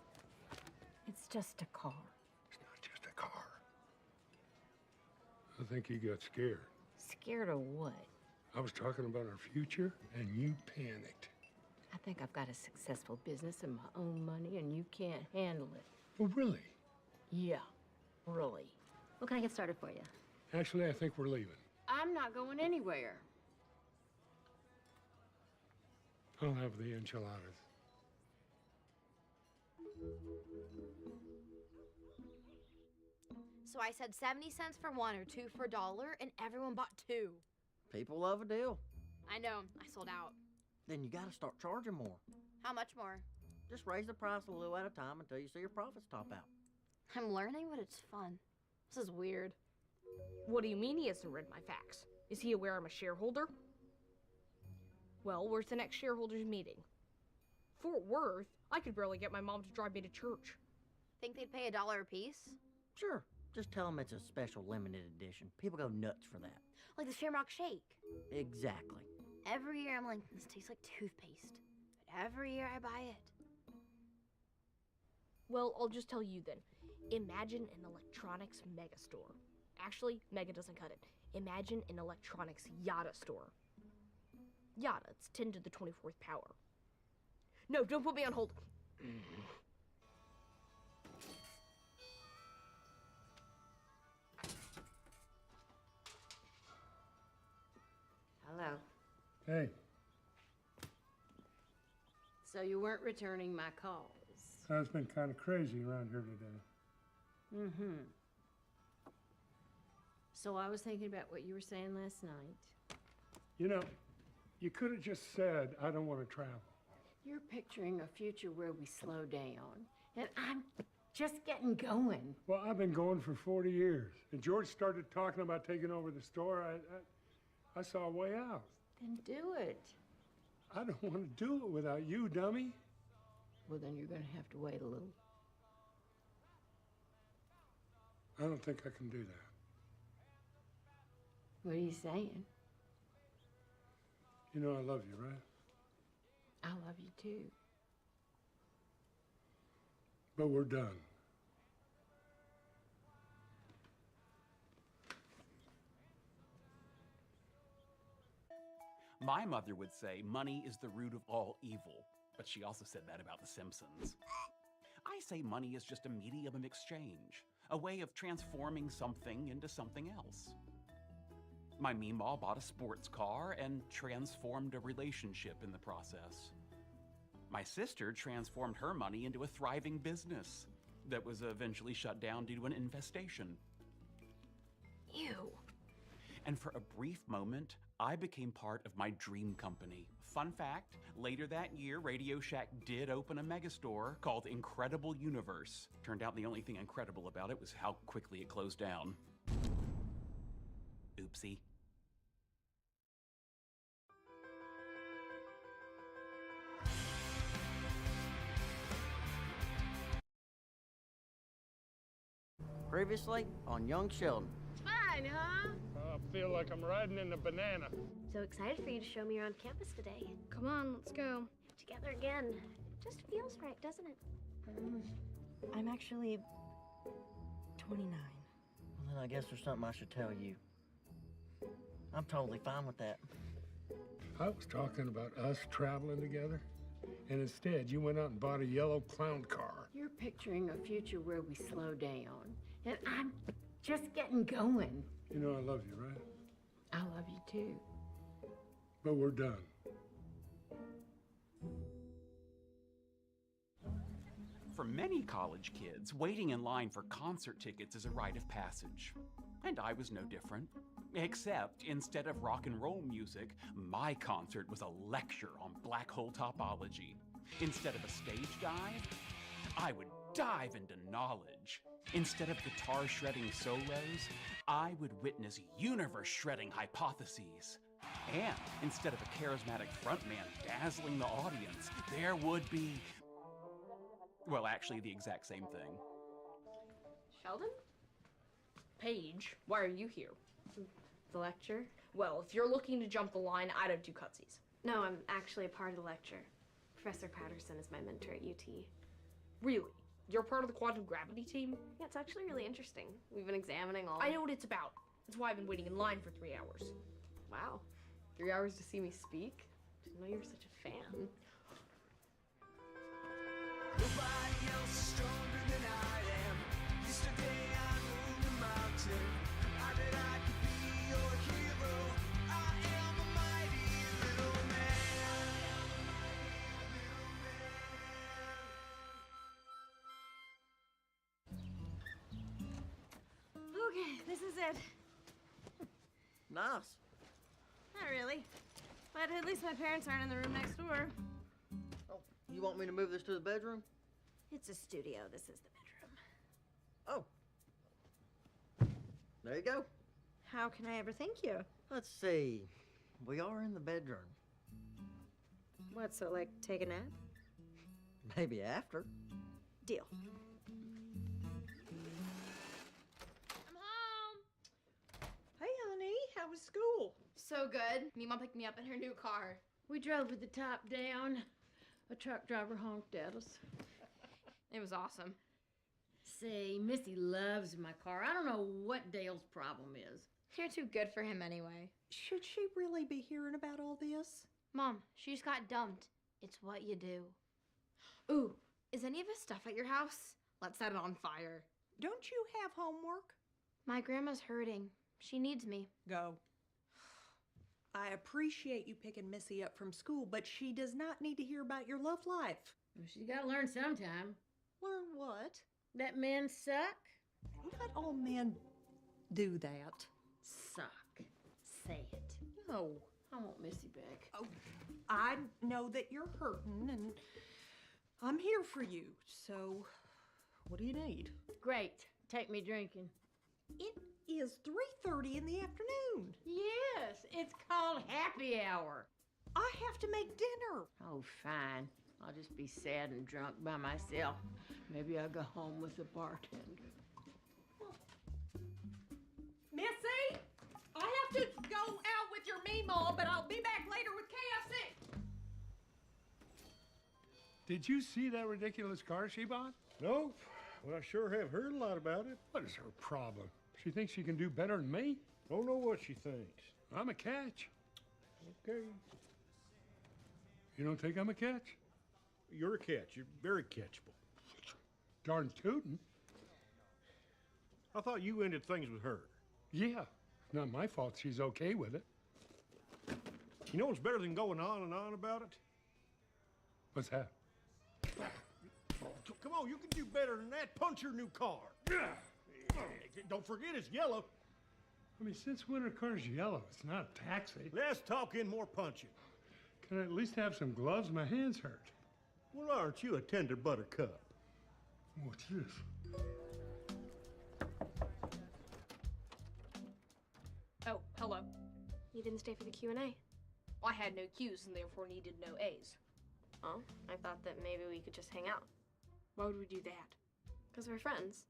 S1: It's just a car.
S9: It's not just a car. I think you got scared.
S24: Scared of what?
S9: I was talking about our future, and you panicked.
S24: I think I've got a successful business and my own money, and you can't handle it.
S9: Oh, really?
S24: Yeah, really.
S13: What can I get started for you?
S9: Actually, I think we're leaving.
S1: I'm not going anywhere.
S9: I'll have the enchiladas.
S2: So I said 70 cents for one or 2 for $1, and everyone bought 2.
S16: People love a deal.
S2: I know, I sold out.
S16: Then you gotta start charging more.
S2: How much more?
S16: Just raise the price a little at a time until you see your profits top out.
S2: I'm learning, but it's fun. This is weird. What do you mean he hasn't read my facts? Is he aware I'm a shareholder? Well, where's the next shareholders meeting? Fort Worth? I could barely get my mom to drive me to church. Think they'd pay $1 a piece?
S16: Sure. Just tell them it's a special limited edition. People go nuts for that.
S2: Like the Shamrock Shake.
S16: Exactly.
S2: Every year I'm like, this tastes like toothpaste. But every year I buy it. Well, I'll just tell you then. Imagine an electronics mega store. Actually, mega doesn't cut it. Imagine an electronics Yada store. Yada, it's 10 to the 24th power. No, don't put me on hold.
S1: Hello.
S9: Hey,
S1: So you weren't returning my calls.
S9: it's been kind of crazy around here today.
S1: Mm-hmm. So I was thinking about what you were saying last night.
S9: You know, you could have just said, I don't want to travel.
S1: You're picturing a future where we slow down, and I'm just getting going.
S9: Well, I've been going for 40 years. And George started talking about taking over the store. I saw a way out.
S1: Then do it.
S9: I don't want to do it without you, dummy.
S1: Well, then you're going to have to wait a little.
S9: I don't think I can do that.
S1: What are you saying?
S9: You know I love you, right?
S1: I love you too.
S9: But we're done.
S23: My mother would say money is the root of all evil, but she also said that about The Simpsons. I say money is just a medium of exchange, a way of transforming something into something else. My Meemaw bought a sports car and transformed a relationship in the process. My sister transformed her money into a thriving business that was eventually shut down due to an infestation.
S2: Ew.
S23: And for a brief moment, I became part of my dream company. Fun fact, later that year, Radio Shack did open a megastore called Incredible Universe. Turned out the only thing incredible about it was how quickly it closed down. Oopsie.
S16: Previously on Young Sheldon.
S2: Fine, huh?
S9: I feel like I'm riding in a banana.
S13: So excited for you to show me around campus today.
S2: Come on, let's go.
S13: Together again. It just feels right, doesn't it? I'm actually 29.
S16: Well, then I guess there's something I should tell you. I'm totally fine with that.
S9: I was talking about us traveling together, and instead you went out and bought a yellow clown car.
S1: You're picturing a future where we slow down, and I'm just getting going.
S9: You know I love you, right?
S1: I love you too.
S9: But we're done.
S23: For many college kids, waiting in line for concert tickets is a rite of passage. And I was no different. Except, instead of rock and roll music, my concert was a lecture on black hole topology. Instead of a stage dive, I would dive into knowledge. Instead of guitar shredding solos, I would witness universe shredding hypotheses. And instead of a charismatic frontman dazzling the audience, there would be, well, actually the exact same thing.
S2: Sheldon? Paige, why are you here?
S13: The lecture?
S2: Well, if you're looking to jump the line, I don't do cutsies.
S13: No, I'm actually a part of the lecture. Professor Patterson is my mentor at UT.
S2: Really? You're part of the quantum gravity team?
S13: Yeah, it's actually really interesting. We've been examining all...
S2: I know what it's about. That's why I've been waiting in line for 3 hours.
S11: Wow. 3 hours to see me speak? Didn't know you were such a fan.
S19: Nobody else is stronger than I am. Yesterday I moved a mountain. I bet I could be your hero. I am a mighty little man.
S13: Okay, this is it.
S16: Nice.
S13: Not really. But at least my parents aren't in the room next door.
S16: Oh, you want me to move this to the bedroom?
S13: It's a studio. This is the bedroom.
S16: Oh. There you go.
S13: How can I ever thank you?
S16: Let's see. We are in the bedroom.
S13: What, so like take a nap?
S16: Maybe after.
S13: Deal.
S6: I'm home.
S14: Hey, honey, how was school?
S6: So good. Mima picked me up in her new car.
S1: We drove with the top down. A truck driver honked at us.
S6: It was awesome.
S1: See, Missy loves my car. I don't know what Dale's problem is.
S6: You're too good for him anyway.
S14: Should she really be hearing about all this?
S6: Mom, she just got dumped. It's what you do. Ooh, is any of his stuff at your house? Let's set it on fire.
S14: Don't you have homework?
S6: My grandma's hurting. She needs me.
S14: Go. I appreciate you picking Missy up from school, but she does not need to hear about your love life.
S1: Well, she's got to learn sometime.
S14: Learn what?
S1: That men suck.
S14: Not all men do that.
S1: Suck. Say it.
S14: No.
S1: I want Missy back.
S14: Oh, I know that you're hurting, and I'm here for you. So, what do you need?
S1: Great. Take me drinking.
S14: It is 3:30 in the afternoon.
S1: Yes, it's called happy hour.
S14: I have to make dinner.
S1: Oh, fine. I'll just be sad and drunk by myself. Maybe I'll go home with the bartender.
S14: Missy, I have to go out with your Meemaw, but I'll be back later with KFC.
S9: Did you see that ridiculous car she bought?
S25: Nope. Well, I sure have heard a lot about it.
S9: What is her problem? She thinks she can do better than me?
S25: Don't know what she thinks.
S9: I'm a catch.
S25: Okay.
S9: You don't think I'm a catch?
S25: You're a catch. You're very catchable.
S9: Darn tootin'.
S25: I thought you ended things with her.
S9: Yeah. It's not my fault she's okay with it.
S25: You know what's better than going on and on about it?
S9: What's that?
S25: Come on, you can do better than that. Punch your new car. Don't forget it's yellow.
S9: I mean, since when are cars yellow? It's not a taxi.
S25: Less talking, more punching.
S9: Can I at least have some gloves? My hands hurt.
S25: Well, aren't you a tender buttercup?
S9: What's this?
S2: Oh, hello.
S11: You didn't stay for the Q&A.
S2: I had no Q's and therefore needed no A's.
S11: Oh, I thought that maybe we could just hang out.
S2: Why would we do that?
S11: Because we're friends.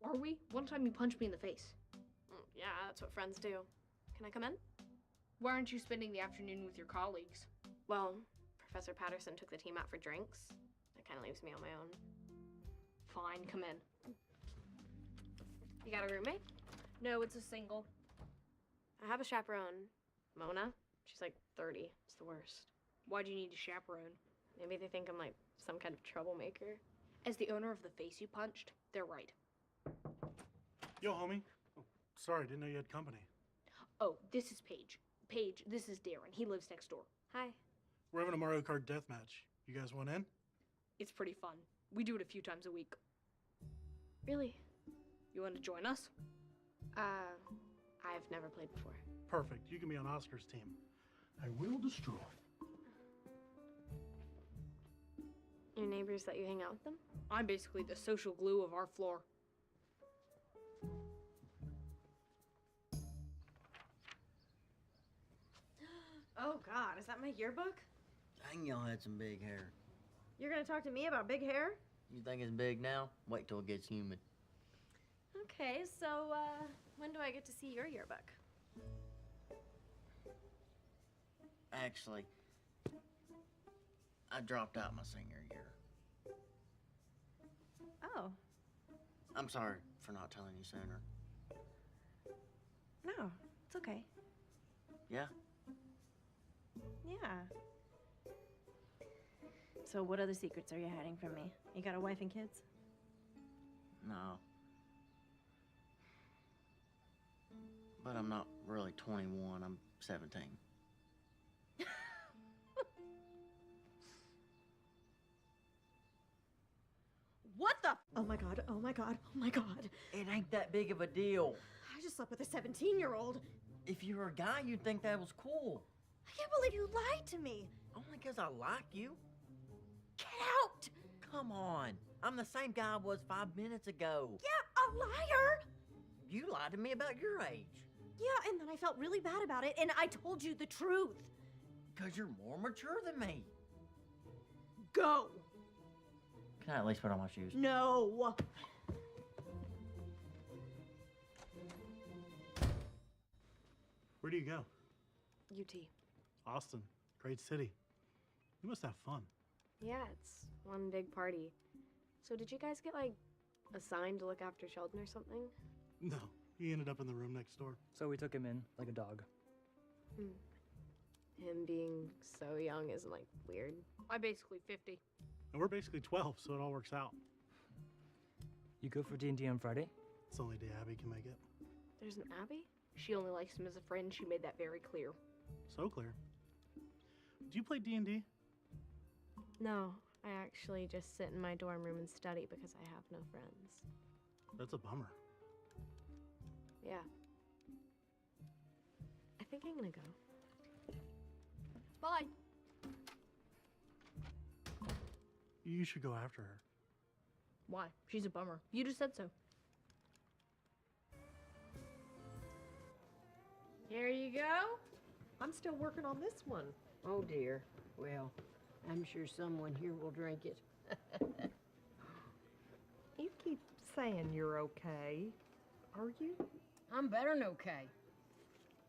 S2: Are we? One time you punched me in the face.
S11: Yeah, that's what friends do. Can I come in?
S2: Why aren't you spending the afternoon with your colleagues?
S11: Well, Professor Patterson took the team out for drinks. That kind of leaves me on my own.
S2: Fine, come in.
S11: You got a roommate?
S2: No, it's a single.
S11: I have a chaperone. Mona. She's like 30. It's the worst.
S2: Why do you need a chaperone?
S11: Maybe they think I'm like some kind of troublemaker.
S2: As the owner of the face you punched, they're right.
S15: Yo, homie. Oh, sorry, didn't know you had company.
S2: Oh, this is Paige. Paige, this is Darren. He lives next door.
S11: Hi.
S15: We're having a Mario Kart deathmatch. You guys want in?
S2: It's pretty fun. We do it a few times a week.
S11: Really?
S2: You want to join us?
S11: I've never played before.
S15: Perfect. You can be on Oscar's team. I will destroy.
S11: Your neighbors let you hang out with them?
S2: I'm basically the social glue of our floor.
S13: Oh God, is that my yearbook?
S16: Dang, y'all had some big hair.
S13: You're gonna talk to me about big hair?
S16: You think it's big now? Wait till it gets humid.
S13: Okay, so, when do I get to see your yearbook?
S16: Actually, I dropped out my senior year.
S13: Oh.
S16: I'm sorry for not telling you sooner.
S13: No, it's okay.
S16: Yeah?
S13: Yeah. So what other secrets are you hiding from me? You got a wife and kids?
S16: No. But I'm not really 21, I'm 17.
S13: What the? Oh my god, oh my god, oh my god.
S16: It ain't that big of a deal.
S13: I just slept with a 17-year-old.
S16: If you were a guy, you'd think that was cool.
S13: I can't believe you lied to me.
S16: Only 'cause I like you.
S13: Get out!
S16: Come on. I'm the same guy I was 5 minutes ago.
S13: Yeah, a liar!
S16: You lied to me about your age.
S13: Yeah, and then I felt really bad about it, and I told you the truth.
S16: 'Cause you're more mature than me.
S13: Go!
S16: Can I at least put on my shoes?
S13: No!
S15: Where do you go?
S11: UT.
S15: Austin. Great city. You must have fun.
S11: Yeah, it's one big party. So did you guys get, like, assigned to look after Sheldon or something?
S15: No, he ended up in the room next door.
S17: So we took him in like a dog.
S11: Him being so young isn't, like, weird. I'm basically 50.
S15: And we're basically 12, so it all works out.
S17: You go for D&D on Friday?
S15: It's the only day Abby can make it.
S11: There's an Abby? She only likes him as a friend. She made that very clear.
S15: So clear. Do you play D&D?
S11: No, I actually just sit in my dorm room and study because I have no friends.
S15: That's a bummer.
S11: Yeah. I think I'm gonna go. Bye.
S15: You should go after her.
S2: Why? She's a bummer. You just said so.
S1: Here you go.
S14: I'm still working on this one.
S1: Oh dear. Well, I'm sure someone here will drink it.
S14: You keep saying you're okay. Are you?
S1: I'm better than okay.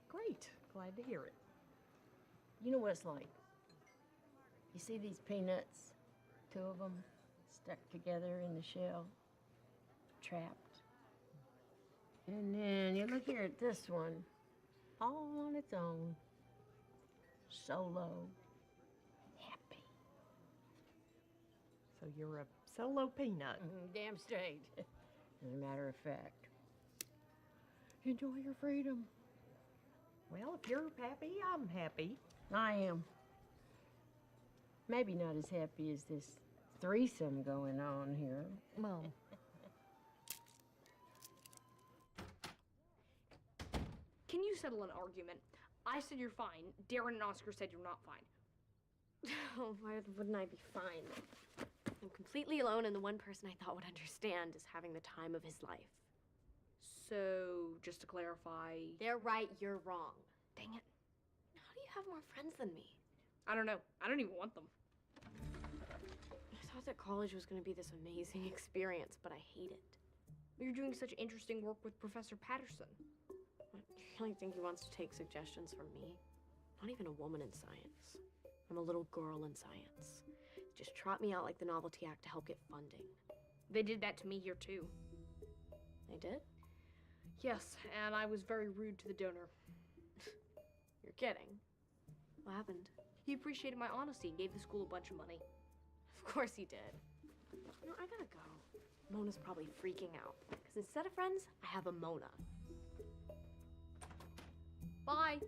S14: Great. Glad to hear it.
S1: You know what it's like. You see these peanuts? 2 of them stuck together in the shell, trapped. And then you look here at this one, all on its own, solo, happy.
S14: So you're a solo peanut.
S1: Damn straight. As a matter of fact. Enjoy your freedom.
S14: Well, if you're happy, I'm happy.
S1: I am. Maybe not as happy as this threesome going on here.
S14: Mom.
S2: Can you settle an argument? I said you're fine. Darren and Oscar said you're not fine.
S11: Oh, why wouldn't I be fine? I'm completely alone, and the one person I thought would understand is having the time of his life.
S2: So, just to clarify...
S11: They're right, you're wrong.
S2: Dang it.
S11: How do you have more friends than me?
S2: I don't know. I don't even want them.
S11: I thought that college was going to be this amazing experience, but I hate it.
S2: You're doing such interesting work with Professor Patterson.
S11: What, you really think he wants to take suggestions from me? Not even a woman in science. I'm a little girl in science. Just trot me out like the Novelty Act to help get funding.
S2: They did that to me here, too.
S11: They did?
S2: Yes, and I was very rude to the donor.
S11: You're kidding. What happened?
S2: He appreciated my honesty and gave the school a bunch of money.
S11: Of course he did. You know, I gotta go. Mona's probably freaking out. Because instead of friends, I have a Mona.
S2: Bye.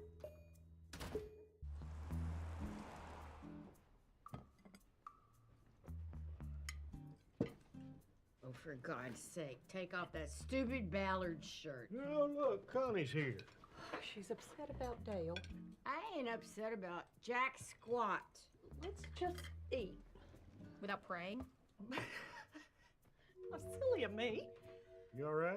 S1: Oh, for God's sake, take off that stupid Ballard shirt.
S15: Oh, look, Connie's here.
S14: She's upset about Dale.
S1: I ain't upset about Jack squat.
S14: Let's just eat.
S2: Without praying?
S14: How silly of me.
S15: You all right?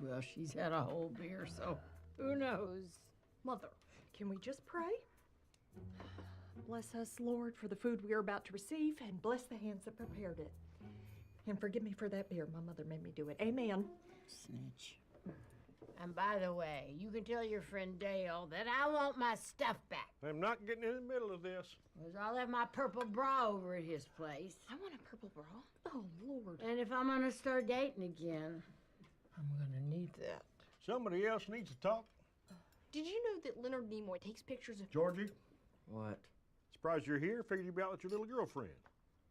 S1: Well, she's had a whole beer, so who knows?
S14: Mother, can we just pray? Bless us, Lord, for the food we are about to receive, and bless the hands that prepared it. And forgive me for that beer. My mother made me do it. Amen.
S1: Snitch. And by the way, you can tell your friend Dale that I want my stuff back.
S15: I'm not getting in the middle of this.
S1: Because I left my purple bra over at his place.
S2: I want a purple bra.
S14: Oh, Lord.
S1: And if I'm gonna start dating again, I'm gonna need that.
S25: Somebody else needs to talk.
S2: Did you know that Leonard Nimoy takes pictures of
S25: Georgie,
S16: What?
S25: surprised you're here. Figured you'd be out with your little girlfriend.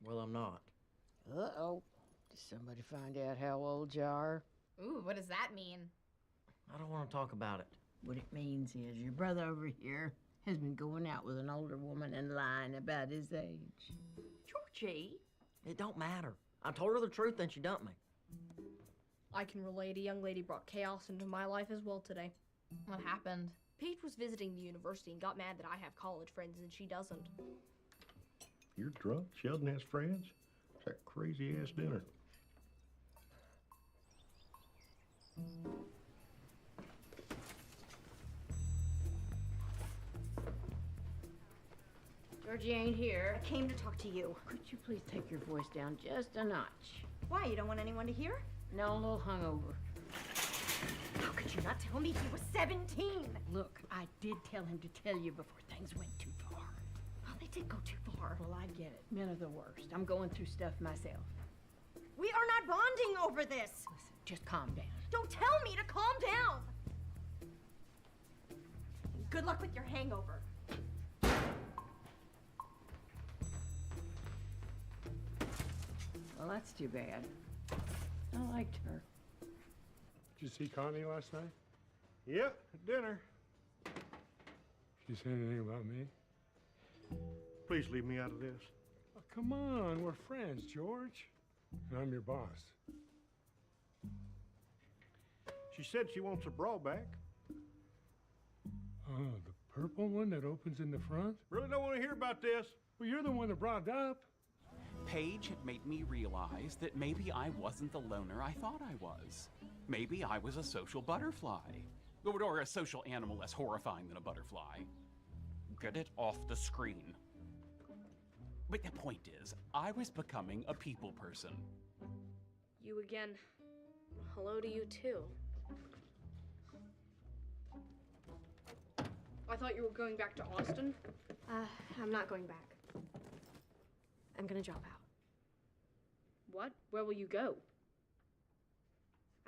S16: Well, I'm not.
S1: Uh-oh. Did somebody find out how old you are?
S6: Ooh, what does that mean?
S16: I don't want to talk about it.
S1: What it means is your brother over here has been going out with an older woman and lying about his age.
S10: Georgie?
S16: It don't matter. I told her the truth and she dumped me.
S2: I can relate. A young lady brought chaos into my life as well today.
S6: What happened?
S2: Paige was visiting the university and got mad that I have college friends and she doesn't.
S25: You're drunk? Sheldon has friends? It's that crazy-ass dinner.
S1: Georgie ain't here.
S13: I came to talk to you.
S1: Could you please take your voice down just a notch?
S13: Why? You don't want anyone to hear?
S1: No, a little hungover.
S13: How could you not tell me he was 17?
S1: Look, I did tell him to tell you before things went too far.
S13: Well, they did go too far.
S1: Well, I get it. Men are the worst. I'm going through stuff myself.
S13: We are not bonding over this.
S1: Listen, just calm down.
S13: Don't tell me to calm down. Good luck with your hangover.
S1: Well, that's too bad. I liked her.
S9: Did you see Connie last night?
S25: Yep, at dinner.
S9: She said anything about me?
S25: Please leave me out of this.
S9: Oh, come on, we're friends, George. And I'm your boss.
S25: She said she wants her bra back.
S9: Oh, the purple one that opens in the front?
S25: Really don't want to hear about this.
S9: Well, you're the one that brought it up.
S23: Paige had made me realize that maybe I wasn't the loner I thought I was. Maybe I was a social butterfly. Or a social animal less horrifying than a butterfly. Get it off the screen. But the point is, I was becoming a people person.
S11: You again. Hello to you too.
S2: I thought you were going back to Austin.
S11: I'm not going back. I'm gonna drop out.
S2: What? Where will you go?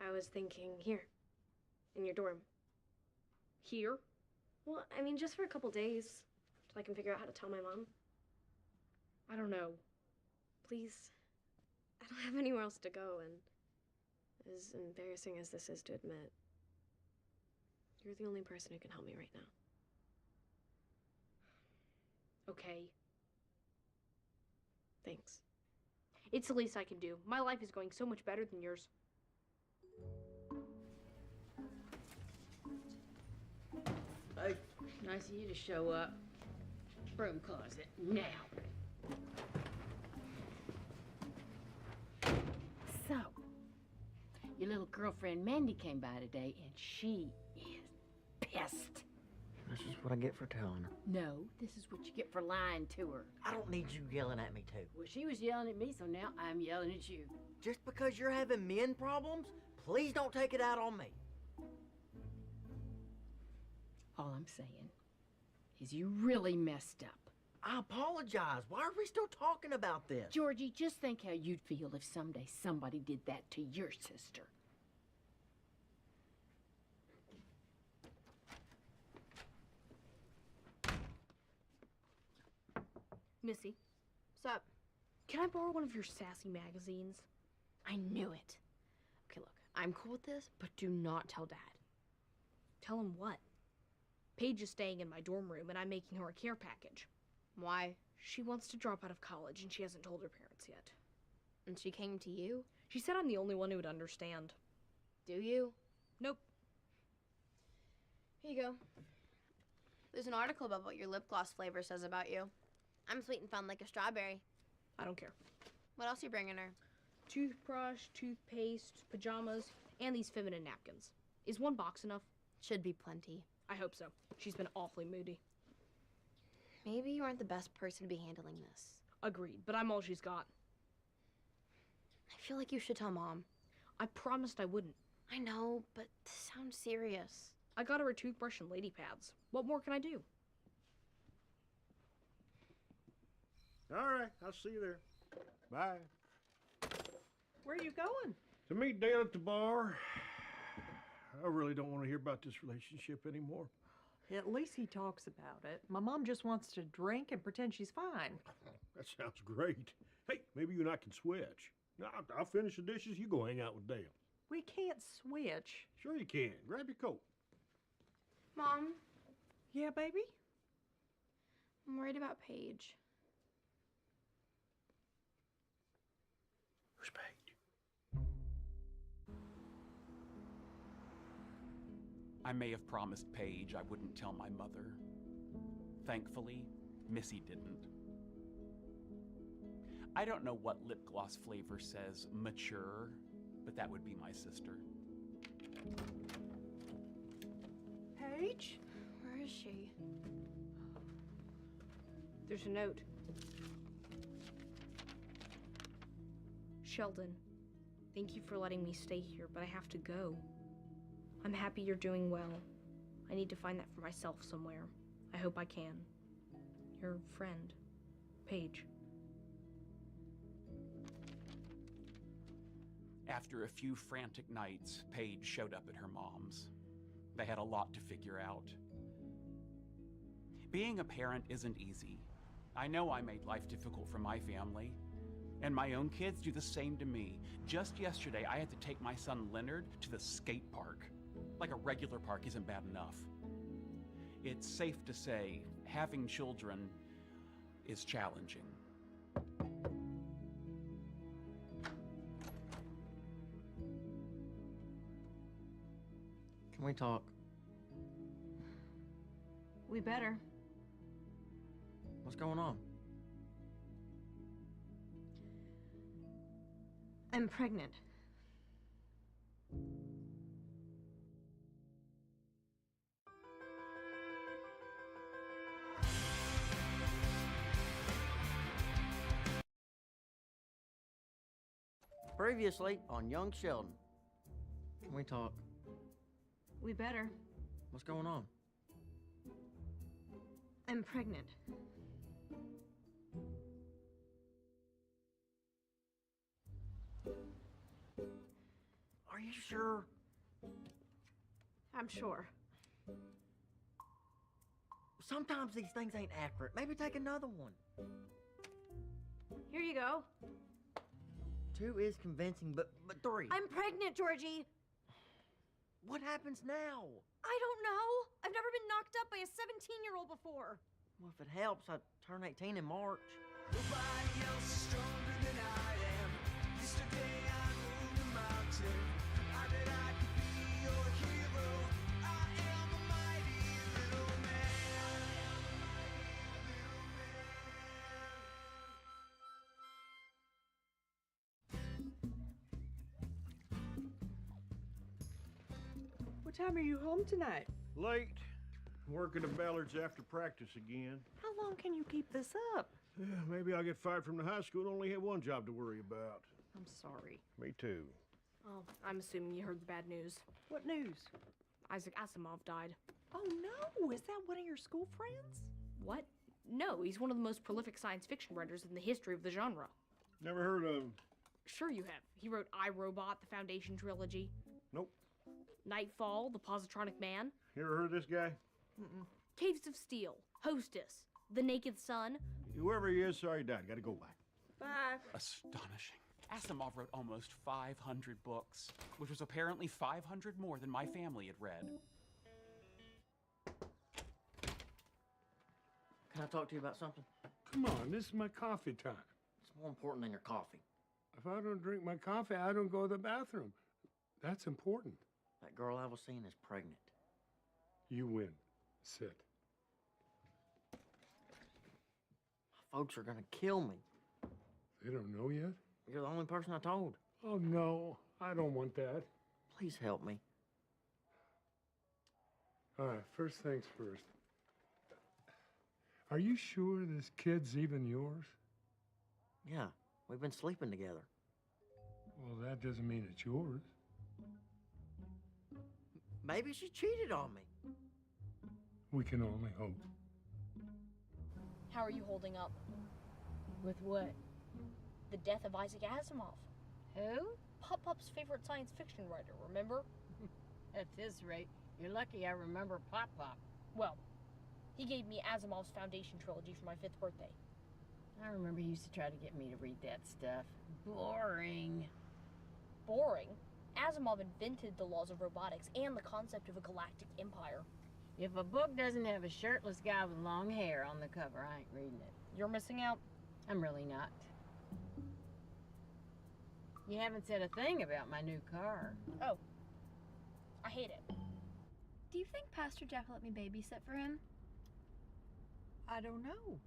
S11: I was thinking here, in your dorm.
S2: Here?
S11: Well, I mean, just for a couple days, till I can figure out how to tell my mom.
S2: I don't know.
S11: Please, I don't have anywhere else to go, and as embarrassing as this is to admit, you're the only person who can help me right now.
S2: Okay.
S11: Thanks.
S2: It's the least I can do. My life is going so much better than yours.
S1: Hey. Nice of you to show up. Broom closet, now. So, your little girlfriend Mandy came by today, and she is pissed.
S16: This is what I get for telling her.
S1: No, this is what you get for lying to her.
S16: I don't need you yelling at me, too.
S1: Well, she was yelling at me, so now I'm yelling at you.
S16: Just because you're having men problems, please don't take it out on me.
S1: All I'm saying is you really messed up.
S16: I apologize. Why are we still talking about this?
S1: Georgie, just think how you'd feel if someday somebody did that to your sister.
S2: Missy,
S11: What's up?
S2: can I borrow one of your sassy magazines?
S11: I knew it. Okay, look, I'm cool with this, but do not tell Dad.
S2: Tell him what? Paige is staying in my dorm room and I'm making her a care package.
S11: Why?
S2: She wants to drop out of college and she hasn't told her parents yet.
S11: And she came to you?
S2: She said I'm the only one who would understand.
S11: Do you?
S2: Nope.
S5: Here you go. There's an article about what your lip gloss flavor says about you. I'm sweet and fun like a strawberry.
S2: I don't care.
S5: What else are you bringing her?
S2: Toothbrush, toothpaste, pajamas, and these feminine napkins. Is one box enough?
S5: Should be plenty.
S2: I hope so. She's been awfully moody.
S5: Maybe you aren't the best person to be handling this.
S2: Agreed, but I'm all she's got.
S5: I feel like you should tell Mom.
S2: I promised I wouldn't.
S5: I know, but this sounds serious.
S2: I got her a toothbrush and lady pads. What more can I do?
S25: All right, I'll see you there. Bye.
S14: Where are you going?
S25: To meet Dale at the bar. I really don't want to hear about this relationship anymore.
S14: At least he talks about it. My mom just wants to drink and pretend she's fine.
S25: That sounds great. Hey, maybe you and I can switch. I'll finish the dishes, you go hang out with Dale.
S14: We can't switch.
S25: Sure you can. Grab your coat.
S6: Mom,
S14: Yeah, baby?
S6: I'm worried about Paige.
S25: Who's Paige?
S23: I may have promised Paige I wouldn't tell my mother. Thankfully, Missy didn't. I don't know what lip gloss flavor says mature, but that would be my sister.
S14: Paige?
S6: Where is she? There's a note. Sheldon, thank you for letting me stay here, but I have to go. I'm happy you're doing well. I need to find that for myself somewhere. I hope I can. Your friend, Paige.
S23: After a few frantic nights, Paige showed up at her mom's. They had a lot to figure out. Being a parent isn't easy. I know I made life difficult for my family, and my own kids do the same to me. Just yesterday, I had to take my son Leonard to the skate park. Like a regular park isn't bad enough. It's safe to say having children is challenging.
S16: Can we talk?
S6: We better.
S16: What's going on?
S6: I'm pregnant.
S16: Previously on Young Sheldon. Can we talk?
S6: We better.
S16: What's going on?
S6: I'm pregnant.
S16: Are you sure?
S6: I'm sure.
S16: Sometimes these things ain't accurate. Maybe take another one.
S6: Here you go.
S16: 2 is convincing, but 3.
S6: I'm pregnant, Georgie.
S16: What happens now?
S6: I don't know. I've never been knocked up by a 17-year-old before.
S16: Well, if it helps, I turn 18 in March.
S19: Nobody else is stronger than I am. Yesterday I moved a mountain. I bet I could be your hero. I am a mighty little man.
S14: What time are you home tonight?
S25: Late. Working at Ballard's after practice again.
S14: How long can you keep this up?
S25: Yeah, maybe I'll get fired from the high school and only have one job to worry about.
S14: I'm sorry.
S25: Me too.
S6: Oh, I'm assuming you heard the bad news.
S14: What news?
S6: Isaac Asimov died.
S14: Oh no, is that one of your school friends?
S6: What? No, he's one of the most prolific science fiction writers in the history of the genre.
S25: Never heard of him.
S6: Sure you have. He wrote I, Robot, the Foundation trilogy.
S25: Nope.
S6: Nightfall, The Positronic Man.
S25: You ever heard of this guy?
S14: Mm-mm.
S6: Caves of Steel, Hostess, The Naked Sun.
S25: Whoever he is, sorry he died. Gotta go back.
S14: Bye.
S23: Astonishing. Asimov wrote almost 500 books, which was apparently 500 more than my family had read.
S16: Can I talk to you about something?
S9: Come on, this is my coffee time.
S16: It's more important than your coffee.
S9: If I don't drink my coffee, I don't go to the bathroom. That's important.
S16: That girl I was seeing is pregnant.
S9: You win. Sit.
S16: My folks are gonna kill me.
S9: They don't know yet?
S16: You're the only person I told.
S9: Oh, no. I don't want that.
S16: Please help me.
S9: All right, first things first. Are you sure this kid's even yours?
S16: Yeah, we've been sleeping together.
S9: Well, that doesn't mean it's yours.
S16: Maybe she cheated on me.
S9: We can only hope.
S2: How are you holding up?
S1: With what?
S2: The death of Isaac Asimov.
S1: Who?
S2: Pop-Pup's favorite science fiction writer, remember?
S1: At this rate, you're lucky I remember Pop Pop.
S2: Well, he gave me Asimov's Foundation trilogy for my 5th birthday.
S1: I remember he used to try to get me to read that stuff. Boring.
S2: Boring? Asimov invented the laws of robotics and the concept of a galactic empire.
S1: If a book doesn't have a shirtless guy with long hair on the cover, I ain't reading it.
S2: You're missing out.
S1: I'm really not. You haven't said a thing about my new car.
S2: Oh. I hate it.
S5: Do you think Pastor Jeff let me babysit for him?
S14: I don't know.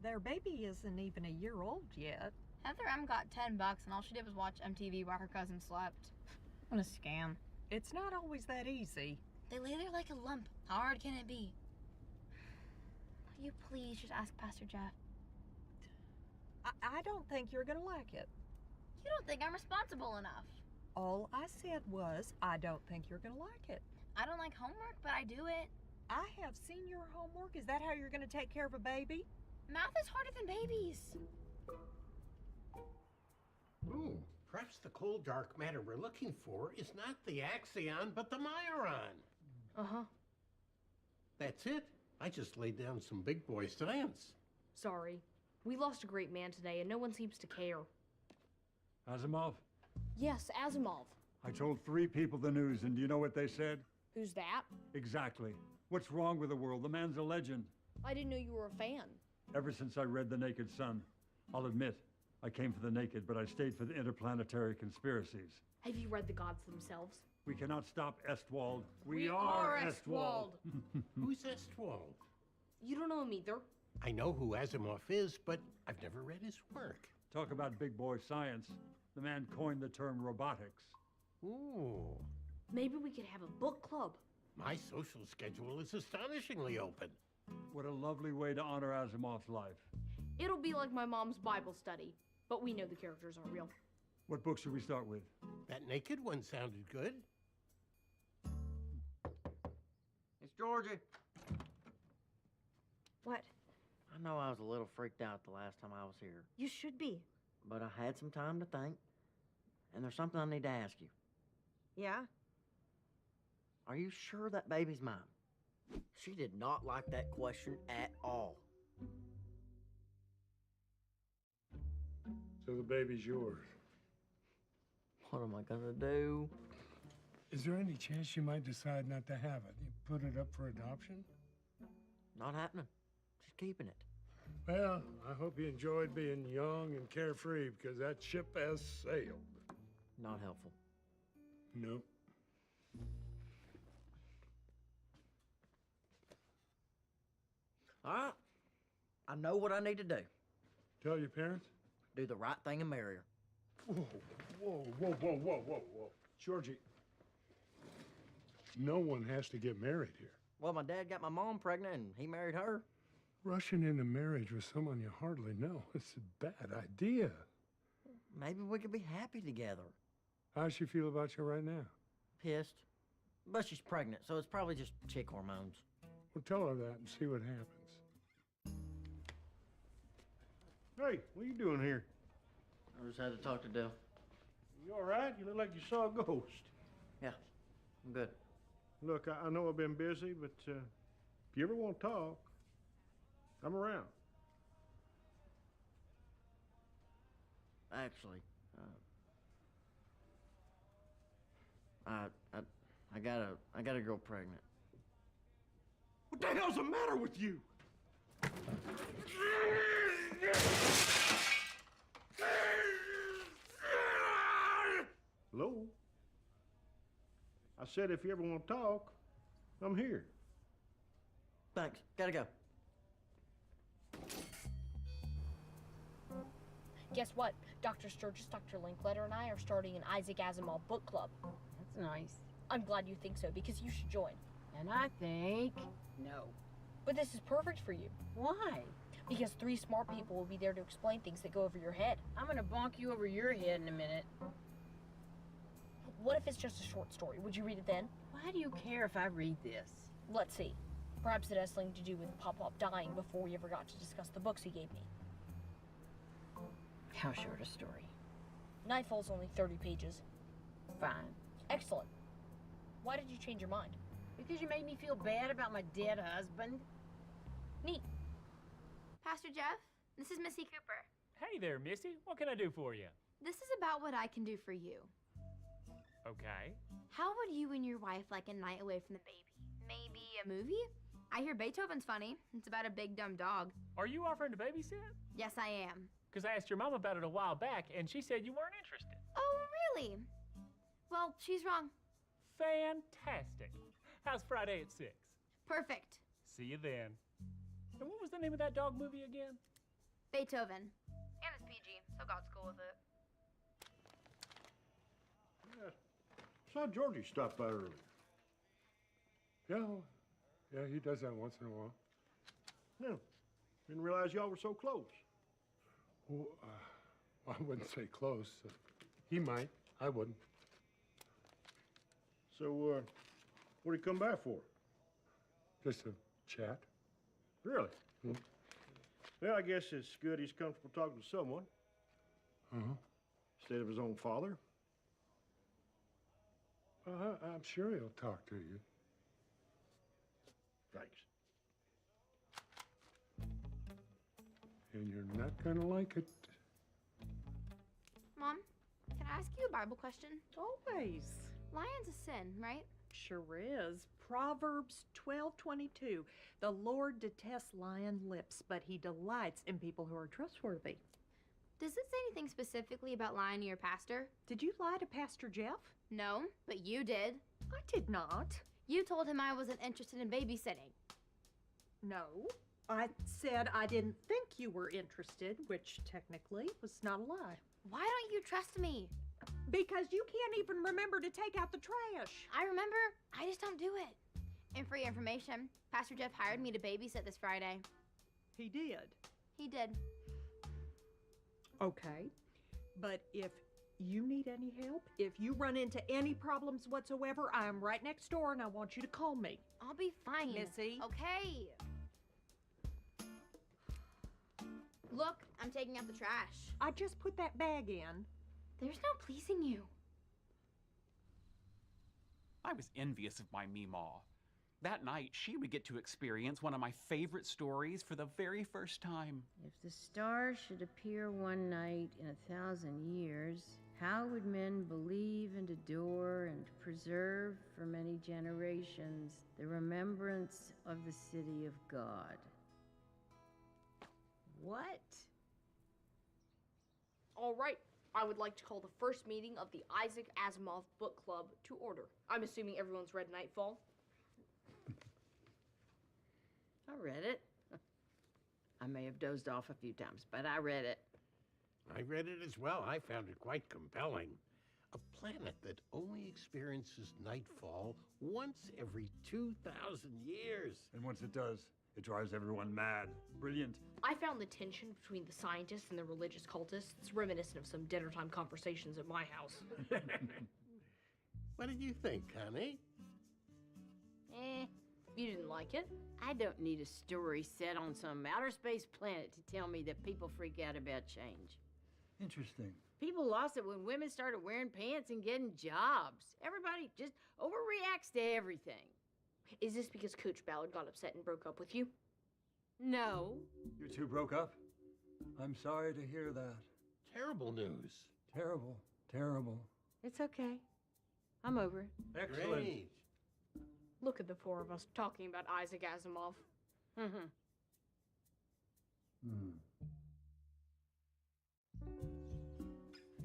S14: Their baby isn't even a year old yet.
S5: Heather M got $10 and all she did was watch MTV while her cousin slept. What a scam.
S14: It's not always that easy.
S5: They lay there like a lump. How hard can it be? Will you please just ask Pastor Jeff?
S14: I don't think you're gonna like it.
S5: You don't think I'm responsible enough.
S14: All I said was, I don't think you're gonna like it.
S5: I don't like homework, but I do it.
S14: I have seen your homework. Is that how you're gonna take care of a baby?
S5: Math is harder than babies.
S15: Ooh, perhaps the cold dark matter we're looking for is not the Axion, but the Myron.
S6: Uh-huh.
S15: That's it. I just laid down some big boy science.
S6: Sorry. We lost a great man today, and no one seems to care.
S7: Asimov?
S6: Yes, Asimov.
S7: I told 3 people the news, and do you know what they said?
S6: Who's that?
S7: Exactly. What's wrong with the world? The man's a legend.
S6: I didn't know you were a fan.
S7: Ever since I read The Naked Sun. I'll admit, I came for the naked, but I stayed for the interplanetary conspiracies.
S6: Have you read The Gods themselves?
S7: We cannot stop Estwald.
S6: We are Estwald.
S15: Who's Estwald?
S6: You don't know him either.
S15: I know who Asimov is, but I've never read his work.
S7: Talk about big boy science. The man coined the term robotics.
S15: Ooh.
S6: Maybe we could have a book club.
S15: My social schedule is astonishingly open.
S7: What a lovely way to honor Asimov's life.
S6: It'll be like my mom's Bible study, but we know the characters aren't real.
S7: What book should we start with?
S15: That naked one sounded good.
S16: It's Georgie.
S13: What?
S16: I know I was a little freaked out the last time I was here,
S13: You should be.
S16: but I had some time to think, and there's something I need to ask you.
S13: Yeah?
S16: Are you sure that baby's mine? She did not like that question at all.
S9: So the baby's yours.
S16: What am I gonna do?
S9: Is there any chance you might decide not to have it? You put it up for adoption?
S16: Not happening. She's keeping it.
S9: Well, I hope you enjoyed being young and carefree because that ship has sailed.
S16: Not helpful.
S9: Nope.
S16: All right. I know what I need to do.
S9: Tell your parents?
S16: Do the right thing and marry her.
S9: Whoa, whoa, whoa, whoa, whoa, whoa. Georgie, no one has to get married here.
S16: Well, my dad got my mom pregnant and he married her.
S9: Rushing into marriage with someone you hardly know, it's a bad idea.
S16: Maybe we could be happy together.
S9: How does she feel about you right now?
S16: Pissed. But she's pregnant, so it's probably just chick hormones.
S9: Well, tell her that and see what happens.
S25: Hey, what are you doing here?
S16: I just had to talk to Dell.
S25: You all right? You look like you saw a ghost.
S16: Yeah, I'm good.
S25: Look, I know I've been busy, but if you ever want to talk, I'm around.
S16: Actually, I got a girl pregnant.
S25: What the hell's the matter with you? Hello? I said if you ever want to talk, I'm here.
S16: Thanks. Gotta go.
S2: Guess what? Dr. Sturgis, Dr. Linkletter, and I are starting an Isaac Asimov book club.
S1: That's nice.
S2: I'm glad you think so, because you should join.
S1: And I think no.
S2: But this is perfect for you.
S1: Why?
S2: Because 3 smart people will be there to explain things that go over your head.
S1: I'm gonna bonk you over your head in a minute.
S2: What if it's just a short story? Would you read it then?
S1: Why do you care if I read this?
S2: Let's see. Perhaps it has something to do with Pop-Pop dying before we ever got to discuss the books he gave me.
S1: How short a story?
S2: Nightfall's only 30 pages.
S1: Fine.
S2: Excellent. Why did you change your mind?
S1: Because you made me feel bad about my dead husband.
S2: Neat.
S5: Pastor Jeff, this is Missy Cooper.
S3: Hey there, Missy. What can I do for you?
S5: This is about what I can do for you.
S3: Okay.
S5: How would you and your wife like a night away from the baby? Maybe a movie? I hear Beethoven's funny. It's about a big dumb dog.
S3: Are you offering to babysit?
S5: Yes, I am.
S3: Because I asked your mom about it a while back, and she said you weren't interested.
S5: Oh, really? Well, she's wrong.
S3: Fantastic. How's Friday at 6?
S5: Perfect.
S3: See you then. And what was the name of that dog movie again?
S5: Beethoven. And it's PG, so God's cool with it.
S25: Saw Georgie stop by earlier.
S9: Yeah, he does that once in a while.
S25: Yeah. Didn't realize y'all were so close.
S9: Well, I wouldn't say close. He might. I wouldn't.
S25: So, what did he come by for?
S9: Just a chat.
S25: Really? Well, I guess it's good he's comfortable talking to someone. Instead of his own father.
S9: I'm sure he'll talk to you.
S25: Thanks.
S9: And you're not gonna like it.
S5: Mom, can I ask you a Bible question?
S14: Always.
S5: Lying's a sin, right?
S14: Sure is. Proverbs 12:22. The Lord detests lying lips, but he delights in people who are trustworthy.
S5: Does it say anything specifically about lying to your pastor?
S14: Did you lie to Pastor Jeff?
S5: No, but you did.
S14: I did not.
S5: You told him I wasn't interested in babysitting.
S14: No. I said I didn't think you were interested, which technically was not a lie.
S5: Why don't you trust me?
S14: Because you can't even remember to take out the trash.
S5: I remember, I just don't do it. And for your information, Pastor Jeff hired me to babysit this Friday.
S14: He did.
S5: He did.
S14: Okay. But if you need any help, if you run into any problems whatsoever, I am right next door and I want you to call me.
S5: I'll be fine.
S14: Missy.
S5: Okay. Look, I'm taking out the trash.
S14: I just put that bag in.
S5: There's no pleasing you.
S23: I was envious of my Meemaw. That night, she would get to experience one of my favorite stories for the very first time.
S1: If the stars should appear one night in 1,000 years, how would men believe and adore and preserve for many generations the remembrance of the city of God? What?
S6: All right. I would like to call the first meeting of the Isaac Asimov Book Club to order. I'm assuming everyone's read Nightfall.
S1: I read it. I may have dozed off a few times, but I read it.
S15: I read it as well. I found it quite compelling. A planet that only experiences nightfall once every 2,000 years.
S7: And once it does, it drives everyone mad. Brilliant.
S6: I found the tension between the scientists and the religious cultists reminiscent of some dinner time conversations at my house.
S15: What did you think, honey?
S6: You didn't like it?
S1: I don't need a story set on some outer space planet to tell me that people freak out about change.
S7: Interesting.
S1: People lost it when women started wearing pants and getting jobs. Everybody just overreacts to everything.
S6: Is this because Coach Ballard got upset and broke up with you?
S1: No.
S7: You two broke up? I'm sorry to hear that.
S15: Terrible news.
S7: Terrible. Terrible.
S1: It's okay. I'm over it.
S7: Excellent.
S15: Great.
S6: Look at the four of us talking about Isaac Asimov.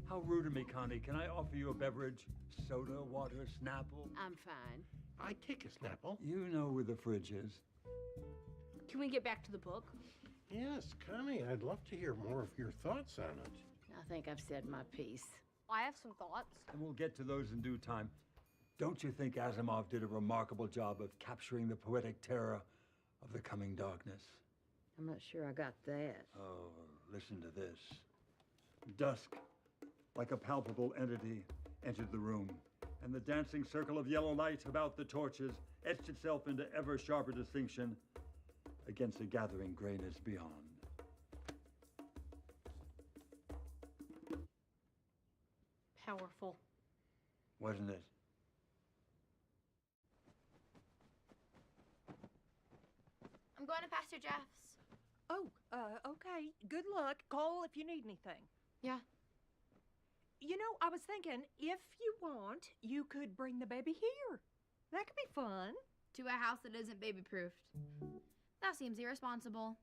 S7: How rude of me, Connie. Can I offer you a beverage? Soda, water, Snapple?
S1: I'm fine.
S15: I'd take a Snapple.
S7: You know where the fridge is.
S6: Can we get back to the book?
S15: Yes, Connie, I'd love to hear more of your thoughts on it.
S1: I think I've said my piece.
S6: I have some thoughts.
S7: And we'll get to those in due time. Don't you think Asimov did a remarkable job of capturing the poetic terror of the coming darkness?
S1: I'm not sure I got that.
S7: Oh, listen to this. Dusk, like a palpable entity, entered the room, and the dancing circle of yellow light about the torches etched itself into ever sharper distinction against the gathering grayness beyond.
S6: Powerful.
S7: Wasn't it?
S5: I'm going to Pastor Jeff's.
S14: Oh, okay. Good luck. Call if you need anything.
S5: Yeah.
S14: You know, I was thinking, if you want, you could bring the baby here. That could be fun.
S5: To a house that isn't baby-proofed. That seems irresponsible.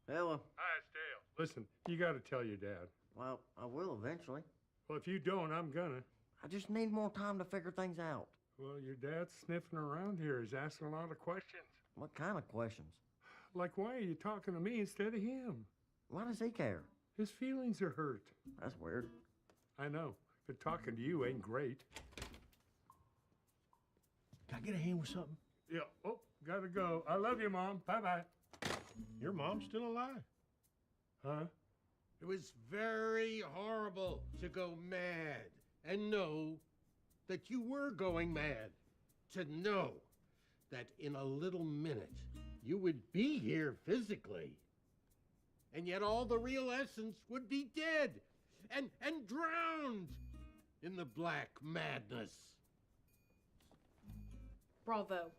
S16: Hello.
S9: Hi, it's Dale. Listen, you got to tell your dad.
S16: Well, I will eventually.
S9: Well, if you don't, I'm gonna.
S16: I just need more time to figure things out.
S9: Well, your dad's sniffing around here. He's asking a lot of questions.
S16: What kind of questions?
S9: Like, why are you talking to me instead of him?
S16: Why does he care?
S9: His feelings are hurt.
S16: That's weird.
S9: I know, but talking to you ain't great.
S15: Can I get a hand with something?
S9: Yeah, oh, gotta go. I love you, Mom. Bye-bye.
S25: Your mom's still alive.
S9: Huh?
S15: It was very horrible to go mad and know that you were going mad. To know that in a little minute you would be here physically. And yet all the real essence would be dead and drowned in the black madness.
S2: Bravo.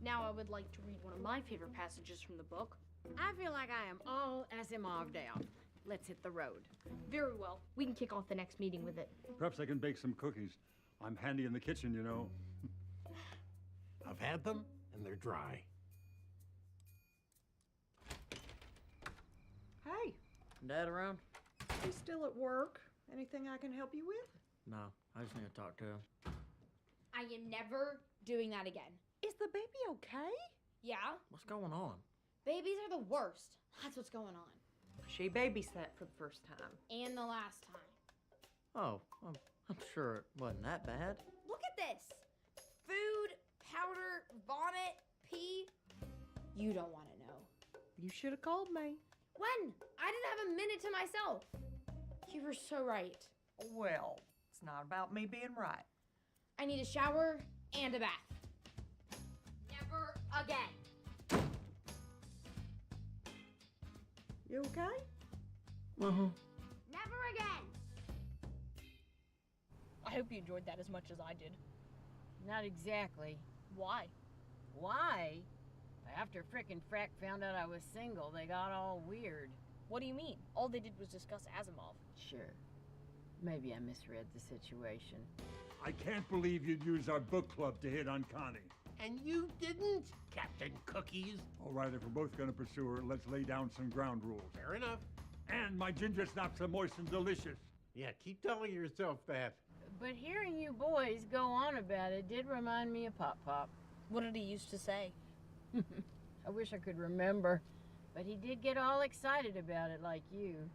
S2: Now I would like to read one of my favorite passages from the book.
S1: I feel like I am all Asimov'd out. Let's hit the road.
S2: Very well. We can kick off the next meeting with it.
S7: Perhaps I can bake some cookies. I'm handy in the kitchen, you know.
S15: I've had them, and they're dry.
S14: Hey,
S16: Dad around?
S14: he's still at work. Anything I can help you with?
S16: No, I just need to talk to him.
S5: I am never doing that again.
S14: Is the baby okay?
S5: Yeah?
S16: What's going on?
S5: Babies are the worst. That's what's going on.
S14: She babysat for the first time.
S5: And the last time.
S16: Oh, I'm sure it wasn't that bad.
S5: Look at this. Food, powder, vomit, pee. You don't want to know.
S14: You should have called me.
S5: When? I didn't have a minute to myself. You were so right.
S14: Well, it's not about me being right.
S5: I need a shower and a bath. Never again.
S14: You okay?
S16: Uh-huh.
S5: Never again.
S2: I hope you enjoyed that as much as I did.
S1: Not exactly.
S2: Why?
S1: Why? After frickin' Frack found out I was single, they got all weird.
S2: What do you mean? All they did was discuss Asimov.
S1: Sure. Maybe I misread the situation.
S7: I can't believe you'd use our book club to hit on Connie.
S15: And you didn't, Captain Cookies.
S7: All right, if we're both gonna pursue her, let's lay down some ground rules.
S15: Fair enough.
S7: And my ginger snaps are moist and delicious.
S15: Yeah, keep telling yourself that.
S1: But hearing you boys go on about it did remind me of Pop Pop.
S2: What did he used to say?
S1: I wish I could remember, but he did get all excited about it like you.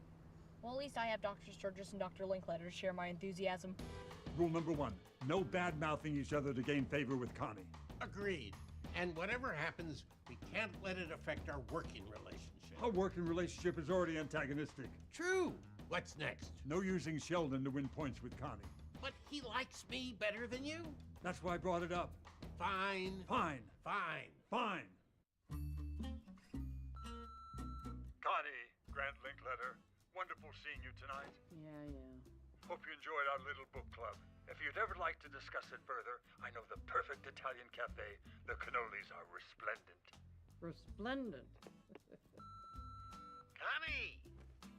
S2: Well, at least I have Dr. Sturgis and Dr. Linkletter to share my enthusiasm.
S7: Rule number 1, no bad-mouthing each other to gain favor with Connie.
S15: Agreed. And whatever happens, we can't let it affect our working relationship.
S7: Our working relationship is already antagonistic.
S15: True. What's next?
S7: No using Sheldon to win points with Connie.
S15: But he likes me better than you.
S7: That's why I brought it up.
S15: Fine.
S7: Fine.
S15: Fine.
S7: Fine. Connie, Grant Linkletter, wonderful seeing you tonight.
S1: Yeah.
S7: Hope you enjoyed our little book club. If you'd ever like to discuss it further, I know the perfect Italian cafe. The cannolis are resplendent.
S1: Resplendent.
S15: Connie!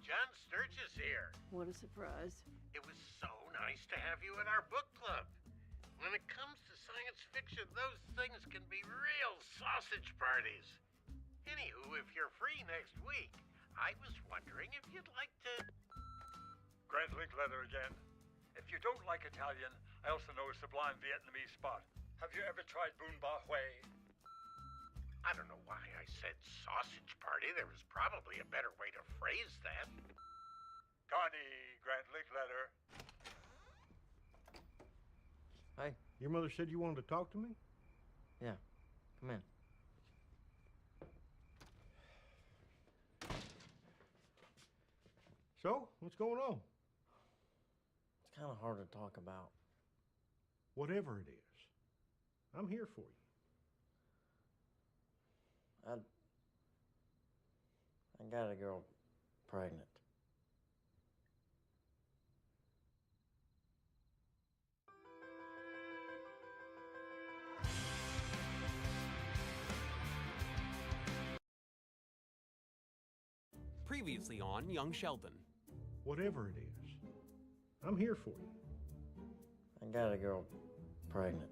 S15: John Sturgis here.
S1: What a surprise.
S15: It was so nice to have you in our book club. When it comes to science fiction, those things can be real sausage parties. Anywho, if you're free next week, I was wondering if you'd like to...
S7: Grant Linkletter again. If you don't like Italian, I also know a sublime Vietnamese spot. Have you ever tried Bun Ba Hui?
S15: I don't know why I said sausage party. There was probably a better way to phrase that.
S7: Connie, Grant Linkletter.
S16: Hey.
S25: Your mother said you wanted to talk to me?
S16: Yeah, come in.
S25: So, what's going on?
S16: It's kind of hard to talk about.
S25: Whatever it is, I'm here for you.
S16: I got a girl pregnant.
S4: Previously on Young Sheldon.
S25: Whatever it is, I'm here for you.
S16: I got a girl pregnant.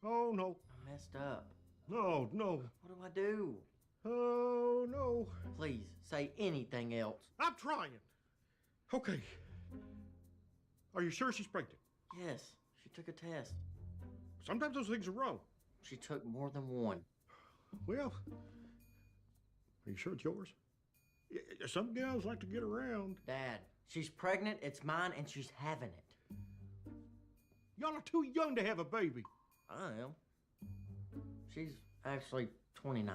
S25: Oh, no.
S16: I messed up.
S25: No, no.
S16: What do I do?
S25: Oh, no.
S16: Please, say anything else.
S25: I'm trying. Okay. Are you sure she's pregnant?
S16: Yes, she took a test.
S25: Sometimes those things are wrong.
S16: She took more than one.
S25: Well, are you sure it's yours? Some gals like to get around.
S16: Dad, she's pregnant, it's mine, and she's having it.
S25: Y'all are too young to have a baby.
S16: I am. She's actually 29.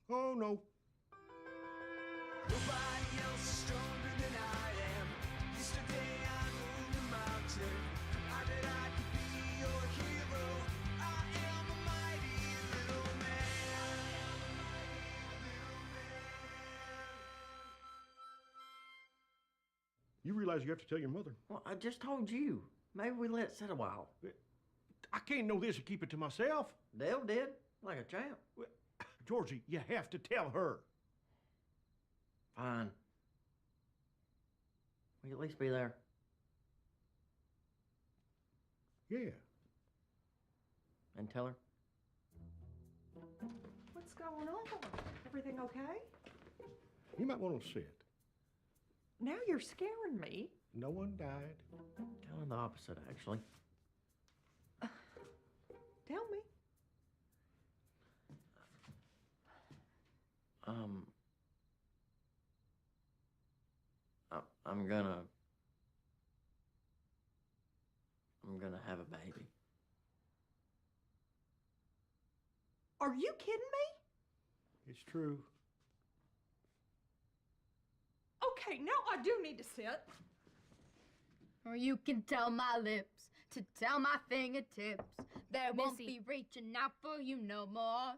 S25: Oh, no.
S19: Nobody else is stronger than I am. Yesterday I moved a mountain. I bet I could be your hero. I am a mighty little man.
S25: You realize you have to tell your mother.
S16: Well, I just told you. Maybe we let it sit a while.
S25: I can't know this and keep it to myself.
S16: Dale did, like a champ.
S25: Georgie, you have to tell her.
S16: Fine. Will you at least be there?
S25: Yeah.
S16: And tell her?
S14: What's going on? Everything okay?
S25: You might want to sit.
S14: Now you're scaring me.
S25: No one died.
S16: Kind of the opposite, actually.
S14: Tell me.
S16: I'm gonna have a baby.
S14: Are you kidding me?
S25: It's true.
S14: Okay, now I do need to sit.
S5: Or you can tell my lips to tell my fingertips they won't
S6: Missy.
S5: be reaching out for you no more.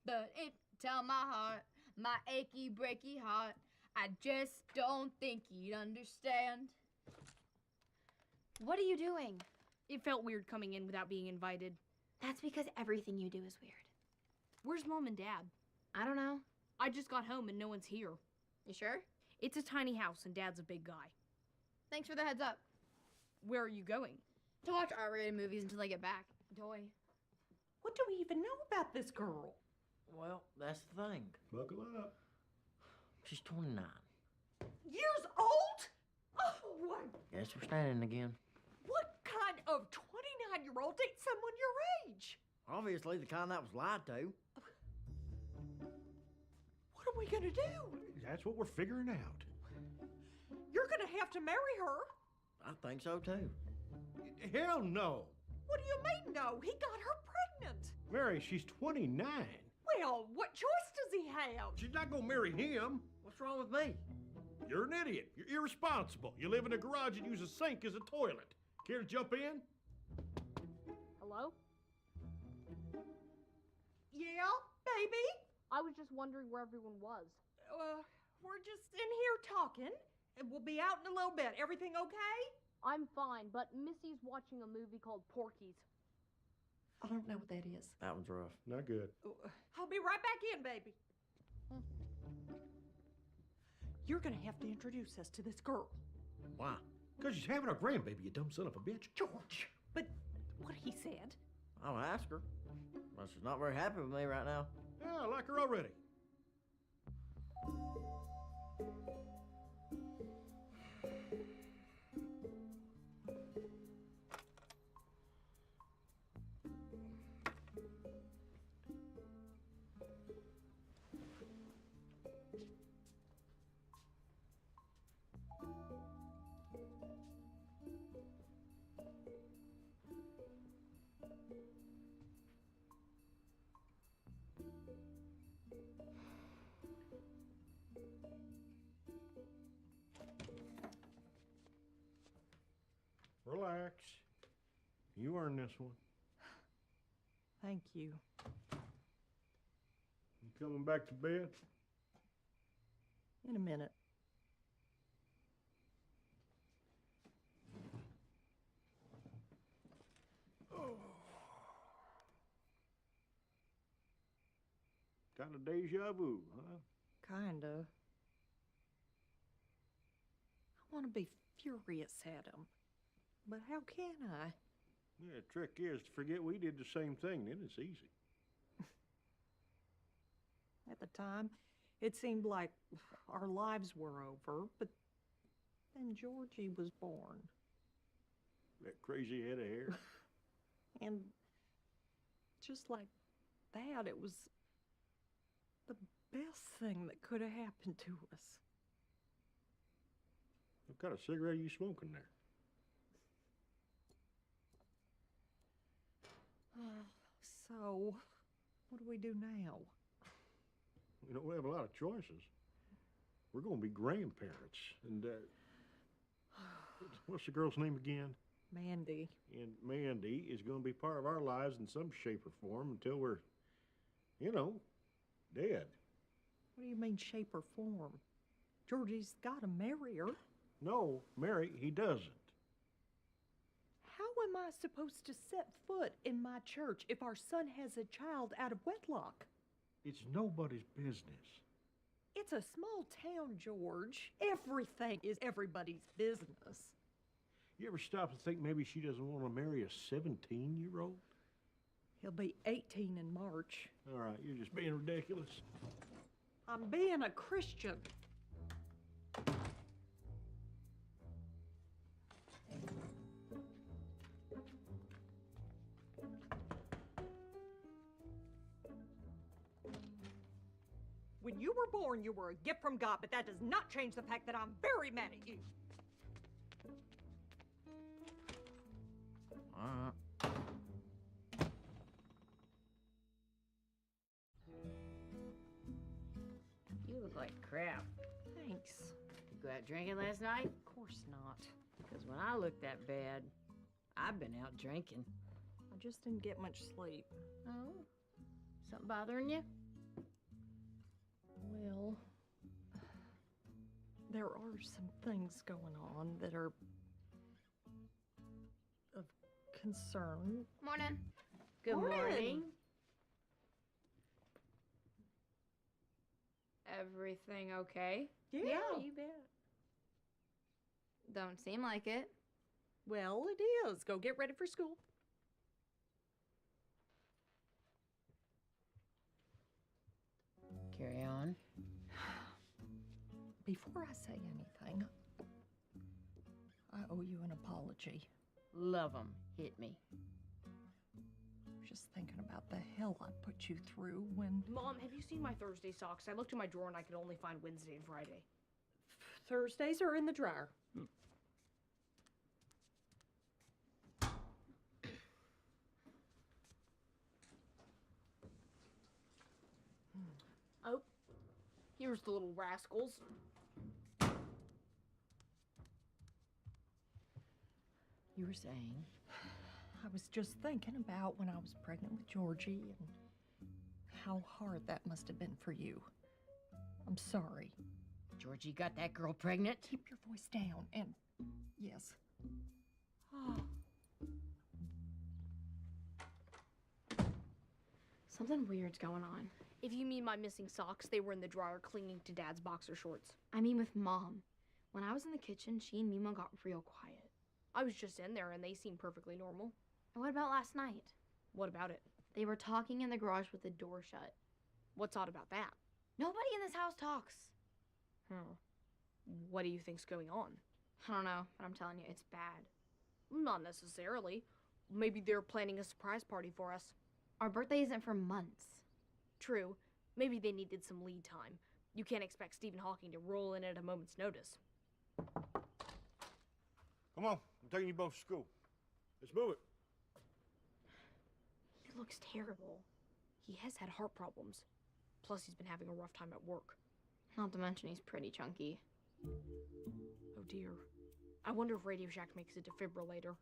S5: But it tell my heart, my achy breaky heart, I just don't think he'd understand. What are you doing?
S6: It felt weird coming in without being invited.
S5: That's because everything you do is weird.
S6: Where's Mom and Dad?
S5: I don't know.
S6: I just got home and no one's here.
S5: You sure?
S6: It's a tiny house and Dad's a big guy.
S5: Thanks for the heads up.
S6: Where are you going?
S5: To watch R-rated movies until I get back. Toy.
S14: What do we even know about this girl?
S16: Well, that's the thing.
S25: Buckle up.
S16: She's 29.
S14: Years old? Oh, what?
S16: Guess we're standing again.
S14: What kind of 29-year-old dates someone your age?
S16: Obviously, the kind that was lied to.
S14: What are we gonna do?
S25: That's what we're figuring out.
S14: You're gonna have to marry her.
S16: I think so, too.
S25: Hell no.
S14: What do you mean, no? He got her pregnant.
S25: Mary, she's 29.
S14: Well, what choice does he have?
S25: She's not gonna marry him.
S16: What's wrong with me?
S25: You're an idiot. You're irresponsible. You live in a garage and use a sink as a toilet. Care to jump in?
S6: Hello?
S14: Yeah, baby?
S6: I was just wondering where everyone was.
S14: We're just in here talking, and we'll be out in a little bit. Everything okay?
S6: I'm fine, but Missy's watching a movie called Porky's.
S14: I don't know what that is.
S16: That one's rough.
S25: Not good.
S14: I'll be right back in, baby. You're gonna have to introduce us to this girl.
S25: Why? Because she's having a grandbaby, you dumb son of a bitch.
S14: George. But what he said.
S16: I'll ask her. But she's not very happy with me right now.
S25: Yeah, I like her already. Relax. You earned this one.
S14: Thank you.
S25: You coming back to bed?
S14: In a minute.
S25: Kind of deja vu, huh?
S14: Kinda. I want to be furious at him, but how can I?
S25: Yeah, the trick is to forget we did the same thing, then it's easy.
S14: At the time, it seemed like our lives were over, but then Georgie was born.
S25: That crazy head of hair.
S14: And just like that, it was the best thing that could have happened to us.
S25: What kind of cigarette are you smoking there?
S14: So, what do we do now?
S25: You know, we have a lot of choices. We're going to be grandparents. And, what's the girl's name again?
S14: Mandy.
S25: And Mandy is going to be part of our lives in some shape or form until we're, you know, dead.
S14: What do you mean, shape or form? Georgie's got to marry her.
S25: No, Mary, he doesn't.
S14: How am I supposed to set foot in my church if our son has a child out of wedlock?
S25: It's nobody's business.
S14: It's a small town, George. Everything is everybody's business.
S25: You ever stop and think maybe she doesn't want to marry a 17-year-old?
S14: He'll be 18 in March.
S25: All right, you're just being ridiculous.
S14: I'm being a Christian. When you were born, you were a gift from God, but that does not change the fact that I'm very mad at you.
S1: You look like crap.
S14: Thanks.
S1: You go out drinking last night?
S14: Of course not.
S1: Because when I look that bad, I've been out drinking.
S14: I just didn't get much sleep.
S1: Oh? Something bothering you?
S14: Well, there are some things going on that are of concern.
S5: Morning.
S1: Good morning.
S5: Everything okay?
S14: Yeah,
S1: you bet.
S5: Don't seem like it.
S14: Well, it is. Go get ready for school.
S1: Carry on.
S14: Before I say anything, I owe you an apology.
S1: Love 'em. Hit me.
S14: Just thinking about the hell I put you through when...
S6: Mom, have you seen my Thursday socks? I looked in my drawer and I could only find Wednesday and Friday.
S14: Thursdays are in the dryer.
S6: Oh, here's the little rascals.
S1: You were saying?
S14: I was just thinking about when I was pregnant with Georgie and how hard that must have been for you. I'm sorry.
S1: Georgie got that girl pregnant?
S14: Keep your voice down and yes.
S6: Something weird's going on. If you mean my missing socks, they were in the dryer clinging to Dad's boxer shorts.
S5: I mean with Mom. When I was in the kitchen, she and Mima got real quiet.
S6: I was just in there and they seemed perfectly normal.
S5: And what about last night?
S6: What about it?
S5: They were talking in the garage with the door shut.
S6: What's odd about that?
S5: Nobody in this house talks.
S6: What do you think's going on?
S5: I don't know, but I'm telling you, it's bad.
S6: Not necessarily. Maybe they're planning a surprise party for us.
S5: Our birthday isn't for months.
S6: True. Maybe they needed some lead time. You can't expect Stephen Hawking to roll in at a moment's notice.
S25: Come on, I'm taking you both to school. Let's move it.
S6: He looks terrible. He has had heart problems. Plus, he's been having a rough time at work.
S5: Not to mention he's pretty chunky.
S6: Oh dear. I wonder if Radio Shack makes a defibrillator.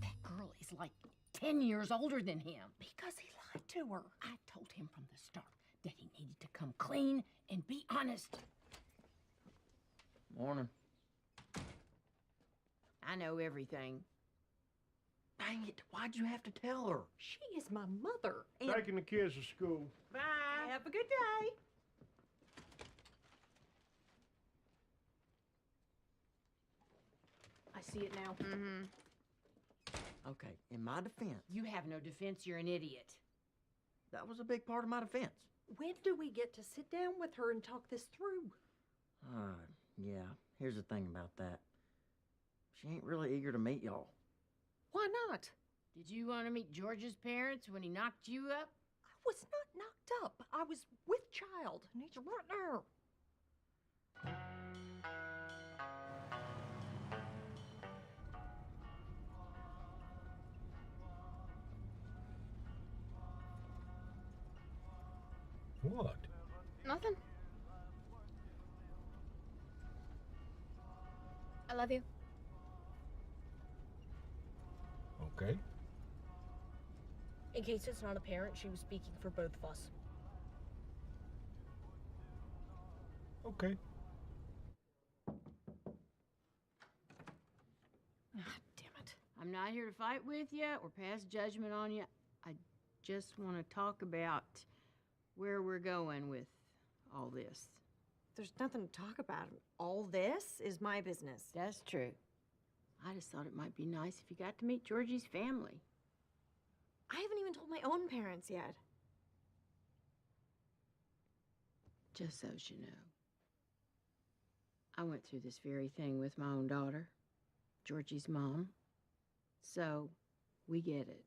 S1: That girl is like 10 years older than him.
S14: Because he lied to her.
S1: I told him from the start that he needed to come clean and be honest.
S16: Morning.
S1: I know everything.
S16: Dang it, why'd you have to tell her?
S14: She is my mother. And
S25: Taking the kids to school.
S14: bye. Have a good day.
S1: I see it now.
S6: Mm-hmm.
S16: Okay, in my defense,
S1: You have no defense. You're an idiot.
S16: that was a big part of my defense.
S14: When do we get to sit down with her and talk this through?
S16: Yeah, here's the thing about that. She ain't really eager to meet y'all.
S14: Why not?
S1: Did you want to meet George's parents when he knocked you up?
S14: I was not knocked up. I was with child, and he's right there.
S15: What?
S2: Nothing. I love you.
S15: Okay.
S10: In case it's not apparent, she was speaking for both of us.
S15: Okay.
S1: Damn it. I'm not here to fight with you or pass judgment on you. I just want to talk about where we're going with all this.
S13: There's nothing to talk about. All this is my business.
S1: That's true. I just thought it might be nice if you got to meet Georgie's family.
S13: I haven't even told my own parents yet.
S1: Just so you know. I went through this very thing with my own daughter, Georgie's mom. So, we get it.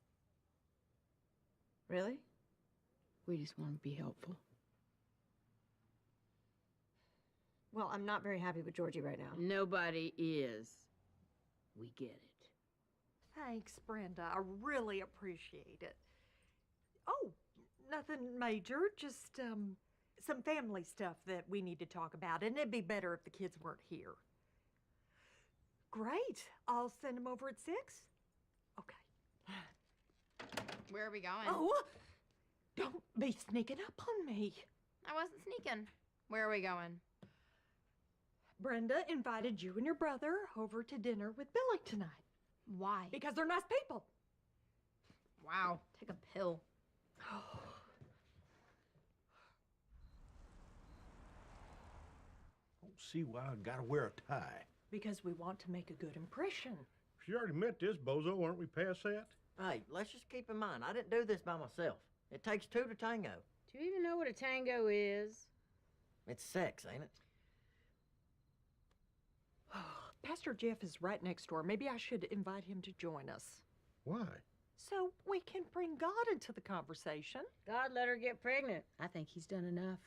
S13: Really?
S1: We just want to be helpful.
S13: Well, I'm not very happy with Georgie right now.
S1: Nobody is. We get it.
S14: Thanks, Brenda. I really appreciate it. Oh, nothing major. Just, some family stuff that we need to talk about, and it'd be better if the kids weren't here. Great. I'll send them over at 6. Okay.
S5: Where are we going?
S14: Oh, don't be sneaking up on me.
S5: I wasn't sneaking. Where are we going?
S14: Brenda invited you and your brother over to dinner with Billy tonight.
S5: Why?
S14: Because they're nice people.
S5: Wow. Take a pill.
S15: Don't see why I gotta wear a tie.
S14: Because we want to make a good impression.
S25: She already met this bozo, aren't we past that?
S16: Hey, let's just keep in mind, I didn't do this by myself. It takes two to tango.
S1: Do you even know what a tango is?
S16: It's sex, ain't it?
S14: Pastor Jeff is right next door. Maybe I should invite him to join us.
S25: Why?
S14: So we can bring God into the conversation.
S1: God let her get pregnant. I think he's done enough.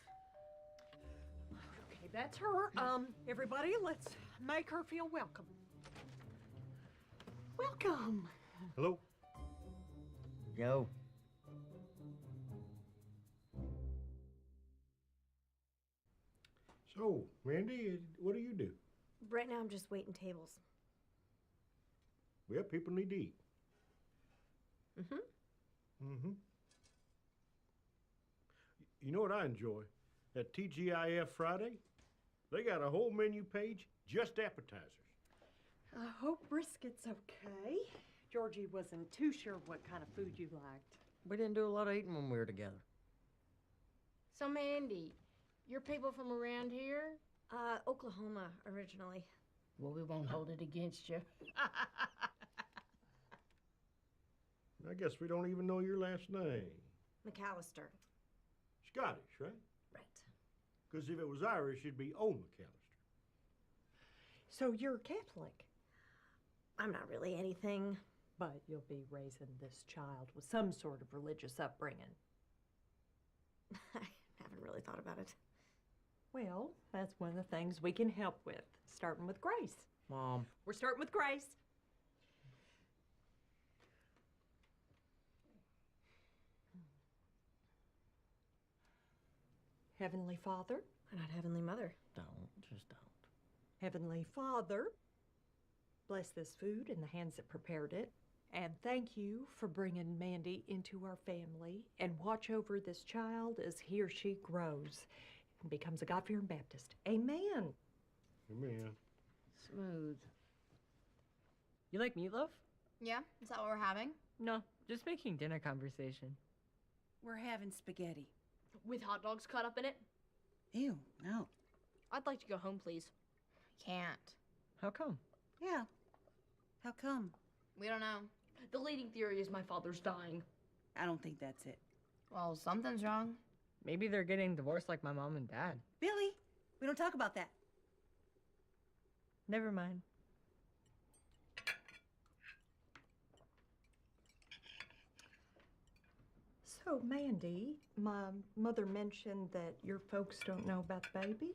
S14: Okay, that's her. Everybody, let's make her feel welcome. Welcome.
S25: Hello?
S16: Yo.
S25: So, Randy, what do you do?
S13: Right now, I'm just waiting tables.
S25: Well, people need to eat.
S13: Mm-hmm.
S25: You know what I enjoy? At TGIF Friday, they got a whole menu page, just appetizers.
S14: I hope brisket's okay. Georgie wasn't too sure what kind of food you liked.
S16: We didn't do a lot of eating when we were together.
S1: So, Mandy, you're people from around here?
S13: Oklahoma, originally.
S1: Well, we won't hold it against you.
S25: I guess we don't even know your last name.
S13: McAllister.
S25: Scottish, right?
S13: Right.
S25: Because if it was Irish, it'd be O. McAllister.
S14: So you're Catholic?
S13: I'm not really anything.
S14: But you'll be raising this child with some sort of religious upbringing.
S13: I haven't really thought about it.
S14: Well, that's one of the things we can help with, starting with Grace.
S16: Mom.
S14: We're starting with Grace. Heavenly Father.
S13: Why not Heavenly Mother?
S16: Just don't.
S14: Heavenly Father, bless this food and the hands that prepared it. And thank you for bringing Mandy into our family, and watch over this child as he or she grows and becomes a God-fearing Baptist. Amen.
S25: Amen.
S1: Smooth.
S16: You like meatloaf?
S5: Yeah? Is that what we're having?
S8: No, just making dinner conversation.
S18: We're having spaghetti.
S6: With hot dogs cut up in it?
S18: Ew, no.
S6: I'd like to go home, please.
S5: Can't.
S8: How come?
S18: Yeah. How come?
S5: We don't know.
S6: The leading theory is my father's dying.
S18: I don't think that's it.
S5: Well, something's wrong.
S8: Maybe they're getting divorced like my mom and dad.
S18: Billy, we don't talk about that.
S8: Never mind.
S14: So, Mandy, my mother mentioned that your folks don't know about the baby?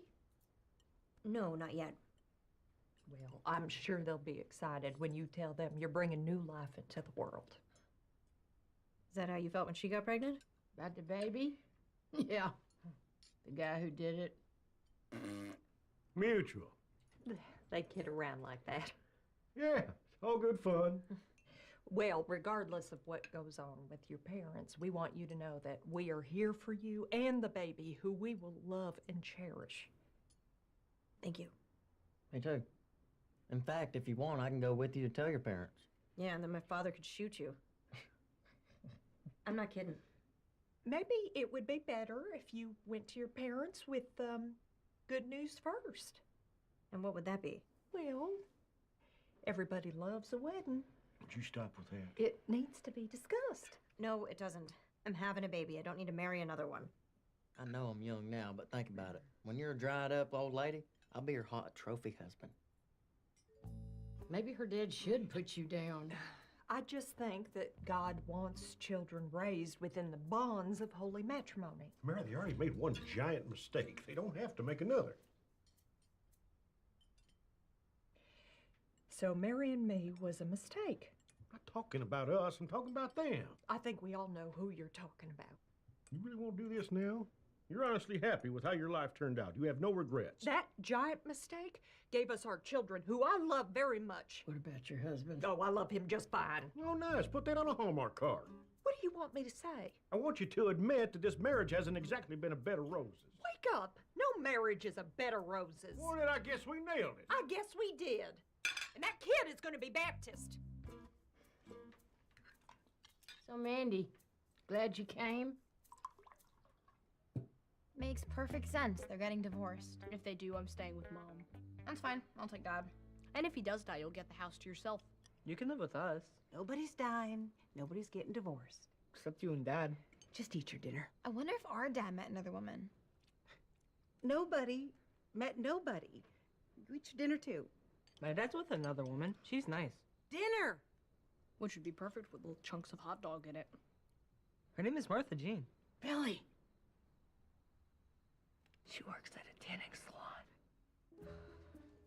S20: No, not yet.
S14: Well, I'm sure they'll be excited when you tell them you're bringing new life into the world.
S6: Is that how you felt when she got pregnant?
S1: About the baby? Yeah. The guy who did it.
S15: Mutual.
S14: They kid around like that.
S15: Yeah, it's all good fun.
S14: Well, regardless of what goes on with your parents, we want you to know that we are here for you and the baby, who we will love and cherish.
S20: Thank you.
S16: Me too. In fact, if you want, I can go with you to tell your parents.
S6: Yeah, and then my father could shoot you.
S20: I'm not kidding.
S14: Maybe it would be better if you went to your parents with good news first.
S6: And what would that be?
S14: Well, everybody loves a wedding.
S15: Would you stop with that?
S14: It needs to be discussed.
S6: No, it doesn't. I'm having a baby. I don't need to marry another one.
S16: I know I'm young now, but think about it. When you're a dried up old lady, I'll be your hot trophy husband.
S1: Maybe her dad should put you down.
S14: I just think that God wants children raised within the bonds of holy matrimony.
S15: Mary, they already made one giant mistake. They don't have to make another.
S14: So marrying me was a mistake.
S15: I'm not talking about us, I'm talking about them.
S14: I think we all know who you're talking about.
S15: You really won't do this now? You're honestly happy with how your life turned out. You have no regrets.
S14: That giant mistake gave us our children, who I love very much.
S1: What about your husband?
S14: Oh, I love him just fine.
S15: Oh, nice. Put that on a Hallmark card.
S14: What do you want me to say?
S15: I want you to admit that this marriage hasn't exactly been a bed of roses.
S14: Wake up. No marriage is a bed of roses.
S15: Well, then I guess we nailed it.
S14: I guess we did. And that kid is going to be Baptist.
S1: So, Mandy, glad you came?
S5: Makes perfect sense. They're getting divorced.
S6: If they do, I'm staying with Mom.
S5: That's fine. I'll take Dad.
S6: And if he does die, you'll get the house to yourself.
S8: You can live with us.
S18: Nobody's dying. Nobody's getting divorced.
S8: Except you and Dad.
S18: Just eat your dinner.
S5: I wonder if our dad met another woman.
S18: Nobody met nobody. You eat your dinner too.
S8: My dad's with another woman. She's nice.
S18: Dinner!
S6: Which would be perfect with little chunks of hot dog in it.
S8: Her name is Martha Jean.
S1: Billy.
S8: She works at a tanning salon.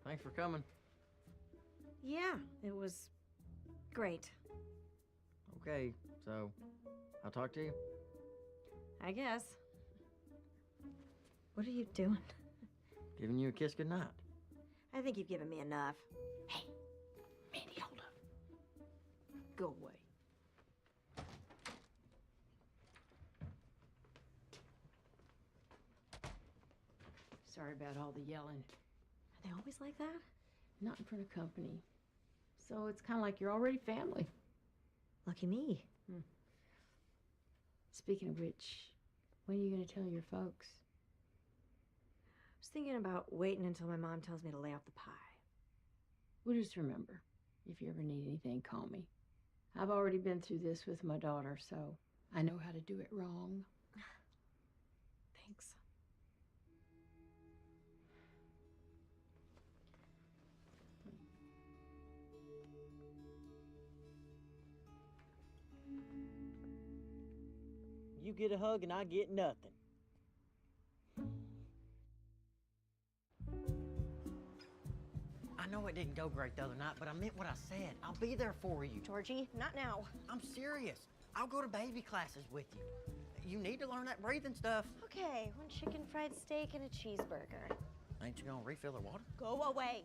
S16: Thanks for coming.
S6: Yeah, it was great.
S16: Okay, so I'll talk to you.
S6: I guess. What are you doing?
S16: Giving you a kiss goodnight.
S6: I think you've given me enough.
S1: Mandy, hold up. Go away. Sorry about all the yelling.
S6: Are they always like that?
S1: Not in front of company. So it's kind of like you're already family.
S6: Lucky me.
S1: Speaking of which, when are you going to tell your folks?
S6: I was thinking about waiting until my mom tells me to lay off the pie.
S1: Well, just remember, if you ever need anything, call me. I've already been through this with my daughter, so I know how to do it wrong.
S6: Thanks.
S16: You get a hug and I get nothing. I know it didn't go great the other night, but I meant what I said. I'll be there for you.
S6: Georgie, not now.
S16: I'm serious. I'll go to baby classes with you. You need to learn that breathing stuff.
S6: Okay, one chicken fried steak and a cheeseburger.
S16: Ain't you gonna refill her water?
S6: Go away.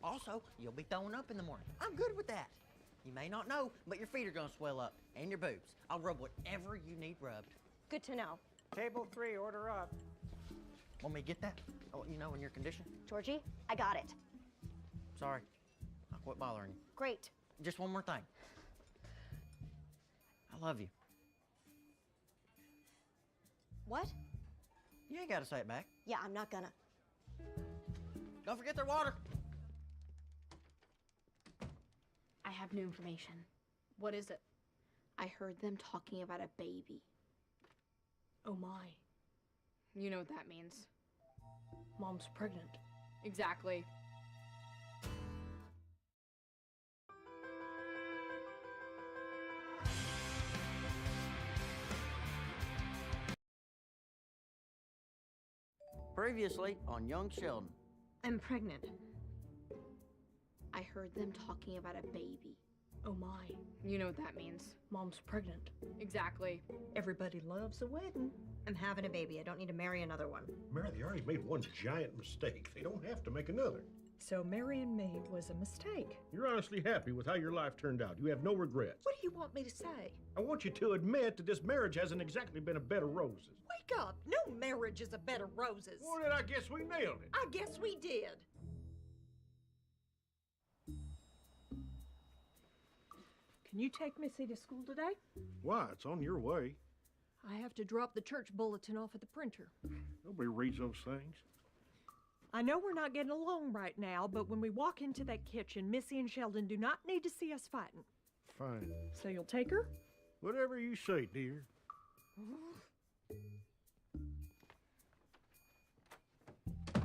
S16: Also, you'll be throwing up in the morning. I'm good with that. You may not know, but your feet are gonna swell up, and your boobs. I'll rub whatever you need rubbed.
S6: Good to know.
S15: Table 3, order up.
S16: Want me to get that? I'll let you know in your condition.
S6: Georgie, I got it.
S16: Sorry. I'll quit bothering you.
S6: Great.
S16: Just one more thing. I love you.
S13: What?
S16: You ain't gotta say it back.
S13: Yeah, I'm not gonna.
S16: Don't forget their water.
S6: I have new information. What is it? I heard them talking about a baby.
S5: Oh my. You know what that means.
S6: Mom's pregnant.
S5: Exactly.
S16: Previously on Young Sheldon.
S6: I'm pregnant. I heard them talking about a baby.
S5: Oh my. You know what that means.
S6: Mom's pregnant.
S5: Exactly.
S18: Everybody loves a wedding.
S13: I'm having a baby. I don't need to marry another one.
S25: Mary, they already made one giant mistake. They don't have to make another.
S14: So marrying me was a mistake.
S25: You're honestly happy with how your life turned out. You have no regrets.
S14: What do you want me to say?
S25: I want you to admit that this marriage hasn't exactly been a bed of roses.
S14: Wake up! No marriage is a bed of roses.
S25: Well, then I guess we nailed it.
S14: I guess we did. Can you take Missy to school today?
S25: Why? It's on your way.
S14: I have to drop the church bulletin off at the printer.
S25: Nobody reads those things.
S14: I know we're not getting along right now, but when we walk into that kitchen, Missy and Sheldon do not need to see us fighting.
S25: Fine.
S14: So you'll take her?
S25: Whatever you say, dear.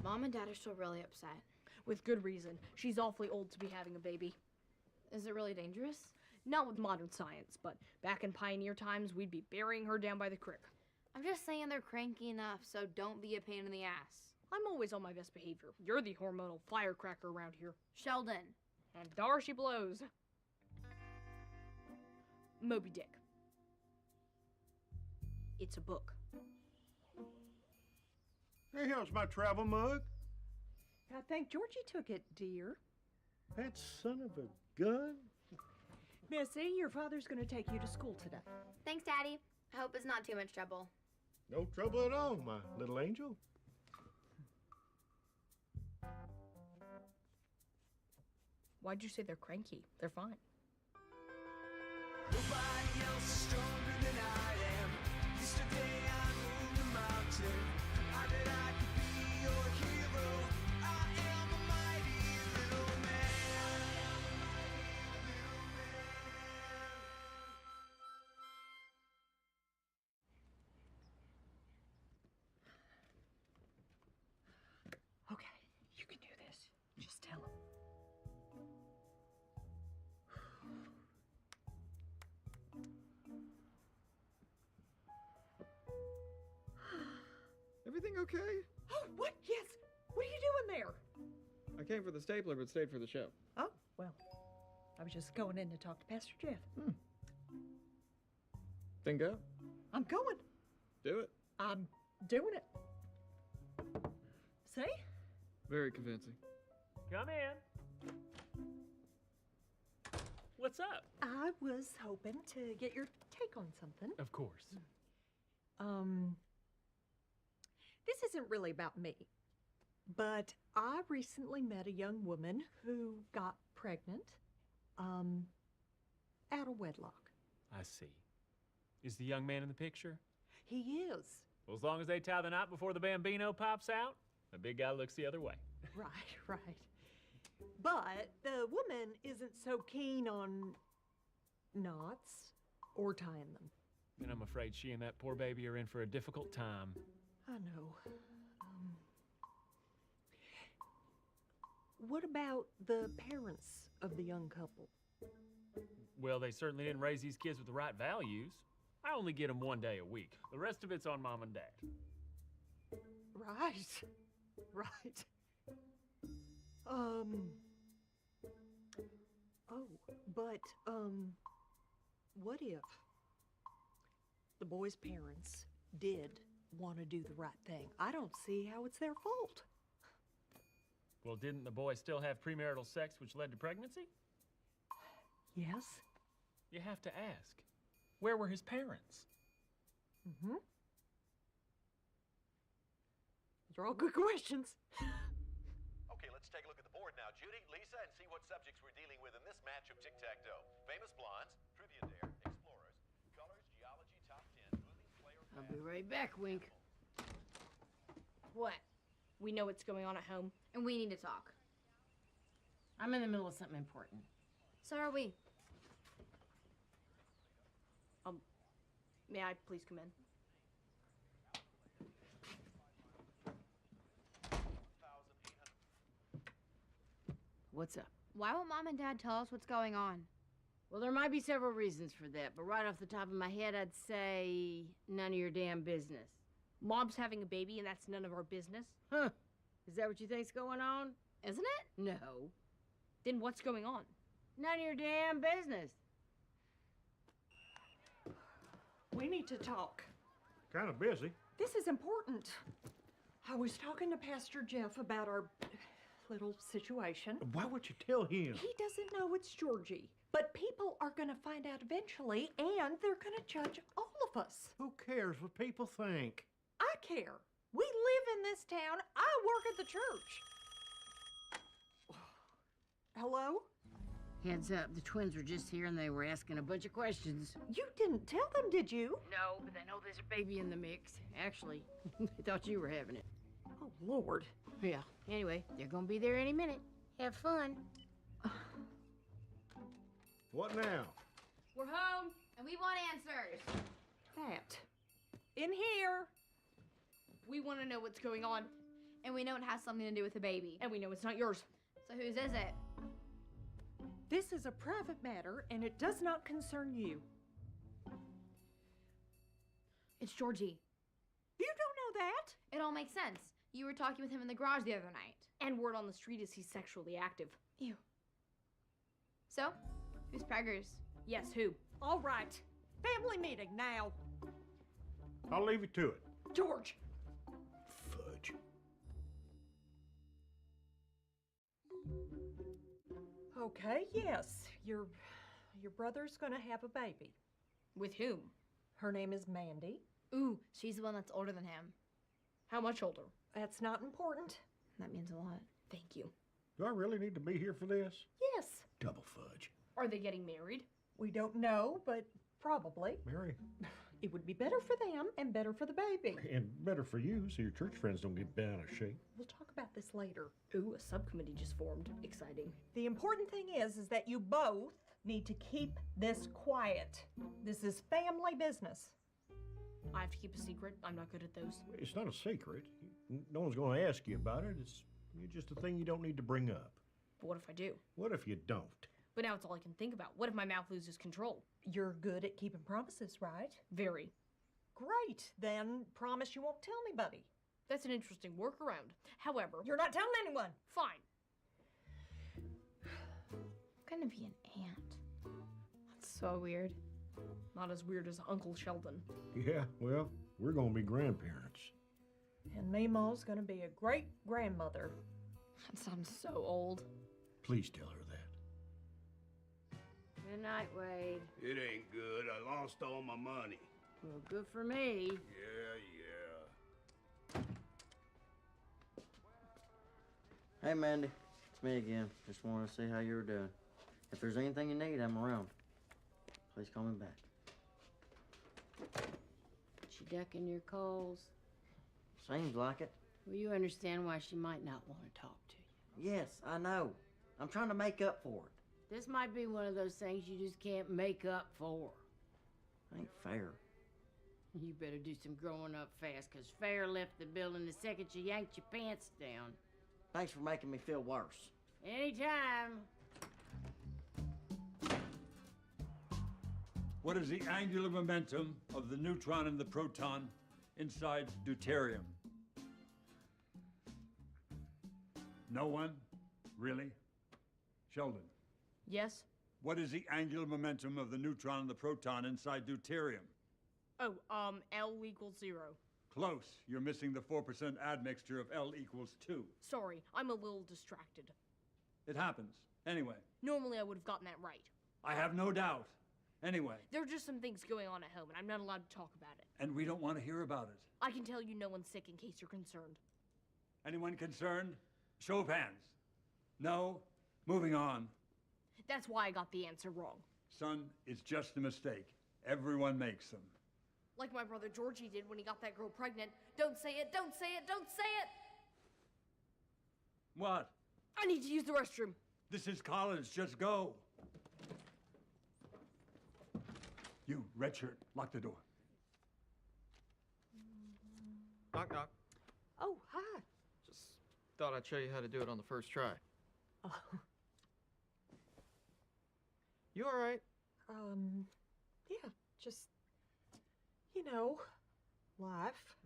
S6: Mom and Dad are still really upset.
S5: With good reason. She's awfully old to be having a baby.
S6: Is it really dangerous?
S5: Not with modern science, but back in pioneer times, we'd be burying her down by the creek.
S6: I'm just saying they're cranky enough, so don't be a pain in the ass.
S5: I'm always on my best behavior. You're the hormonal firecracker around here.
S6: Sheldon.
S5: And there she blows. Moby Dick. It's a book.
S25: Hey, how's my travel mug?
S14: I think Georgie took it, dear.
S25: That son of a gun?
S14: Missy, your father's going to take you to school today.
S6: Thanks, Daddy. I hope it's not too much trouble.
S25: No trouble at all, my little angel.
S5: Why'd you say they're cranky? They're fine.
S19: Nobody else is stronger than I am. Yesterday I moved a mountain. I bet I could be your hero. I am a mighty little man.
S18: Okay, you can do this. Just tell him.
S12: Everything okay?
S14: Oh, what? Yes. What are you doing there?
S12: I came for the stapler, but stayed for the show.
S14: Oh, well, I was just going in to talk to Pastor Jeff.
S12: Then go.
S14: I'm going.
S12: Do it.
S14: I'm doing it. See?
S12: Very convincing.
S3: Come in. What's up?
S14: I was hoping to get your take on something.
S3: Of course.
S14: This isn't really about me, but I recently met a young woman who got pregnant, out of wedlock.
S3: I see. Is the young man in the picture?
S14: He is.
S3: Well, as long as they tie the knot before the bambino pops out, the big guy looks the other way.
S14: Right, right. But the woman isn't so keen on knots or tying them.
S3: Then I'm afraid she and that poor baby are in for a difficult time.
S14: I know. What about the parents of the young couple?
S3: Well, they certainly didn't raise these kids with the right values. I only get them 1 day a week. The rest of it's on mom and dad.
S14: Right, right. What if the boy's parents did want to do the right thing? I don't see how it's their fault.
S3: Well, didn't the boy still have premarital sex which led to pregnancy?
S14: Yes.
S3: You have to ask. Where were his parents?
S14: Mm-hmm. Those are all good questions.
S17: Okay, let's take a look at the board now, Judy, Lisa, and see what subjects we're dealing with in this match of tic-tac-toe. Famous blondes, trivia dare, explorers, color...
S1: Be right back, Wink.
S6: What? We know what's going on at home.
S5: And we need to talk.
S1: I'm in the middle of something important.
S5: So are we.
S6: May I please come in?
S1: What's up?
S5: Why won't Mom and Dad tell us what's going on?
S1: Well, there might be several reasons for that, but right off the top of my head, I'd say none of your damn business.
S6: Mom's having a baby and that's none of our business?
S1: Huh. Is that what you think's going on?
S5: Isn't it?
S1: No.
S6: Then what's going on?
S1: None of your damn business.
S14: We need to talk.
S25: Kind of busy.
S14: This is important. I was talking to Pastor Jeff about our little situation.
S25: Why would you tell him?
S14: He doesn't know it's Georgie. But people are going to find out eventually, and they're going to judge all of us.
S25: Who cares what people think?
S14: I care. We live in this town. I work at the church. Hello?
S1: Heads up, the twins were just here and they were asking a bunch of questions.
S14: You didn't tell them, did you?
S1: No, but they know there's a baby in the mix. Actually, they thought you were having it.
S14: Oh, Lord.
S1: Yeah. Anyway, they're gonna be there any minute. Have fun.
S25: What now?
S5: We're home, and we want answers.
S14: That. In here.
S6: We want to know what's going on.
S5: And we know it has something to do with the baby.
S6: And we know it's not yours.
S5: So whose is it?
S14: This is a private matter, and it does not concern you.
S6: It's Georgie.
S14: You don't know that?
S5: It all makes sense. You were talking with him in the garage the other night.
S6: And word on the street is he's sexually active.
S5: Ew. So, who's preggers?
S6: Yes, who?
S14: All right. Family meeting now.
S25: I'll leave you to it.
S14: George.
S25: Fudge.
S14: Okay, yes. Your brother's gonna have a baby.
S6: With whom?
S14: Her name is Mandy.
S5: Ooh, she's the one that's older than him.
S6: How much older?
S14: That's not important.
S5: That means a lot.
S6: Thank you.
S25: Do I really need to be here for this?
S14: Yes.
S25: Double fudge.
S6: Are they getting married?
S14: We don't know, but probably.
S25: Mary.
S14: It would be better for them and better for the baby.
S25: And better for you so your church friends don't get bent out of shape.
S14: We'll talk about this later.
S6: Ooh, a subcommittee just formed. Exciting.
S14: The important thing is that you both need to keep this quiet. This is family business.
S6: I have to keep a secret. I'm not good at those.
S25: It's not a secret. No one's going to ask you about it. It's just a thing you don't need to bring up.
S6: But what if I do?
S25: What if you don't?
S6: But now it's all I can think about. What if my mouth loses control?
S14: You're good at keeping promises, right?
S6: Very.
S14: Great. Then promise you won't tell anybody.
S6: That's an interesting workaround. However...
S14: You're not telling anyone.
S6: Fine.
S5: I'm gonna be an aunt. That's so weird.
S6: Not as weird as Uncle Sheldon.
S25: Yeah, well, we're going to be grandparents.
S14: And Meemaw's gonna be a great grandmother.
S5: That sounds so old.
S25: Please tell her that.
S1: Good night, Wade.
S11: It ain't good. I lost all my money.
S1: Well, good for me.
S11: Yeah.
S16: Hey, Mandy. It's me again. Just wanted to see how you were doing. If there's anything you need, I'm around. Please call me back.
S1: She ducking your calls?
S16: Seems like it.
S1: Well, you understand why she might not want to talk to you.
S16: Yes, I know. I'm trying to make up for it.
S1: This might be one of those things you just can't make up for.
S16: Ain't fair.
S1: You better do some growing up fast, 'cause Fair left the building the second you yanked your pants down.
S16: Thanks for making me feel worse.
S1: Anytime.
S7: What is the angular momentum of the neutron and the proton inside deuterium? No one? Really? Sheldon.
S6: Yes?
S7: What is the angular momentum of the neutron and the proton inside deuterium?
S6: Oh, L equals 0.
S7: Close. You're missing the 4% admixture of L equals 2.
S6: Sorry, I'm a little distracted.
S7: It happens. Anyway.
S6: Normally I would have gotten that right.
S7: I have no doubt. Anyway.
S6: There are just some things going on at home, and I'm not allowed to talk about it.
S7: And we don't want to hear about it.
S6: I can tell you no one's sick in case you're concerned.
S7: Anyone concerned? Show of hands. No? Moving on.
S6: That's why I got the answer wrong.
S7: Son, it's just a mistake. Everyone makes them.
S2: Like my brother Georgie did when he got that girl pregnant. Don't say it, don't say it, don't say it!
S7: What?
S2: I need to use the restroom.
S7: This is college. Just go. You, red shirt, lock the door.
S12: Knock, knock.
S14: Oh, hi.
S12: Just thought I'd show you how to do it on the first try.
S14: Oh.
S12: You all right?
S14: Yeah, just, you know, life.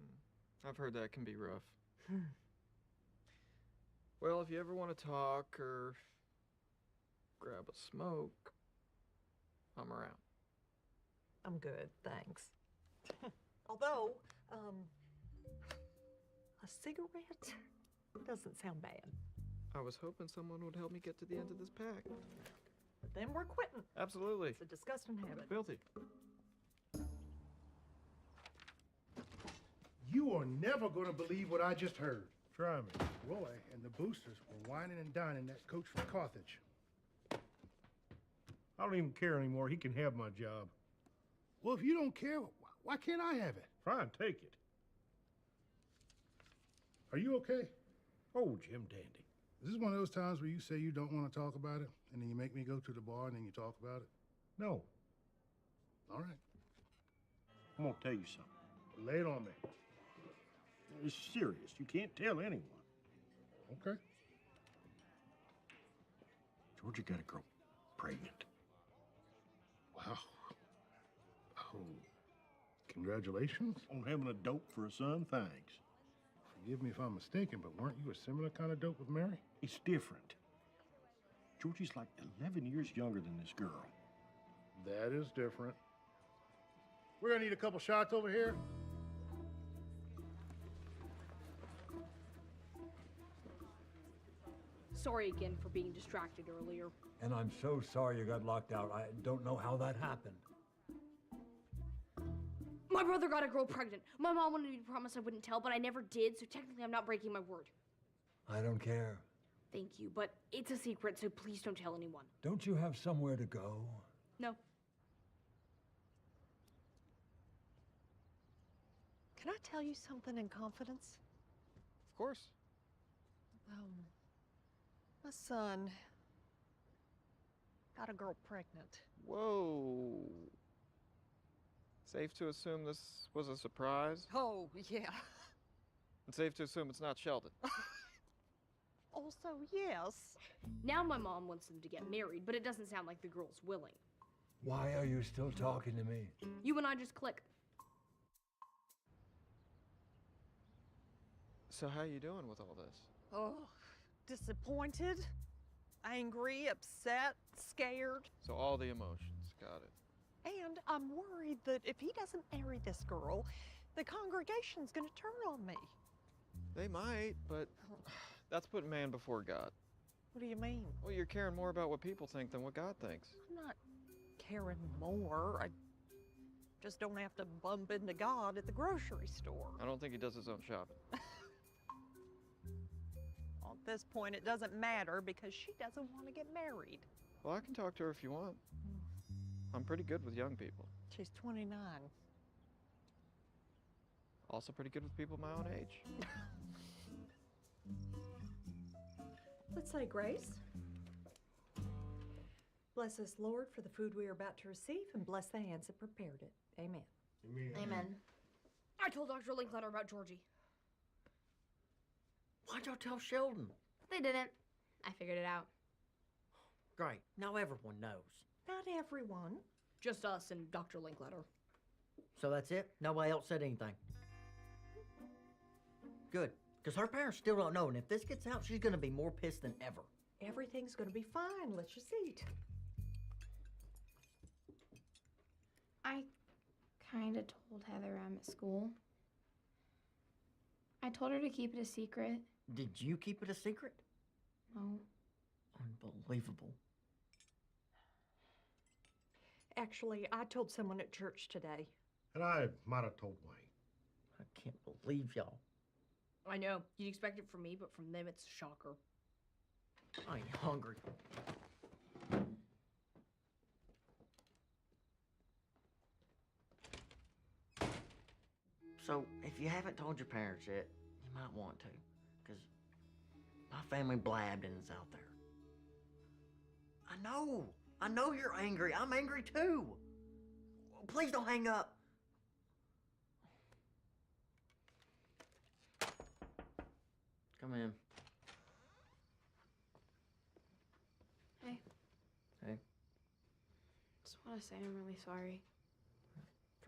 S12: I've heard that can be rough. Well, if you ever want to talk or grab a smoke, I'm around.
S14: I'm good, thanks. Although, a cigarette doesn't sound bad.
S12: I was hoping someone would help me get to the end of this pack.
S14: But then we're quitting.
S12: Absolutely.
S14: It's a disgusting habit.
S12: Filthy.
S15: You are never gonna believe what I just heard. Try me. Roy and the boosters were whining and dining that coach from Carthage. I don't even care anymore. He can have my job. Well, if you don't care, why can't I have it? Fine, take it. Are you okay? Oh, Jim Dandy. Is this one of those times where you say you don't want to talk about it, and then you make me go to the bar and then you talk about it? No. All right. I'm gonna tell you something. Lay it on me. It's serious. You can't tell anyone. Okay. Georgia got a girl pregnant. Wow. Oh. Congratulations. On having a dope for a son, thanks. Forgive me if I'm mistaken, but weren't you a similar kind of dope with Mary? It's different. Georgie's like 11 years younger than this girl. That is different. We're gonna need a couple shots over here.
S6: Sorry again for being distracted earlier.
S7: And I'm so sorry you got locked out. I don't know how that happened.
S6: My brother got a girl pregnant. My mom wanted me to promise I wouldn't tell, but I never did, so technically I'm not breaking my word.
S7: I don't care.
S6: Thank you, but it's a secret, so please don't tell anyone.
S7: Don't you have somewhere to go?
S6: No.
S14: Can I tell you something in confidence?
S12: Of course.
S14: My son got a girl pregnant.
S12: Whoa. Safe to assume this was a surprise?
S14: Oh, yeah.
S12: And safe to assume it's not Sheldon.
S14: Also, yes.
S6: Now my mom wants them to get married, but it doesn't sound like the girl's willing.
S7: Why are you still talking to me?
S6: You and I just click.
S12: So how you doing with all this?
S14: Oh, disappointed, angry, upset, scared.
S12: So all the emotions, got it.
S14: And I'm worried that if he doesn't marry this girl, the congregation's gonna turn on me.
S12: They might, but that's putting man before God.
S14: What do you mean?
S12: Well, you're caring more about what people think than what God thinks.
S14: I'm not caring more. I just don't have to bump into God at the grocery store.
S12: I don't think he does his own shopping.
S14: At this point, it doesn't matter because she doesn't want to get married.
S12: Well, I can talk to her if you want. I'm pretty good with young people.
S14: She's 29.
S12: Also pretty good with people my own age.
S14: Let's say grace. Bless us, Lord, for the food we are about to receive, and bless the hands that prepared it. Amen.
S6: Amen. I told Dr. Linkletter about Georgie.
S16: Why'd y'all tell Sheldon?
S6: They didn't. I figured it out.
S16: Great. Now everyone knows.
S14: Not everyone.
S6: Just us and Dr. Linkletter.
S16: So that's it? Nobody else said anything? Good. Because her parents still don't know, and if this gets out, she's going to be more pissed than ever.
S14: Everything's going to be fine. Let's just eat.
S9: I kind of told Heather I'm at school. I told her to keep it a secret.
S16: Did you keep it a secret?
S9: No.
S16: Unbelievable.
S14: Actually, I told someone at church today.
S15: And I might have told Wayne.
S16: I can't believe y'all.
S6: I know. You'd expect it from me, but from them, it's a shocker.
S16: I ain't hungry. If you haven't told your parents yet, you might want to, because my family blabbed and it's out there. I know you're angry. I'm angry too. Please don't hang up. Come in.
S9: Hey.
S16: Hey,
S9: Just want to say I'm really sorry.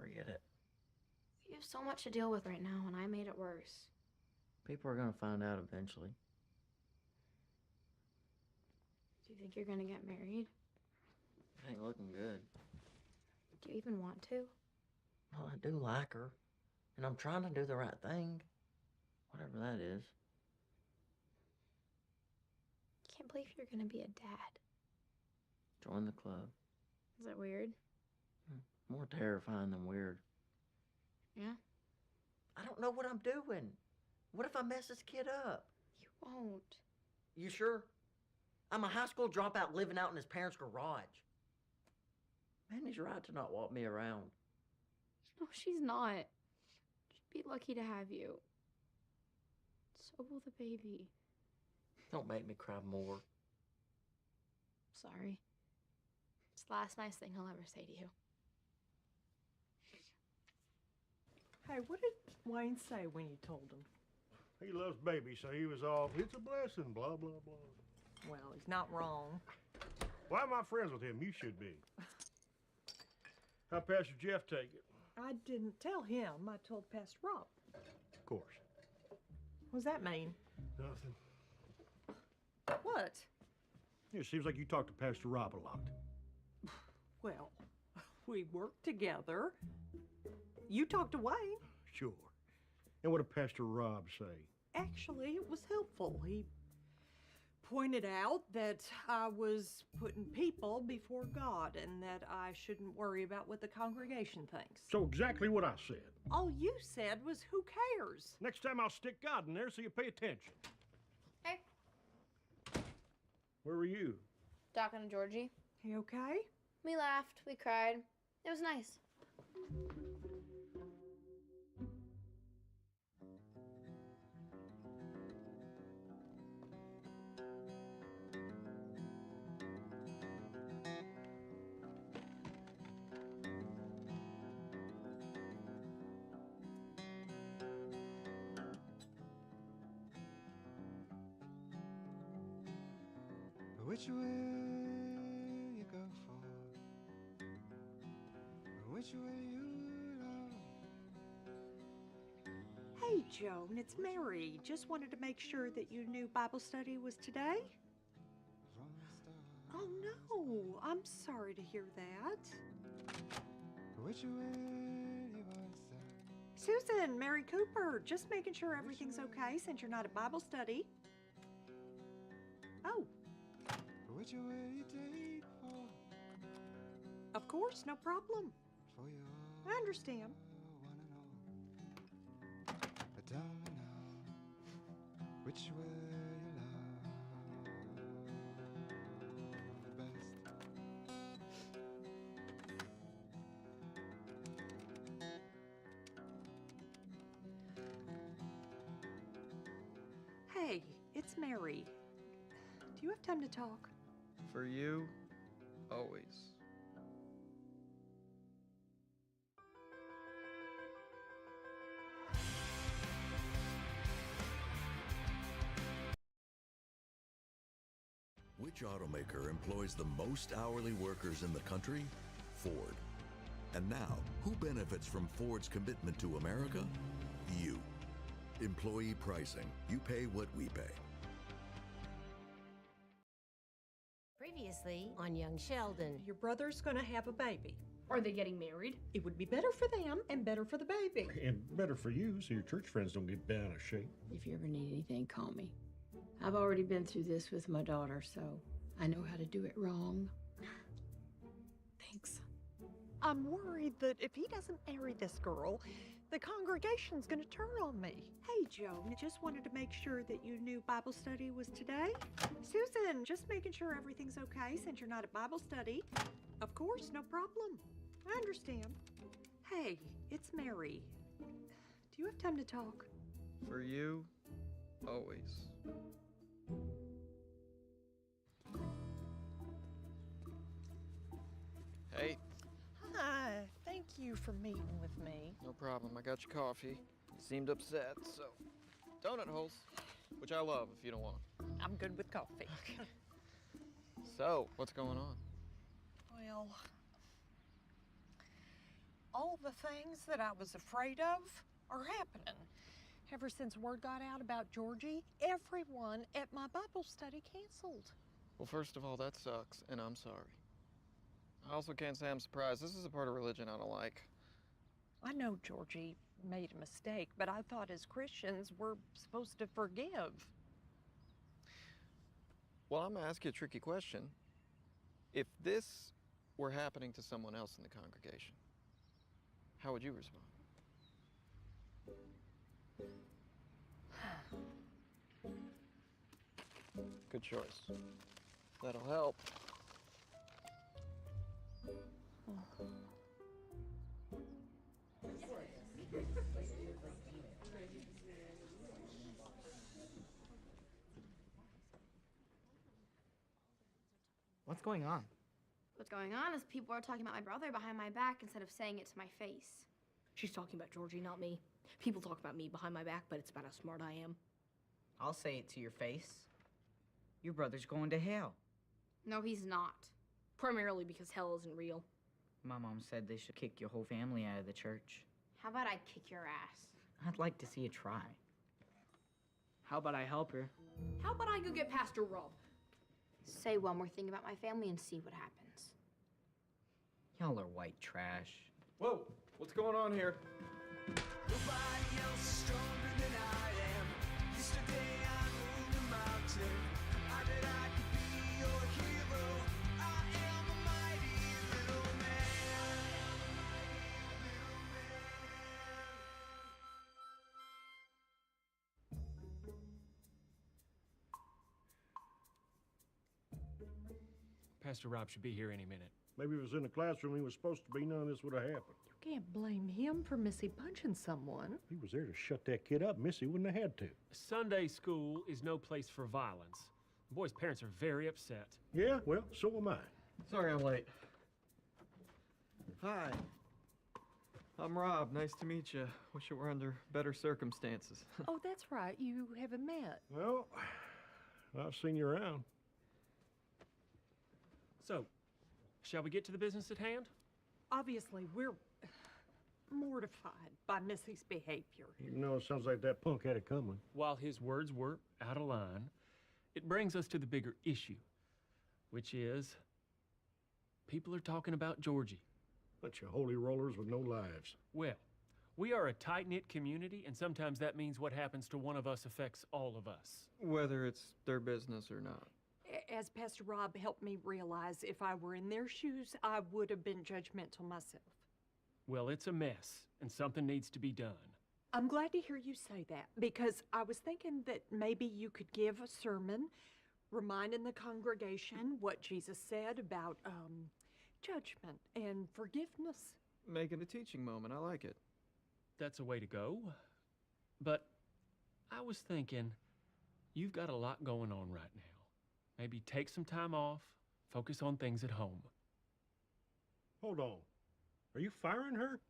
S16: forget it.
S9: You have so much to deal with right now, and I made it worse.
S16: People are gonna find out eventually.
S9: Do you think you're gonna get married?
S16: It ain't looking good.
S9: Do you even want to?
S16: Well, I do like her, and I'm trying to do the right thing, whatever that is.
S9: Can't believe you're gonna be a dad.
S16: Join the club.
S9: Is that weird?
S16: More terrifying than weird.
S9: Yeah?
S16: I don't know what I'm doing. What if I mess this kid up?
S9: You won't.
S16: You sure? I'm a high school dropout living out in his parents' garage. Mandy's right to not walk me around.
S9: No, she's not. She'd be lucky to have you. So will the baby.
S16: Don't make me cry more.
S9: Sorry. It's the last nice thing I'll ever say to you.
S14: Hey, what did Wayne say when you told him?
S25: He loves baby, so he was all, it's a blessing, blah, blah, blah.
S14: Well, he's not wrong.
S25: Why am I friends with him? You should be. How Pastor Jeff take it?
S14: I didn't tell him. I told Pastor Rob.
S25: Of course.
S14: What does that mean?
S25: Nothing.
S14: What?
S25: It seems like you talk to Pastor Rob a lot.
S14: Well, we work together. You talked to Wayne.
S25: Sure. And what did Pastor Rob say?
S14: Actually, it was helpful. He pointed out that I was putting people before God and that I shouldn't worry about what the congregation thinks.
S25: So exactly what I said.
S14: All you said was, who cares?
S25: Next time I'll stick God in there so you pay attention.
S9: Hey.
S25: Where were you?
S9: Talking to Georgie.
S14: You okay?
S9: We laughed. We cried. It was nice.
S19: Which way you go for? Which way you go?
S14: Hey, Joan, it's Mary. Just wanted to make sure that you knew Bible study was today. Oh, no. I'm sorry to hear that.
S19: Which way you want to
S14: Susan, Mary Cooper, just making sure everything's okay since you're not at Bible study. Oh.
S19: Which way you take for?
S14: Of course, no problem.
S19: For your
S14: I understand.
S19: one and all. Tell me now, which way you love best?
S14: Hey, it's Mary. Do you have time to talk?
S12: For you, always.
S4: Which automaker employs the most hourly workers in the country? Ford. And now, who benefits from Ford's commitment to America? You. Employee pricing. You pay what we pay.
S1: Previously on Young Sheldon.
S14: Your brother's gonna have a baby.
S5: Are they getting married?
S14: It would be better for them and better for the baby.
S25: And better for you so your church friends don't get bent out of shape.
S1: If you ever need anything, call me. I've already been through this with my daughter, so I know how to do it wrong.
S14: Thanks. I'm worried that if he doesn't marry this girl, the congregation's gonna turn on me. Hey, Joan, just wanted to make sure that you knew Bible study was today. Susan, just making sure everything's okay since you're not at Bible study. Of course, no problem. I understand. Hey, it's Mary. Do you have time to talk?
S12: For you, always. Hey,
S14: Hi, thank you for meeting with me.
S12: no problem. I got your coffee. You seemed upset, so donut holes, which I love if you don't want 'em.
S14: I'm good with coffee.
S12: So, what's going on?
S14: Well, all the things that I was afraid of are happening. Ever since word got out about Georgie, everyone at my Bible study canceled.
S12: Well, first of all, that sucks, and I'm sorry. I also can't say I'm surprised. This is a part of religion I don't like.
S14: I know Georgie made a mistake, but I thought as Christians we're supposed to forgive.
S12: Well, I'm gonna ask you a tricky question. If this were happening to someone else in the congregation, how would you respond? Good choice. That'll help.
S8: What's going on?
S6: What's going on is people are talking about my brother behind my back instead of saying it to my face. She's talking about Georgie, not me. People talk about me behind my back, but it's about how smart I am.
S8: I'll say it to your face. Your brother's going to hell.
S6: No, he's not. Primarily because hell isn't real.
S8: My mom said they should kick your whole family out of the church.
S6: How about I kick your ass?
S8: I'd like to see you try. How about I help her?
S6: How about I go get Pastor Rob? Say one more thing about my family and see what happens.
S8: Y'all are white trash.
S12: Whoa, what's going on here?
S19: Nobody else is stronger than I am. Yesterday I moved a mountain. I bet I could be your hero. I am a mighty little man.
S3: Pastor Rob should be here any minute.
S25: Maybe if he was in the classroom he was supposed to be, none of this would have happened.
S14: You can't blame him for Missy punching someone.
S25: He was there to shut that kid up. Missy wouldn't have had to.
S3: Sunday school is no place for violence. The boy's parents are very upset.
S25: Yeah, well, so am I.
S12: Sorry I'm late. Hi. I'm Rob. Nice to meet you. Wish it were under better circumstances.
S14: Oh, that's right. You haven't met.
S25: Well, I've seen you around.
S3: So, shall we get to the business at hand?
S14: Obviously, we're mortified by Missy's behavior.
S25: Even though it sounds like that punk had it coming.
S3: While his words were out of line, it brings us to the bigger issue, which is people are talking about Georgie.
S25: Bunch of holy rollers with no lives.
S3: Well, we are a tight-knit community, and sometimes that means what happens to one of us affects all of us.
S12: Whether it's their business or not.
S14: As Pastor Rob helped me realize, if I were in their shoes, I would have been judgmental myself.
S3: Well, it's a mess, and something needs to be done.
S14: I'm glad to hear you say that, because I was thinking that maybe you could give a sermon reminding the congregation what Jesus said about judgment and forgiveness.
S12: Make it a teaching moment. I like it.
S3: That's a way to go. But I was thinking, you've got a lot going on right now. Maybe take some time off, focus on things at home.
S25: Hold on. Are you firing her?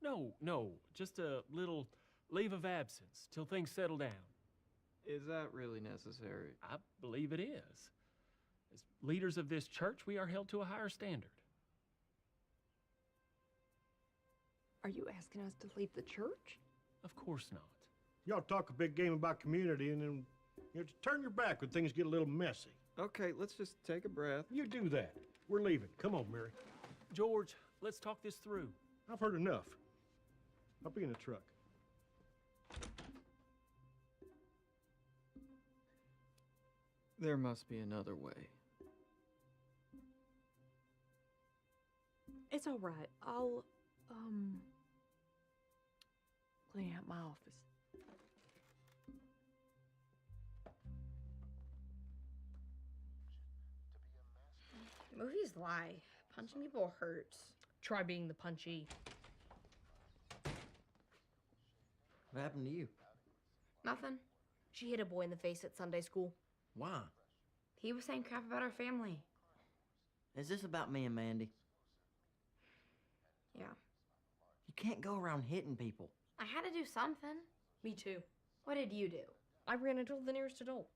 S3: No, just a little leave of absence till things settle down.
S12: Is that really necessary?
S3: I believe it is. As leaders of this church, we are held to a higher standard.
S14: Are you asking us to leave the church?
S3: Of course not.
S25: Y'all talk a big game about community and then you have to turn your back when things get a little messy.
S12: Okay, let's just take a breath.
S25: You do that. We're leaving. Come on, Mary.
S3: George, let's talk this through.
S25: I've heard enough. I'll be in the truck.
S12: There must be another way.
S14: It's all right. I'll, clean out my office.
S6: Movies lie. Punching people hurts. Try being the punchy.
S16: What happened to you?
S6: Nothing.
S2: She hit a boy in the face at Sunday school.
S16: Why?
S6: He was saying crap about our family.
S16: Is this about me and Mandy?
S6: Yeah.
S16: You can't go around hitting people.
S6: I had to do something.
S2: Me too.
S6: What did you do?
S2: I ran into the nearest adult.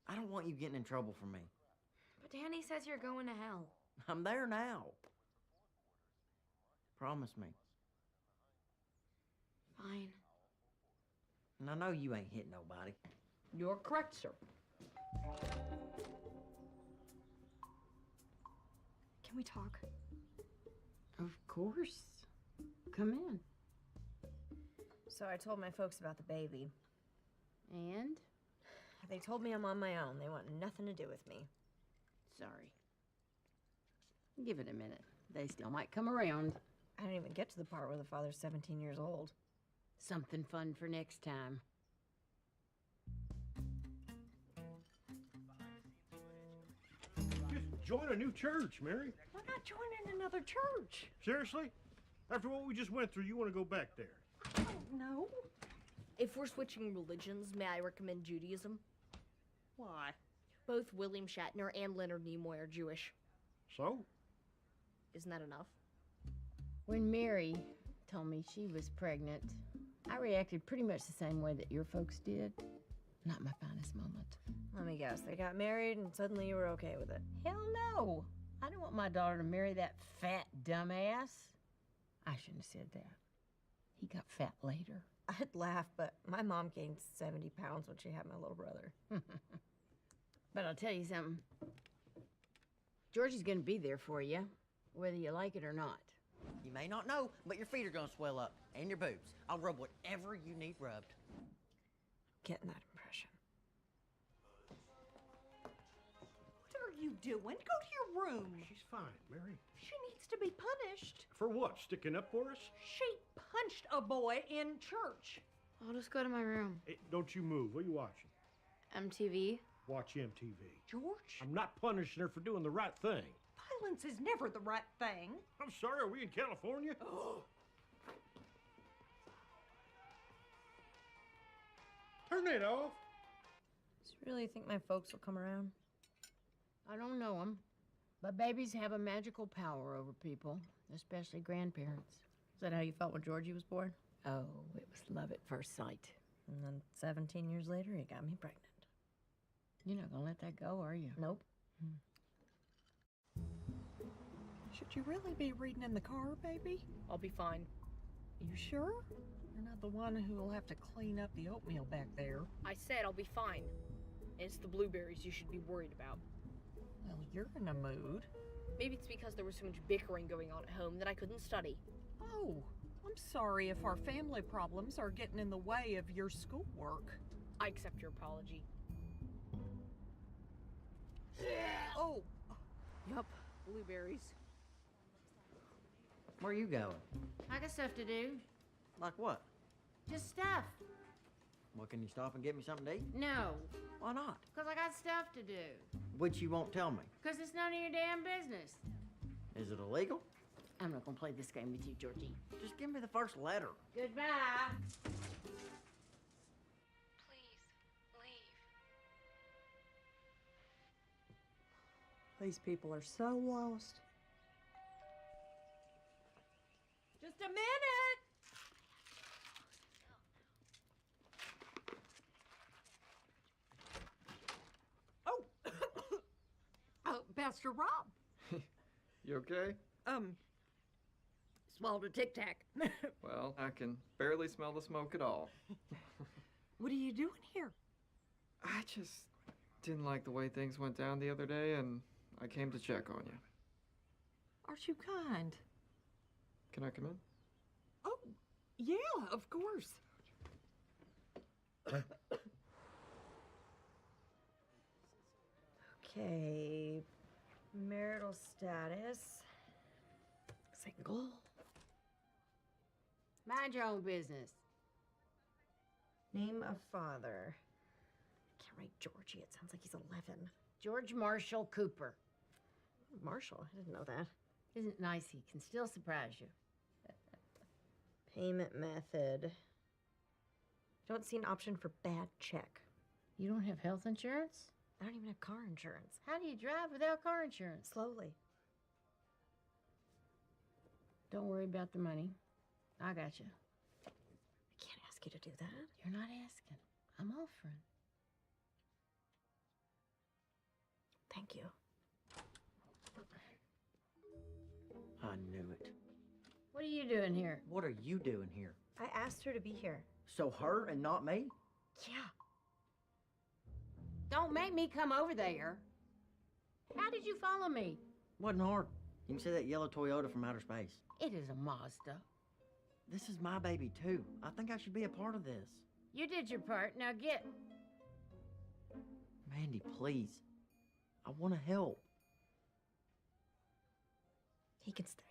S16: I don't want you getting in trouble for me.
S6: But Danny says you're going to hell.
S16: I'm there now. Promise me.
S6: Fine.
S16: And I know you ain't hit nobody.
S1: You're correct, sir.
S9: Can we talk?
S1: Of course. Come in.
S13: So I told my folks about the baby.
S1: And?
S13: They told me I'm on my own. They want nothing to do with me.
S1: Sorry. Give it a minute. They still might come around.
S13: I didn't even get to the part where the father's 17 years old.
S1: Something fun for next time.
S25: Just join a new church, Mary.
S18: We're not joining another church.
S25: Seriously? After what we just went through, you want to go back there?
S18: No.
S2: If we're switching religions, may I recommend Judaism?
S18: Why?
S2: Both William Shatner and Leonard Nimoy are Jewish.
S25: So?
S2: Isn't that enough?
S1: When Mary told me she was pregnant, I reacted pretty much the same way that your folks did. Not my finest moment.
S13: Let me guess. They got married and suddenly you were okay with it.
S1: Hell no. I don't want my daughter to marry that fat dumbass. I shouldn't have said that. He got fat later.
S13: I'd laugh, but my mom gained 70 pounds when she had my little brother.
S1: But I'll tell you something. Georgie's gonna be there for you, whether you like it or not.
S16: You may not know, but your feet are gonna swell up. And your boobs. I'll rub whatever you need rubbed.
S13: Getting that impression.
S18: What are you doing? Go to your room.
S25: She's fine, Mary.
S18: She needs to be punished.
S25: For what? Sticking up for us?
S18: She punched a boy in church.
S6: I'll just go to my room.
S25: Hey, don't you move. What are you watching?
S6: MTV.
S25: Watch MTV.
S18: George,
S25: I'm not punishing her for doing the right thing.
S18: violence is never the right thing.
S25: I'm sorry, are we in California? Turn it off.
S13: Do you really think my folks will come around?
S1: I don't know them, but babies have a magical power over people, especially grandparents.
S13: Is that how you felt when Georgie was born?
S1: Oh, it was love at first sight.
S13: And then 17 years later, he got me pregnant.
S1: You're not gonna let that go, are you?
S13: Nope.
S18: Should you really be reading in the car, baby?
S2: I'll be fine.
S18: You sure? You're not the one who will have to clean up the oatmeal back there.
S2: I said I'll be fine. And it's the blueberries you should be worried about.
S18: Well, you're in a mood.
S2: Maybe it's because there was so much bickering going on at home that I couldn't study.
S18: Oh, I'm sorry if our family problems are getting in the way of your schoolwork.
S2: I accept your apology.
S18: Oh,
S2: Yup, blueberries.
S16: Where you going?
S1: I got stuff to do.
S16: Like what?
S1: Just stuff.
S16: Well, can you stop and get me something to eat?
S1: No,
S16: Why not?
S1: because I got stuff to do.
S16: Which you won't tell me.
S1: Because it's none of your damn business.
S16: Is it illegal?
S1: I'm not gonna play this game with you, Georgie.
S16: Just give me the first letter.
S1: Goodbye.
S18: these people are so lost. Just a minute! Oh, Pastor Rob.
S12: You okay?
S18: Swallowed a Tic Tac.
S12: Well, I can barely smell the smoke at all.
S18: What are you doing here?
S12: I just didn't like the way things went down the other day, and I came to check on you.
S18: Aren't you kind?
S12: Can I come in?
S18: Oh, yeah, of course.
S13: Okay. Marital status. Single.
S1: Mind your own business.
S13: Name of father. Can't write Georgie. It sounds like he's 11.
S1: George Marshall Cooper.
S13: Marshall. I didn't know that.
S1: Isn't it nice he can still surprise you?
S13: Payment method.
S20: Don't see an option for bad check.
S1: You don't have health insurance?
S20: I don't even have car insurance.
S1: How do you drive without car insurance?
S20: Slowly.
S1: Don't worry about the money. I got you.
S20: I can't ask you to do that.
S1: You're not asking. I'm offering.
S20: Thank you.
S16: I knew it.
S1: What are you doing here?
S16: What are you doing here?
S20: I asked her to be here.
S16: So her and not me?
S20: Yeah.
S1: Don't make me come over there. How did you follow me?
S16: Wasn't hard. You can see that yellow Toyota from outer space.
S1: It is a Mazda.
S16: This is my baby too. I think I should be a part of this.
S1: You did your part. Now get.
S16: Mandy, please. I want to help.
S20: He can stay.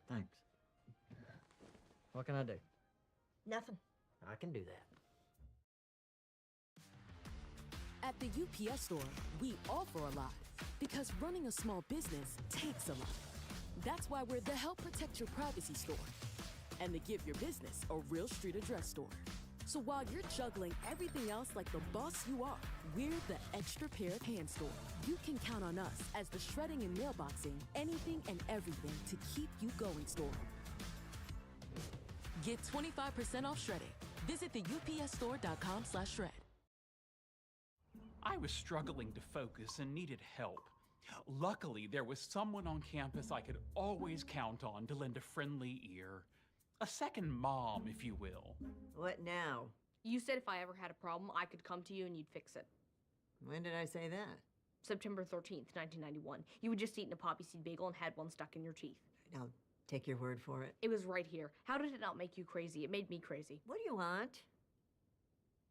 S16: Thanks. What can I do?
S20: Nothing.
S16: I can do that.
S10: At the UPS store, we offer a lot because running a small business takes a lot. That's why we're the Help Protect Your Privacy store and the Give Your Business a Real Street Address store. So while you're juggling everything else like the boss you are, we're the extra pair of hands store. You can count on us as the shredding and mailboxing, anything and everything to keep you going store. Get 25% off shredding. Visit the upsstore.com/shred.
S21: I was struggling to focus and needed help. Luckily, there was someone on campus I could always count on to lend a friendly ear. A second mom, if you will.
S22: What now?
S6: You said if I ever had a problem, I could come to you and you'd fix it.
S22: When did I say that?
S6: September 13th, 1991. You had just eaten a poppy seed bagel and had one stuck in your teeth.
S22: I'll take your word for it.
S6: It was right here. How did it not make you crazy? It made me crazy.
S22: What do you want?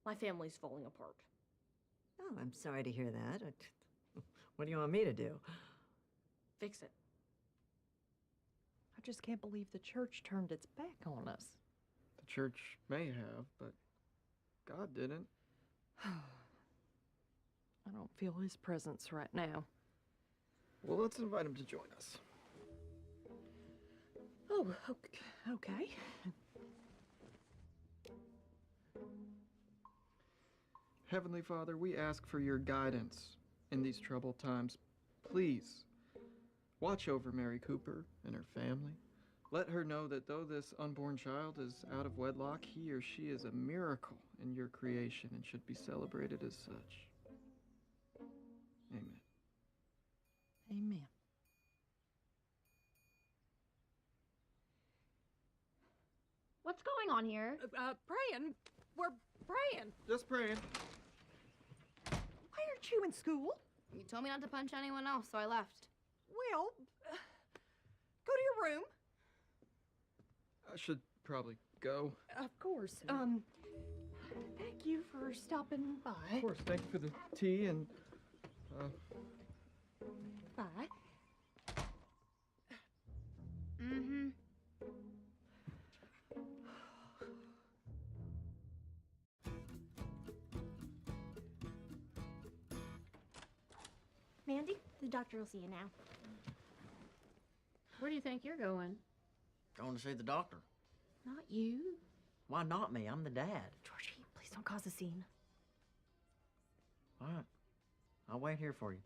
S6: My family's falling apart.
S22: Oh, I'm sorry to hear that. What do you want me to do?
S6: Fix it.
S18: I just can't believe the church turned its back on us.
S12: The church may have, but God didn't.
S18: I don't feel his presence right now.
S12: Well, let's invite him to join us.
S18: Oh, okay.
S12: Heavenly Father, we ask for your guidance in these troubled times. Please, watch over Mary Cooper and her family. Let her know that though this unborn child is out of wedlock, he or she is a miracle in your creation and should be celebrated as such. Amen.
S18: Amen.
S6: What's going on here?
S18: Praying. We're praying.
S12: Just praying.
S18: Why aren't you in school?
S6: You told me not to punch anyone else, so I left.
S18: Well, go to your room.
S12: I should probably go.
S18: Of course. Thank you for stopping by.
S12: Of course, thank you for the tea and,
S18: Bye.
S6: Mm-hmm.
S13: Mandy, the doctor will see you now.
S1: Where do you think you're going?
S16: Going to see the doctor.
S1: Not you.
S16: Why not me? I'm the dad.
S20: Georgie, please don't cause a scene.
S16: All right. I'll wait here for you.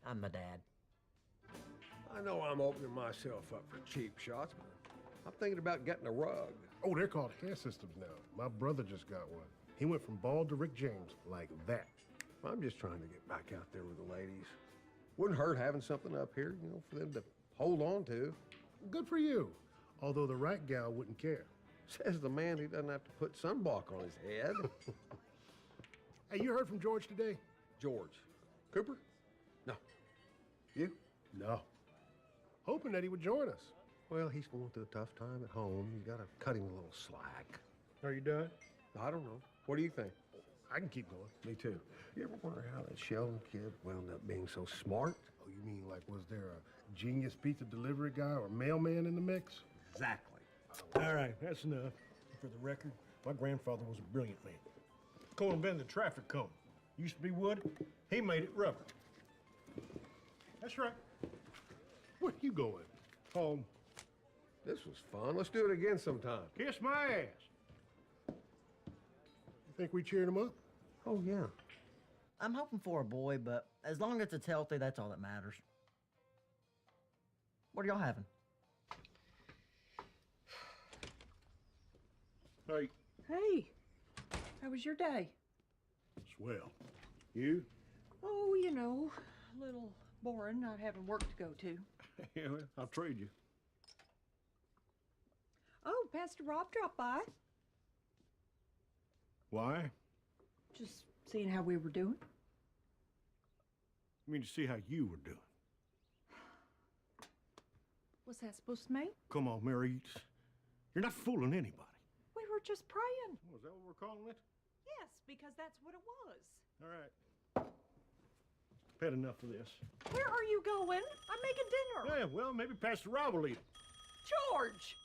S16: I'm the dad.
S15: I know I'm opening myself up for cheap shots, but I'm thinking about getting a rug.
S23: Oh, they're called hair systems now. My brother just got one. He went from bald to Rick James, like that.
S15: I'm just trying to get back out there with the ladies. Wouldn't hurt having something up here, you know, for them to hold on to.
S23: Good for you. Although the right gal wouldn't care.
S15: Says the man who doesn't have to put sunblock on his head.
S23: Hey, you heard from George today?
S15: George. Cooper? No. You?
S23: No. Hoping that he would join us.
S15: Well, he's going through a tough time at home. You gotta cut him a little slack.
S23: Are you done?
S15: I don't know. What do you think?
S23: I can keep going.
S15: Me too. You ever wonder how that Sheldon kid wound up being so smart?
S23: Oh, you mean like was there a genius pizza delivery guy or mailman in the mix?
S15: Exactly.
S23: All right, that's enough. For the record, my grandfather was a brilliant man. Cole invented the traffic cone. Used to be wood, he made it rubber.
S25: That's right. Where you going? Home.
S23: This was fun. Let's do it again sometime.
S25: Kiss my ass. You think we cheered him up?
S16: Oh, yeah. I'm hoping for a boy, but as long as it's healthy, that's all that matters. What are y'all having?
S25: Hey.
S18: Hey, how was your day?
S25: Swell. You?
S18: Oh, you know, a little boring not having work to go to.
S25: Yeah, well, I'll trade you.
S18: Oh, Pastor Rob dropped by.
S25: Why?
S18: Just seeing how we were doing.
S25: I mean, to see how you were doing.
S18: What's that supposed to mean?
S25: Come on, Mary. You're not fooling anybody.
S18: We were just praying.
S25: Oh, is that what we're calling it?
S18: Yes, because that's what it was.
S25: All right. I've had enough of this.
S18: Where are you going? I'm making dinner.
S25: Yeah, well, maybe Pastor Rob will eat it.
S18: George!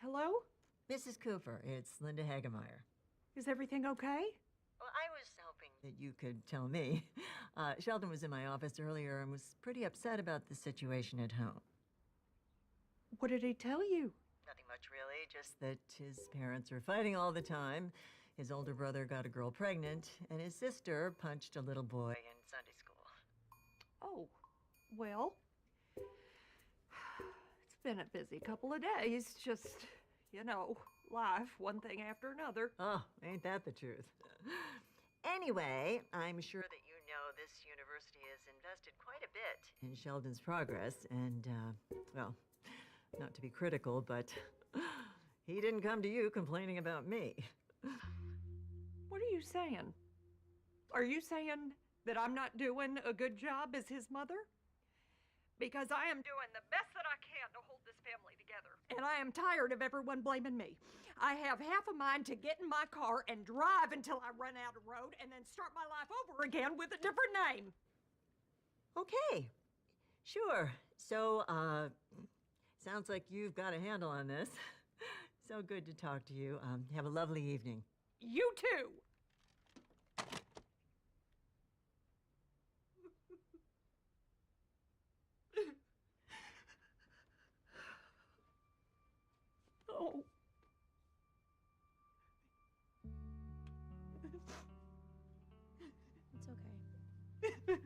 S18: Hello?
S22: Mrs. Cooper, it's Linda Hagemeyer.
S18: Is everything okay?
S22: Well, I was hoping that you could tell me. Sheldon was in my office earlier and was pretty upset about the situation at home.
S18: What did he tell you?
S22: Nothing much, really, just that his parents are fighting all the time. His older brother got a girl pregnant, and his sister punched a little boy in Sunday school.
S18: Oh, well, it's been a busy couple of days. Just, you know, life, one thing after another.
S22: Oh, ain't that the truth? Anyway, I'm sure that you know this university has invested quite a bit in Sheldon's progress, and, well, not to be critical, but he didn't come to you complaining about me.
S18: What are you saying? Are you saying that I'm not doing a good job as his mother? Because I am doing the best that I can to hold this family together. And I am tired of everyone blaming me. I have half a mind to get in my car and drive until I run out of road and then start my life over again with a different name.
S22: Okay, sure. So, sounds like you've got a handle on this. So good to talk to you. Have a lovely evening.
S18: You too. Oh.
S6: It's okay.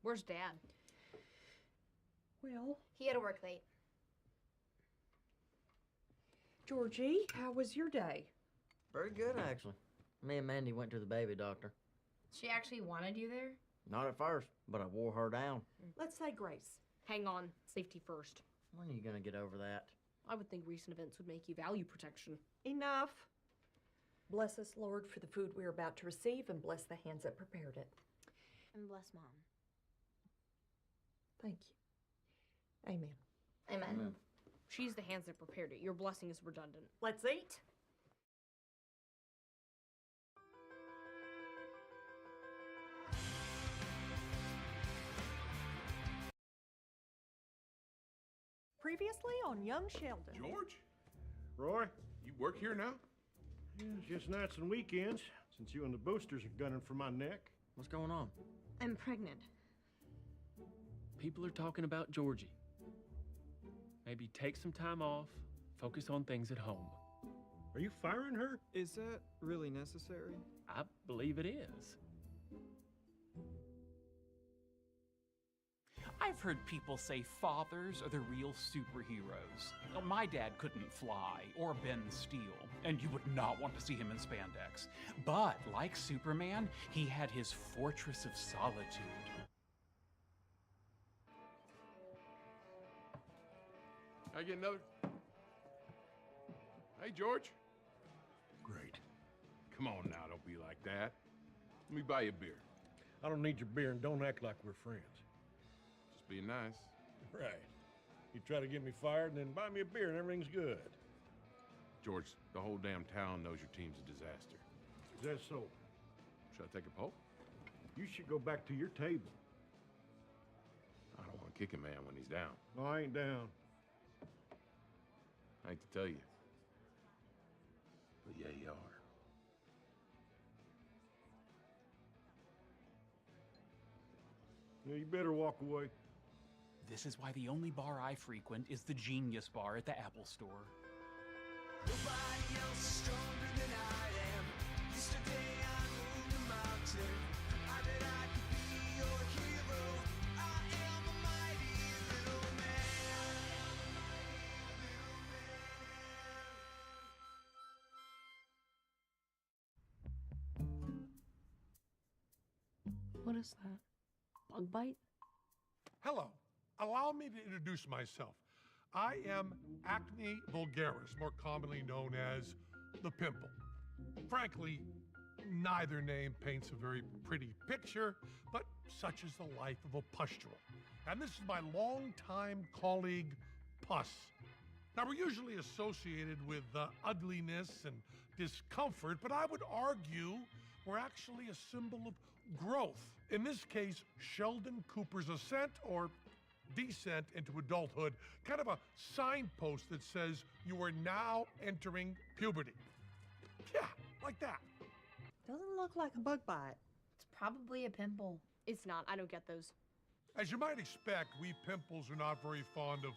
S6: Where's Dad?
S18: Well,
S6: He had to work late.
S18: Georgie, how was your day?
S16: Very good, actually. Me and Mandy went to the baby doctor.
S6: She actually wanted you there?
S16: Not at first, but I wore her down.
S18: Let's say grace.
S6: Hang on. Safety first.
S16: When are you gonna get over that?
S6: I would think recent events would make you value protection.
S18: Enough. Bless us, Lord, for the food we are about to receive, and bless the hands that prepared it.
S6: And bless Mom.
S18: Thank you. Amen.
S6: Amen. She's the hands that prepared it. Your blessing is redundant.
S18: Let's eat. Previously on Young Sheldon.
S25: George? Roy?
S23: You work here now?
S25: Yeah, it's just nights and weekends, since you and the boosters are gunning for my neck.
S16: What's going on?
S6: I'm pregnant.
S3: People are talking about Georgie. Maybe take some time off, focus on things at home.
S25: Are you firing her?
S12: Is that really necessary?
S3: I believe it is.
S21: I've heard people say fathers are the real superheroes. Now, my dad couldn't fly or bend steel, and you would not want to see him in spandex. But like Superman, he had his fortress of solitude.
S23: I get another? Hey, George.
S25: Great.
S23: Come on now, don't be like that. Let me buy you a beer.
S25: I don't need your beer, and don't act like we're friends.
S23: Just being nice.
S25: Right. You try to get me fired and then buy me a beer and everything's good.
S23: George, the whole damn town knows your team's a disaster.
S25: Is that so?
S23: Should I take a poke?
S25: You should go back to your table.
S23: I don't want
S4: kick a man when he's down.
S25: No, I ain't down.
S4: I hate to tell you. But yeah, you are.
S25: Yeah, you better walk away.
S21: This is why the only bar I frequent is the Genius Bar at the Apple Store.
S19: Nobody else is stronger than I am. Yesterday I moved a mountain. I bet I could be your hero. I am a mighty little man.
S6: What is that? Bug bite?
S15: Hello. Allow me to introduce myself. I am Acne vulgaris, more commonly known as the pimple. Frankly, neither name paints a very pretty picture, but such is the life of a pustule. And this is my longtime colleague, Puss. Now, we're usually associated with ugliness and discomfort, but I would argue we're actually a symbol of growth. In this case, Sheldon Cooper's ascent or descent into adulthood, kind of a signpost that says you are now entering puberty. Yeah, like that.
S14: Doesn't look like a bug bite.
S5: It's probably a pimple.
S6: It's not. I don't get those.
S15: As you might expect, we pimples are not very fond of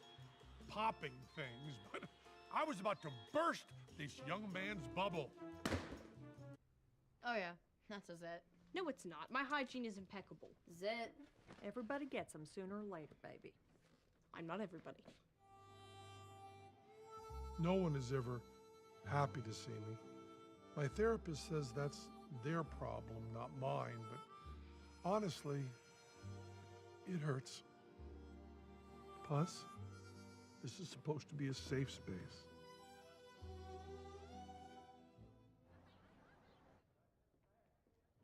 S15: popping things, but I was about to burst this young man's bubble.
S5: Oh yeah, that's a zit.
S6: No, it's not. My hygiene is impeccable.
S5: Zit.
S14: Everybody gets them sooner or later, baby.
S6: I'm not everybody.
S15: No one is ever happy to see me. My therapist says that's their problem, not mine, but honestly, it hurts. Plus, this is supposed to be a safe space.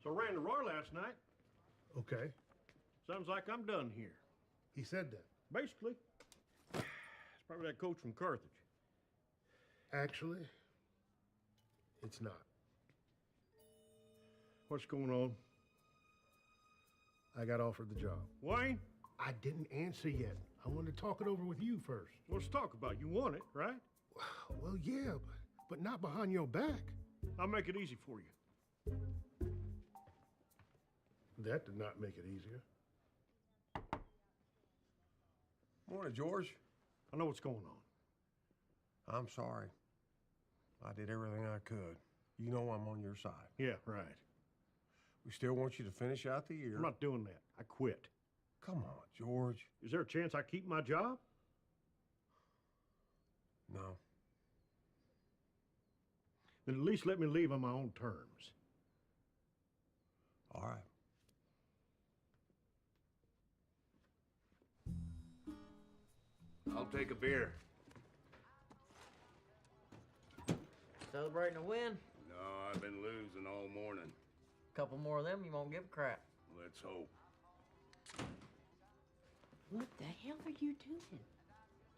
S25: So I ran the roar last night.
S23: Okay.
S25: Sounds like I'm done here.
S23: He said that.
S25: Basically. It's probably that coach from Carthage.
S23: Actually, it's not.
S25: What's going on?
S23: I got offered the job.
S25: Wayne?
S23: I didn't answer yet. I wanted to talk it over with you first.
S25: Let's talk about it. You want it, right?
S23: Well, yeah, but not behind your back.
S25: I'll make it easy for you.
S23: That did not make it easier.
S25: Morning, George. I know what's going on.
S23: I'm sorry. I did everything I could. You know I'm on your side.
S25: Yeah, right.
S23: We still want you to finish out the year.
S25: I'm not doing that. I quit.
S23: Come on, George.
S25: Is there a chance I keep my job?
S23: No.
S25: Then at least let me leave on my own terms.
S23: All right.
S4: I'll take a beer.
S16: Celebrating a win?
S4: No, I've been losing all morning.
S16: Couple more of them, you won't give a crap.
S4: Let's hope.
S1: What the hell are you doing?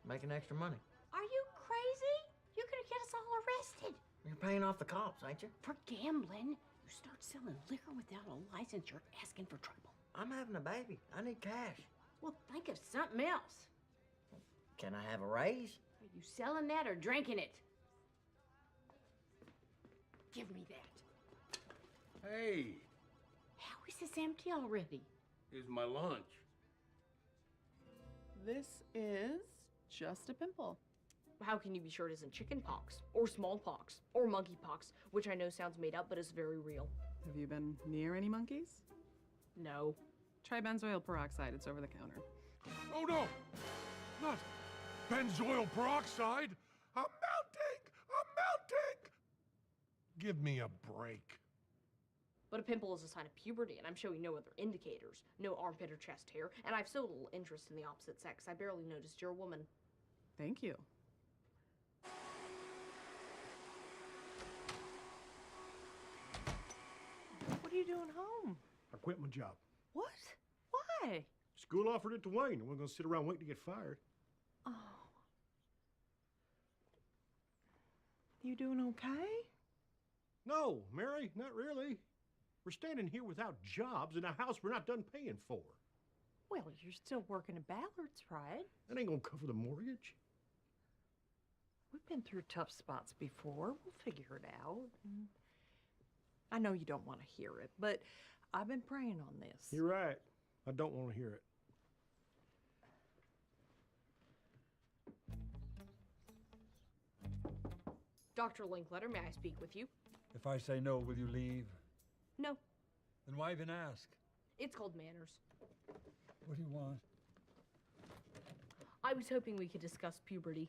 S16: Making extra money.
S1: Are you crazy? You're gonna get us all arrested.
S16: You're paying off the cops, ain't you?
S1: For gambling. You start selling liquor without a license, you're asking for trouble.
S16: I'm having a baby. I need cash.
S1: Well, think of something else.
S16: Can I have a raise?
S1: Are you selling that or drinking it? Give me that.
S4: Hey,
S1: How is this empty already?
S4: here's my lunch.
S7: This is just a pimple.
S6: How can you be sure it isn't chicken pox, or smallpox, or monkeypox, which I know sounds made up but is very real?
S7: Have you been near any monkeys?
S6: No.
S7: Try benzoyl peroxide, it's over the counter.
S15: Oh no! Not benzoyl peroxide! I'm melting! I'm melting! Give me a break.
S6: But a pimple is a sign of puberty, and I'm showing no other indicators. No armpit or chest hair, and I've so little interest in the opposite sex, I barely noticed you're a woman.
S7: Thank you. What are you doing home?
S25: I quit my job.
S7: What? Why?
S25: School offered it to Wayne, and we're gonna sit around waiting to get fired.
S7: Oh. You doing okay?
S25: No, Mary, not really. We're standing here without jobs in a house we're not done paying for.
S14: Well, you're still working at Ballard's, right?
S25: That ain't gonna cover the mortgage.
S14: We've been through tough spots before. We'll figure it out. I know you don't want to hear it, but I've been praying on this.
S25: You're right. I don't want to hear it.
S6: Dr. Linkletter, may I speak with you?
S8: If I say no, will you leave?
S6: No,
S8: Then why even ask?
S6: it's called manners.
S8: What do you want?
S6: I was hoping we could discuss puberty,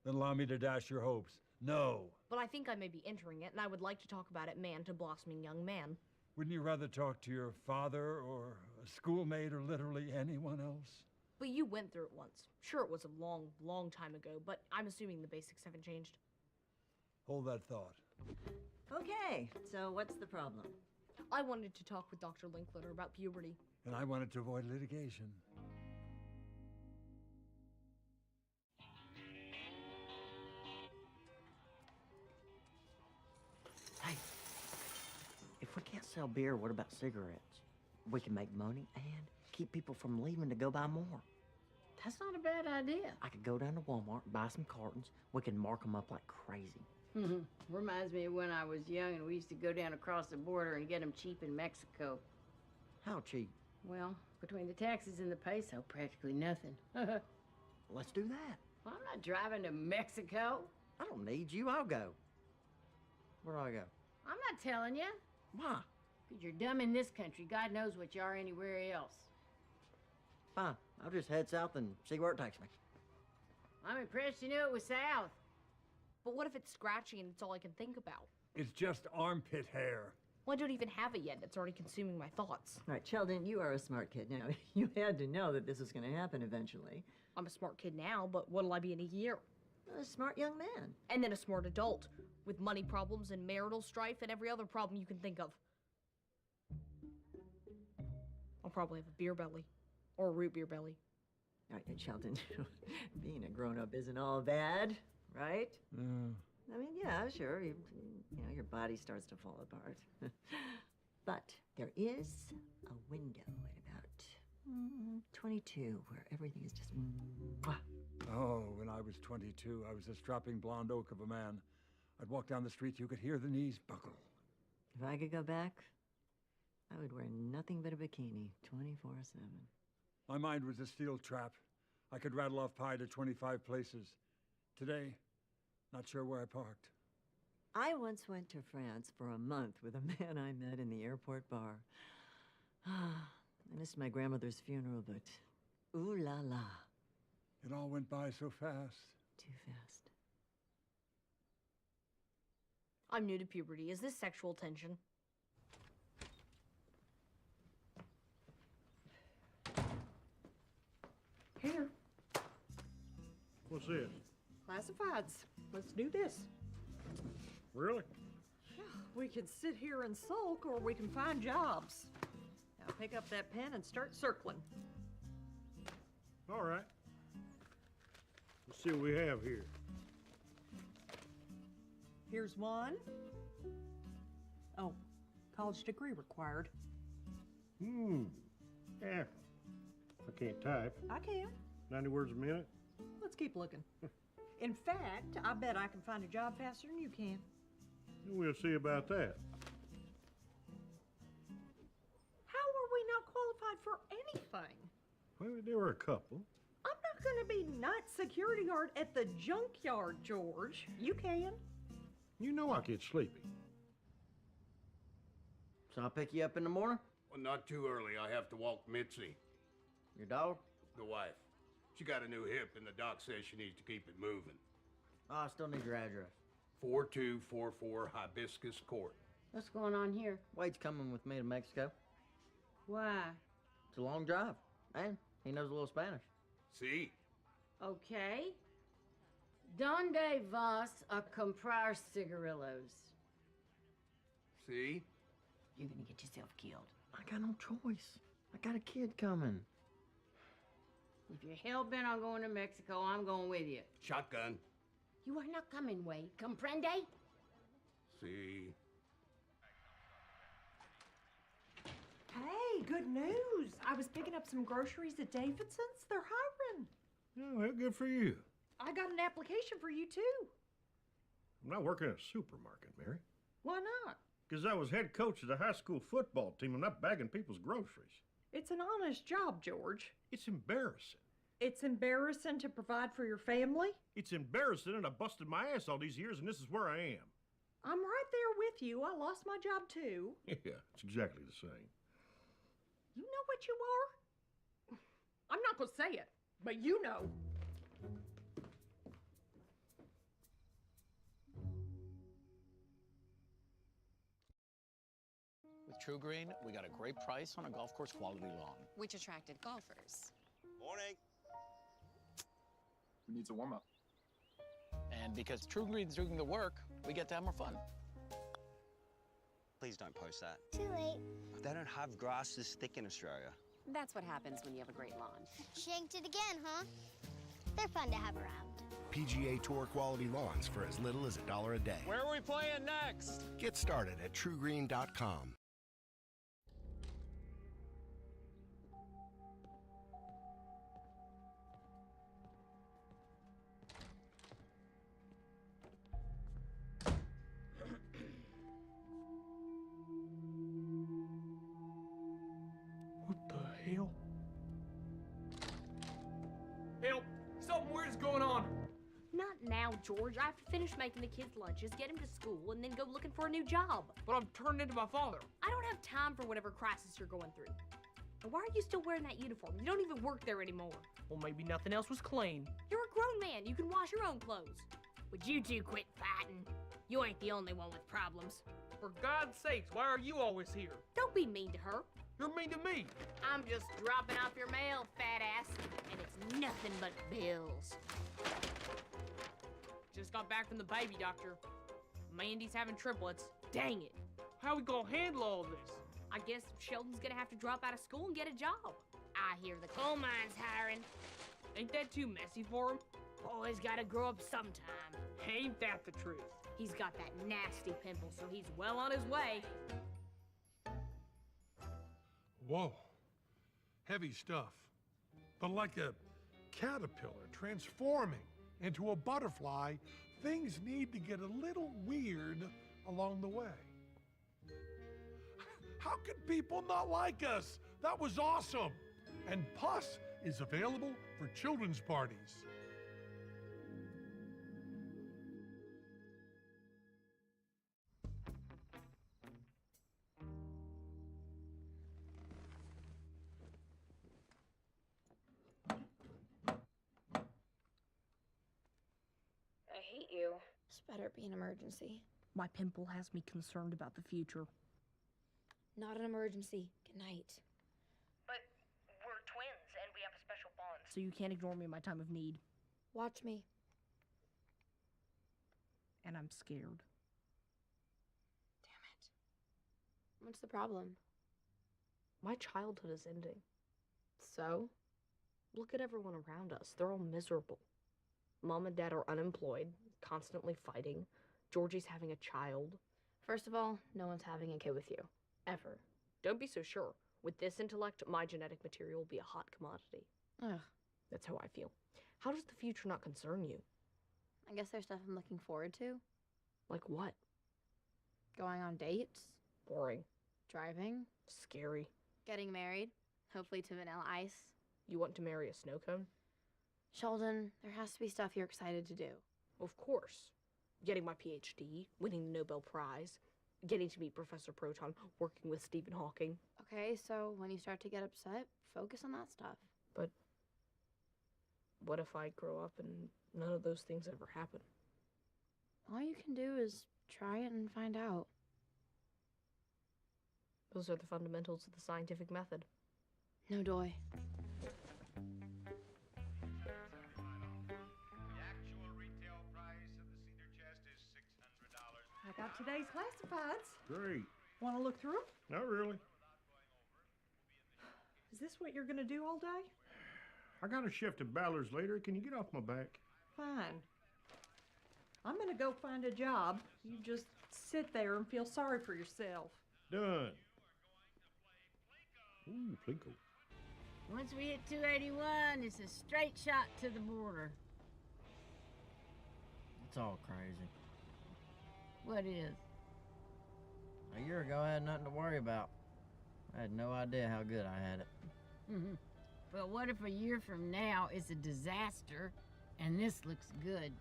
S8: Then allow me to dash your hopes. No.
S6: but I think I may be entering it, and I would like to talk about it man to blossoming young man.
S8: Wouldn't you rather talk to your father or a schoolmate or literally anyone else?
S6: But you went through it once. Sure, it was a long, long time ago, but I'm assuming the basics haven't changed.
S8: Hold that thought.
S22: Okay, so what's the problem?
S6: I wanted to talk with Dr. Linkletter about puberty.
S8: And I wanted to avoid litigation.
S16: Hey, if we can't sell beer, what about cigarettes? We can make money and keep people from leaving to go buy more.
S1: That's not a bad idea.
S16: I could go down to Walmart, buy some cartons. We can mark them up like crazy.
S1: Reminds me of when I was young and we used to go down across the border and get them cheap in Mexico.
S16: How cheap?
S1: Well, between the taxes and the peso, practically nothing.
S16: Let's do that.
S1: Well, I'm not driving to Mexico.
S16: I don't need you. I'll go. Where do I go?
S1: I'm not telling you.
S16: Why?
S1: Because you're dumb in this country. God knows what you are anywhere else.
S16: Fine. I'll just head south and see where it takes me.
S1: I'm impressed you knew it was south.
S6: But what if it's scratchy and it's all I can think about?
S8: It's just armpit hair.
S6: Well, I don't even have it yet, and it's already consuming my thoughts.
S22: All right, Sheldon, you are a smart kid. Now, you had to know that this was going to happen eventually.
S6: I'm a smart kid now, but what'll I be in a year?
S22: A smart young man.
S6: And then a smart adult, with money problems and marital strife and every other problem you can think of. I'll probably have a beer belly. Or a root beer belly.
S22: All right, Sheldon, being a grown-up isn't all bad, right? I mean, yeah, sure. You know, your body starts to fall apart. But there is a window at about 22 where everything is just.
S8: Oh, when I was 22, I was a strapping blonde oak of a man. I'd walk down the street, you could hear the knees buckle.
S22: If I could go back, I would wear nothing but a bikini 24/7.
S8: My mind was a steel trap. I could rattle off pie to 25 places. Today, not sure where I parked.
S22: I once went to France for a month with a man I met in the airport bar. I missed my grandmother's funeral, but ooh la la.
S8: It all went by so fast.
S22: Too fast.
S6: I'm new to puberty. Is this sexual tension?
S14: Here.
S25: What's this?
S14: Classifieds. Let's do this.
S25: Really?
S14: We can sit here and sulk, or we can find jobs. Now pick up that pen and start circling.
S25: All right. Let's see what we have here.
S14: Here's one. Oh, college degree required.
S25: Yeah. I can't type.
S14: I can.
S25: 90 words a minute?
S14: Let's keep looking. In fact, I bet I can find a job faster than you can.
S25: We'll see about that.
S14: How are we not qualified for anything?
S25: Well, there were a couple.
S14: I'm not going to be night security guard at the junkyard, George. You can.
S25: You know I get sleepy.
S16: So I'll pick you up in the morning?
S4: Well, not too early. I have to walk Mitzi.
S16: Your dog?
S4: The wife. She got a new hip, and the doc says she needs to keep it moving.
S16: Oh, I still need your address.
S4: 4244 Hibiscus Court.
S1: What's going on here?
S16: Wade's coming with me to Mexico.
S1: Why?
S16: It's a long drive, and he knows a little Spanish.
S4: See?
S1: Okay. Donde vas a comprar cigarillos?
S4: See?
S1: You're gonna get yourself killed.
S16: I got no choice. I got a kid coming.
S1: If you're hell-bent on going to Mexico, I'm going with you.
S4: Shotgun.
S1: You are not coming, Wade. Comprende?
S4: See?
S14: Hey, good news. I was picking up some groceries at Davidson's. They're hiring.
S25: Oh, well, good for you.
S14: I got an application for you, too.
S25: I'm not working at a supermarket, Mary.
S14: Why not?
S25: Because I was head coach of the high school football team. I'm not bagging people's groceries.
S14: It's an honest job, George.
S25: It's embarrassing.
S14: It's embarrassing to provide for your family.
S25: It's embarrassing, and I busted my ass all these years, and this is where I am.
S14: I'm right there with you. I lost my job, too.
S25: Yeah, it's exactly the same.
S14: You know what you are? I'm not going to say it, but you know.
S2: With True Green, we got a great price on a golf course quality lawn.
S9: Which attracted golfers.
S2: Morning. Who needs a warm-up? And because True Green's doing the work, we get to have more fun.
S11: Please don't post that.
S9: Too late.
S11: They don't have grass this thick in Australia.
S9: That's what happens when you have a great lawn.
S13: Shanked it again, huh? They're fun to have around.
S17: PGA Tour quality lawns for as little as $1 a day.
S2: Where are we playing next?
S17: Get started at TrueGreen.com.
S3: What the hell? Help! Something weird's going on.
S6: Not now, George. I have to finish making the kids' lunches, get them to school, and then go looking for a new job.
S3: But I'm turned into my father.
S6: I don't have time for whatever crisis you're going through. And why are you still wearing that uniform? You don't even work there anymore.
S3: Well, maybe nothing else was clean.
S6: You're a grown man. You can wash your own clothes. Would you two quit fighting? You ain't the only one with problems.
S3: For God's sakes, why are you always here?
S6: Don't be mean to her.
S3: You're mean to me.
S6: I'm just dropping off your mail, fat ass, and it's nothing but bills.
S3: Just got back from the baby doctor. Mandy's having triplets. Dang it. How we gonna handle all this?
S6: I guess Sheldon's gonna have to drop out of school and get a job. I hear the coal mine's hiring.
S3: Ain't that too messy for him?
S6: Boy's gotta grow up sometime.
S3: Ain't that the truth?
S6: He's got that nasty pimple, so he's well on his way.
S24: Whoa. Heavy stuff. But like a caterpillar transforming into a butterfly, things need to get a little weird along the way. How could people not like us? That was awesome. And Puss is available for children's parties.
S6: I hate you.
S13: This better be an emergency.
S6: My pimple has me concerned about the future.
S13: Not an emergency. Good night.
S6: But we're twins and we have a special bond. So you can't ignore me in my time of need.
S13: Watch me.
S6: And I'm scared.
S13: Damn it. What's the problem?
S6: My childhood is ending. So? Look at everyone around us. They're all miserable. Mom and Dad are unemployed, constantly fighting. Georgie's having a child.
S13: First of all, no one's having a kid with you.
S6: Ever. Don't be so sure. With this intellect, my genetic material will be a hot commodity.
S13: Ugh.
S6: That's how I feel. How does the future not concern you?
S13: I guess there's stuff I'm looking forward to.
S6: Like what?
S13: Going on dates.
S6: Boring.
S13: Driving.
S6: Scary.
S13: Getting married. Hopefully to Vanilla Ice.
S6: You want to marry a snow cone?
S13: Sheldon, there has to be stuff you're excited to do.
S6: Of course. Getting my PhD, winning the Nobel Prize, getting to meet Professor Proton, working with Stephen Hawking.
S13: Okay, so when you start to get upset, focus on that stuff.
S6: But what if I grow up and none of those things ever happen?
S13: All you can do is try it and find out.
S6: Those are the fundamentals of the scientific method.
S13: No, Doy.
S14: I got today's classifieds.
S25: Great.
S14: Want to look through them?
S25: Not really.
S14: Is this what you're going to do all day?
S25: I got a shift at Ballard's later. Can you get off my back?
S14: Fine. I'm going to go find a job. You just sit there and feel sorry for yourself.
S25: Done. Ooh, Plinko.
S1: Once we hit 281, it's a straight shot to the border.
S16: It's all crazy.
S1: What is?
S16: A year ago, I had nothing to worry about. I had no idea how good I had it.
S1: But what if a year from now it's a disaster and this looks good?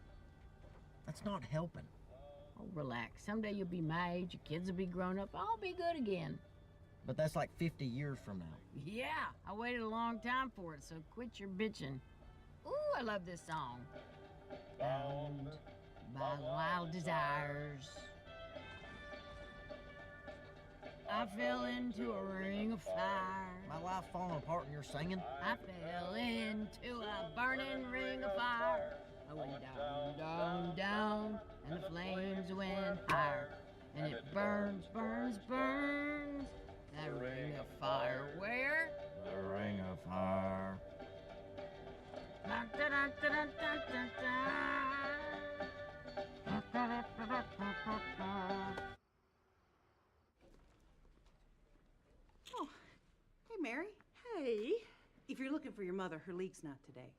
S16: That's not helping.
S1: Oh, relax. Someday you'll be my age, your kids will be grown up, I'll be good again.
S16: But that's like 50 years from now.
S1: Yeah, I waited a long time for it, so quit your bitching. Ooh, I love this song. Bound by wild desires, I fell into a ring of fire.
S16: My life falling apart and you're singing?
S1: I fell into a burning ring of fire. I went down, down, down, and the flames went higher. And it burns, burns, burns. That ring of fire, where?
S16: The ring of fire.
S7: Oh, hey, Mary.
S14: Hey.
S7: If you're looking for your mother, her league's not today.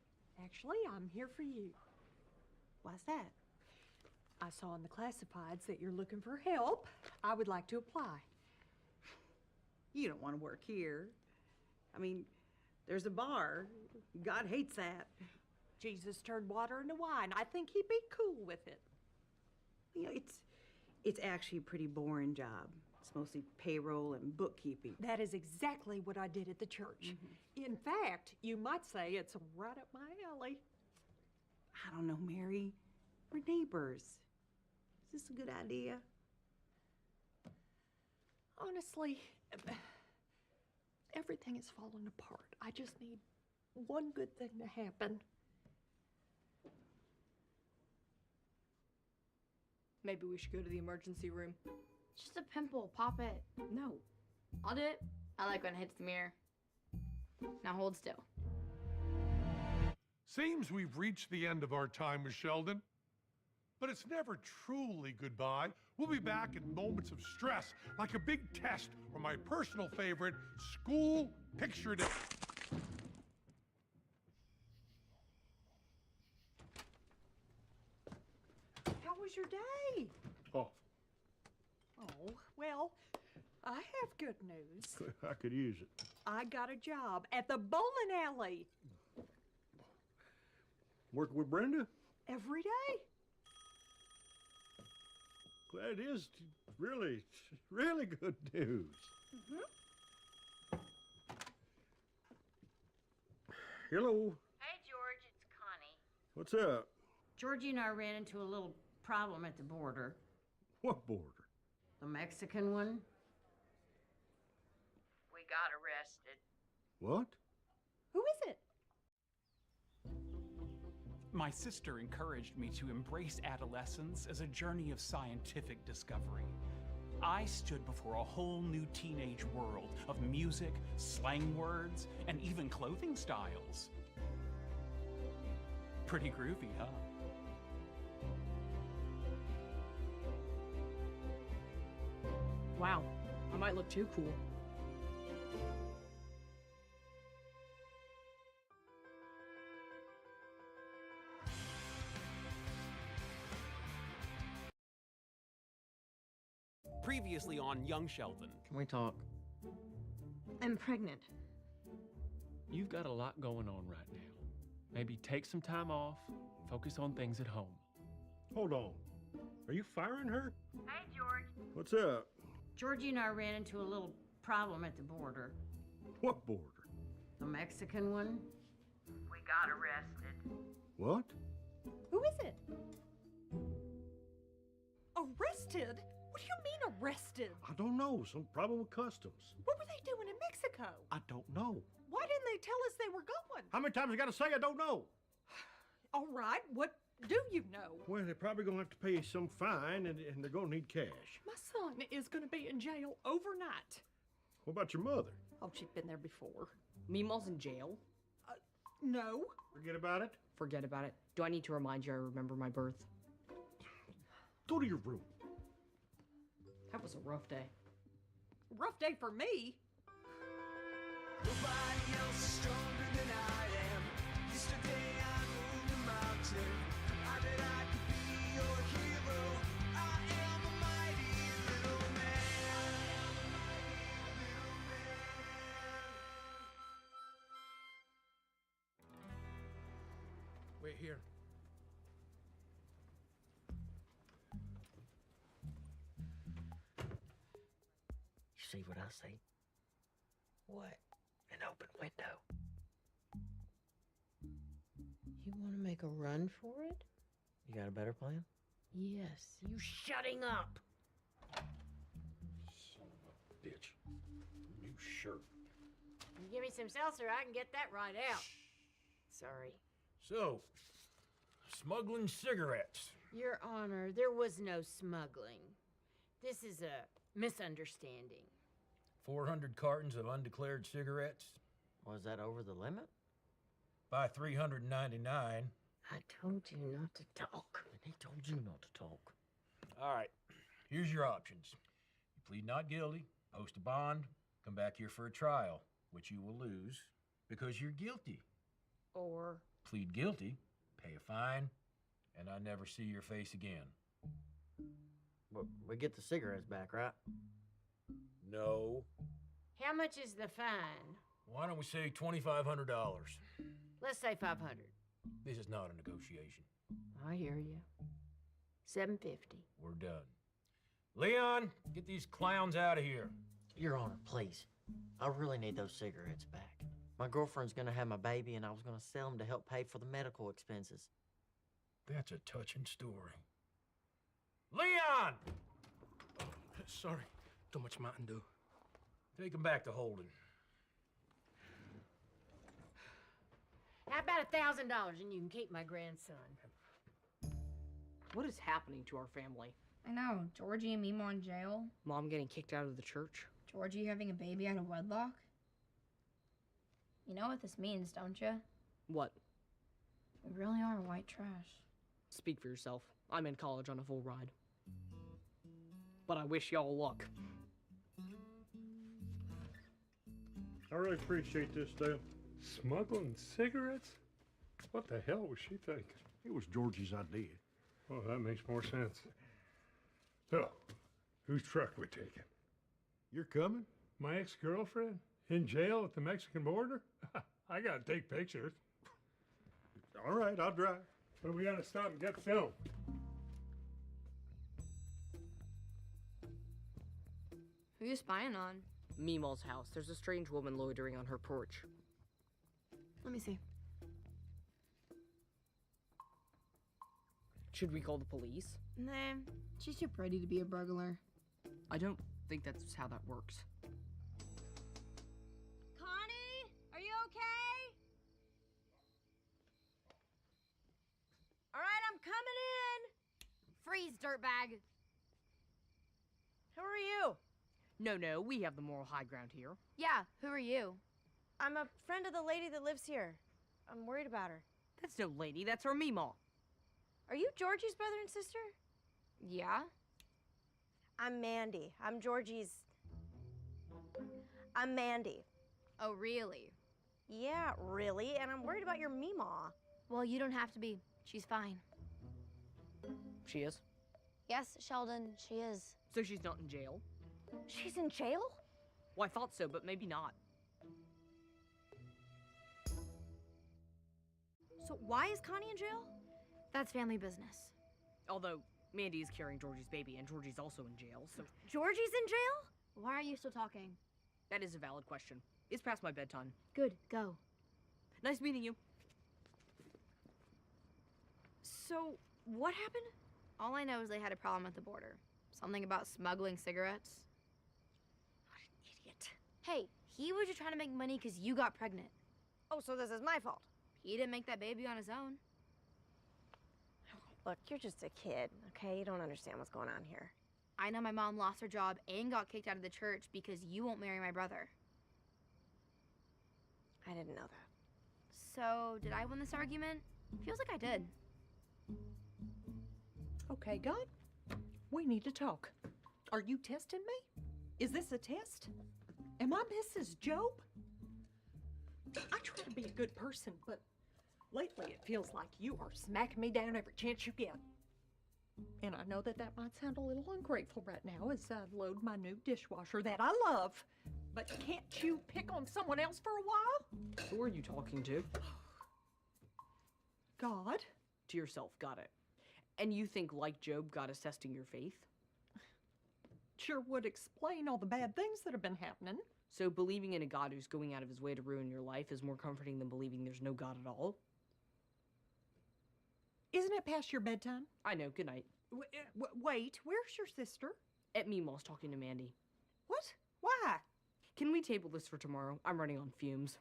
S14: Actually, I'm here for you.
S7: Why's that?
S14: I saw in the classifieds that you're looking for help. I would like to apply.
S7: You don't want to work here. I mean, there's a bar. God hates that.
S14: Jesus turned water into wine. I think he'd be cool with it.
S7: You know, it's actually a pretty boring job. It's mostly payroll and bookkeeping.
S14: That is exactly what I did at the church. In fact, you might say it's right up my alley.
S7: I don't know, Mary. We're neighbors. Is this a good idea?
S14: Honestly, everything is falling apart. I just need one good thing to happen.
S6: Maybe we should go to the emergency room.
S5: Just a pimple. Pop it.
S6: No.
S5: I'll do it. I like when it hits the mirror. Now hold still.
S24: Seems we've reached the end of our time with Sheldon. But it's never truly goodbye. We'll be back in moments of stress, like a big test or my personal favorite, school picture day.
S14: How was your day?
S25: Oh,
S14: Oh, well, I have good news.
S25: I could use it.
S14: I got a job at the bowling alley
S25: Working with Brenda?
S14: every day.
S25: Glad it is really, really good news. Hello.
S1: Hey, George, it's Connie.
S25: What's up?
S1: Georgie and I ran into a little problem at the border.
S25: What border?
S1: The Mexican one. We got arrested.
S25: What?
S14: Who is it?
S2: My sister encouraged me to embrace adolescence as a journey of scientific discovery. I stood before a whole new teenage world of music, slang words, and even clothing styles. Pretty groovy, huh?
S6: Wow, I might look too cool.
S3: Previously on Young Sheldon.
S16: Can we talk?
S6: I'm pregnant.
S3: You've got a lot going on right now. Maybe take some time off, focus on things at home.
S25: Hold on. Are you firing her?
S1: Hey, George.
S25: What's up?
S1: Georgie and I ran into a little problem at the border.
S25: What border?
S1: The Mexican one. We got arrested.
S25: What?
S14: Who is it? Arrested? What do you mean arrested?
S25: I don't know. Some problem with customs.
S14: What were they doing in Mexico?
S25: I don't know.
S14: Why didn't they tell us they were going?
S25: How many times I gotta say I don't know?
S14: All right, what do you know?
S25: Well, they're probably gonna have to pay you some fine, and they're gonna need cash.
S14: My son is going to be in jail overnight.
S25: What about your mother?
S14: Oh, she's been there before.
S6: Meemaw's in jail.
S14: No.
S25: Forget about it?
S6: Forget about it. Do I need to remind you I remember my birth?
S25: Go to your room.
S6: That was a rough day.
S14: Rough day for me.
S19: Nobody else is stronger than I am. Yesterday I moved a mountain. I bet I could be your hero. I am a mighty little man.
S15: Wait here.
S16: You see what I see? What? An open window.
S1: You want to make a run for it?
S16: You got a better plan?
S1: Yes. You shutting up.
S25: Son of a bitch. New shirt.
S1: You give me some seltzer, I can get that right out. Sorry.
S15: So, smuggling cigarettes.
S1: Your Honor, there was no smuggling. This is a misunderstanding.
S15: 400 cartons of undeclared cigarettes.
S16: Was that over the limit?
S15: By $399.
S1: I told you not to talk.
S16: And he told you not to talk.
S15: All right, here's your options. You plead not guilty, post a bond, come back here for a trial, which you will lose because you're guilty.
S1: Or
S15: Plead guilty, pay a fine, and I never see your face again.
S16: But we get the cigarettes back, right?
S15: No.
S1: how much is the fine?
S15: Why don't we say $2,500?
S1: Let's say 500.
S15: This is not a negotiation.
S1: I hear you. 750.
S15: We're done. Leon, get these clowns out of here.
S16: Your Honor, please. I really need those cigarettes back. My girlfriend's gonna have my baby, and I was gonna sell them to help pay for the medical expenses.
S15: That's a touching story. Leon!
S10: Sorry, too much Mountain Dew.
S15: Take him back to Holden.
S1: How about $1,000 and you can keep my grandson?
S6: What is happening to our family?
S5: I know. Georgie and Mimo in jail.
S6: Mom getting kicked out of the church.
S5: Georgie having a baby out of wedlock. You know what this means, don't you?
S6: What?
S5: We really are white trash.
S6: Speak for yourself. I'm in college on a full ride. But I wish y'all luck.
S25: I really appreciate this, Dale.
S24: Smuggling cigarettes? What the hell was she thinking?
S25: It was Georgie's idea.
S24: Well, that makes more sense. So, whose truck we taking?
S25: You're coming?
S24: My ex-girlfriend? In jail at the Mexican border? I gotta take pictures.
S25: All right, I'll drive.
S24: But we gotta stop and get film.
S5: Who you spying on?
S6: Meemaw's house. There's a strange woman loitering on her porch.
S5: Let me see.
S6: Should we call the police?
S5: Nah, she's too pretty to be a burglar.
S6: I don't think that's how that works.
S13: Connie, are you okay? All right, I'm coming in.
S5: Freeze, dirtbag.
S13: Who are you?
S6: No, we have the moral high ground here.
S5: Yeah, who are you?
S13: I'm a friend of the lady that lives here. I'm worried about her.
S6: That's no lady, that's our Meemaw.
S13: Are you Georgie's brother and sister?
S5: Yeah?
S13: I'm Mandy. I'm Mandy.
S5: Oh, really?
S13: Yeah, really. And I'm worried about your Meemaw.
S5: Well, you don't have to be. She's fine.
S6: She is?
S13: Yes, Sheldon, she is.
S6: So she's not in jail?
S13: She's in jail?
S6: Well, I thought so, but maybe not.
S13: So why is Connie in jail?
S5: That's family business.
S6: Although, Mandy is carrying Georgie's baby, and Georgie's also in jail, so...
S13: Georgie's in jail?
S5: Why are you still talking?
S6: That is a valid question. It's past my bedtime.
S5: Good, go.
S6: Nice meeting you.
S13: So, what happened?
S5: All I know is they had a problem at the border. Something about smuggling cigarettes.
S13: What an idiot.
S5: Hey, he was just trying to make money because you got pregnant.
S13: Oh, so this is my fault.
S5: He didn't make that baby on his own.
S13: Look, you're just a kid, okay? You don't understand what's going on here.
S5: I know my mom lost her job and got kicked out of the church because you won't marry my brother.
S13: I didn't know that.
S5: So, did I win this argument? Feels like I did.
S14: Okay, God, we need to talk. Are you testing me? Is this a test? Am I Mrs. Job? I try to be a good person, but lately it feels like you are smacking me down every chance you get. And I know that that might sound a little ungrateful right now as I load my new dishwasher that I love. But can't you pick on someone else for a while?
S12: Who are you talking to?
S14: God.
S12: To yourself, got it. And you think, like Job, God is testing your faith?
S14: Sure would explain all the bad things that have been happening.
S12: So believing in a God who's going out of his way to ruin your life is more comforting than believing there's no God at all?
S14: Isn't it past your bedtime?
S12: I know, good night.
S14: Wait, where's your sister?
S12: At Meemaw's talking to Mandy.
S14: What? Why?
S12: Can we table this for tomorrow? I'm running on fumes.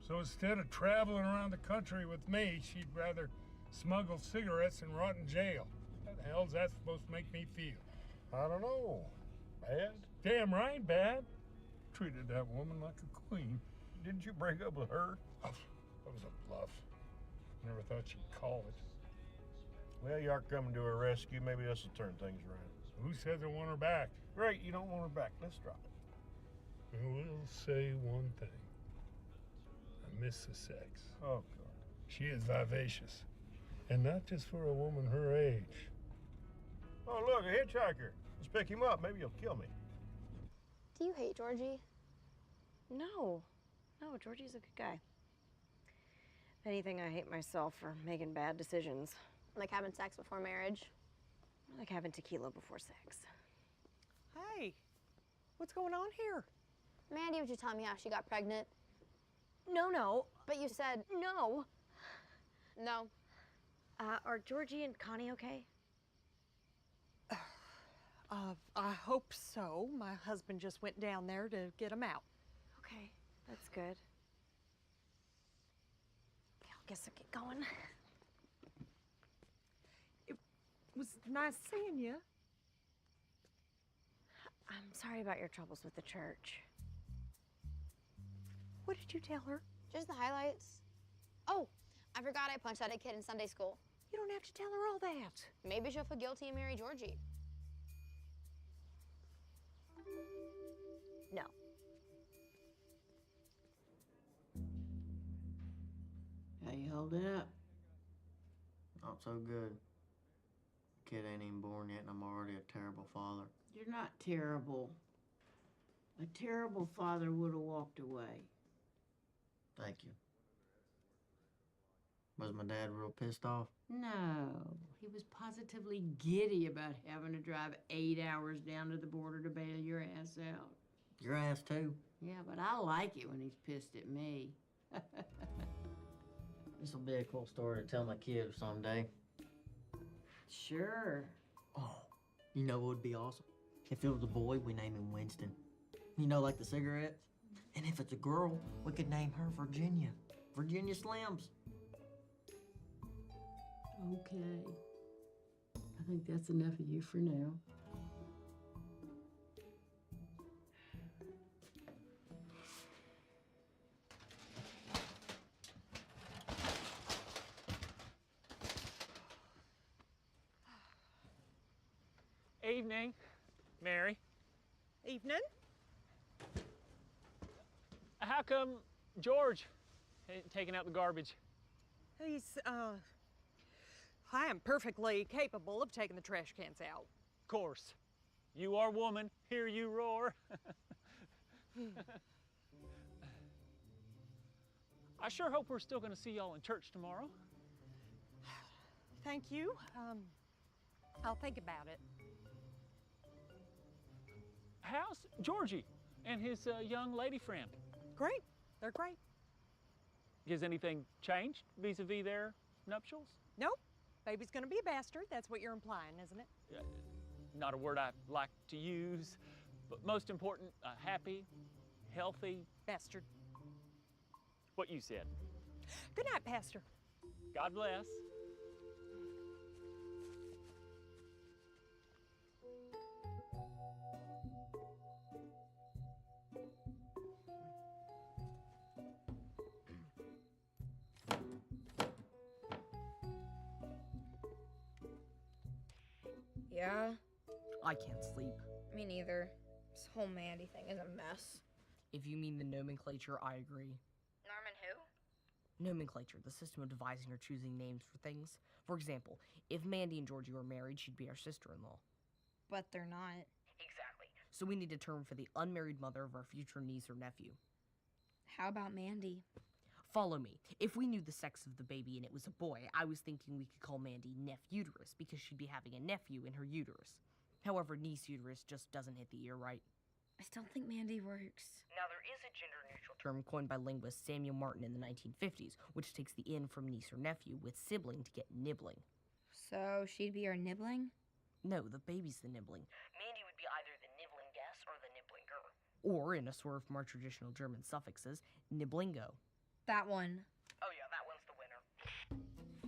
S24: So instead of traveling around the country with me, she'd rather smuggle cigarettes and rot in jail. How the hell's that supposed to make me feel?
S25: I don't know. Bad?
S24: Damn right, bad. Treated that woman like a queen.
S25: Didn't you break up with her?
S24: Oh, that was a bluff. Never thought she'd call it.
S25: Well, you are coming to her rescue. Maybe this will turn things around.
S24: Who says I want her back?
S25: Great, you don't want her back. Let's drop it.
S24: I will say one thing. I miss the sex.
S25: Oh, God.
S24: She is vivacious. And not just for a woman her age.
S25: Oh, look, a hitchhiker. Let's pick him up. Maybe he'll kill me.
S13: Do you hate Georgie? No. No, Georgie's a good guy. If anything, I hate myself for making bad decisions. Like having sex before marriage. Like having tequila before sex.
S14: Hey, what's going on here?
S13: Mandy was just telling me how she got pregnant. No. But you said no. No. Are Georgie and Connie okay?
S14: I hope so. My husband just went down there to get them out.
S13: Okay, that's good. Okay, I guess I'll get going.
S14: It was nice seeing you.
S13: I'm sorry about your troubles with the church.
S14: What did you tell her?
S13: Just the highlights. Oh, I forgot I punched out a kid in Sunday school.
S14: You don't have to tell her all that.
S13: Maybe she'll feel guilty and marry Georgie. No.
S16: How you holding up? Not so good. Kid ain't even born yet, and I'm already a terrible father.
S1: You're not terrible. A terrible father would have walked away.
S16: Thank you. Was my dad real pissed off?
S1: No, he was positively giddy about having to drive 8 hours down to the border to bail your ass out.
S16: Your ass too.
S1: Yeah, but I like it when he's pissed at me.
S16: This will be a cool story to tell my kid someday.
S1: Sure.
S16: Oh, you know what would be awesome? If it was a boy, we name him Winston. You know, like the cigarettes? And if it's a girl, we could name her Virginia. Virginia Slims.
S1: Okay. I think that's enough of you for now.
S3: Evening, Mary.
S14: Evening.
S3: How come George ain't taking out the garbage?
S14: He's, I am perfectly capable of taking the trash cans out.
S3: Of course. You are woman, hear you roar. I sure hope we're still gonna see y'all in church tomorrow.
S14: Thank you. I'll think about it.
S3: How's Georgie and his young lady friend?
S14: Great. They're great.
S3: Has anything changed vis-a-vis their nuptials?
S14: Nope. Baby's gonna be a bastard. That's what you're implying, isn't it?
S3: Not a word I like to use, but most important, happy, healthy.
S14: Bastard.
S3: What you said.
S14: Good night, Pastor.
S3: God bless.
S6: Yeah?
S12: I can't sleep.
S6: Me neither. This whole Mandy thing is a mess.
S12: If you mean the nomenclature, I agree.
S13: Norman who?
S12: Nomenclature, the system of devising or choosing names for things. For example, if Mandy and Georgie were married, she'd be our sister-in-law.
S13: But they're not.
S12: Exactly. So we need a term for the unmarried mother of our future niece or nephew.
S13: How about Mandy?
S12: Follow me. If we knew the sex of the baby and it was a boy, I was thinking we could call Mandy Neph-uterus because she'd be having a nephew in her uterus. However, niece uterus just doesn't hit the ear right.
S13: I still think Mandy works.
S12: Now, there is a gender-neutral term coined by linguist Samuel Martin in the 1950s, which takes the in from niece or nephew with sibling to get nibbling.
S13: So she'd be our nibbling?
S12: No, the baby's the nibbling. Mandy would be either the nibbling guess or the nibblinger. Or, in a swerve from our traditional German suffixes, nibblingo.
S13: That one.
S12: Oh yeah, that one's the winner.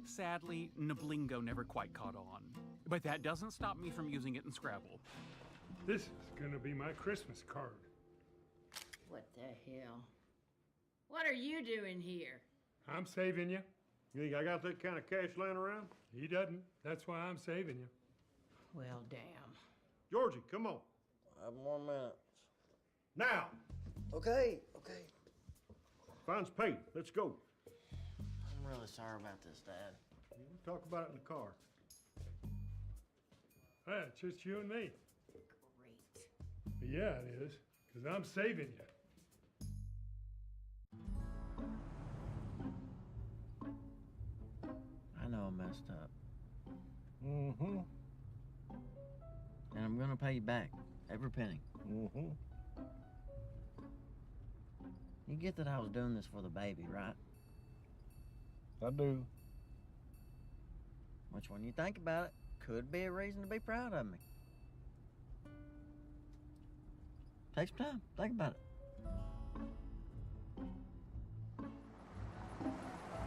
S2: Sadly, Niblingo never quite caught on. But that doesn't stop me from using it in Scrabble.
S24: This is gonna be my Christmas card.
S1: What the hell? What are you doing here?
S24: I'm saving you.
S25: You think I got that kind of cash laying around?
S24: He doesn't. That's why I'm saving you.
S1: Well, damn.
S25: Georgie, come on.
S16: 5 more minutes.
S25: Now!
S16: Okay.
S25: Fine's paid. Let's go.
S16: I'm really sorry about this, Dad.
S25: We'll talk about it in the car.
S24: Hey, it's just you and me.
S1: Great.
S24: Yeah, it is. Because I'm saving you.
S16: I know I messed up.
S25: Mm-hmm.
S16: And I'm gonna pay you back. Every penny.
S25: Mm-hmm.
S16: You get that I was doing this for the baby, right?
S25: I do.
S16: Which, when you think about it, could be a reason to be proud of me. Take some time. Think about it.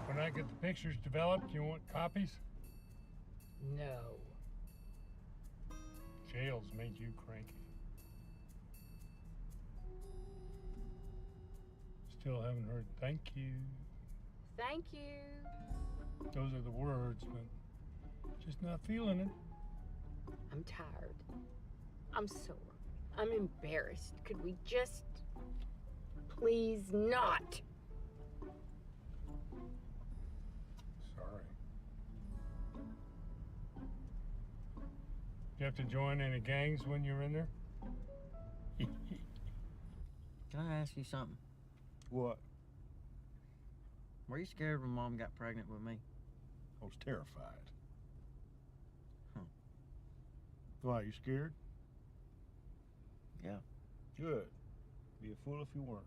S24: When I get the pictures developed, you want copies?
S1: No.
S24: Jail's made you cranky. Still haven't heard thank you.
S1: Thank you.
S24: Those are the words, but just not feeling it.
S1: I'm tired. I'm sore. I'm embarrassed. Could we just please not?
S24: Sorry. You have to join any gangs when you're in there?
S16: Can I ask you something?
S25: What?
S16: Were you scared when Mom got pregnant with me?
S25: I was terrified.
S16: Huh.
S25: Why, you scared?
S16: Yeah.
S25: Good. Be a fool if you weren't.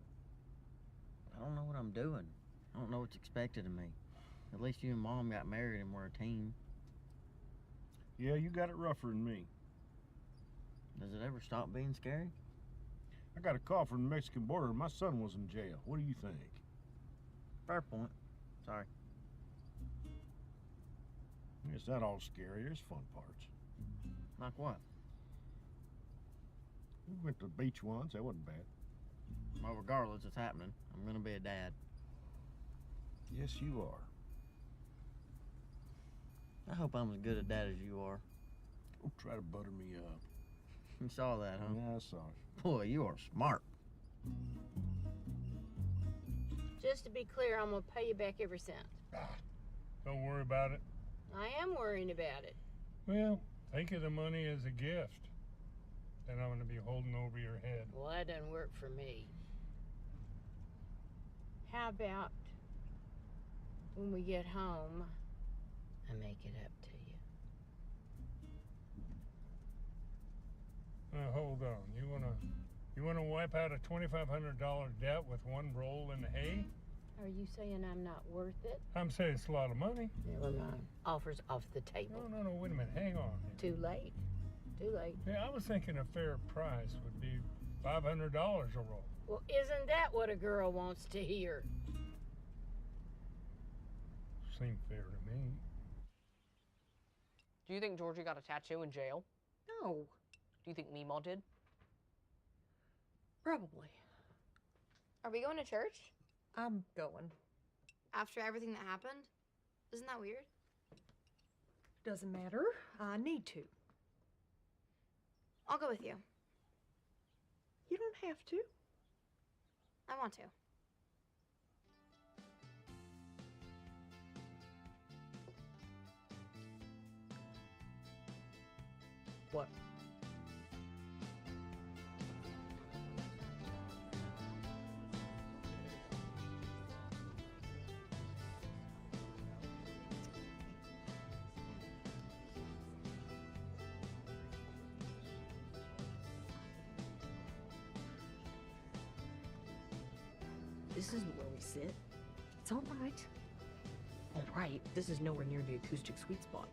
S16: I don't know what I'm doing. I don't know what's expected of me. At least you and Mom got married and were a team.
S25: Yeah, you got it rougher than me.
S16: Does it ever stop being scary?
S25: I got a call from the Mexican border and my son was in jail. What do you think?
S16: Fair point. Sorry.
S25: It's not all scary. There's fun parts.
S16: Like what?
S25: We went to the beach once. That wasn't bad.
S16: Well, regardless, it's happening. I'm gonna be a dad.
S25: Yes, you are.
S16: I hope I'm as good a dad as you are.
S25: Don't try to butter me up.
S16: You saw that, huh?
S25: Yeah, I saw it.
S16: Boy, you are smart.
S1: Just to be clear, I'm gonna pay you back every cent.
S24: Don't worry about it.
S1: I am worrying about it.
S24: Well, think of the money as a gift. Then I'm gonna be holding over your head.
S1: Well, that doesn't work for me. How about when we get home, I make it up to you?
S24: Now, hold on. You wanna wipe out a $2,500 debt with one roll in the hay?
S1: Are you saying I'm not worth it?
S24: I'm saying it's a lot of money.
S1: Never mind. Offers off the table.
S24: No, wait a minute. Hang on.
S1: Too late. Too late.
S24: Yeah, I was thinking a fair price would be $500 a roll.
S1: Well, isn't that what a girl wants to hear?
S24: Seemed fair to me.
S12: Do you think Georgie got a tattoo in jail?
S6: No.
S12: Do you think Meemaw did?
S6: Probably.
S13: Are we going to church?
S6: I'm going.
S13: After everything that happened? Isn't that weird?
S6: Doesn't matter. I need to.
S13: I'll go with you.
S6: You don't have to.
S13: I want to.
S3: What?
S12: This isn't where we sit.
S6: It's all right.
S12: All right, this is nowhere near the acoustic sweet spot.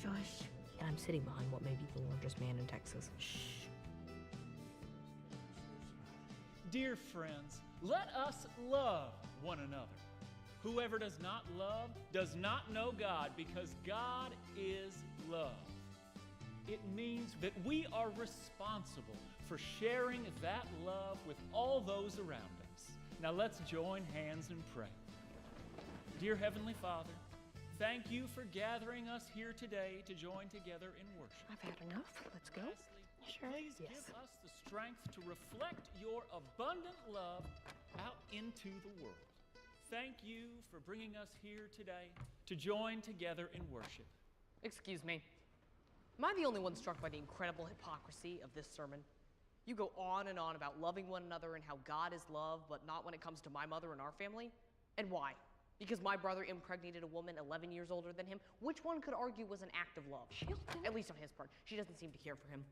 S12: Shush. And I'm sitting behind what may be the largest man in Texas. Shh.
S2: Dear friends, let us love one another. Whoever does not love does not know God, because God is love. It means that we are responsible for sharing that love with all those around us. Now let's join hands and pray. Dear Heavenly Father, thank you for gathering us here today to join together in worship.
S6: I've had enough. Let's go.
S2: Please give us the strength to reflect your abundant love out into the world. Thank you for bringing us here today to join together in worship.
S12: Excuse me. Am I the only one struck by the incredible hypocrisy of this sermon? You go on and on about loving one another and how God is love, but not when it comes to my mother and our family? And why? Because my brother impregnated a woman 11 years older than him? Which one could argue was an act of love? At least on his part. She doesn't seem to care for him.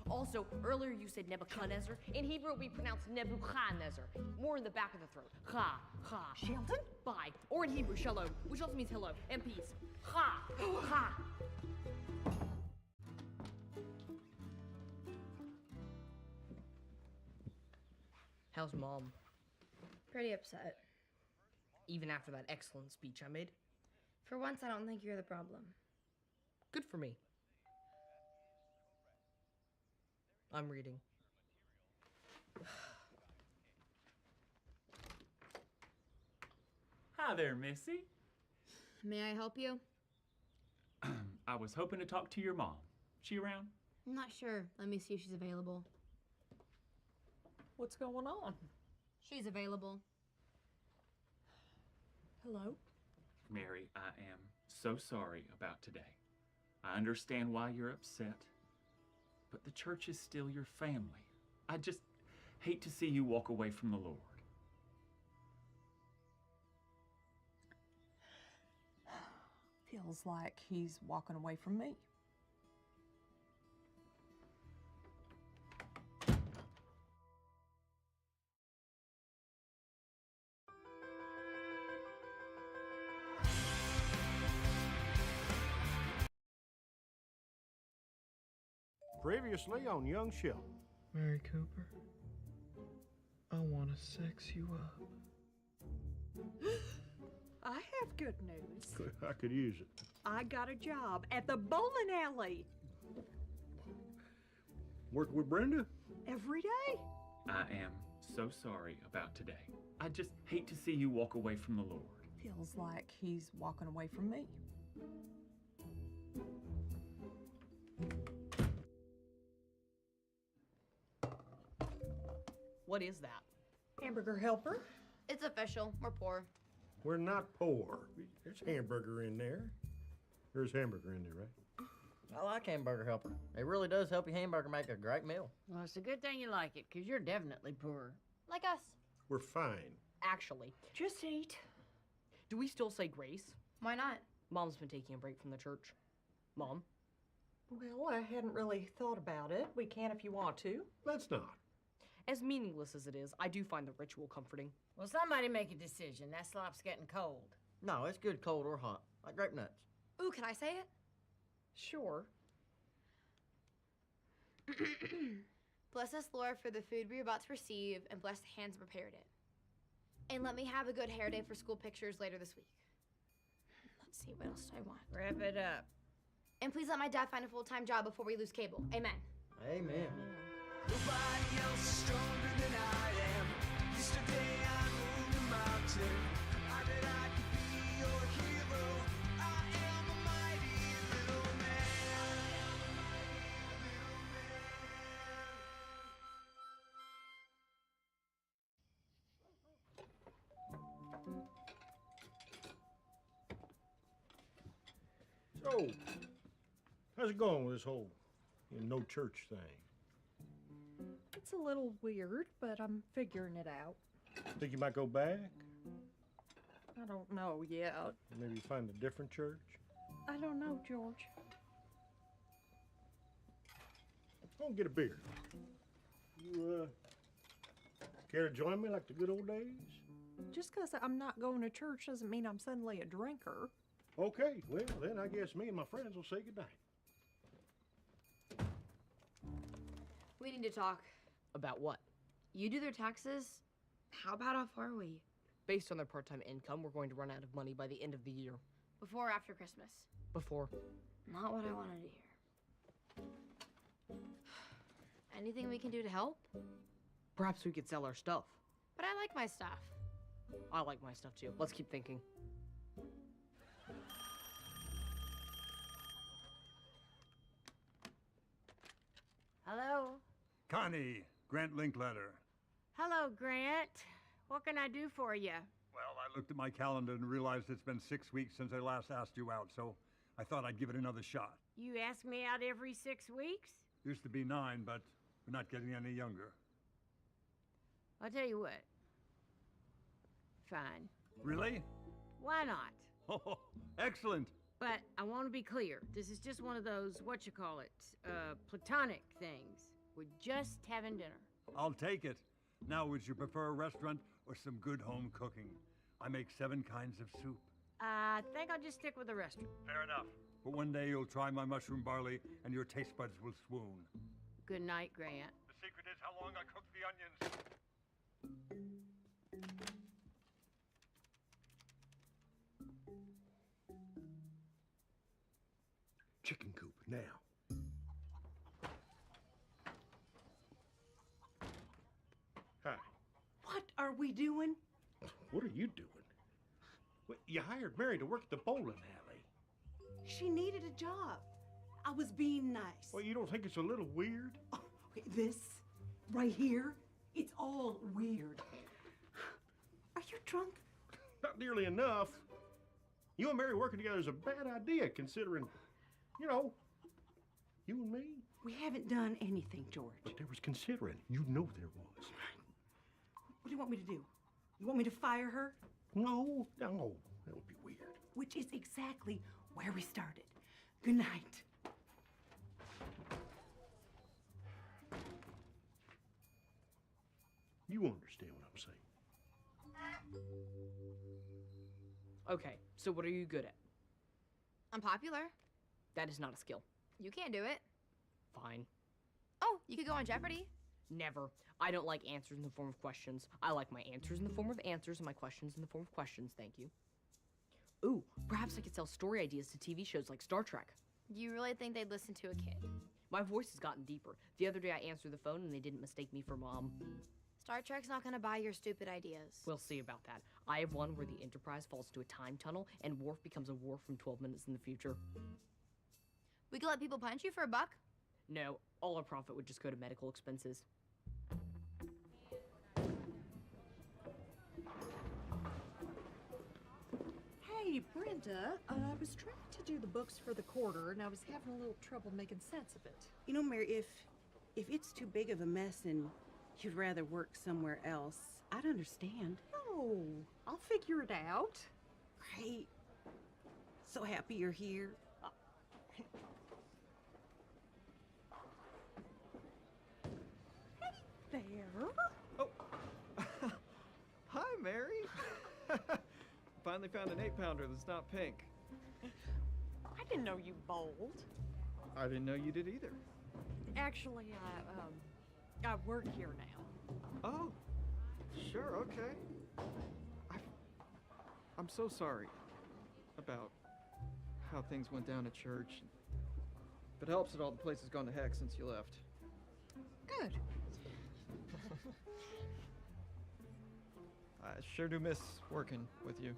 S12: Also, earlier you said Nebuchadnezzar. In Hebrew, it would be pronounced Nebuchadnezzar. More in the back of the throat. Ha, ha.
S14: Sheldon?
S12: Bye. Or in Hebrew, shalom, which also means hello and peace. Ha, ha. How's Mom?
S6: Pretty upset.
S12: Even after that excellent speech I made?
S6: For once, I don't think you're the problem.
S12: Good for me. I'm reading.
S2: Hi there, Missy.
S5: May I help you?
S2: I was hoping to talk to your mom. She around?
S5: I'm not sure. Let me see if she's available.
S14: What's going on?
S5: She's available.
S14: Hello?
S2: Mary, I am so sorry about today. I understand why you're upset, but the church is still your family. I just hate to see you walk away from the Lord.
S14: Feels like he's walking away from me.
S25: Previously on Young Sheldon.
S10: Mary Cooper, I want to sex you up.
S14: I have good news.
S25: I could use it.
S14: I got a job at the bowling alley
S25: Working with Brenda?
S14: every day.
S2: I am so sorry about today. I just hate to see you walk away from the Lord.
S14: Feels like he's walking away from me.
S12: What is that?
S14: Hamburger helper.
S5: It's official. We're poor.
S25: We're not poor. There's hamburger in there. There's hamburger in there, right?
S16: I like Hamburger Helper. It really does help your hamburger make a great meal.
S1: Well, it's a good thing you like it, because you're definitely poor.
S5: Like us.
S25: We're fine.
S12: Actually,
S14: Just eat.
S12: do we still say grace?
S5: Why not?
S12: Mom's been taking a break from the church. Mom?
S14: Well, I hadn't really thought about it. We can if you want to.
S25: Let's not.
S12: As meaningless as it is, I do find the ritual comforting.
S1: Well, somebody make a decision. That slop's getting cold.
S16: No, it's good cold or hot, like grape nuts.
S5: Ooh, can I say it?
S14: Sure.
S5: Bless us, Lord, for the food we're about to receive, and bless the hands that prepared it. And let me have a good hair day for school pictures later this week. Let's see, what else do I want?
S1: Wrap it up.
S5: And please let my dad find a full-time job before we lose cable. Amen.
S16: Amen.
S19: Nobody else is stronger than I am. Yesterday I moved a mountain. I bet I could be your hero. I am a mighty little man.
S25: So, how's it going with this whole no church thing?
S14: It's a little weird, but I'm figuring it out.
S25: Think you might go back?
S14: I don't know yet.
S25: Maybe find a different church?
S14: I don't know, George.
S25: Go and get a beer. You, care to join me like the good old days?
S14: Just because I'm not going to church doesn't mean I'm suddenly a drinker.
S25: Okay, well, then I guess me and my friends will say goodnight.
S5: We need to talk.
S12: About what?
S5: You do their taxes. How about off are we?
S12: Based on their part-time income, we're going to run out of money by the end of the year.
S5: Before or after Christmas?
S12: Before.
S5: Not what I wanted to hear. Anything we can do to help?
S12: Perhaps we could sell our stuff.
S5: But I like my stuff.
S12: I like my stuff too. Let's keep thinking.
S1: Hello?
S8: Connie, Grant Linkletter.
S1: Hello, Grant. What can I do for you?
S8: Well, I looked at my calendar and realized it's been 6 weeks since I last asked you out, so I thought I'd give it another shot.
S1: You ask me out every 6 weeks?
S8: Used to be 9, but we're not getting any younger.
S1: I'll tell you what. Fine.
S8: Really?
S1: Why not?
S8: Oh, excellent.
S1: But I want to be clear. This is just one of those, platonic things. We're just having dinner.
S8: I'll take it. Now, would you prefer a restaurant or some good home cooking? I make 7 kinds of soup.
S1: I think I'll just stick with the restaurant.
S8: Fair enough. But one day you'll try my mushroom barley and your taste buds will swoon.
S1: Good night, Grant.
S8: The secret is how long I cook the onions.
S25: Chicken coop, now. Hi.
S7: What are we doing?
S25: What are you doing? Well, you hired Mary to work at the bowling alley.
S7: She needed a job. I was being nice.
S25: Well, you don't think it's a little weird?
S7: Okay, this right here, it's all weird. Are you drunk?
S25: Not nearly enough. You and Mary working together is a bad idea, considering, you and me.
S7: We haven't done anything, George.
S25: But there was considering. You know there was.
S7: What do you want me to do? You want me to fire her?
S25: No, that would be weird.
S7: Which is exactly where we started. Good night.
S25: You understand what I'm saying.
S12: Okay, so what are you good at?
S5: I'm popular.
S12: That is not a skill.
S5: You can't do it.
S12: Fine.
S5: Oh, you could go on Jeopardy.
S12: Never. I don't like answers in the form of questions. I like my answers in the form of answers and my questions in the form of questions, thank you. Ooh, perhaps I could sell story ideas to TV shows like Star Trek.
S5: Do you really think they'd listen to a kid?
S12: My voice has gotten deeper. The other day I answered the phone and they didn't mistake me for Mom.
S5: Star Trek's not gonna buy your stupid ideas.
S12: We'll see about that. I have one where the Enterprise falls to a time tunnel and Worf becomes a Worf from 12 minutes in the future.
S5: We could let people punch you for $1.
S12: No, all our profit would just go to medical expenses.
S14: Hey, Brenda, I was trying to do the books for the quarter, and I was having a little trouble making sense of it.
S7: You know, Mary, if it's too big of a mess and you'd rather work somewhere else, I'd understand.
S14: Oh, I'll figure it out.
S7: Great. So happy you're here.
S14: There.
S18: Oh. Hi, Mary. Finally found an 8-pounder that's not pink.
S14: I didn't know you bowled.
S18: I didn't know you did either.
S14: Actually, I work here now.
S18: Oh, sure, okay. I'm so sorry about how things went down at church. If it helps that all the place has gone to heck since you left.
S14: Good.
S18: I sure do miss working with you.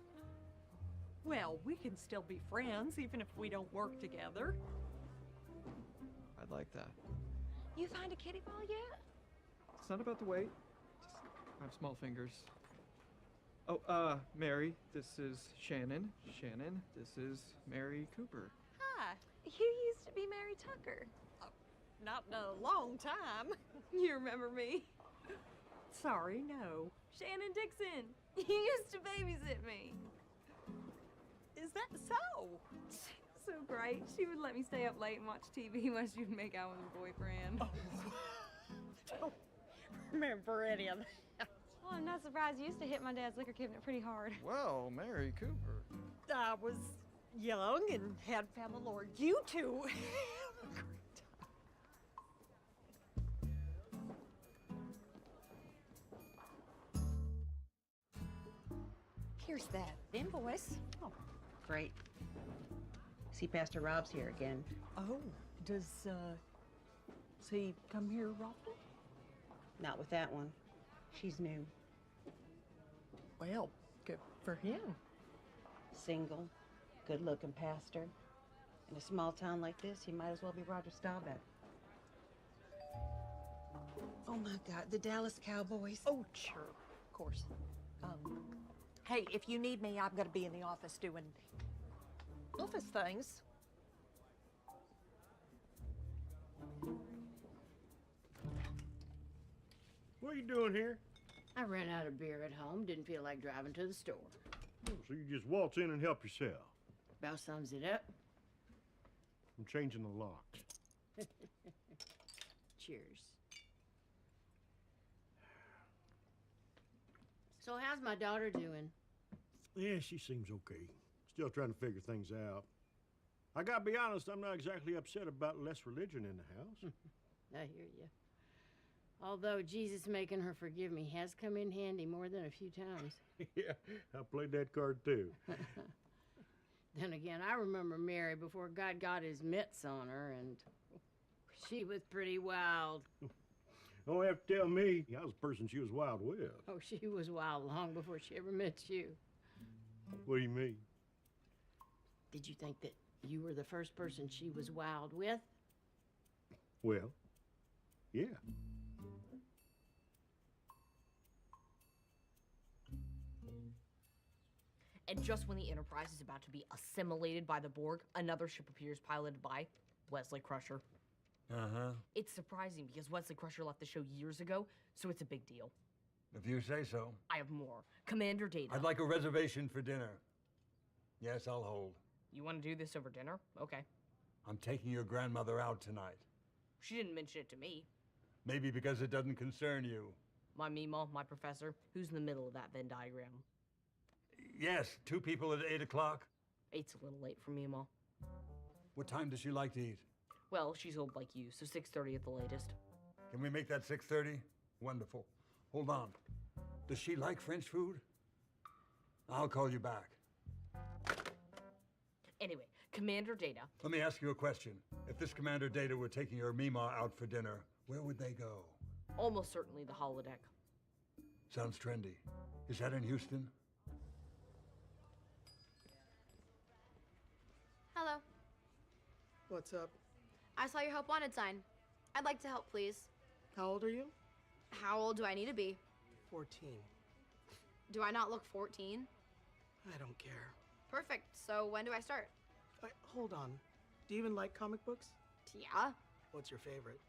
S14: Well, we can still be friends, even if we don't work together.
S18: I'd like that.
S14: You find a kitty ball yet?
S18: It's not about the weight. Just, I have small fingers. Oh, Mary, this is Shannon. Shannon, this is Mary Cooper.
S14: Hi. You used to be Mary Tucker. Not in a long time. You remember me? Sorry, no. Shannon Dixon. You used to babysit me. Is that so? So great. She would let me stay up late and watch TV while she would make out with her boyfriend.
S4: Don't remember any of that.
S14: Well, I'm not surprised. You used to hit my dad's liquor cabinet pretty hard.
S18: Well, Mary Cooper.
S4: I was young and hadn't found the Lord. You two have a great time.
S20: Here's that invoice. Oh, great. See, Pastor Rob's here again.
S4: Oh, does he come here often?
S20: Not with that one. She's new.
S4: Well, good for him.
S20: Single, good-looking pastor. In a small town like this, he might as well be Roger Staubach. Oh my God, the Dallas Cowboys.
S4: Oh, sure, of course. Hey, if you need me, I'm gonna be in the office doing office things.
S25: What are you doing here?
S1: I ran out of beer at home, didn't feel like driving to the store.
S25: Oh, so you just waltz in and help yourself.
S1: About sums it up.
S25: I'm changing the locks.
S1: Cheers. So how's my daughter doing?
S25: Yeah, she seems okay. Still trying to figure things out. I gotta be honest, I'm not exactly upset about less religion in the house.
S1: I hear you. Although Jesus making her forgive me has come in handy more than a few times.
S25: Yeah, I played that card too.
S1: Then again, I remember Mary before God got his mitts on her, and she was pretty wild.
S25: Don't have to tell me. I was the person she was wild with.
S1: Oh, she was wild long before she ever met you.
S25: What do you mean?
S1: Did you think that you were the first person she was wild with?
S25: Well, yeah.
S12: And just when the Enterprise is about to be assimilated by the Borg, another ship appears piloted by Wesley Crusher.
S8: Uh-huh.
S12: It's surprising because Wesley Crusher left the show years ago, so it's a big deal.
S8: If you say so.
S12: I have more. Commander Data.
S8: I'd like a reservation for dinner. Yes, I'll hold.
S12: You want to do this over dinner? Okay.
S8: I'm taking your grandmother out tonight.
S12: She didn't mention it to me.
S8: Maybe because it doesn't concern you.
S12: My Meemaw, my professor, who's in the middle of that Venn diagram.
S8: Yes, 2 people at 8 o'clock.
S12: 8's a little late for Meemaw.
S8: What time does she like to eat?
S12: Well, she's old like you, so 6:30 at the latest.
S8: Can we make that 6:30? Wonderful. Hold on. Does she like French food? I'll call you back.
S12: Anyway, Commander Data.
S8: Let me ask you a question. If this Commander Data were taking your Meemaw out for dinner, where would they go?
S12: Almost certainly the holodeck.
S8: Sounds trendy. Is that in Houston?
S5: Hello.
S10: What's up?
S5: I saw your Help Wanted sign. I'd like to help, please.
S10: How old are you?
S5: How old do I need to be?
S10: 14.
S5: Do I not look 14?
S10: I don't care.
S5: Perfect. So when do I start?
S10: Hold on. Do you even like comic books?
S5: Yeah.
S10: What's your favorite?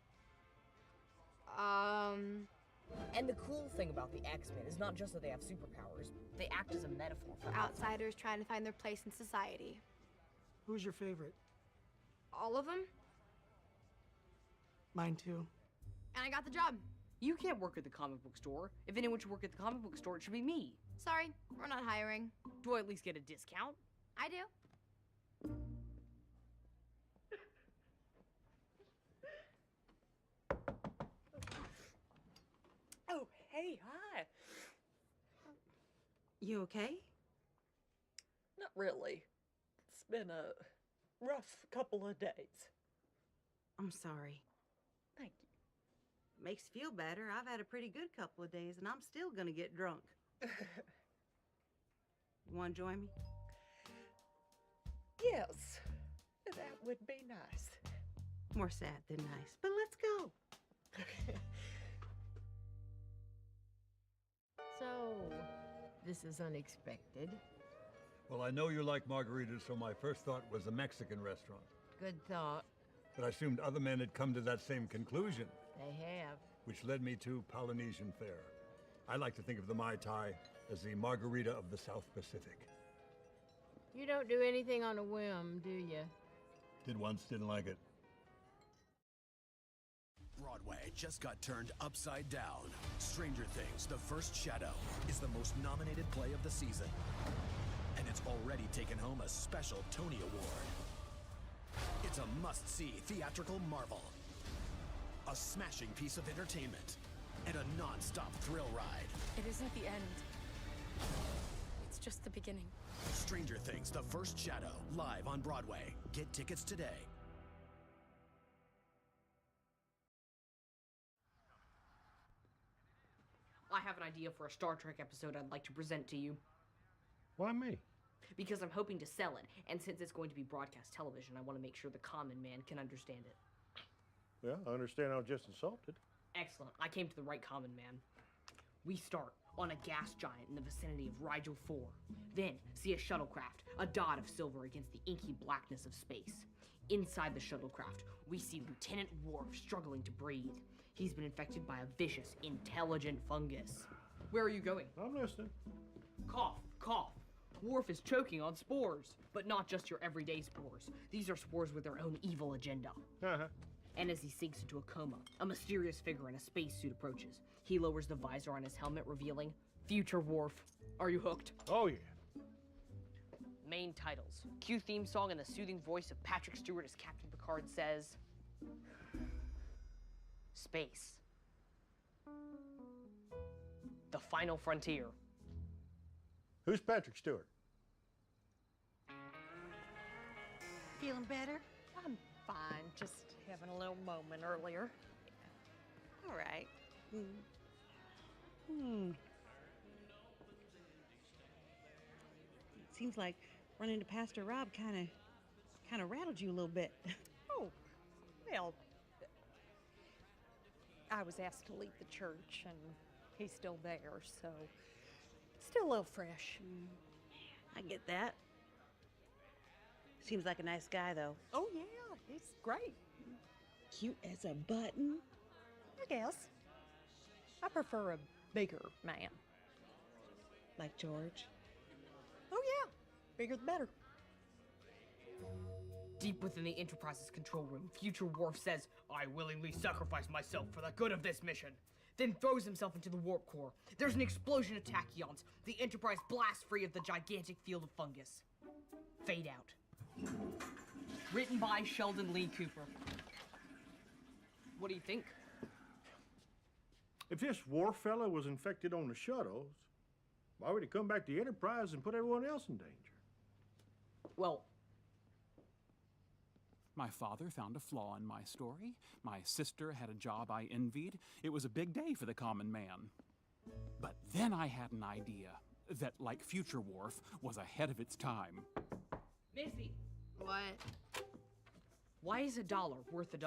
S12: And the cool thing about the X-Men is not just that they have superpowers, they act as a metaphor for
S5: Outsiders trying to find their place in society.
S10: Who's your favorite?
S5: All of them?
S10: Mine too.
S5: And I got the job.
S12: You can't work at the comic book store. If anyone should work at the comic book store, it should be me.
S5: Sorry, we're not hiring.
S12: Do I at least get a discount?
S5: I do.
S4: Oh, hey, hi.
S20: You okay?
S4: Not really. It's been a rough couple of days.
S20: I'm sorry.
S4: Thank you.
S20: Makes you feel better. I've had a pretty good couple of days, and I'm still gonna get drunk. You wanna join me?
S4: Yes, that would be nice.
S20: More sad than nice, but let's go.
S1: So, this is unexpected.
S8: Well, I know you like margaritas, so my first thought was a Mexican restaurant.
S1: Good thought.
S8: But I assumed other men had come to that same conclusion,
S1: They have.
S8: which led me to Polynesian fare. I like to think of the Mai Tai as the margarita of the South Pacific.
S1: You don't do anything on a whim, do you?
S8: Did once, didn't like it.
S9: Broadway just got turned upside down. Stranger Things, The First Shadow, is the most nominated play of the season. And it's already taken home a special Tony Award. It's a must-see theatrical marvel. A smashing piece of entertainment. And a non-stop thrill ride.
S11: It isn't the end. It's just the beginning.
S9: Stranger Things, The First Shadow, live on Broadway. Get tickets today.
S12: I have an idea for a Star Trek episode I'd like to present to you.
S15: Why me?
S12: Because I'm hoping to sell it, and since it's going to be broadcast television, I want to make sure the common man can understand it.
S15: Yeah, I understand I was just insulted.
S12: Excellent. I came to the right common man. We start on a gas giant in the vicinity of Rigel 4. Then see a shuttlecraft, a dot of silver against the inky blackness of space. Inside the shuttlecraft, we see Lieutenant Worf struggling to breathe. He's been infected by a vicious, intelligent fungus. Where are you going?
S15: I'm listening.
S12: Cough, cough. Worf is choking on spores, but not just your everyday spores. These are spores with their own evil agenda. And as he sinks into a coma, a mysterious figure in a spacesuit approaches. He lowers the visor on his helmet, revealing Future Worf. Are you hooked?
S15: Oh, yeah.
S12: Main titles. Cue theme song and the soothing voice of Patrick Stewart as Captain Picard says... Space. The final frontier.
S15: Who's Patrick Stewart?
S4: Feeling better? I'm fine. Just having a little moment earlier. All right.
S20: Seems like running into Pastor Rob kind of rattled you a little bit.
S4: Oh, well, I was asked to leave the church, and he's still there, so still a little fresh.
S20: I get that. Seems like a nice guy, though.
S4: Oh, yeah, he's great.
S20: Cute as a button.
S4: I guess. I prefer a bigger man.
S20: Like George?
S4: Oh, yeah. Bigger the better.
S12: Deep within the Enterprise's control room, Future Worf says, I willingly sacrifice myself for the good of this mission. Then throws himself into the warp core. There's an explosion of tachyons. The Enterprise blasts free of the gigantic field of fungus. Fade out. Written by Sheldon Lee Cooper. What do you think?
S15: If this Worf fella was infected on the shuttles, why would he come back to the Enterprise and put everyone else in danger?
S12: Well,
S2: my father found a flaw in my story. My sister had a job I envied. It was a big day for the common man. But then I had an idea that, like Future Worf, was ahead of its time.
S12: Missy!
S5: What?
S12: Why is $1 worth $1?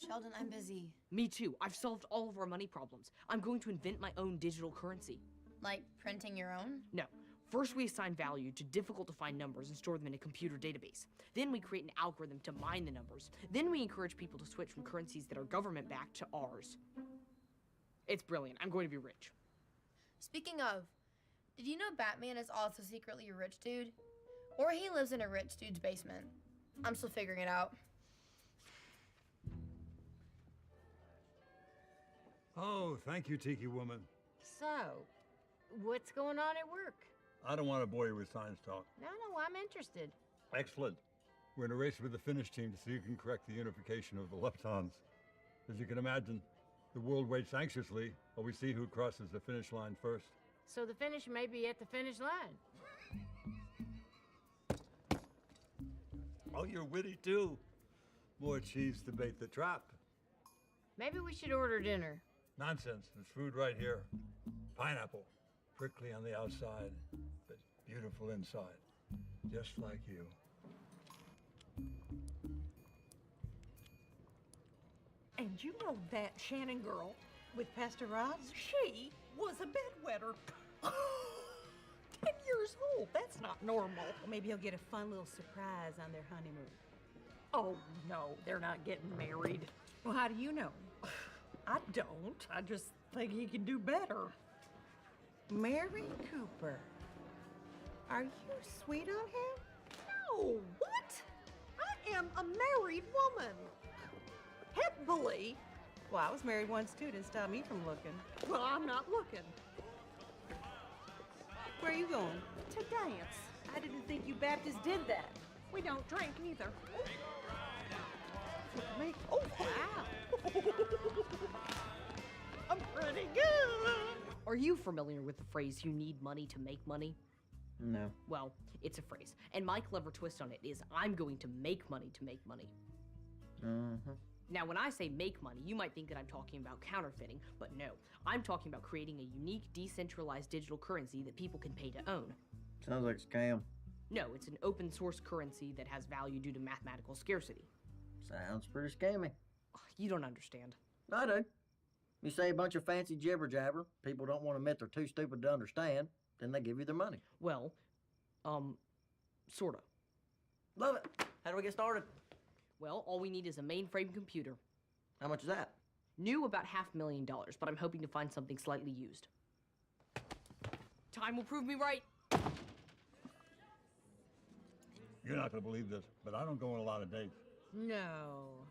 S5: Sheldon, I'm busy.
S12: Me too. I've solved all of our money problems. I'm going to invent my own digital currency.
S5: Like printing your own?
S12: No. First, we assign value to difficult-to-find numbers and store them in a computer database. Then we create an algorithm to mine the numbers. Then we encourage people to switch from currencies that are government-backed to ours. It's brilliant. I'm going to be rich.
S5: Speaking of, did you know Batman is also secretly a rich dude? Or he lives in a rich dude's basement. I'm still figuring it out.
S8: Oh, thank you, Tiki Woman.
S1: So, what's going on at work?
S8: I don't want to bore you with science talk.
S1: No, I'm interested.
S8: Excellent. We're in a race with the Finnish team to see who can correct the unification of the leptons. As you can imagine, the world waits anxiously while we see who crosses the finish line first.
S1: So the finish may be at the finish line.
S8: Oh, you're witty too. More cheese to bait the trap.
S1: Maybe we should order dinner.
S8: Nonsense. There's food right here. Pineapple. Prickly on the outside, but beautiful inside. Just like you.
S4: And you know that Shannon girl
S20: with Pastor Rob?
S4: She was a bedwetter. 10 years old. That's not normal.
S20: Maybe he'll get a fun little surprise on their honeymoon.
S4: Oh, no, they're not getting married.
S7: Well, how do you know?
S4: I don't. I just think he can do better.
S20: Mary Cooper. Are you sweet on him?
S4: No, what? I am a married woman. Happily.
S7: Well, I was married once too. Didn't stop me from looking.
S4: Well, I'm not looking.
S7: Where are you going?
S4: To dance.
S7: I didn't think you Baptists did that.
S4: We don't drink neither.
S7: Me?
S4: Oh, wow. I'm pretty good.
S12: Are you familiar with the phrase, you need money to make money?
S16: No.
S12: Well, it's a phrase. And my clever twist on it is, I'm going to make money to make money.
S16: Mm-hmm.
S12: Now, when I say make money, you might think that I'm talking about counterfeiting, but no. I'm talking about creating a unique, decentralized digital currency that people can pay to own.
S16: Sounds like a scam.
S12: No, it's an open source currency that has value due to mathematical scarcity.
S16: Sounds pretty scammy.
S12: You don't understand.
S16: I do. You say a bunch of fancy jibber jabber, people don't want to admit they're too stupid to understand, then they give you their money.
S12: Well, sorta.
S16: Love it. How do we get started?
S12: Well, all we need is a mainframe computer.
S16: How much is that?
S12: New, about $500,000, but I'm hoping to find something slightly used. Time will prove me right.
S8: You're not going to believe this, but I don't go on a lot of dates.
S1: No.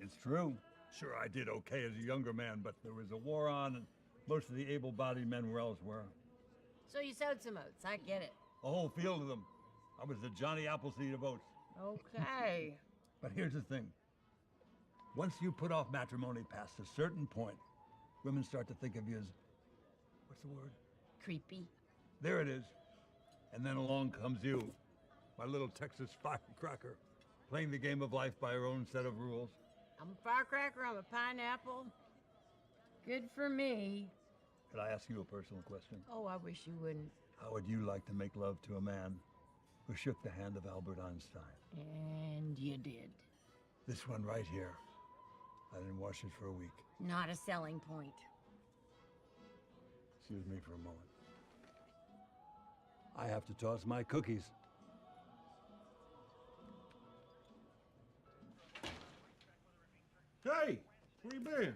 S8: It's true. Sure, I did okay as a younger man, but there was a war on, and most of the able-bodied men were elsewhere.
S1: So you sowed some oats. I get it.
S8: A whole field of them. I was the Johnny Appleseed of oats.
S1: Okay.
S8: But here's the thing. Once you put off matrimony past a certain point, women start to think of you as, what's the word?
S1: Creepy.
S8: There it is. And then along comes you, my little Texas firecracker, playing the game of life by her own set of rules.
S1: I'm a firecracker, I'm a pineapple. Good for me.
S8: Could I ask you a personal question?
S1: Oh, I wish you wouldn't.
S8: How would you like to make love to a man who shook the hand of Albert Einstein?
S1: And you did.
S8: This one right here. I didn't wash it for a week.
S1: Not a selling point.
S8: Excuse me for a moment. I have to toss my cookies.
S25: Hey, where you been?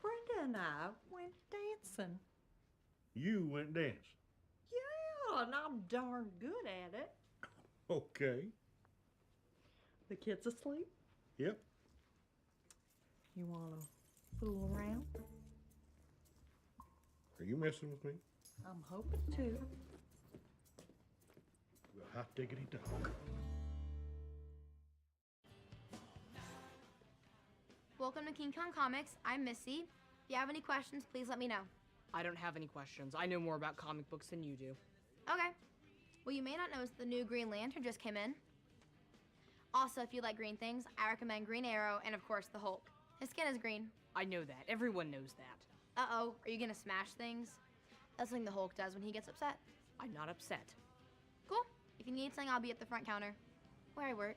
S4: Brenda and I went dancing.
S25: You went dance.
S4: Yeah, and I'm darn good at it.
S25: Okay.
S4: The kids asleep?
S25: Yep.
S4: You wanna fool around?
S25: Are you messing with me?
S4: I'm hoping to.
S25: Well, hot diggity dog.
S5: Welcome to King Kong Comics. I'm Missy. If you have any questions, please let me know.
S12: I don't have any questions. I know more about comic books than you do.
S5: Okay. Well, you may not know the new Green Lantern just came in. Also, if you like green things, I recommend Green Arrow and, of course, the Hulk. His skin is green.
S12: I know that. Everyone knows that.
S5: Uh-oh, are you gonna smash things? That's something the Hulk does when he gets upset.
S12: I'm not upset.
S5: Cool. If you need something, I'll be at the front counter, where I work.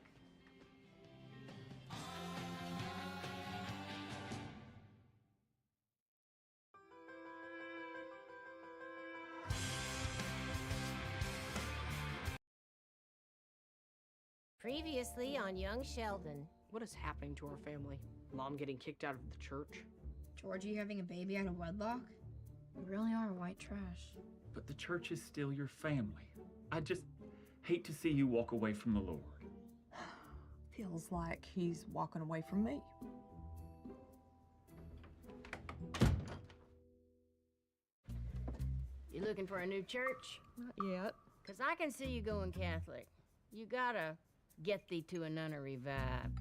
S1: Previously on Young Sheldon.
S12: What is happening to our family? Mom getting kicked out of the church?
S5: Georgie having a baby out of wedlock? We really are white trash.
S3: But the church is still your family. I just hate to see you walk away from the Lord.
S4: Feels like he's walking away from me.
S1: You looking for a new church?
S4: Not yet.
S1: 'Cause I can see you going Catholic. You gotta get thee to a nunnery vibe.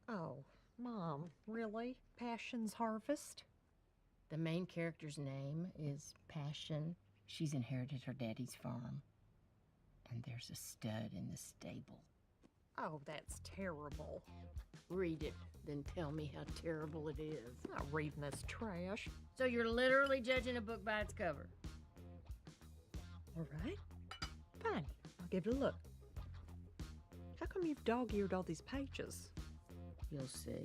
S4: Oh, Mom, really? Passion's Harvest?
S1: The main character's name is Passion. She's inherited her daddy's farm. And there's a stud in the stable.
S4: Oh, that's terrible.
S1: Read it, then tell me how terrible it is.
S4: I'm not reading this trash.
S1: So you're literally judging a book by its cover?
S4: All right. Fine. I'll give it a look. How come you've dog-eared all these pages?
S1: You'll see.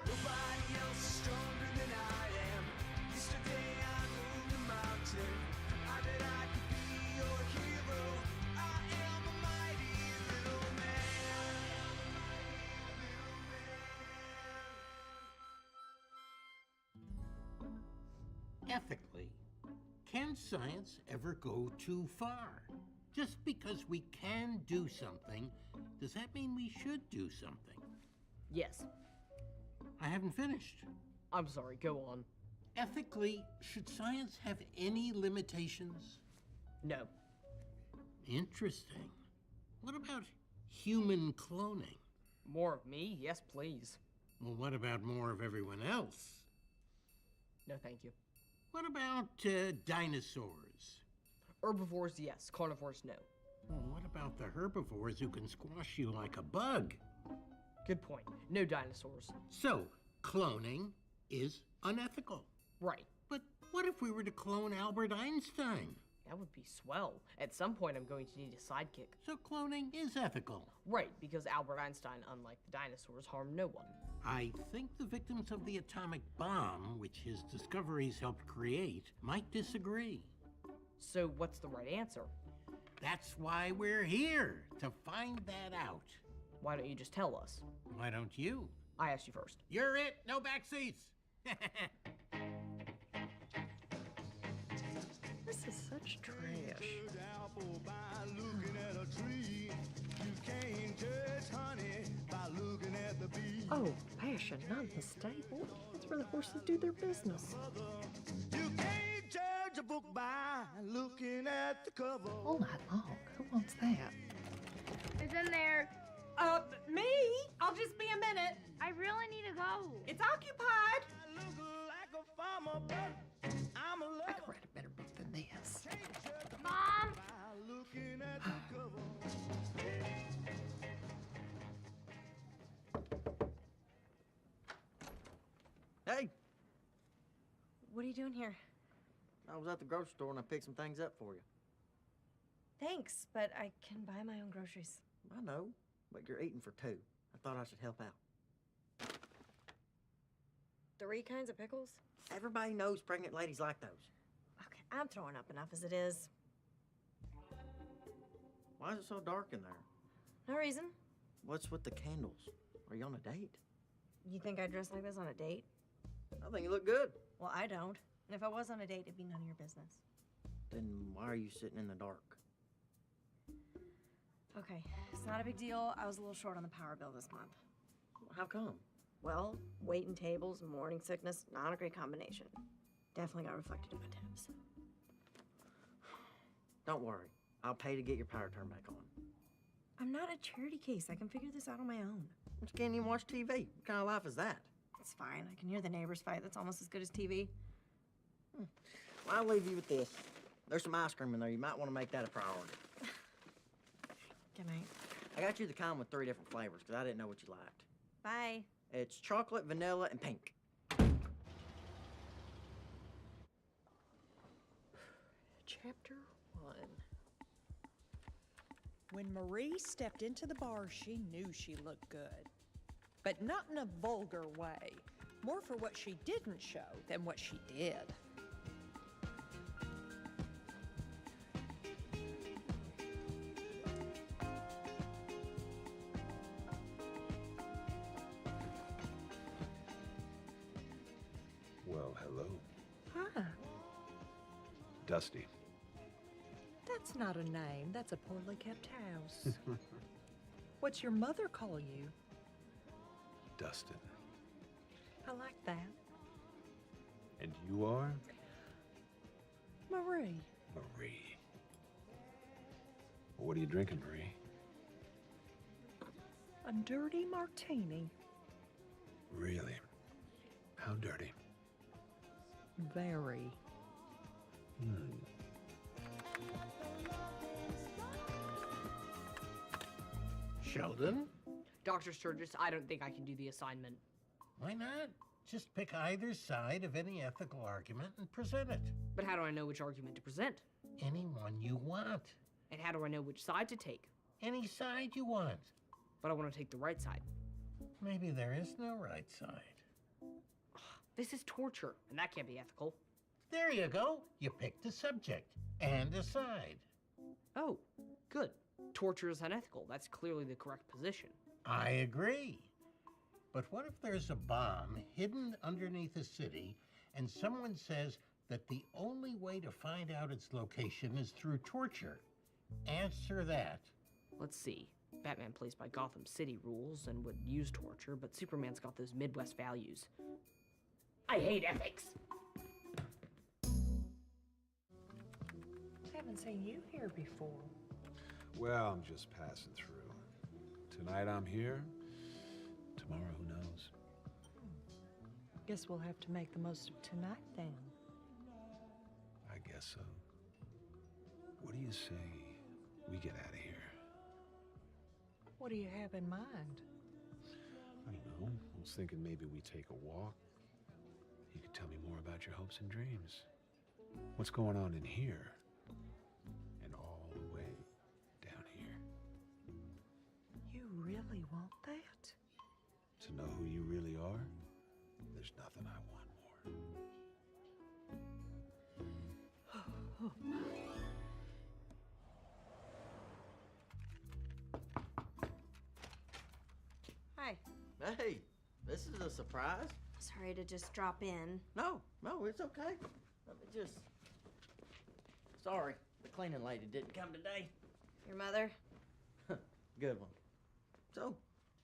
S19: Nobody else is stronger than I am. Yesterday I moved a mountain. I bet I could be your hero. I
S17: ethically, can science ever go too far? Just because we can do something, does that mean we should do something?
S12: Yes.
S17: I haven't finished.
S12: I'm sorry, go on.
S17: Ethically, should science have any limitations?
S12: No.
S17: Interesting. What about human cloning?
S12: More of me? Yes, please.
S17: Well, what about more of everyone else?
S12: No, thank you.
S17: What about dinosaurs?
S12: Herbivores, yes. Carnivores, no.
S17: Well, what about the herbivores who can squash you like a bug?
S12: Good point. No dinosaurs.
S17: So, cloning is unethical.
S12: Right.
S17: But what if we were to clone Albert Einstein?
S12: That would be swell. At some point, I'm going to need a sidekick.
S17: So cloning is ethical.
S12: Right, because Albert Einstein, unlike the dinosaurs, harmed no one.
S17: I think the victims of the atomic bomb, which his discoveries helped create, might disagree.
S12: So what's the right answer?
S17: That's why we're here, to find that out.
S12: Why don't you just tell us?
S17: Why don't you?
S12: I asked you first.
S17: You're it, no back seats.
S4: This is such trash. Oh, passion, not the stable. That's where the horses do their business.
S19: You can't judge a book by looking at the cover.
S4: All night long. Who wants that?
S5: It's in there.
S4: Me? I'll just be a minute.
S5: I really need to go.
S4: It's occupied.
S19: I look like a farmer, but I'm a lover.
S4: I could write a better book than this.
S5: Mom!
S19: By looking at the cover.
S16: Hey,
S13: What are you doing here?
S16: I was at the grocery store and I picked some things up for you.
S13: Thanks, but I can buy my own groceries.
S16: I know, but you're eating for two. I thought I should help out.
S13: 3 kinds of pickles?
S16: Everybody knows pregnant ladies like those.
S13: Okay, I'm throwing up enough as it is.
S16: Why is it so dark in there?
S13: No reason.
S16: What's with the candles? Are you on a date?
S13: You think I'd dress like this on a date?
S16: I think you look good.
S13: Well, I don't. And if I was on a date, it'd be none of your business.
S16: Then why are you sitting in the dark?
S13: Okay, it's not a big deal. I was a little short on the power bill this month.
S16: How come?
S13: Well, waiting tables, morning sickness, not a great combination. Definitely got reflected in my tips.
S16: Don't worry. I'll pay to get your power turned back on.
S13: I'm not a charity case. I can figure this out on my own.
S16: You can't even watch TV. What kind of life is that?
S13: It's fine. I can hear the neighbors fight. That's almost as good as TV.
S16: Well, I'll leave you with this. There's some ice cream in there. You might want to make that a priority.
S13: Good night.
S16: I got you the kind with 3 different flavors because I didn't know what you liked.
S13: Bye.
S16: It's chocolate, vanilla, and pink.
S4: Chapter 1. When Marie stepped into the bar, she knew she looked good. But not in a vulgar way. More for what she didn't show than what she did.
S21: Well, hello.
S4: Huh.
S21: Dusty.
S4: That's not a name. That's a poorly kept house. What's your mother call you?
S21: Dustin.
S4: I like that.
S21: And you are?
S4: Marie.
S21: Marie. Well, what are you drinking, Marie?
S4: A dirty martini.
S21: Really? How dirty?
S4: Very.
S17: Sheldon?
S12: Dr. Sturgis, I don't think I can do the assignment.
S17: Why not? Just pick either side of any ethical argument and present it.
S12: But how do I know which argument to present?
S17: Any one you want.
S12: And how do I know which side to take?
S17: Any side you want.
S12: But I want to take the right side.
S17: Maybe there is no right side.
S12: This is torture, and that can't be ethical.
S17: There you go. You picked a subject and a side.
S12: Oh, good. Torture is unethical. That's clearly the correct position.
S17: I agree. But what if there's a bomb hidden underneath a city and someone says that the only way to find out its location is through torture. Answer that.
S12: Let's see. Batman plays by Gotham City rules and would use torture, but Superman's got those Midwest values. I hate ethics!
S4: I haven't seen you here before.
S21: Well, I'm just passing through. Tonight I'm here. Tomorrow, who knows?
S4: Guess we'll have to make the most of tonight then.
S21: I guess so. What do you say we get out of here?
S4: What do you have in mind?
S21: I don't know. I was thinking maybe we take a walk. You could tell me more about your hopes and dreams. What's going on in here? And all the way down here.
S4: You really want that?
S21: To know who you really are, there's nothing I want more.
S13: Hi.
S16: Hey, this is a surprise.
S13: Sorry to just drop in.
S16: No, it's okay. Let me just... Sorry, the cleaning lady didn't come today.
S13: Your mother?
S16: Good one. So,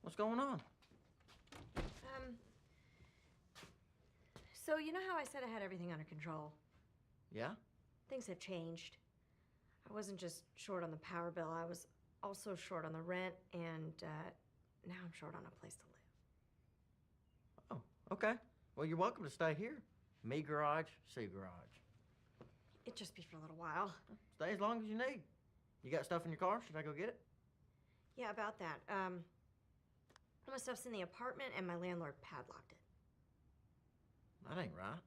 S16: what's going on?
S13: So you know how I said I had everything under control?
S16: Yeah?
S13: Things have changed. I wasn't just short on the power bill, I was also short on the rent, and now I'm short on a place to live.
S16: Oh, okay. Well, you're welcome to stay here. Me garage, C garage.
S13: It'd just be for a little while.
S16: Stay as long as you need. You got stuff in your car? Should I go get it?
S13: Yeah, about that. All my stuff's in the apartment, and my landlord padlocked it.
S16: That ain't right.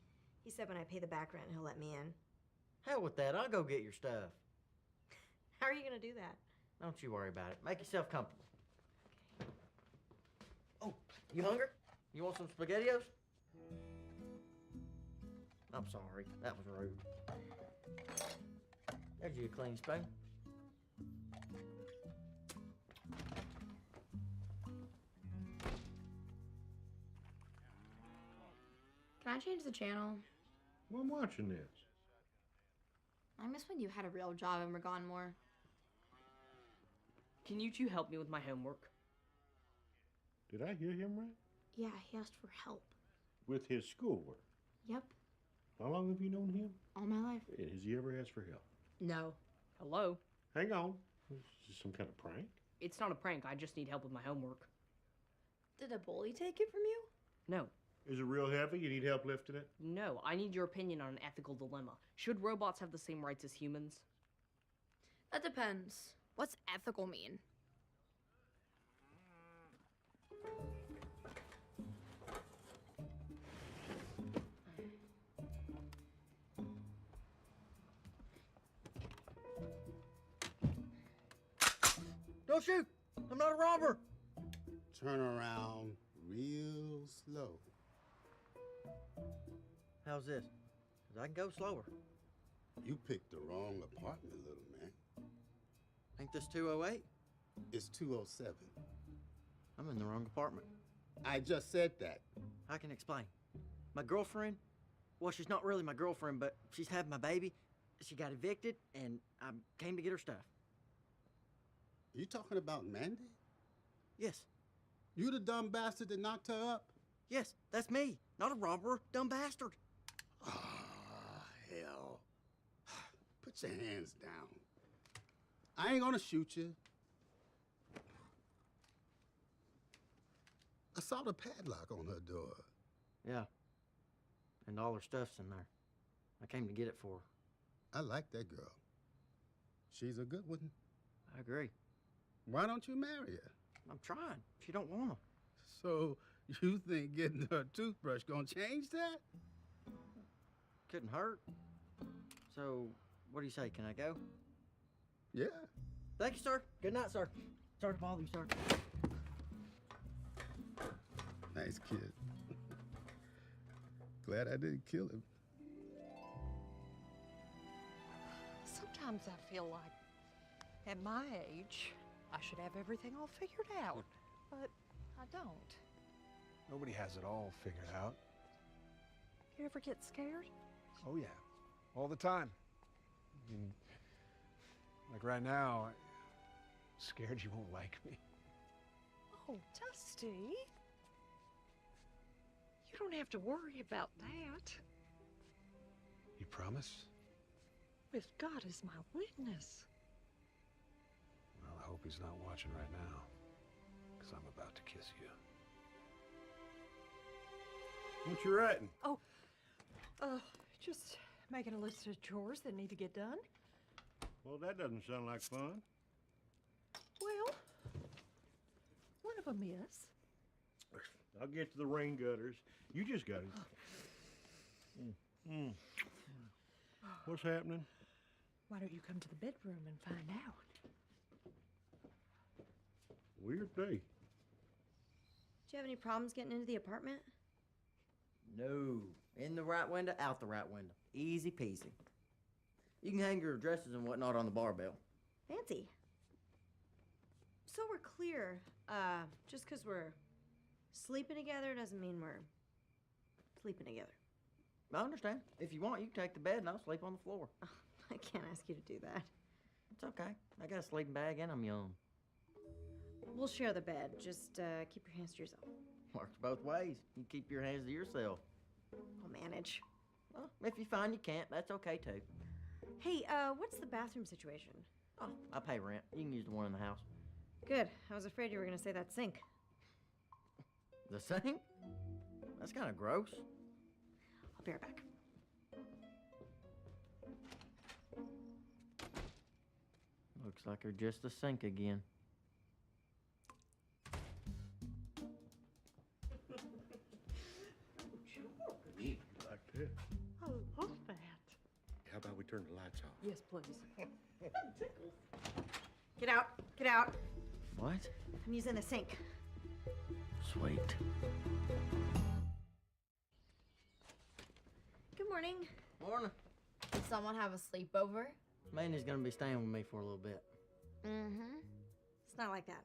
S13: He said when I pay the back rent, he'll let me in.
S16: Hell with that. I'll go get your stuff.
S13: How are you gonna do that?
S16: Don't you worry about it. Make yourself comfortable. Oh, you hungry? You want some SpaghettiOs? I'm sorry. That was rude. There's your clean spoon.
S5: Can I change the channel?
S25: Well, I'm watching this.
S5: I miss when you had a real job and were gone more.
S12: Can you two help me with my homework?
S25: Did I hear him right?
S5: Yeah, he asked for help.
S25: With his schoolwork.
S5: Yep,
S25: How long have you known him?
S5: all my life.
S25: Has he ever asked for help?
S12: No. Hello?
S25: Hang on. Is this some kind of prank?
S12: It's not a prank, I just need help with my homework.
S5: Did a bully take it from you?
S12: No.
S25: Is it real heavy? You need help lifting it?
S12: No, I need your opinion on an ethical dilemma. Should robots have the same rights as humans?
S5: That depends. What's ethical mean?
S16: Don't shoot! I'm not a robber!
S6: Turn around real slow.
S16: How's this? 'Cause I can go slower.
S6: You picked the wrong apartment, little man.
S16: Ain't this 208?
S6: It's 207.
S16: I'm in the wrong apartment.
S6: I just said that.
S16: I can explain. My girlfriend, well, she's not really my girlfriend, but she's had my baby. She got evicted, and I came to get her stuff.
S6: You talking about Mandy?
S16: Yes.
S6: You the dumb bastard that knocked her up?
S16: Yes, that's me. Not a robber, dumb bastard.
S6: Ah, hell. Put your hands down. I ain't gonna shoot you. I saw the padlock on her door.
S16: Yeah. And all her stuff's in there. I came to get it for her.
S6: I like that girl. She's a good one.
S16: I agree.
S6: Why don't you marry her?
S16: I'm trying. She don't want to.
S6: So you think getting her a toothbrush gonna change that?
S16: Couldn't hurt. So, what do you say? Can I go?
S6: Yeah.
S16: Thank you, sir. Good night, sir. Sorry to bother you, sir.
S6: Nice kid. Glad I didn't kill him.
S4: Sometimes I feel like at my age, I should have everything all figured out, but I don't.
S21: Nobody has it all figured out.
S4: You ever get scared?
S21: Oh, yeah. All the time. I mean, like right now, I'm scared you won't like me.
S4: Oh, Dusty. You don't have to worry about that.
S21: You promise?
S4: With God as my witness.
S21: Well, I hope he's not watching right now, because I'm about to kiss you.
S25: What you writing?
S4: Oh, just making a list of chores that need to get done.
S25: Well, that doesn't sound like fun.
S4: Well, one of them is.
S25: I'll get to the rain gutters. You just got it. What's happening?
S4: Why don't you come to the bedroom and find out?
S25: Weird day.
S13: Do you have any problems getting into the apartment?
S16: No. In the right window, out the right window. Easy peasy. You can hang your dresses and whatnot on the barbell.
S13: Fancy. So we're clear. Just because we're sleeping together doesn't mean we're sleeping together.
S16: I understand. If you want, you can take the bed and I'll sleep on the floor.
S13: I can't ask you to do that.
S16: It's okay. I got a sleeping bag and I'm young.
S13: We'll share the bed. Just keep your hands to yourself.
S16: Works both ways. You keep your hands to yourself.
S13: I'll manage.
S16: Well, if you find you can't, that's okay too.
S13: Hey, what's the bathroom situation?
S16: Oh, I pay rent. You can use the one in the house.
S13: Good. I was afraid you were going to say that sink.
S16: The sink? That's kind of gross.
S13: I'll be right back.
S16: Looks like they're just a sink again.
S25: Like that.
S4: I love that.
S25: How about we turn the lights off?
S4: Yes, please.
S13: Get out. Get out.
S16: What?
S13: I'm using the sink.
S16: Sweet.
S13: Good morning.
S16: Morning.
S5: Did someone have a sleepover?
S16: Mandy's gonna be staying with me for a little bit.
S5: Mm-hmm.
S13: It's not like that.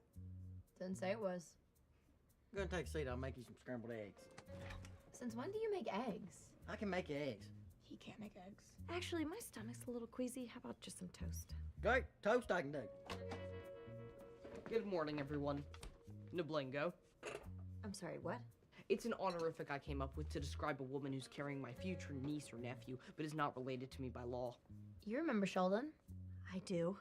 S5: Didn't say it was.
S16: Go and take a seat. I'll make you some scrambled eggs.
S5: Since when do you make eggs?
S16: I can make you eggs.
S5: He can't make eggs.
S13: Actually, my stomach's a little queasy. How about just some toast?
S16: Great. Toast I can do.
S12: Good morning, everyone. Niblingo.
S13: I'm sorry, what?
S12: It's an honorific I came up with to describe a woman who's carrying my future niece or nephew, but is not related to me by law.
S5: You remember Sheldon?
S13: I do.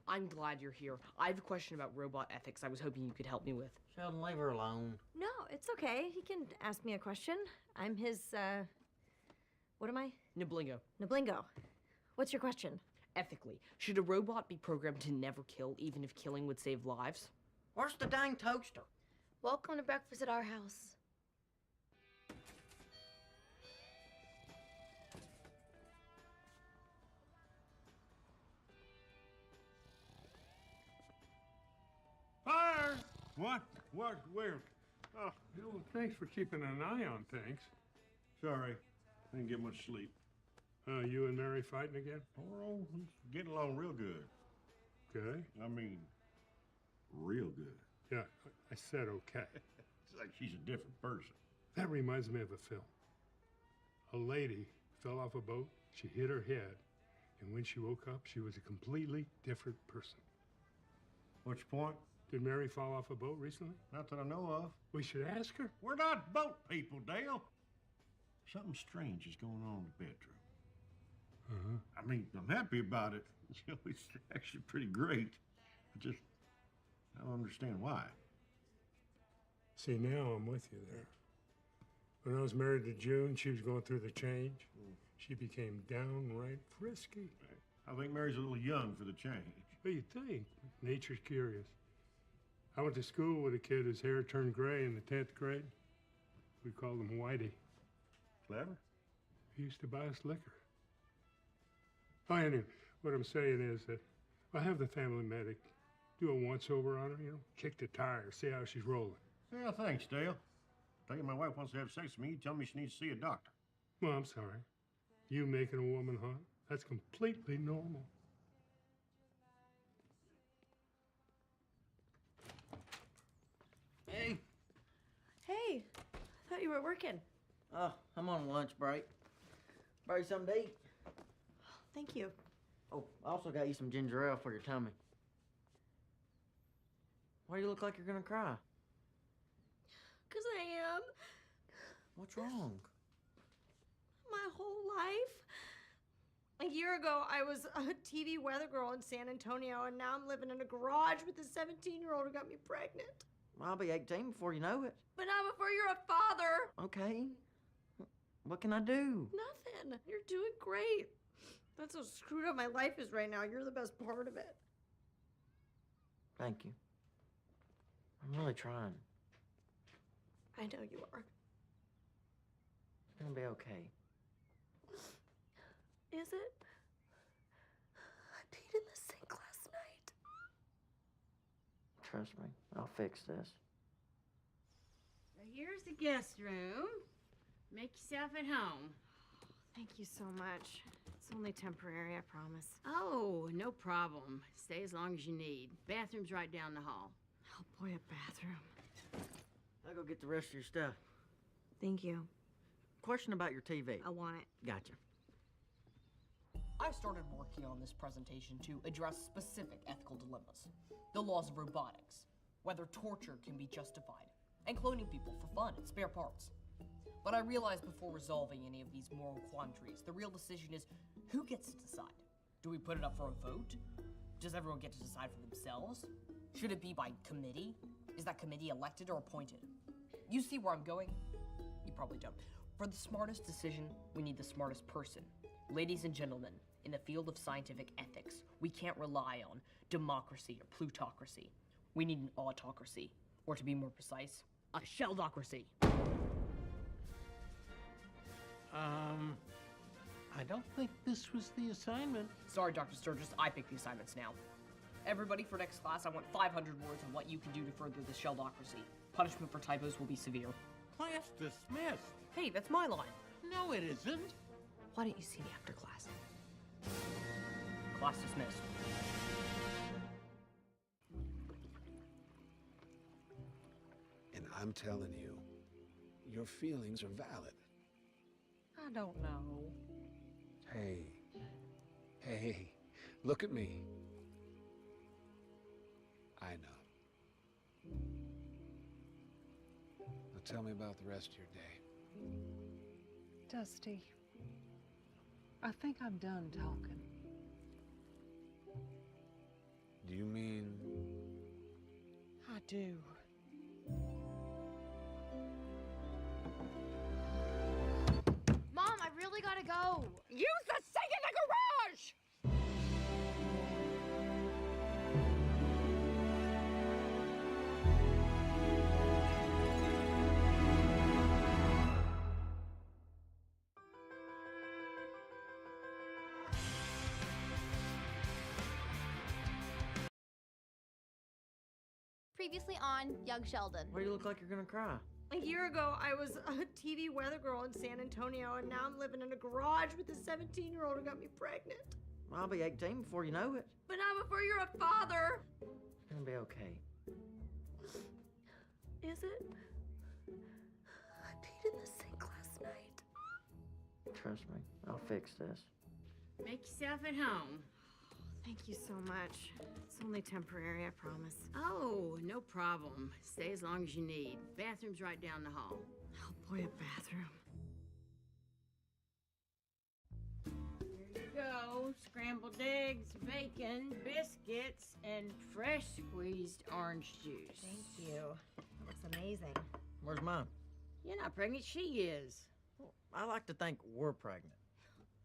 S12: I'm glad you're here. I have a question about robot ethics I was hoping you could help me with.
S16: Sheldon, leave her alone.
S13: No, it's okay. He can ask me a question. I'm his, what am I?
S12: Niblingo.
S13: Niblingo. What's your question?
S12: Ethically, should a robot be programmed to never kill, even if killing would save lives?
S16: Where's the dang toaster?
S5: Welcome to breakfast at our house.
S25: Fire! What? What? Where? Oh,
S15: Well, thanks for keeping an eye on things.
S25: sorry. I didn't get much sleep.
S15: You and Mary fighting again?
S25: Oh, getting along real good.
S15: Okay.
S25: I mean, real good.
S15: Yeah, I said okay.
S25: It's like she's a different person.
S15: That reminds me of a film. A lady fell off a boat, she hit her head, and when she woke up, she was a completely different person.
S25: What's your point?
S15: Did Mary fall off a boat recently?
S25: Not that I know of.
S15: We should ask her.
S25: We're not boat people, Dale. Something strange is going on in the bedroom.
S15: Uh-huh.
S25: I mean, I'm happy about it. You know, it's actually pretty great. I don't understand why.
S15: See, now I'm with you there. When I was married to June, she was going through the change. She became downright frisky.
S25: I think Mary's a little young for the change.
S15: What do you think? Nature's curious. I went to school with a kid whose hair turned gray in the 10th grade. We called him Whitey.
S25: Clever?
S15: He used to buy us liquor. Oh, anyway, what I'm saying is that I'll have the family medic do a once-over on her, you know, kick the tires, see how she's rolling.
S25: Yeah, thanks, Dale. Tell you my wife wants to have sex with me, you tell me she needs to see a doctor.
S15: Well, I'm sorry. You making a woman hot? That's completely normal.
S16: Hey.
S13: Hey, I thought you were working.
S16: Oh, I'm on lunch break. Brought you something to eat.
S13: Thank you.
S16: Oh, I also got you some ginger ale for your tummy. Why do you look like you're gonna cry?
S13: 'Cause I am.
S16: What's wrong?
S13: My whole life. A year ago, I was a TV weather girl in San Antonio, and now I'm living in a garage with a 17-year-old who got me pregnant.
S16: I'll be 18 before you know it.
S13: But not before you're a father.
S16: Okay. What can I do?
S13: Nothing. You're doing great. That's how screwed up my life is right now. You're the best part of it.
S16: Thank you. I'm really trying.
S13: I know you are.
S16: It's gonna be okay.
S13: Is it? I peed in the sink last night.
S16: Trust me, I'll fix this.
S1: So here's the guest room. Make yourself at home.
S13: Thank you so much. It's only temporary, I promise.
S1: Oh, no problem. Stay as long as you need. Bathroom's right down the hall.
S13: Oh boy, a bathroom.
S16: I'll go get the rest of your stuff.
S13: Thank you.
S16: Question about your TV.
S13: I want it.
S16: Gotcha.
S12: I started working on this presentation to address specific ethical dilemmas. The laws of robotics, whether torture can be justified, and cloning people for fun and spare parts. But I realized before resolving any of these moral quandaries, the real decision is who gets to decide? Do we put it up for a vote? Does everyone get to decide for themselves? Should it be by committee? Is that committee elected or appointed? You see where I'm going? You probably don't. For the smartest decision, we need the smartest person. Ladies and gentlemen, in the field of scientific ethics, we can't rely on democracy or plutocracy. We need an autocracy, or to be more precise, a sheldocracy.
S17: I don't think this was the assignment.
S12: Sorry, Dr. Sturgis, I pick the assignments now. Everybody, for next class, I want 500 words on what you can do to further the sheldocracy. Punishment for typos will be severe.
S17: Class dismissed.
S12: Hey, that's my line.
S17: No, it isn't.
S12: Why don't you see me after class? Class dismissed.
S21: And I'm telling you, your feelings are valid.
S12: I don't know.
S21: Hey, look at me. I know. Now tell me about the rest of your day.
S14: Dusty, I think I'm done talking.
S21: Do you mean...
S14: I do.
S5: Mom, I really gotta go.
S13: Use the sink in the garage!
S5: Previously on Young Sheldon.
S16: Why do you look like you're gonna cry?
S13: A year ago, I was a TV weather girl in San Antonio, and now I'm living in a garage with a 17-year-old who got me pregnant.
S16: I'll be 18 before you know it.
S13: But not before you're a father.
S16: It's gonna be okay.
S13: Is it? I peed in the sink last night.
S16: Trust me, I'll fix this.
S1: Make yourself at home.
S13: Thank you so much. It's only temporary, I promise.
S1: Oh, no problem. Stay as long as you need. Bathroom's right down the hall.
S13: Oh boy, a bathroom.
S1: Here you go. Scrambled eggs, bacon, biscuits, and fresh squeezed orange juice.
S13: Thank you. That looks amazing.
S16: Where's mine?
S1: You're not pregnant, she is.
S16: I like to think we're pregnant.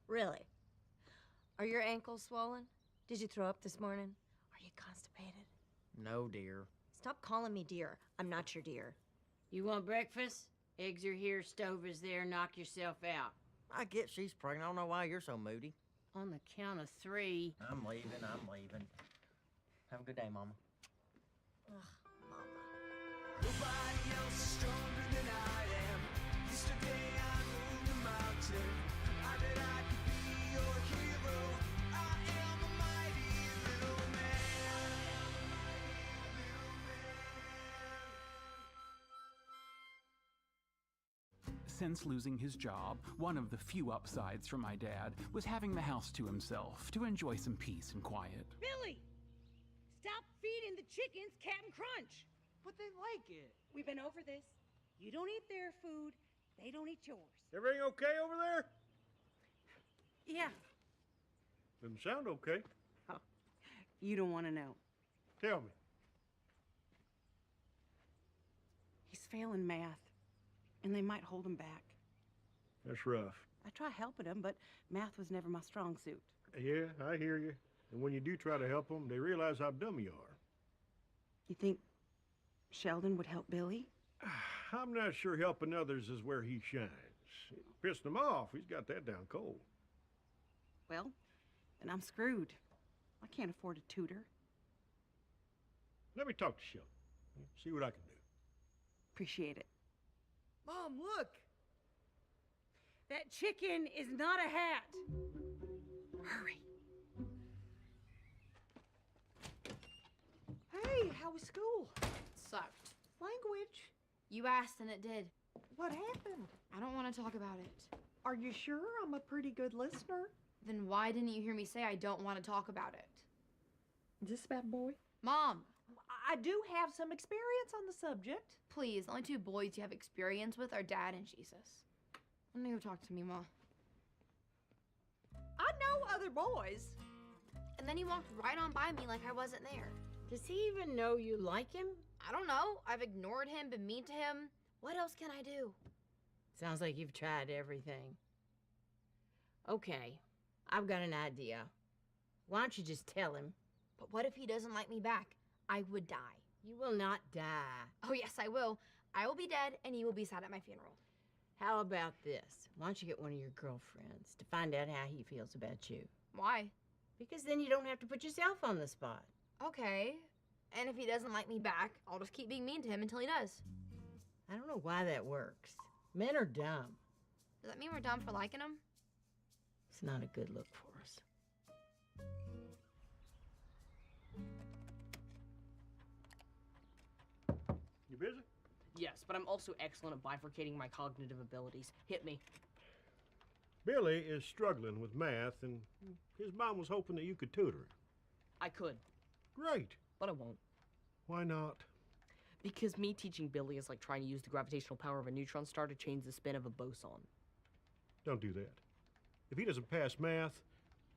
S13: Really? Are your ankles swollen? Did you throw up this morning? Are you constipated?
S16: No, dear.
S13: Stop calling me dear. I'm not your dear.
S1: You want breakfast? Eggs are here, stove is there, knock yourself out.
S16: I get she's pregnant. I don't know why you're so moody.
S1: On the count of 3.
S16: I'm leaving. Have a good day, Mama.
S13: Ugh, Mama.
S19: Nobody else is stronger than I am. Yesterday I moved a mountain. I bet I could be your hero. I am a mighty little man.
S2: Since losing his job, one of the few upsides for my dad was having the house to himself to enjoy some peace and quiet.
S10: Billy! Stop feeding the chickens Captain Crunch!
S12: But they like it.
S10: We've been over this. You don't eat their food, they don't eat yours.
S25: Everything okay over there?
S10: Yeah.
S25: Doesn't sound okay.
S7: You don't want to know.
S25: Tell me.
S7: He's failing math, and they might hold him back.
S25: That's rough.
S7: I try helping him, but math was never my strong suit.
S25: Yeah, I hear you. And when you do try to help them, they realize how dumb you are.
S7: You think Sheldon would help Billy?
S25: I'm not sure helping others is where he shines. Pissing him off, he's got that down cold.
S7: Well, then I'm screwed. I can't afford a tutor.
S25: Let me talk to Sheldon. See what I can do.
S7: Appreciate it.
S10: Mom, look! That chicken is not a hat.
S7: Hurry.
S4: Hey, how was school?
S5: Sucked.
S4: Language?
S5: You asked and it did.
S4: What happened?
S5: I don't want to talk about it.
S4: Are you sure I'm a pretty good listener?
S5: Then why didn't you hear me say I don't want to talk about it?
S4: Is this bad boy?
S5: Mom!
S4: I do have some experience on the subject.
S5: Please, the only two boys you have experience with are Dad and Jesus. I'm gonna go talk to me, Ma.
S4: I know other boys.
S5: And then he walked right on by me like I wasn't there.
S1: Does he even know you like him?
S5: I don't know. I've ignored him, been mean to him. What else can I do?
S1: Sounds like you've tried everything. Okay, I've got an idea. Why don't you just tell him?
S5: But what if he doesn't like me back? I would die.
S1: You will not die.
S5: Oh, yes, I will. I will be dead, and you will be sad at my funeral.
S1: How about this? Why don't you get one of your girlfriends to find out how he feels about you?
S5: Why?
S1: Because then you don't have to put yourself on the spot.
S5: Okay. And if he doesn't like me back, I'll just keep being mean to him until he does.
S1: I don't know why that works. Men are dumb.
S5: Does that mean we're dumb for liking him?
S1: It's not a good look for us.
S25: You busy?
S12: Yes, but I'm also excellent at bifurcating my cognitive abilities. Hit me.
S25: Billy is struggling with math, and his mom was hoping that you could tutor him.
S12: I could.
S25: Great.
S12: But I won't.
S25: Why not?
S12: Because me teaching Billy is like trying to use the gravitational power of a neutron star to change the spin of a boson.
S25: Don't do that. If he doesn't pass math,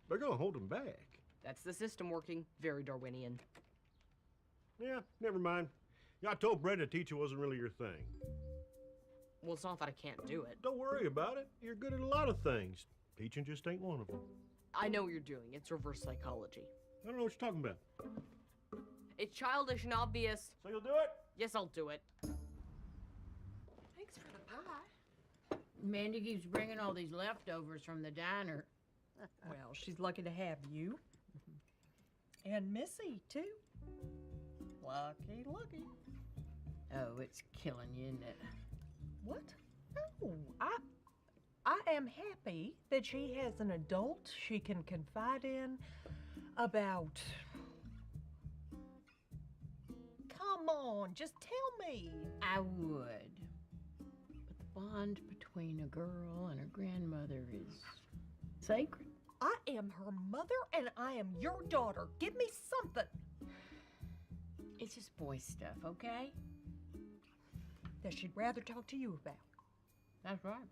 S25: they're going to hold him back.
S12: That's the system working. Very Darwinian.
S25: Yeah, never mind. Yeah, I told Brenda teacher wasn't really your thing.
S12: Well, it's not that I can't do it.
S25: Don't worry about it. You're good at a lot of things. Teaching just ain't one of them.
S12: I know what you're doing. It's reverse psychology.
S25: I don't know what you're talking about.
S12: It's childish and obvious.
S25: So you'll do it?
S12: Yes, I'll do it.
S10: Thanks for the pie.
S1: Mandy keeps bringing all these leftovers from the diner.
S4: Well, she's lucky to have you. And Missy, too. Lucky.
S1: Oh, it's killing you, isn't it?
S4: What? No, I am happy that she has an adult she can confide in about... Come on, just tell me.
S1: I would. But the bond between a girl and her grandmother is sacred.
S4: I am her mother and I am your daughter. Give me something.
S1: It's just boy stuff, okay?
S4: That she'd rather talk to you about.
S1: That's right.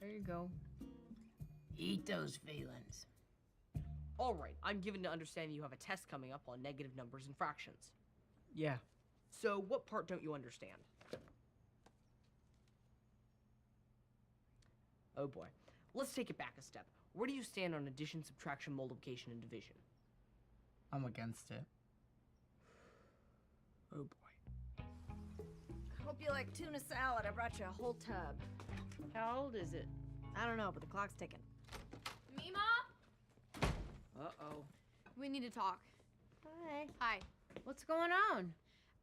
S1: There you go. Eat those feelings.
S12: All right, I'm given to understand you have a test coming up on negative numbers and fractions.
S1: Yeah.
S12: So what part don't you understand? Oh boy. Let's take it back a step. Where do you stand on addition, subtraction, multiplication, and division?
S18: I'm against it.
S12: Oh boy.
S10: Hope you like tuna salad. I brought you a whole tub.
S1: How old is it?
S10: I don't know, but the clock's ticking.
S5: Mima?
S1: Uh-oh.
S5: We need to talk.
S1: Hi.
S5: Hi.
S1: What's going on?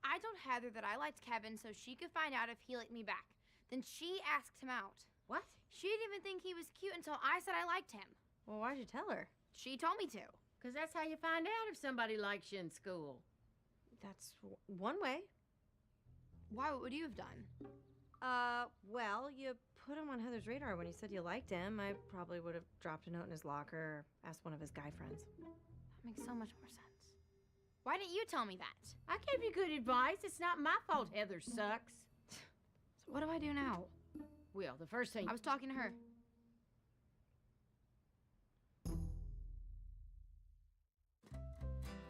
S5: I told Heather that I liked Kevin so she could find out if he liked me back. Then she asked him out.
S1: What?
S5: She didn't even think he was cute until I said I liked him.
S1: Well, why'd you tell her?
S5: She told me to.
S1: Because that's how you find out if somebody likes you in school.
S10: That's one way.
S5: Why? What would you have done?
S13: Well, you put him on Heather's radar when you said you liked him. I probably would have dropped a note in his locker or asked one of his guy friends.
S5: That makes so much more sense. Why didn't you tell me that?
S1: I gave you good advice. It's not my fault Heather sucks.
S5: So what do I do now?
S1: Well, the first thing...
S5: I was talking to her.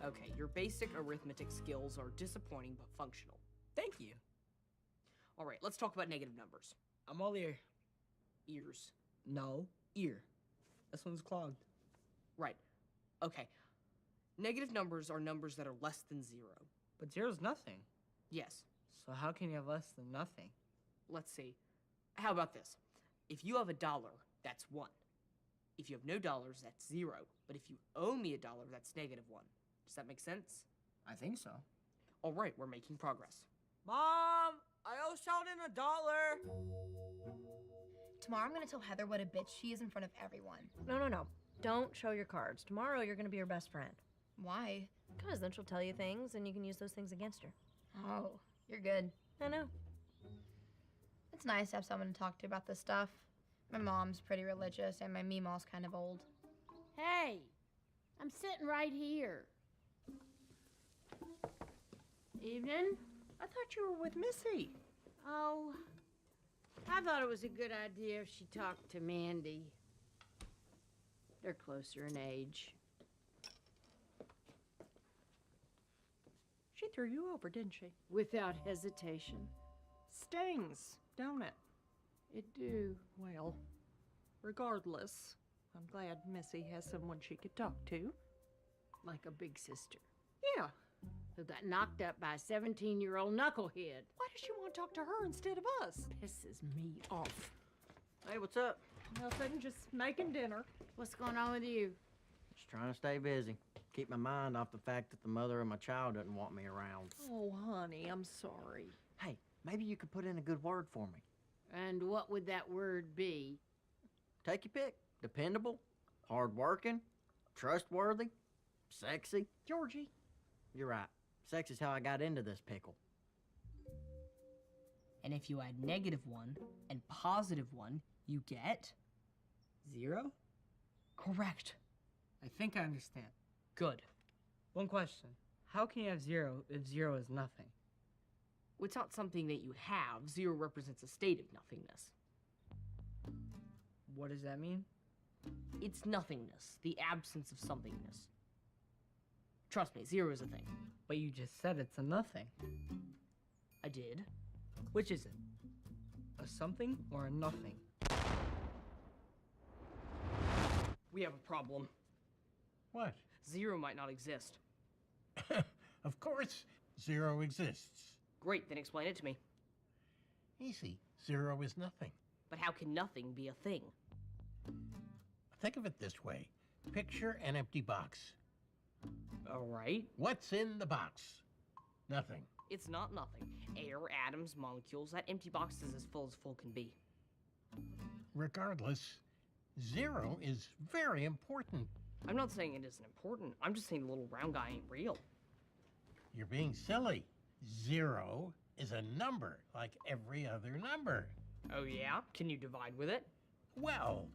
S12: Okay, your basic arithmetic skills are disappointing but functional.
S18: Thank you.
S12: All right, let's talk about negative numbers.
S18: I'm all ear.
S12: Ears.
S18: No, ear. This one's clogged.
S12: Right. Okay. Negative numbers are numbers that are less than 0.
S18: But zero's nothing.
S12: Yes.
S18: So how can you have less than nothing?
S12: Let's see. How about this? If you have $1, that's 1. If you have no dollars, that's 0. But if you owe me $1, that's -1. Does that make sense?
S18: I think so.
S12: All right, we're making progress.
S18: Mom, I owe Sheldon $1.
S5: Tomorrow I'm gonna tell Heather what a bitch she is in front of everyone.
S13: No. Don't show your cards. Tomorrow you're gonna be her best friend.
S5: Why?
S13: Because then she'll tell you things and you can use those things against her.
S5: Oh, you're good.
S13: I know.
S5: It's nice to have someone to talk to about this stuff. My mom's pretty religious and my Meemaw's kind of old.
S1: Hey, I'm sitting right here. Evening?
S7: I thought you were with Missy.
S1: Oh, I thought it was a good idea if she talked to Mandy. They're closer in age.
S4: She threw you over, didn't she?
S1: Without hesitation.
S4: Stings, don't it?
S1: It do.
S4: Well, regardless, I'm glad Missy has someone she could talk to.
S1: Like a big sister.
S4: Yeah.
S1: Who got knocked up by a 17-year-old knucklehead.
S4: Why does she want to talk to her instead of us?
S1: Pisses me off.
S16: Hey, what's up?
S4: Nothing, just making dinner.
S1: What's going on with you?
S16: Just trying to stay busy. Keep my mind off the fact that the mother of my child doesn't want me around.
S4: Oh, honey, I'm sorry.
S16: Hey, maybe you could put in a good word for me.
S1: And what would that word be?
S16: Take your pick. Dependable, hardworking, trustworthy, sexy.
S4: Georgie.
S16: You're right. Sex is how I got into this pickle.
S12: And if you add -1 and +1, you get...
S18: 0?
S12: Correct.
S18: I think I understand.
S12: Good.
S18: One question. How can you have 0 if 0 is nothing?
S12: Well, it's not something that you have. 0 represents a state of nothingness.
S18: What does that mean?
S12: It's nothingness, the absence of somethingness. Trust me, 0 is a thing.
S18: But you just said it's a nothing.
S12: I did.
S18: Which is it? A something or a nothing?
S12: We have a problem.
S17: What?
S12: 0 might not exist.
S17: Of course, 0 exists.
S12: Great, then explain it to me.
S17: Easy. 0 is nothing.
S12: But how can nothing be a thing?
S17: Think of it this way. Picture an empty box.
S12: All right.
S17: What's in the box? Nothing.
S12: It's not nothing. Air, atoms, molecules. That empty box is as full can be.
S17: Regardless, 0 is very important.
S12: I'm not saying it isn't important. I'm just saying the little round guy ain't real.
S17: You're being silly. 0 is a number like every other number.
S12: Oh yeah? Can you divide with it?
S17: Well,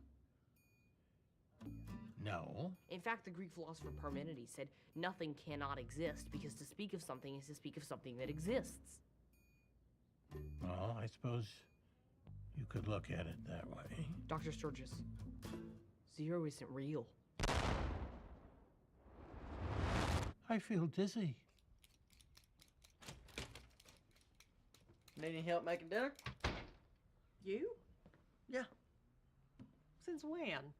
S17: no.
S12: In fact, the Greek philosopher Parmenides said nothing cannot exist because to speak of something is to speak of something that exists.
S17: Well, I suppose you could look at it that way.
S12: Dr. Sturgis, 0 isn't real.
S17: I feel dizzy.
S16: Need any help making dinner?
S4: You?
S16: Yeah,
S4: Since when?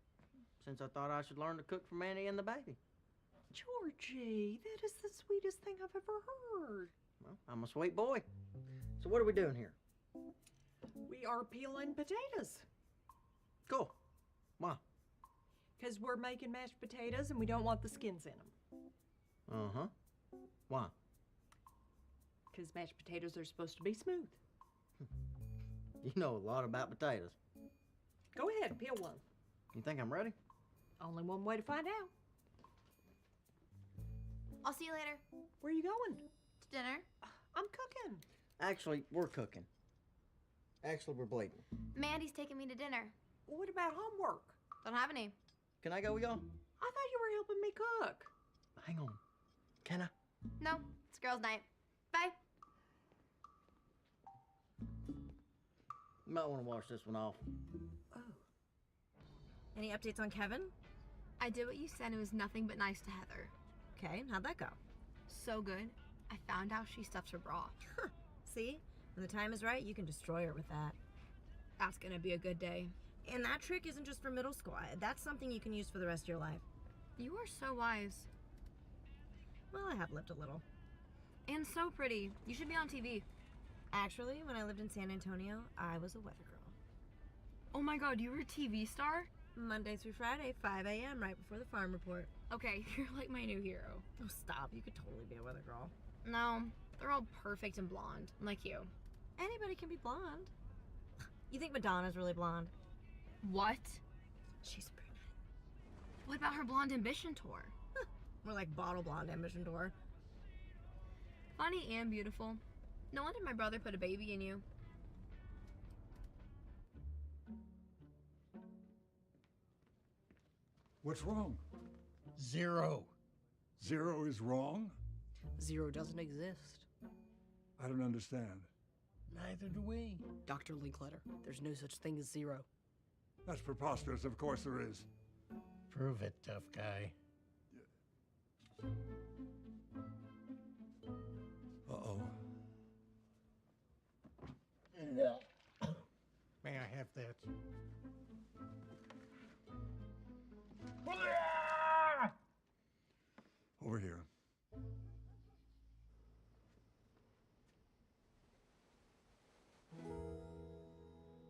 S16: since I thought I should learn to cook for Manny and the baby.
S4: Georgie, that is the sweetest thing I've ever heard.
S16: Well, I'm a sweet boy. So what are we doing here?
S4: We are peeling potatoes.
S16: Cool. Why?
S4: Because we're making mashed potatoes and we don't want the skins in them.
S16: Uh-huh. Why?
S4: Because mashed potatoes are supposed to be smooth.
S16: You know a lot about potatoes.
S4: Go ahead, peel one.
S16: You think I'm ready?
S4: Only one way to find out.
S5: I'll see you later.
S4: Where are you going?
S5: To dinner.
S4: I'm cooking.
S16: Actually, we're cooking. Actually, we're bleeding.
S5: Mandy's taking me to dinner.
S4: What about homework?
S5: Don't have any.
S16: Can I go with y'all?
S4: I thought you were helping me cook.
S16: Hang on. Can I?
S5: No, it's girls' night. Bye.
S16: You might want to wash this one off.
S13: Any updates on Kevin?
S5: I did what you said. It was nothing but nice to Heather.
S13: Okay, how'd that go?
S5: So good. I found out she stuffs her bra.
S13: See? When the time is right, you can destroy her with that.
S5: That's gonna be a good day.
S13: And that trick isn't just for middle school. That's something you can use for the rest of your life.
S5: You are so wise.
S13: Well, I have lived a little.
S5: And so pretty. You should be on TV.
S13: Actually, when I lived in San Antonio, I was a weather girl.
S5: Oh my god, you were a TV star?
S13: Monday through Friday, 5 a.m., right before the farm report.
S5: Okay, you're like my new hero.
S13: Oh, stop. You could totally be a weather girl.
S5: No, they're all perfect and blonde, like you.
S13: Anybody can be blonde. You think Madonna's really blonde?
S5: What?
S13: She's a brunette.
S5: What about her Blonde Ambition tour?
S13: More like Bottle Blonde Ambition tour.
S5: Funny and beautiful. No wonder my brother put a baby in you.
S8: What's wrong?
S17: 0.
S8: 0 is wrong?
S12: 0 doesn't exist.
S8: I don't understand.
S17: Neither do we.
S12: Dr. Linkletter, there's no such thing as 0.
S8: That's preposterous. Of course there is.
S17: Prove it, tough guy.
S8: Uh-oh.
S17: May I have that?
S8: Over here.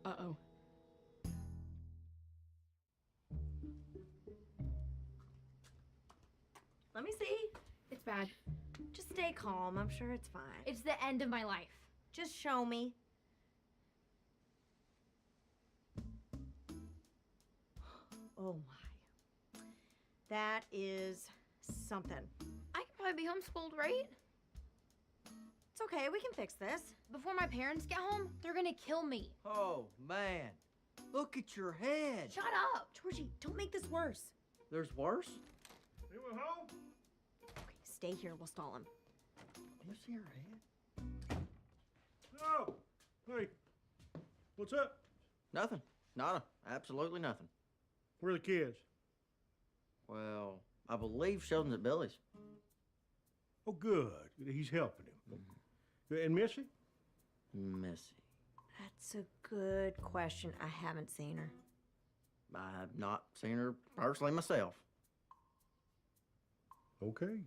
S12: Uh-oh.
S13: Let me see.
S5: It's bad.
S13: Just stay calm. I'm sure it's fine.
S5: It's the end of my life.
S13: Just show me. Oh my. That is something.
S5: I can probably be homeschooled, right?
S13: It's okay. We can fix this.
S5: Before my parents get home, they're gonna kill me.
S16: Oh, man. Look at your head.
S5: Shut up!
S13: Georgie, don't make this worse.
S16: There's worse?
S25: Anyone home?
S13: Okay, stay here. We'll stall him.
S16: You see her head?
S25: Oh! Hey, what's up?
S16: Nothing. Nada. Absolutely nothing.
S25: Where are the kids?
S16: Well, I believe Sheldon's at Billy's.
S25: Oh, good. He's helping him. And Missy?
S16: Missy.
S13: That's a good question. I haven't seen her.
S16: I've not seen her personally myself.
S25: Okay.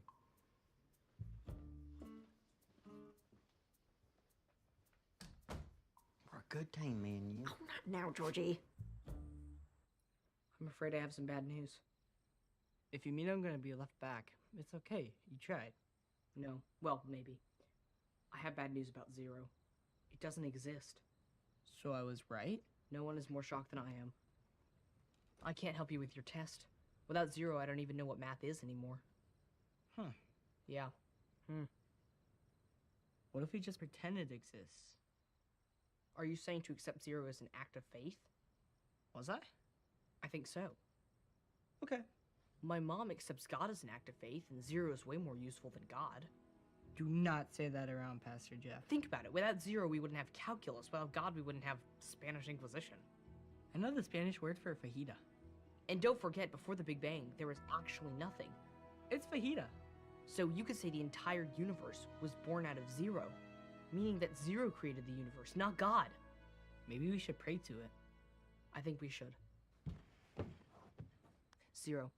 S16: We're a good team, me and you.
S13: Oh, not now, Georgie.
S18: I'm afraid I have some bad news. If you mean I'm gonna be left back, it's okay. You tried. No, well, maybe. I have bad news about 0. It doesn't exist. So I was right? No one is more shocked than I am. I can't help you with your test. Without 0, I don't even know what math is anymore. Huh. Yeah. What if we just pretend it exists? Are you saying to accept 0 as an act of faith? Was I? I think so. Okay. My mom accepts God as an act of faith, and 0 is way more useful than God. Do not say that around Pastor Jeff. Think about it. Without 0, we wouldn't have calculus. Without God, we wouldn't have Spanish Inquisition. I know the Spanish word for fajita. And don't forget, before the Big Bang, there was actually nothing. It's fajita. So you could say the entire universe was born out of 0, meaning that 0 created the universe, not God. Maybe we should pray to it. I think we should. 0.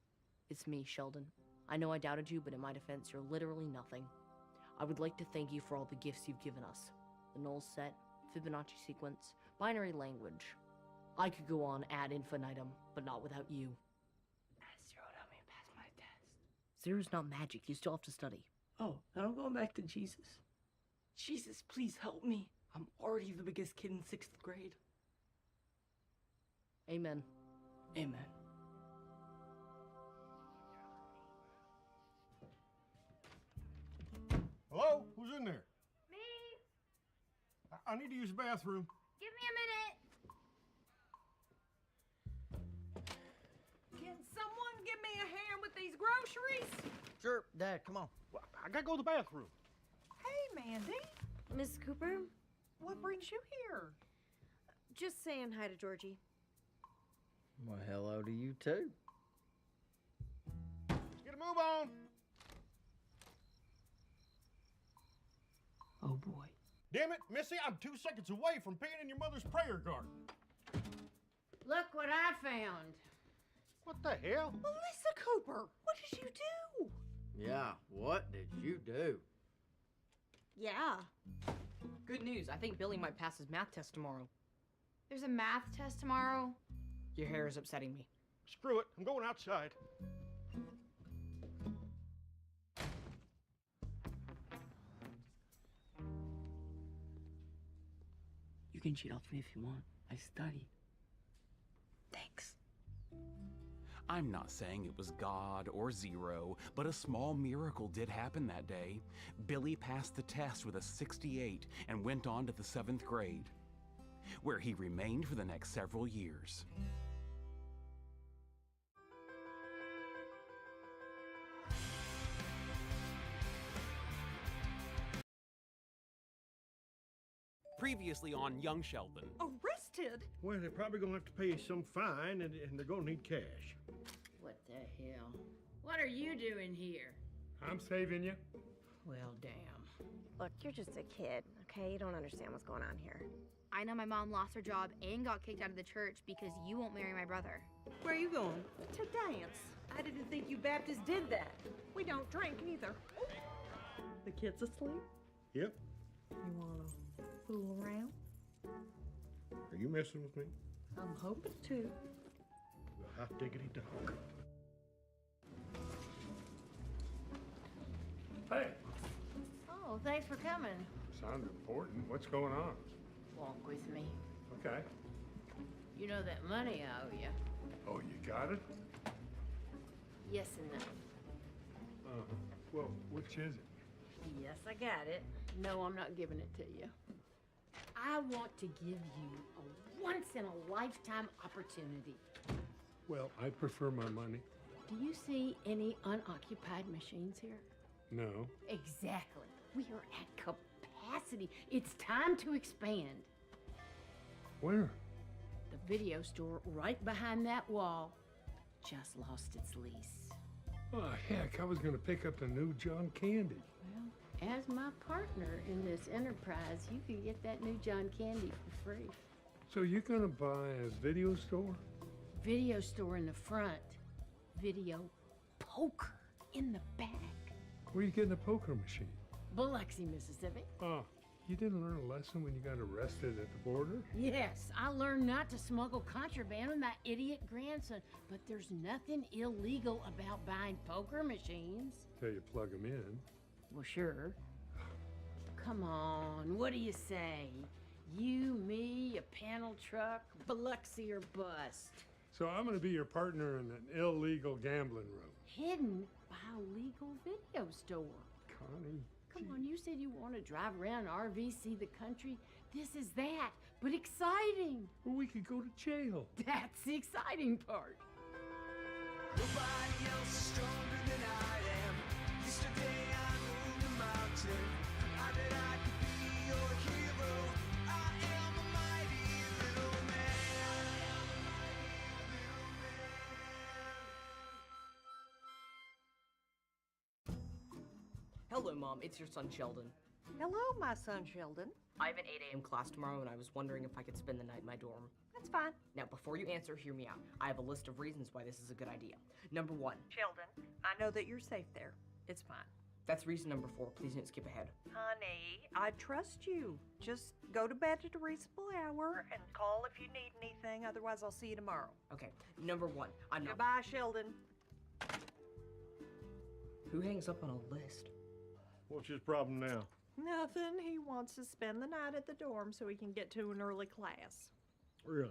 S18: It's me, Sheldon. I know I doubted you, but in my defense, you're literally nothing. I would like to thank you for all the gifts you've given us. The null set, Fibonacci sequence, binary language. I could go on ad infinitum, but not without you. 0 help me pass my test. 0's not magic. You still have to study. Oh, then I'm going back to Jesus. Jesus, please help me. I'm already the biggest kid in 6th grade. Amen. Amen.
S25: Hello? Who's in there?
S5: Me?
S25: I need to use the bathroom.
S5: Give me a minute.
S4: Can someone give me a hand with these groceries?
S16: Sure, Dad, come on.
S25: Well, I gotta go to the bathroom.
S4: Hey, Mandy.
S13: Miss Cooper,
S4: What brings you here?
S13: just saying hi to Georgie.
S16: Well, hello to you, too.
S25: Let's get a move on.
S18: Oh boy.
S25: Damn it, Missy, I'm 2 seconds away from peeing in your mother's prayer garden.
S1: Look what I found.
S25: What the hell?
S4: Melissa Cooper, what did you do?
S16: Yeah, what did you do?
S13: Yeah.
S12: Good news. I think Billy might pass his math test tomorrow.
S5: There's a math test tomorrow.
S12: Your hair is upsetting me.
S25: Screw it, I'm going outside.
S18: You can cheat off me if you want. I study. Thanks.
S2: I'm not saying it was God or zero, but a small miracle did happen that day. Billy passed the test with a 68 and went on to the 7th grade, where he remained for the next several years. Previously on Young Sheldon.
S4: Arrested?
S25: Well, they're probably gonna have to pay some fine, and they're gonna need cash.
S1: What the hell? What are you doing here?
S15: I'm saving you.
S1: Well, damn.
S13: Look, you're just a kid, okay? You don't understand what's going on here.
S5: I know my mom lost her job and got kicked out of the church because you won't marry my brother.
S4: Where are you going? To dance. I didn't think you Baptists did that. We don't drink either. The kid's asleep?
S25: Yep.
S4: You wanna fool around?
S25: Are you messing with me?
S4: I'm hoping to.
S25: The hot diggity dog.
S15: Hey,
S1: Oh, thanks for coming.
S15: sounds important. What's going on?
S1: Walk with me.
S15: Okay.
S1: You know that money I owe you.
S15: Oh, you got it?
S1: Yes and no.
S15: Well, which is it?
S1: Yes, I got it. No, I'm not giving it to you. I want to give you a once-in-a-lifetime opportunity.
S15: Well, I prefer my money.
S1: Do you see any unoccupied machines here?
S15: No.
S1: Exactly. We are at capacity. It's time to expand.
S15: Where?
S1: The video store right behind that wall just lost its lease.
S15: Oh, heck, I was going to pick up the new John Candy.
S1: Well, as my partner in this enterprise, you can get that new John Candy for free.
S15: So you're going to buy a video store?
S1: Video store in the front. Video poker in the back.
S15: Where are you getting a poker machine?
S1: Biloxi, Mississippi.
S15: Oh, you didn't learn a lesson when you got arrested at the border?
S1: Yes, I learned not to smuggle contraband with my idiot grandson, but there's nothing illegal about buying poker machines.
S15: Till you plug them in.
S1: Well, sure. Come on, what do you say? You, me, a panel truck, Biloxi or bust.
S15: So I'm going to be your partner in an illegal gambling room.
S1: Hidden by a legal video store.
S15: Connie.
S1: Come on, you said you want to drive around RV, see the country. This is that, but exciting.
S15: Well, we could go to jail.
S1: That's the exciting part.
S19: Nobody else is stronger than I am. Yesterday I moved a mountain. I bet I could be your hero. I am a mighty little man.
S12: Hello, Mom. It's your son, Sheldon.
S4: Hello, my son Sheldon.
S12: I have an 8 a.m. class tomorrow, and I was wondering if I could spend the night in my dorm.
S4: That's fine.
S12: Now, before you answer, hear me out. I have a list of reasons why this is a good idea. Number 1.
S4: Sheldon, I know that you're safe there. It's fine.
S12: That's reason number 4. Please don't skip ahead.
S4: Honey, I trust you. Just go to bed at a reasonable hour and call if you need anything. Otherwise, I'll see you tomorrow.
S12: Okay. Number 1. I'm not.
S4: Goodbye, Sheldon.
S12: Who hangs up on a list?
S25: What's his problem now?
S4: Nothing. He wants to spend the night at the dorm so he can get to an early class.
S25: Really?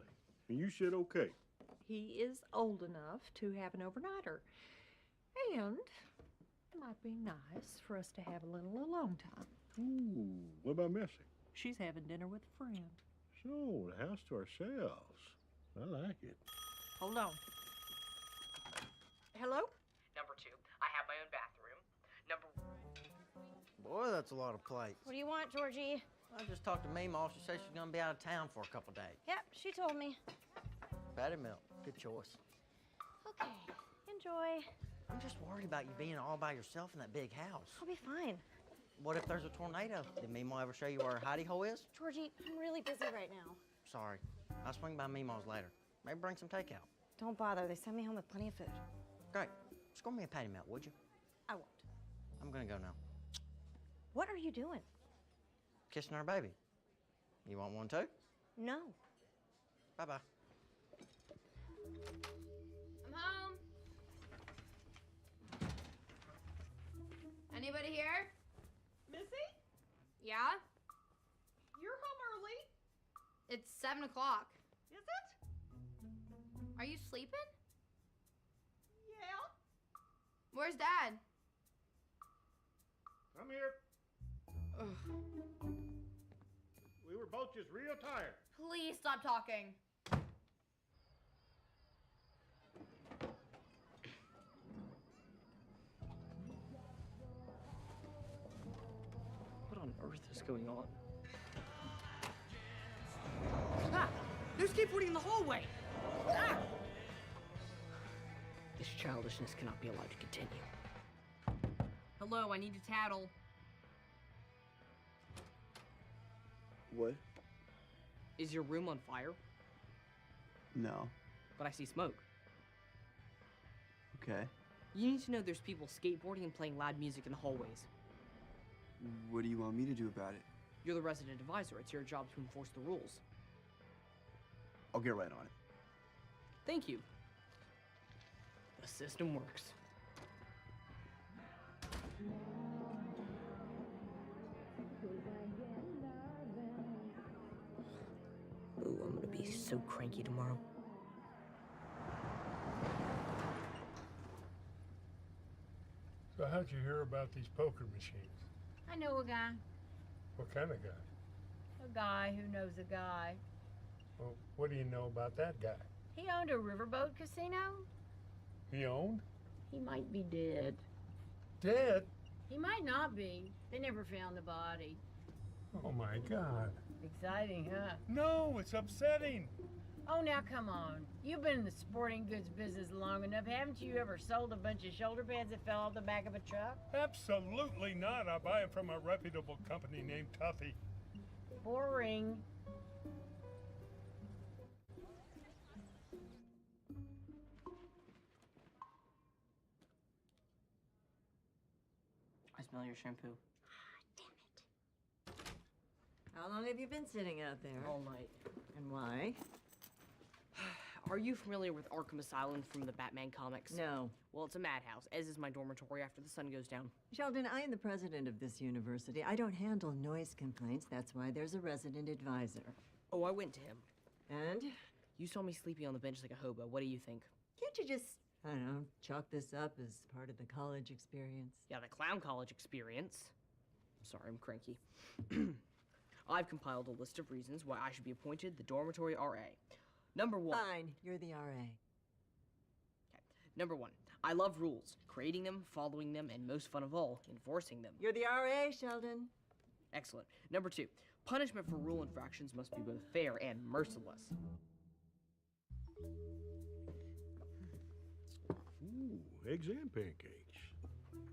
S25: And you said okay.
S4: He is old enough to have an overnighter. And it might be nice for us to have a little alone time.
S25: Ooh, what about Missy?
S14: She's having dinner with a friend.
S25: So, the house to ourselves. I like it.
S14: Hold on. Hello?
S18: Number 2, I have my own bathroom. Number
S16: Boy, that's a lot of plates.
S13: What do you want, Georgie?
S16: I just talked to Meemaw. She said she's gonna be out of town for a couple days.
S13: Yep, she told me.
S16: Patty milk. Good choice.
S13: Okay, enjoy.
S16: I'm just worried about you being all by yourself in that big house.
S13: I'll be fine.
S16: What if there's a tornado? Did Meemaw ever show you where her hidey hole is?
S13: Georgie, I'm really busy right now.
S16: Sorry. I'll swing by Meemaw's later. Maybe bring some takeout.
S13: Don't bother. They send me home with plenty of food.
S16: Great. Score me a patty melt, would you?
S13: I won't.
S16: I'm gonna go now.
S13: What are you doing?
S16: Kissing our baby. You want one too?
S13: No.
S16: Bye-bye.
S5: I'm home. Anybody here?
S4: Missy?
S5: Yeah?
S4: You're home early?
S5: It's 7 o'clock.
S4: Is it?
S5: Are you sleeping?
S4: Yeah.
S5: Where's Dad?
S25: I'm here. We were both just real tired.
S5: Please stop talking.
S18: What on earth is going on? Ah! There's skateboarding in the hallway! Ah! This childishness cannot be allowed to continue. Hello, I need to tattle.
S9: What?
S18: Is your room on fire?
S9: No.
S18: But I see smoke.
S9: Okay.
S18: You need to know there's people skateboarding and playing loud music in the hallways.
S9: What do you want me to do about it?
S18: You're the resident advisor. It's your job to enforce the rules.
S9: I'll get right on it.
S18: Thank you. The system works. Ooh, I'm gonna be so cranky tomorrow.
S15: So how'd you hear about these poker machines?
S1: I know a guy.
S15: What kind of guy?
S1: A guy who knows a guy.
S15: Well, what do you know about that guy?
S1: He owned a riverboat casino.
S15: He owned?
S1: He might be dead.
S15: Dead?
S1: He might not be. They never found the body.
S15: Oh my God.
S1: Exciting, huh?
S15: No, it's upsetting.
S1: Oh, now come on. You've been in the sporting goods business long enough. Haven't you ever sold a bunch of shoulder pads that fell off the back of a truck?
S15: Absolutely not. I buy them from a reputable company named Tuffy.
S1: Boring.
S18: I smell your shampoo.
S11: How long have you been sitting out there?
S18: All night.
S11: And why?
S18: Are you familiar with Arkham Asylum from the Batman comics?
S11: No.
S18: Well, it's a madhouse, as is my dormitory after the sun goes down.
S11: Sheldon, I am the president of this university. I don't handle noise complaints. That's why there's a resident advisor.
S18: Oh, I went to him.
S11: And?
S18: You saw me sleeping on the bench like a hobo. What do you think?
S11: Can't you just, I don't know, chalk this up as part of the college experience?
S18: Yeah, the clown college experience. Sorry, I'm cranky. I've compiled a list of reasons why I should be appointed the dormitory RA. Number 1.
S11: Fine, you're the RA.
S18: Okay. Number 1. I love rules. Creating them, following them, and most fun of all, enforcing them.
S11: You're the RA, Sheldon.
S18: Excellent. Number 2. Punishment for rule infractions must be both fair and merciless.
S25: Ooh, eggs and pancakes.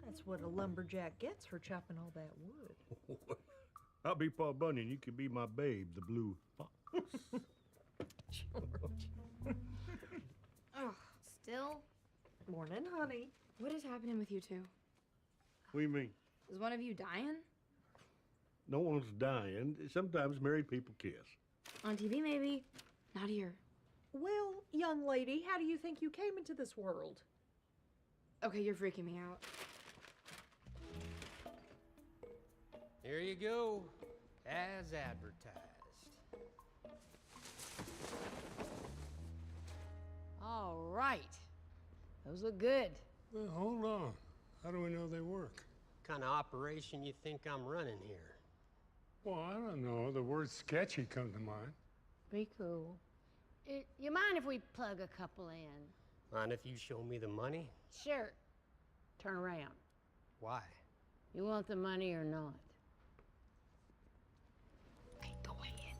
S4: That's what a lumberjack gets for chopping all that wood.
S25: I'll be Paul Bunyan. You can be my babe, the blue fox.
S5: Ugh, still?
S4: Morning, honey.
S5: What is happening with you two?
S25: What do you mean?
S5: Is one of you dying?
S25: No one's dying. Sometimes married people kiss.
S5: On TV, maybe. Not here.
S4: Well, young lady, how do you think you came into this world?
S5: Okay, you're freaking me out.
S22: Here you go, as advertised.
S1: All right. Those look good.
S15: Well, hold on. How do we know they work?
S22: What kind of operation you think I'm running here?
S15: Well, I don't know. The word sketchy come to mind.
S1: Be cool.
S10: You mind if we plug a couple in?
S22: Mind if you show me the money?
S10: Sure. Turn around.
S22: Why?
S10: You want the money or not?
S1: Go ahead.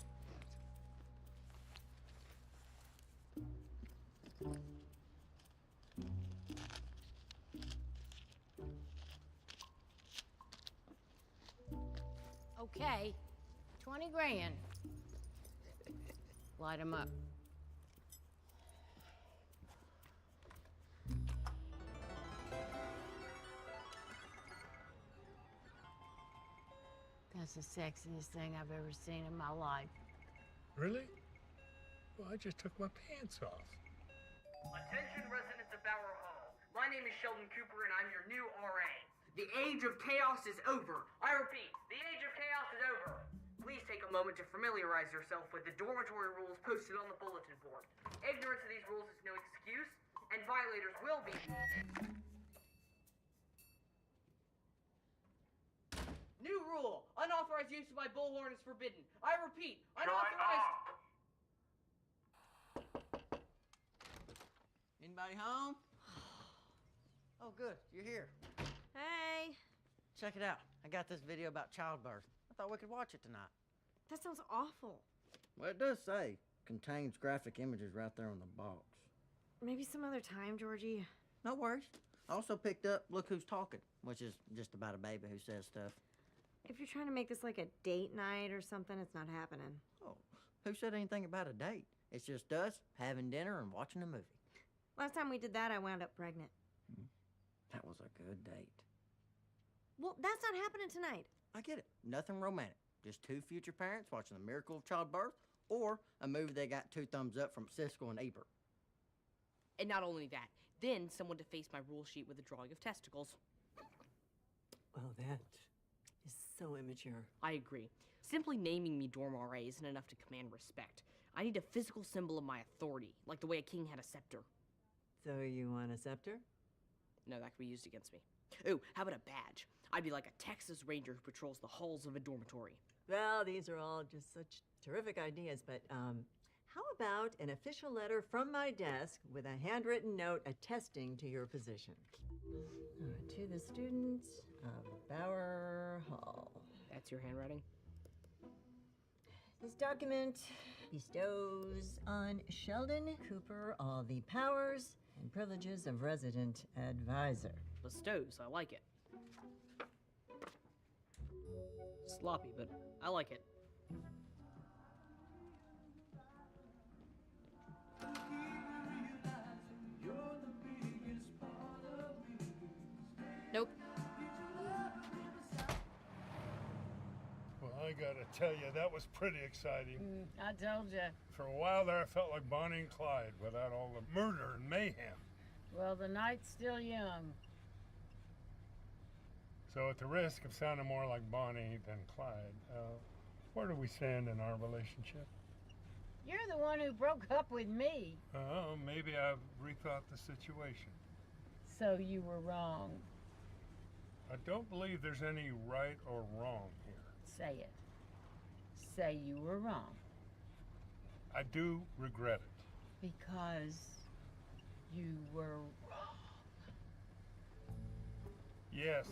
S10: Okay. 20 grand. Light 'em up. That's the sexiest thing I've ever seen in my life.
S15: Really? Well, I just took my pants off.
S18: Attention residents of Bower Hall. My name is Sheldon Cooper and I'm your new RA. The age of chaos is over. I repeat, the age of chaos is over. Please take a moment to familiarize yourself with the dormitory rules posted on the bulletin board. Ignorance of these rules is no excuse, and violators will be... New rule! Unauthorized use of my bullhorn is forbidden. I repeat, unauthorized...
S16: Anybody home? Oh, good. You're here.
S13: Hey,
S16: Check it out. I got this video about childbirth. I thought we could watch it tonight.
S13: that sounds awful.
S16: Well, it does say contains graphic images right there on the box.
S13: Maybe some other time, Georgie.
S16: No worries. I also picked up Look Who's Talking, which is just about a baby who says stuff.
S13: If you're trying to make this like a date night or something, it's not happening.
S16: Oh, who said anything about a date? It's just us having dinner and watching a movie.
S13: Last time we did that, I wound up pregnant.
S16: That was a good date.
S13: Well, that's not happening tonight.
S16: I get it. Nothing romantic. Just two future parents watching The Miracle of Childbirth or a movie that got 2 thumbs up from Siskel and Ebert.
S12: And not only that, then someone defaced my rule sheet with a drawing of testicles.
S11: Oh, that is so immature.
S12: I agree. Simply naming me Dorm RA isn't enough to command respect. I need a physical symbol of my authority, like the way a king had a scepter.
S11: So you want a scepter?
S12: No, that could be used against me. Ooh, how about a badge? I'd be like a Texas Ranger who patrols the halls of a dormitory.
S11: Well, these are all just such terrific ideas, but how about an official letter from my desk with a handwritten note attesting to your position? To the students of Bower Hall.
S12: That's your handwriting?
S11: This document bestows on Sheldon Cooper all the powers and privileges of resident advisor.
S12: Bestows, I like it. Sloppy, but I like it. Nope.
S15: Well, I gotta tell you, that was pretty exciting.
S10: I told you.
S15: For a while there, I felt like Bonnie and Clyde without all the murder and mayhem.
S10: Well, the night's still young.
S15: So at the risk of sounding more like Bonnie than Clyde, where do we stand in our relationship?
S10: You're the one who broke up with me.
S15: Maybe I've rethought the situation.
S10: So you were wrong.
S15: I don't believe there's any right or wrong here.
S10: Say it. Say you were wrong.
S15: I do regret it.
S10: Because you were wrong.
S15: Yes.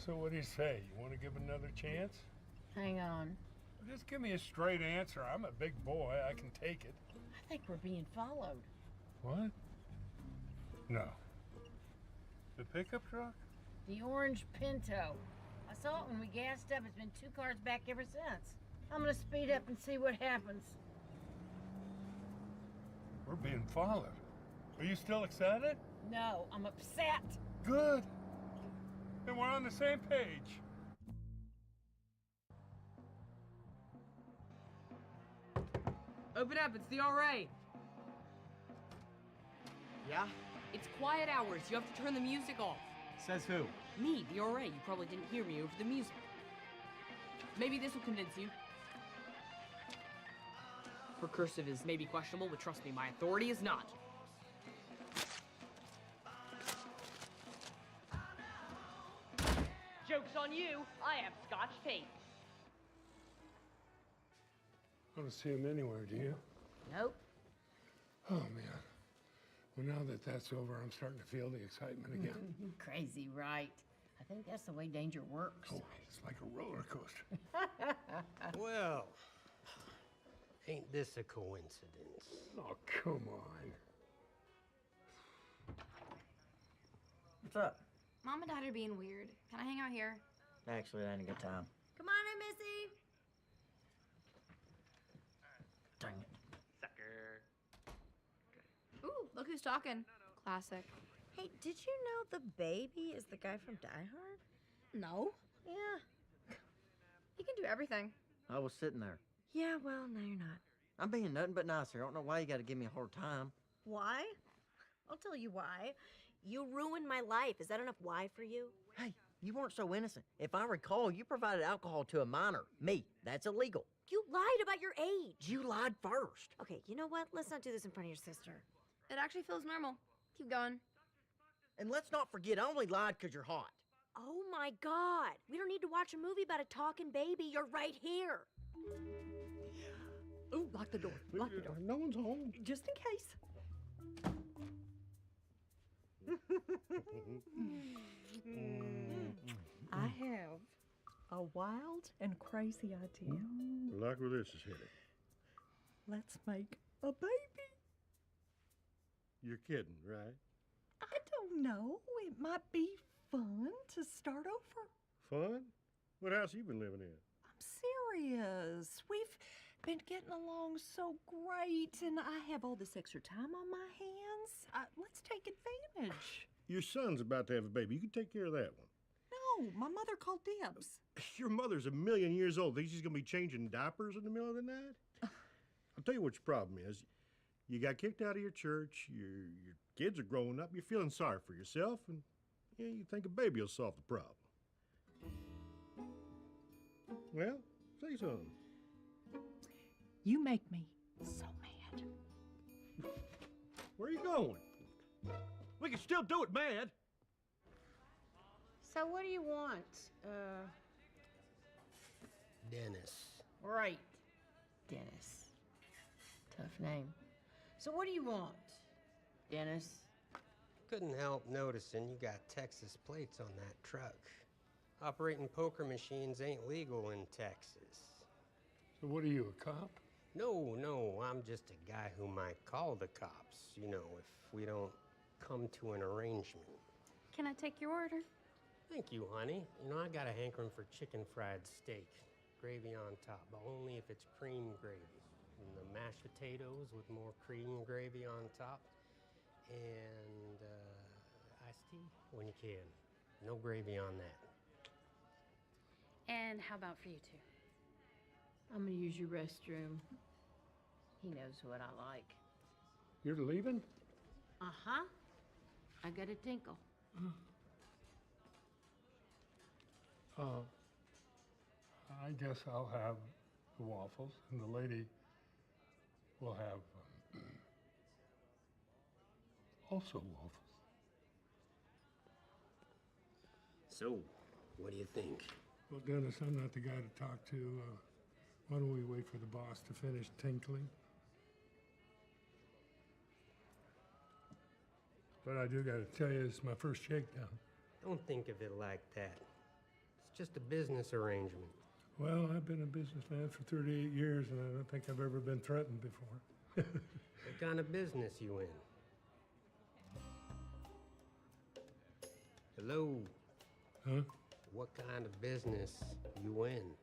S15: So what do you say? You want to give another chance?
S10: Hang on.
S15: Just give me a straight answer. I'm a big boy. I can take it.
S10: I think we're being followed.
S15: What? No. The pickup truck?
S10: The orange Pinto. I saw it when we gassed up. It's been 2 cars back ever since. I'm gonna speed up and see what happens.
S15: We're being followed. Are you still excited?
S10: No, I'm upset.
S15: Good. Then we're on the same page.
S12: Open up, it's the RA.
S16: Yeah?
S12: It's quiet hours. You have to turn the music off.
S21: Says who?
S12: Me, the RA. You probably didn't hear me over the music. Maybe this will convince you. Her cursive is maybe questionable, but trust me, my authority is not. Joke's on you. I have Scotch tape.
S15: want to see him anywhere, do you?
S10: Nope.
S15: Oh, man. Well, now that that's over, I'm starting to feel the excitement again.
S10: Crazy, right? I think that's the way danger works.
S15: Oh, it's like a roller coaster.
S3: Well, ain't this a coincidence?
S15: Oh, come on.
S13: What's up?
S5: Mom and Dad are being weird. Can I hang out here?
S16: Actually, that ain't a good time.
S13: Come on in, Missy.
S16: Dang it.
S5: Ooh, look who's talking. Classic.
S13: Hey, did you know the baby is the guy from Die Hard?
S5: No.
S13: Yeah.
S5: He can do everything.
S16: I was sitting there.
S13: Yeah, well, no, you're not.
S16: I'm being nothing but nice here. I don't know why you got to give me a hard time.
S13: Why? I'll tell you why. You ruined my life. Is that enough why for you?
S16: Hey, you weren't so innocent. If I recall, you provided alcohol to a minor. Me. That's illegal.
S13: You lied about your age.
S16: You lied first.
S13: Okay, you know what? Let's not do this in front of your sister.
S5: It actually feels normal. Keep going.
S16: And let's not forget, I only lied because you're hot.
S13: Oh my God. We don't need to watch a movie about a talking baby. You're right here.
S18: Ooh, lock the door. Lock the door.
S15: No one's home.
S18: Just in case. I have a wild and crazy idea.
S25: Like where this is headed.
S18: Let's make a baby.
S25: You're kidding, right?
S18: I don't know. It might be fun to start over.
S25: Fun? What house you been living in?
S18: I'm serious. We've been getting along so great, and I have all this extra time on my hands. Let's take advantage.
S25: Your son's about to have a baby. You can take care of that one.
S18: No, my mother called dibs.
S25: Your mother's 1,000,000 years old. Think she's gonna be changing diapers in the middle of the night? I'll tell you what your problem is. You got kicked out of your church. Your kids are growing up. You're feeling sorry for yourself, and yeah, you think a baby will solve the problem. Well, say something.
S18: You make me so mad.
S25: Where are you going? We can still do it, man.
S10: So what do you want?
S3: Dennis.
S10: Right. Dennis. Tough name. So what do you want, Dennis?
S3: Couldn't help noticing you got Texas plates on that truck. Operating poker machines ain't legal in Texas.
S15: So what are you, a cop?
S3: No, I'm just a guy who might call the cops, you know, if we don't come to an arrangement.
S5: Can I take your order?
S3: Thank you, honey. You know, I got a hankering for chicken fried steak. Gravy on top, but only if it's cream gravy. And the mashed potatoes with more cream gravy on top. And iced tea when you can. No gravy on that.
S5: And how about for you two?
S1: I'm gonna use your restroom. He knows what I like.
S15: You're leaving?
S1: Uh-huh. I got a tinkle.
S15: I guess I'll have the waffles, and the lady will have also waffles.
S3: So, what do you think?
S15: Well, Dennis, I'm not the guy to talk to. Why don't we wait for the boss to finish tinkling? But I do gotta tell you, it's my first shakedown.
S3: Don't think of it like that. It's just a business arrangement.
S15: Well, I've been a businessman for 38 years, and I don't think I've ever been threatened before.
S3: What kind of business you in? Hello?
S15: Huh?
S3: What kind of business you in?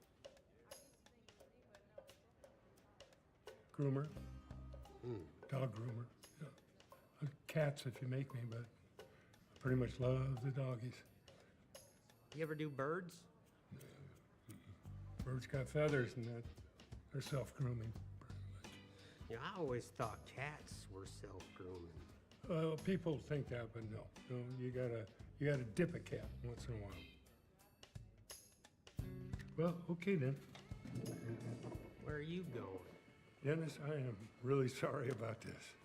S15: Groomer.
S3: Hmm.
S15: Dog groomer. Yeah. Cats if you make me, but I pretty much love the doggies.
S3: You ever do birds?
S15: Birds got feathers, and they're self-grooming.
S3: Yeah, I always thought cats were self-grooming.
S15: Well, people think that, but no. No, you gotta dip a cat once in a while. Well, okay then.
S3: Where are you going?
S15: Dennis, I am really sorry about this.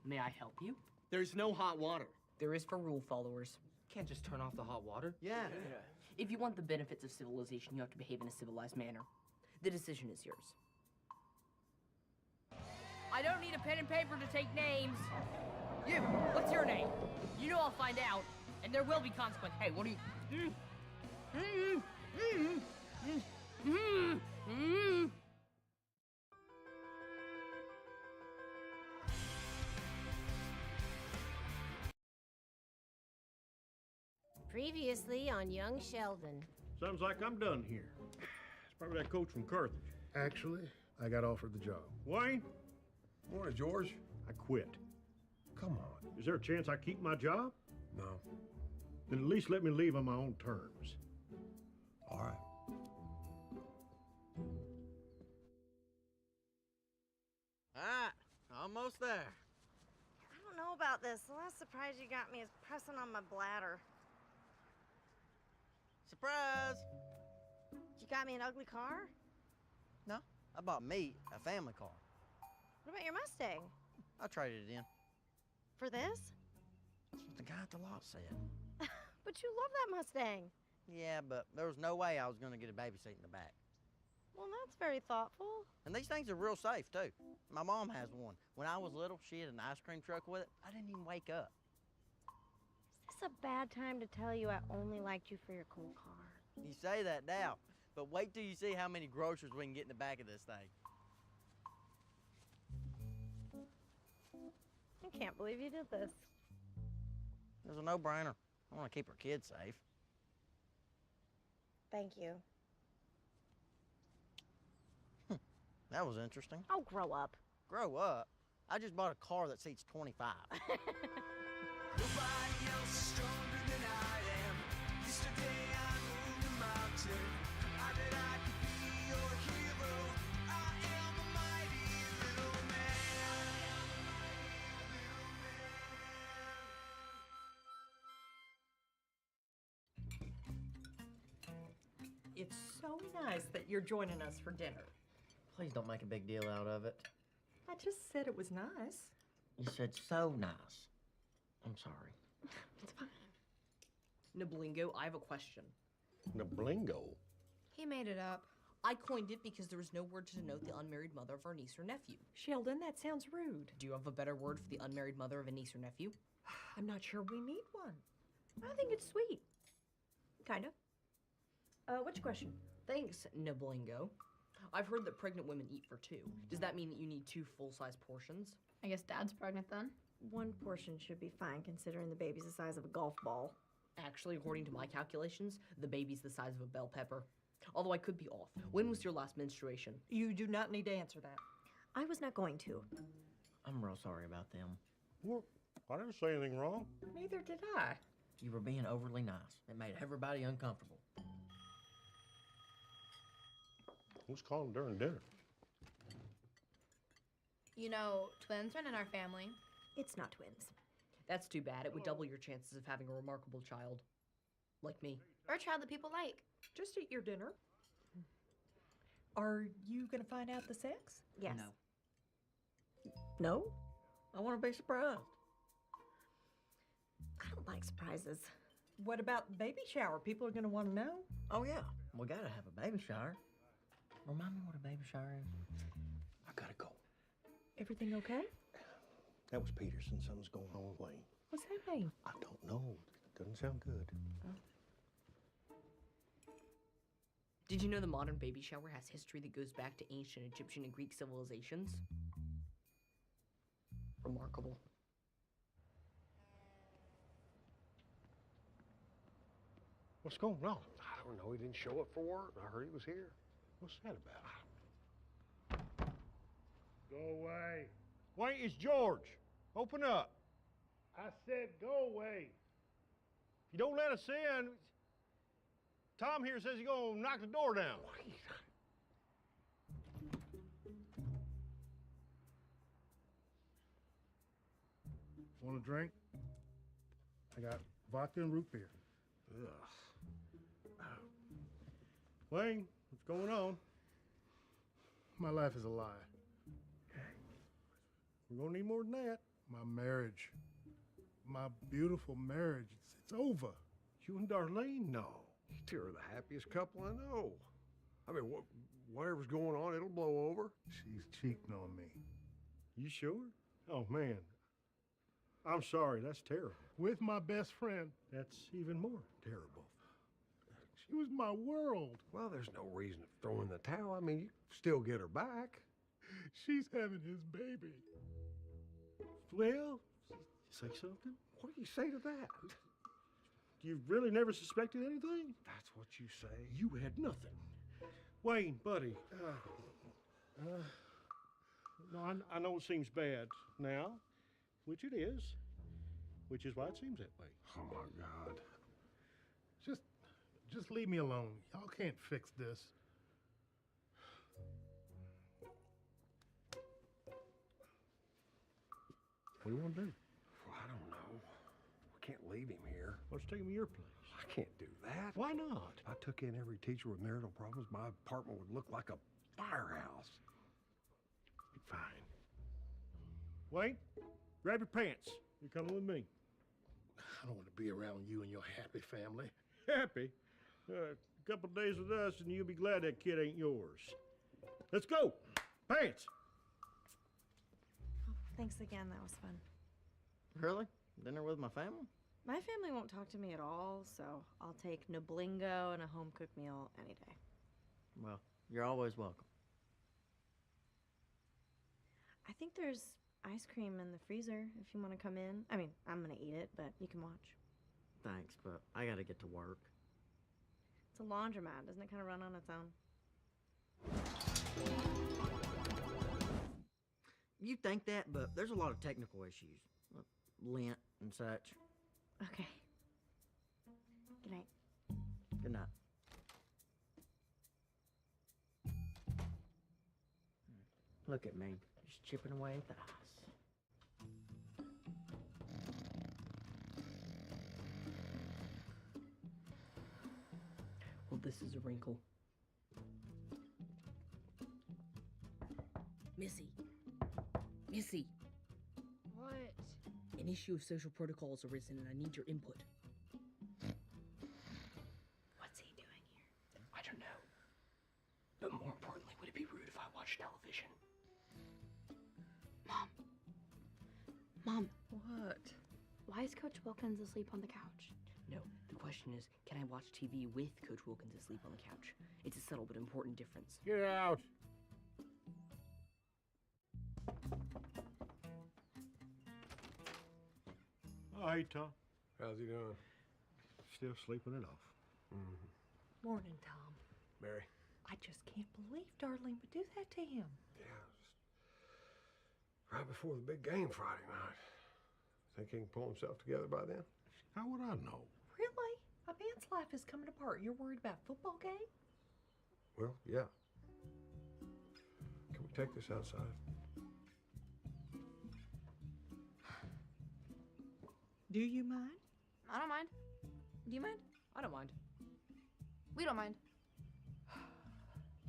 S18: May I help you? There's no hot water. There is for rule followers. Can't just turn off the hot water.
S16: Yeah.
S18: If you want the benefits of civilization, you have to behave in a civilized manner. The decision is yours. I don't need a pen and paper to take names. You, what's your name? You know I'll find out, and there will be consequence. Hey, what are you?
S10: Previously on Young Sheldon.
S25: Sounds like I'm done here. It's probably that coach from Carthage.
S6: Actually, I got offered the job.
S25: Wayne?
S6: Morning, George.
S25: I quit.
S6: Come on.
S25: Is there a chance I keep my job?
S6: No.
S25: Then at least let me leave on my own terms.
S6: All right.
S16: Alright, almost there.
S13: I don't know about this. The last surprise you got me is pressing on my bladder.
S16: Surprise!
S13: You got me an ugly car?
S16: No, I bought me a family car.
S13: What about your Mustang?
S16: I traded it in.
S13: For this?
S16: That's what the guy at the lot said.
S13: But you love that Mustang.
S16: Yeah, but there was no way I was gonna get a baby seat in the back.
S13: Well, that's very thoughtful.
S16: And these things are real safe, too. My mom has one. When I was little, she had an ice cream truck with it. I didn't even wake up.
S13: Is this a bad time to tell you I only liked you for your cool car?
S16: You say that now, but wait till you see how many groceries we can get in the back of this thing.
S13: I can't believe you did this.
S16: It was a no-brainer. I want to keep our kids safe.
S13: Thank you.
S16: That was interesting.
S13: Oh, grow up.
S16: Grow up? I just bought a car that seats 25.
S19: Nobody else is stronger than I am. Yesterday I moved a mountain. I bet I could be your hero. I am a mighty little man.
S4: It's so nice that you're joining us for dinner.
S16: Please don't make a big deal out of it.
S4: I just said it was nice.
S16: You said so nice. I'm sorry.
S4: It's fine.
S18: Niblingo, I have a question.
S25: Niblingo?
S5: He made it up.
S18: I coined it because there was no word to denote the unmarried mother of our niece or nephew.
S4: Sheldon, that sounds rude.
S18: Do you have a better word for the unmarried mother of a niece or nephew?
S4: I'm not sure we need one. I think it's sweet. Kinda. What's your question?
S18: Thanks, Niblingo. I've heard that pregnant women eat for two. Does that mean that you need 2 full-size portions?
S5: I guess Dad's pregnant then.
S13: One portion should be fine considering the baby's the size of a golf ball.
S18: Actually, according to my calculations, the baby's the size of a bell pepper. Although I could be off. When was your last menstruation?
S4: You do not need to answer that.
S13: I was not going to.
S16: I'm real sorry about them.
S25: Well, I didn't say anything wrong.
S4: Neither did I.
S16: You were being overly nice. It made everybody uncomfortable.
S25: Who's calling during dinner?
S5: You know, twins run in our family.
S13: It's not twins.
S18: That's too bad. It would double your chances of having a remarkable child. Like me.
S5: Or a child that people like.
S4: Just eat your dinner. Are you gonna find out the sex?
S13: Yes.
S16: No.
S13: No?
S16: I want to be surprised.
S13: I don't like surprises.
S4: What about the baby shower? People are gonna want to know.
S16: Oh, yeah. We gotta have a baby shower. Remind me what a baby shower is.
S25: I gotta go.
S4: Everything okay?
S25: That was Peterson. Something's going on with Wayne.
S4: What's that mean?
S25: I don't know. Doesn't sound good.
S18: Did you know the modern baby shower has history that goes back to ancient Egyptian and Greek civilizations? Remarkable.
S25: What's going on?
S6: I don't know. He didn't show up for work. I heard he was here.
S25: What's that about? Go away. Wayne, it's George. Open up. I said go away. If you don't let us in, Tom here says he's gonna knock the door down.
S6: Want a drink? I got vodka and root beer.
S25: Ugh. Wayne, what's going on?
S6: My life is a lie.
S25: We're gonna need more than that.
S6: My marriage my beautiful marriage. It's over.
S7: You and Darlene? No. You two are the happiest couple I know. I mean, whatever's going on, it'll blow over.
S6: She's cheating on me.
S25: You sure? Oh, man. I'm sorry. That's terrible.
S6: With my best friend.
S25: That's even more terrible.
S6: She was my world.
S7: Well, there's no reason to throw in the towel. I mean, you still get her back.
S6: She's having his baby.
S25: Well, say something?
S7: What do you say to that?
S25: You really never suspected anything?
S7: That's what you say.
S25: You had nothing. Wayne, buddy. No, I know it seems bad now, which it is, which is why it seems that way.
S7: Oh, my God.
S6: Just leave me alone. Y'all can't fix this.
S25: What do you want to do?
S7: Well, I don't know. We can't leave him here.
S25: Let's take him to your place.
S7: I can't do that.
S25: Why not?
S7: If I took in every teacher with marital problems, my apartment would look like a firehouse.
S25: Fine. Wayne, grab your pants. You're coming with me.
S6: I don't want to be around you and your happy family.
S25: Happy? A couple of days with us and you'll be glad that kid ain't yours. Let's go. Pants.
S13: Oh, thanks again. That was fun.
S16: Really? Dinner with my family?
S13: My family won't talk to me at all, so I'll take Noblingo and a home-cooked meal any day.
S16: Well, you're always welcome.
S13: I think there's ice cream in the freezer if you want to come in. I mean, I'm going to eat it, but you can watch.
S16: Thanks, but I gotta get to work.
S13: It's a laundromat. Doesn't it kind of run on its own?
S16: You think that, but there's a lot of technical issues. Lint and such.
S13: Okay. Good night.
S16: Good night. Look at me, just chipping away at the ice.
S18: Well, this is a wrinkle. Missy. Missy.
S5: What?
S18: An issue of social protocol has arisen and I need your input.
S10: What's he doing here?
S18: I don't know. But more importantly, would it be rude if I watched television?
S5: Mom,
S13: What?
S5: why is Coach Wilkins asleep on the couch?
S18: No, the question is, can I watch TV with Coach Wilkins asleep on the couch? It's a subtle but important difference.
S25: Get out. Oh, hey, Tom.
S7: How's he doing?
S25: Still sleeping it off.
S14: Morning, Tom.
S7: Mary?
S14: I just can't believe Darlene would do that to him.
S7: Yeah, just right before the big game Friday night. Think he can pull himself together by then?
S25: How would I know?
S14: Really? A man's life is coming apart. You're worried about a football game?
S7: Well, yeah. Can we take this outside?
S14: Do you mind?
S5: I don't mind. Do you mind?
S18: I don't mind.
S5: We don't mind.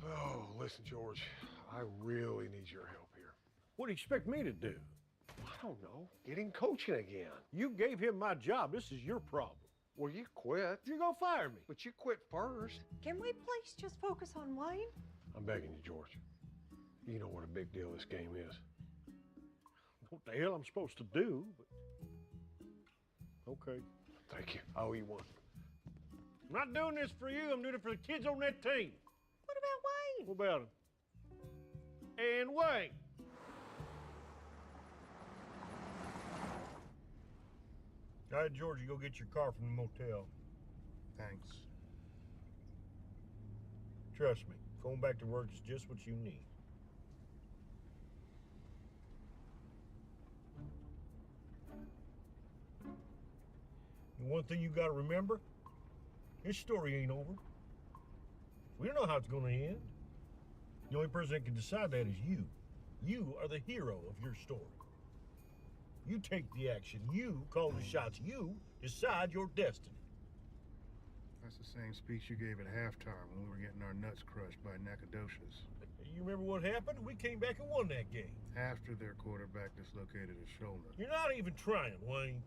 S7: Oh, listen, George. I really need your help here.
S25: What do you expect me to do?
S7: I don't know. Get him coaching again.
S25: You gave him my job. This is your problem.
S7: Well, you quit.
S25: You're gonna fire me.
S7: But you quit first.
S14: Can we please just focus on Wayne?
S7: I'm begging you, George. You know what a big deal this game is.
S25: What the hell I'm supposed to do? But... Okay.
S7: Thank you. I owe you one.
S25: I'm not doing this for you. I'm doing it for the kids on that team.
S14: What about Wayne?
S25: What about him? And Wayne. All right, Georgie, go get your car from the motel.
S6: Thanks.
S25: Trust me, going back to work is just what you need. And one thing you gotta remember, this story ain't over. We don't know how it's gonna end. The only person that can decide that is you. You are the hero of your story. You take the action. You call the shots. You decide your destiny.
S6: That's the same speech you gave at halftime when we were getting our nuts crushed by Nacogdoches.
S25: You remember what happened? We came back and won that game.
S6: After their quarterback dislocated his shoulder.
S25: You're not even trying, Wayne.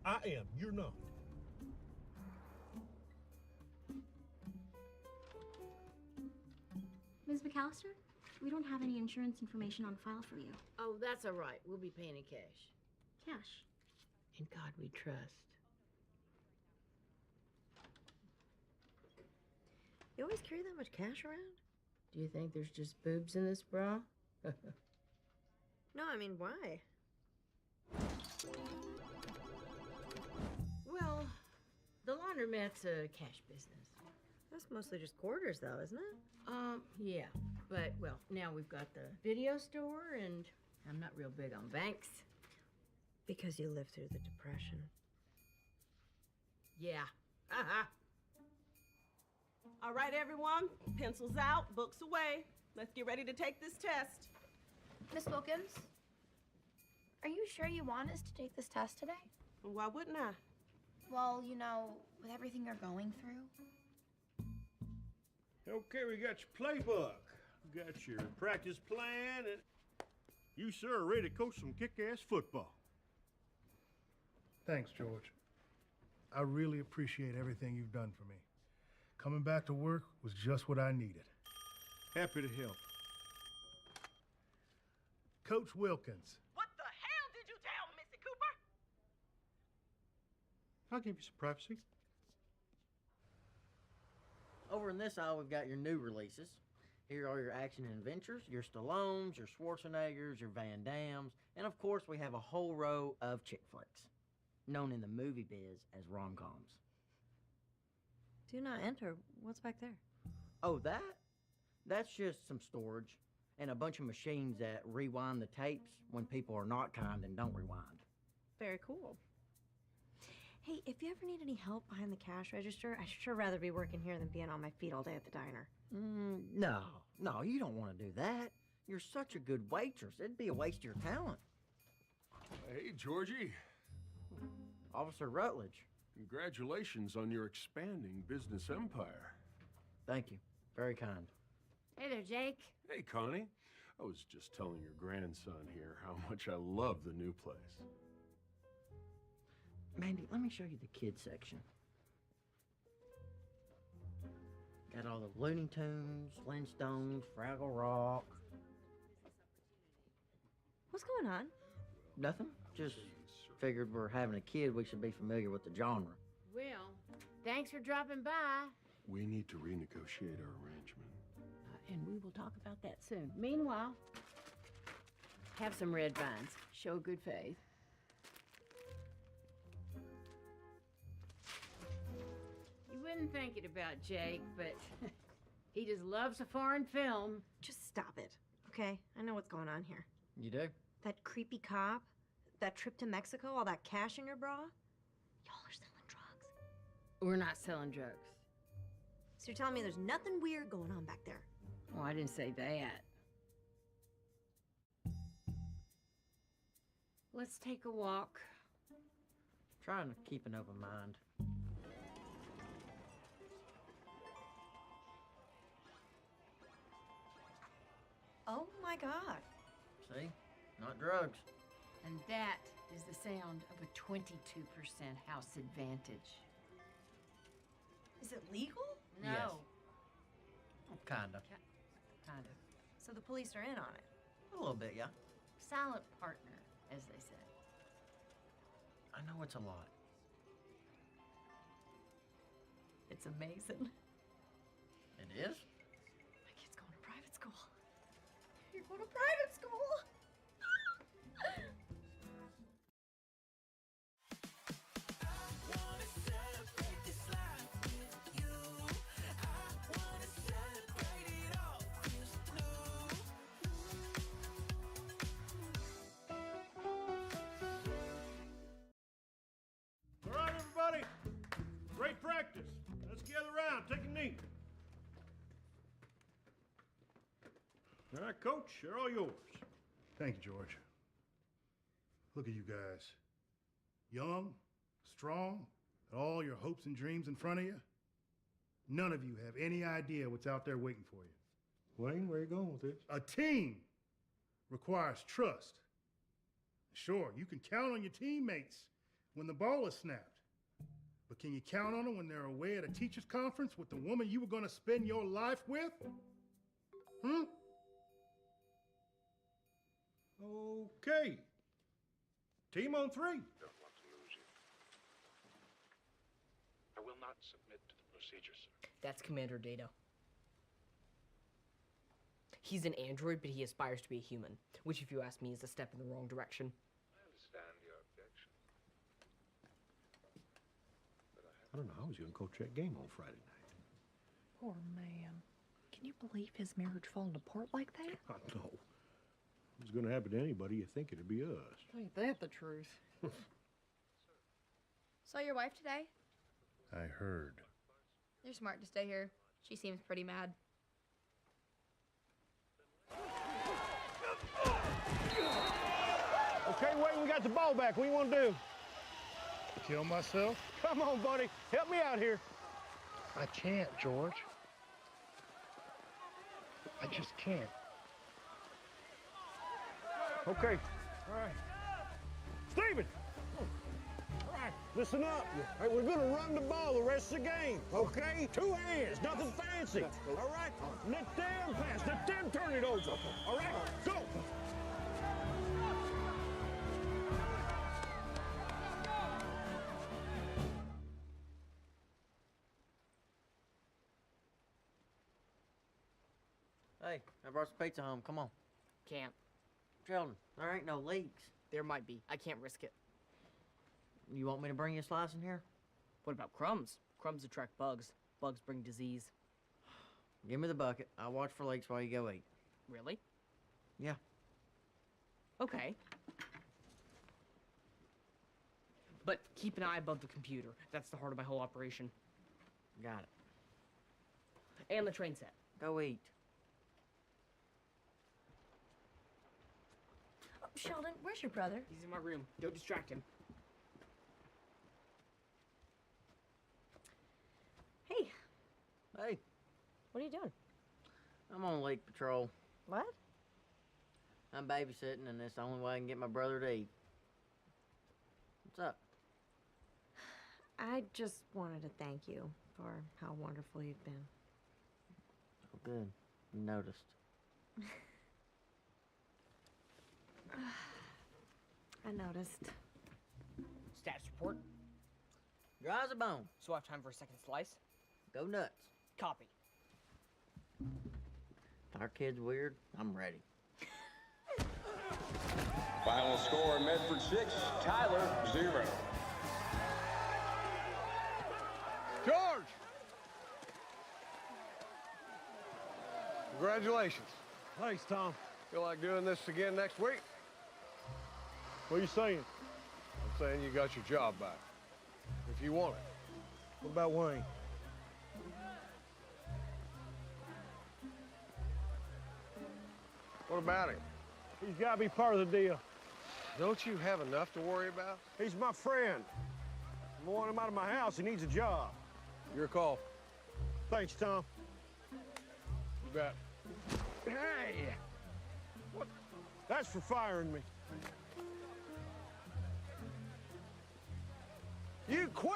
S15: I am. You're not.
S8: Ms. McAllister, we don't have any insurance information on file for you.
S10: Oh, that's all right. We'll be paying in cash.
S8: Cash.
S10: In God we trust.
S11: You always carry that much cash around?
S10: Do you think there's just boobs in this bra?
S11: No, I mean, why?
S10: Well, the laundromat's a cash business.
S11: That's mostly just quarters, though, isn't it?
S10: Yeah. But, well, now we've got the video store, and I'm not real big on banks.
S11: Because you lived through the Depression.
S10: Yeah.
S17: All right, everyone, pencils out, books away. Let's get ready to take this test.
S5: Miss Wilkins, are you sure you want us to take this test today?
S17: Why wouldn't I?
S5: Well, you know, with everything you're going through.
S25: Okay, we got your playbook. We got your practice plan, and you, sir, are ready to coach some kick-ass football.
S6: Thanks, George. I really appreciate everything you've done for me. Coming back to work was just what I needed.
S25: Happy to help.
S6: Coach Wilkins.
S17: What the hell did you tell Missy Cooper?
S25: I'll give you some privacy.
S16: Over in this aisle, we've got your new releases. Here are your action and adventures, your Stallones, your Schwarzeneggers, your Van Dams, and of course, we have a whole row of chick flicks, known in the movie biz as rom-coms.
S11: Do not enter. What's back there?
S16: Oh, that's just some storage and a bunch of machines that rewind the tapes when people are not kind and don't rewind.
S11: Very cool. Hey, if you ever need any help behind the cash register, I'd sure rather be working here than being on my feet all day at the diner.
S16: No, you don't want to do that. You're such a good waitress. It'd be a waste of your talent.
S7: Hey, Georgie.
S16: Officer Rutledge.
S7: Congratulations on your expanding business empire.
S16: Thank you. Very kind.
S10: Hey there, Jake.
S7: Hey, Connie. I was just telling your grandson here how much I love the new place.
S16: Mandy, let me show you the kids section. Got all the Looney Tunes, Flintstones, Fraggle Rock.
S11: What's going on?
S16: Nothing. Just figured we're having a kid, we should be familiar with the genre.
S10: Well, thanks for dropping by.
S7: We need to renegotiate our arrangement.
S10: And we will talk about that soon. Meanwhile, have some red vines. Show good faith. You wouldn't think it about Jake, but he just loves a foreign film.
S11: Just stop it, okay? I know what's going on here.
S16: You do?
S11: That creepy cop, that trip to Mexico, all that cash in your bra. Y'all are selling drugs.
S10: We're not selling drugs.
S11: So you're telling me there's nothing weird going on back there?
S10: Oh, I didn't say that. Let's take a walk.
S16: Trying to keep an open mind.
S11: Oh my God.
S16: See? Not drugs.
S10: And that is the sound of a 22% house advantage.
S11: Is it legal?
S10: No.
S16: Yes. Kinda.
S10: Kind of.
S11: So the police are in on it?
S16: A little bit, yeah.
S10: Silent partner, as they say.
S16: I know it's a lot.
S11: It's amazing.
S16: It is?
S11: My kid's going to private school. You're going to private school?
S25: All right, everybody. Great practice. Let's gather around. Take a knee. All right, Coach, they're all yours.
S6: Thank you, George. Look at you guys. Young, strong, and all your hopes and dreams in front of you. None of you have any idea what's out there waiting for you.
S25: Wayne, where you going with this?
S6: A team requires trust. Sure, you can count on your teammates when the ball is snapped. But can you count on them when they're away at a teacher's conference with the woman you were going to spend your life with?
S25: Okay. Team on 3.
S21: Don't want to lose you. I will not submit to the procedure, sir.
S18: That's Commander Data. He's an android, but he aspires to be a human, which, if you ask me, is a step in the wrong direction.
S21: I understand your objection.
S25: I don't know. I was going to coach that game on Friday night.
S14: Poor man. Can you believe his marriage falling apart like that?
S25: I know. If it was going to happen to anybody, you think it'd be us.
S14: Ain't that the truth?
S5: Saw your wife today?
S6: I heard.
S5: You're smart to stay here. She seems pretty mad.
S25: Okay, Wayne, we got the ball back. What do you want to do?
S6: Kill myself?
S25: Come on, buddy. Help me out here.
S15: I can't, George. I just can't.
S25: Okay. All right. Steven! All right, listen up. All right, we're going to run the ball the rest of the game, okay? 2 hands, nothing fancy. All right? Let them pass. Let them turn it over. All right? Go!
S16: Hey, I brought some pizza home. Come on.
S18: Can't.
S16: Sheldon, there ain't no leaks.
S18: There might be. I can't risk it.
S16: You want me to bring you a slice in here?
S18: What about crumbs? Crumbs attract bugs. Bugs bring disease.
S16: Give me the bucket. I'll watch for leaks while you go eat.
S18: Really?
S16: Yeah.
S18: Okay. But keep an eye above the computer. That's the heart of my whole operation.
S16: Got it.
S18: And the train set.
S16: Go eat.
S13: Oh, Sheldon, where's your brother?
S18: He's in my room. Don't distract him.
S13: Hey,
S16: Hey,
S13: what are you doing?
S16: I'm on lake patrol.
S13: What?
S16: I'm babysitting, and it's the only way I can get my brother to eat. What's up?
S13: I just wanted to thank you for how wonderful you've been.
S16: Oh, good. You noticed.
S13: I noticed.
S18: Status report.
S16: Dry as a bone.
S18: So I have time for a second slice?
S16: Go nuts.
S18: Copy.
S16: If our kid's weird, I'm ready.
S2: Final score, Medford 6, Tyler 0.
S7: George! Congratulations.
S25: Thanks, Tom.
S7: Feel like doing this again next week?
S25: What are you saying?
S7: I'm saying you got your job back. If you want it.
S25: What about Wayne?
S7: What about him?
S25: He's got to be part of the deal.
S7: Don't you have enough to worry about?
S25: He's my friend. I want him out of my house. He needs a job.
S7: Your call.
S25: Thanks, Tom.
S7: You bet.
S25: Hey! What? That's for firing me. You quit!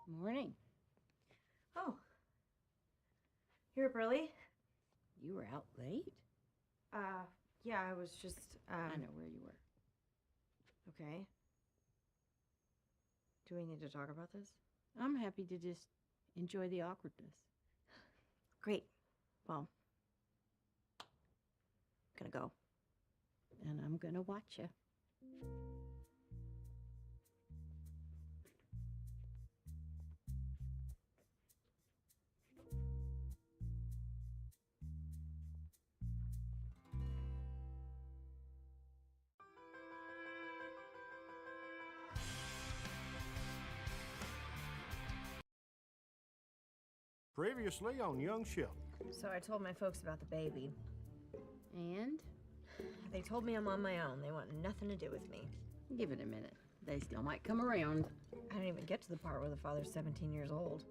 S1: Morning.
S13: Oh. You're up early?
S1: You were out late?
S13: Yeah, I was just,
S1: I know where you were.
S13: Okay. Do we need to talk about this?
S1: I'm happy to just enjoy the awkwardness.
S13: Great. Well, I'm gonna go.
S1: And I'm gonna watch you.
S25: Previously on Young Sheldon.
S9: So I told my folks about the baby.
S1: And?
S9: They told me I'm on my own. They want nothing to do with me.
S1: Give it a minute. They still might come around.
S9: I didn't even get to the part where the father's 17 years old.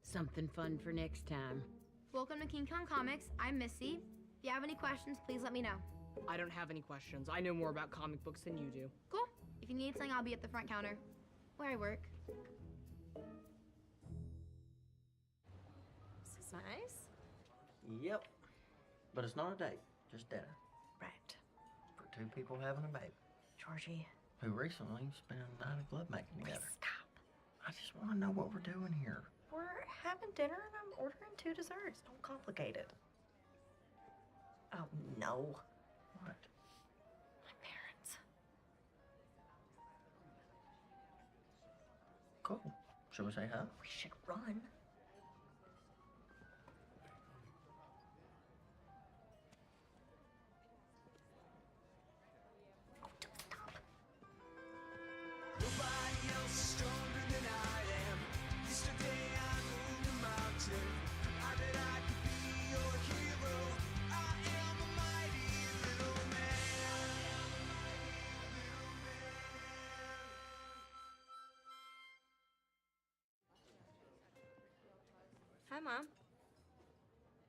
S1: Something fun for next time.
S5: Welcome to King Kong Comics. I'm Missy. If you have any questions, please let me know.
S18: I don't have any questions. I know more about comic books than you do.
S5: Cool. If you need something, I'll be at the front counter, where I work.
S9: This is nice.
S16: Yep. But it's not a date, just dinner.
S9: Right.
S16: For two people having a baby.
S9: Georgie.
S16: Who recently spent a night of lovemaking together. Stop. I just want to know what we're doing here.
S9: We're having dinner and I'm ordering 2 desserts. Don't complicate it. Oh, no.
S16: What?
S9: My parents.
S16: Cool. Shall we say hi?
S9: We should run.
S19: Nobody else is stronger than I am. Yesterday I moved a mountain. I bet I could be your hero. I am a mighty little man.
S9: Hi, Mom.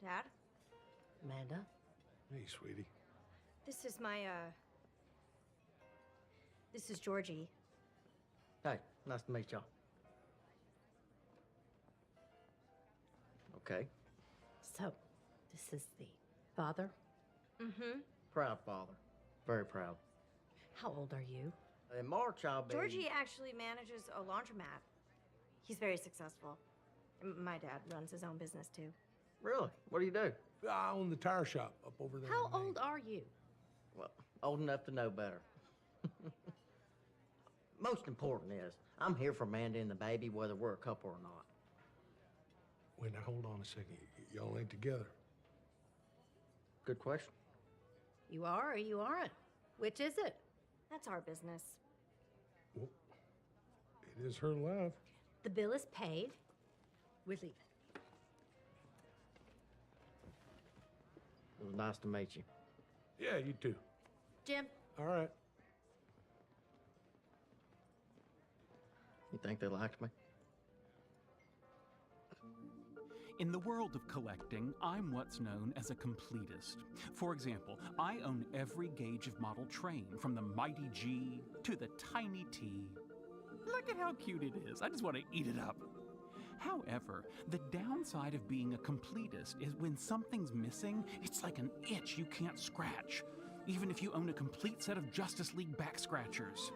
S9: Dad.
S1: Amanda?
S7: Hey, sweetie.
S9: This is my, This is Georgie.
S16: Hey, nice to meet y'all. Okay.
S1: So, this is the father?
S9: Mm-hmm.
S16: Proud father. Very proud.
S1: How old are you?
S16: In March, I'll be...
S9: Georgie actually manages a laundromat. He's very successful. My dad runs his own business, too.
S16: Really? What do you do?
S7: I own the tire shop up over there.
S1: How old are you?
S16: Well, old enough to know better. Most important is, I'm here for Amanda and the baby, whether we're a couple or not.
S7: Wait, now hold on a second. Y'all ain't together.
S16: Good question.
S1: You are or you aren't? Which is it?
S9: That's our business.
S7: Well, it is her life.
S1: The bill is paid. We're leaving.
S16: It was nice to meet you.
S7: Yeah, you too.
S1: Jim?
S7: All right.
S16: You think they liked me?
S20: In the world of collecting, I'm what's known as a completist. For example, I own every gauge of model train, from the mighty G to the tiny T. Look at how cute it is. I just want to eat it up. However, the downside of being a completist is when something's missing, it's like an itch you can't scratch, even if you own a complete set of Justice League back scratchers,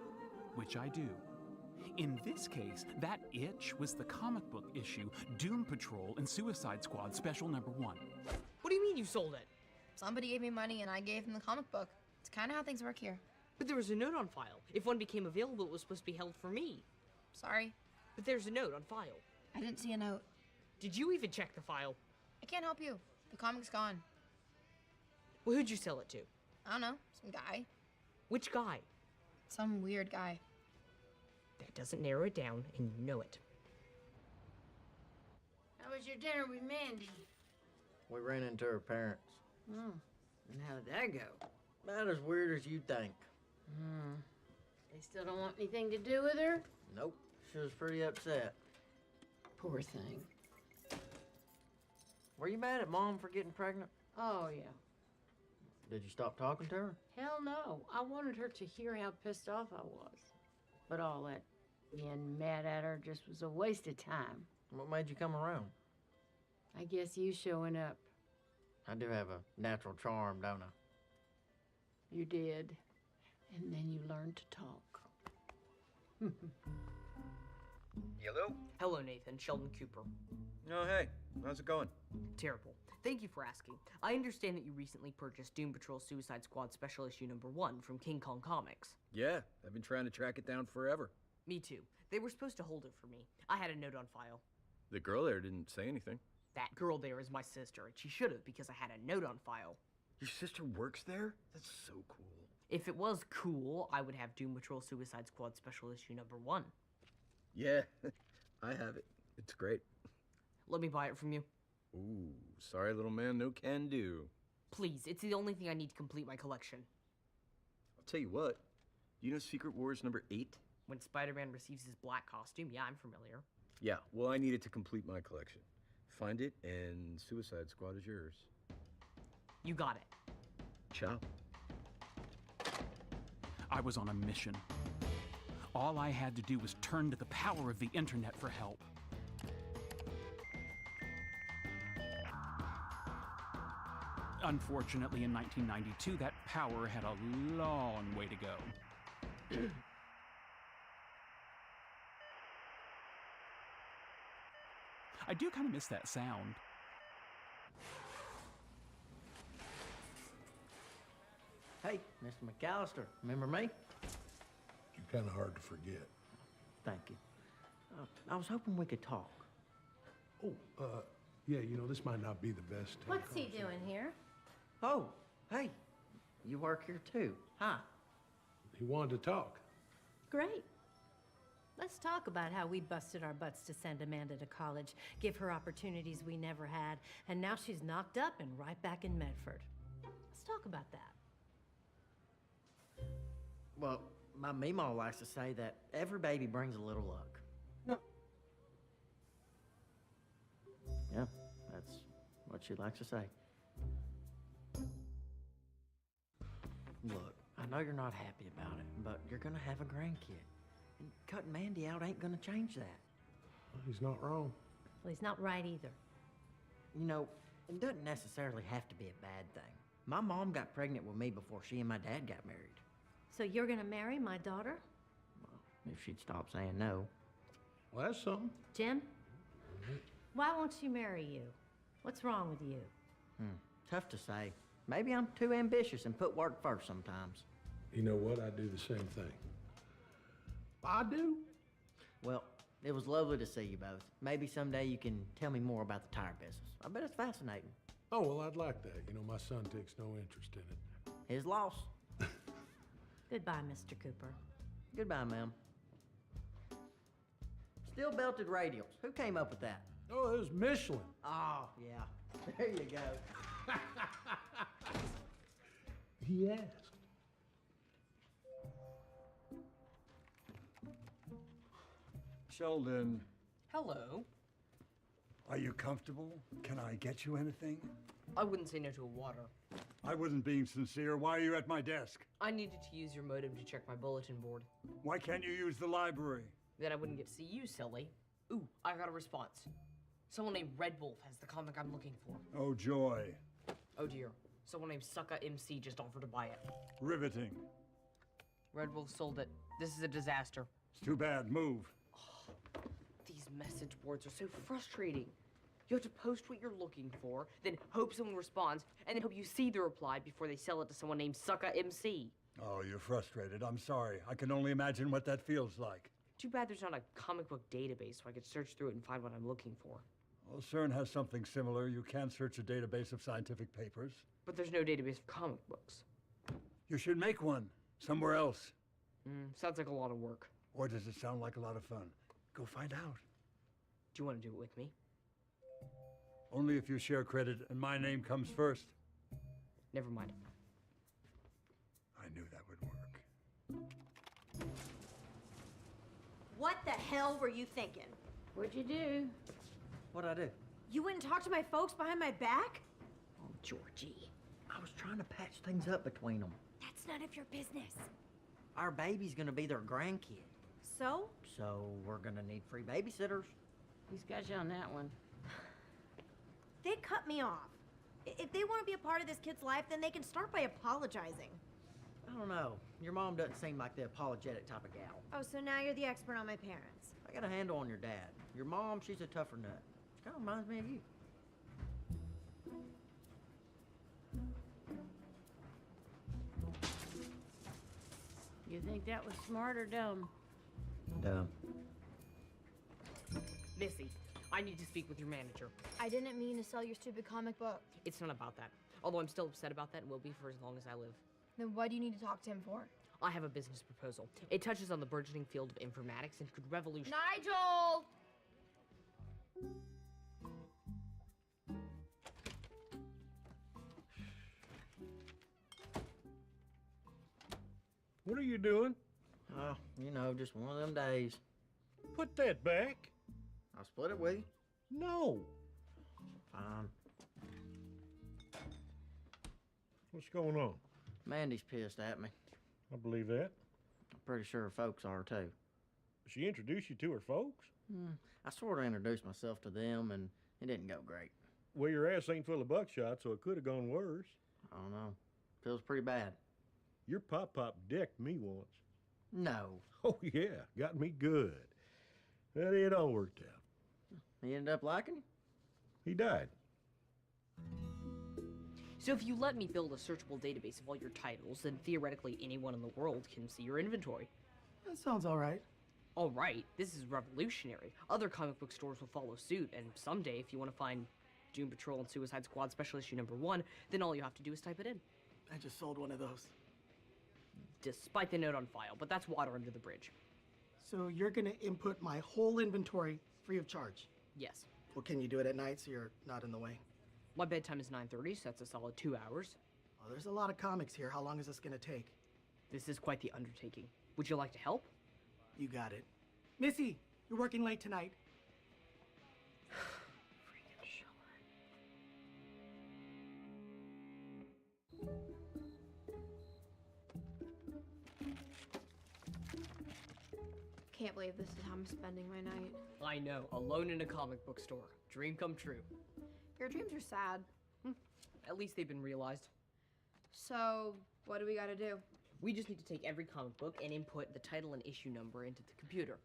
S20: which I do. In this case, that itch was the comic book issue Doom Patrol and Suicide Squad Special #1.
S12: What do you mean you sold it?
S5: Somebody gave me money and I gave them the comic book. It's kind of how things work here.
S12: But there was a note on file. If one became available, it was supposed to be held for me.
S5: Sorry.
S12: But there's a note on file.
S5: I didn't see a note.
S12: Did you even check the file?
S5: I can't help you. The comic's gone.
S12: Well, who'd you sell it to?
S5: I don't know. Some guy.
S12: Which guy?
S5: Some weird guy.
S12: That doesn't narrow it down, and you know it.
S10: How was your dinner with Mandy?
S16: We ran into her parents.
S10: Oh, and how did that go?
S16: About as weird as you think.
S10: They still don't want anything to do with her?
S16: Nope. She was pretty upset.
S10: Poor thing.
S16: Were you mad at Mom for getting pregnant?
S10: Oh, yeah.
S16: Did you stop talking to her?
S10: Hell no. I wanted her to hear how pissed off I was. But all that being mad at her just was a waste of time.
S16: What made you come around?
S10: I guess you showing up.
S16: I do have a natural charm, don't I?
S10: You did. And then you learned to talk.
S22: Hello?
S12: Hello, Nathan. Sheldon Cooper.
S22: Oh, hey. How's it going?
S12: Terrible. Thank you for asking. I understand that you recently purchased Doom Patrol Suicide Squad Special Issue #1 from King Kong Comics.
S22: Yeah, I've been trying to track it down forever.
S12: Me too. They were supposed to hold it for me. I had a note on file.
S22: The girl there didn't say anything.
S12: That girl there is my sister, and she should have because I had a note on file.
S22: Your sister works there? That's so cool.
S12: If it was cool, I would have Doom Patrol Suicide Squad Special Issue #1.
S22: Yeah, I have it. It's great.
S12: Let me buy it from you.
S22: Ooh, sorry, little man, no can do.
S12: Please, it's the only thing I need to complete my collection.
S22: I'll tell you what. Do you know Secret Wars number 8?
S12: When Spider-Man receives his black costume, yeah, I'm familiar.
S22: Yeah, well, I need it to complete my collection. Find it, and Suicide Squad is yours.
S12: You got it.
S22: Ciao.
S20: I was on a mission. All I had to do was turn to the power of the internet for help. Unfortunately, in 1992, that power had a long way to go. I do kind of miss that sound.
S16: Hey, Mr. McAllister, remember me?
S7: You're kind of hard to forget.
S16: Thank you. I was hoping we could talk.
S7: Oh, yeah, you know, this might not be the best.
S3: What's he doing here?
S16: Oh, hey, you work here too. Hi.
S7: He wanted to talk.
S3: Great. Let's talk about how we busted our butts to send Amanda to college, give her opportunities we never had, and now she's knocked up and right back in Medford. Let's talk about that.
S16: Well, my Meemaw likes to say that every baby brings a little luck.
S3: No.
S16: Yeah, that's what she likes to say. Look, I know you're not happy about it, but you're gonna have a grandkid. And cutting Mandy out ain't gonna change that.
S7: He's not wrong.
S3: Well, he's not right either.
S16: You know, it doesn't necessarily have to be a bad thing. My mom got pregnant with me before she and my dad got married.
S3: So you're gonna marry my daughter?
S16: If she'd stop saying no.
S7: Well, that's something.
S3: Jim? Why won't she marry you? What's wrong with you?
S16: Tough to say. Maybe I'm too ambitious and put work first sometimes.
S7: You know what? I do the same thing. I do.
S16: Well, it was lovely to see you both. Maybe someday you can tell me more about the tire business. I bet it's fascinating.
S7: Oh, well, I'd like that. You know, my son takes no interest in it.
S16: His loss.
S3: Goodbye, Mr. Cooper.
S16: Goodbye, ma'am. Steel belted radials. Who came up with that?
S7: Oh, it was Michelin.
S16: Oh, yeah. There you go.
S7: He asked.
S4: Sheldon,
S12: Hello.
S4: are you comfortable? Can I get you anything?
S12: I wouldn't say no to a water.
S4: I wasn't being sincere. Why are you at my desk?
S12: I needed to use your modem to check my bulletin board.
S4: Why can't you use the library?
S12: Then I wouldn't get to see you, silly. Ooh, I got a response. Someone named Red Wolf has the comic I'm looking for.
S4: Oh, joy.
S12: Oh dear. Someone named Sucka MC just offered to buy it.
S4: Riveting.
S12: Red Wolf sold it. This is a disaster.
S4: It's too bad. Move.
S12: These message boards are so frustrating. You have to post what you're looking for, then hope someone responds, and then hope you see the reply before they sell it to someone named Sucka MC.
S4: Oh, you're frustrated. I'm sorry. I can only imagine what that feels like.
S12: Too bad there's not a comic book database so I could search through it and find what I'm looking for.
S4: Well, CERN has something similar. You can search a database of scientific papers.
S12: But there's no database for comic books.
S4: You should make one somewhere else.
S12: Sounds like a lot of work.
S4: Or does it sound like a lot of fun? Go find out.
S12: Do you want to do it with me?
S4: Only if you share credit and my name comes first.
S12: Never mind.
S4: I knew that would work.
S13: What the hell were you thinking?
S1: What'd you do?
S16: What'd I do?
S13: You went and talked to my folks behind my back?
S16: Oh, Georgie. I was trying to patch things up between them.
S13: That's none of your business.
S16: Our baby's gonna be their grandkid.
S13: So?
S16: So we're gonna need free babysitters.
S1: He's got you on that one.
S13: They cut me off. If they want to be a part of this kid's life, then they can start by apologizing.
S16: I don't know. Your mom doesn't seem like the apologetic type of gal.
S13: Oh, so now you're the expert on my parents.
S16: I got a handle on your dad. Your mom, she's a tougher nut. She kind of reminds me of you.
S1: You think that was smart or dumb?
S16: Dumb.
S12: Missy, I need to speak with your manager.
S5: I didn't mean to sell your stupid comic book.
S12: It's not about that. Although I'm still upset about that and will be for as long as I live.
S5: Then what do you need to talk to him for?
S12: I have a business proposal. It touches on the burgeoning field of informatics and could revolutionize.
S5: Nigel!
S25: What are you doing?
S16: Oh, you know, just one of them days.
S25: Put that back.
S16: I'll split it with you.
S25: No.
S16: Fine.
S25: What's going on?
S16: Mandy's pissed at me.
S25: I believe that.
S16: I'm pretty sure her folks are, too.
S25: She introduced you to her folks?
S16: I sort of introduced myself to them, and it didn't go great.
S25: Well, your ass ain't full of buckshot, so it could have gone worse.
S16: I don't know. Feels pretty bad.
S25: Your pop-pop decked me once.
S16: No.
S25: Oh, yeah. Got me good. But it all worked out.
S16: He ended up liking you?
S25: He died.
S12: So if you let me build a searchable database of all your titles, then theoretically anyone in the world can see your inventory.
S8: That sounds all right.
S12: All right, this is revolutionary. Other comic book stores will follow suit, and someday if you want to find Doom Patrol and Suicide Squad Special Issue #1, then all you have to do is type it in.
S8: I just sold one of those.
S12: Despite the note on file, but that's water under the bridge.
S8: So you're gonna input my whole inventory free of charge?
S12: Yes.
S8: Well, can you do it at night so you're not in the way?
S12: My bedtime is 9:30, so that's a solid 2 hours.
S8: Oh, there's a lot of comics here. How long is this gonna take?
S12: This is quite the undertaking. Would you like to help?
S8: You got it. Missy, you're working late tonight.
S5: Can't believe this is how I'm spending my night.
S12: I know, alone in a comic book store. Dream come true.
S5: Your dreams are sad.
S12: At least they've been realized.
S5: So, what do we gotta do?
S12: We just need to take every comic book and input the title and issue number into the computer.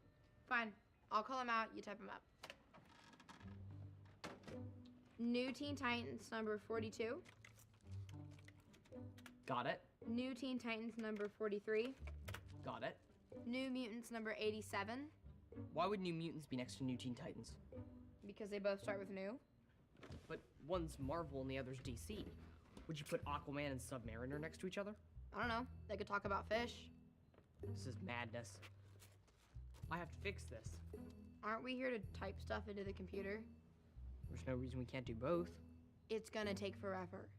S5: Fine. I'll call them out, you type them up. New Teen Titans number 42.
S12: Got it.
S5: New Teen Titans number 43.
S12: Got it.
S5: New Mutants number 87.
S12: Why would New Mutants be next to New Teen Titans?
S5: Because they both start with new.
S12: But one's Marvel and the other's DC. Would you put Aquaman and Submariner next to each other?
S5: I don't know. They could talk about fish.
S12: This is madness. I have to fix this.
S5: Aren't we here to type stuff into the computer?
S12: There's no reason we can't do both.
S5: It's gonna take forever.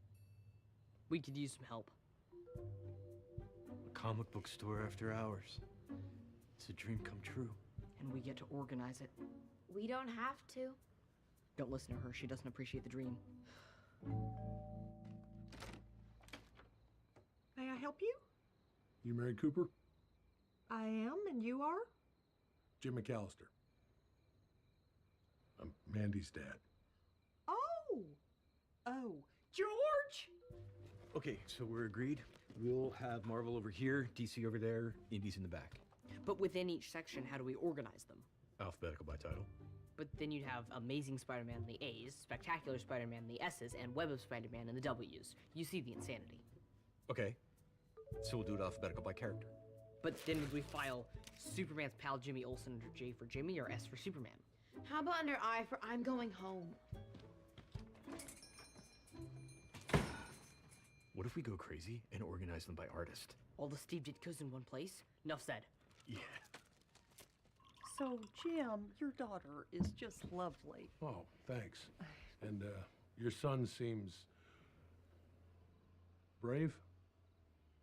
S12: We could use some help.
S22: A comic book store after hours. It's a dream come true.
S12: And we get to organize it.
S5: We don't have to.
S12: Don't listen to her. She doesn't appreciate the dream.
S14: May I help you?
S7: You married Cooper?
S14: I am, and you are?
S7: Jim McAllister. I'm Mandy's dad.
S14: Oh, George!
S22: Okay, so we're agreed. We'll have Marvel over here, DC over there, Indies in the back.
S12: But within each section, how do we organize them?
S22: Alphabetical by title.
S12: But then you'd have Amazing Spider-Man in the A's, Spectacular Spider-Man in the S's, and Web of Spider-Man in the W's. You see the insanity.
S22: Okay, so we'll do it alphabetical by character.
S12: But then would we file Superman's pal Jimmy Olsen under J for Jimmy or S for Superman?
S5: How about under I for I'm going home?
S22: What if we go crazy and organize them by artist?
S12: All the Steve Ditko's in one place? Enough said.
S22: Yeah.
S14: So, Jim, your daughter is just lovely.
S7: Oh, thanks. And your son seems brave?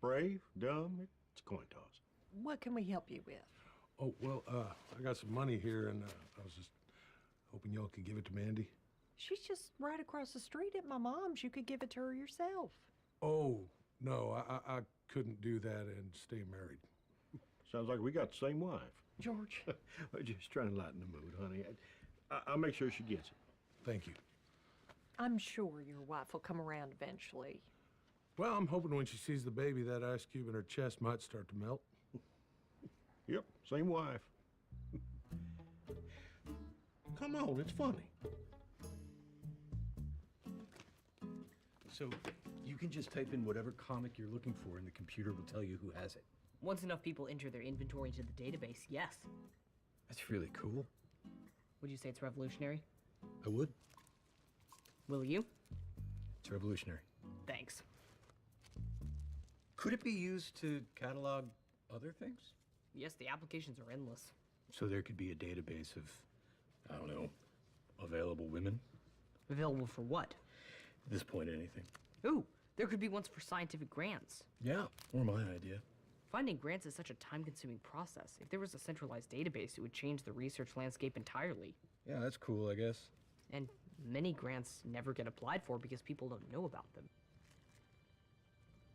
S25: Brave? Dumb? It's a coin toss.
S14: What can we help you with?
S7: Oh, well, I got some money here, and I was just hoping y'all could give it to Mandy.
S14: She's just right across the street at my mom's. You could give it to her yourself.
S7: Oh, no, I couldn't do that and stay married.
S25: Sounds like we got the same wife.
S14: George.
S25: We're just trying to lighten the mood, honey. I'll make sure she gets it.
S7: Thank you.
S14: I'm sure your wife will come around eventually.
S7: Well, I'm hoping when she sees the baby, that ice cube in her chest might start to melt.
S25: Yep, same wife. Come on, it's funny.
S22: So you can just type in whatever comic you're looking for and the computer will tell you who has it.
S12: Once enough people enter their inventory into the database, yes.
S22: That's really cool.
S12: Would you say it's revolutionary?
S22: I would.
S12: Will you?
S22: It's revolutionary.
S12: Thanks.
S22: Could it be used to catalog other things?
S12: Yes, the applications are endless.
S22: So there could be a database of, I don't know, available women?
S12: Available for what?
S22: At this point, anything.
S12: Ooh, there could be ones for scientific grants.
S22: Yeah, or my idea.
S18: Finding grants is such a time-consuming process. If there was a centralized database, it would change the research landscape entirely.
S22: Yeah, that's cool, I guess.
S18: And many grants never get applied for because people don't know about them.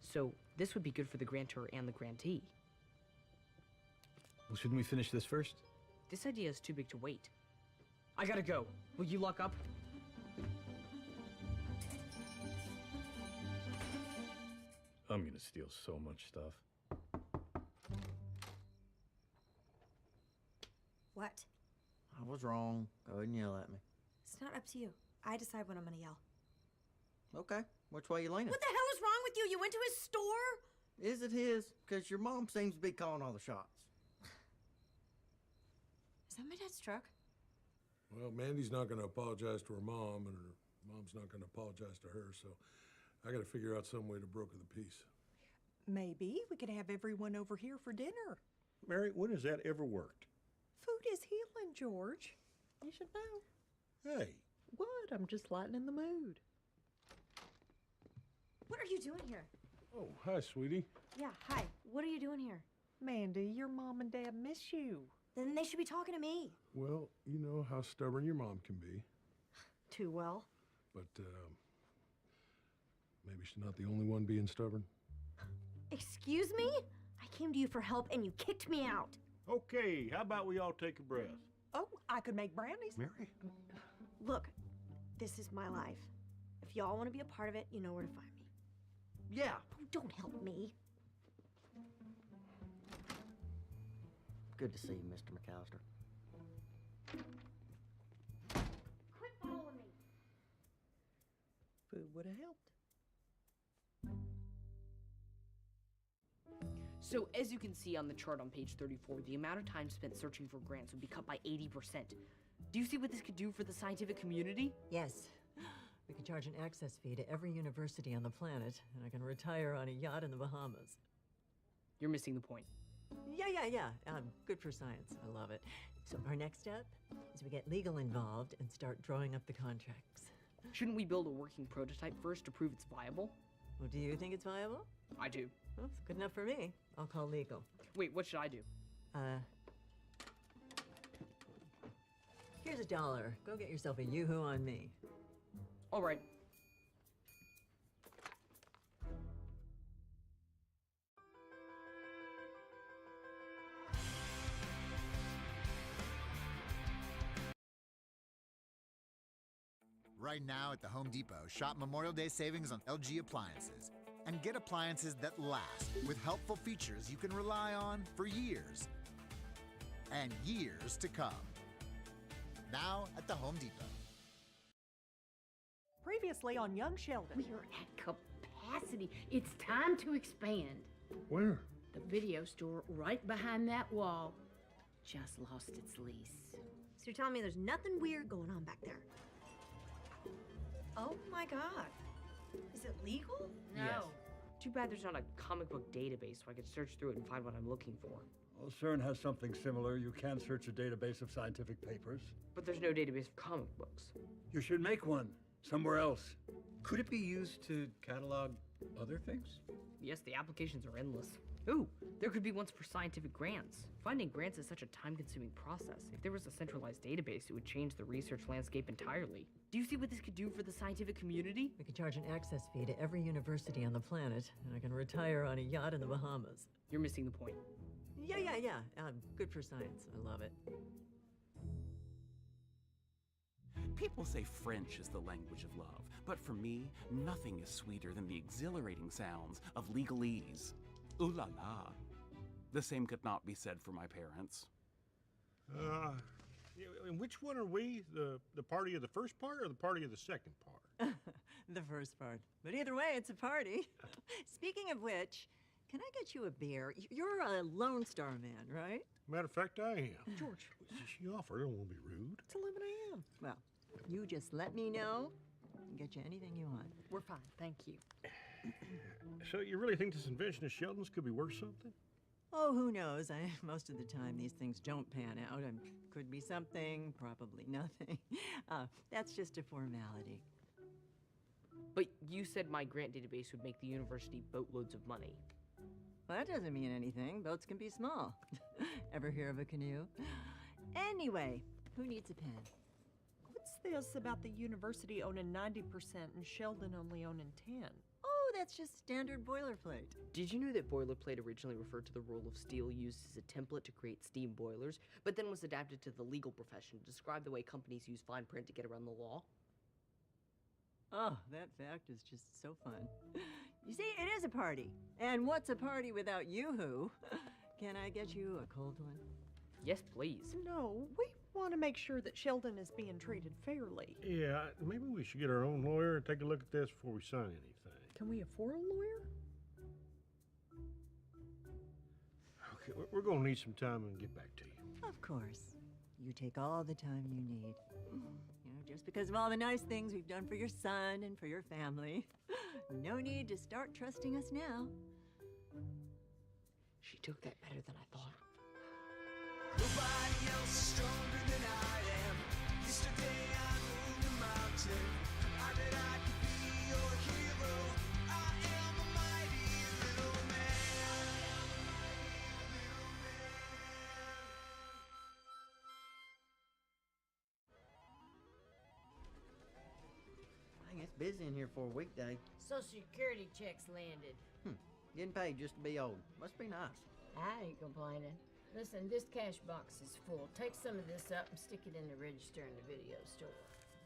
S18: So this would be good for the grantor and the grantee.
S22: Well, shouldn't we finish this first?
S18: This idea is too big to wait. I gotta go. Will you lock up?
S22: I'm gonna steal so much stuff.
S9: What?
S16: I was wrong. Go ahead and yell at me.
S9: It's not up to you. I decide when I'm gonna yell.
S16: Okay. Which way you leaning?
S9: What the hell is wrong with you? You went to his store?
S16: Is it his? Because your mom seems to be calling all the shots.
S9: Is that my dad's truck?
S7: Well, Mandy's not going to apologize to her mom, and her mom's not going to apologize to her, so I got to figure out some way to broker the peace.
S14: Maybe we could have everyone over here for dinner.
S25: Mary, when has that ever worked?
S14: Food is healing, George. You should know.
S25: Hey.
S14: What? I'm just lightening the mood.
S9: What are you doing here?
S25: Oh, hi, sweetie.
S9: Yeah, hi. What are you doing here?
S14: Mandy, your mom and dad miss you.
S9: Then they should be talking to me.
S7: Well, you know how stubborn your mom can be,
S9: Too well.
S7: but maybe she's not the only one being stubborn.
S9: Excuse me? I came to you for help and you kicked me out.
S25: Okay, how about we all take a breath?
S14: Oh, I could make brownies.
S25: Mary?
S9: Look, this is my life. If y'all want to be a part of it, you know where to find me.
S16: Yeah.
S9: Oh, don't help me.
S16: Good to see you, Mr. McAllister.
S9: Quit following me.
S14: Food would have helped.
S18: So, as you can see on the chart on page 34, the amount of time spent searching for grants would be cut by 80%. Do you see what this could do for the scientific community?
S11: Yes. We can charge an access fee to every university on the planet, and I can retire on a yacht in the Bahamas.
S18: You're missing the point.
S11: Yeah. Good for science. I love it. So our next step is we get legal involved and start drawing up the contracts.
S18: Shouldn't we build a working prototype first to prove it's viable?
S11: Well, do you think it's viable?
S18: I do.
S11: Well, it's good enough for me. I'll call legal.
S18: Wait, what should I do?
S11: Here's $1. Go get yourself a yoo-hoo on me.
S18: All right.
S17: Right now at the Home Depot, shop Memorial Day savings on LG appliances and get appliances that last with helpful features you can rely on for years and years to come. Now at the Home Depot.
S14: Previously on Young Sheldon.
S10: We are at capacity. It's time to expand.
S7: Where?
S10: The video store right behind that wall just lost its lease.
S9: So you're telling me there's nothing weird going on back there? Oh my god. Is it legal?
S10: No.
S18: Yes. Too bad there's not a comic book database so I could search through it and find what I'm looking for.
S4: Well, CERN has something similar. You can search a database of scientific papers.
S18: But there's no database for comic books.
S4: You should make one somewhere else.
S22: Could it be used to catalog other things?
S18: Yes, the applications are endless. Ooh, there could be ones for scientific grants. Finding grants is such a time-consuming process. If there was a centralized database, it would change the research landscape entirely. Do you see what this could do for the scientific community?
S11: We can charge an access fee to every university on the planet, and I can retire on a yacht in the Bahamas.
S18: You're missing the point.
S11: Yeah. Good for science. I love it.
S20: People say French is the language of love, but for me, nothing is sweeter than the exhilarating sounds of legalese. Ooh la la. The same could not be said for my parents.
S25: And which one are we? The party of the first part or the party of the second part?
S11: The first part. But either way, it's a party. Speaking of which, can I get you a beer? You're a Lone Star man, right?
S25: Matter of fact, I am. George, she offered. I don't want to be rude.
S11: It's 11 a.m. Well, you just let me know and get you anything you want.
S18: We're fine, thank you.
S25: So you really think this invention of Sheldon's could be worth something?
S11: Oh, who knows? Most of the time, these things don't pan out. Could be something, probably nothing. That's just a formality.
S18: But you said my grant database would make the university boatloads of money.
S11: Well, that doesn't mean anything. Boats can be small. Ever hear of a canoe? Anyway, who needs a pen?
S14: What's this about the university owning 90% and Sheldon only owning 10?
S11: Oh, that's just standard boilerplate.
S18: Did you know that boilerplate originally referred to the roll of steel used as a template to create steam boilers, but then was adapted to the legal profession to describe the way companies use fine print to get around the law?
S11: Oh, that fact is just so fun. You see, it is a party. And what's a party without Yoo-hoo? Can I get you a cold one?
S18: Yes, please.
S14: No, we want to make sure that Sheldon is being treated fairly.
S25: Yeah, maybe we should get our own lawyer and take a look at this before we sign anything.
S14: Can we afford a lawyer?
S25: Okay, we're gonna need some time and get back to you.
S11: Of course. You take all the time you need. You know, just because of all the nice things we've done for your son and for your family. No need to start trusting us now.
S18: She took that better than I thought.
S19: Nobody else is stronger than I am. Yesterday I moved a mountain. I bet I could be your hero. I am a mighty little man.
S16: Dang, it's busy in here for a weekday.
S10: Social Security checks landed.
S16: Getting paid just to be old. Must be nice.
S1: I ain't complaining. Listen, this cash box is full. Take some of this up and stick it in the register in the video store.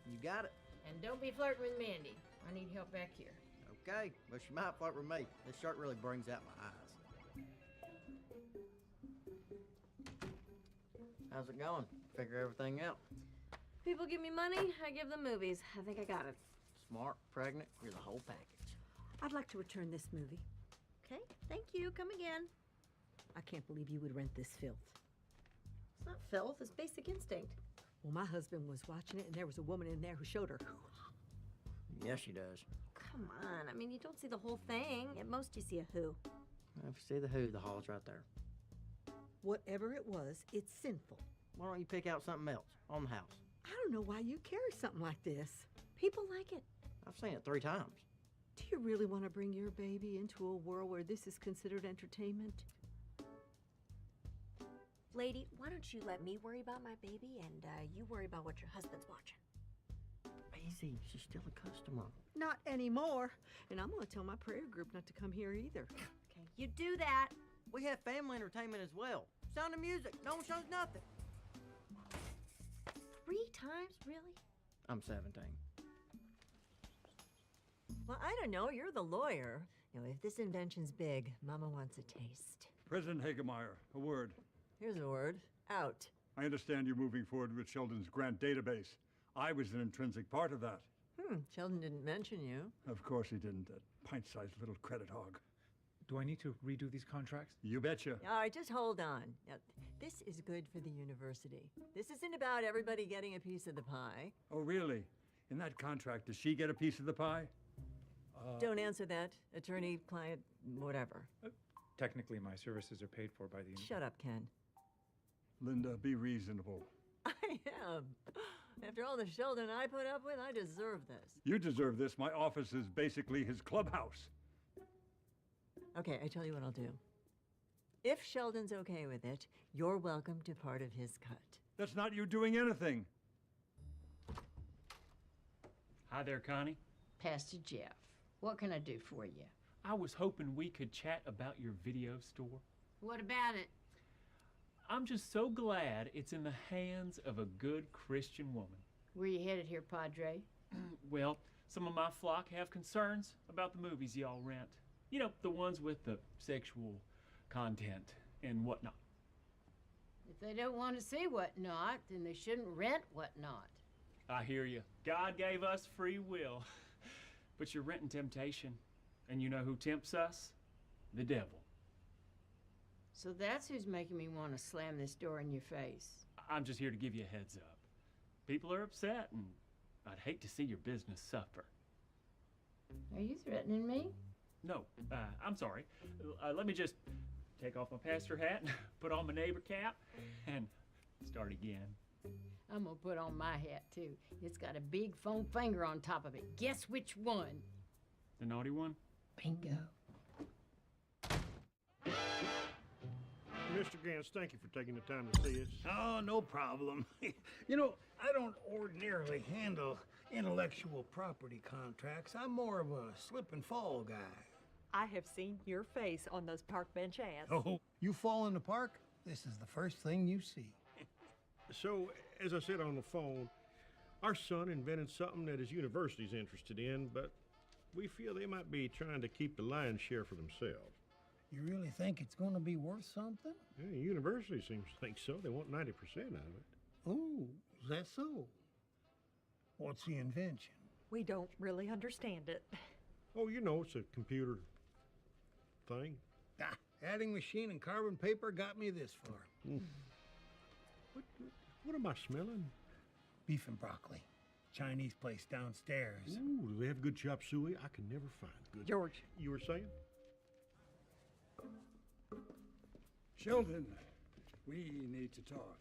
S16: You got it.
S1: And don't be flirting with Mandy. I need help back here.
S16: Okay, but she might flirt with me. This shirt really brings out my eyes. How's it going? Figure everything out.
S13: People give me money, I give them movies. I think I got it.
S16: Smart, pregnant, you're the whole package.
S6: I'd like to return this movie.
S13: Okay, thank you. Come again.
S6: I can't believe you would rent this filth.
S13: It's not filth, it's basic instinct.
S6: Well, my husband was watching it, and there was a woman in there who showed her.
S16: Yes, she does.
S13: Come on, I mean, you don't see the whole thing. At most, you see a who.
S16: If you see the who, the hall's right there.
S6: Whatever it was, it's sinful.
S16: Why don't you pick out something else on the house?
S6: I don't know why you carry something like this.
S13: People like it.
S16: I've seen it 3 times.
S6: Do you really want to bring your baby into a world where this is considered entertainment?
S13: Lady, why don't you let me worry about my baby and you worry about what your husband's watching?
S16: Easy, she's still a customer.
S6: Not anymore. And I'm going to tell my prayer group not to come here either.
S13: Okay, you do that.
S16: We have family entertainment as well. Sound of Music, no one shows nothing.
S13: 3 times, really?
S16: I'm 17.
S11: Well, I don't know. You're the lawyer. You know, if this invention's big, Mama wants a taste.
S4: President Hagemeyer, a word.
S11: Here's a word. Out.
S4: I understand you're moving forward with Sheldon's grant database. I was an intrinsic part of that.
S11: Sheldon didn't mention you.
S4: Of course he didn't, that pint-sized little credit hog.
S15: Do I need to redo these contracts?
S4: You betcha.
S11: All right, just hold on. Now, this is good for the university. This isn't about everybody getting a piece of the pie.
S4: Oh, really? In that contract, does she get a piece of the pie?
S11: Don't answer that. Attorney, client, whatever.
S15: Technically, my services are paid for by the
S11: Shut up, Ken.
S4: Linda, be reasonable.
S11: I am. After all the Sheldon I put up with, I deserve this.
S4: You deserve this. My office is basically his clubhouse.
S11: Okay, I tell you what I'll do. If Sheldon's okay with it, you're welcome to part of his cut.
S4: That's not you doing anything.
S21: Hi there, Connie.
S1: Pastor Jeff, what can I do for you?
S21: I was hoping we could chat about your video store.
S10: What about it?
S21: I'm just so glad it's in the hands of a good Christian woman.
S1: Where you headed here, Padre?
S21: Well, some of my flock have concerns about the movies y'all rent. You know, the ones with the sexual content and whatnot.
S10: If they don't want to see whatnot, then they shouldn't rent whatnot.
S21: I hear you. God gave us free will. But you're renting temptation. And you know who tempts us? The devil.
S1: So that's who's making me want to slam this door in your face.
S21: I'm just here to give you a heads up. People are upset, and I'd hate to see your business suffer.
S1: Are you threatening me?
S21: No, I'm sorry. Let me just take off my pastor hat, put on my neighbor cap, and start again.
S1: I'm gonna put on my hat too. It's got a big foam finger on top of it. Guess which one?
S21: The naughty one?
S1: Bingo.
S25: Mr. Gantz, thank you for taking the time to see us.
S2: Oh, no problem. You know, I don't ordinarily handle intellectual property contracts. I'm more of a slip and fall guy.
S14: I have seen your face on those park bench ads.
S2: Oh, you fall in the park? This is the first thing you see.
S25: So, as I said on the phone, our son invented something that his university's interested in, but we feel they might be trying to keep the lion's share for themselves.
S2: You really think it's going to be worth something?
S25: Yeah, the university seems to think so. They want 90% out of it.
S2: Oh, is that so? What's the invention?
S14: We don't really understand it.
S25: Oh, you know, it's a computer thing.
S2: Ah, adding machine and carbon paper got me this far.
S25: What am I smelling?
S2: Beef and broccoli. Chinese place downstairs.
S25: Ooh, do they have good chop suey? I can never find good.
S14: George.
S25: You were saying?
S4: Sheldon, we need to talk.